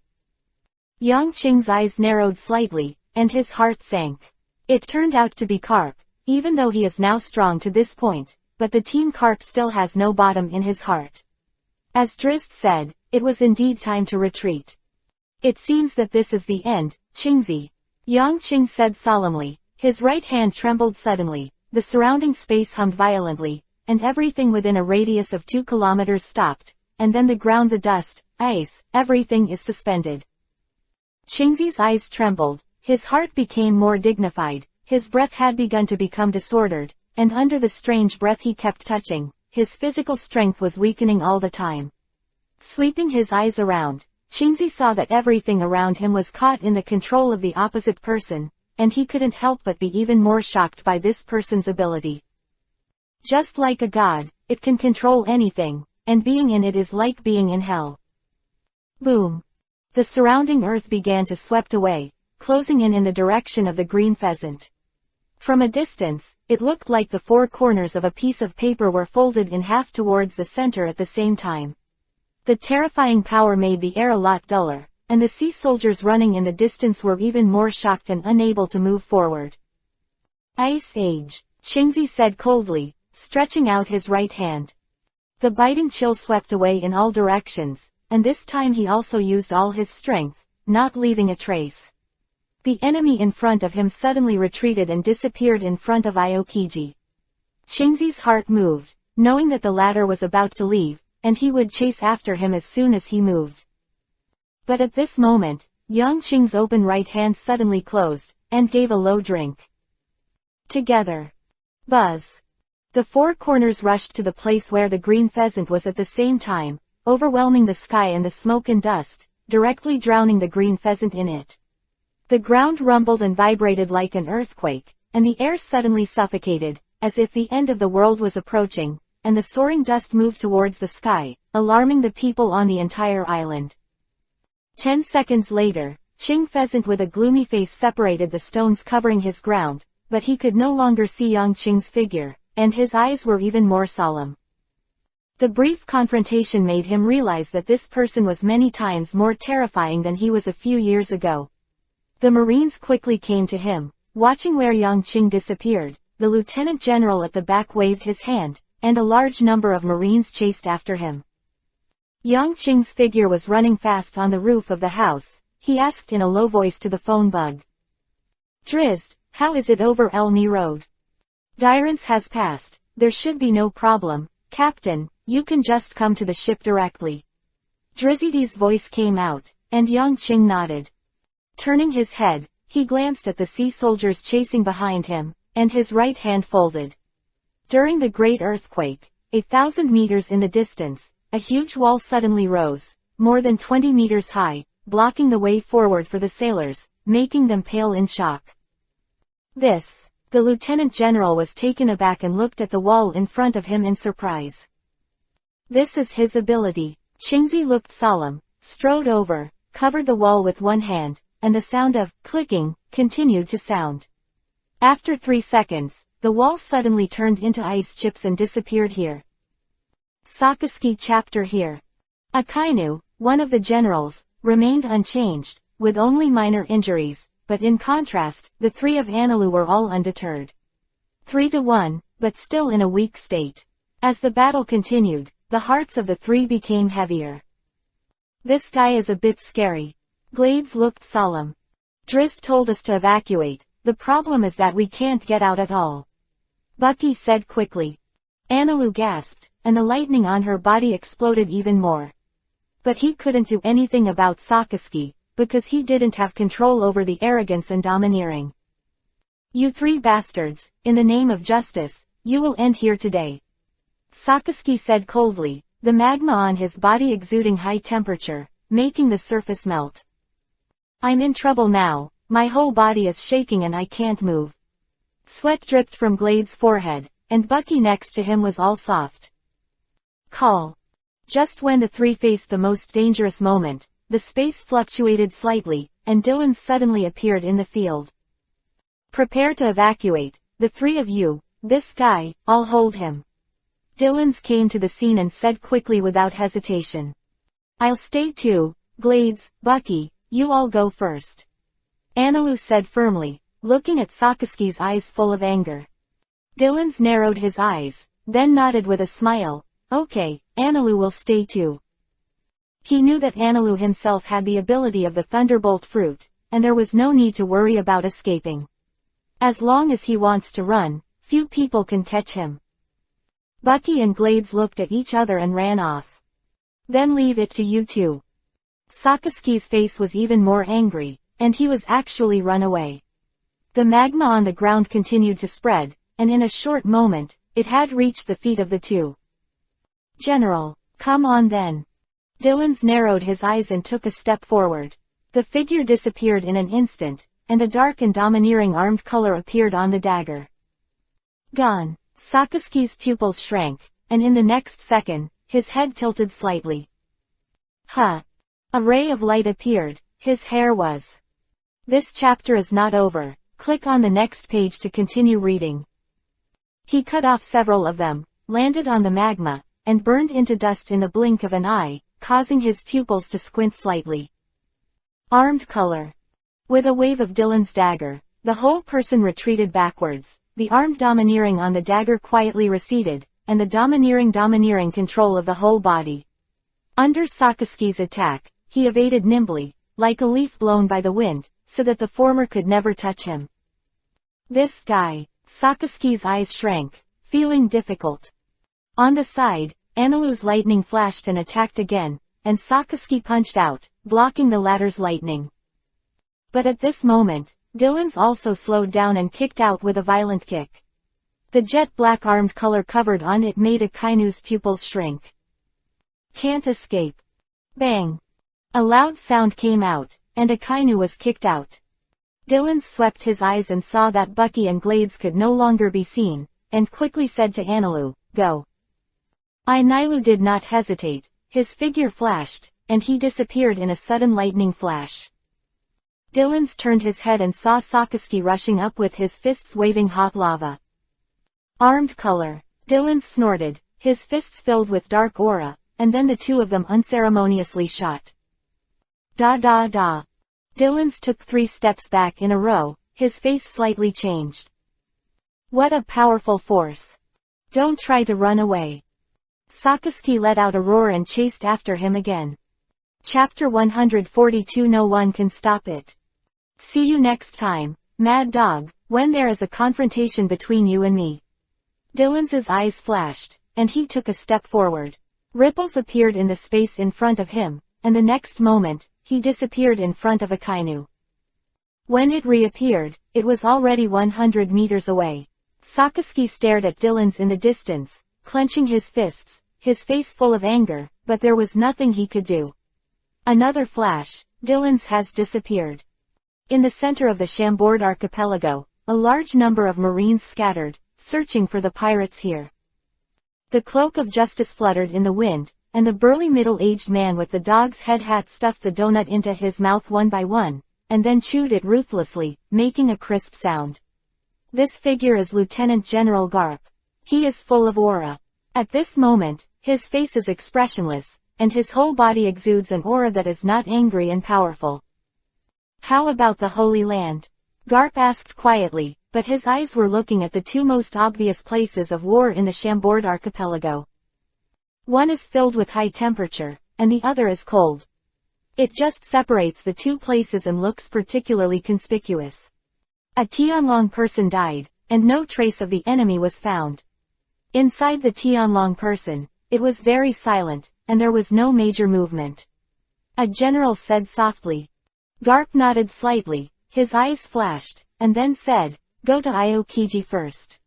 Yang Qing's eyes narrowed slightly, and his heart sank. It turned out to be Carp, even though he is now strong to this point, but the Team Carp still has no bottom in his heart. As Drizzt said, it was indeed time to retreat. It seems that this is the end, Qingzi. Yang Qing said solemnly, his right hand trembled suddenly, the surrounding space hummed violently, and everything within a radius of 2 kilometers stopped, and then the ground, the dust, ice, everything is suspended. Qingzi's eyes trembled, his heart became more dignified, his breath had begun to become disordered, and under the strange breath he kept touching, his physical strength was weakening all the time. Sweeping his eyes around, Qingzi saw that everything around him was caught in the control of the opposite person, and he couldn't help but be even more shocked by this person's ability. Just like a god, it can control anything, and being in it is like being in hell. Boom! The surrounding earth began to swept away, closing in the direction of the green pheasant. From a distance, it looked like the 4 corners of a piece of paper were folded in half towards the center at the same time. The terrifying power made the air a lot duller, and the sea soldiers running in the distance were even more shocked and unable to move forward. Ice Age, Qingzi said coldly, stretching out his right hand. The biting chill swept away in all directions, and this time he also used all his strength, not leaving a trace. The enemy in front of him suddenly retreated and disappeared in front of Aokiji. Qingzi's heart moved, knowing that the latter was about to leave, and he would chase after him as soon as he moved. But at this moment, Yang Qing's open right hand suddenly closed, and gave a low drink. Together. Buzz. The 4 corners rushed to the place where the green pheasant was at the same time, overwhelming the sky and the smoke and dust, directly drowning the green pheasant in it. The ground rumbled and vibrated like an earthquake, and the air suddenly suffocated, as if the end of the world was approaching, and the soaring dust moved towards the sky, alarming the people on the entire island. 10 seconds later, Qing Pheasant with a gloomy face separated the stones covering his ground, but he could no longer see Yang Qing's figure, and his eyes were even more solemn. The brief confrontation made him realize that this person was many times more terrifying than he was a few years ago. The Marines quickly came to him. Watching where Yang Qing disappeared, the lieutenant general at the back waved his hand, and a large number of Marines chased after him. Yang Qing's figure was running fast on the roof of the house. He asked in a low voice to the phone bug. Drizzt, how is it over Elmi Road? Durance has passed. There should be no problem, Captain, you can just come to the ship directly. Drizzt's voice came out, and Yang Qing nodded. Turning his head, he glanced at the sea soldiers chasing behind him, and his right hand folded. During the great earthquake, 1,000 meters in the distance, a huge wall suddenly rose, more than 20 meters high, blocking the way forward for the sailors, making them pale in shock. The lieutenant general was taken aback and looked at the wall in front of him in surprise. This is his ability. Qingzi looked solemn, strode over, covered the wall with one hand, and the sound of clicking continued to sound. After 3 seconds, the wall suddenly turned into ice chips and disappeared here. Sakaski chapter here. Akainu, one of the generals, remained unchanged, with only minor injuries, but in contrast, the three of Analu were all undeterred. 3-1, but still in a weak state. As the battle continued, the hearts of the three became heavier. This guy is a bit scary. Glades looked solemn. Drizzt told us to evacuate. The problem is that we can't get out at all. Bucky said quickly. Analu gasped, and the lightning on her body exploded even more. But he couldn't do anything about Sakaski, because he didn't have control over the arrogance and domineering. You three bastards, in the name of justice, you will end here today. Sakaski said coldly, the magma on his body exuding high temperature, making the surface melt. I'm in trouble now, my whole body is shaking and I can't move. Sweat dripped from Glade's forehead, and Bucky next to him was all soft. Call. Just when the three faced the most dangerous moment, the space fluctuated slightly, and Dylan suddenly appeared in the field. Prepare to evacuate, the three of you, this guy, I'll hold him. Dylan's came to the scene and said quickly without hesitation. I'll stay too, Glades, Bucky, you all go first. Analu said firmly, looking at Sakaski's eyes full of anger. Dylan's narrowed his eyes, then nodded with a smile, okay, Analu will stay too. He knew that Analu himself had the ability of the Thunderbolt fruit, and there was no need to worry about escaping. As long as he wants to run, few people can catch him. Bucky and Glades looked at each other and ran off. Then leave it to you two. Sakaski's face was even more angry, and he was actually run away. The magma on the ground continued to spread, and in a short moment, it had reached the feet of the two. General, come on then. Dylan's narrowed his eyes and took a step forward. The figure disappeared in an instant, and a dark and domineering armed color appeared on the dagger. Gone. Sakaski's pupils shrank, and in the next second, his head tilted slightly. Huh. A ray of light appeared, his hair was. This chapter is not over, click on the next page to continue reading. He cut off several of them, landed on the magma, and burned into dust in the blink of an eye, causing his pupils to squint slightly. Armed color. With a wave of Dylan's dagger, the whole person retreated backwards, the armed domineering on the dagger quietly receded, and the domineering control of the whole body. Under Sakaski's attack, he evaded nimbly, like a leaf blown by the wind, so that the former could never touch him. This guy. Sakaski's eyes shrank, feeling difficult. On the side, Analu's lightning flashed and attacked again, and Sakaski punched out, blocking the latter's lightning. But at this moment, Dylan's also slowed down and kicked out with a violent kick. The jet-black armed color covered on it made Akainu's pupils shrink. Can't escape. Bang. A loud sound came out, and Akainu was kicked out. Dylan swept his eyes and saw that Bucky and Glades could no longer be seen, and quickly said to Analu, go. Ainilu did not hesitate, his figure flashed, and he disappeared in a sudden lightning flash. Dylan's turned his head and saw Sakaski rushing up with his fists waving hot lava. Armed color. Dylan snorted, his fists filled with dark aura, and then the two of them unceremoniously shot. Da da da. Dylan's took 3 steps back in a row, his face slightly changed. What a powerful force. Don't try to run away. Sakazuki let out a roar and chased after him again. Chapter 142. No one can stop it. See you next time, Mad Dog, when there is a confrontation between you and me. Dylan's eyes flashed, and he took a step forward. Ripples appeared in the space in front of him, and the next moment, he disappeared in front of a kainu. When it reappeared, it was already 100 meters away. Sakazuki stared at Dylan's in the distance, clenching his fists, his face full of anger, but there was nothing he could do. Another flash, Dylan's has disappeared. In the center of the Chambord archipelago, a large number of marines scattered, searching for the pirates here. The cloak of justice fluttered in the wind, and the burly middle-aged man with the dog's head hat stuffed the donut into his mouth one by one, and then chewed it ruthlessly, making a crisp sound. This figure is Lieutenant General Garp. He is full of aura. At this moment, his face is expressionless, and his whole body exudes an aura that is not angry and powerful. How about the Holy Land? Garp asked quietly, but his eyes were looking at the two most obvious places of war in the Chambord archipelago. One is filled with high temperature, and the other is cold. It just separates the two places and looks particularly conspicuous. A Tianlong person died, and no trace of the enemy was found. Inside the Tianlong person, it was very silent, and there was no major movement. A general said softly. Garp nodded slightly, his eyes flashed, and then said, "Go to Aokiji first."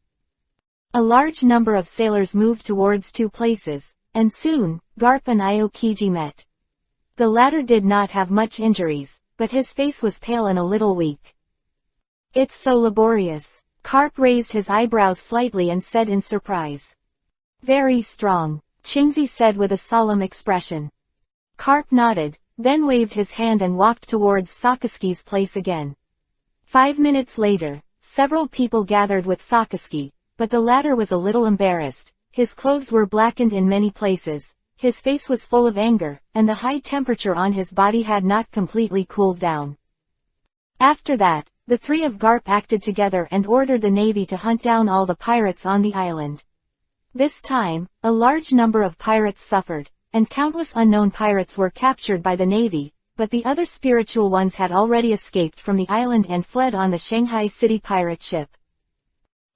A large number of sailors moved towards two places, and soon, Garp and Aokiji met. The latter did not have much injuries, but his face was pale and a little weak. "It's so laborious." Garp raised his eyebrows slightly and said in surprise. "Very strong," Chingzi said with a solemn expression. Garp nodded, then waved his hand and walked towards Sakazuki's place again. 5 minutes later, several people gathered with Sakazuki, but the latter was a little embarrassed. His clothes were blackened in many places, his face was full of anger, and the high temperature on his body had not completely cooled down. After that, the three of Garp acted together and ordered the navy to hunt down all the pirates on the island. This time, a large number of pirates suffered, and countless unknown pirates were captured by the navy, but the other spiritual ones had already escaped from the island and fled on the Shanghai City pirate ship.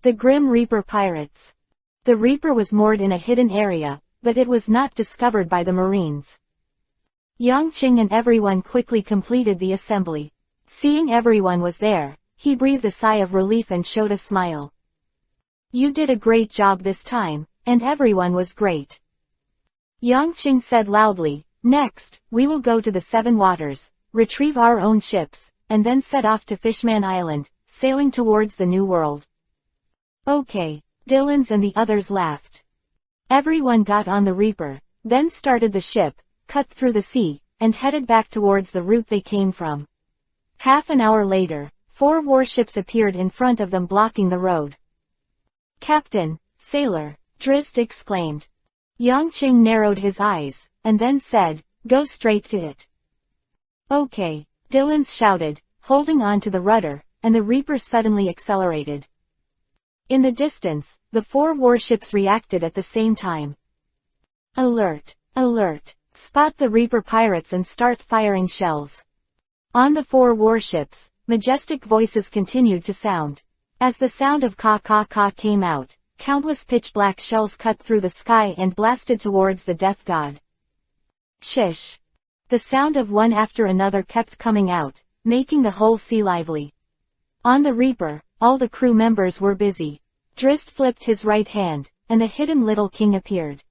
The Grim Reaper Pirates. The Reaper was moored in a hidden area, but it was not discovered by the Marines. Yang Qing and everyone quickly completed the assembly. Seeing everyone was there, he breathed a sigh of relief and showed a smile. "You did a great job this time, and everyone was great." Yang Qing said loudly, "Next, we will go to the Seven Waters, retrieve our own ships, and then set off to Fishman Island, sailing towards the New World." "Okay." Dylan's and the others laughed. Everyone got on the Reaper, then started the ship, cut through the sea, and headed back towards the route they came from. Half an hour later, 4 warships appeared in front of them blocking the road. "Captain, sailor," Drizzt exclaimed. Yang Qing narrowed his eyes, and then said, "Go straight to it." "Okay," Dylan's shouted, holding on to the rudder, and the Reaper suddenly accelerated. In the distance, the 4 warships reacted at the same time. "Alert! Alert! Spot the Reaper pirates and start firing shells." On the 4 warships, majestic voices continued to sound. As the sound of ka-ka-ka came out, countless pitch-black shells cut through the sky and blasted towards the death god. Shish! The sound of one after another kept coming out, making the whole sea lively. On the Reaper, all the crew members were busy. Drizzt flipped his right hand, and the hidden little king appeared.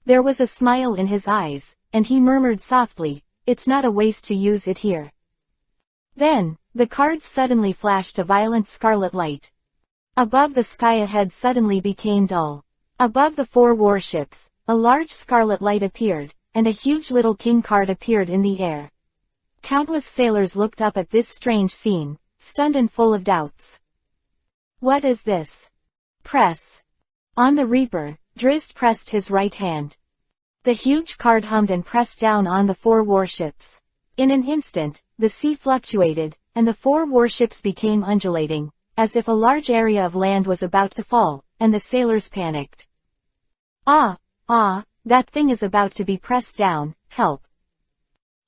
There was a smile in his eyes, and he murmured softly, "It's not a waste to use it here." Then, the cards suddenly flashed a violent scarlet light. Above the sky ahead suddenly became dull. Above the 4 warships, a large scarlet light appeared, and a huge little king card appeared in the air. Countless sailors looked up at this strange scene, stunned and full of doubts. "What is this?" "Press." On the Reaper, Drizzt pressed his right hand. The huge card hummed and pressed down on the 4 warships. In an instant, the sea fluctuated, and the 4 warships became undulating, as if a large area of land was about to fall, and the sailors panicked. Ah, that thing is about to be pressed down, help.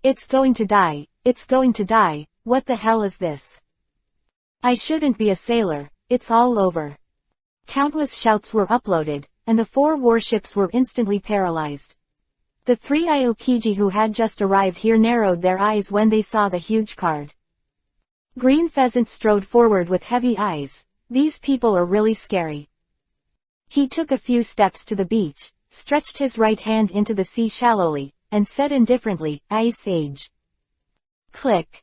It's going to die, what the hell is this? I shouldn't be a sailor, it's all over. Countless shouts were uploaded, and the 4 warships were instantly paralyzed. The 3 Aokiji who had just arrived here narrowed their eyes when they saw the huge card. Green Pheasant strode forward with heavy eyes. These people are really scary. He took a few steps to the beach, stretched his right hand into the sea shallowly, and said indifferently, Ice Age. Click.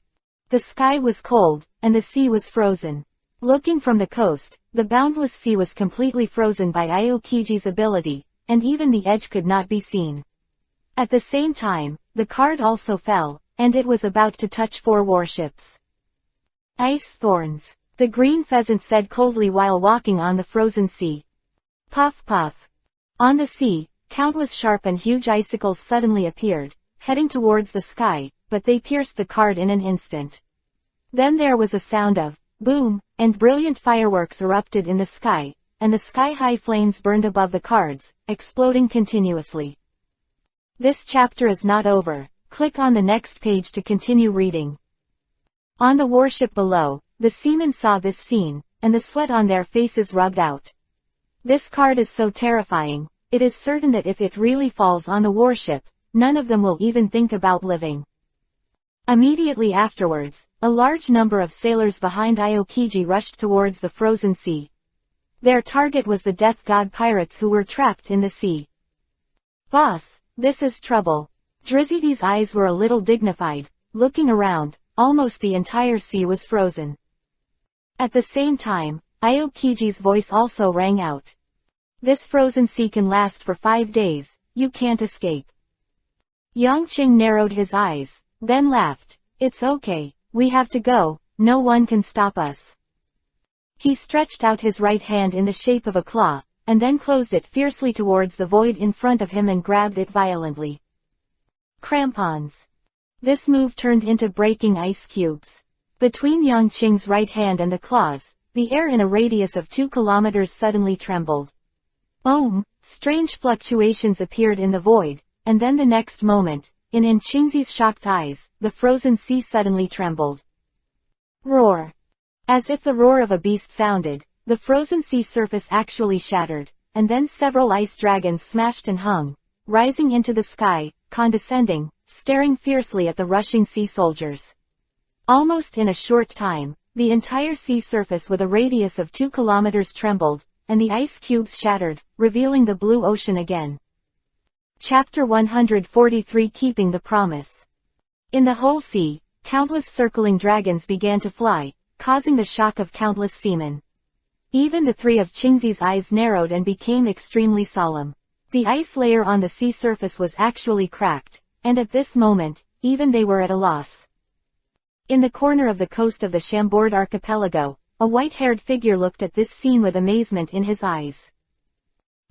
The sky was cold, and the sea was frozen. Looking from the coast, the boundless sea was completely frozen by Aokiji's ability, and even the edge could not be seen. At the same time, the card also fell, and it was about to touch 4 warships. Ice thorns, the Green Pheasant said coldly while walking on the frozen sea. Puff puff. On the sea, countless sharp and huge icicles suddenly appeared, heading towards the sky, but they pierced the card in an instant. Then there was a sound of boom, and brilliant fireworks erupted in the sky, and the sky-high flames burned above the cards, exploding continuously. This chapter is not over. Click on the next page to continue reading. On the warship below, the seamen saw this scene, and the sweat on their faces rubbed out. This card is so terrifying, it is certain that if it really falls on the warship, none of them will even think about living. Immediately afterwards, a large number of sailors behind Aokiji rushed towards the frozen sea. Their target was the Death God pirates who were trapped in the sea. Boss, this is trouble. Drizzt's eyes were a little dignified. Looking around, almost the entire sea was frozen. At the same time, Aokiji's voice also rang out. This frozen sea can last for 5 days, you can't escape. Yongqing narrowed his eyes, then laughed. It's okay, we have to go, no one can stop us. He stretched out his right hand in the shape of a claw, and then closed it fiercely towards the void in front of him and grabbed it violently. Crampons. This move turned into breaking ice cubes. Between Yongqing's right hand and the claws, the air in a radius of 2 kilometers suddenly trembled. Strange fluctuations appeared in the void, and then the next moment, in Yongqing's shocked eyes, the frozen sea suddenly trembled. Roar. As if the roar of a beast sounded, the frozen sea surface actually shattered, and then several ice dragons smashed and hung, rising into the sky, condescending, staring fiercely at the rushing sea soldiers. Almost in a short time, the entire sea surface with a radius of 2 kilometers trembled, and the ice cubes shattered, revealing the blue ocean again. Chapter 143 Keeping the Promise. In the whole sea, countless circling dragons began to fly, causing the shock of countless seamen. Even the 3 of Qingzi's eyes narrowed and became extremely solemn. The ice layer on the sea surface was actually cracked, and at this moment, even they were at a loss. In the corner of the coast of the Chambord archipelago, a white-haired figure looked at this scene with amazement in his eyes.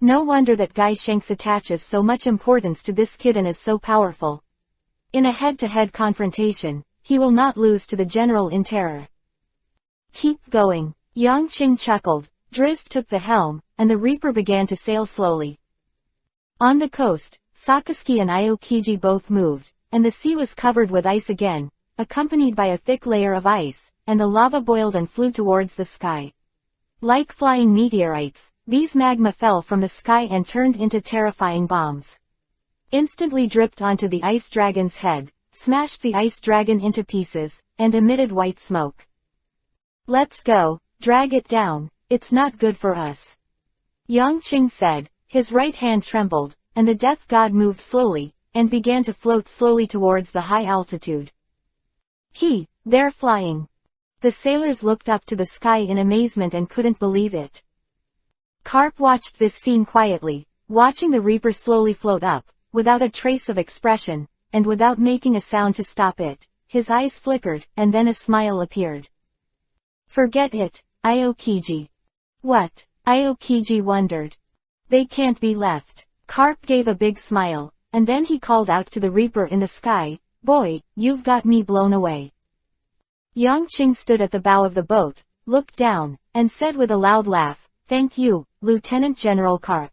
No wonder that Guy Shanks attaches so much importance to this kid and is so powerful. In a head-to-head confrontation, he will not lose to the general in terror. Keep going. Yongqing chuckled. Drizzt took the helm, and the Reaper began to sail slowly. On the coast, Sakazuki and Aokiji both moved, and the sea was covered with ice again, accompanied by a thick layer of ice, and the lava boiled and flew towards the sky. Like flying meteorites, these magma fell from the sky and turned into terrifying bombs. Instantly dripped onto the ice dragon's head, smashed the ice dragon into pieces, and emitted white smoke. Let's go, drag it down, it's not good for us. Yongqing said. His right hand trembled, and the death god moved slowly, and began to float slowly towards the high altitude. They're flying. The sailors looked up to the sky in amazement and couldn't believe it. Karp watched this scene quietly, watching the Reaper slowly float up, without a trace of expression, and without making a sound to stop it. His eyes flickered, and then a smile appeared. Forget it, Aokiji. What? Aokiji wondered. They can't be left. Carp gave a big smile, and then he called out to the Reaper in the sky, "Boy, you've got me blown away." Yang Qing stood at the bow of the boat, looked down, and said with a loud laugh, "Thank you, Lieutenant General Carp."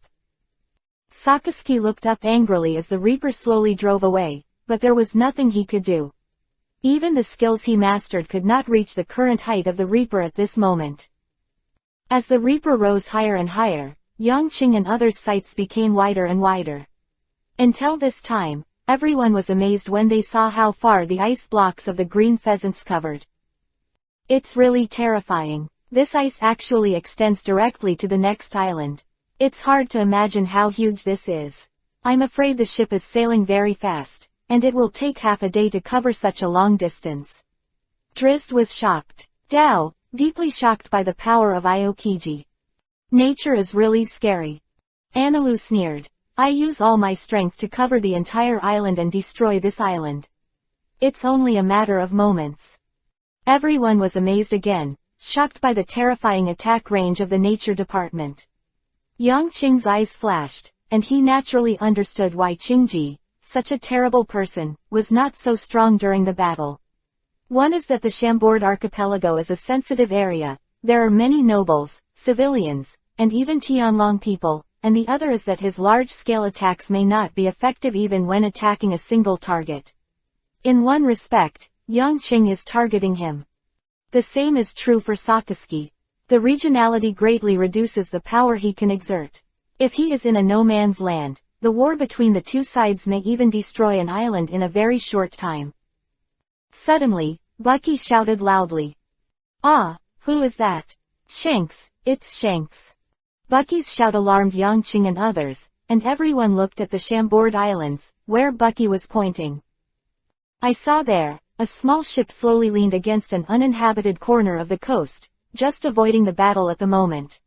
Sakazuki looked up angrily as the Reaper slowly drove away, but there was nothing he could do. Even the skills he mastered could not reach the current height of the Reaper at this moment. As the Reaper rose higher and higher, Yang Qing and others' sights became wider and wider. Until this time, everyone was amazed when they saw how far the ice blocks of the green pheasants covered. It's really terrifying. This ice actually extends directly to the next island. It's hard to imagine how huge this is. I'm afraid the ship is sailing very fast, and it will take half a day to cover such a long distance. Drizzt was shocked. Dao, deeply shocked by the power of Aokiji. Nature is really scary. Anilu sneered. I use all my strength to cover the entire island and destroy this island. It's only a matter of moments. Everyone was amazed again, shocked by the terrifying attack range of the nature department. Yang Qing's eyes flashed, and he naturally understood why Qingji, such a terrible person, was not so strong during the battle. One is that the Chambord archipelago is a sensitive area, there are many nobles, civilians, and even Tianlong people, and the other is that his large-scale attacks may not be effective even when attacking a single target. In one respect, Yang Qing is targeting him. The same is true for Sakazuki. The regionality greatly reduces the power he can exert. If he is in a no-man's land, the war between the two sides may even destroy an island in a very short time. Suddenly, Bucky shouted loudly. "Ah, who is that?" "Shanks, it's Shanks." Bucky's shout alarmed Yang Qing and others, and everyone looked at the Chambord Islands, where Bucky was pointing. "I saw there, a small ship slowly leaned against an uninhabited corner of the coast, just avoiding the battle at the moment."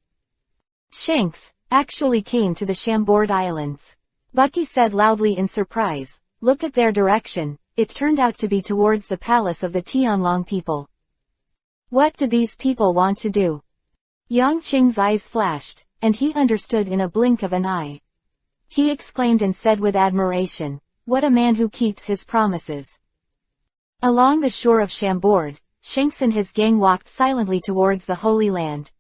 Shanks actually came to the Chambord Islands. Bucky said loudly in surprise, "Look at their direction." It turned out to be towards the palace of the Tianlong people. What do these people want to do? Yang Qing's eyes flashed, and he understood in a blink of an eye. He exclaimed and said with admiration, "What a man who keeps his promises." Along the shore of Chambord, Shanks and his gang walked silently towards the Holy Land.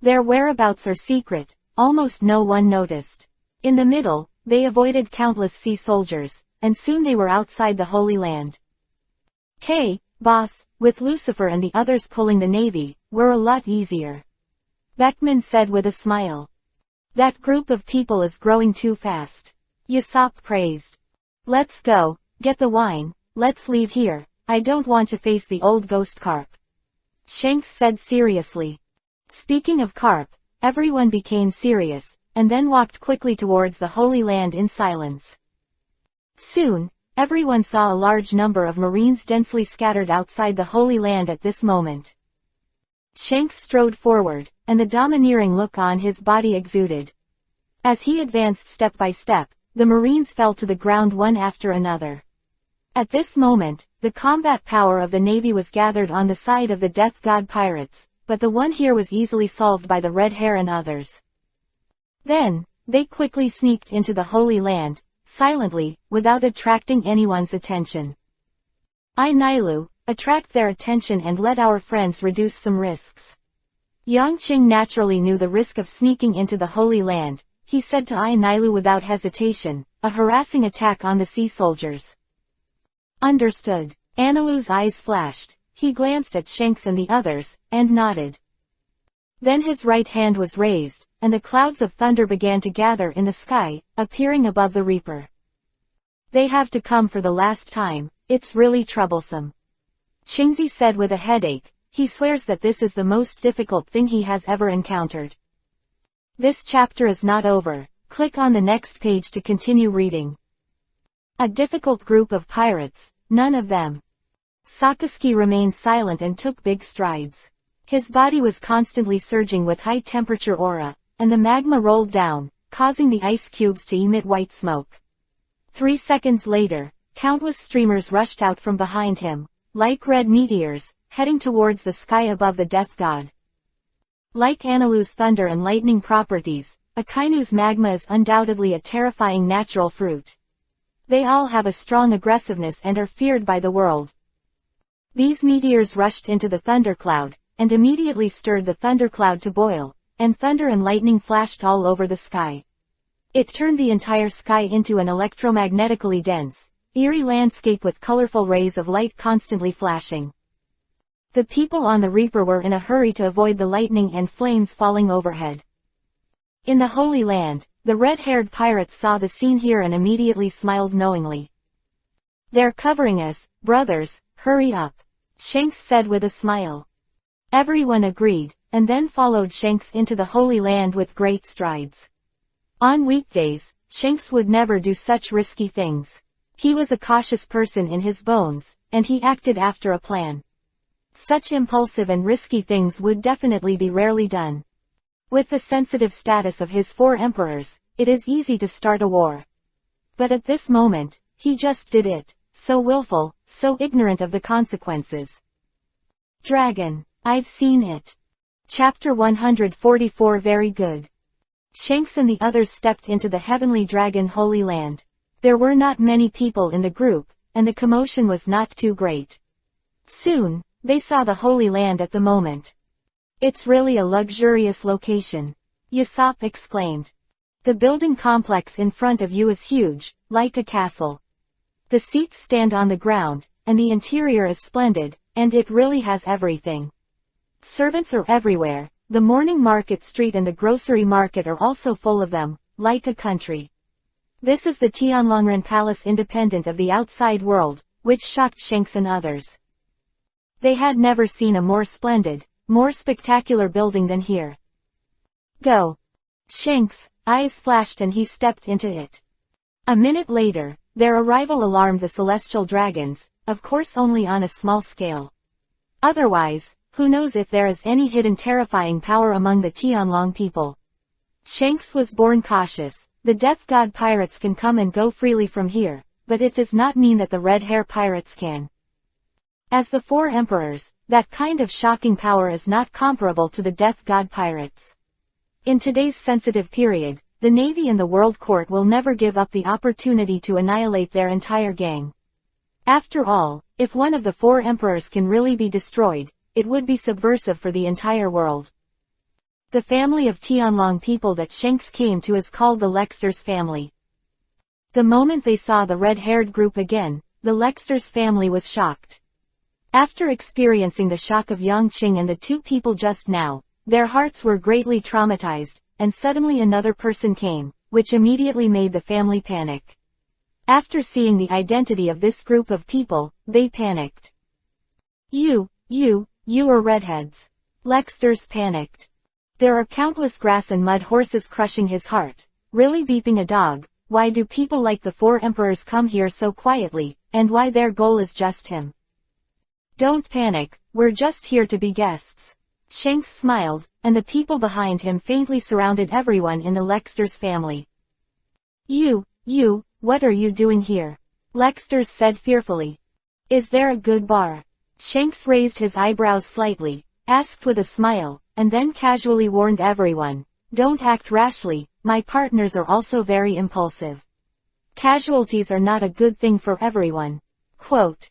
Their whereabouts are secret, almost no one noticed. In the middle, they avoided countless sea soldiers, and soon they were outside the Holy Land. "Hey, boss," with Lucifer and the others pulling the navy, "we're a lot easier," Beckman said with a smile. "That group of people is growing too fast," Yasop praised. "Let's go, get the wine, let's leave here, I don't want to face the old ghost Carp," Shanks said seriously. Speaking of Carp, everyone became serious, and then walked quickly towards the Holy Land in silence. Soon, everyone saw a large number of Marines densely scattered outside the Holy Land at this moment. Shanks strode forward, and the domineering look on his body exuded. As he advanced step by step, the Marines fell to the ground one after another. At this moment, the combat power of the Navy was gathered on the side of the Death God pirates, but the one here was easily solved by the Red Hair and others. Then, they quickly sneaked into the Holy Land, silently, without attracting anyone's attention. "I Nilu, attract their attention and let our friends reduce some risks." Yang Qing naturally knew the risk of sneaking into the Holy Land. He said to I Nilu without hesitation, "A harassing attack on the sea soldiers." "Understood." Anilu's eyes flashed. He glanced at Shanks and the others, and nodded. Then his right hand was raised, and the clouds of thunder began to gather in the sky, appearing above the Reaper. "They have to come for the last time, it's really troublesome," Qingzi said with a headache. He swears that this is the most difficult thing he has ever encountered. This chapter is not over. Click on the next page to continue reading. A difficult group of pirates, none of them. Sakazuki remained silent and took big strides. His body was constantly surging with high-temperature aura, and the magma rolled down, causing the ice cubes to emit white smoke. 3 seconds later, countless streamers rushed out from behind him, like red meteors, heading towards the sky above the Death God. Like Anilu's thunder and lightning properties, a kind whose magma is undoubtedly a terrifying natural fruit. They all have a strong aggressiveness and are feared by the world. These meteors rushed into the thundercloud, and immediately stirred the thundercloud to boil, and thunder and lightning flashed all over the sky. It turned the entire sky into an electromagnetically dense, eerie landscape with colorful rays of light constantly flashing. The people on the Reaper were in a hurry to avoid the lightning and flames falling overhead. In the Holy Land, the red-haired pirates saw the scene here and immediately smiled knowingly. "They're covering us, brothers, hurry up," Shanks said with a smile. Everyone agreed, and then followed Shanks into the Holy Land with great strides. On weekdays, Shanks would never do such risky things. He was a cautious person in his bones, and he acted after a plan. Such impulsive and risky things would definitely be rarely done. With the sensitive status of his 4 emperors, it is easy to start a war. But at this moment, he just did it, so willful, so ignorant of the consequences. Dragon, I've seen it. Chapter 144. Very good. Shanks and the others stepped into the Heavenly Dragon Holy Land. There were not many people in the group, and the commotion was not too great. Soon, they saw the Holy Land at the moment. "It's really a luxurious location," Yasop exclaimed. "The building complex in front of you is huge, like a castle. The seats stand on the ground, and the interior is splendid, and it really has everything. Servants are everywhere, the morning market street and the grocery market are also full of them, like a country. This is the Tianlongren Palace independent of the outside world," which shocked Shanks and others. They had never seen a more splendid, more spectacular building than here. "Go!" Shanks' eyes flashed and he stepped into it. A minute later, their arrival alarmed the celestial dragons, of course only on a small scale. Otherwise, who knows if there is any hidden terrifying power among the Tianlong people. Shanks was born cautious. The Death God pirates can come and go freely from here, but it does not mean that the Red Hair pirates can. As the 4 emperors, that kind of shocking power is not comparable to the Death God pirates. In today's sensitive period, the Navy and the World Court will never give up the opportunity to annihilate their entire gang. After all, if one of the 4 emperors can really be destroyed, it would be subversive for the entire world. The family of Tianlong people that Shanks came to is called the Lexter's family. The moment they saw the red-haired group again, the Lexter's family was shocked. After experiencing the shock of Yongqing and the 2 people just now, their hearts were greatly traumatized, and suddenly another person came, which immediately made the family panic. After seeing the identity of this group of people, they panicked. You are redheads. Lexter's panicked. There are countless grass and mud horses crushing his heart. Really beeping a dog. Why do people like the 4 emperors come here so quietly, and why their goal is just him? Don't panic, we're just here to be guests. Shanks smiled, and the people behind him faintly surrounded everyone in the Lexter's family. You, what are you doing here? Lexter said fearfully. Is there a good bar? Shanks raised his eyebrows slightly, asked with a smile, and then casually warned everyone. Don't act rashly, my partners are also very impulsive. Casualties are not a good thing for everyone. Quote.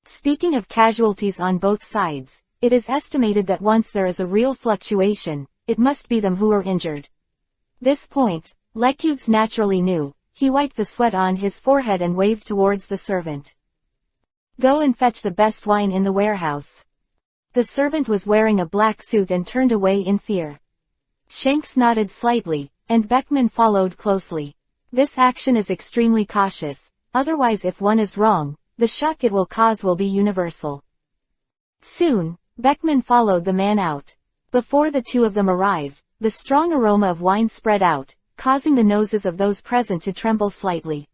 Speaking of casualties on both sides, it is estimated that once there is a real fluctuation, it must be them who are injured. This point, Lekyuts naturally knew. He wiped the sweat on his forehead and waved towards the servant. Go and fetch the best wine in the warehouse. The servant was wearing a black suit and turned away in fear. Shanks nodded slightly, and Beckman followed closely. This action is extremely cautious, otherwise if one is wrong, the shock it will cause will be universal. Soon, Beckman followed the man out. Before the 2 of them arrived, the strong aroma of wine spread out, causing the noses of those present to tremble slightly.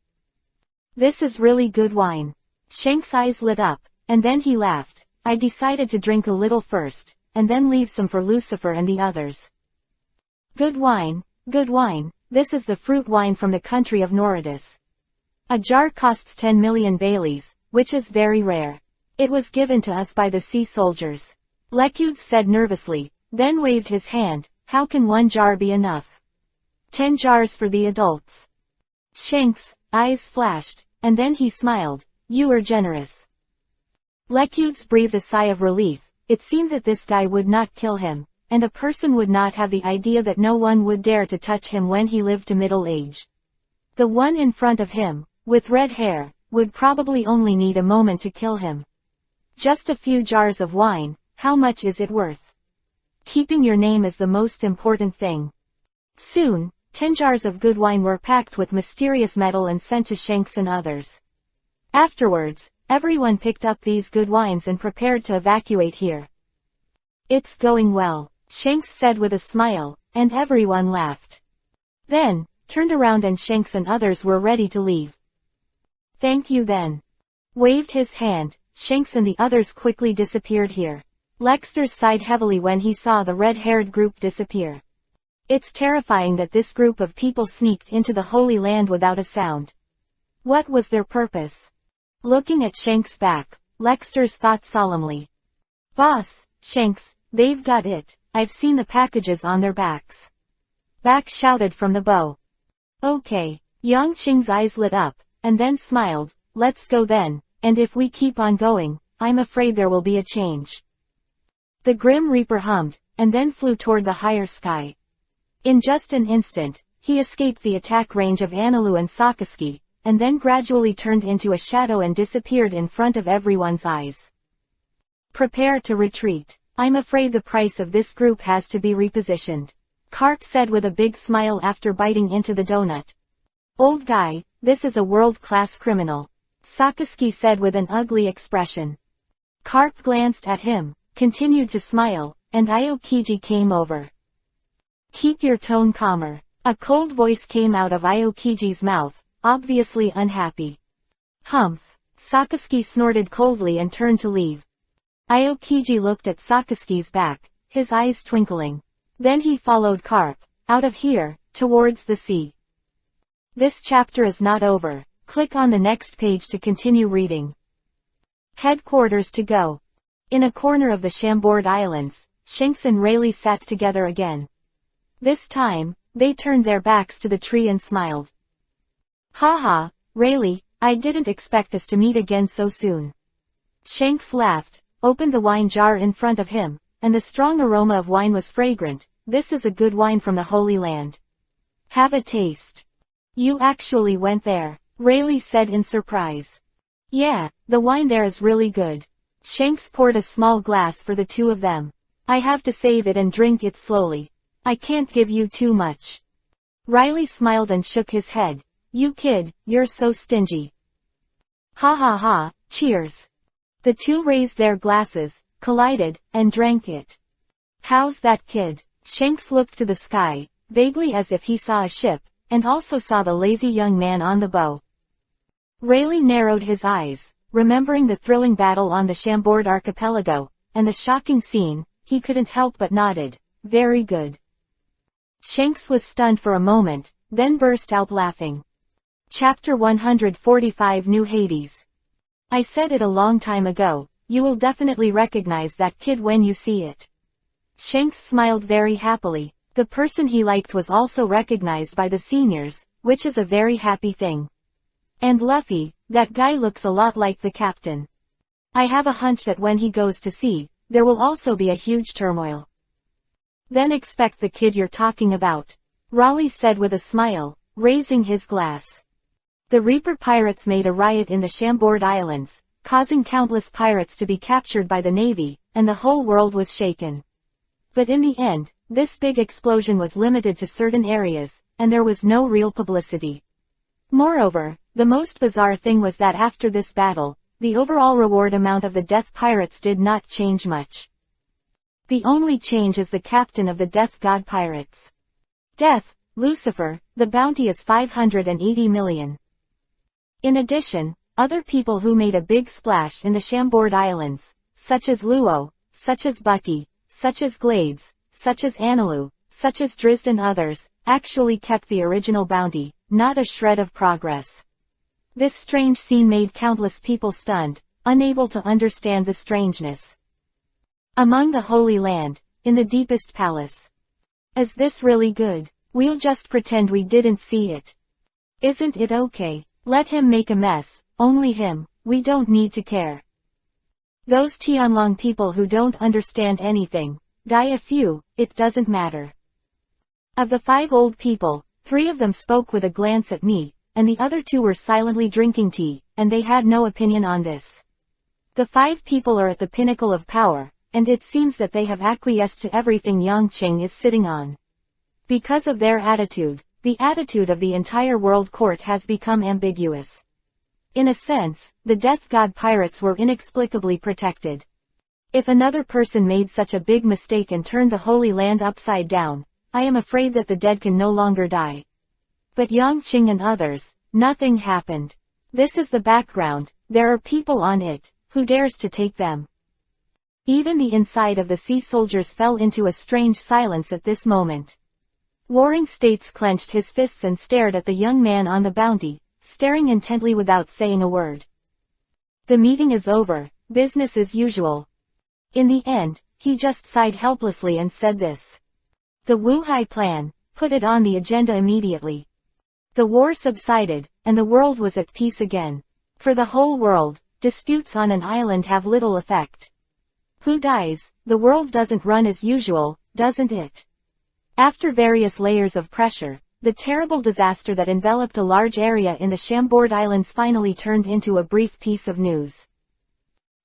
This is really good wine. Shanks' eyes lit up, and then he laughed. I decided to drink a little first, and then leave some for Lucifer and the others. Good wine, this is the fruit wine from the country of Noridus. A jar costs 10 million Baileys, which is very rare. It was given to us by the sea soldiers. Lekyuts said nervously, then waved his hand. How can 1 jar be enough? 10 jars for the adults. Shanks' eyes flashed, and then he smiled. You are generous. Lecudes breathed a sigh of relief. It seemed that this guy would not kill him, and a person would not have the idea that no one would dare to touch him when he lived to middle age. The one in front of him, with red hair, would probably only need a moment to kill him. Just a few jars of wine, how much is it worth? Keeping your name is the most important thing. Soon, 10 jars of good wine were packed with mysterious metal and sent to Shanks and others. Afterwards, everyone picked up these good wines and prepared to evacuate here. It's going well, Shanks said with a smile, and everyone laughed. Then, turned around and Shanks and others were ready to leave. Thank you then. Waved his hand, Shanks and the others quickly disappeared here. Lexter sighed heavily when he saw the red-haired group disappear. It's terrifying that this group of people sneaked into the Holy Land without a sound. What was their purpose? Looking at Shanks' back, Lexter's thought solemnly. Boss, Shanks, they've got it. I've seen the packages on their backs. Back shouted from the bow. Okay. Yang Qing's eyes lit up, and then smiled. Let's go then, and if we keep on going, I'm afraid there will be a change. The Grim Reaper hummed, and then flew toward the higher sky. In just an instant, he escaped the attack range of Anilu and Sakaski, and then gradually turned into a shadow and disappeared in front of everyone's eyes. Prepare to retreat. I'm afraid the price of this group has to be repositioned. Karp said with a big smile after biting into the donut. Old guy, this is a world-class criminal. Sakaski said with an ugly expression. Karp glanced at him, continued to smile, and Aokiji came over. Keep your tone calmer. A cold voice came out of Aokiji's mouth, obviously unhappy. Humph. Sakaski snorted coldly and turned to leave. Aokiji looked at Sakaski's back, his eyes twinkling. Then he followed Karp, out of here, towards the sea. This chapter is not over. Click on the next page to continue reading. Headquarters to go. In a corner of the Chambord Islands, Shanks and Rayleigh sat together again. This time, they turned their backs to the tree and smiled. Haha, Rayleigh, I didn't expect us to meet again so soon. Shanks laughed, opened the wine jar in front of him, and the strong aroma of wine was fragrant. This is a good wine from the Holy Land. Have a taste. You actually went there, Rayleigh said in surprise. Yeah, the wine there is really good. Shanks poured a small glass for the two of them. I have to save it and drink it slowly. I can't give you too much. Riley smiled and shook his head. You kid, you're so stingy. Ha ha ha, cheers. The two raised their glasses, collided, and drank it. How's that kid? Shanks looked to the sky, vaguely as if he saw a ship, and also saw the lazy young man on the bow. Rayleigh narrowed his eyes, remembering the thrilling battle on the Chambord archipelago, and the shocking scene. He couldn't help but nodded. Very good. Shanks was stunned for a moment, then burst out laughing. Chapter 145 New Hades. I said it a long time ago, you will definitely recognize that kid when you see it. Shanks smiled very happily. The person he liked was also recognized by the seniors, which is a very happy thing. And Luffy, that guy looks a lot like the captain. I have a hunch that when he goes to sea, there will also be a huge turmoil. Then expect the kid you're talking about, Raleigh said with a smile, raising his glass. The Reaper pirates made a riot in the Chambord Islands, causing countless pirates to be captured by the Navy, and the whole world was shaken. But in the end, this big explosion was limited to certain areas, and there was no real publicity. Moreover, the most bizarre thing was that after this battle, the overall reward amount of the Death Pirates did not change much. The only change is the captain of the Death God Pirates. Death, Lucifer, the bounty is 580 million. In addition, other people who made a big splash in the Chambord Islands, such as Luo, such as Bucky, such as Glades, such as Anilu, such as Drizzt and others, actually kept the original bounty, not a shred of progress. This strange scene made countless people stunned, unable to understand the strangeness. Among the Holy Land, in the deepest palace. Is this really good? We'll just pretend we didn't see it. Isn't it okay? Let him make a mess, only him, we don't need to care. Those Tianlong people who don't understand anything, die a few, it doesn't matter. Of the 5 old people, 3 of them spoke with a glance at me, and the other 2 were silently drinking tea, and they had no opinion on this. The 5 people are at the pinnacle of power, and it seems that they have acquiesced to everything Yangqing is sitting on. Because of their attitude, the attitude of the entire world court has become ambiguous. In a sense, the death god pirates were inexplicably protected. If another person made such a big mistake and turned the Holy Land upside down, I am afraid that the dead can no longer die. But Yangqing and others, nothing happened. This is the background, there are people on it, who dares to take them. Even the inside of the sea soldiers fell into a strange silence at this moment. Warring States clenched his fists and stared at the young man on the bounty, staring intently without saying a word. The meeting is over, business as usual. In the end, he just sighed helplessly and said this. The Wuhai plan, put it on the agenda immediately. The war subsided, and the world was at peace again. For the whole world, disputes on an island have little effect. Who dies? The world doesn't run as usual, doesn't it? After various layers of pressure, the terrible disaster that enveloped a large area in the Chambord Islands finally turned into a brief piece of news.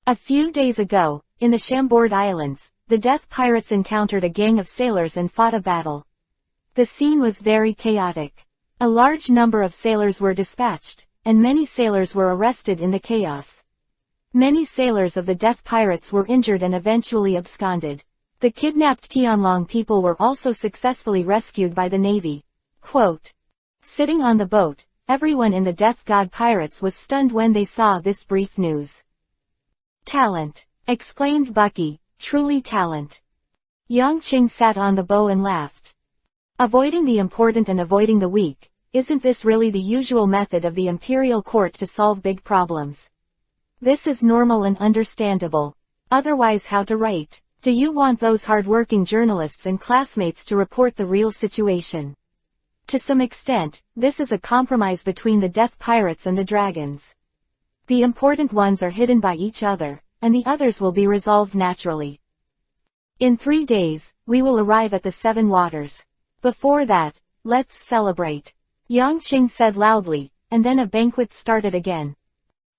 A few days ago, in the Chambord Islands, the Death Pirates encountered a gang of sailors and fought a battle. The scene was very chaotic. A large number of sailors were dispatched, and many sailors were arrested in the chaos. Many sailors of the Death Pirates were injured and eventually absconded. The kidnapped Tianlong people were also successfully rescued by the Navy. Quote. Sitting on the boat, everyone in the Death God Pirates was stunned when they saw this brief news. Talent! Exclaimed Bucky, truly talent. Yangqing sat on the bow and laughed. Avoiding the important and avoiding the weak, isn't this really the usual method of the imperial court to solve big problems? This is normal and understandable. Otherwise how to write? Do you want those hard-working journalists and classmates to report the real situation? To some extent, this is a compromise between the Death Pirates and the dragons. The important ones are hidden by each other, and the others will be resolved naturally. In 3 days, we will arrive at the 7 waters. Before that, let's celebrate. Yangqing said loudly, and then a banquet started again.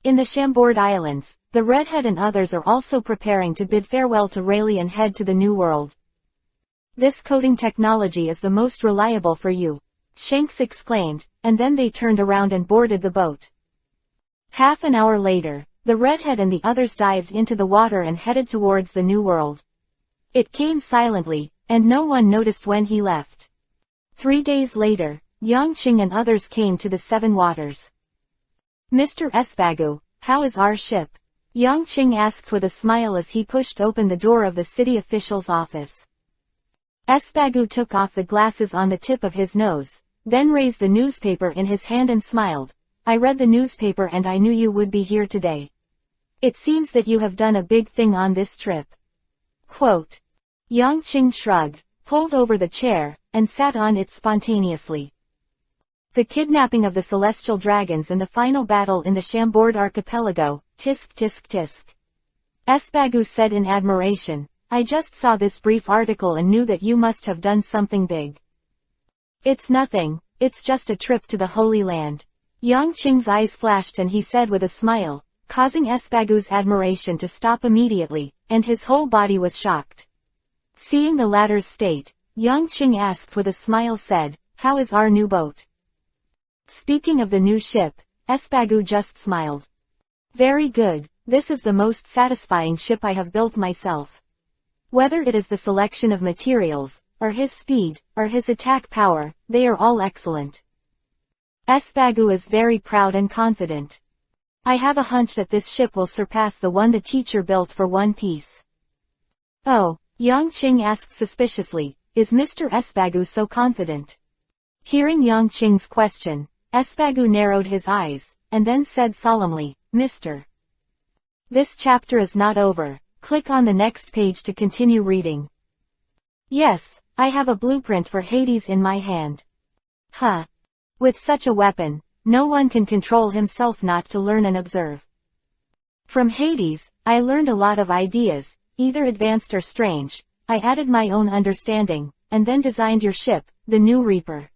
In the Chambord Islands, the Redhead and others are also preparing to bid farewell to Rayleigh and head to the New World. This coding technology is the most reliable for you, Shanks exclaimed, and then they turned around and boarded the boat. Half an hour later, the Redhead and the others dived into the water and headed towards the New World. It came silently, and no one noticed when he left. 3 days later, Yangqing and others came to the 7 waters. Mr. Espagu, how is our ship? Yangqing asked with a smile as he pushed open the door of the city official's office. Espagu took off the glasses on the tip of his nose, then raised the newspaper in his hand and smiled. I read the newspaper and I knew you would be here today. It seems that you have done a big thing on this trip. Quote. Yangqing shrugged, pulled over the chair, and sat on it spontaneously. The kidnapping of the celestial dragons and the final battle in the Chambord archipelago, tisk tisk tisk. Espagu said in admiration, I just saw this brief article and knew that you must have done something big. It's nothing, it's just a trip to the Holy Land. Yangqing's eyes flashed and he said with a smile, causing Espagu's admiration to stop immediately, and his whole body was shocked. Seeing the latter's state, Yangqing asked with a smile said, how is our new boat? Speaking of the new ship, Espagu just smiled. Very good, this is the most satisfying ship I have built myself. Whether it is the selection of materials, or his speed, or his attack power, they are all excellent. Espagu is very proud and confident. I have a hunch that this ship will surpass the one the teacher built for One Piece. Oh, Yangqing asked suspiciously, is Mr. Espagu so confident? Hearing Yangqing's question, Espagu narrowed his eyes, and then said solemnly, Mr. This chapter is not over. Click on the next page to continue reading. Yes, I have a blueprint for Hades in my hand. Huh. With such a weapon, no one can control himself not to learn and observe. From Hades, I learned a lot of ideas, either advanced or strange. I added my own understanding, and then designed your ship, the new Reaper.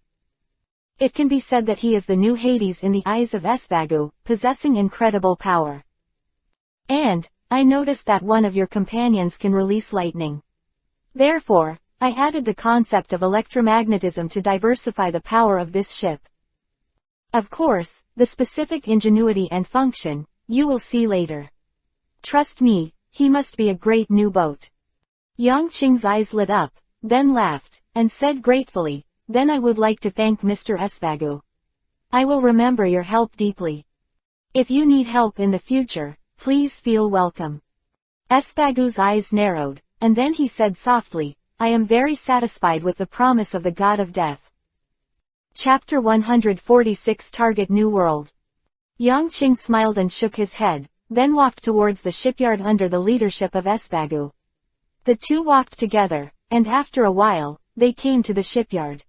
It can be said that he is the new Hades in the eyes of Espagu, possessing incredible power. And, I noticed that one of your companions can release lightning. Therefore, I added the concept of electromagnetism to diversify the power of this ship. Of course, the specific ingenuity and function, you will see later. Trust me, he must be a great new boat. Yang Qing's eyes lit up, then laughed, and said gratefully, then I would like to thank Mr. Espagu. I will remember your help deeply. If you need help in the future, please feel welcome. Espagu's eyes narrowed, and then he said softly, I am very satisfied with the promise of the God of Death. Chapter 146 Target New World. Yang Qing smiled and shook his head, then walked towards the shipyard under the leadership of Espagu. The two walked together, and after a while, they came to the shipyard.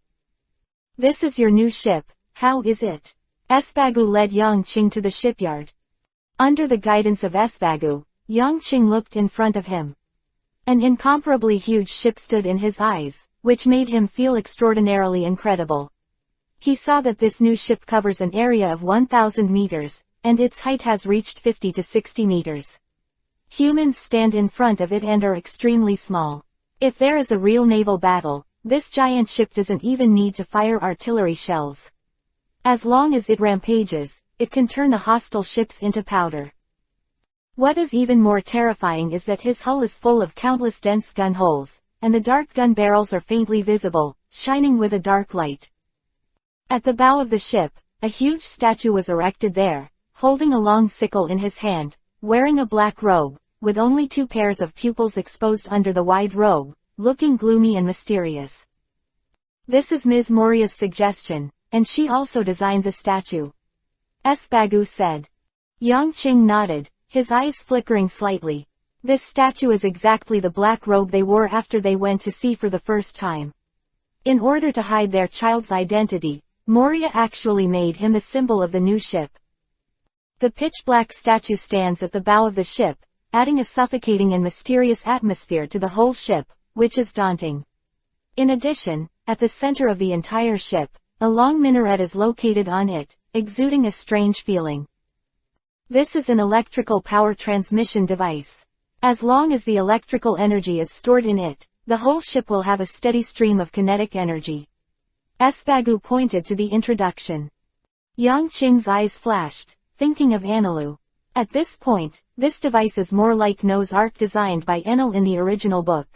This is your new ship, how is it? Espagu led Yang Qing to the shipyard. Under the guidance of Espagu, Yang Qing looked in front of him. An incomparably huge ship stood in his eyes, which made him feel extraordinarily incredible. He saw that this new ship covers an area of 1,000 meters, and its height has reached 50 to 60 meters. Humans stand in front of it and are extremely small. If there is a real naval battle, this giant ship doesn't even need to fire artillery shells. As long as it rampages, it can turn the hostile ships into powder. What is even more terrifying is that his hull is full of countless dense gun holes, and the dark gun barrels are faintly visible, shining with a dark light. At the bow of the ship, a huge statue was erected there, holding a long sickle in his hand, wearing a black robe, with only 2 pairs of pupils exposed under the wide robe, looking gloomy and mysterious. This is Ms. Moria's suggestion, and she also designed the statue. Espagu said. Yang Qing nodded, his eyes flickering slightly. This statue is exactly the black robe they wore after they went to sea for the first time. In order to hide their child's identity, Moria actually made him the symbol of the new ship. The pitch-black statue stands at the bow of the ship, adding a suffocating and mysterious atmosphere to the whole ship, which is daunting. In addition, at the center of the entire ship, a long minaret is located on it, exuding a strange feeling. This is an electrical power transmission device. As long as the electrical energy is stored in it, the whole ship will have a steady stream of kinetic energy. Espagu pointed to the introduction. Yang Qing's eyes flashed, thinking of Anilu. At this point, this device is more like Noah's Ark designed by Enlil in the original book.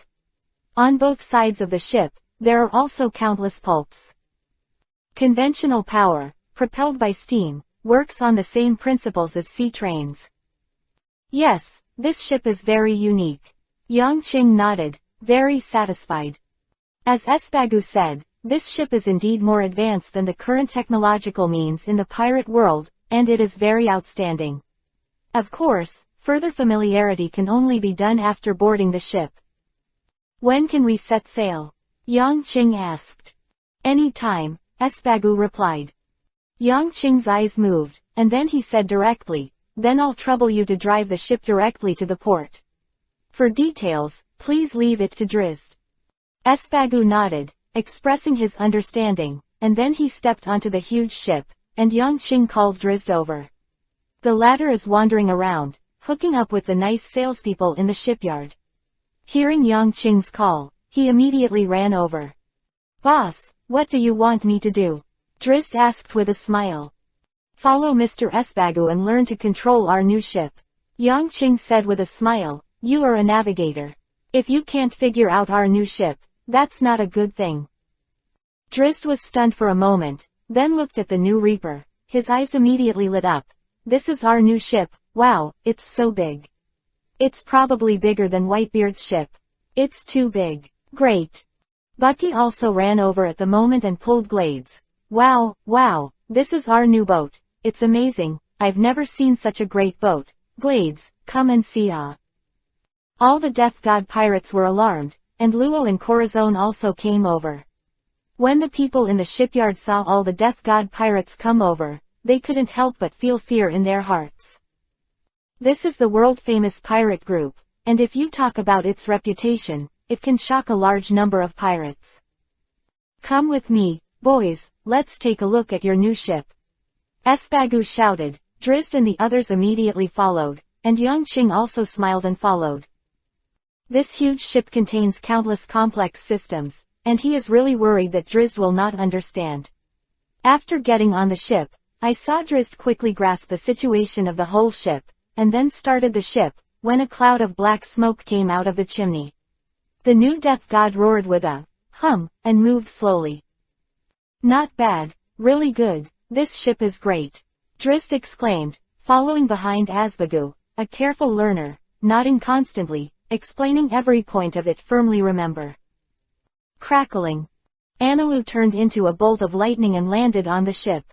On both sides of the ship, there are also countless pulps. Conventional power, propelled by steam, works on the same principles as sea trains. Yes, this ship is very unique. Yang Qing nodded, very satisfied. As Espagu said, this ship is indeed more advanced than the current technological means in the pirate world, and it is very outstanding. Of course, further familiarity can only be done after boarding the ship. When can we set sail? Yang Qing asked. Any time, Espagu replied. Yang Qing's eyes moved, and then he said directly, then I'll trouble you to drive the ship directly to the port. For details, please leave it to Drizzt. Espagu nodded, expressing his understanding, and then he stepped onto the huge ship, and Yang Qing called Drizzt over. The latter is wandering around, hooking up with the nice salespeople in the shipyard. Hearing Yang Qing's call, he immediately ran over. Boss, what do you want me to do? Drizzt asked with a smile. Follow Mr. Espagu and learn to control our new ship. Yang Qing said with a smile, you are a navigator. If you can't figure out our new ship, that's not a good thing. Drizzt was stunned for a moment, then looked at the new Reaper. His eyes immediately lit up. This is our new ship, wow, it's so big. It's probably bigger than Whitebeard's ship. It's too big. Great. Bucky also ran over at the moment and pulled Glades. Wow, this is our new boat. It's amazing, I've never seen such a great boat. Glades, come and see. All the Death God pirates were alarmed, and Luo and Corazon also came over. When the people in the shipyard saw all the death god pirates come over, they couldn't help but feel fear in their hearts. This is the world-famous pirate group, and if you talk about its reputation, it can shock a large number of pirates. Come with me, boys, let's take a look at your new ship. Espagu shouted, Drizzt and the others immediately followed, and Yongqing also smiled and followed. This huge ship contains countless complex systems, and he is really worried that Drizzt will not understand. After getting on the ship, I saw Drizzt quickly grasp the situation of the whole ship, and then started the ship, when a cloud of black smoke came out of the chimney. The new death god roared with a hum, and moved slowly. Not bad, really good, this ship is great, Drizzt exclaimed, following behind Asbagu, a careful learner, nodding constantly, explaining every point of it firmly remember. Crackling. Anilu turned into a bolt of lightning and landed on the ship.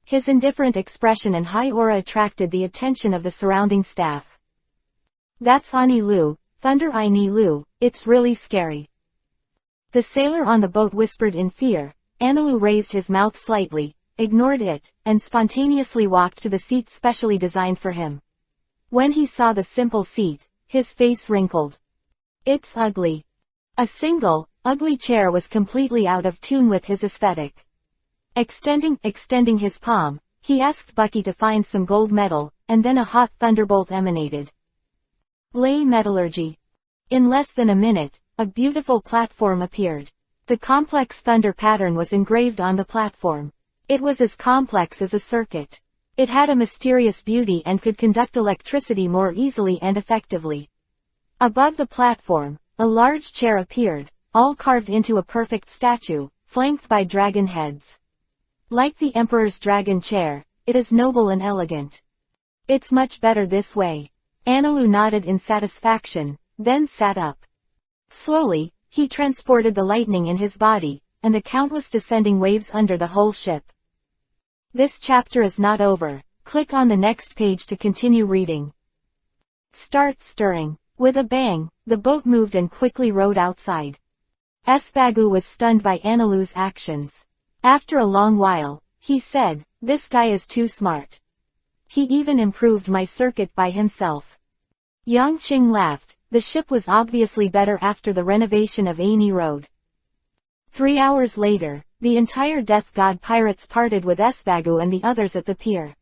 His indifferent expression and high aura attracted the attention of the surrounding staff. That's Ani Lu, Thunder Ini Lu, it's really scary. The sailor on the boat whispered in fear. Anilu raised his mouth slightly, ignored it, and spontaneously walked to the seat specially designed for him. When he saw the simple seat, his face wrinkled. It's ugly. A single, ugly chair was completely out of tune with his aesthetic. Extending his palm, he asked Bucky to find some gold metal, and then a hot thunderbolt emanated. Lay metallurgy. In less than a minute, a beautiful platform appeared. The complex thunder pattern was engraved on the platform. It was as complex as a circuit. It had a mysterious beauty and could conduct electricity more easily and effectively. Above the platform, a large chair appeared, all carved into a perfect statue, flanked by dragon heads. Like the Emperor's dragon chair, it is noble and elegant. It's much better this way. Anilu nodded in satisfaction, then sat up. Slowly, he transported the lightning in his body, and the countless descending waves under the whole ship. This chapter is not over. Click on the next page to continue reading. Start stirring. With a bang, the boat moved and quickly rowed outside. Espagu was stunned by Anilu's actions. After a long while, he said, "This guy is too smart. He even improved my circuit by himself." Yongqing laughed. The ship was obviously better after the renovation of Ani Road. 3 hours later, the entire Death God pirates parted with Espagu and the others at the pier.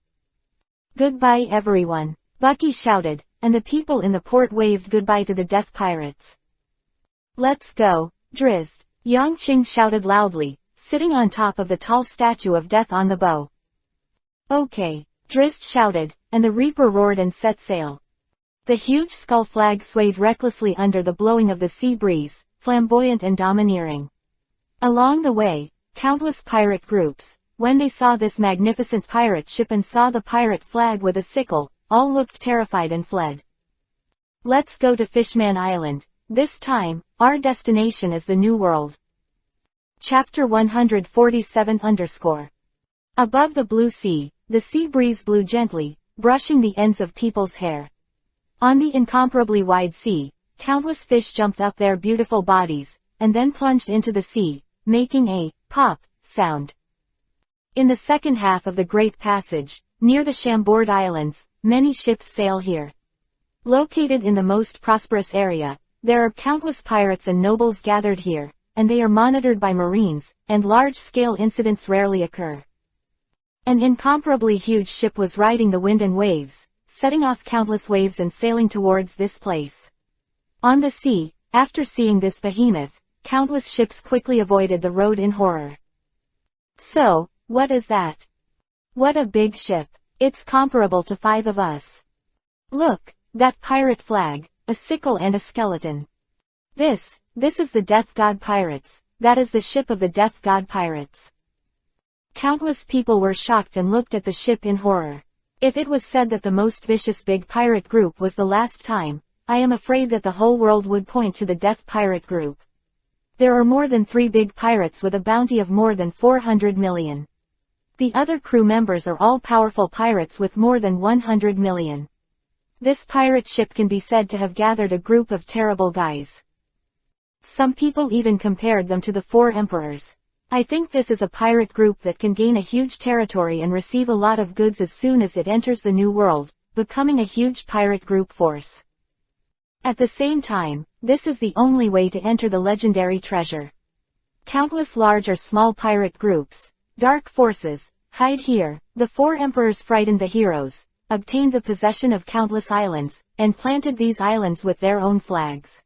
"Goodbye everyone," Bucky shouted, and the people in the port waved goodbye to the Death Pirates. "Let's go, Drizzt," Yongqing shouted loudly, sitting on top of the tall statue of Death on the bow. "Okay," Drizzt shouted, and the Reaper roared and set sail. The huge skull flag swayed recklessly under the blowing of the sea breeze, flamboyant and domineering. Along the way, countless pirate groups, when they saw this magnificent pirate ship and saw the pirate flag with a sickle, all looked terrified and fled. "Let's go to Fishman Island. This time, our destination is the New World." Chapter 147 Above the blue sea, the sea breeze blew gently, brushing the ends of people's hair. On the incomparably wide sea, countless fish jumped up their beautiful bodies, and then plunged into the sea, making a pop sound. In the second half of the Great Passage, near the Chambord Islands, many ships sail here. Located in the most prosperous area, there are countless pirates and nobles gathered here, and they are monitored by marines, and large-scale incidents rarely occur. An incomparably huge ship was riding the wind and waves, setting off countless waves and sailing towards this place. On the sea, after seeing this behemoth, countless ships quickly avoided the road in horror. "So, what is that? What a big ship. It's comparable to 5 of us. Look, that pirate flag, a sickle and a skeleton. This is the Death God Pirates. That is the ship of the Death God Pirates." Countless people were shocked and looked at the ship in horror. If it was said that the most vicious big pirate group was the last time, I am afraid that the whole world would point to the Death Pirate group. There are more than 3 big pirates with a bounty of more than 400 million. The other crew members are all powerful pirates with more than 100 million. This pirate ship can be said to have gathered a group of terrible guys. Some people even compared them to the four emperors. I think this is a pirate group that can gain a huge territory and receive a lot of goods as soon as it enters the new world, becoming a huge pirate group force. At the same time, this is the only way to enter the legendary treasure. Countless large or small pirate groups, dark forces, hide here. The four emperors frightened the heroes, obtained the possession of countless islands, and planted these islands with their own flags.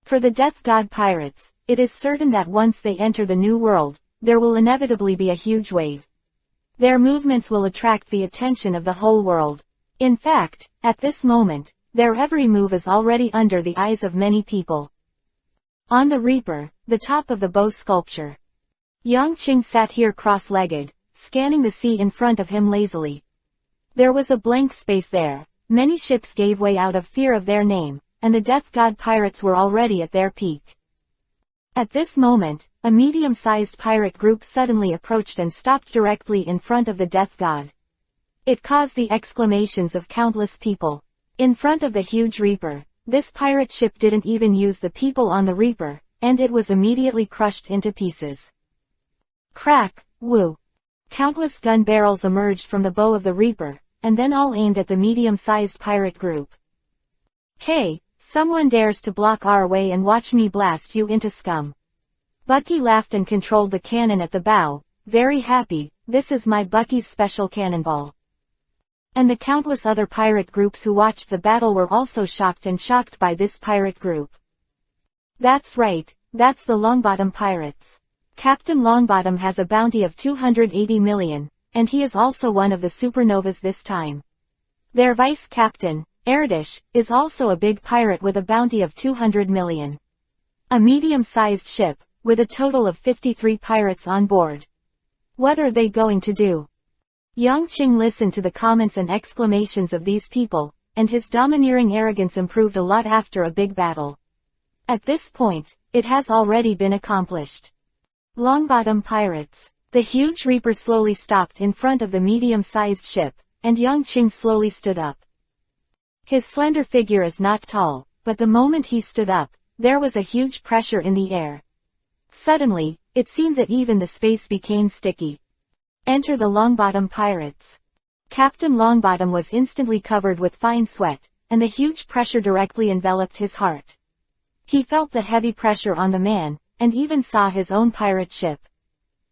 For the Death God pirates, it is certain that once they enter the new world, there will inevitably be a huge wave. Their movements will attract the attention of the whole world. In fact, at this moment, their every move is already under the eyes of many people. On the Reaper, the top of the bow sculpture. Yang Qing sat here cross-legged, scanning the sea in front of him lazily. There was a blank space there. Many ships gave way out of fear of their name, and the Death God pirates were already at their peak. At this moment, a medium-sized pirate group suddenly approached and stopped directly in front of the Death God. It caused the exclamations of countless people. In front of the huge Reaper, this pirate ship didn't even use the people on the Reaper, and it was immediately crushed into pieces. Crack, woo. Countless gun barrels emerged from the bow of the Reaper, and then all aimed at the medium-sized pirate group. Hey, someone dares to block our way and watch me blast you into scum. Bucky laughed and controlled the cannon at the bow, very happy. This is my Bucky's special cannonball. And the countless other pirate groups who watched the battle were also shocked by this pirate group. That's right, that's the Longbottom Pirates. Captain Longbottom has a bounty of 280 million, and he is also one of the supernovas this time. Their vice captain, Erdish, is also a big pirate with a bounty of 200 million. A medium-sized ship, with a total of 53 pirates on board. What are they going to do? Yang Qing listened to the comments and exclamations of these people, and his domineering arrogance improved a lot after a big battle. At this point, it has already been accomplished. Longbottom Pirates. The huge Reaper slowly stopped in front of the medium-sized ship, and Yang Qing slowly stood up. His slender figure is not tall, but the moment he stood up, there was a huge pressure in the air. Suddenly, it seemed that even the space became sticky. Enter the Longbottom Pirates. Captain Longbottom was instantly covered with fine sweat, and the huge pressure directly enveloped his heart. He felt the heavy pressure on the man, and even saw his own pirate ship.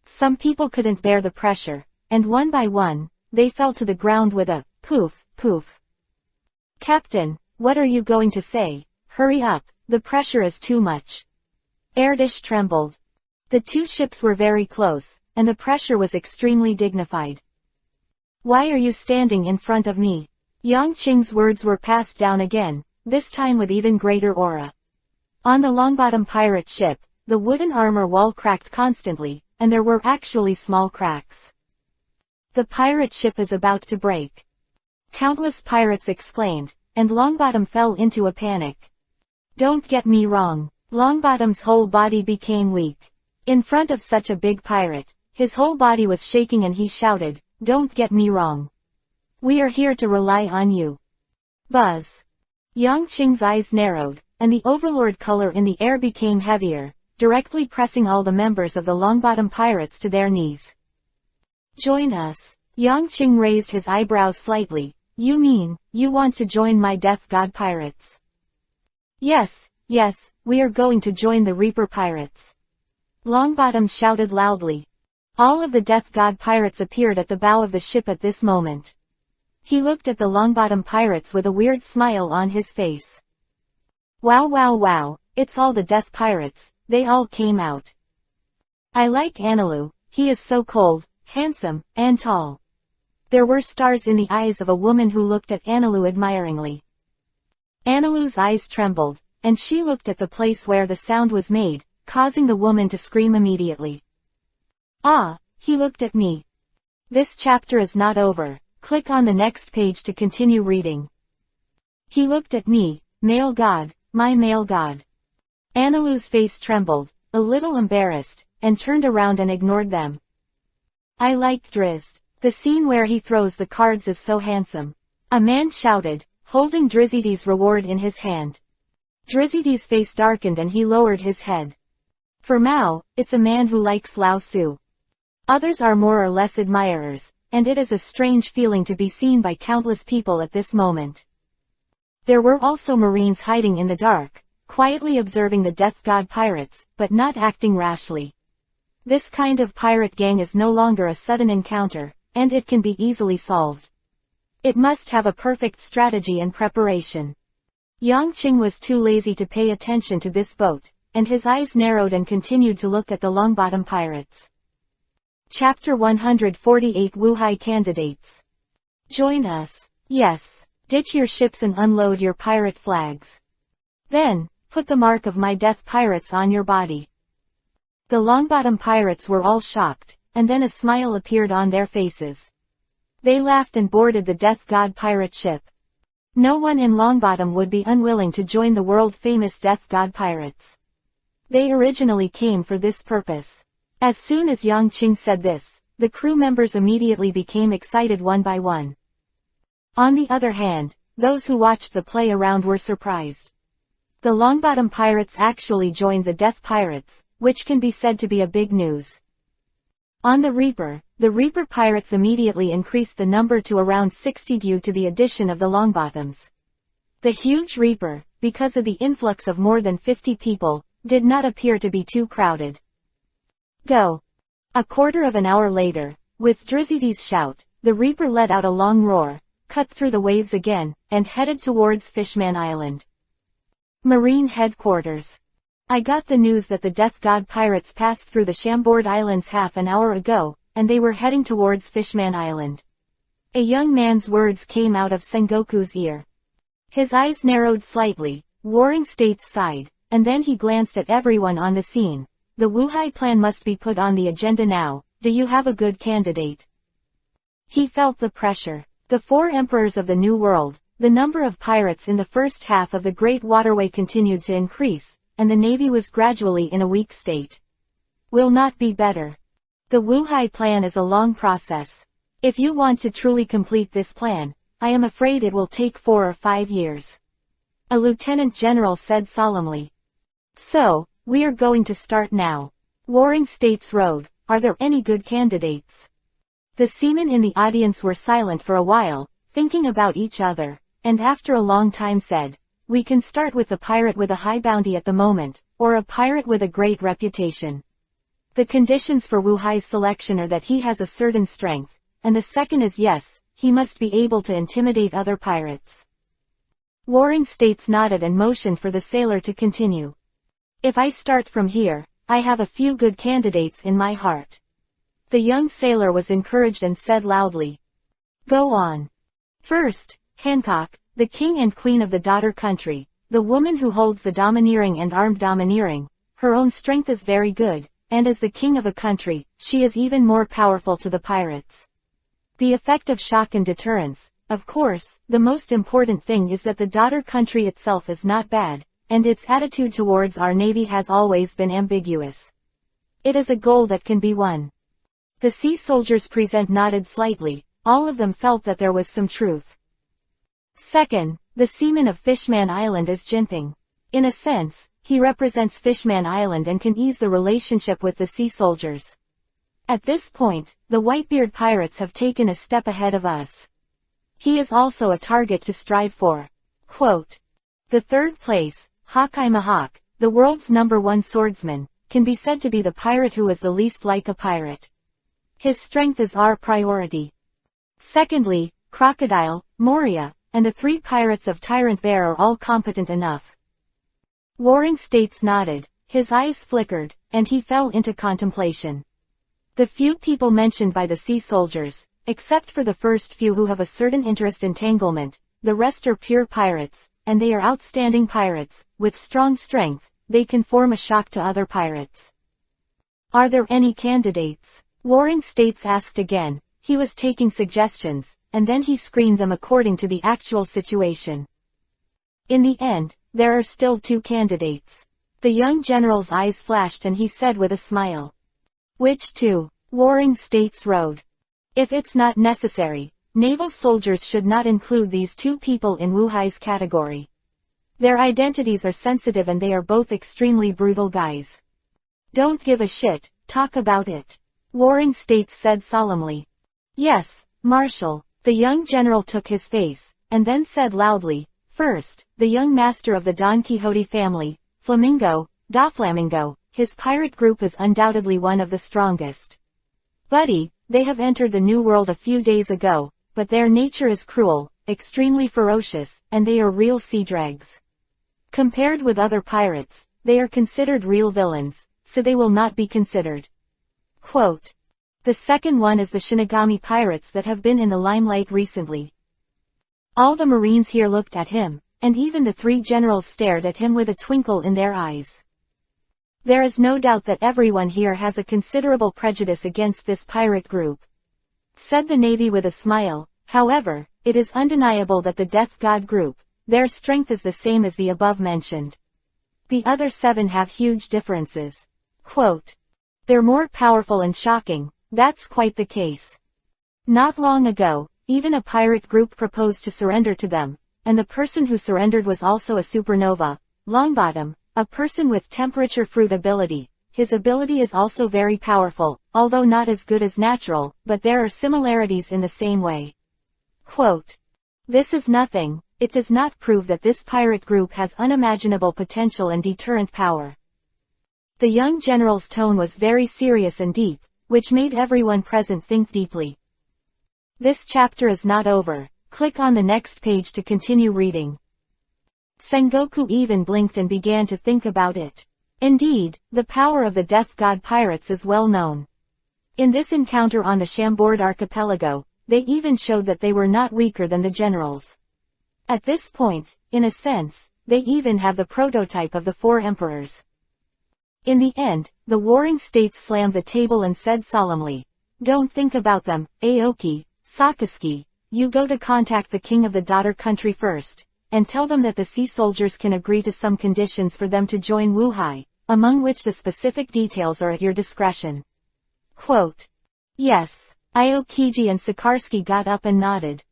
Some people couldn't bear the pressure, and one by one, they fell to the ground with a poof, poof. Captain, what are you going to say? Hurry up, the pressure is too much. Erdish trembled. The two ships were very close, and the pressure was extremely dignified. Why are you standing in front of me? Yang Qing's words were passed down again, this time with even greater aura. On the Longbottom pirate ship, the wooden armor wall cracked constantly, and there were actually small cracks. The pirate ship is about to break. Countless pirates exclaimed, and Longbottom fell into a panic. Don't get me wrong, Longbottom's whole body became weak. In front of such a big pirate, his whole body was shaking and he shouted, don't get me wrong. We are here to rely on you. Buzz. Yang Qing's eyes narrowed, and the overlord color in the air became heavier, directly pressing all the members of the Longbottom pirates to their knees. Join us. Yang Qing raised his eyebrows slightly. You mean, you want to join my Death God pirates? Yes, we are going to join the Reaper pirates. Longbottom shouted loudly. All of the Death God pirates appeared at the bow of the ship at this moment. He looked at the Longbottom pirates with a weird smile on his face. Wow, it's all the Death pirates, they all came out. I like Analu, he is so cold, handsome, and tall. There were stars in the eyes of a woman who looked at Analu admiringly. Analu's eyes trembled, and she looked at the place where the sound was made, causing the woman to scream immediately. Ah, he looked at me. This chapter is not over. Click on the next page to continue reading. He looked at me, male god, my male god. Analu's face trembled, a little embarrassed, and turned around and ignored them. I like Drizzt. The scene where he throws the cards is so handsome. A man shouted, holding Drizzy's reward in his hand. Drizzy's face darkened and he lowered his head. For Mao, it's a man who likes Lao Tzu. Others are more or less admirers, and it is a strange feeling to be seen by countless people at this moment. There were also Marines hiding in the dark, quietly observing the death god pirates, but not acting rashly. This kind of pirate gang is no longer a sudden encounter, and it can be easily solved. It must have a perfect strategy and preparation. Yang Qing was too lazy to pay attention to this boat, and his eyes narrowed and continued to look at the Longbottom pirates. Chapter 148 Wuhai Candidates. Join us. Yes. Ditch your ships and unload your pirate flags. Then, put the mark of my death pirates on your body. The Longbottom pirates were all shocked, and then a smile appeared on their faces. They laughed and boarded the death god pirate ship. No one in Longbottom would be unwilling to join the world-famous death god pirates. They originally came for this purpose. As soon as Yang Qing said this, the crew members immediately became excited one by one. On the other hand, those who watched the play around were surprised. The Longbottom pirates actually joined the death pirates, which can be said to be a big news. On the Reaper pirates immediately increased the number to around 60 due to the addition of the Longbottoms. The huge Reaper, because of the influx of more than 50 people, did not appear to be too crowded. Go! A quarter of an hour later, with Drizzy's shout, the Reaper let out a long roar, cut through the waves again, and headed towards Fishman Island. Marine Headquarters. I got the news that the Death God pirates passed through the Chambord Islands half an hour ago, and they were heading towards Fishman Island. A young man's words came out of Sengoku's ear. His eyes narrowed slightly, Warring States sighed, and then he glanced at everyone on the scene. The Wuhai plan must be put on the agenda now. Do you have a good candidate? He felt the pressure. The 4 emperors of the New World, the number of pirates in the first half of the Great Waterway continued to increase, and the navy was gradually in a weak state. Will not be better. The Wuhai plan is a long process. If you want to truly complete this plan, I am afraid it will take 4 or 5 years. A lieutenant general said solemnly. So, we are going to start now. Warring States Road, are there any good candidates? The seamen in the audience were silent for a while, thinking about each other, and after a long time said, we can start with a pirate with a high bounty at the moment, or a pirate with a great reputation. The conditions for Wuhai's selection are that he has a certain strength, and the second is yes, he must be able to intimidate other pirates. Warring States nodded and motioned for the sailor to continue. If I start from here, I have a few good candidates in my heart. The young sailor was encouraged and said loudly. Go on. First, Hancock, the king and queen of the daughter country, the woman who holds the domineering and armed domineering. Her own strength is very good, and as the king of a country, she is even more powerful to the pirates. The effect of shock and deterrence. Of course, the most important thing is that the daughter country itself is not bad, and its attitude towards our navy has always been ambiguous. It is a goal that can be won. The sea soldiers present nodded slightly, all of them felt that there was some truth. Second, the seaman of Fishman Island is Jinping. In a sense, he represents Fishman Island and can ease the relationship with the sea soldiers. At this point, the Whitebeard pirates have taken a step ahead of us. He is also a target to strive for. Quote. The third place, Hawkeye Mahawk, the world's #1 swordsman, can be said to be the pirate who is the least like a pirate. His strength is our priority. Secondly, Crocodile, Moria, and the 3 pirates of Tyrant Bear are all competent enough. Warring States nodded, his eyes flickered, and he fell into contemplation. The few people mentioned by the sea soldiers, except for the first few who have a certain interest in entanglement, the rest are pure pirates, and they are outstanding pirates. With strong strength, they can form a shock to other pirates. Are there any candidates? Warring States asked again. He was taking suggestions, and then he screened them according to the actual situation. In the end, there are still 2 candidates. The young general's eyes flashed and he said with a smile. Which 2? Warring States Road. If it's not necessary, naval soldiers should not include these 2 people in Wuhai's category. Their identities are sensitive and they are both extremely brutal guys. Don't give a shit, talk about it. Warring States said solemnly. Yes, Marshal. The young general took his face, and then said loudly, first, the young master of the Don Quixote family, Flamingo, Da Flamingo, his pirate group is undoubtedly one of the strongest. Buddy, they have entered the New World a few days ago, but their nature is cruel, extremely ferocious, and they are real sea dregs. Compared with other pirates, they are considered real villains, so they will not be considered. Quote. The second one is the Shinigami pirates that have been in the limelight recently. All the Marines here looked at him, and even the three generals stared at him with a twinkle in their eyes. There is no doubt that everyone here has a considerable prejudice against this pirate group. Said the Navy with a smile, however, it is undeniable that the Death God group, their strength is the same as the above mentioned. The other 7 have huge differences. Quote. They're more powerful and shocking, that's quite the case. Not long ago, even a pirate group proposed to surrender to them, and the person who surrendered was also a supernova, Longbottom, a person with temperature fruit ability. His ability is also very powerful, although not as good as natural, but there are similarities in the same way. Quote. This is nothing, it does not prove that this pirate group has unimaginable potential and deterrent power. The young general's tone was very serious and deep, which made everyone present think deeply. This chapter is not over. Click on the next page to continue reading. Sengoku even blinked and began to think about it. Indeed, the power of the Death God pirates is well known. In this encounter on the Chambord archipelago, they even showed that they were not weaker than the generals. At this point, in a sense, they even have the prototype of the 4 emperors. In the end, the warring states slammed the table and said solemnly, don't think about them, Aoki, Sakazuki, you go to contact the king of the daughter country first, and tell them that the sea soldiers can agree to some conditions for them to join Wuhai, among which the specific details are at your discretion. Quote. Yes, Aokiji and Sakarsky got up and nodded.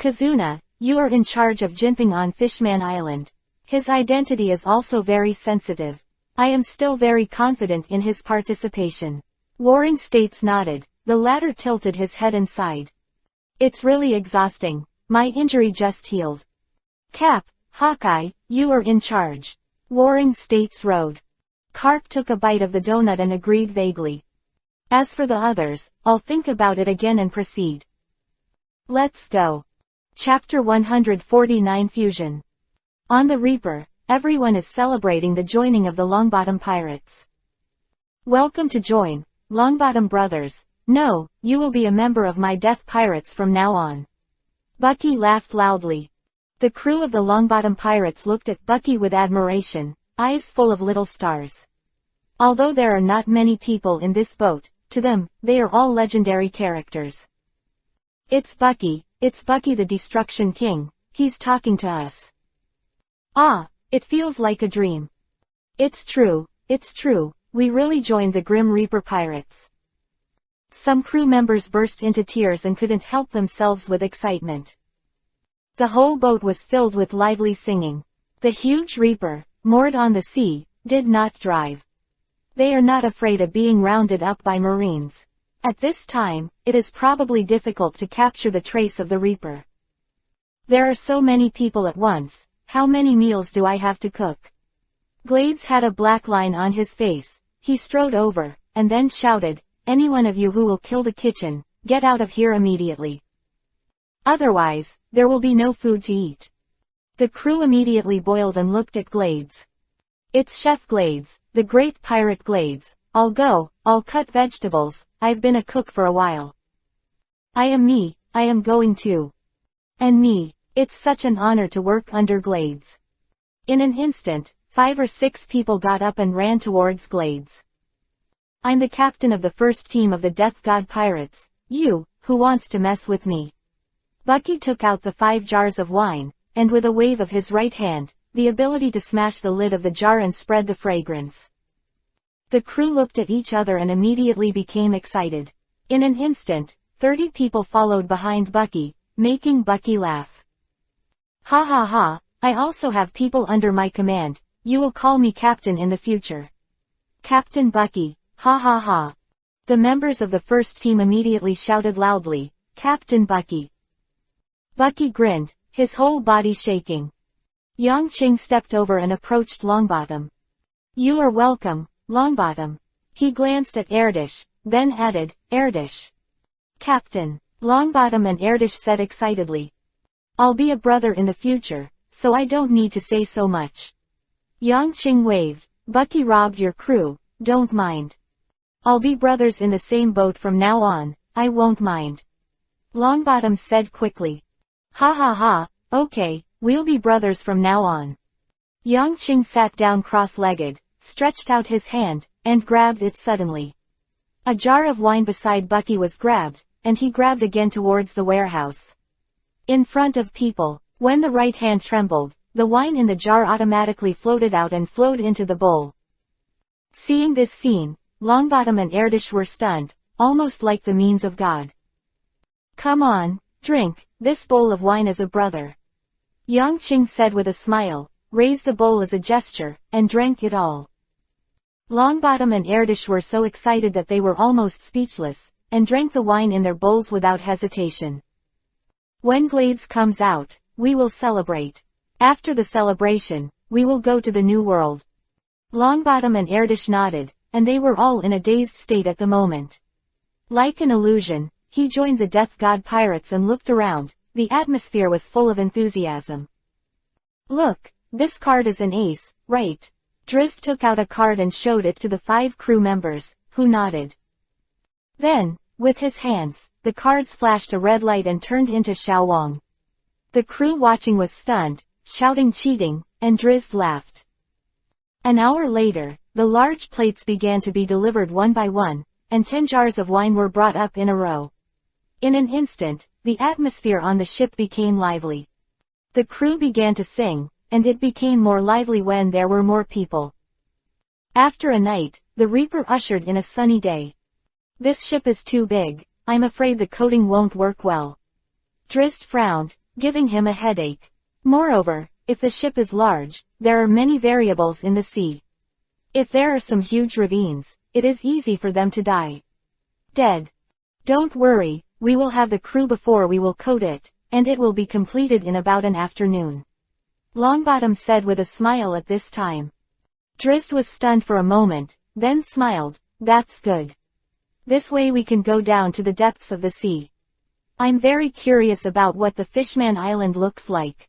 Kazuna, you are in charge of Jinping on Fishman Island. His identity is also very sensitive. I am still very confident in his participation. Warring States nodded, the latter tilted his head and sighed. It's really exhausting, my injury just healed. Cap, Hawkeye, you are in charge. Warring States rode. Carp took a bite of the donut and agreed vaguely. As for the others, I'll think about it again and proceed. Let's go. Chapter 149 Fusion. On the Reaper, everyone is celebrating the joining of the Longbottom pirates. Welcome to join, Longbottom brothers. No, you will be a member of my Death Pirates from now on. Bucky laughed loudly. The crew of the Longbottom pirates looked at Bucky with admiration, eyes full of little stars. Although there are not many people in this boat, to them, they are all legendary characters. It's Bucky the Destruction King, he's talking to us. Ah, it feels like a dream. It's true, we really joined the Grim Reaper pirates. Some crew members burst into tears and couldn't help themselves with excitement. The whole boat was filled with lively singing. The huge Reaper, moored on the sea, did not drive. They are not afraid of being rounded up by Marines. At this time, it is probably difficult to capture the trace of the Reaper. There are so many people at once, how many meals do I have to cook? Glades had a black line on his face. He strode over, and then shouted, any one of you who will kill the kitchen, get out of here immediately. Otherwise, there will be no food to eat. The crew immediately boiled and looked at Glades. It's Chef Glades, the great pirate Glades. I'll go, I'll cut vegetables, I've been a cook for a while. I am going too. And me, it's such an honor to work under Glades. In an instant, 5 or 6 people got up and ran towards Glades. I'm the captain of the first team of the Death God Pirates. You, who wants to mess with me? Bucky took out the 5 jars of wine, and with a wave of his right hand, the ability to smash the lid of the jar and spread the fragrance. The crew looked at each other and immediately became excited. In an instant, 30 people followed behind Bucky, making Bucky laugh. Ha ha ha, I also have people under my command. You will call me Captain in the future. Captain Bucky, ha ha ha. The members of the first team immediately shouted loudly, Captain Bucky. Bucky grinned, his whole body shaking. Yang Qing stepped over and approached Longbottom. You are welcome, Longbottom. He glanced at Erdish, then added, Erdish. Captain. Longbottom and Erdish said excitedly. I'll be a brother in the future, so I don't need to say so much. Yang Qing waved, Bucky robbed your crew, don't mind. I'll be brothers in the same boat from now on, I won't mind. Longbottom said quickly. Ha ha ha, okay, we'll be brothers from now on. Yang Qing sat down cross-legged, stretched out his hand, and grabbed it suddenly. A jar of wine beside Bucky was grabbed, and he grabbed again towards the warehouse. In front of people, when the right hand trembled, the wine in the jar automatically floated out and flowed into the bowl. Seeing this scene, Longbottom and Erdish were stunned, almost like the means of God. Come on, drink, this bowl of wine is a brother. Yang Qing said with a smile, raised the bowl as a gesture, and drank it all. Longbottom and Erdish were so excited that they were almost speechless, and drank the wine in their bowls without hesitation. When Glades comes out, we will celebrate. After the celebration, we will go to the New World. Longbottom and Erdish nodded, and they were all in a dazed state at the moment. Like an illusion, he joined the Death God pirates and looked around. The atmosphere was full of enthusiasm. Look, this card is an ace, right? Drizzt took out a card and showed it to the 5 crew members, who nodded. Then, with his hands, the cards flashed a red light and turned into Xiao Wang. The crew watching was stunned, shouting cheating, and Drizzt laughed. An hour later, the large plates began to be delivered one by one, and 10 jars of wine were brought up in a row. In an instant, the atmosphere on the ship became lively. The crew began to sing, and it became more lively when there were more people. After a night, the Reaper ushered in a sunny day. This ship is too big, I'm afraid the coating won't work well. Drizzt frowned, giving him a headache. Moreover, if the ship is large, there are many variables in the sea. If there are some huge ravines, it is easy for them to die. Dead. Don't worry, we will have the crew before we will coat it, and it will be completed in about an afternoon. Longbottom said with a smile at this time. Drizzt was stunned for a moment, then smiled, that's good. This way we can go down to the depths of the sea. I'm very curious about what the Fishman Island looks like.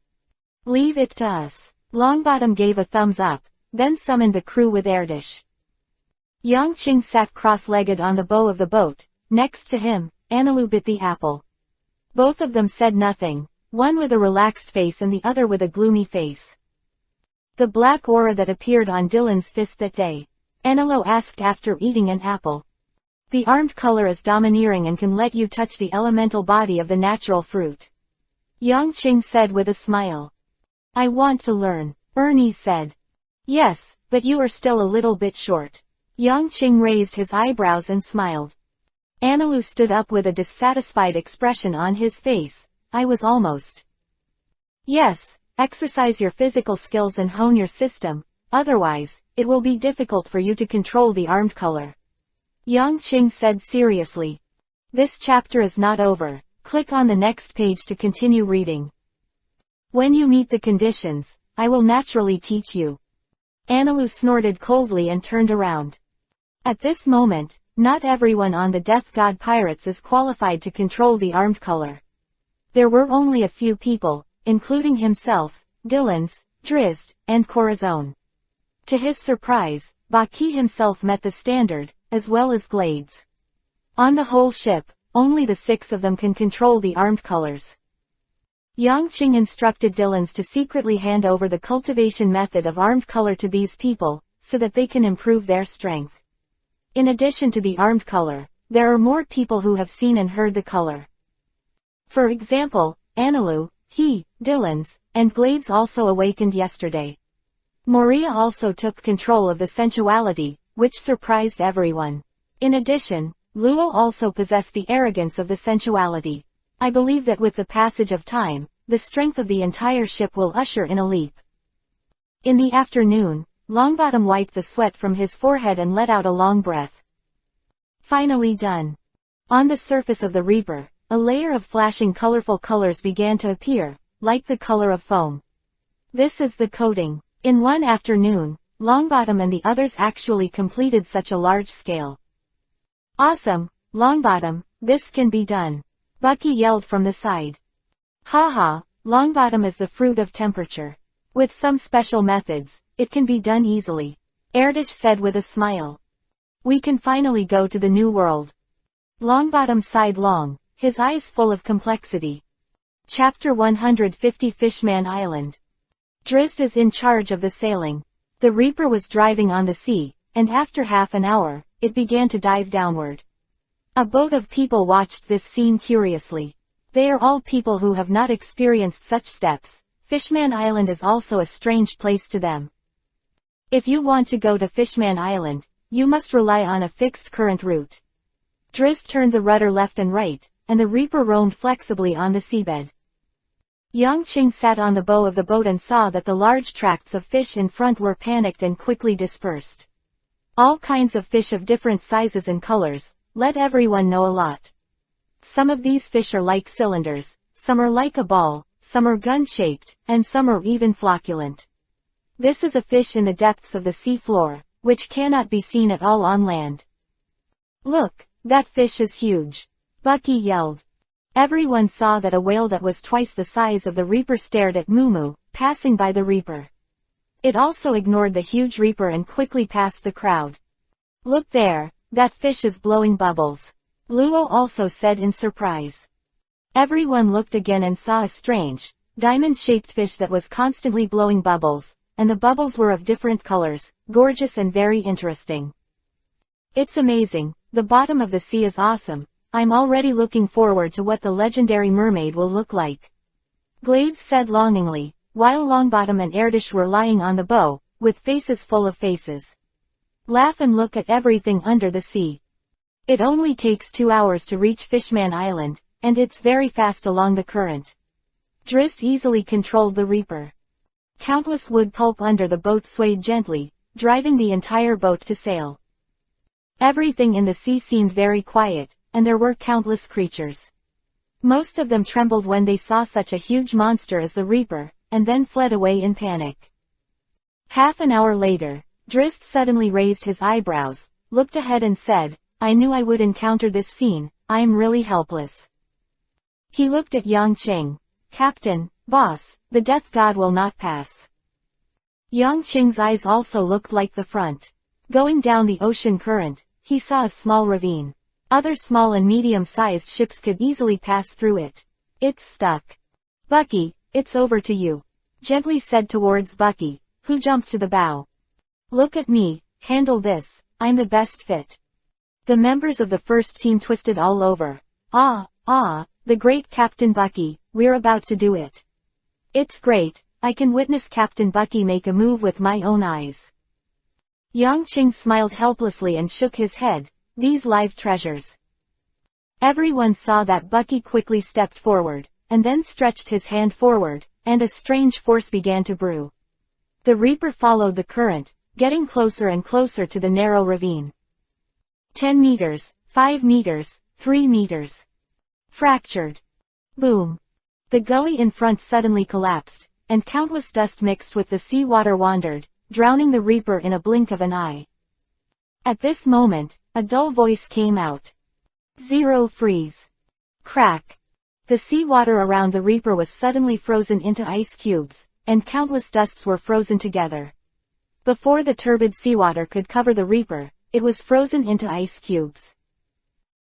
Leave it to us. Longbottom gave a thumbs up, then summoned the crew with Erdish. Yang Qing sat cross-legged on the bow of the boat. Next to him, Anilu bit the apple. Both of them said nothing, one with a relaxed face and the other with a gloomy face. The black aura that appeared on Dylan's fist that day. Anilu asked after eating an apple. The armed color is domineering and can let you touch the elemental body of the natural fruit. Yang Qing said with a smile. I want to learn, Ernie said. Yes, but you are still a little bit short. Yang Qing raised his eyebrows and smiled. Anilu stood up with a dissatisfied expression on his face. I was almost. Yes, exercise your physical skills and hone your system, otherwise, it will be difficult for you to control the armed color. Yang Qing said seriously. This chapter is not over. Click on the next page to continue reading. When you meet the conditions, I will naturally teach you. Anilu snorted coldly and turned around. At this moment, not everyone on the Death God Pirates is qualified to control the armed color. There were only a few people, including himself, Dylan's, Drizzt, and Corazon. To his surprise, Baki himself met the standard, as well as Glades. On the whole ship, only the 6 of them can control the armed colors. Yang Qing instructed Dylan's to secretly hand over the cultivation method of armed color to these people, so that they can improve their strength. In addition to the armed color, there are more people who have seen and heard the color. For example, Anilu, Dylan's, and Glades also awakened yesterday. Moria also took control of the sensuality, which surprised everyone. In addition, Luo also possessed the arrogance of the sensuality. I believe that with the passage of time, the strength of the entire ship will usher in a leap. In the afternoon, Longbottom wiped the sweat from his forehead and let out a long breath. Finally done. On the surface of the Reaper, a layer of flashing colorful colors began to appear, like the color of foam. This is the coating. In one afternoon, Longbottom and the others actually completed such a large scale. Awesome, Longbottom, this can be done. Bucky yelled from the side. Haha, Longbottom is the fruit of temperature. With some special methods, it can be done easily. Erdish said with a smile. We can finally go to the new world. Longbottom sighed long, his eyes full of complexity. Chapter 150 Fishman Island. Drizzt is in charge of the sailing. The Reaper was driving on the sea, and after half an hour, it began to dive downward. A boat of people watched this scene curiously. They are all people who have not experienced such steps. Fishman Island is also a strange place to them. If you want to go to Fishman Island, you must rely on a fixed current route. Drizzt turned the rudder left and right, and the Reaper roamed flexibly on the seabed. Yangqing sat on the bow of the boat and saw that the large tracts of fish in front were panicked and quickly dispersed. All kinds of fish of different sizes and colors, let everyone know a lot. Some of these fish are like cylinders, some are like a ball, some are gun-shaped, and some are even flocculent. This is a fish in the depths of the sea floor, which cannot be seen at all on land. Look, that fish is huge. Bucky yelled. Everyone saw that a whale that was twice the size of the Reaper stared at Mumu, passing by the Reaper. It also ignored the huge Reaper and quickly passed the crowd. Look there, that fish is blowing bubbles. Luo also said in surprise. Everyone looked again and saw a strange, diamond-shaped fish that was constantly blowing bubbles, and the bubbles were of different colors, gorgeous and very interesting. It's amazing, the bottom of the sea is awesome. I'm already looking forward to what the legendary mermaid will look like. Glaives said longingly, while Longbottom and Erdish were lying on the bow, with faces full of faces. Laugh and look at everything under the sea. It only takes 2 hours to reach Fishman Island, and it's very fast along the current. Drizzt easily controlled the Reaper. Countless wood pulp under the boat swayed gently, driving the entire boat to sail. Everything in the sea seemed very quiet, and there were countless creatures. Most of them trembled when they saw such a huge monster as the Reaper, and then fled away in panic. Half an hour later, Drizzt suddenly raised his eyebrows, looked ahead and said, I knew I would encounter this scene, I'm really helpless. He looked at Yangqing. Captain, boss, the death god will not pass. Yangqing's eyes also looked like the front. Going down the ocean current, he saw a small ravine. Other small and medium-sized ships could easily pass through it. It's stuck. Bucky, it's over to you. Gently said towards Bucky, who jumped to the bow. Look at me, handle this, I'm the best fit. The members of the first team twisted all over. The great Captain Bucky, we're about to do it. It's great, I can witness Captain Bucky make a move with my own eyes. Yangqing smiled helplessly and shook his head, these live treasures. Everyone saw that Bucky quickly stepped forward, and then stretched his hand forward, and a strange force began to brew. The Reaper followed the current, getting closer and closer to the narrow ravine. 10 meters, 5 meters, 3 meters. Fractured. Boom. The gully in front suddenly collapsed, and countless dust mixed with the seawater wandered, drowning the Reaper in a blink of an eye. At this moment, a dull voice came out. Zero freeze. Crack. The seawater around the Reaper was suddenly frozen into ice cubes, and countless dusts were frozen together. Before the turbid seawater could cover the Reaper, it was frozen into ice cubes.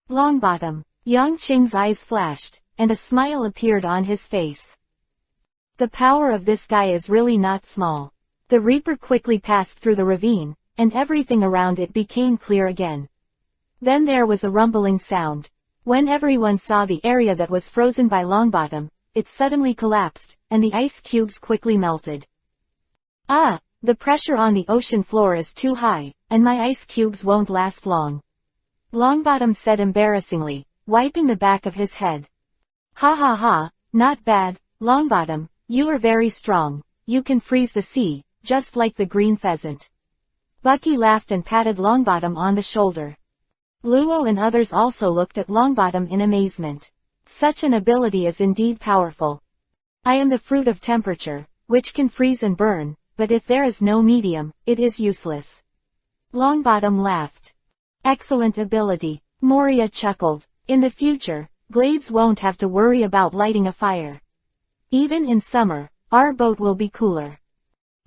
Longbottom. Yangqing's eyes flashed, and a smile appeared on his face. The power of this guy is really not small. The Reaper quickly passed through the ravine, and everything around it became clear again. Then there was a rumbling sound. When everyone saw the area that was frozen by Longbottom, it suddenly collapsed, and the ice cubes quickly melted. The pressure on the ocean floor is too high, and my ice cubes won't last long. Longbottom said embarrassingly, wiping the back of his head. Ha ha ha, not bad, Longbottom, you are very strong. You can freeze the sea, just like the green pheasant. Bucky laughed and patted Longbottom on the shoulder. Luo and others also looked at Longbottom in amazement. Such an ability is indeed powerful. I am the fruit of temperature, which can freeze and burn, but if there is no medium, it is useless. Longbottom laughed. Excellent ability. Moria chuckled. In the future, Glades won't have to worry about lighting a fire. Even in summer, our boat will be cooler.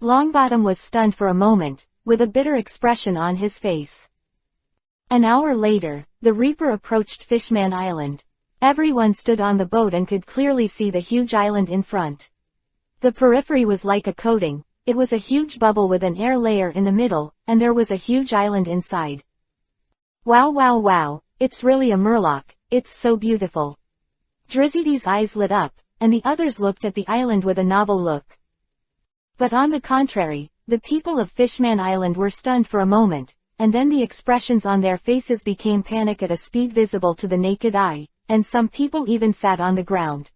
Longbottom was stunned for a moment, with a bitter expression on his face. An hour later, the Reaper approached Fishman Island. Everyone stood on the boat and could clearly see the huge island in front. The periphery was like a coating. It was a huge bubble with an air layer in the middle, and there was a huge island inside. Wow wow wow, it's really a murloc, it's so beautiful. Drizzy's eyes lit up, and the others looked at the island with a novel look. But on the contrary, the people of Fishman Island were stunned for a moment, and then the expressions on their faces became panic at a speed visible to the naked eye, and some people even sat on the ground.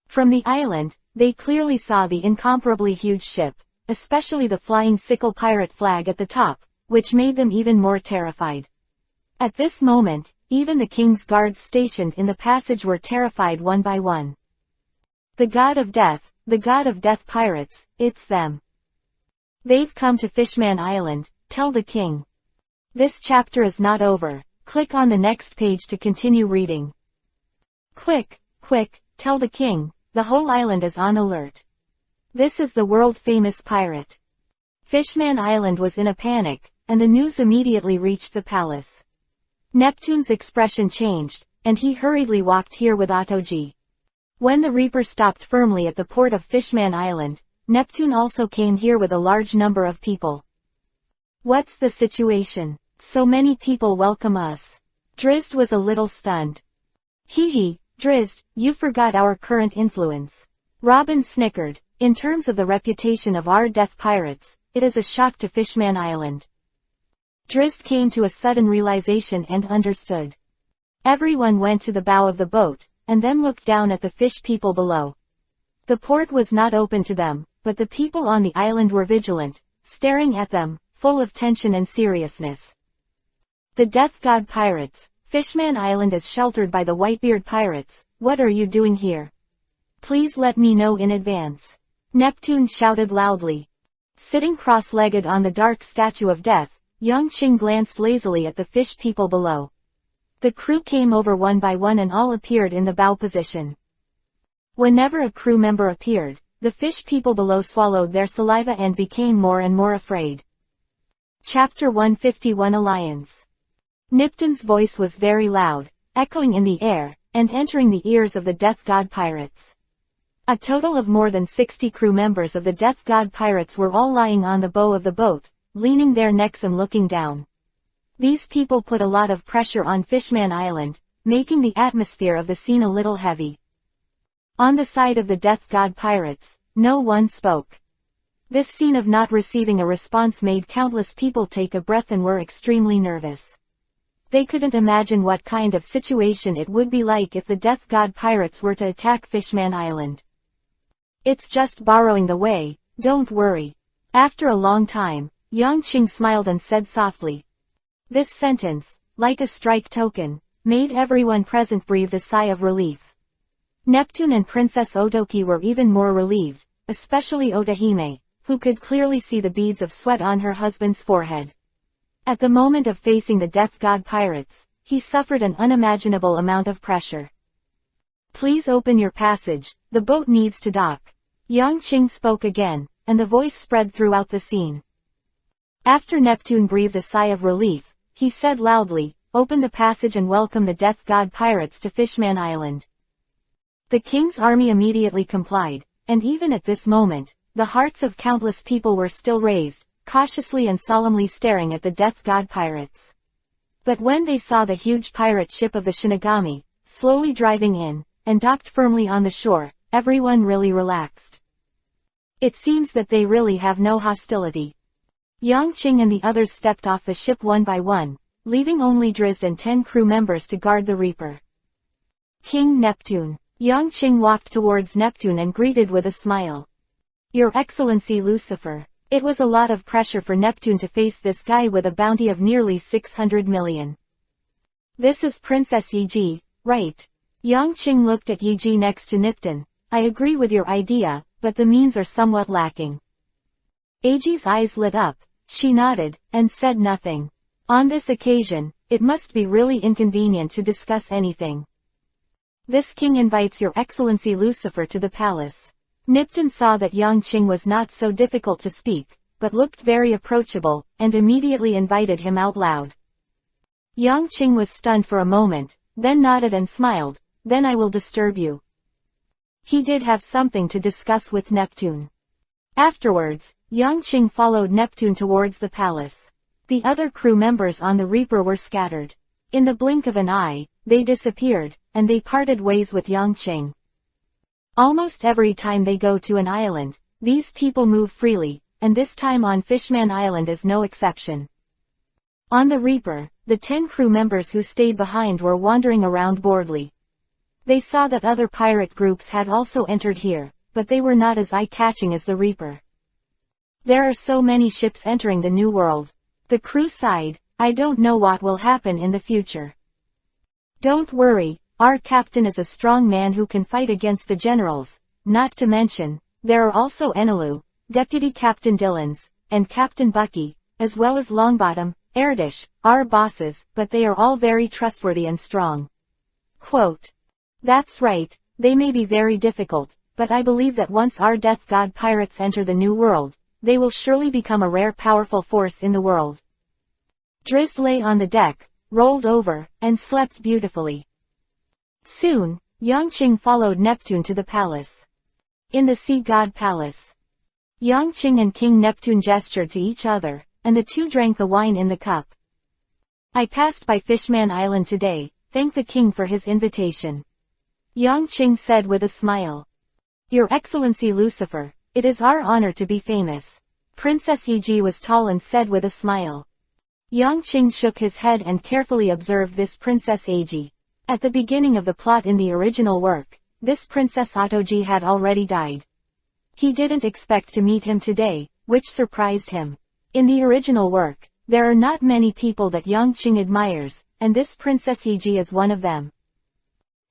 From the island, they clearly saw the incomparably huge ship, especially the flying sickle pirate flag at the top, which made them even more terrified. At this moment, even the king's guards stationed in the passage were terrified one by one. The god of death pirates, it's them. They've come to Fishman Island, tell the king. This chapter is not over. Click on the next page to continue reading. Quick, quick, tell the king, the whole island is on alert. This is the world-famous pirate. Fishman Island was in a panic, and the news immediately reached the palace. Neptune's expression changed, and he hurriedly walked here with Ottoji. When the Reaper stopped firmly at the port of Fishman Island, Neptune also came here with a large number of people. What's the situation? So many people welcome us. Drizzt was a little stunned. Hee, Drizzt, you forgot our current influence. Robin snickered. In terms of the reputation of our death pirates, it is a shock to Fishman Island. Drizzt came to a sudden realization and understood. Everyone went to the bow of the boat, and then looked down at the fish people below. The port was not open to them, but the people on the island were vigilant, staring at them, full of tension and seriousness. The Death God Pirates. Fishman Island is sheltered by the Whitebeard Pirates. What are you doing here? Please let me know in advance. Neptune shouted loudly. Sitting cross-legged on the dark statue of death, Yang Qing glanced lazily at the fish people below. The crew came over one by one and all appeared in the bow position. Whenever a crew member appeared, the fish people below swallowed their saliva and became more and more afraid. Chapter 151 Alliance. Nipton's voice was very loud, echoing in the air, and entering the ears of the Death God Pirates. A total of more than 60 crew members of the Death God Pirates were all lying on the bow of the boat, leaning their necks and looking down. These people put a lot of pressure on Fishman Island, making the atmosphere of the scene a little heavy. On the side of the Death God Pirates, no one spoke. This scene of not receiving a response made countless people take a breath and were extremely nervous. They couldn't imagine what kind of situation it would be like if the Death God Pirates were to attack Fishman Island. It's just borrowing the way, don't worry. After a long time, Yang Qing smiled and said softly. This sentence, like a strike token, made everyone present breathe a sigh of relief. Neptune and Princess Otoki were even more relieved, especially Otahime, who could clearly see the beads of sweat on her husband's forehead. At the moment of facing the Death God Pirates, he suffered an unimaginable amount of pressure. Please open your passage, the boat needs to dock. Yang Qing spoke again, and the voice spread throughout the scene. After Neptune breathed a sigh of relief, he said loudly, open the passage and welcome the Death God Pirates to Fishman Island. The king's army immediately complied, and even at this moment, the hearts of countless people were still raised, cautiously and solemnly staring at the Death God Pirates. But when they saw the huge pirate ship of the Shinigami, slowly driving in, and docked firmly on the shore, everyone really relaxed. It seems that they really have no hostility. Yang Qing and the others stepped off the ship one by one, leaving only Drizzt and 10 crew members to guard the Reaper. King Neptune. Yang Qing walked towards Neptune and greeted with a smile. Your Excellency Lucifer. It was a lot of pressure for Neptune to face this guy with a bounty of nearly 600 million. This is Princess Yiji, right? Yang Qing looked at Yiji next to Neptune. I agree with your idea, but the means are somewhat lacking. Yiji's eyes lit up, she nodded, and said nothing. On this occasion, it must be really inconvenient to discuss anything. This king invites your Excellency Lucifer to the palace. Neptune saw that Yang Qing was not so difficult to speak, but looked very approachable, and immediately invited him out loud. Yang Qing was stunned for a moment, then nodded and smiled. Then I will disturb you. He did have something to discuss with Neptune. Afterwards, Yang Qing followed Neptune towards the palace. The other crew members on the Reaper were scattered. In the blink of an eye, they disappeared, and they parted ways with Yang Qing. Almost every time they go to an island, these people move freely, and this time on Fishman Island is no exception. On the Reaper, the 10 crew members who stayed behind were wandering around boredly. They saw that other pirate groups had also entered here, but they were not as eye-catching as the Reaper. There are so many ships entering the new world. The crew sighed, I don't know what will happen in the future. Don't worry, our captain is a strong man who can fight against the generals, not to mention, there are also Enelu, Deputy Captain Dillons, and Captain Bucky, as well as Longbottom, Erdish, our bosses, but they are all very trustworthy and strong. Quote. That's right, they may be very difficult, but I believe that once our death god pirates enter the new world, they will surely become a rare powerful force in the world. Drizzt lay on the deck, rolled over, and slept beautifully. Soon, Yang Qing followed Neptune to the palace. In the sea god palace, Yang Qing and King Neptune gestured to each other, and the two drank the wine in the cup. I passed by Fishman Island today, thank the king for his invitation. Yang Qing said with a smile. Your Excellency Lucifer, it is our honor to be famous. Princess Yiji was tall and said with a smile. Yang Qing shook his head and carefully observed this Princess Yiji. At the beginning of the plot in the original work, this Princess Otoji had already died. He didn't expect to meet him today, which surprised him. In the original work, there are not many people that Yang Qing admires, and this Princess Yiji is one of them.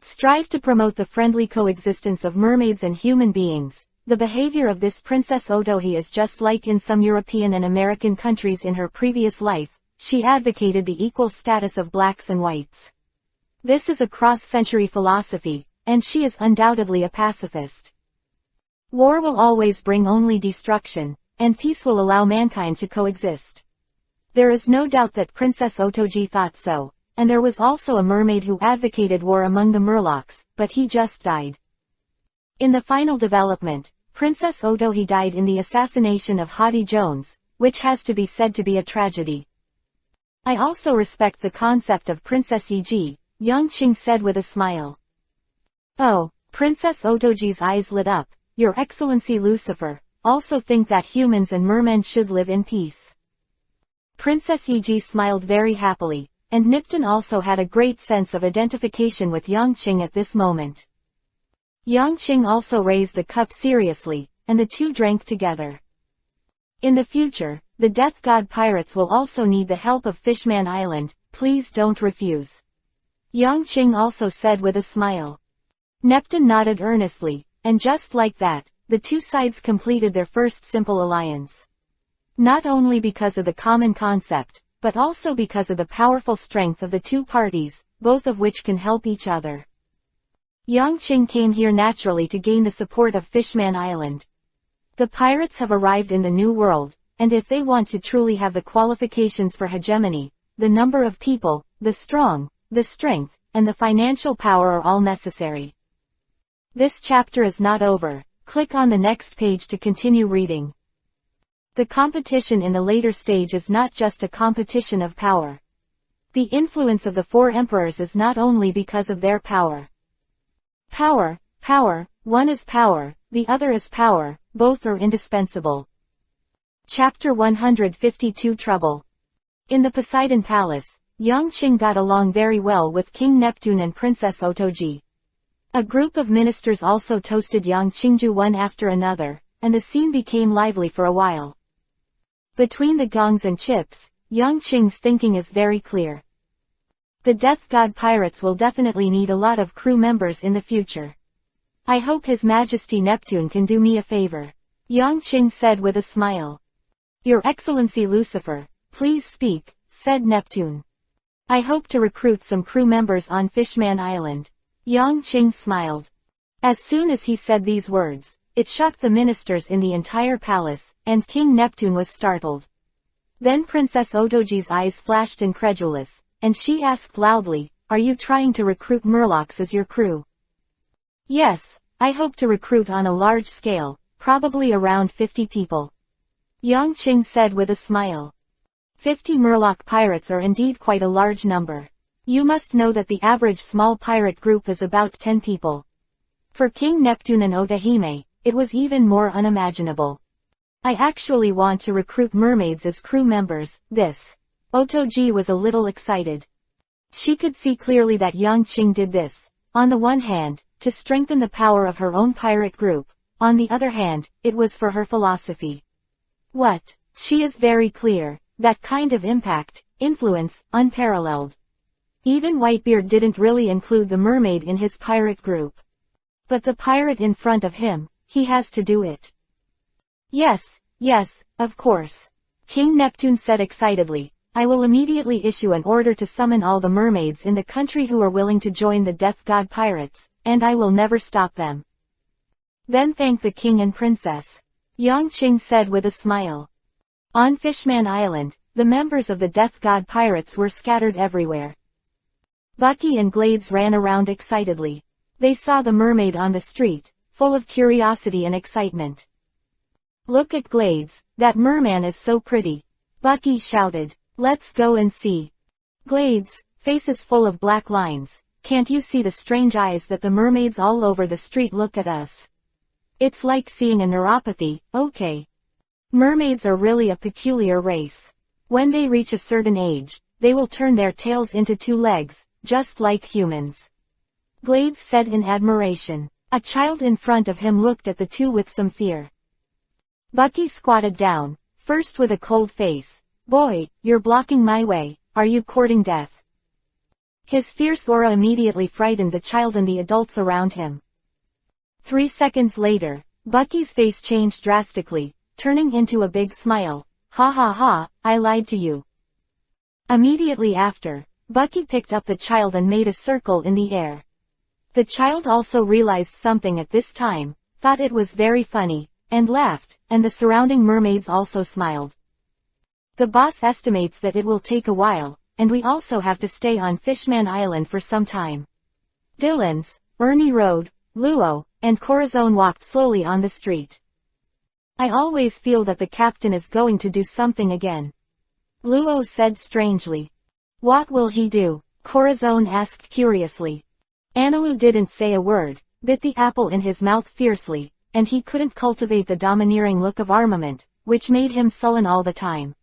Strive to promote the friendly coexistence of mermaids and human beings. The behavior of this Princess Otoji is just like in some European and American countries in her previous life. She advocated the equal status of blacks and whites. This is a cross-century philosophy, and she is undoubtedly a pacifist. War will always bring only destruction, and peace will allow mankind to coexist. There is no doubt that Princess Otoji thought so, and there was also a mermaid who advocated war among the Murlocs, but he just died. In the final development, Princess Otoji died in the assassination of Hottie Jones, which has to be said to be a tragedy. I also respect the concept of Princess Yiji, Yang Qing said with a smile. Oh, Princess Otoji's eyes lit up. Your Excellency Lucifer, also think that humans and mermen should live in peace. Princess Yiji smiled very happily, and Neptune also had a great sense of identification with Yang Qing at this moment. Yang Qing also raised the cup seriously, and the two drank together. In the future, the Death God pirates will also need the help of Fishman Island, please don't refuse. Yang Qing also said with a smile. Neptune nodded earnestly, and just like that, the two sides completed their first simple alliance. Not only because of the common concept, but also because of the powerful strength of the two parties, both of which can help each other. Yang Qing came here naturally to gain the support of Fishman Island. The pirates have arrived in the new world, and if they want to truly have the qualifications for hegemony, the number of people, the strong, the strength, and the financial power are all necessary. This chapter is not over. Click on the next page to continue reading. The competition in the later stage is not just a competition of power. The influence of the four emperors is not only because of their power. Power, one is power, the other is power, both are indispensable. Chapter 152 Trouble. In the Poseidon Palace, Yang Qing got along very well with King Neptune and Princess Otoji. A group of ministers also toasted Yang Qingju one after another, and the scene became lively for a while. Between the gongs and chips, Yang Qing's thinking is very clear. The Death God pirates will definitely need a lot of crew members in the future. I hope His Majesty Neptune can do me a favor. Yang Qing said with a smile. Your Excellency Lucifer, please speak, said Neptune. I hope to recruit some crew members on Fishman Island. Yang Qing smiled. As soon as he said these words, it shocked the ministers in the entire palace, and King Neptune was startled. Then Princess Otoji's eyes flashed incredulous, and she asked loudly, Are you trying to recruit Murlocs as your crew? Yes, I hope to recruit on a large scale, probably around 50 people. Yang Qing said with a smile. 50 Murloc pirates are indeed quite a large number. You must know that the average small pirate group is about 10 people. For King Neptune and Otahime, it was even more unimaginable. I actually want to recruit mermaids as crew members. Otoji was a little excited. She could see clearly that Yang Qing did this, on the one hand, to strengthen the power of her own pirate group, on the other hand, it was for her philosophy. What? She is very clear, that kind of impact, influence, unparalleled. Even Whitebeard didn't really include the mermaid in his pirate group. But the pirate in front of him, he has to do it. Yes, of course. King Neptune said excitedly, I will immediately issue an order to summon all the mermaids in the country who are willing to join the Death God pirates, and I will never stop them. Then thank the king and princess. Yang Qing said with a smile. On Fishman Island, the members of the Death God pirates were scattered everywhere. Bucky and Glades ran around excitedly. They saw the mermaid on the street, full of curiosity and excitement. Look at Glades, that merman is so pretty. Bucky shouted. Let's go and see. Glades, faces full of black lines, can't you see the strange eyes that the mermaids all over the street look at us? It's like seeing a neuropathy, okay. Mermaids are really a peculiar race. When they reach a certain age, they will turn their tails into 2 legs, just like humans. Glades said in admiration. A child in front of him looked at the two with some fear. Bucky squatted down, first with a cold face. Boy, you're blocking my way, are you courting death? His fierce aura immediately frightened the child and the adults around him. 3 seconds later, Bucky's face changed drastically, turning into a big smile. Ha ha ha, I lied to you. Immediately after, Bucky picked up the child and made a circle in the air. The child also realized something at this time, thought it was very funny, and laughed, and the surrounding mermaids also smiled. The boss estimates that it will take a while, and we also have to stay on Fishman Island for some time. Dylan's, Ernie Road, Luo, and Corazon walked slowly on the street. I always feel that the captain is going to do something again. Luo said strangely. What will he do? Corazon asked curiously. Analu didn't say a word, bit the apple in his mouth fiercely, and he couldn't cultivate the domineering look of armament, which made him sullen all the time.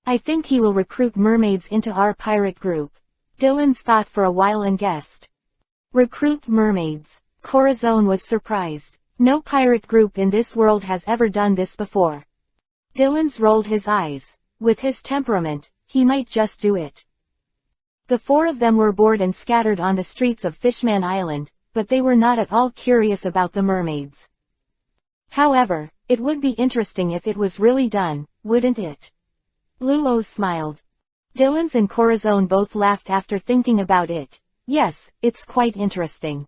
I think he will recruit mermaids into our pirate group. Dylan's thought for a while and guessed. Recruit mermaids. Corazon was surprised. No pirate group in this world has ever done this before. Dylan's rolled his eyes. With his temperament, he might just do it. The 4 of them were bored and scattered on the streets of Fishman Island, but they were not at all curious about the mermaids. However, it would be interesting if it was really done, wouldn't it? Luo smiled. Dylan's and Corazon both laughed after thinking about it. Yes, it's quite interesting.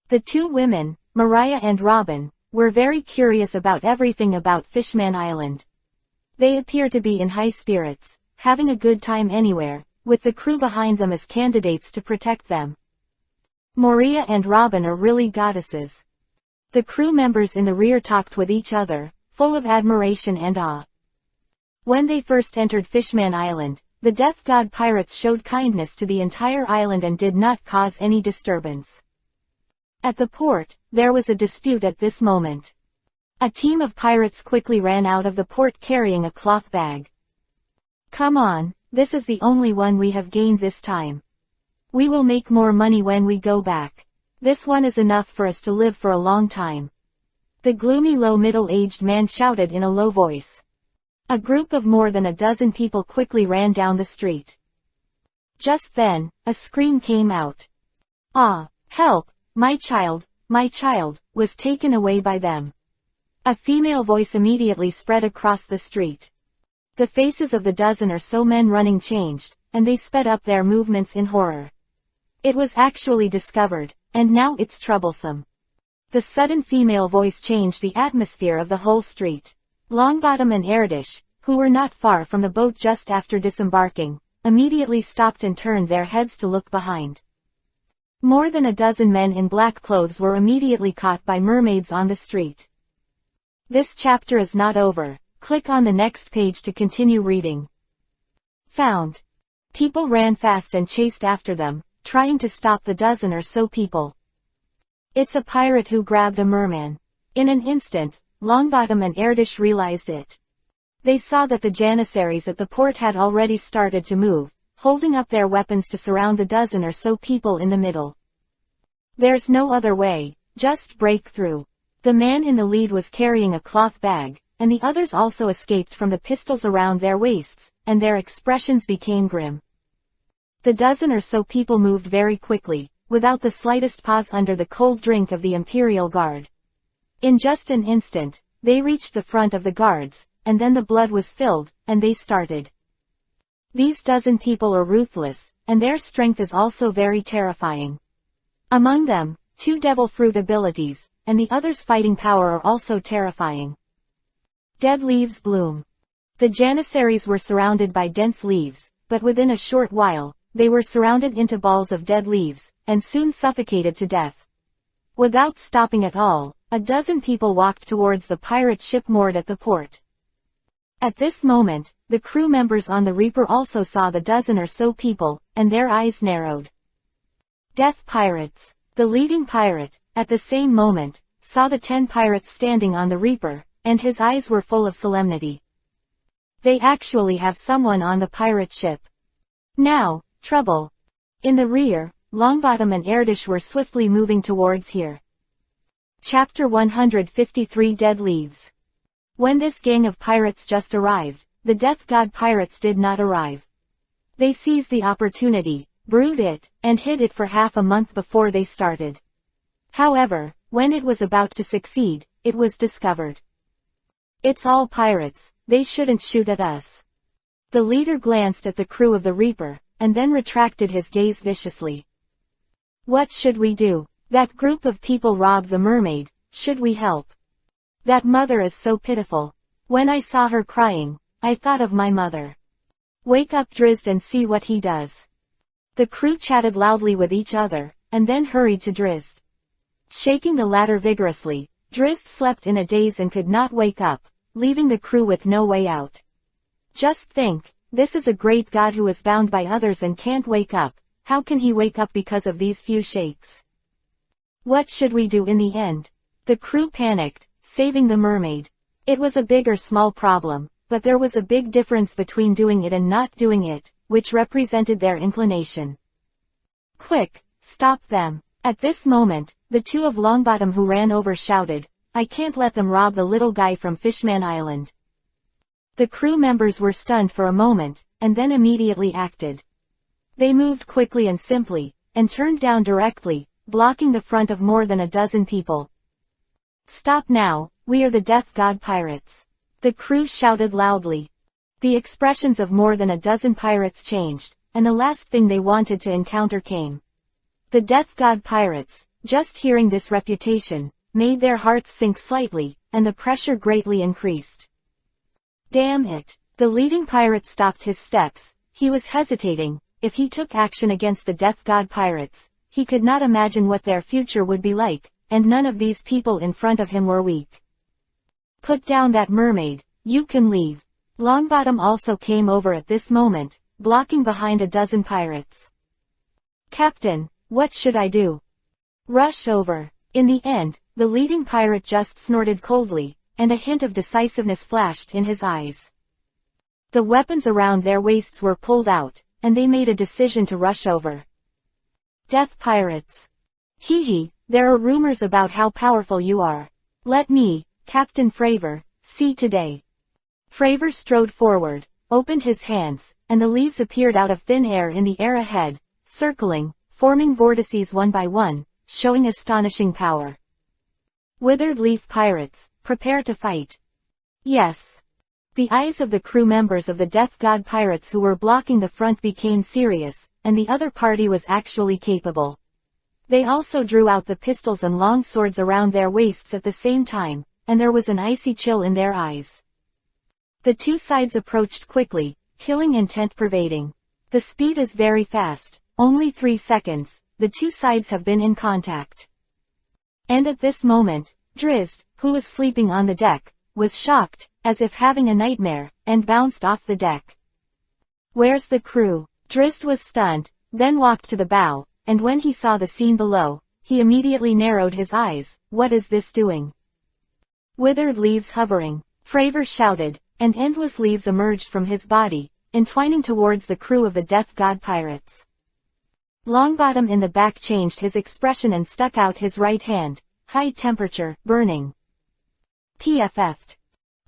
The 2 women, Mariah and Robin, were very curious about everything about Fishman Island. They appear to be in high spirits, having a good time anywhere, with the crew behind them as candidates to protect them. Maria and Robin are really goddesses. The crew members in the rear talked with each other, full of admiration and awe. When they first entered Fishman Island, the Death God pirates showed kindness to the entire island and did not cause any disturbance. At the port, there was a dispute at this moment. A team of pirates quickly ran out of the port carrying a cloth bag. Come on, this is the only one we have gained this time. We will make more money when we go back. This one is enough for us to live for a long time. The gloomy low middle-aged man shouted in a low voice. A group of more than a dozen people quickly ran down the street. Just then, a scream came out. Ah, help, my child, was taken away by them. A female voice immediately spread across the street. The faces of the dozen or so men running changed, and they sped up their movements in horror. It was actually discovered, and now it's troublesome. The sudden female voice changed the atmosphere of the whole street. Longbottom and Erdish, who were not far from the boat just after disembarking, immediately stopped and turned their heads to look behind. More than a dozen men in black clothes were immediately caught by mermaids on the street. This chapter is not over. Click on the next page to continue reading. Found. People ran fast and chased after them, trying to stop the dozen or so people. It's a pirate who grabbed a merman. In an instant, Longbottom and Erdish realized it. They saw that the janissaries at the port had already started to move, holding up their weapons to surround the dozen or so people in the middle. There's no other way, just break through. The man in the lead was carrying a cloth bag, and the others also escaped from the pistols around their waists, and their expressions became grim. The dozen or so people moved very quickly, without the slightest pause under the cold drink of the Imperial Guard. In just an instant, they reached the front of the guards, and then the blood was filled, and they started. These dozen people are ruthless, and their strength is also very terrifying. Among them, 2 devil fruit abilities, and the others' fighting power are also terrifying. Dead leaves bloom. The janissaries were surrounded by dense leaves, but within a short while, they were surrounded into balls of dead leaves, and soon suffocated to death. Without stopping at all, a dozen people walked towards the pirate ship moored at the port. At this moment, the crew members on the Reaper also saw the dozen or so people, and their eyes narrowed. Death pirates. The leading pirate, at the same moment, saw the 10 pirates standing on the Reaper, and his eyes were full of solemnity. They actually have someone on the pirate ship. Now, trouble. In the rear, Longbottom and Erdish were swiftly moving towards here. Chapter 153 Dead Leaves. When this gang of pirates just arrived, the Death God pirates did not arrive. They seized the opportunity, brewed it, and hid it for half a month before they started. However, when it was about to succeed, it was discovered. It's all pirates, they shouldn't shoot at us. The leader glanced at the crew of the Reaper, and then retracted his gaze viciously. What should we do? That group of people robbed the mermaid, should we help? That mother is so pitiful. When I saw her crying, I thought of my mother. Wake up Drizzt and see what he does. The crew chatted loudly with each other, and then hurried to Drizzt. Shaking the latter vigorously, Drizzt slept in a daze and could not wake up, leaving the crew with no way out. Just think, this is a great god who is bound by others and can't wake up. How can he wake up because of these few shakes? What should we do in the end? The crew panicked, saving the mermaid. It was a big or small problem, but there was a big difference between doing it and not doing it, which represented their inclination. Quick, stop them. At this moment, the 2 of Longbottom who ran over shouted, I can't let them rob the little guy from Fishman Island. The crew members were stunned for a moment, and then immediately acted. They moved quickly and simply, and turned down directly, blocking the front of more than a dozen people. Stop now, we are the Death God pirates. The crew shouted loudly. The expressions of more than a dozen pirates changed, and the last thing they wanted to encounter came. The Death God pirates, just hearing this reputation, made their hearts sink slightly, and the pressure greatly increased. Damn it! The leading pirate stopped his steps. He was hesitating. If he took action against the Death God pirates, he could not imagine what their future would be like, and none of these people in front of him were weak. Put down that mermaid, you can leave. Longbottom also came over at this moment, blocking behind a dozen pirates. Captain, what should I do? Rush over. In the end, the leading pirate just snorted coldly, and a hint of decisiveness flashed in his eyes. The weapons around their waists were pulled out, and they made a decision to rush over. Death pirates. Hee hee, there are rumors about how powerful you are. Let me, Captain Fravor, see today. Fravor strode forward, opened his hands, and the leaves appeared out of thin air in the air ahead, circling, forming vortices one by one, showing astonishing power. Withered leaf pirates, prepare to fight. Yes. The eyes of the crew members of the Death God pirates who were blocking the front became serious, and the other party was actually capable. They also drew out the pistols and long swords around their waists at the same time, and there was an icy chill in their eyes. The two sides approached quickly, killing intent pervading. The speed is very fast, only 3 seconds, the two sides have been in contact. And at this moment, Drizzt, who was sleeping on the deck, was shocked, as if having a nightmare, and bounced off the deck. Where's the crew? Drizzt was stunned, then walked to the bow, and when he saw the scene below, he immediately narrowed his eyes. What is this doing? Withered leaves hovering, Fravor shouted, and endless leaves emerged from his body, entwining towards the crew of the Death God pirates. Longbottom in the back changed his expression and stuck out his right hand. High temperature, burning. PFF'd.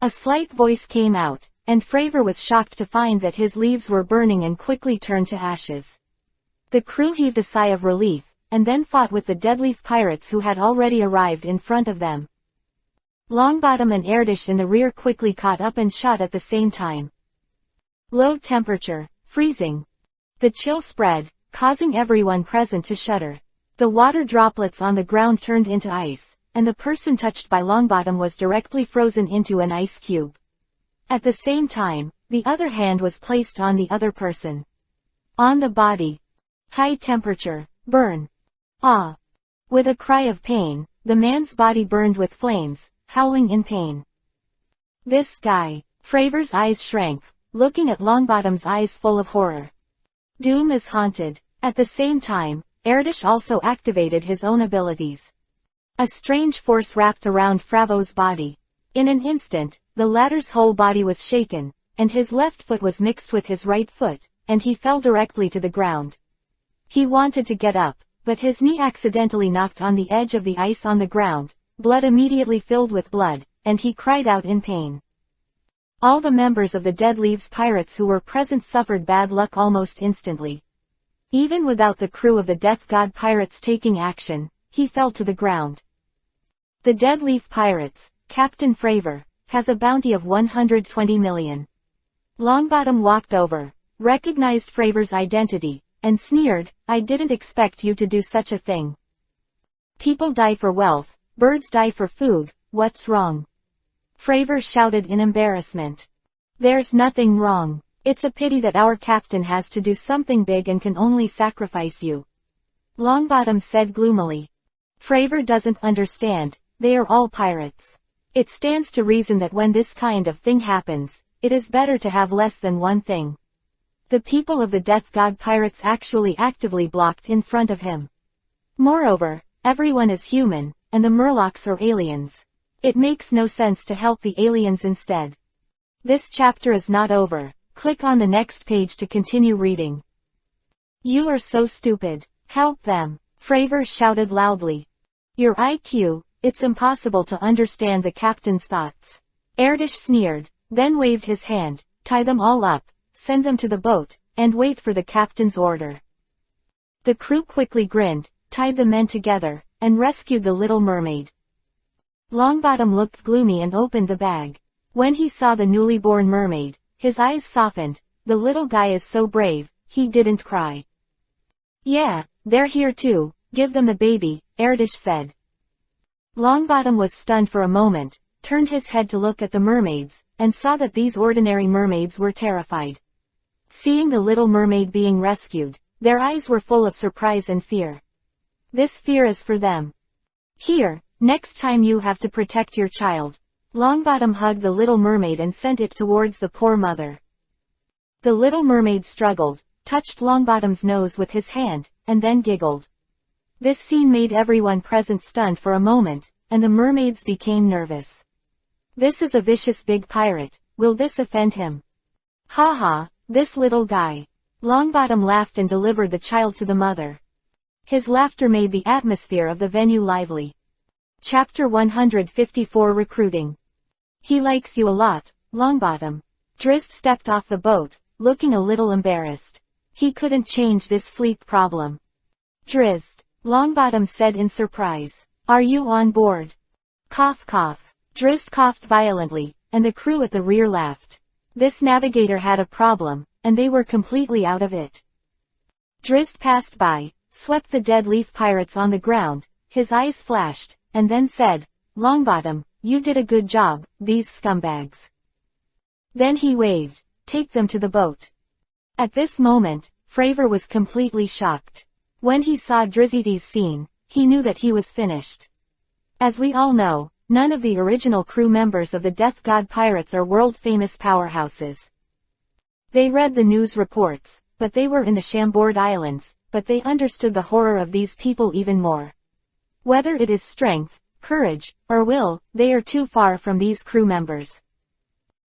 A slight voice came out, and Fravor was shocked to find that his leaves were burning and quickly turned to ashes. The crew heaved a sigh of relief, and then fought with the Deadleaf pirates who had already arrived in front of them. Longbottom and Erdish in the rear quickly caught up and shot at the same time. Low temperature, freezing. The chill spread, causing everyone present to shudder. The water droplets on the ground turned into ice, and the person touched by Longbottom was directly frozen into an ice cube. At the same time, the other hand was placed on the other person. On the body. High temperature, burn. Ah! With a cry of pain, the man's body burned with flames, howling in pain. This guy. Fravor's eyes shrank, looking at Longbottom's eyes full of horror. Doom is haunted. At the same time, Erdish also activated his own abilities. A strange force wrapped around Fravo's body. In an instant, the latter's whole body was shaken, and his left foot was mixed with his right foot, and he fell directly to the ground. He wanted to get up, but his knee accidentally knocked on the edge of the ice on the ground, blood immediately filled with blood, and he cried out in pain. All the members of the Deadleaves pirates who were present suffered bad luck almost instantly. Even without the crew of the Death God pirates taking action, he fell to the ground. The Deadleaf pirates, Captain Fravor, has a bounty of 120 million. Longbottom walked over, recognized Fravor's identity, and sneered, I didn't expect you to do such a thing. People die for wealth, birds die for food, what's wrong? Fravor shouted in embarrassment. There's nothing wrong. It's a pity that our captain has to do something big and can only sacrifice you. Longbottom said gloomily. Fravor doesn't understand, they are all pirates. It stands to reason that when this kind of thing happens, it is better to have less than one thing. The people of the Death God pirates actually actively blocked in front of him. Moreover, everyone is human, and the Murlocs are aliens. It makes no sense to help the aliens instead. This chapter is not over. Click on the next page to continue reading. You are so stupid. Help them. Fravor shouted loudly. Your IQ, it's impossible to understand the captain's thoughts. Erdish sneered, then waved his hand. Tie them all up, send them to the boat, and wait for the captain's order. The crew quickly grinned, tied the men together, and rescued the little mermaid. Longbottom looked gloomy and opened the bag. When he saw the newly born mermaid, his eyes softened. The little guy is so brave, he didn't cry. Yeah, they're here too, give them the baby, Erdish said. Longbottom was stunned for a moment, turned his head to look at the mermaids, and saw that these ordinary mermaids were terrified. Seeing the little mermaid being rescued, their eyes were full of surprise and fear. This fear is for them. Here, next time you have to protect your child. Longbottom hugged the little mermaid and sent it towards the poor mother. The little mermaid struggled, touched Longbottom's nose with his hand, and then giggled. This scene made everyone present stunned for a moment, and the mermaids became nervous. This is a vicious big pirate, will this offend him? Ha ha, this little guy. Longbottom laughed and delivered the child to the mother. His laughter made the atmosphere of the venue lively. Chapter 154 Recruiting. He likes you a lot, Longbottom. Drizzt stepped off the boat, looking a little embarrassed. He couldn't change this sleep problem. Drizzt, Longbottom said in surprise. Are you on board? Cough cough. Drizzt coughed violently, and the crew at the rear laughed. This navigator had a problem, and they were completely out of it. Drizzt passed by, swept the dead leaf pirates on the ground, his eyes flashed, and then said, Longbottom, you did a good job, these scumbags. Then he waved, take them to the boat. At this moment, Fravor was completely shocked. When he saw Drizzy's scene, he knew that he was finished. As we all know, none of the original crew members of the Death God Pirates are world-famous powerhouses. They read the news reports, but they were in the Chambord Islands, but they understood the horror of these people even more. Whether it is strength, courage, or will, they are too far from these crew members.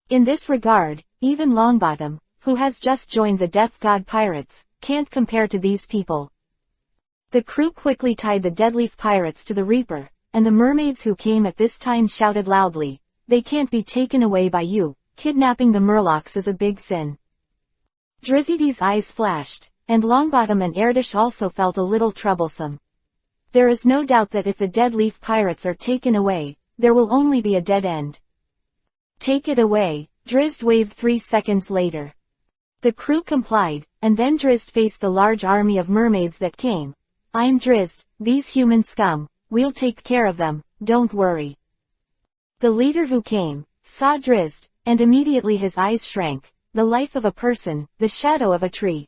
In this regard, even Longbottom, who has just joined the Death God Pirates, can't compare to these people. The crew quickly tied the Deadleaf Pirates to the Reaper, and the mermaids who came at this time shouted loudly, they can't be taken away by you, kidnapping the Murlocs is a big sin. Drizzy's eyes flashed, and Longbottom and Erdish also felt a little troublesome. There is no doubt that if the Deadleaf Pirates are taken away, there will only be a dead end. Take it away, Drizzt waved 3 seconds later. The crew complied, and then Drizzt faced the large army of mermaids that came. I'm Drizzt, these human scum, we'll take care of them, don't worry. The leader who came, saw Drizzt, and immediately his eyes shrank, the life of a person, the shadow of a tree.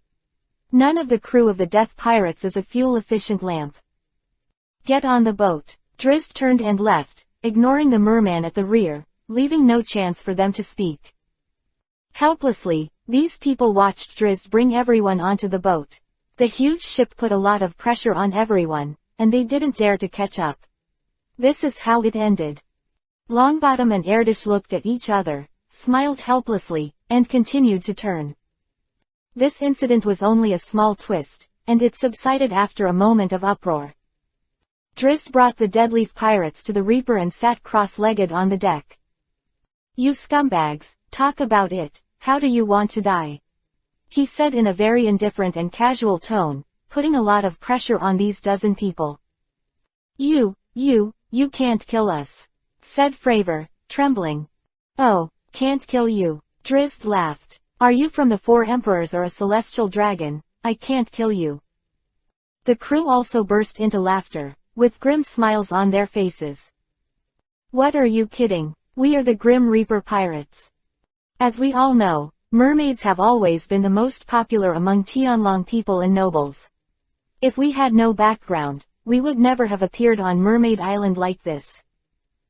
None of the crew of the Death Pirates is a fuel-efficient lamp. Get on the boat. Drizzt turned and left, ignoring the merman at the rear, leaving no chance for them to speak. Helplessly, these people watched Drizzt bring everyone onto the boat. The huge ship put a lot of pressure on everyone, and they didn't dare to catch up. This is how it ended. Longbottom and Erdish looked at each other, smiled helplessly, and continued to turn. This incident was only a small twist, and it subsided after a moment of uproar. Drizzt brought the Deadleaf Pirates to the Reaper and sat cross-legged on the deck. You scumbags, talk about it, how do you want to die? He said in a very indifferent and casual tone, putting a lot of pressure on these dozen people. You can't kill us, said Fravor, trembling. Oh, can't kill you. Drizzt laughed. Are you from the Four Emperors or a celestial dragon? I can't kill you. The crew also burst into laughter, with grim smiles on their faces. What are you kidding? We are the Grim Reaper Pirates. As we all know, mermaids have always been the most popular among Tianlong people and nobles. If we had no background, we would never have appeared on Mermaid Island like this.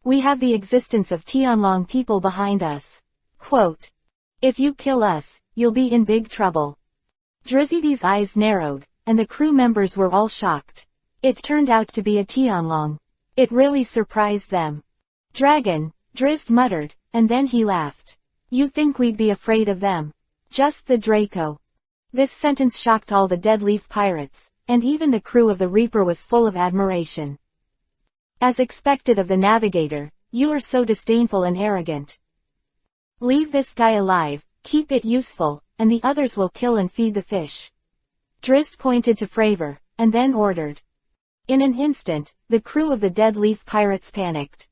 We have the existence of Tianlong people behind us. Quote. If you kill us, you'll be in big trouble. Drizzy's eyes narrowed, and the crew members were all shocked. It turned out to be a Tianlong. It really surprised them. Dragon, Drizzt muttered, and then he laughed. You think we'd be afraid of them? Just the Draco. This sentence shocked all the Deadleaf Pirates, and even the crew of the Reaper was full of admiration. As expected of the navigator, you are so disdainful and arrogant. Leave this guy alive, keep it useful, and the others will kill and feed the fish. Drizzt pointed to Fravor, and then ordered. In an instant, the crew of the Deadleaf Pirates panicked.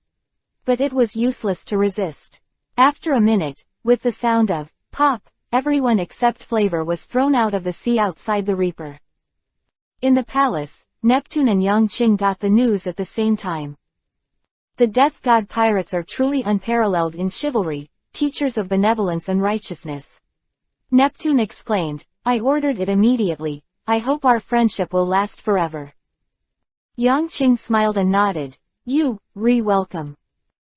But it was useless to resist. After a minute, with the sound of pop, everyone except Flavor was thrown out of the sea outside the Reaper. In the palace, Neptune and Yangqing got the news at the same time. The Death God Pirates are truly unparalleled in chivalry, teachers of benevolence and righteousness. Neptune exclaimed, I ordered it immediately, I hope our friendship will last forever. Yangqing smiled and nodded, you, welcome.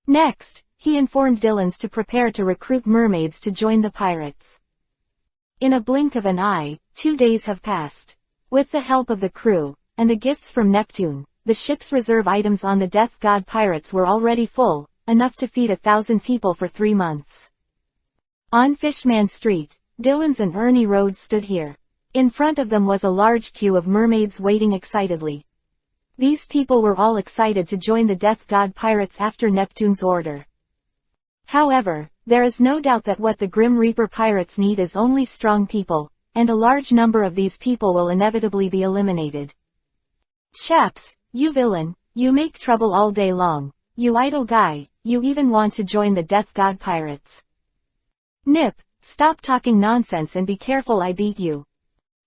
Next, he informed Dillons to prepare to recruit mermaids to join the pirates. In a blink of an eye, 2 days have passed. With the help of the crew, and the gifts from Neptune, the ship's reserve items on the Death God Pirates were already full, enough to feed 1,000 people for 3 months. On Fishman Street, Dillons and Ernie Rhodes stood here. In front of them was a large queue of mermaids waiting excitedly. These people were all excited to join the death god pirates after Neptune's order. However, there is no doubt that what the Grim Reaper pirates need is only strong people, and a large number of these people will inevitably be eliminated. Chaps, you villain, you make trouble all day long, you idle guy, you even want to join the death god pirates. Nip, stop talking nonsense and be careful I beat you.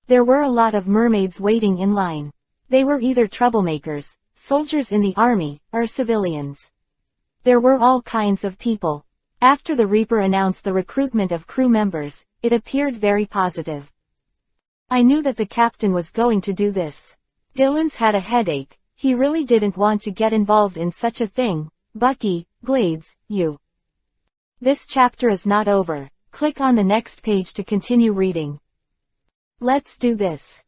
There were a lot of mermaids waiting in line. They were either troublemakers, soldiers in the army, or civilians. There were all kinds of people. After the Reaper announced the recruitment of crew members, it appeared very positive. I knew that the captain was going to do this. Dylan's had a headache, he really didn't want to get involved in such a thing. Bucky, Glades, you. This chapter is not over. Click on the next page to continue reading. Let's do this.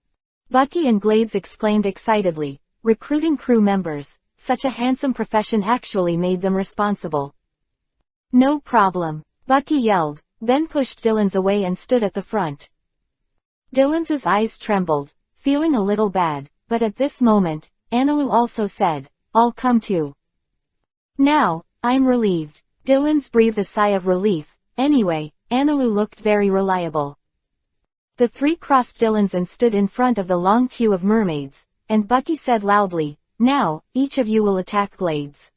Bucky and Glades exclaimed excitedly. Recruiting crew members, such a handsome profession actually made them responsible. No problem, Bucky yelled, then pushed Dylan's away and stood at the front. Dylan's eyes trembled, feeling a little bad, but at this moment, Annalou also said, I'll come too. Now, I'm relieved. Dylan's breathed a sigh of relief. Anyway, Annalou looked very reliable. The three crossed Dylan's and stood in front of the long queue of mermaids, and Bucky said loudly, Now, each of you will attack Glades.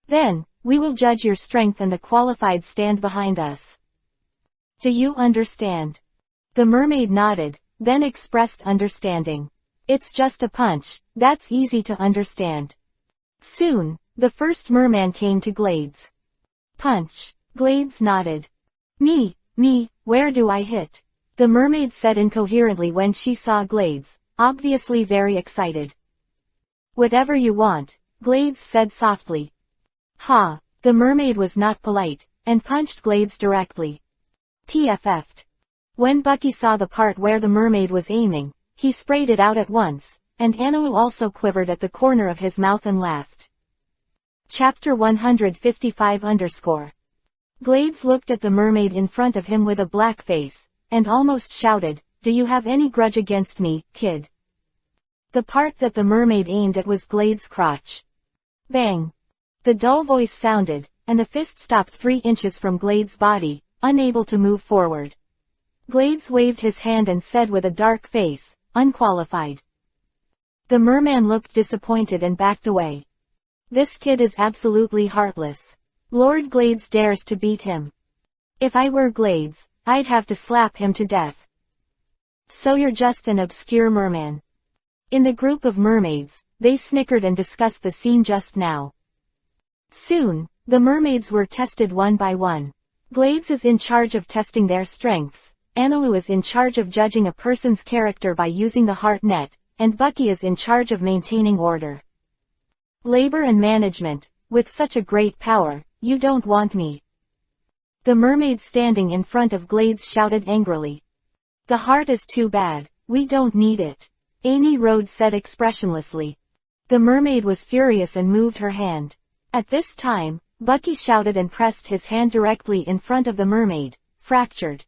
Then, we will judge your strength and the qualified stand behind us. Do you understand? The mermaid nodded, then expressed understanding. It's just a punch, that's easy to understand. Soon, the first merman came to Glades. Punch. Glades nodded. Me, where do I hit? The mermaid said incoherently when she saw Glades, obviously very excited. Whatever you want, Glades said softly. Ha, the mermaid was not polite, and punched Glades directly. PFF'd. When Bucky saw the part where the mermaid was aiming, he sprayed it out at once, and Annalou also quivered at the corner of his mouth and laughed. Chapter 155_. Glades looked at the mermaid in front of him with a black face, and almost shouted, Do you have any grudge against me, kid? The part that the mermaid aimed at was Glades' crotch. Bang! The dull voice sounded, and the fist stopped 3 inches from Glades' body, unable to move forward. Glades waved his hand and said with a dark face, Unqualified. The merman looked disappointed and backed away. This kid is absolutely heartless. Lord Glades dares to beat him. If I were Glades, I'd have to slap him to death. So you're just an obscure merman. In the group of mermaids, they snickered and discussed the scene just now. Soon, the mermaids were tested one by one. Glades is in charge of testing their strengths, Annalou is in charge of judging a person's character by using the heart net, and Bucky is in charge of maintaining order. Labor and management, with such a great power, you don't want me. The mermaid standing in front of Glades shouted angrily. The heart is too bad, we don't need it. Amy Rhodes said expressionlessly. The mermaid was furious and moved her hand. At this time, Bucky shouted and pressed his hand directly in front of the mermaid, fractured.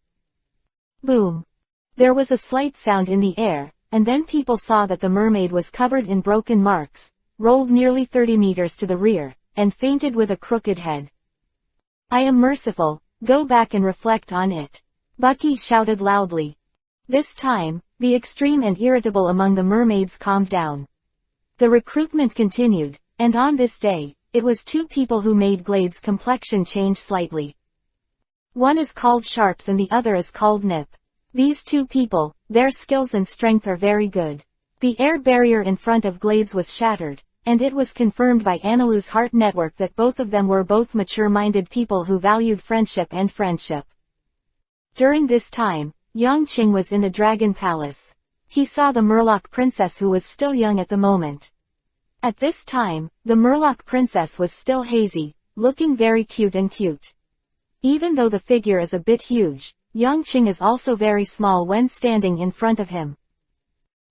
Boom. There was a slight sound in the air, and then people saw that the mermaid was covered in broken marks, rolled nearly 30 meters to the rear, and fainted with a crooked head. I am merciful, go back and reflect on it. Bucky shouted loudly. This time, the extreme and irritable among the mermaids calmed down. The recruitment continued, and on this day, it was 2 people who made Glades' complexion change slightly. One is called Sharps and the other is called Nip. These 2 people, their skills and strength are very good. The air barrier in front of Glades was shattered, and it was confirmed by Annalou's heart network that both of them were both mature-minded people who valued friendship. During this time, Yongqing was in the Dragon Palace. He saw the Murloc princess who was still young at the moment. At this time, the Murloc princess was still hazy, looking very cute. Even though the figure is a bit huge, Yongqing is also very small when standing in front of him.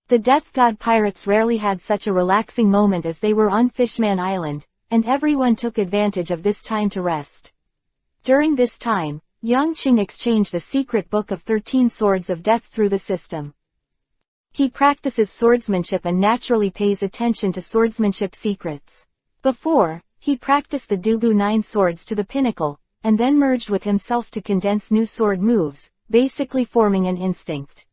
The Death God pirates rarely had such a relaxing moment as they were on Fishman Island, and everyone took advantage of this time to rest. During this time, Yongqing exchanged the secret book of 13 Swords of Death through the system. He practices swordsmanship and naturally pays attention to swordsmanship secrets. Before, he practiced the Dubu 9 swords to the pinnacle, and then merged with himself to condense new sword moves, basically forming an instinct.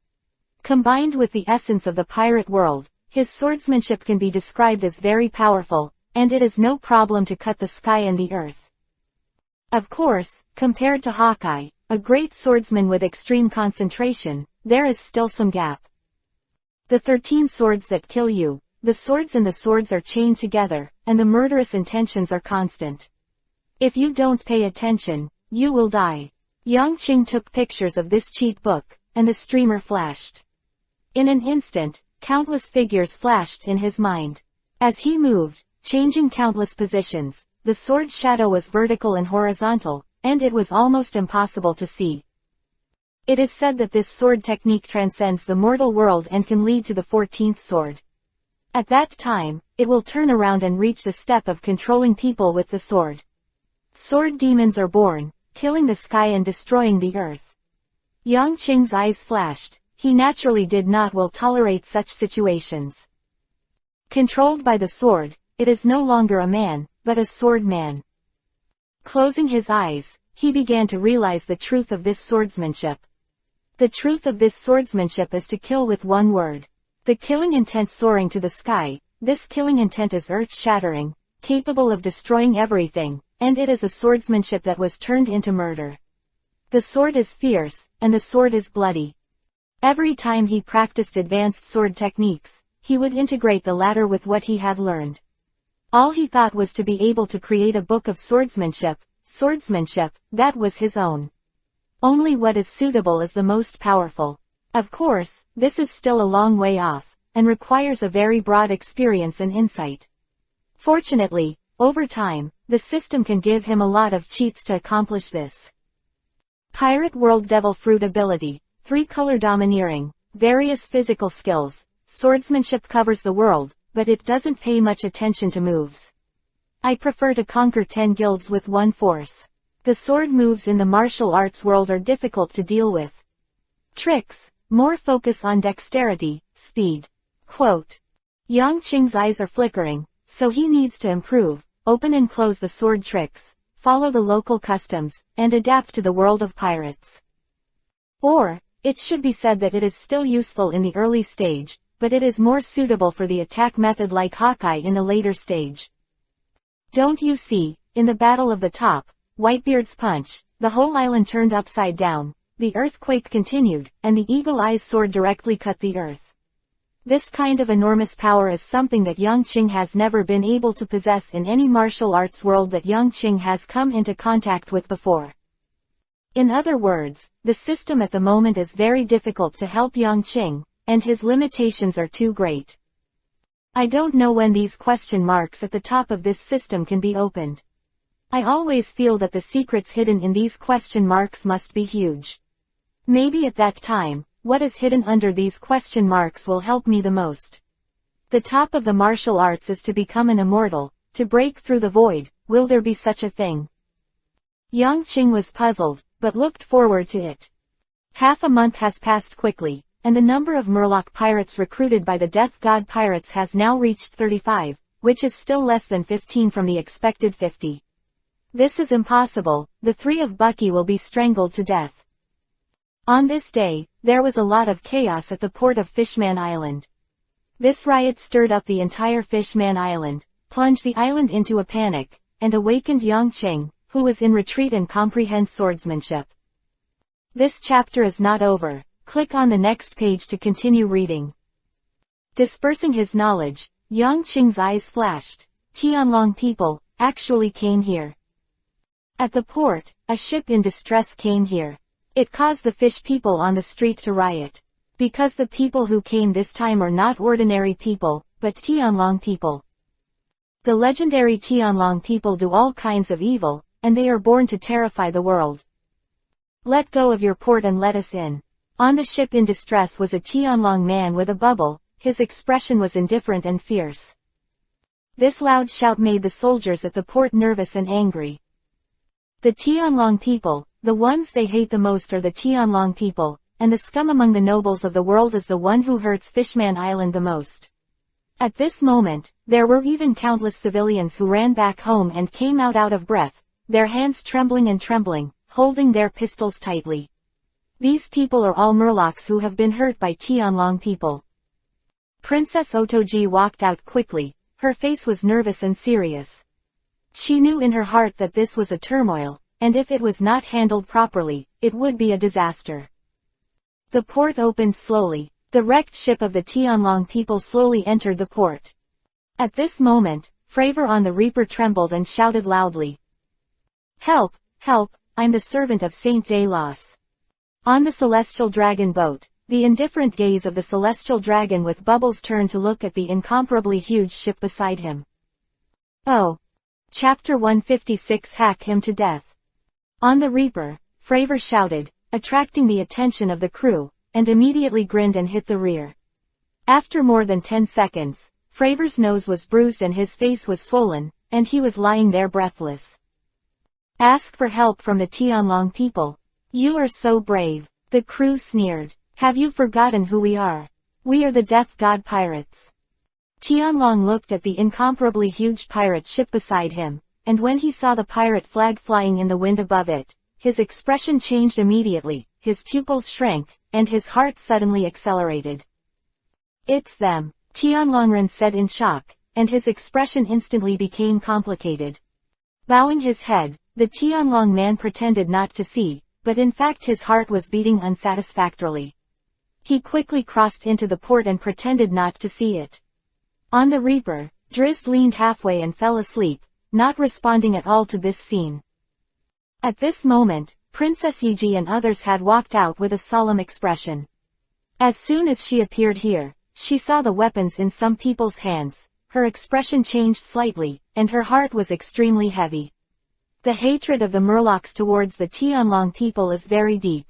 Combined with the essence of the pirate world, his swordsmanship can be described as very powerful, and it is no problem to cut the sky and the earth. Of course, compared to Hawkeye, a great swordsman with extreme concentration, there is still some gap. The 13 swords that kill you, the swords and the swords are chained together, and the murderous intentions are constant. If you don't pay attention, you will die. Yang Qing took pictures of this cheat book, and the streamer flashed. In an instant, countless figures flashed in his mind. As he moved, changing countless positions, the sword's shadow was vertical and horizontal, and it was almost impossible to see. It is said that this sword technique transcends the mortal world and can lead to the 14th sword. At that time, it will turn around and reach the step of controlling people with the sword. Sword demons are born, killing the sky and destroying the earth. Yang Qing's eyes flashed. He naturally did not will tolerate such situations. Controlled by the sword, it is no longer a man, but a sword man. Closing his eyes, he began to realize the truth of this swordsmanship. The truth of this swordsmanship is to kill with one word. The killing intent soaring to the sky, this killing intent is earth-shattering, capable of destroying everything, and it is a swordsmanship that was turned into murder. The sword is fierce, and the sword is bloody. Every time he practiced advanced sword techniques, he would integrate the latter with what he had learned. All he thought was to be able to create a book of swordsmanship, that was his own. Only what is suitable is the most powerful. Of course, this is still a long way off, and requires a very broad experience and insight. Fortunately, over time, the system can give him a lot of cheats to accomplish this. Pirate World Devil Fruit Ability, 3-color domineering, various physical skills, swordsmanship covers the world, but it doesn't pay much attention to moves. I prefer to conquer 10 guilds with one force. The sword moves in the martial arts world are difficult to deal with. Tricks, more focus on dexterity, speed. Quote. Yang Qing's eyes are flickering, so he needs to improve, open and close the sword tricks, follow the local customs, and adapt to the world of pirates. Or, it should be said that it is still useful in the early stage, but it is more suitable for the attack method like Hawkeye in the later stage. Don't you see, in the Battle of the Top, Whitebeard's punch, the whole island turned upside down, the earthquake continued, and the Eagle Eye's sword directly cut the earth. This kind of enormous power is something that Yang Qing has never been able to possess in any martial arts world that Yang Qing has come into contact with before. In other words, the system at the moment is very difficult to help Yang Qing, and his limitations are too great. I don't know when these question marks at the top of this system can be opened. I always feel that the secrets hidden in these question marks must be huge. Maybe at that time, what is hidden under these question marks will help me the most. The top of the martial arts is to become an immortal, to break through the void. Will there be such a thing? Yang Qing was puzzled, but looked forward to it. Half a month has passed quickly, and the number of Murloc pirates recruited by the Death God pirates has now reached 35, which is still less than 15 from the expected 50. This is impossible, the 3 of Bucky will be strangled to death. On this day, there was a lot of chaos at the port of Fishman Island. This riot stirred up the entire Fishman Island, plunged the island into a panic, and awakened Yang Qing, who was in retreat and comprehends swordsmanship. This chapter is not over. Click on the next page to continue reading. Dispersing his knowledge, Yang Qing's eyes flashed. Tianlong people actually came here. At the port, a ship in distress came here. It caused the fish people on the street to riot. Because the people who came this time are not ordinary people, but Tianlong people. The legendary Tianlong people do all kinds of evil, and they are born to terrify the world. Let go of your port and let us in. On the ship in distress was a Tianlong man with a bubble. His expression was indifferent and fierce. This loud shout made the soldiers at the port nervous and angry. The Tianlong people, the ones they hate the most are the Tianlong people, and the scum among the nobles of the world is the one who hurts Fishman Island the most. At this moment, there were even countless civilians who ran back home and came out of breath, their hands trembling and trembling, holding their pistols tightly. These people are all Murlocs who have been hurt by Tianlong people. Princess Otoji walked out quickly, her face was nervous and serious. She knew in her heart that this was a turmoil, and if it was not handled properly, it would be a disaster. The port opened slowly. The wrecked ship of the Tianlong people slowly entered the port. At this moment, Fravor on the Reaper trembled and shouted loudly. "Help, help, I'm the servant of Saint Delos." On the celestial dragon boat, the indifferent gaze of the celestial dragon with bubbles turned to look at the incomparably huge ship beside him. Oh! Chapter 156 Hack him to death. On the Reaper, Fravor shouted, attracting the attention of the crew, and immediately grinned and hit the rear. After more than 10 seconds, Fravor's nose was bruised and his face was swollen, and he was lying there breathless. "Ask for help from the Tianlong people. You are so brave," the crew sneered. "Have you forgotten who we are? We are the Death God Pirates." Tianlong looked at the incomparably huge pirate ship beside him, and when he saw the pirate flag flying in the wind above it, his expression changed immediately, his pupils shrank, and his heart suddenly accelerated. "It's them," Tianlongren said in shock, and his expression instantly became complicated. Bowing his head, the Tianlong man pretended not to see, but in fact his heart was beating unsatisfactorily. He quickly crossed into the port and pretended not to see it. On the Reaper, Drizzt leaned halfway and fell asleep, not responding at all to this scene. At this moment, Princess Yiji and others had walked out with a solemn expression. As soon as she appeared here, she saw the weapons in some people's hands, her expression changed slightly, and her heart was extremely heavy. The hatred of the Murlocs towards the Tianlong people is very deep.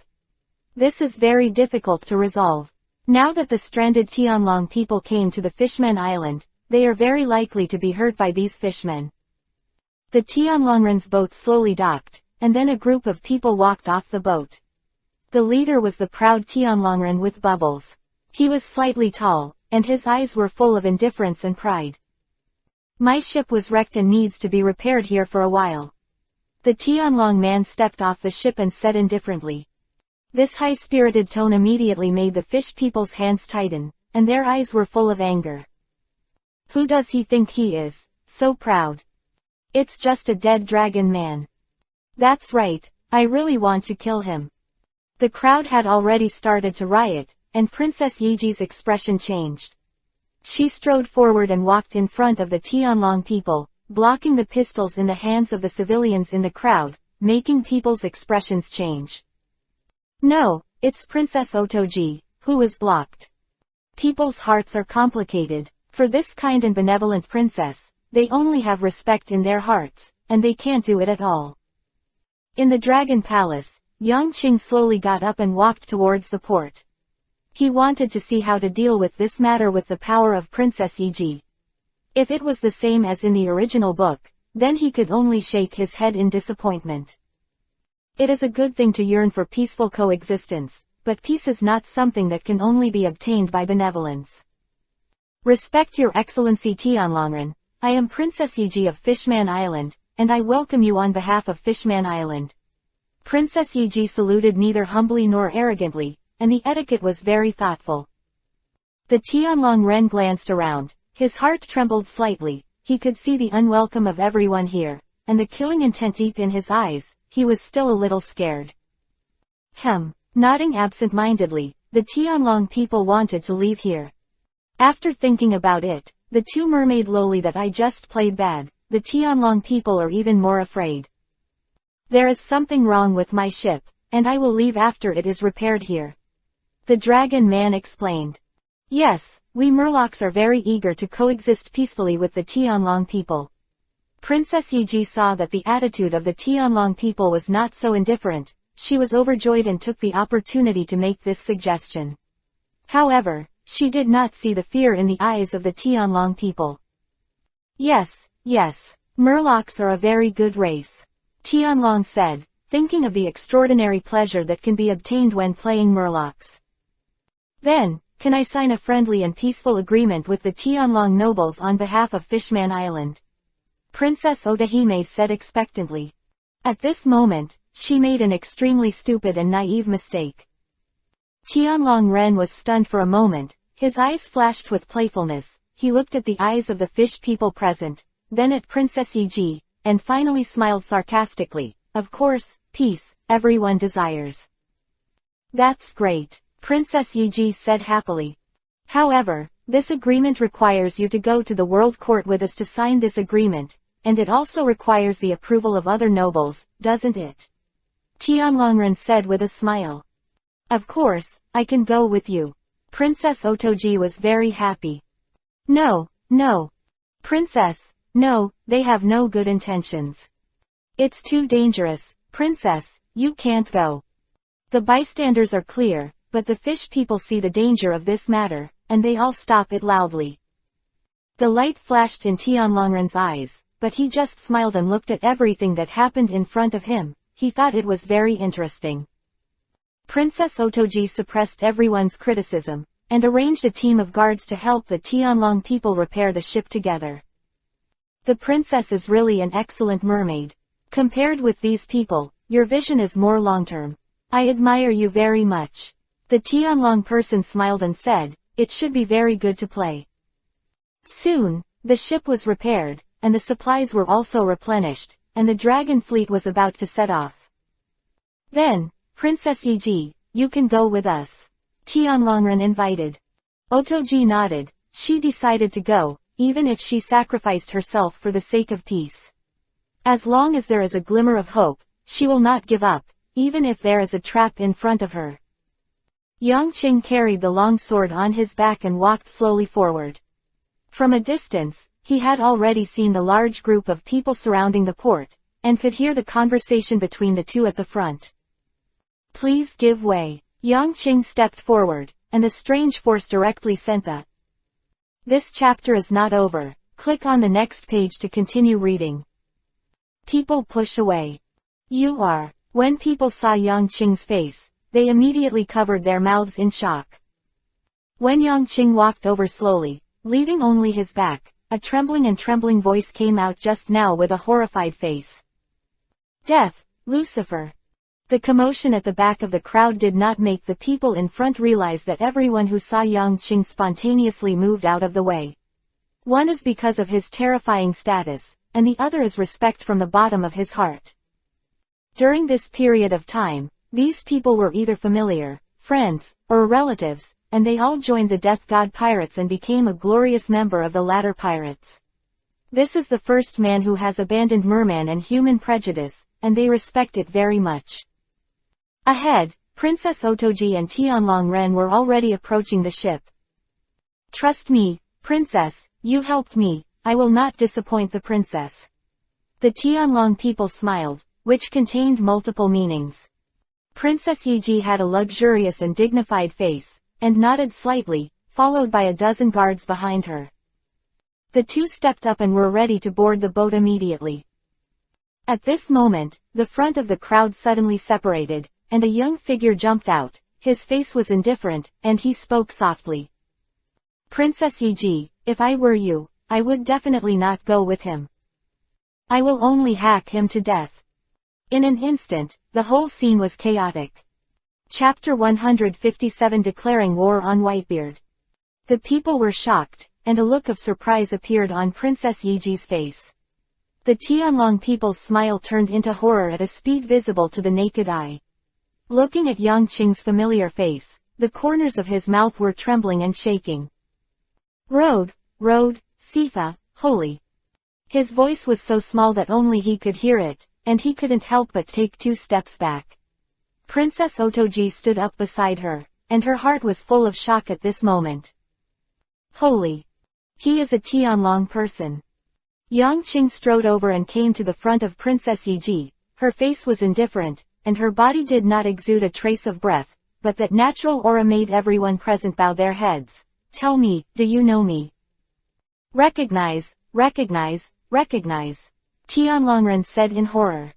This is very difficult to resolve. Now that the stranded Tianlong people came to the Fishman Island, they are very likely to be hurt by these fishmen. The Tianlongren's boat slowly docked, and then a group of people walked off the boat. The leader was the proud Tianlongren with bubbles. He was slightly tall, and his eyes were full of indifference and pride. "My ship was wrecked and needs to be repaired here for a while." The Tianlong man stepped off the ship and said indifferently. This high-spirited tone immediately made the fish people's hands tighten, and their eyes were full of anger. "Who does he think he is, so proud? It's just a dead dragon man. That's right, I really want to kill him." The crowd had already started to riot, and Princess Yiji's expression changed. She strode forward and walked in front of the Tianlong people, blocking the pistols in the hands of the civilians in the crowd, making people's expressions change. "No, it's Princess Otoji, who is blocked." People's hearts are complicated. For this kind and benevolent princess, they only have respect in their hearts, and they can't do it at all. In the Dragon Palace, Yang Qing slowly got up and walked towards the port. He wanted to see how to deal with this matter with the power of Princess Yiji. If it was the same as in the original book, then he could only shake his head in disappointment. It is a good thing to yearn for peaceful coexistence, but peace is not something that can only be obtained by benevolence. "Respect your Excellency Tianlongren, I am Princess Yiji of Fishman Island, and I welcome you on behalf of Fishman Island." Princess Yiji saluted neither humbly nor arrogantly, and the etiquette was very thoughtful. The Tianlongren glanced around, his heart trembled slightly, he could see the unwelcome of everyone here, and the killing intent deep in his eyes, he was still a little scared. Nodding absent-mindedly, the Tianlong people wanted to leave here. After thinking about it, the two mermaid loli that I just played bad, the Tianlong people are even more afraid. There is something wrong with my ship, and I will leave after it is repaired here. The dragon man explained. Yes, we Murlocs are very eager to coexist peacefully with the Tianlong people. Princess Yiji saw that the attitude of the Tianlong people was not so indifferent, she was overjoyed and took the opportunity to make this suggestion. However, she did not see the fear in the eyes of the Tianlong people. Yes, Murlocs are a very good race. Tianlong said, thinking of the extraordinary pleasure that can be obtained when playing murlocs. Then, can I sign a friendly and peaceful agreement with the Tianlong nobles on behalf of Fishman Island? Princess Otahime said expectantly. At this moment, she made an extremely stupid and naive mistake. Tianlong Ren was stunned for a moment, his eyes flashed with playfulness, he looked at the eyes of the fish people present, then at Princess Yiji, and finally smiled sarcastically. Of course, peace, everyone desires. That's great, Princess Yiji said happily. However, this agreement requires you to go to the World Court with us to sign this agreement, and it also requires the approval of other nobles, doesn't it? Tianlongren said with a smile. Of course, I can go with you. Princess Otoji was very happy. No, no. Princess, no, they have no good intentions. It's too dangerous, Princess, you can't go. The bystanders are clear, but the fish people see the danger of this matter, and they all stop it loudly. The light flashed in Tianlongren's eyes, but he just smiled and looked at everything that happened in front of him. He thought it was very interesting. Princess Otoji suppressed everyone's criticism, and arranged a team of guards to help the Tianlong people repair the ship together. The princess is really an excellent mermaid. Compared with these people, your vision is more long-term. I admire you very much. The Tianlong person smiled and said, it should be very good to play. Soon, the ship was repaired, and the supplies were also replenished, and the dragon fleet was about to set off. Then, Princess Yiji, you can go with us. Tianlongren invited. Otoji nodded. She decided to go, even if she sacrificed herself for the sake of peace. As long as there is a glimmer of hope, she will not give up, even if there is a trap in front of her. Yang Qing carried the long sword on his back and walked slowly forward. From a distance, he had already seen the large group of people surrounding the port, and could hear the conversation between the two at the front. Please give way. Yang Qing stepped forward, and the strange force directly sent the. This chapter is not over. Click on the next page to continue reading. People push away. You are. When people saw Yang Qing's face, they immediately covered their mouths in shock. When Yang Qing walked over slowly, leaving only his back, a trembling voice came out just now with a horrified face. Death, Lucifer. The commotion at the back of the crowd did not make the people in front realize that everyone who saw Yang Qing spontaneously moved out of the way. One is because of his terrifying status, and the other is respect from the bottom of his heart. During this period of time, these people were either familiar, friends, or relatives, and they all joined the Death God Pirates and became a glorious member of the latter pirates. This is the first man who has abandoned merman and human prejudice, and they respect it very much. Ahead, Princess Otoji and Tianlong Ren were already approaching the ship. Trust me, Princess, you helped me, I will not disappoint the princess. The Tianlong people smiled, which contained multiple meanings. Princess Yiji had a luxurious and dignified face, and nodded slightly, followed by a dozen guards behind her. The two stepped up and were ready to board the boat immediately. At this moment, the front of the crowd suddenly separated, and a young figure jumped out. His face was indifferent, and he spoke softly. Princess Yiji, if I were you, I would definitely not go with him. I will only hack him to death. In an instant, the whole scene was chaotic. Chapter 157 Declaring War on Whitebeard. The people were shocked, and a look of surprise appeared on Princess Yiji's face. The Tianlong people's smile turned into horror at a speed visible to the naked eye. Looking at Yang Qing's familiar face, the corners of his mouth were trembling and shaking. Road, Sifa, holy. His voice was so small that only he could hear it, and he couldn't help but take 2 steps back. Princess Otoji stood up beside her, and her heart was full of shock at this moment. Holy. He is a Tianlong person. Yang Qing strode over and came to the front of Princess Yiji. Her face was indifferent, and her body did not exude a trace of breath, but that natural aura made everyone present bow their heads. Tell me, do you know me? Recognize. Tianlongren said in horror.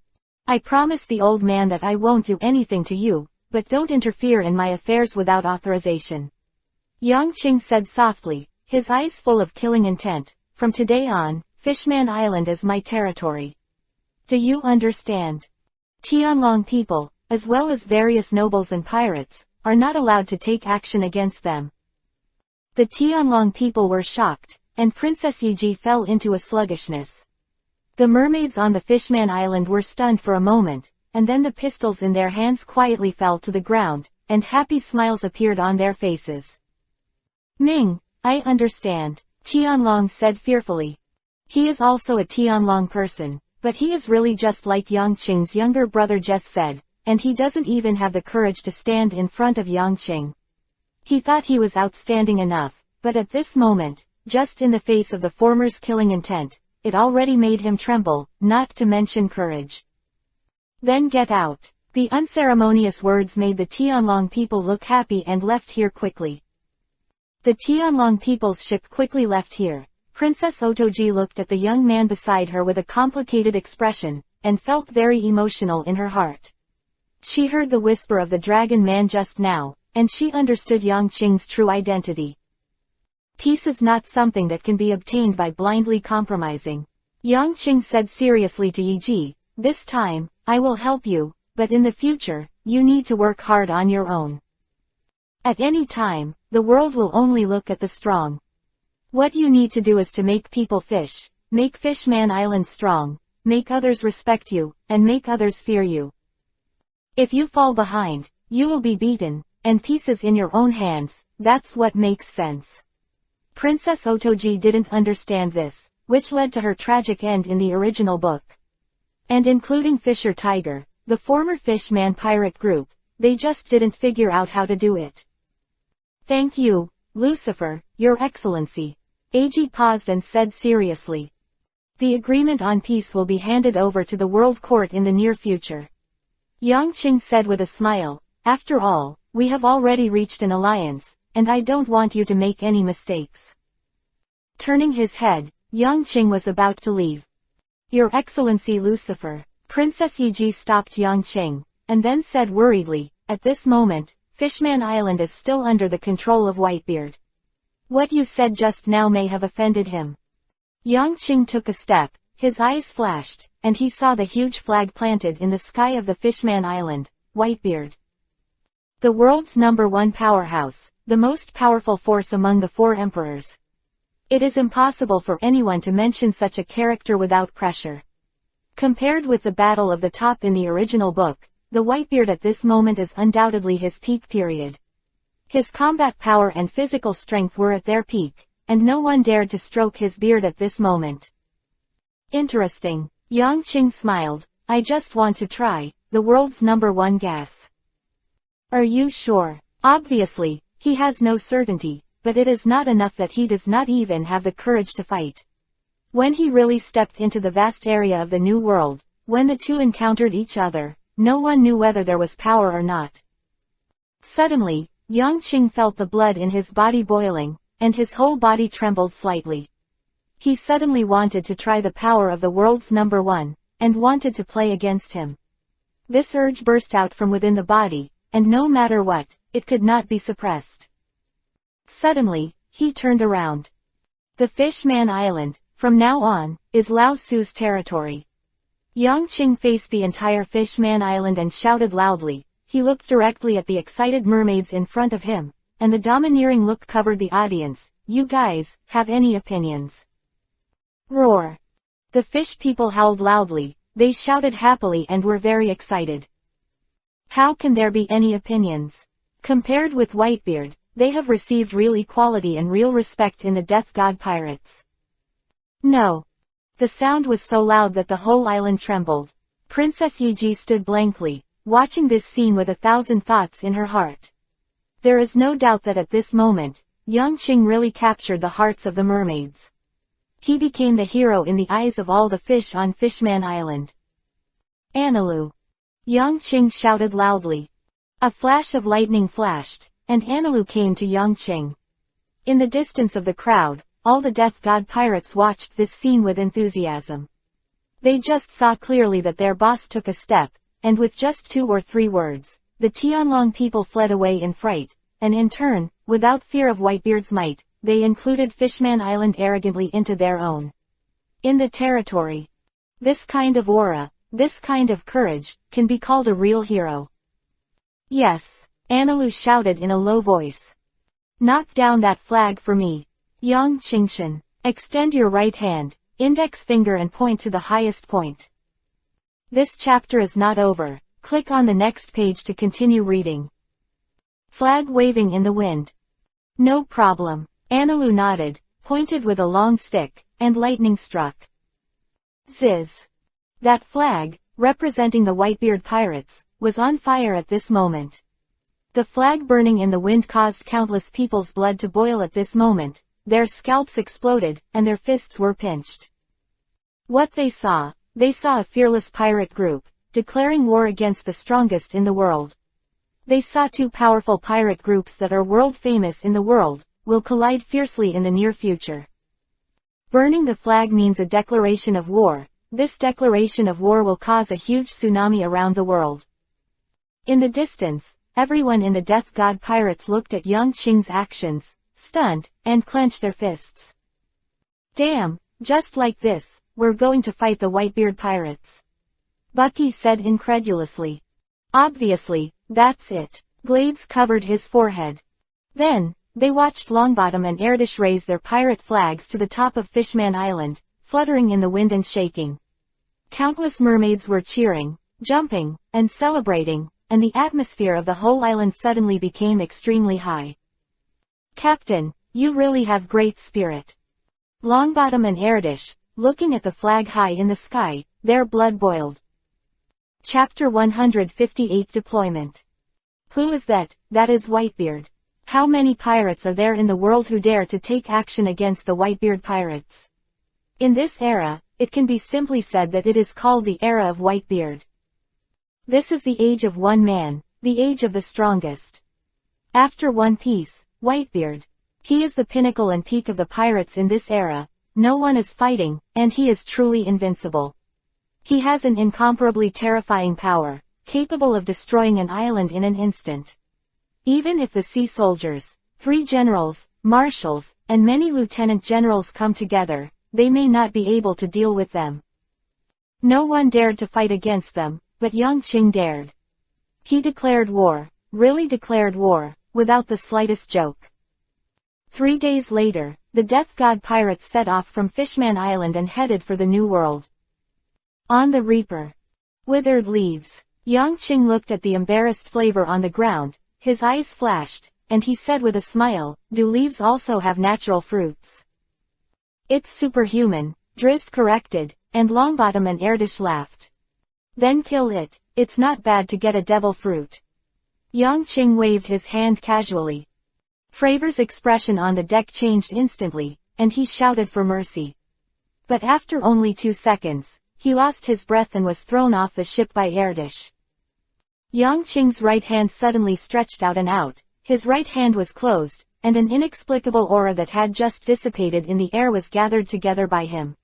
I promise the old man that I won't do anything to you, but don't interfere in my affairs without authorization. Yang Qing said softly, his eyes full of killing intent. From today on, Fishman Island is my territory. Do you understand? Tianlong people, as well as various nobles and pirates, are not allowed to take action against them. The Tianlong people were shocked, and Princess Yiji fell into a sluggishness. The mermaids on the Fishman Island were stunned for a moment, and then the pistols in their hands quietly fell to the ground, and happy smiles appeared on their faces. Ming, I understand, Tianlong said fearfully. He is also a Tianlong person, but he is really just like Yang Qing's younger brother Jess said, and he doesn't even have the courage to stand in front of Yang Qing. He thought he was outstanding enough, but at this moment, just in the face of the former's killing intent, it already made him tremble, not to mention courage. Then get out. The unceremonious words made the Tianlong people look happy and left here quickly. The Tianlong people's ship quickly left here. Princess Otoji looked at the young man beside her with a complicated expression, and felt very emotional in her heart. She heard the whisper of the dragon man just now, and she understood Yang Qing's true identity. Peace is not something that can be obtained by blindly compromising. Yang Qing said seriously to Yiji, this time, I will help you, but in the future, you need to work hard on your own. At any time, the world will only look at the strong. What you need to do is to make people fish, make Fishman Island strong, make others respect you, and make others fear you. If you fall behind, you will be beaten, and peace is in your own hands, that's what makes sense. Princess Otoji didn't understand this, which led to her tragic end in the original book. And including Fisher Tiger, the former Fishman pirate group, they just didn't figure out how to do it. Thank you, Lucifer, Your Excellency. Eiji paused and said seriously. The agreement on peace will be handed over to the World Court in the near future. Yang Qing said with a smile, after all, we have already reached an alliance, and I don't want you to make any mistakes. Turning his head, Yang Qing was about to leave. Your Excellency Lucifer. Princess Yiji stopped Yang Qing, and then said worriedly, at this moment, Fishman Island is still under the control of Whitebeard. What you said just now may have offended him. Yang Qing took a step, his eyes flashed, and he saw the huge flag planted in the sky of the Fishman Island, Whitebeard. The world's #1 powerhouse, the most powerful force among the 4 emperors. It is impossible for anyone to mention such a character without pressure. Compared with the Battle of the Top in the original book, the Whitebeard at this moment is undoubtedly his peak period. His combat power and physical strength were at their peak, and no one dared to stroke his beard at this moment. Interesting. Yang Qing smiled, I just want to try, the world's #1 gas. Are you sure? Obviously, he has no certainty, but it is not enough that he does not even have the courage to fight. When he really stepped into the vast area of the New World, when the two encountered each other, no one knew whether there was power or not. Suddenly, Yang Qing felt the blood in his body boiling, and his whole body trembled slightly. He suddenly wanted to try the power of the world's #1, and wanted to play against him. This urge burst out from within the body, and no matter what, it could not be suppressed. Suddenly, he turned around. The Fishman Island, from now on, is Lao Su's territory. Yang Qing faced the entire Fishman Island and shouted loudly. He looked directly at the excited mermaids in front of him, and the domineering look covered the audience. You guys, have any opinions? Roar. The fish people howled loudly, they shouted happily and were very excited. How can there be any opinions? Compared with Whitebeard, they have received real equality and real respect in the Death God Pirates. No. The sound was so loud that the whole island trembled. Princess Yiji stood blankly, watching this scene with 1,000 thoughts in her heart. There is no doubt that at this moment, Yang Qing really captured the hearts of the mermaids. He became the hero in the eyes of all the fish on Fishman Island. Analu. Yang Qing shouted loudly. A flash of lightning flashed, and Analu came to Yang Qing. In the distance of the crowd, all the Death God Pirates watched this scene with enthusiasm. They just saw clearly that their boss took a step, and with just 2 or 3 words, the Tianlong people fled away in fright, and in turn, without fear of Whitebeard's might, they included Fishman Island arrogantly into their own. In the territory. This kind of aura, this kind of courage, can be called a real hero. Yes, Analu shouted in a low voice. Knock down that flag for me. Yang Qingshan, extend your right hand, index finger and point to the highest point. This chapter is not over. Click on the next page to continue reading. Flag waving in the wind. No problem. Analu nodded, pointed with a long stick, and lightning struck. Ziz. That flag, representing the Whitebeard pirates, was on fire at this moment. The flag burning in the wind caused countless people's blood to boil at this moment, their scalps exploded, and their fists were pinched. What they saw a fearless pirate group, declaring war against the strongest in the world. They saw 2 powerful pirate groups that are world famous in the world, will collide fiercely in the near future. Burning the flag means a declaration of war. This declaration of war will cause a huge tsunami around the world. In the distance, everyone in the Death God Pirates looked at Yang Qing's actions, stunned, and clenched their fists. Damn, just like this, we're going to fight the Whitebeard pirates. Bucky said incredulously. Obviously, that's it. Glades covered his forehead. Then, they watched Longbottom and Erdish raise their pirate flags to the top of Fishman Island, fluttering in the wind and shaking. Countless mermaids were cheering, jumping, and celebrating, and the atmosphere of the whole island suddenly became extremely high. Captain, you really have great spirit. Longbottom and Erdish, looking at the flag high in the sky, their blood boiled. Chapter 158 Deployment. Who is that? That is Whitebeard. How many pirates are there in the world who dare to take action against the Whitebeard pirates? In this era, it can be simply said that it is called the era of Whitebeard. This is the age of one man, the age of the strongest. After One Piece, Whitebeard. He is the pinnacle and peak of the pirates in this era. No one is fighting, and he is truly invincible. He has an incomparably terrifying power, capable of destroying an island in an instant. Even if the sea soldiers, 3 generals, marshals, and many lieutenant generals come together, they may not be able to deal with them. No one dared to fight against them, but Yang Qing dared. He declared war, really declared war, without the slightest joke. 3 days later, the Death God pirates set off from Fishman Island and headed for the New World. On the Reaper. Withered leaves. Yang Qing looked at the embarrassed flavor on the ground, his eyes flashed, and he said with a smile, "Do leaves also have natural fruits?" "It's superhuman," Drizzt corrected, and Longbottom and Erdish laughed. "Then kill it, it's not bad to get a devil fruit." Yang Qing waved his hand casually. Fravor's expression on the deck changed instantly, and he shouted for mercy. But after only 2 seconds, he lost his breath and was thrown off the ship by Erdish. Yang Qing's right hand suddenly stretched out and out, his right hand was closed, and an inexplicable aura that had just dissipated in the air was gathered together by him.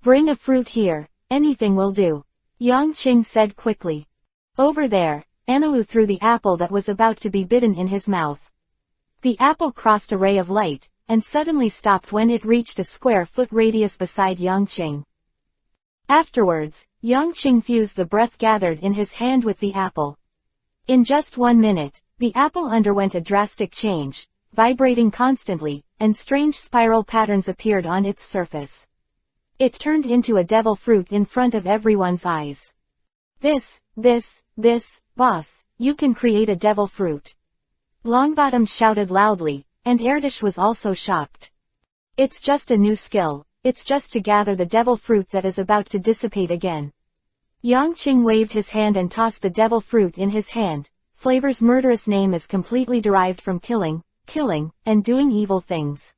"Bring a fruit here, anything will do," Yang Qing said quickly. Over there, Analu threw the apple that was about to be bitten in his mouth. The apple crossed a ray of light, and suddenly stopped when it reached a square-foot radius beside Yang Qing. Afterwards, Yang Qing fused the breath gathered in his hand with the apple. In just 1 minute, the apple underwent a drastic change, vibrating constantly, and strange spiral patterns appeared on its surface. It turned into a devil fruit in front of everyone's eyes. This, boss, you can create a devil fruit." Longbottom shouted loudly, and Erdish was also shocked. "It's just a new skill, it's just to gather the devil fruit that is about to dissipate again." Yang Qing waved his hand and tossed the devil fruit in his hand. Flavor's murderous name is completely derived from killing, and doing evil things.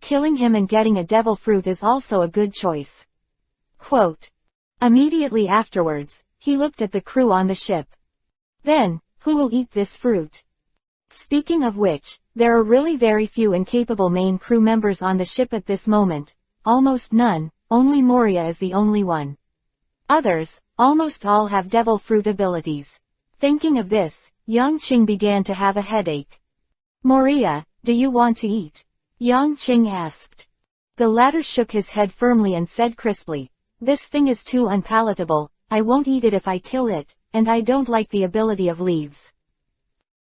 Killing him and getting a devil fruit is also a good choice. Quote. Immediately afterwards, he looked at the crew on the ship. "Then, who will eat this fruit?" Speaking of which, there are really very few incapable main crew members on the ship at this moment, almost none, only Moria is the only one. Others, almost all have devil fruit abilities. Thinking of this, Yang Qing began to have a headache. Moria, do you want to eat? Yang Qing asked. The latter shook his head firmly and said crisply, this thing is too unpalatable, I won't eat it if I kill it, and I don't like the ability of leaves.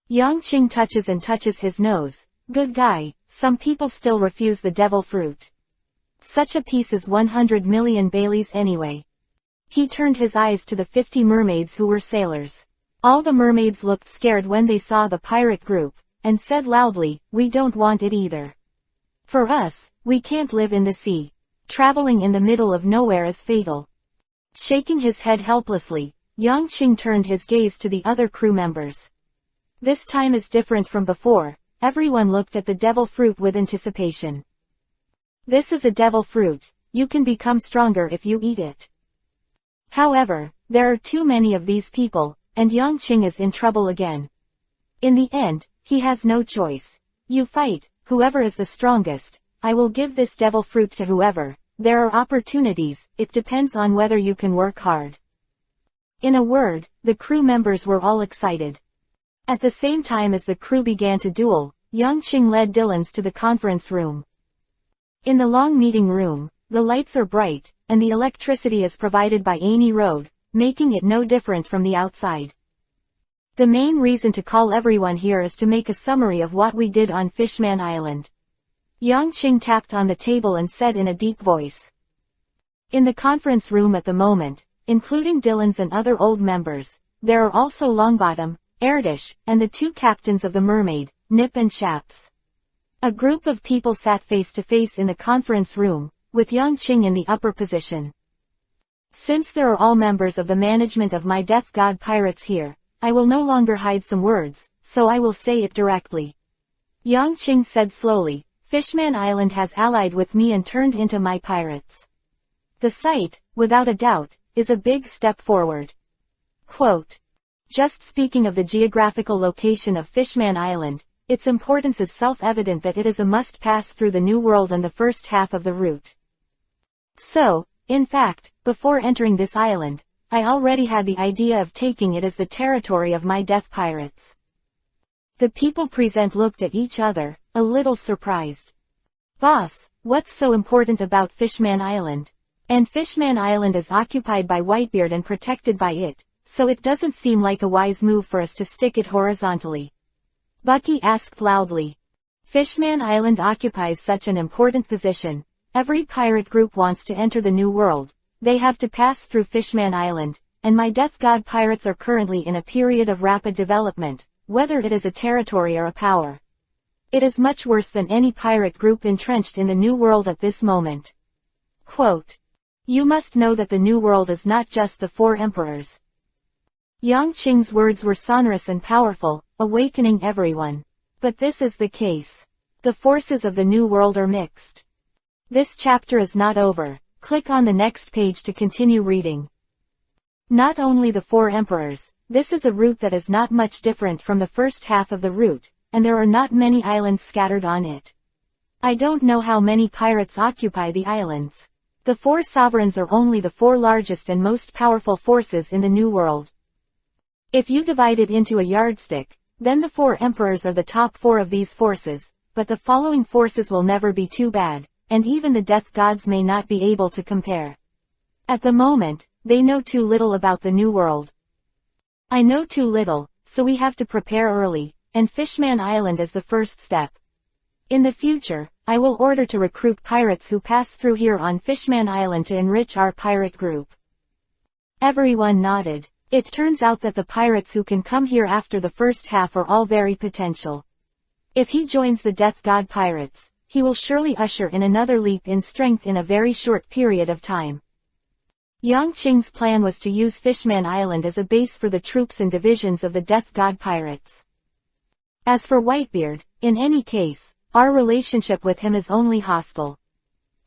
Yang Qing touches his nose. Good guy, some people still refuse the devil fruit. Such a piece is 100 million Baileys anyway. He turned his eyes to the 50 mermaids who were sailors. All the mermaids looked scared when they saw the pirate group, and said loudly, we don't want it either. For us, we can't live in the sea. Traveling in the middle of nowhere is fatal. Shaking his head helplessly, Yang Qing turned his gaze to the other crew members. This time is different from before, everyone looked at the devil fruit with anticipation. This is a devil fruit, you can become stronger if you eat it. However, there are too many of these people, and Yang Qing is in trouble again. In the end, he has no choice. You fight, whoever is the strongest, I will give this devil fruit to whoever. There are opportunities, it depends on whether you can work hard. In a word, the crew members were all excited. At the same time as the crew began to duel, Yang Qing led Dylan's to the conference room. In the long meeting room, the lights are bright, and the electricity is provided by Annie Road, making it no different from the outside. The main reason to call everyone here is to make a summary of what we did on Fishman Island. Yang Qing tapped on the table and said in a deep voice. In the conference room at the moment, including Dylan's and other old members, there are also Longbottom, Erdish, and the two captains of the Mermaid, Nip and Chaps. A group of people sat face to face in the conference room, with Yang Qing in the upper position. Since there are all members of the management of my Death God Pirates here, I will no longer hide some words, so I will say it directly. Yang Qing said slowly, Fishman Island has allied with me and turned into my pirates. The site, without a doubt, is a big step forward. Quote. Just speaking of the geographical location of Fishman Island, its importance is self-evident that it is a must-pass through the New World and the first half of the route. So, in fact, before entering this island, I already had the idea of taking it as the territory of my death pirates. The people present looked at each other, a little surprised. Boss, what's so important about Fishman Island? And Fishman Island is occupied by Whitebeard and protected by it, so it doesn't seem like a wise move for us to stick it horizontally. Bucky asked loudly. Fishman Island occupies such an important position. Every pirate group wants to enter the New World. They have to pass through Fishman Island, and my Death God pirates are currently in a period of rapid development, whether it is a territory or a power. It is much worse than any pirate group entrenched in the New World at this moment. Quote. You must know that the New World is not just the four emperors. Yang Qing's words were sonorous and powerful, awakening everyone. But this is the case. The forces of the New World are mixed. This chapter is not over. Click on the next page to continue reading. Not only the four emperors, this is a route that is not much different from the first half of the route, and there are not many islands scattered on it. I don't know how many pirates occupy the islands. The four sovereigns are only the four largest and most powerful forces in the New World. If you divide it into a yardstick, then the four emperors are the top four of these forces, but the following forces will never be too bad, and even the death gods may not be able to compare. At the moment, they know too little about the New World. I know too little, so we have to prepare early, and Fishman Island is the first step. In the future, I will order to recruit pirates who pass through here on Fishman Island to enrich our pirate group. Everyone nodded. It turns out that the pirates who can come here after the first half are all very potential. If he joins the Death God Pirates, he will surely usher in another leap in strength in a very short period of time. Yang Qing's plan was to use Fishman Island as a base for the troops and divisions of the Death God Pirates. As for Whitebeard, in any case, our relationship with him is only hostile.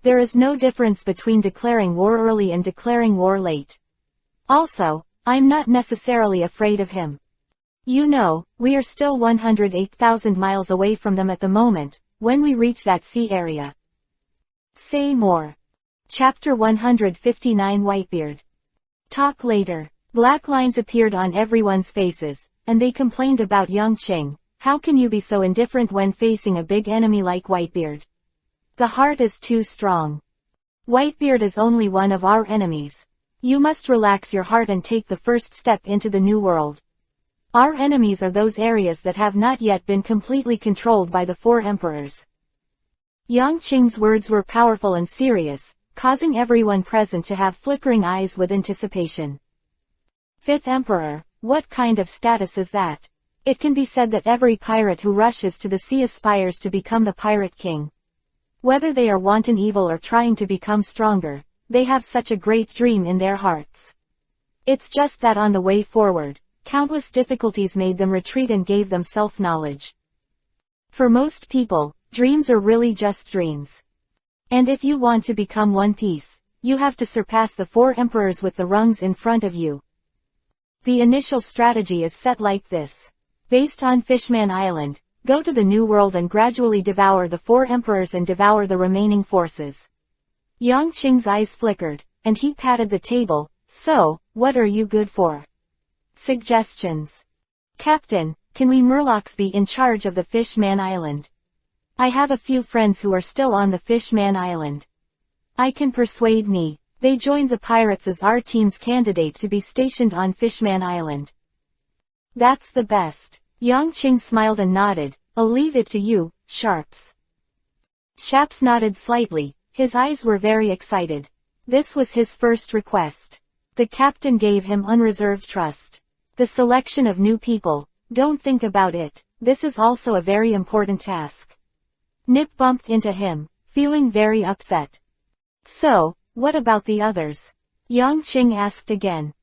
There is no difference between declaring war early and declaring war late. Also, I'm not necessarily afraid of him. You know, we are still 108,000 miles away from them at the moment, when we reach that sea area. Say more. Chapter 159 Whitebeard. Talk later. Black lines appeared on everyone's faces, and they complained about Yangqing. How can you be so indifferent when facing a big enemy like Whitebeard? The heart is too strong. Whitebeard is only one of our enemies. You must relax your heart and take the first step into the new world. Our enemies are those areas that have not yet been completely controlled by the four emperors. Yangqing's words were powerful and serious, causing everyone present to have flickering eyes with anticipation. Fifth Emperor, what kind of status is that? It can be said that every pirate who rushes to the sea aspires to become the pirate king. Whether they are wanton evil or trying to become stronger, they have such a great dream in their hearts. It's just that on the way forward, countless difficulties made them retreat and gave them self-knowledge. For most people, dreams are really just dreams. And if you want to become One Piece, you have to surpass the four emperors with the rungs in front of you. The initial strategy is set like this. Based on Fishman Island, go to the New World and gradually devour the four emperors and devour the remaining forces. Yangqing's eyes flickered, and he patted the table. So, what are you good for? Suggestions. Captain, can we Murlocs be in charge of the Fishman Island? I have a few friends who are still on the Fishman Island. I can persuade me. They joined the pirates as our team's candidate to be stationed on Fishman Island. That's the best. Yangqing smiled and nodded. I'll leave it to you, Sharps. Shaps nodded slightly. His eyes were very excited. This was his first request. The captain gave him unreserved trust. The selection of new people. Don't think about it. This is also a very important task. Nip bumped into him, feeling very upset. So, what about the others? Yangqing asked again.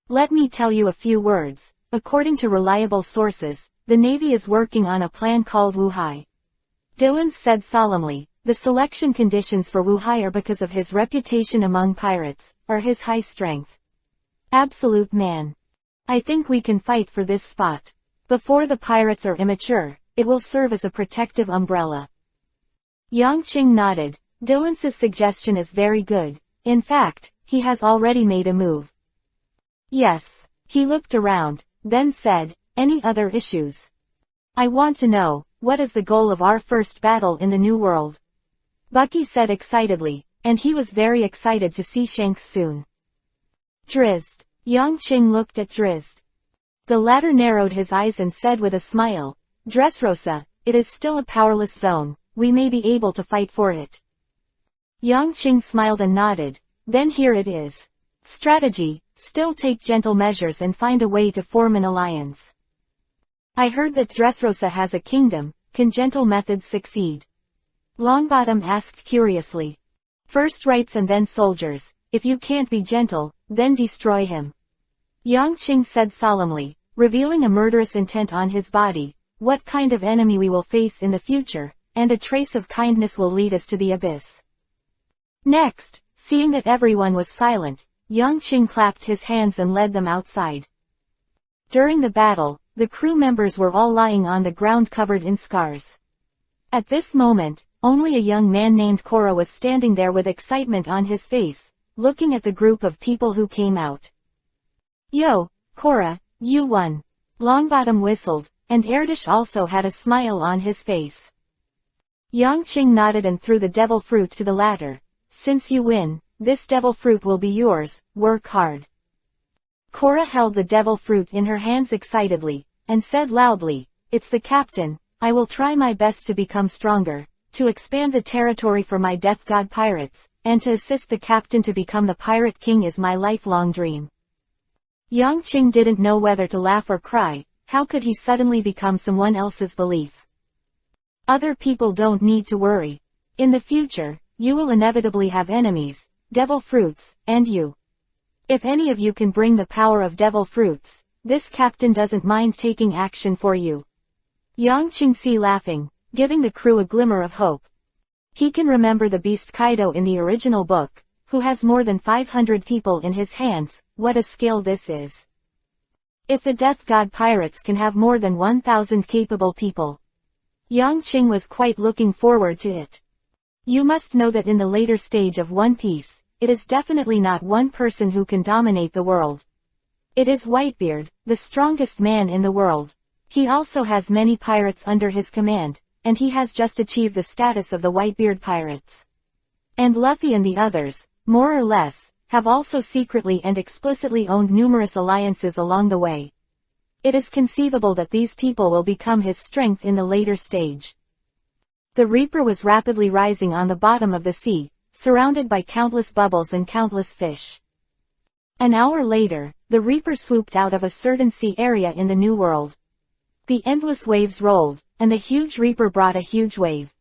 Let me tell you a few words. According to reliable sources, the Navy is working on a plan called Wuhai. Dylan said solemnly, the selection conditions for Wuhai are because of his reputation among pirates, or his high strength. Absolute man. I think we can fight for this spot. Before the pirates are immature, it will serve as a protective umbrella. Yangqing nodded. Dylan's suggestion is very good. In fact, he has already made a move. Yes. He looked around, then said, any other issues? I want to know, what is the goal of our first battle in the New World? Bucky said excitedly, and he was very excited to see Shanks soon. Drizzt. Yangqing looked at Drizzt. The latter narrowed his eyes and said with a smile, Dressrosa, it is still a powerless zone, we may be able to fight for it. Yangqing smiled and nodded, then here it is. Strategy, still take gentle measures and find a way to form an alliance. I heard that Dressrosa has a kingdom, can gentle methods succeed? Longbottom asked curiously. First rights and then soldiers, if you can't be gentle, then destroy him. Yangqing said solemnly, revealing a murderous intent on his body, what kind of enemy we will face in the future, and a trace of kindness will lead us to the abyss. Next, seeing that everyone was silent, Yangqing clapped his hands and led them outside. During the battle, the crew members were all lying on the ground covered in scars. At this moment, only a young man named Korra was standing there with excitement on his face, looking at the group of people who came out. Yo, Korra, you won. Longbottom whistled, and Erdish also had a smile on his face. Yangqing nodded and threw the devil fruit to the latter. Since you win, this devil fruit will be yours, work hard. Korra held the devil fruit in her hands excitedly, and said loudly, it's the captain, I will try my best to become stronger, to expand the territory for my death god pirates, and to assist the captain to become the pirate king is my lifelong dream. Yangqing didn't know whether to laugh or cry. How could he suddenly become someone else's belief? Other people don't need to worry. In the future, you will inevitably have enemies, devil fruits, and you. If any of you can bring the power of devil fruits, this captain doesn't mind taking action for you. Yangqing said laughing, giving the crew a glimmer of hope. He can remember the beast Kaido in the original book, who has more than 500 people in his hands. What a skill this is. If the Death God pirates can have more than 1,000 capable people. Yangqing was quite looking forward to it. You must know that in the later stage of One Piece, it is definitely not one person who can dominate the world. It is Whitebeard, the strongest man in the world. He also has many pirates under his command, and he has just achieved the status of the Whitebeard pirates. And Luffy and the others, more or less, have also secretly and explicitly owned numerous alliances along the way. It is conceivable that these people will become his strength in the later stage. The Reaper was rapidly rising on the bottom of the sea, surrounded by countless bubbles and countless fish. An hour later, the Reaper swooped out of a certain sea area in the New World. The endless waves rolled, and the huge Reaper brought a huge wave.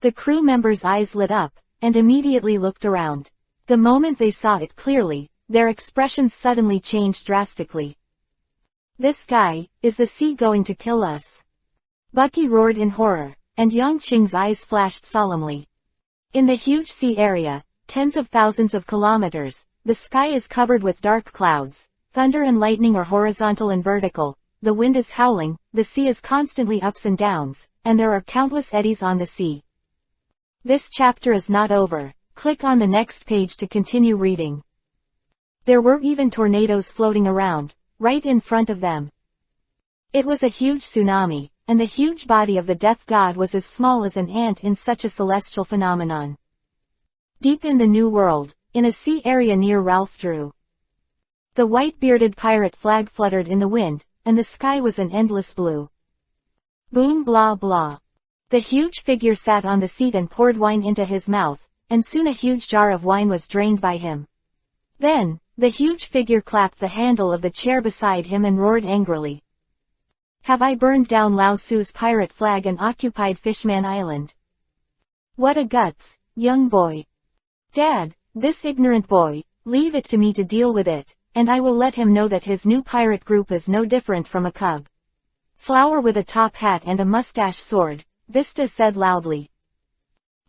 The crew members' eyes lit up, and immediately looked around. The moment they saw it clearly, their expressions suddenly changed drastically. "This guy, is the sea going to kill us?" Bucky roared in horror, and Yongqing's eyes flashed solemnly. In the huge sea area, tens of thousands of kilometers, the sky is covered with dark clouds, thunder and lightning are horizontal and vertical, the wind is howling, the sea is constantly ups and downs, and there are countless eddies on the sea. This chapter is not over. Click on the next page to continue reading. There were even tornadoes floating around, right in front of them. It was a huge tsunami, and the huge body of the death god was as small as an ant in such a celestial phenomenon. Deep in the New World, in a sea area near Ralph Drew, the white-bearded pirate flag fluttered in the wind, and the sky was an endless blue. Boom blah blah. The huge figure sat on the seat and poured wine into his mouth, and soon a huge jar of wine was drained by him. Then, the huge figure clapped the handle of the chair beside him and roared angrily. "Have I burned down Lao Tzu's pirate flag and occupied Fishman Island? What a guts, young boy. Dad, this ignorant boy, leave it to me to deal with it, and I will let him know that his new pirate group is no different from a cub." "Flower with a top hat and a mustache sword," Vista said loudly.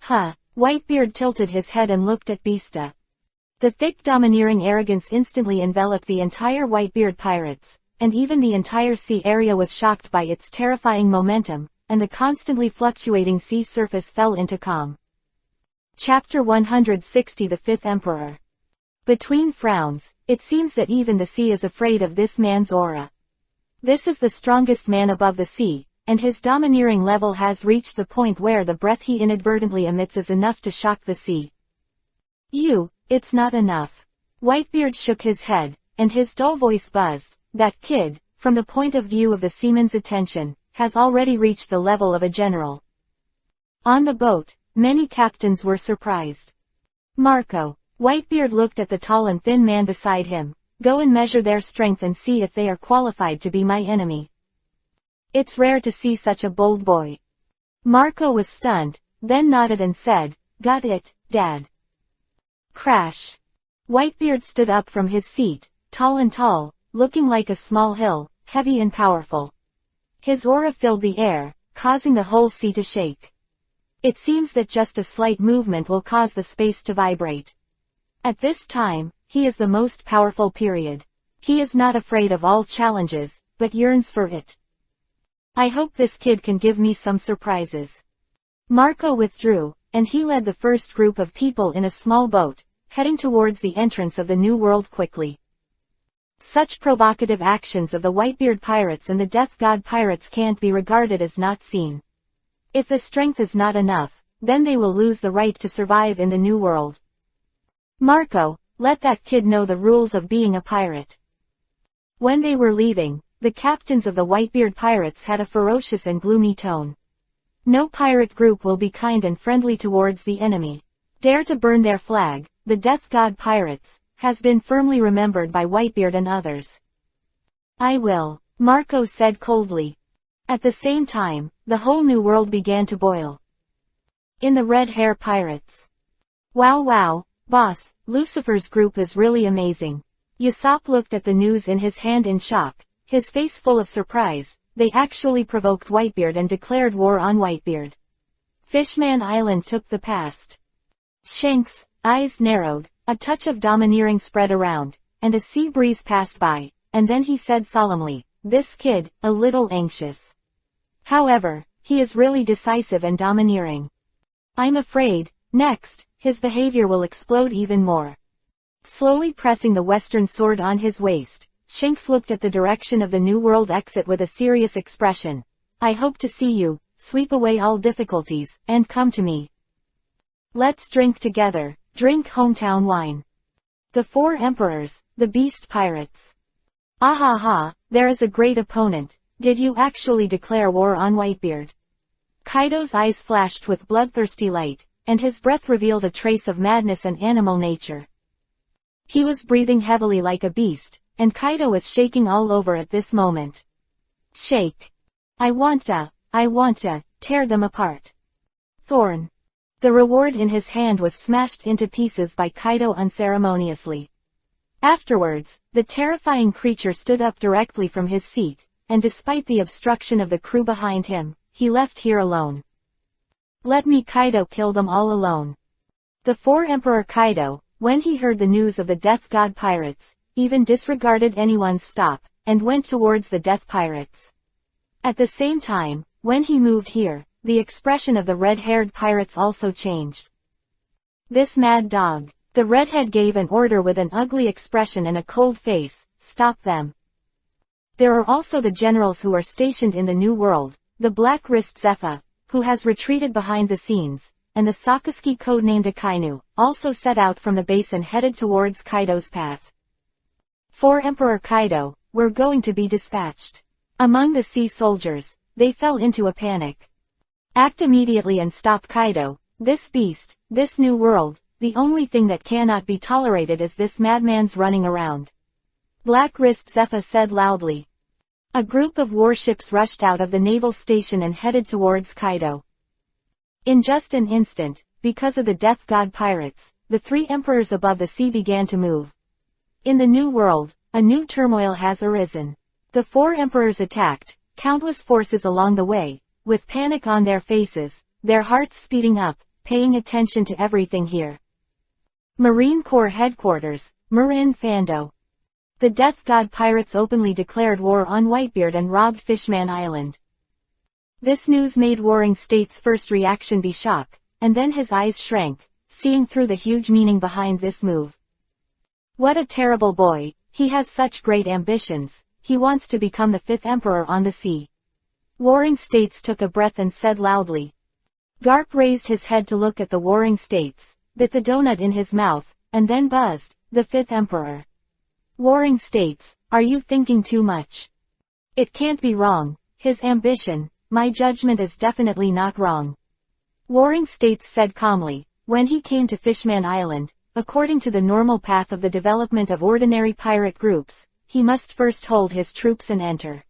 "Huh." Whitebeard tilted his head and looked at Vista. The thick domineering arrogance instantly enveloped the entire Whitebeard pirates, and even the entire sea area was shocked by its terrifying momentum, and the constantly fluctuating sea surface fell into calm. Chapter 160 The Fifth Emperor. Between frowns, it seems that even the sea is afraid of this man's aura. This is the strongest man above the sea, and his domineering level has reached the point where the breath he inadvertently emits is enough to shock the sea. It's not enough. Whitebeard shook his head, and his dull voice buzzed. That kid, from the point of view of the seaman's attention, has already reached the level of a general. On the boat, many captains were surprised. "Marco." Whitebeard looked at the tall and thin man beside him. "Go and measure their strength and see if they are qualified to be my enemy. It's rare to see such a bold boy." Marco was stunned, then nodded and said, "Got it, Dad." Crash. Whitebeard stood up from his seat, tall and tall, looking like a small hill, heavy and powerful. His aura filled the air, causing the whole sea to shake. It seems that just a slight movement will cause the space to vibrate. At this time, he is the most powerful period. He is not afraid of all challenges, but yearns for it. I hope this kid can give me some surprises. Marco withdrew, and he led the first group of people in a small boat, heading towards the entrance of the New World quickly. Such provocative actions of the Whitebeard pirates and the Death God pirates can't be regarded as not seen. If the strength is not enough, then they will lose the right to survive in the New World. Marco, let that kid know the rules of being a pirate. When they were leaving, the captains of the Whitebeard pirates had a ferocious and gloomy tone. No pirate group will be kind and friendly towards the enemy. Dare to burn their flag, the Death God pirates, has been firmly remembered by Whitebeard and others. I will, Marco said coldly. At the same time, the whole New World began to boil. In the Red Hair Pirates. Wow, boss, Lucifer's group is really amazing. Usopp looked at the news in his hand in shock, his face full of surprise. They actually provoked Whitebeard and declared war on Whitebeard. Fishman Island took the past. Shanks' eyes narrowed, a touch of domineering spread around, and a sea breeze passed by, and then he said solemnly, "This kid, a little anxious. However, he is really decisive and domineering. I'm afraid." Next, his behavior will explode even more. Slowly pressing the western sword on his waist, Shinx looked at the direction of the New World exit with a serious expression. I hope to see you, sweep away all difficulties, and come to me. Let's drink together, drink hometown wine. The Four Emperors, the Beast Pirates. Ahaha, there is a great opponent. Did you actually declare war on Whitebeard? Kaido's eyes flashed with bloodthirsty light, and his breath revealed a trace of madness and animal nature. He was breathing heavily like a beast, and Kaido was shaking all over at this moment. Shake. I want to tear them apart. Thorn. The reward in his hand was smashed into pieces by Kaido unceremoniously. Afterwards, the terrifying creature stood up directly from his seat, and despite the obstruction of the crew behind him, he left here alone. Let me Kaido kill them all alone. The Four Emperor Kaido, when he heard the news of the Death God Pirates, even disregarded anyone's stop, and went towards the Death Pirates. At the same time, when he moved here, the expression of the red-haired pirates also changed. This mad dog. The redhead gave an order with an ugly expression and a cold face, stop them. There are also the generals who are stationed in the New World, the Black Wrist Zephyr, who has retreated behind the scenes, and the Sakazuki codenamed Akainu, also set out from the base and headed towards Kaido's path. For Emperor Kaido, we're going to be dispatched. Among the sea soldiers, they fell into a panic. Act immediately and stop Kaido, this beast, this new world. The only thing that cannot be tolerated is this madman's running around. Black Wrist Zephyr said loudly. A group of warships rushed out of the naval station and headed towards Kaido. In just an instant, because of the Death God Pirates, the three emperors above the sea began to move. In the New World, a new turmoil has arisen. The four emperors attacked, countless forces along the way, with panic on their faces, their hearts speeding up, paying attention to everything here. Marine Corps Headquarters, Marin Fando. The Death God Pirates openly declared war on Whitebeard and robbed Fishman Island. This news made Warring State's first reaction be shock, and then his eyes shrank, seeing through the huge meaning behind this move. What a terrible boy, he has such great ambitions, he wants to become the fifth emperor on the sea. Warring States took a breath and said loudly. Garp raised his head to look at the Warring States, bit the donut in his mouth, and then buzzed, the fifth emperor. Warring States, are you thinking too much? It can't be wrong, his ambition, my judgment is definitely not wrong. Warring States said calmly, when he came to Fishman Island, according to the normal path of the development of ordinary pirate groups, he must first hold his troops and enter.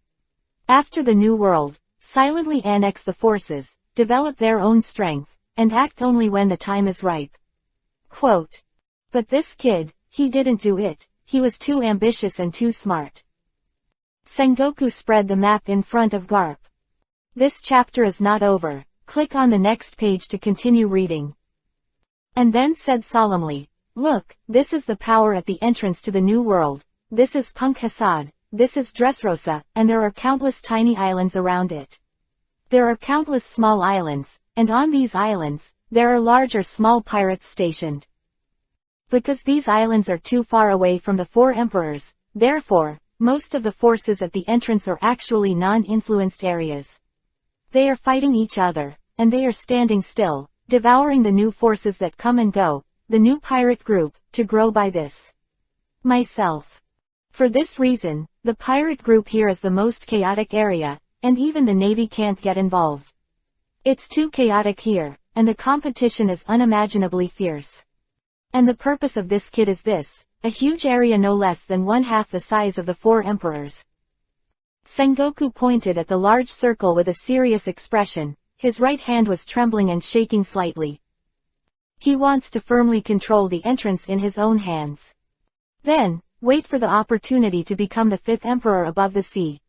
After the New World, silently annex the forces, develop their own strength, and act only when the time is ripe. Quote. But this kid, he didn't do it, he was too ambitious and too smart. Sengoku spread the map in front of Garp. This chapter is not over, click on the next page to continue reading. And then said solemnly, look, this is the power at the entrance to the New World, this is Punk Hasad, this is Dressrosa, and there are countless tiny islands around it. There are countless small islands, and on these islands, there are large or small pirates stationed. Because these islands are too far away from the four emperors, therefore, most of the forces at the entrance are actually non-influenced areas. They are fighting each other, and they are standing still, devouring the new forces that come and go, the new pirate group, to grow by this. Myself. For this reason, the pirate group here is the most chaotic area, and even the Navy can't get involved. It's too chaotic here, and the competition is unimaginably fierce. And the purpose of this kid is this, a huge area no less than 1/2 the size of the four emperors. Sengoku pointed at the large circle with a serious expression, his right hand was trembling and shaking slightly. He wants to firmly control the entrance in his own hands. Then, wait for the opportunity to become the fifth emperor above the sea.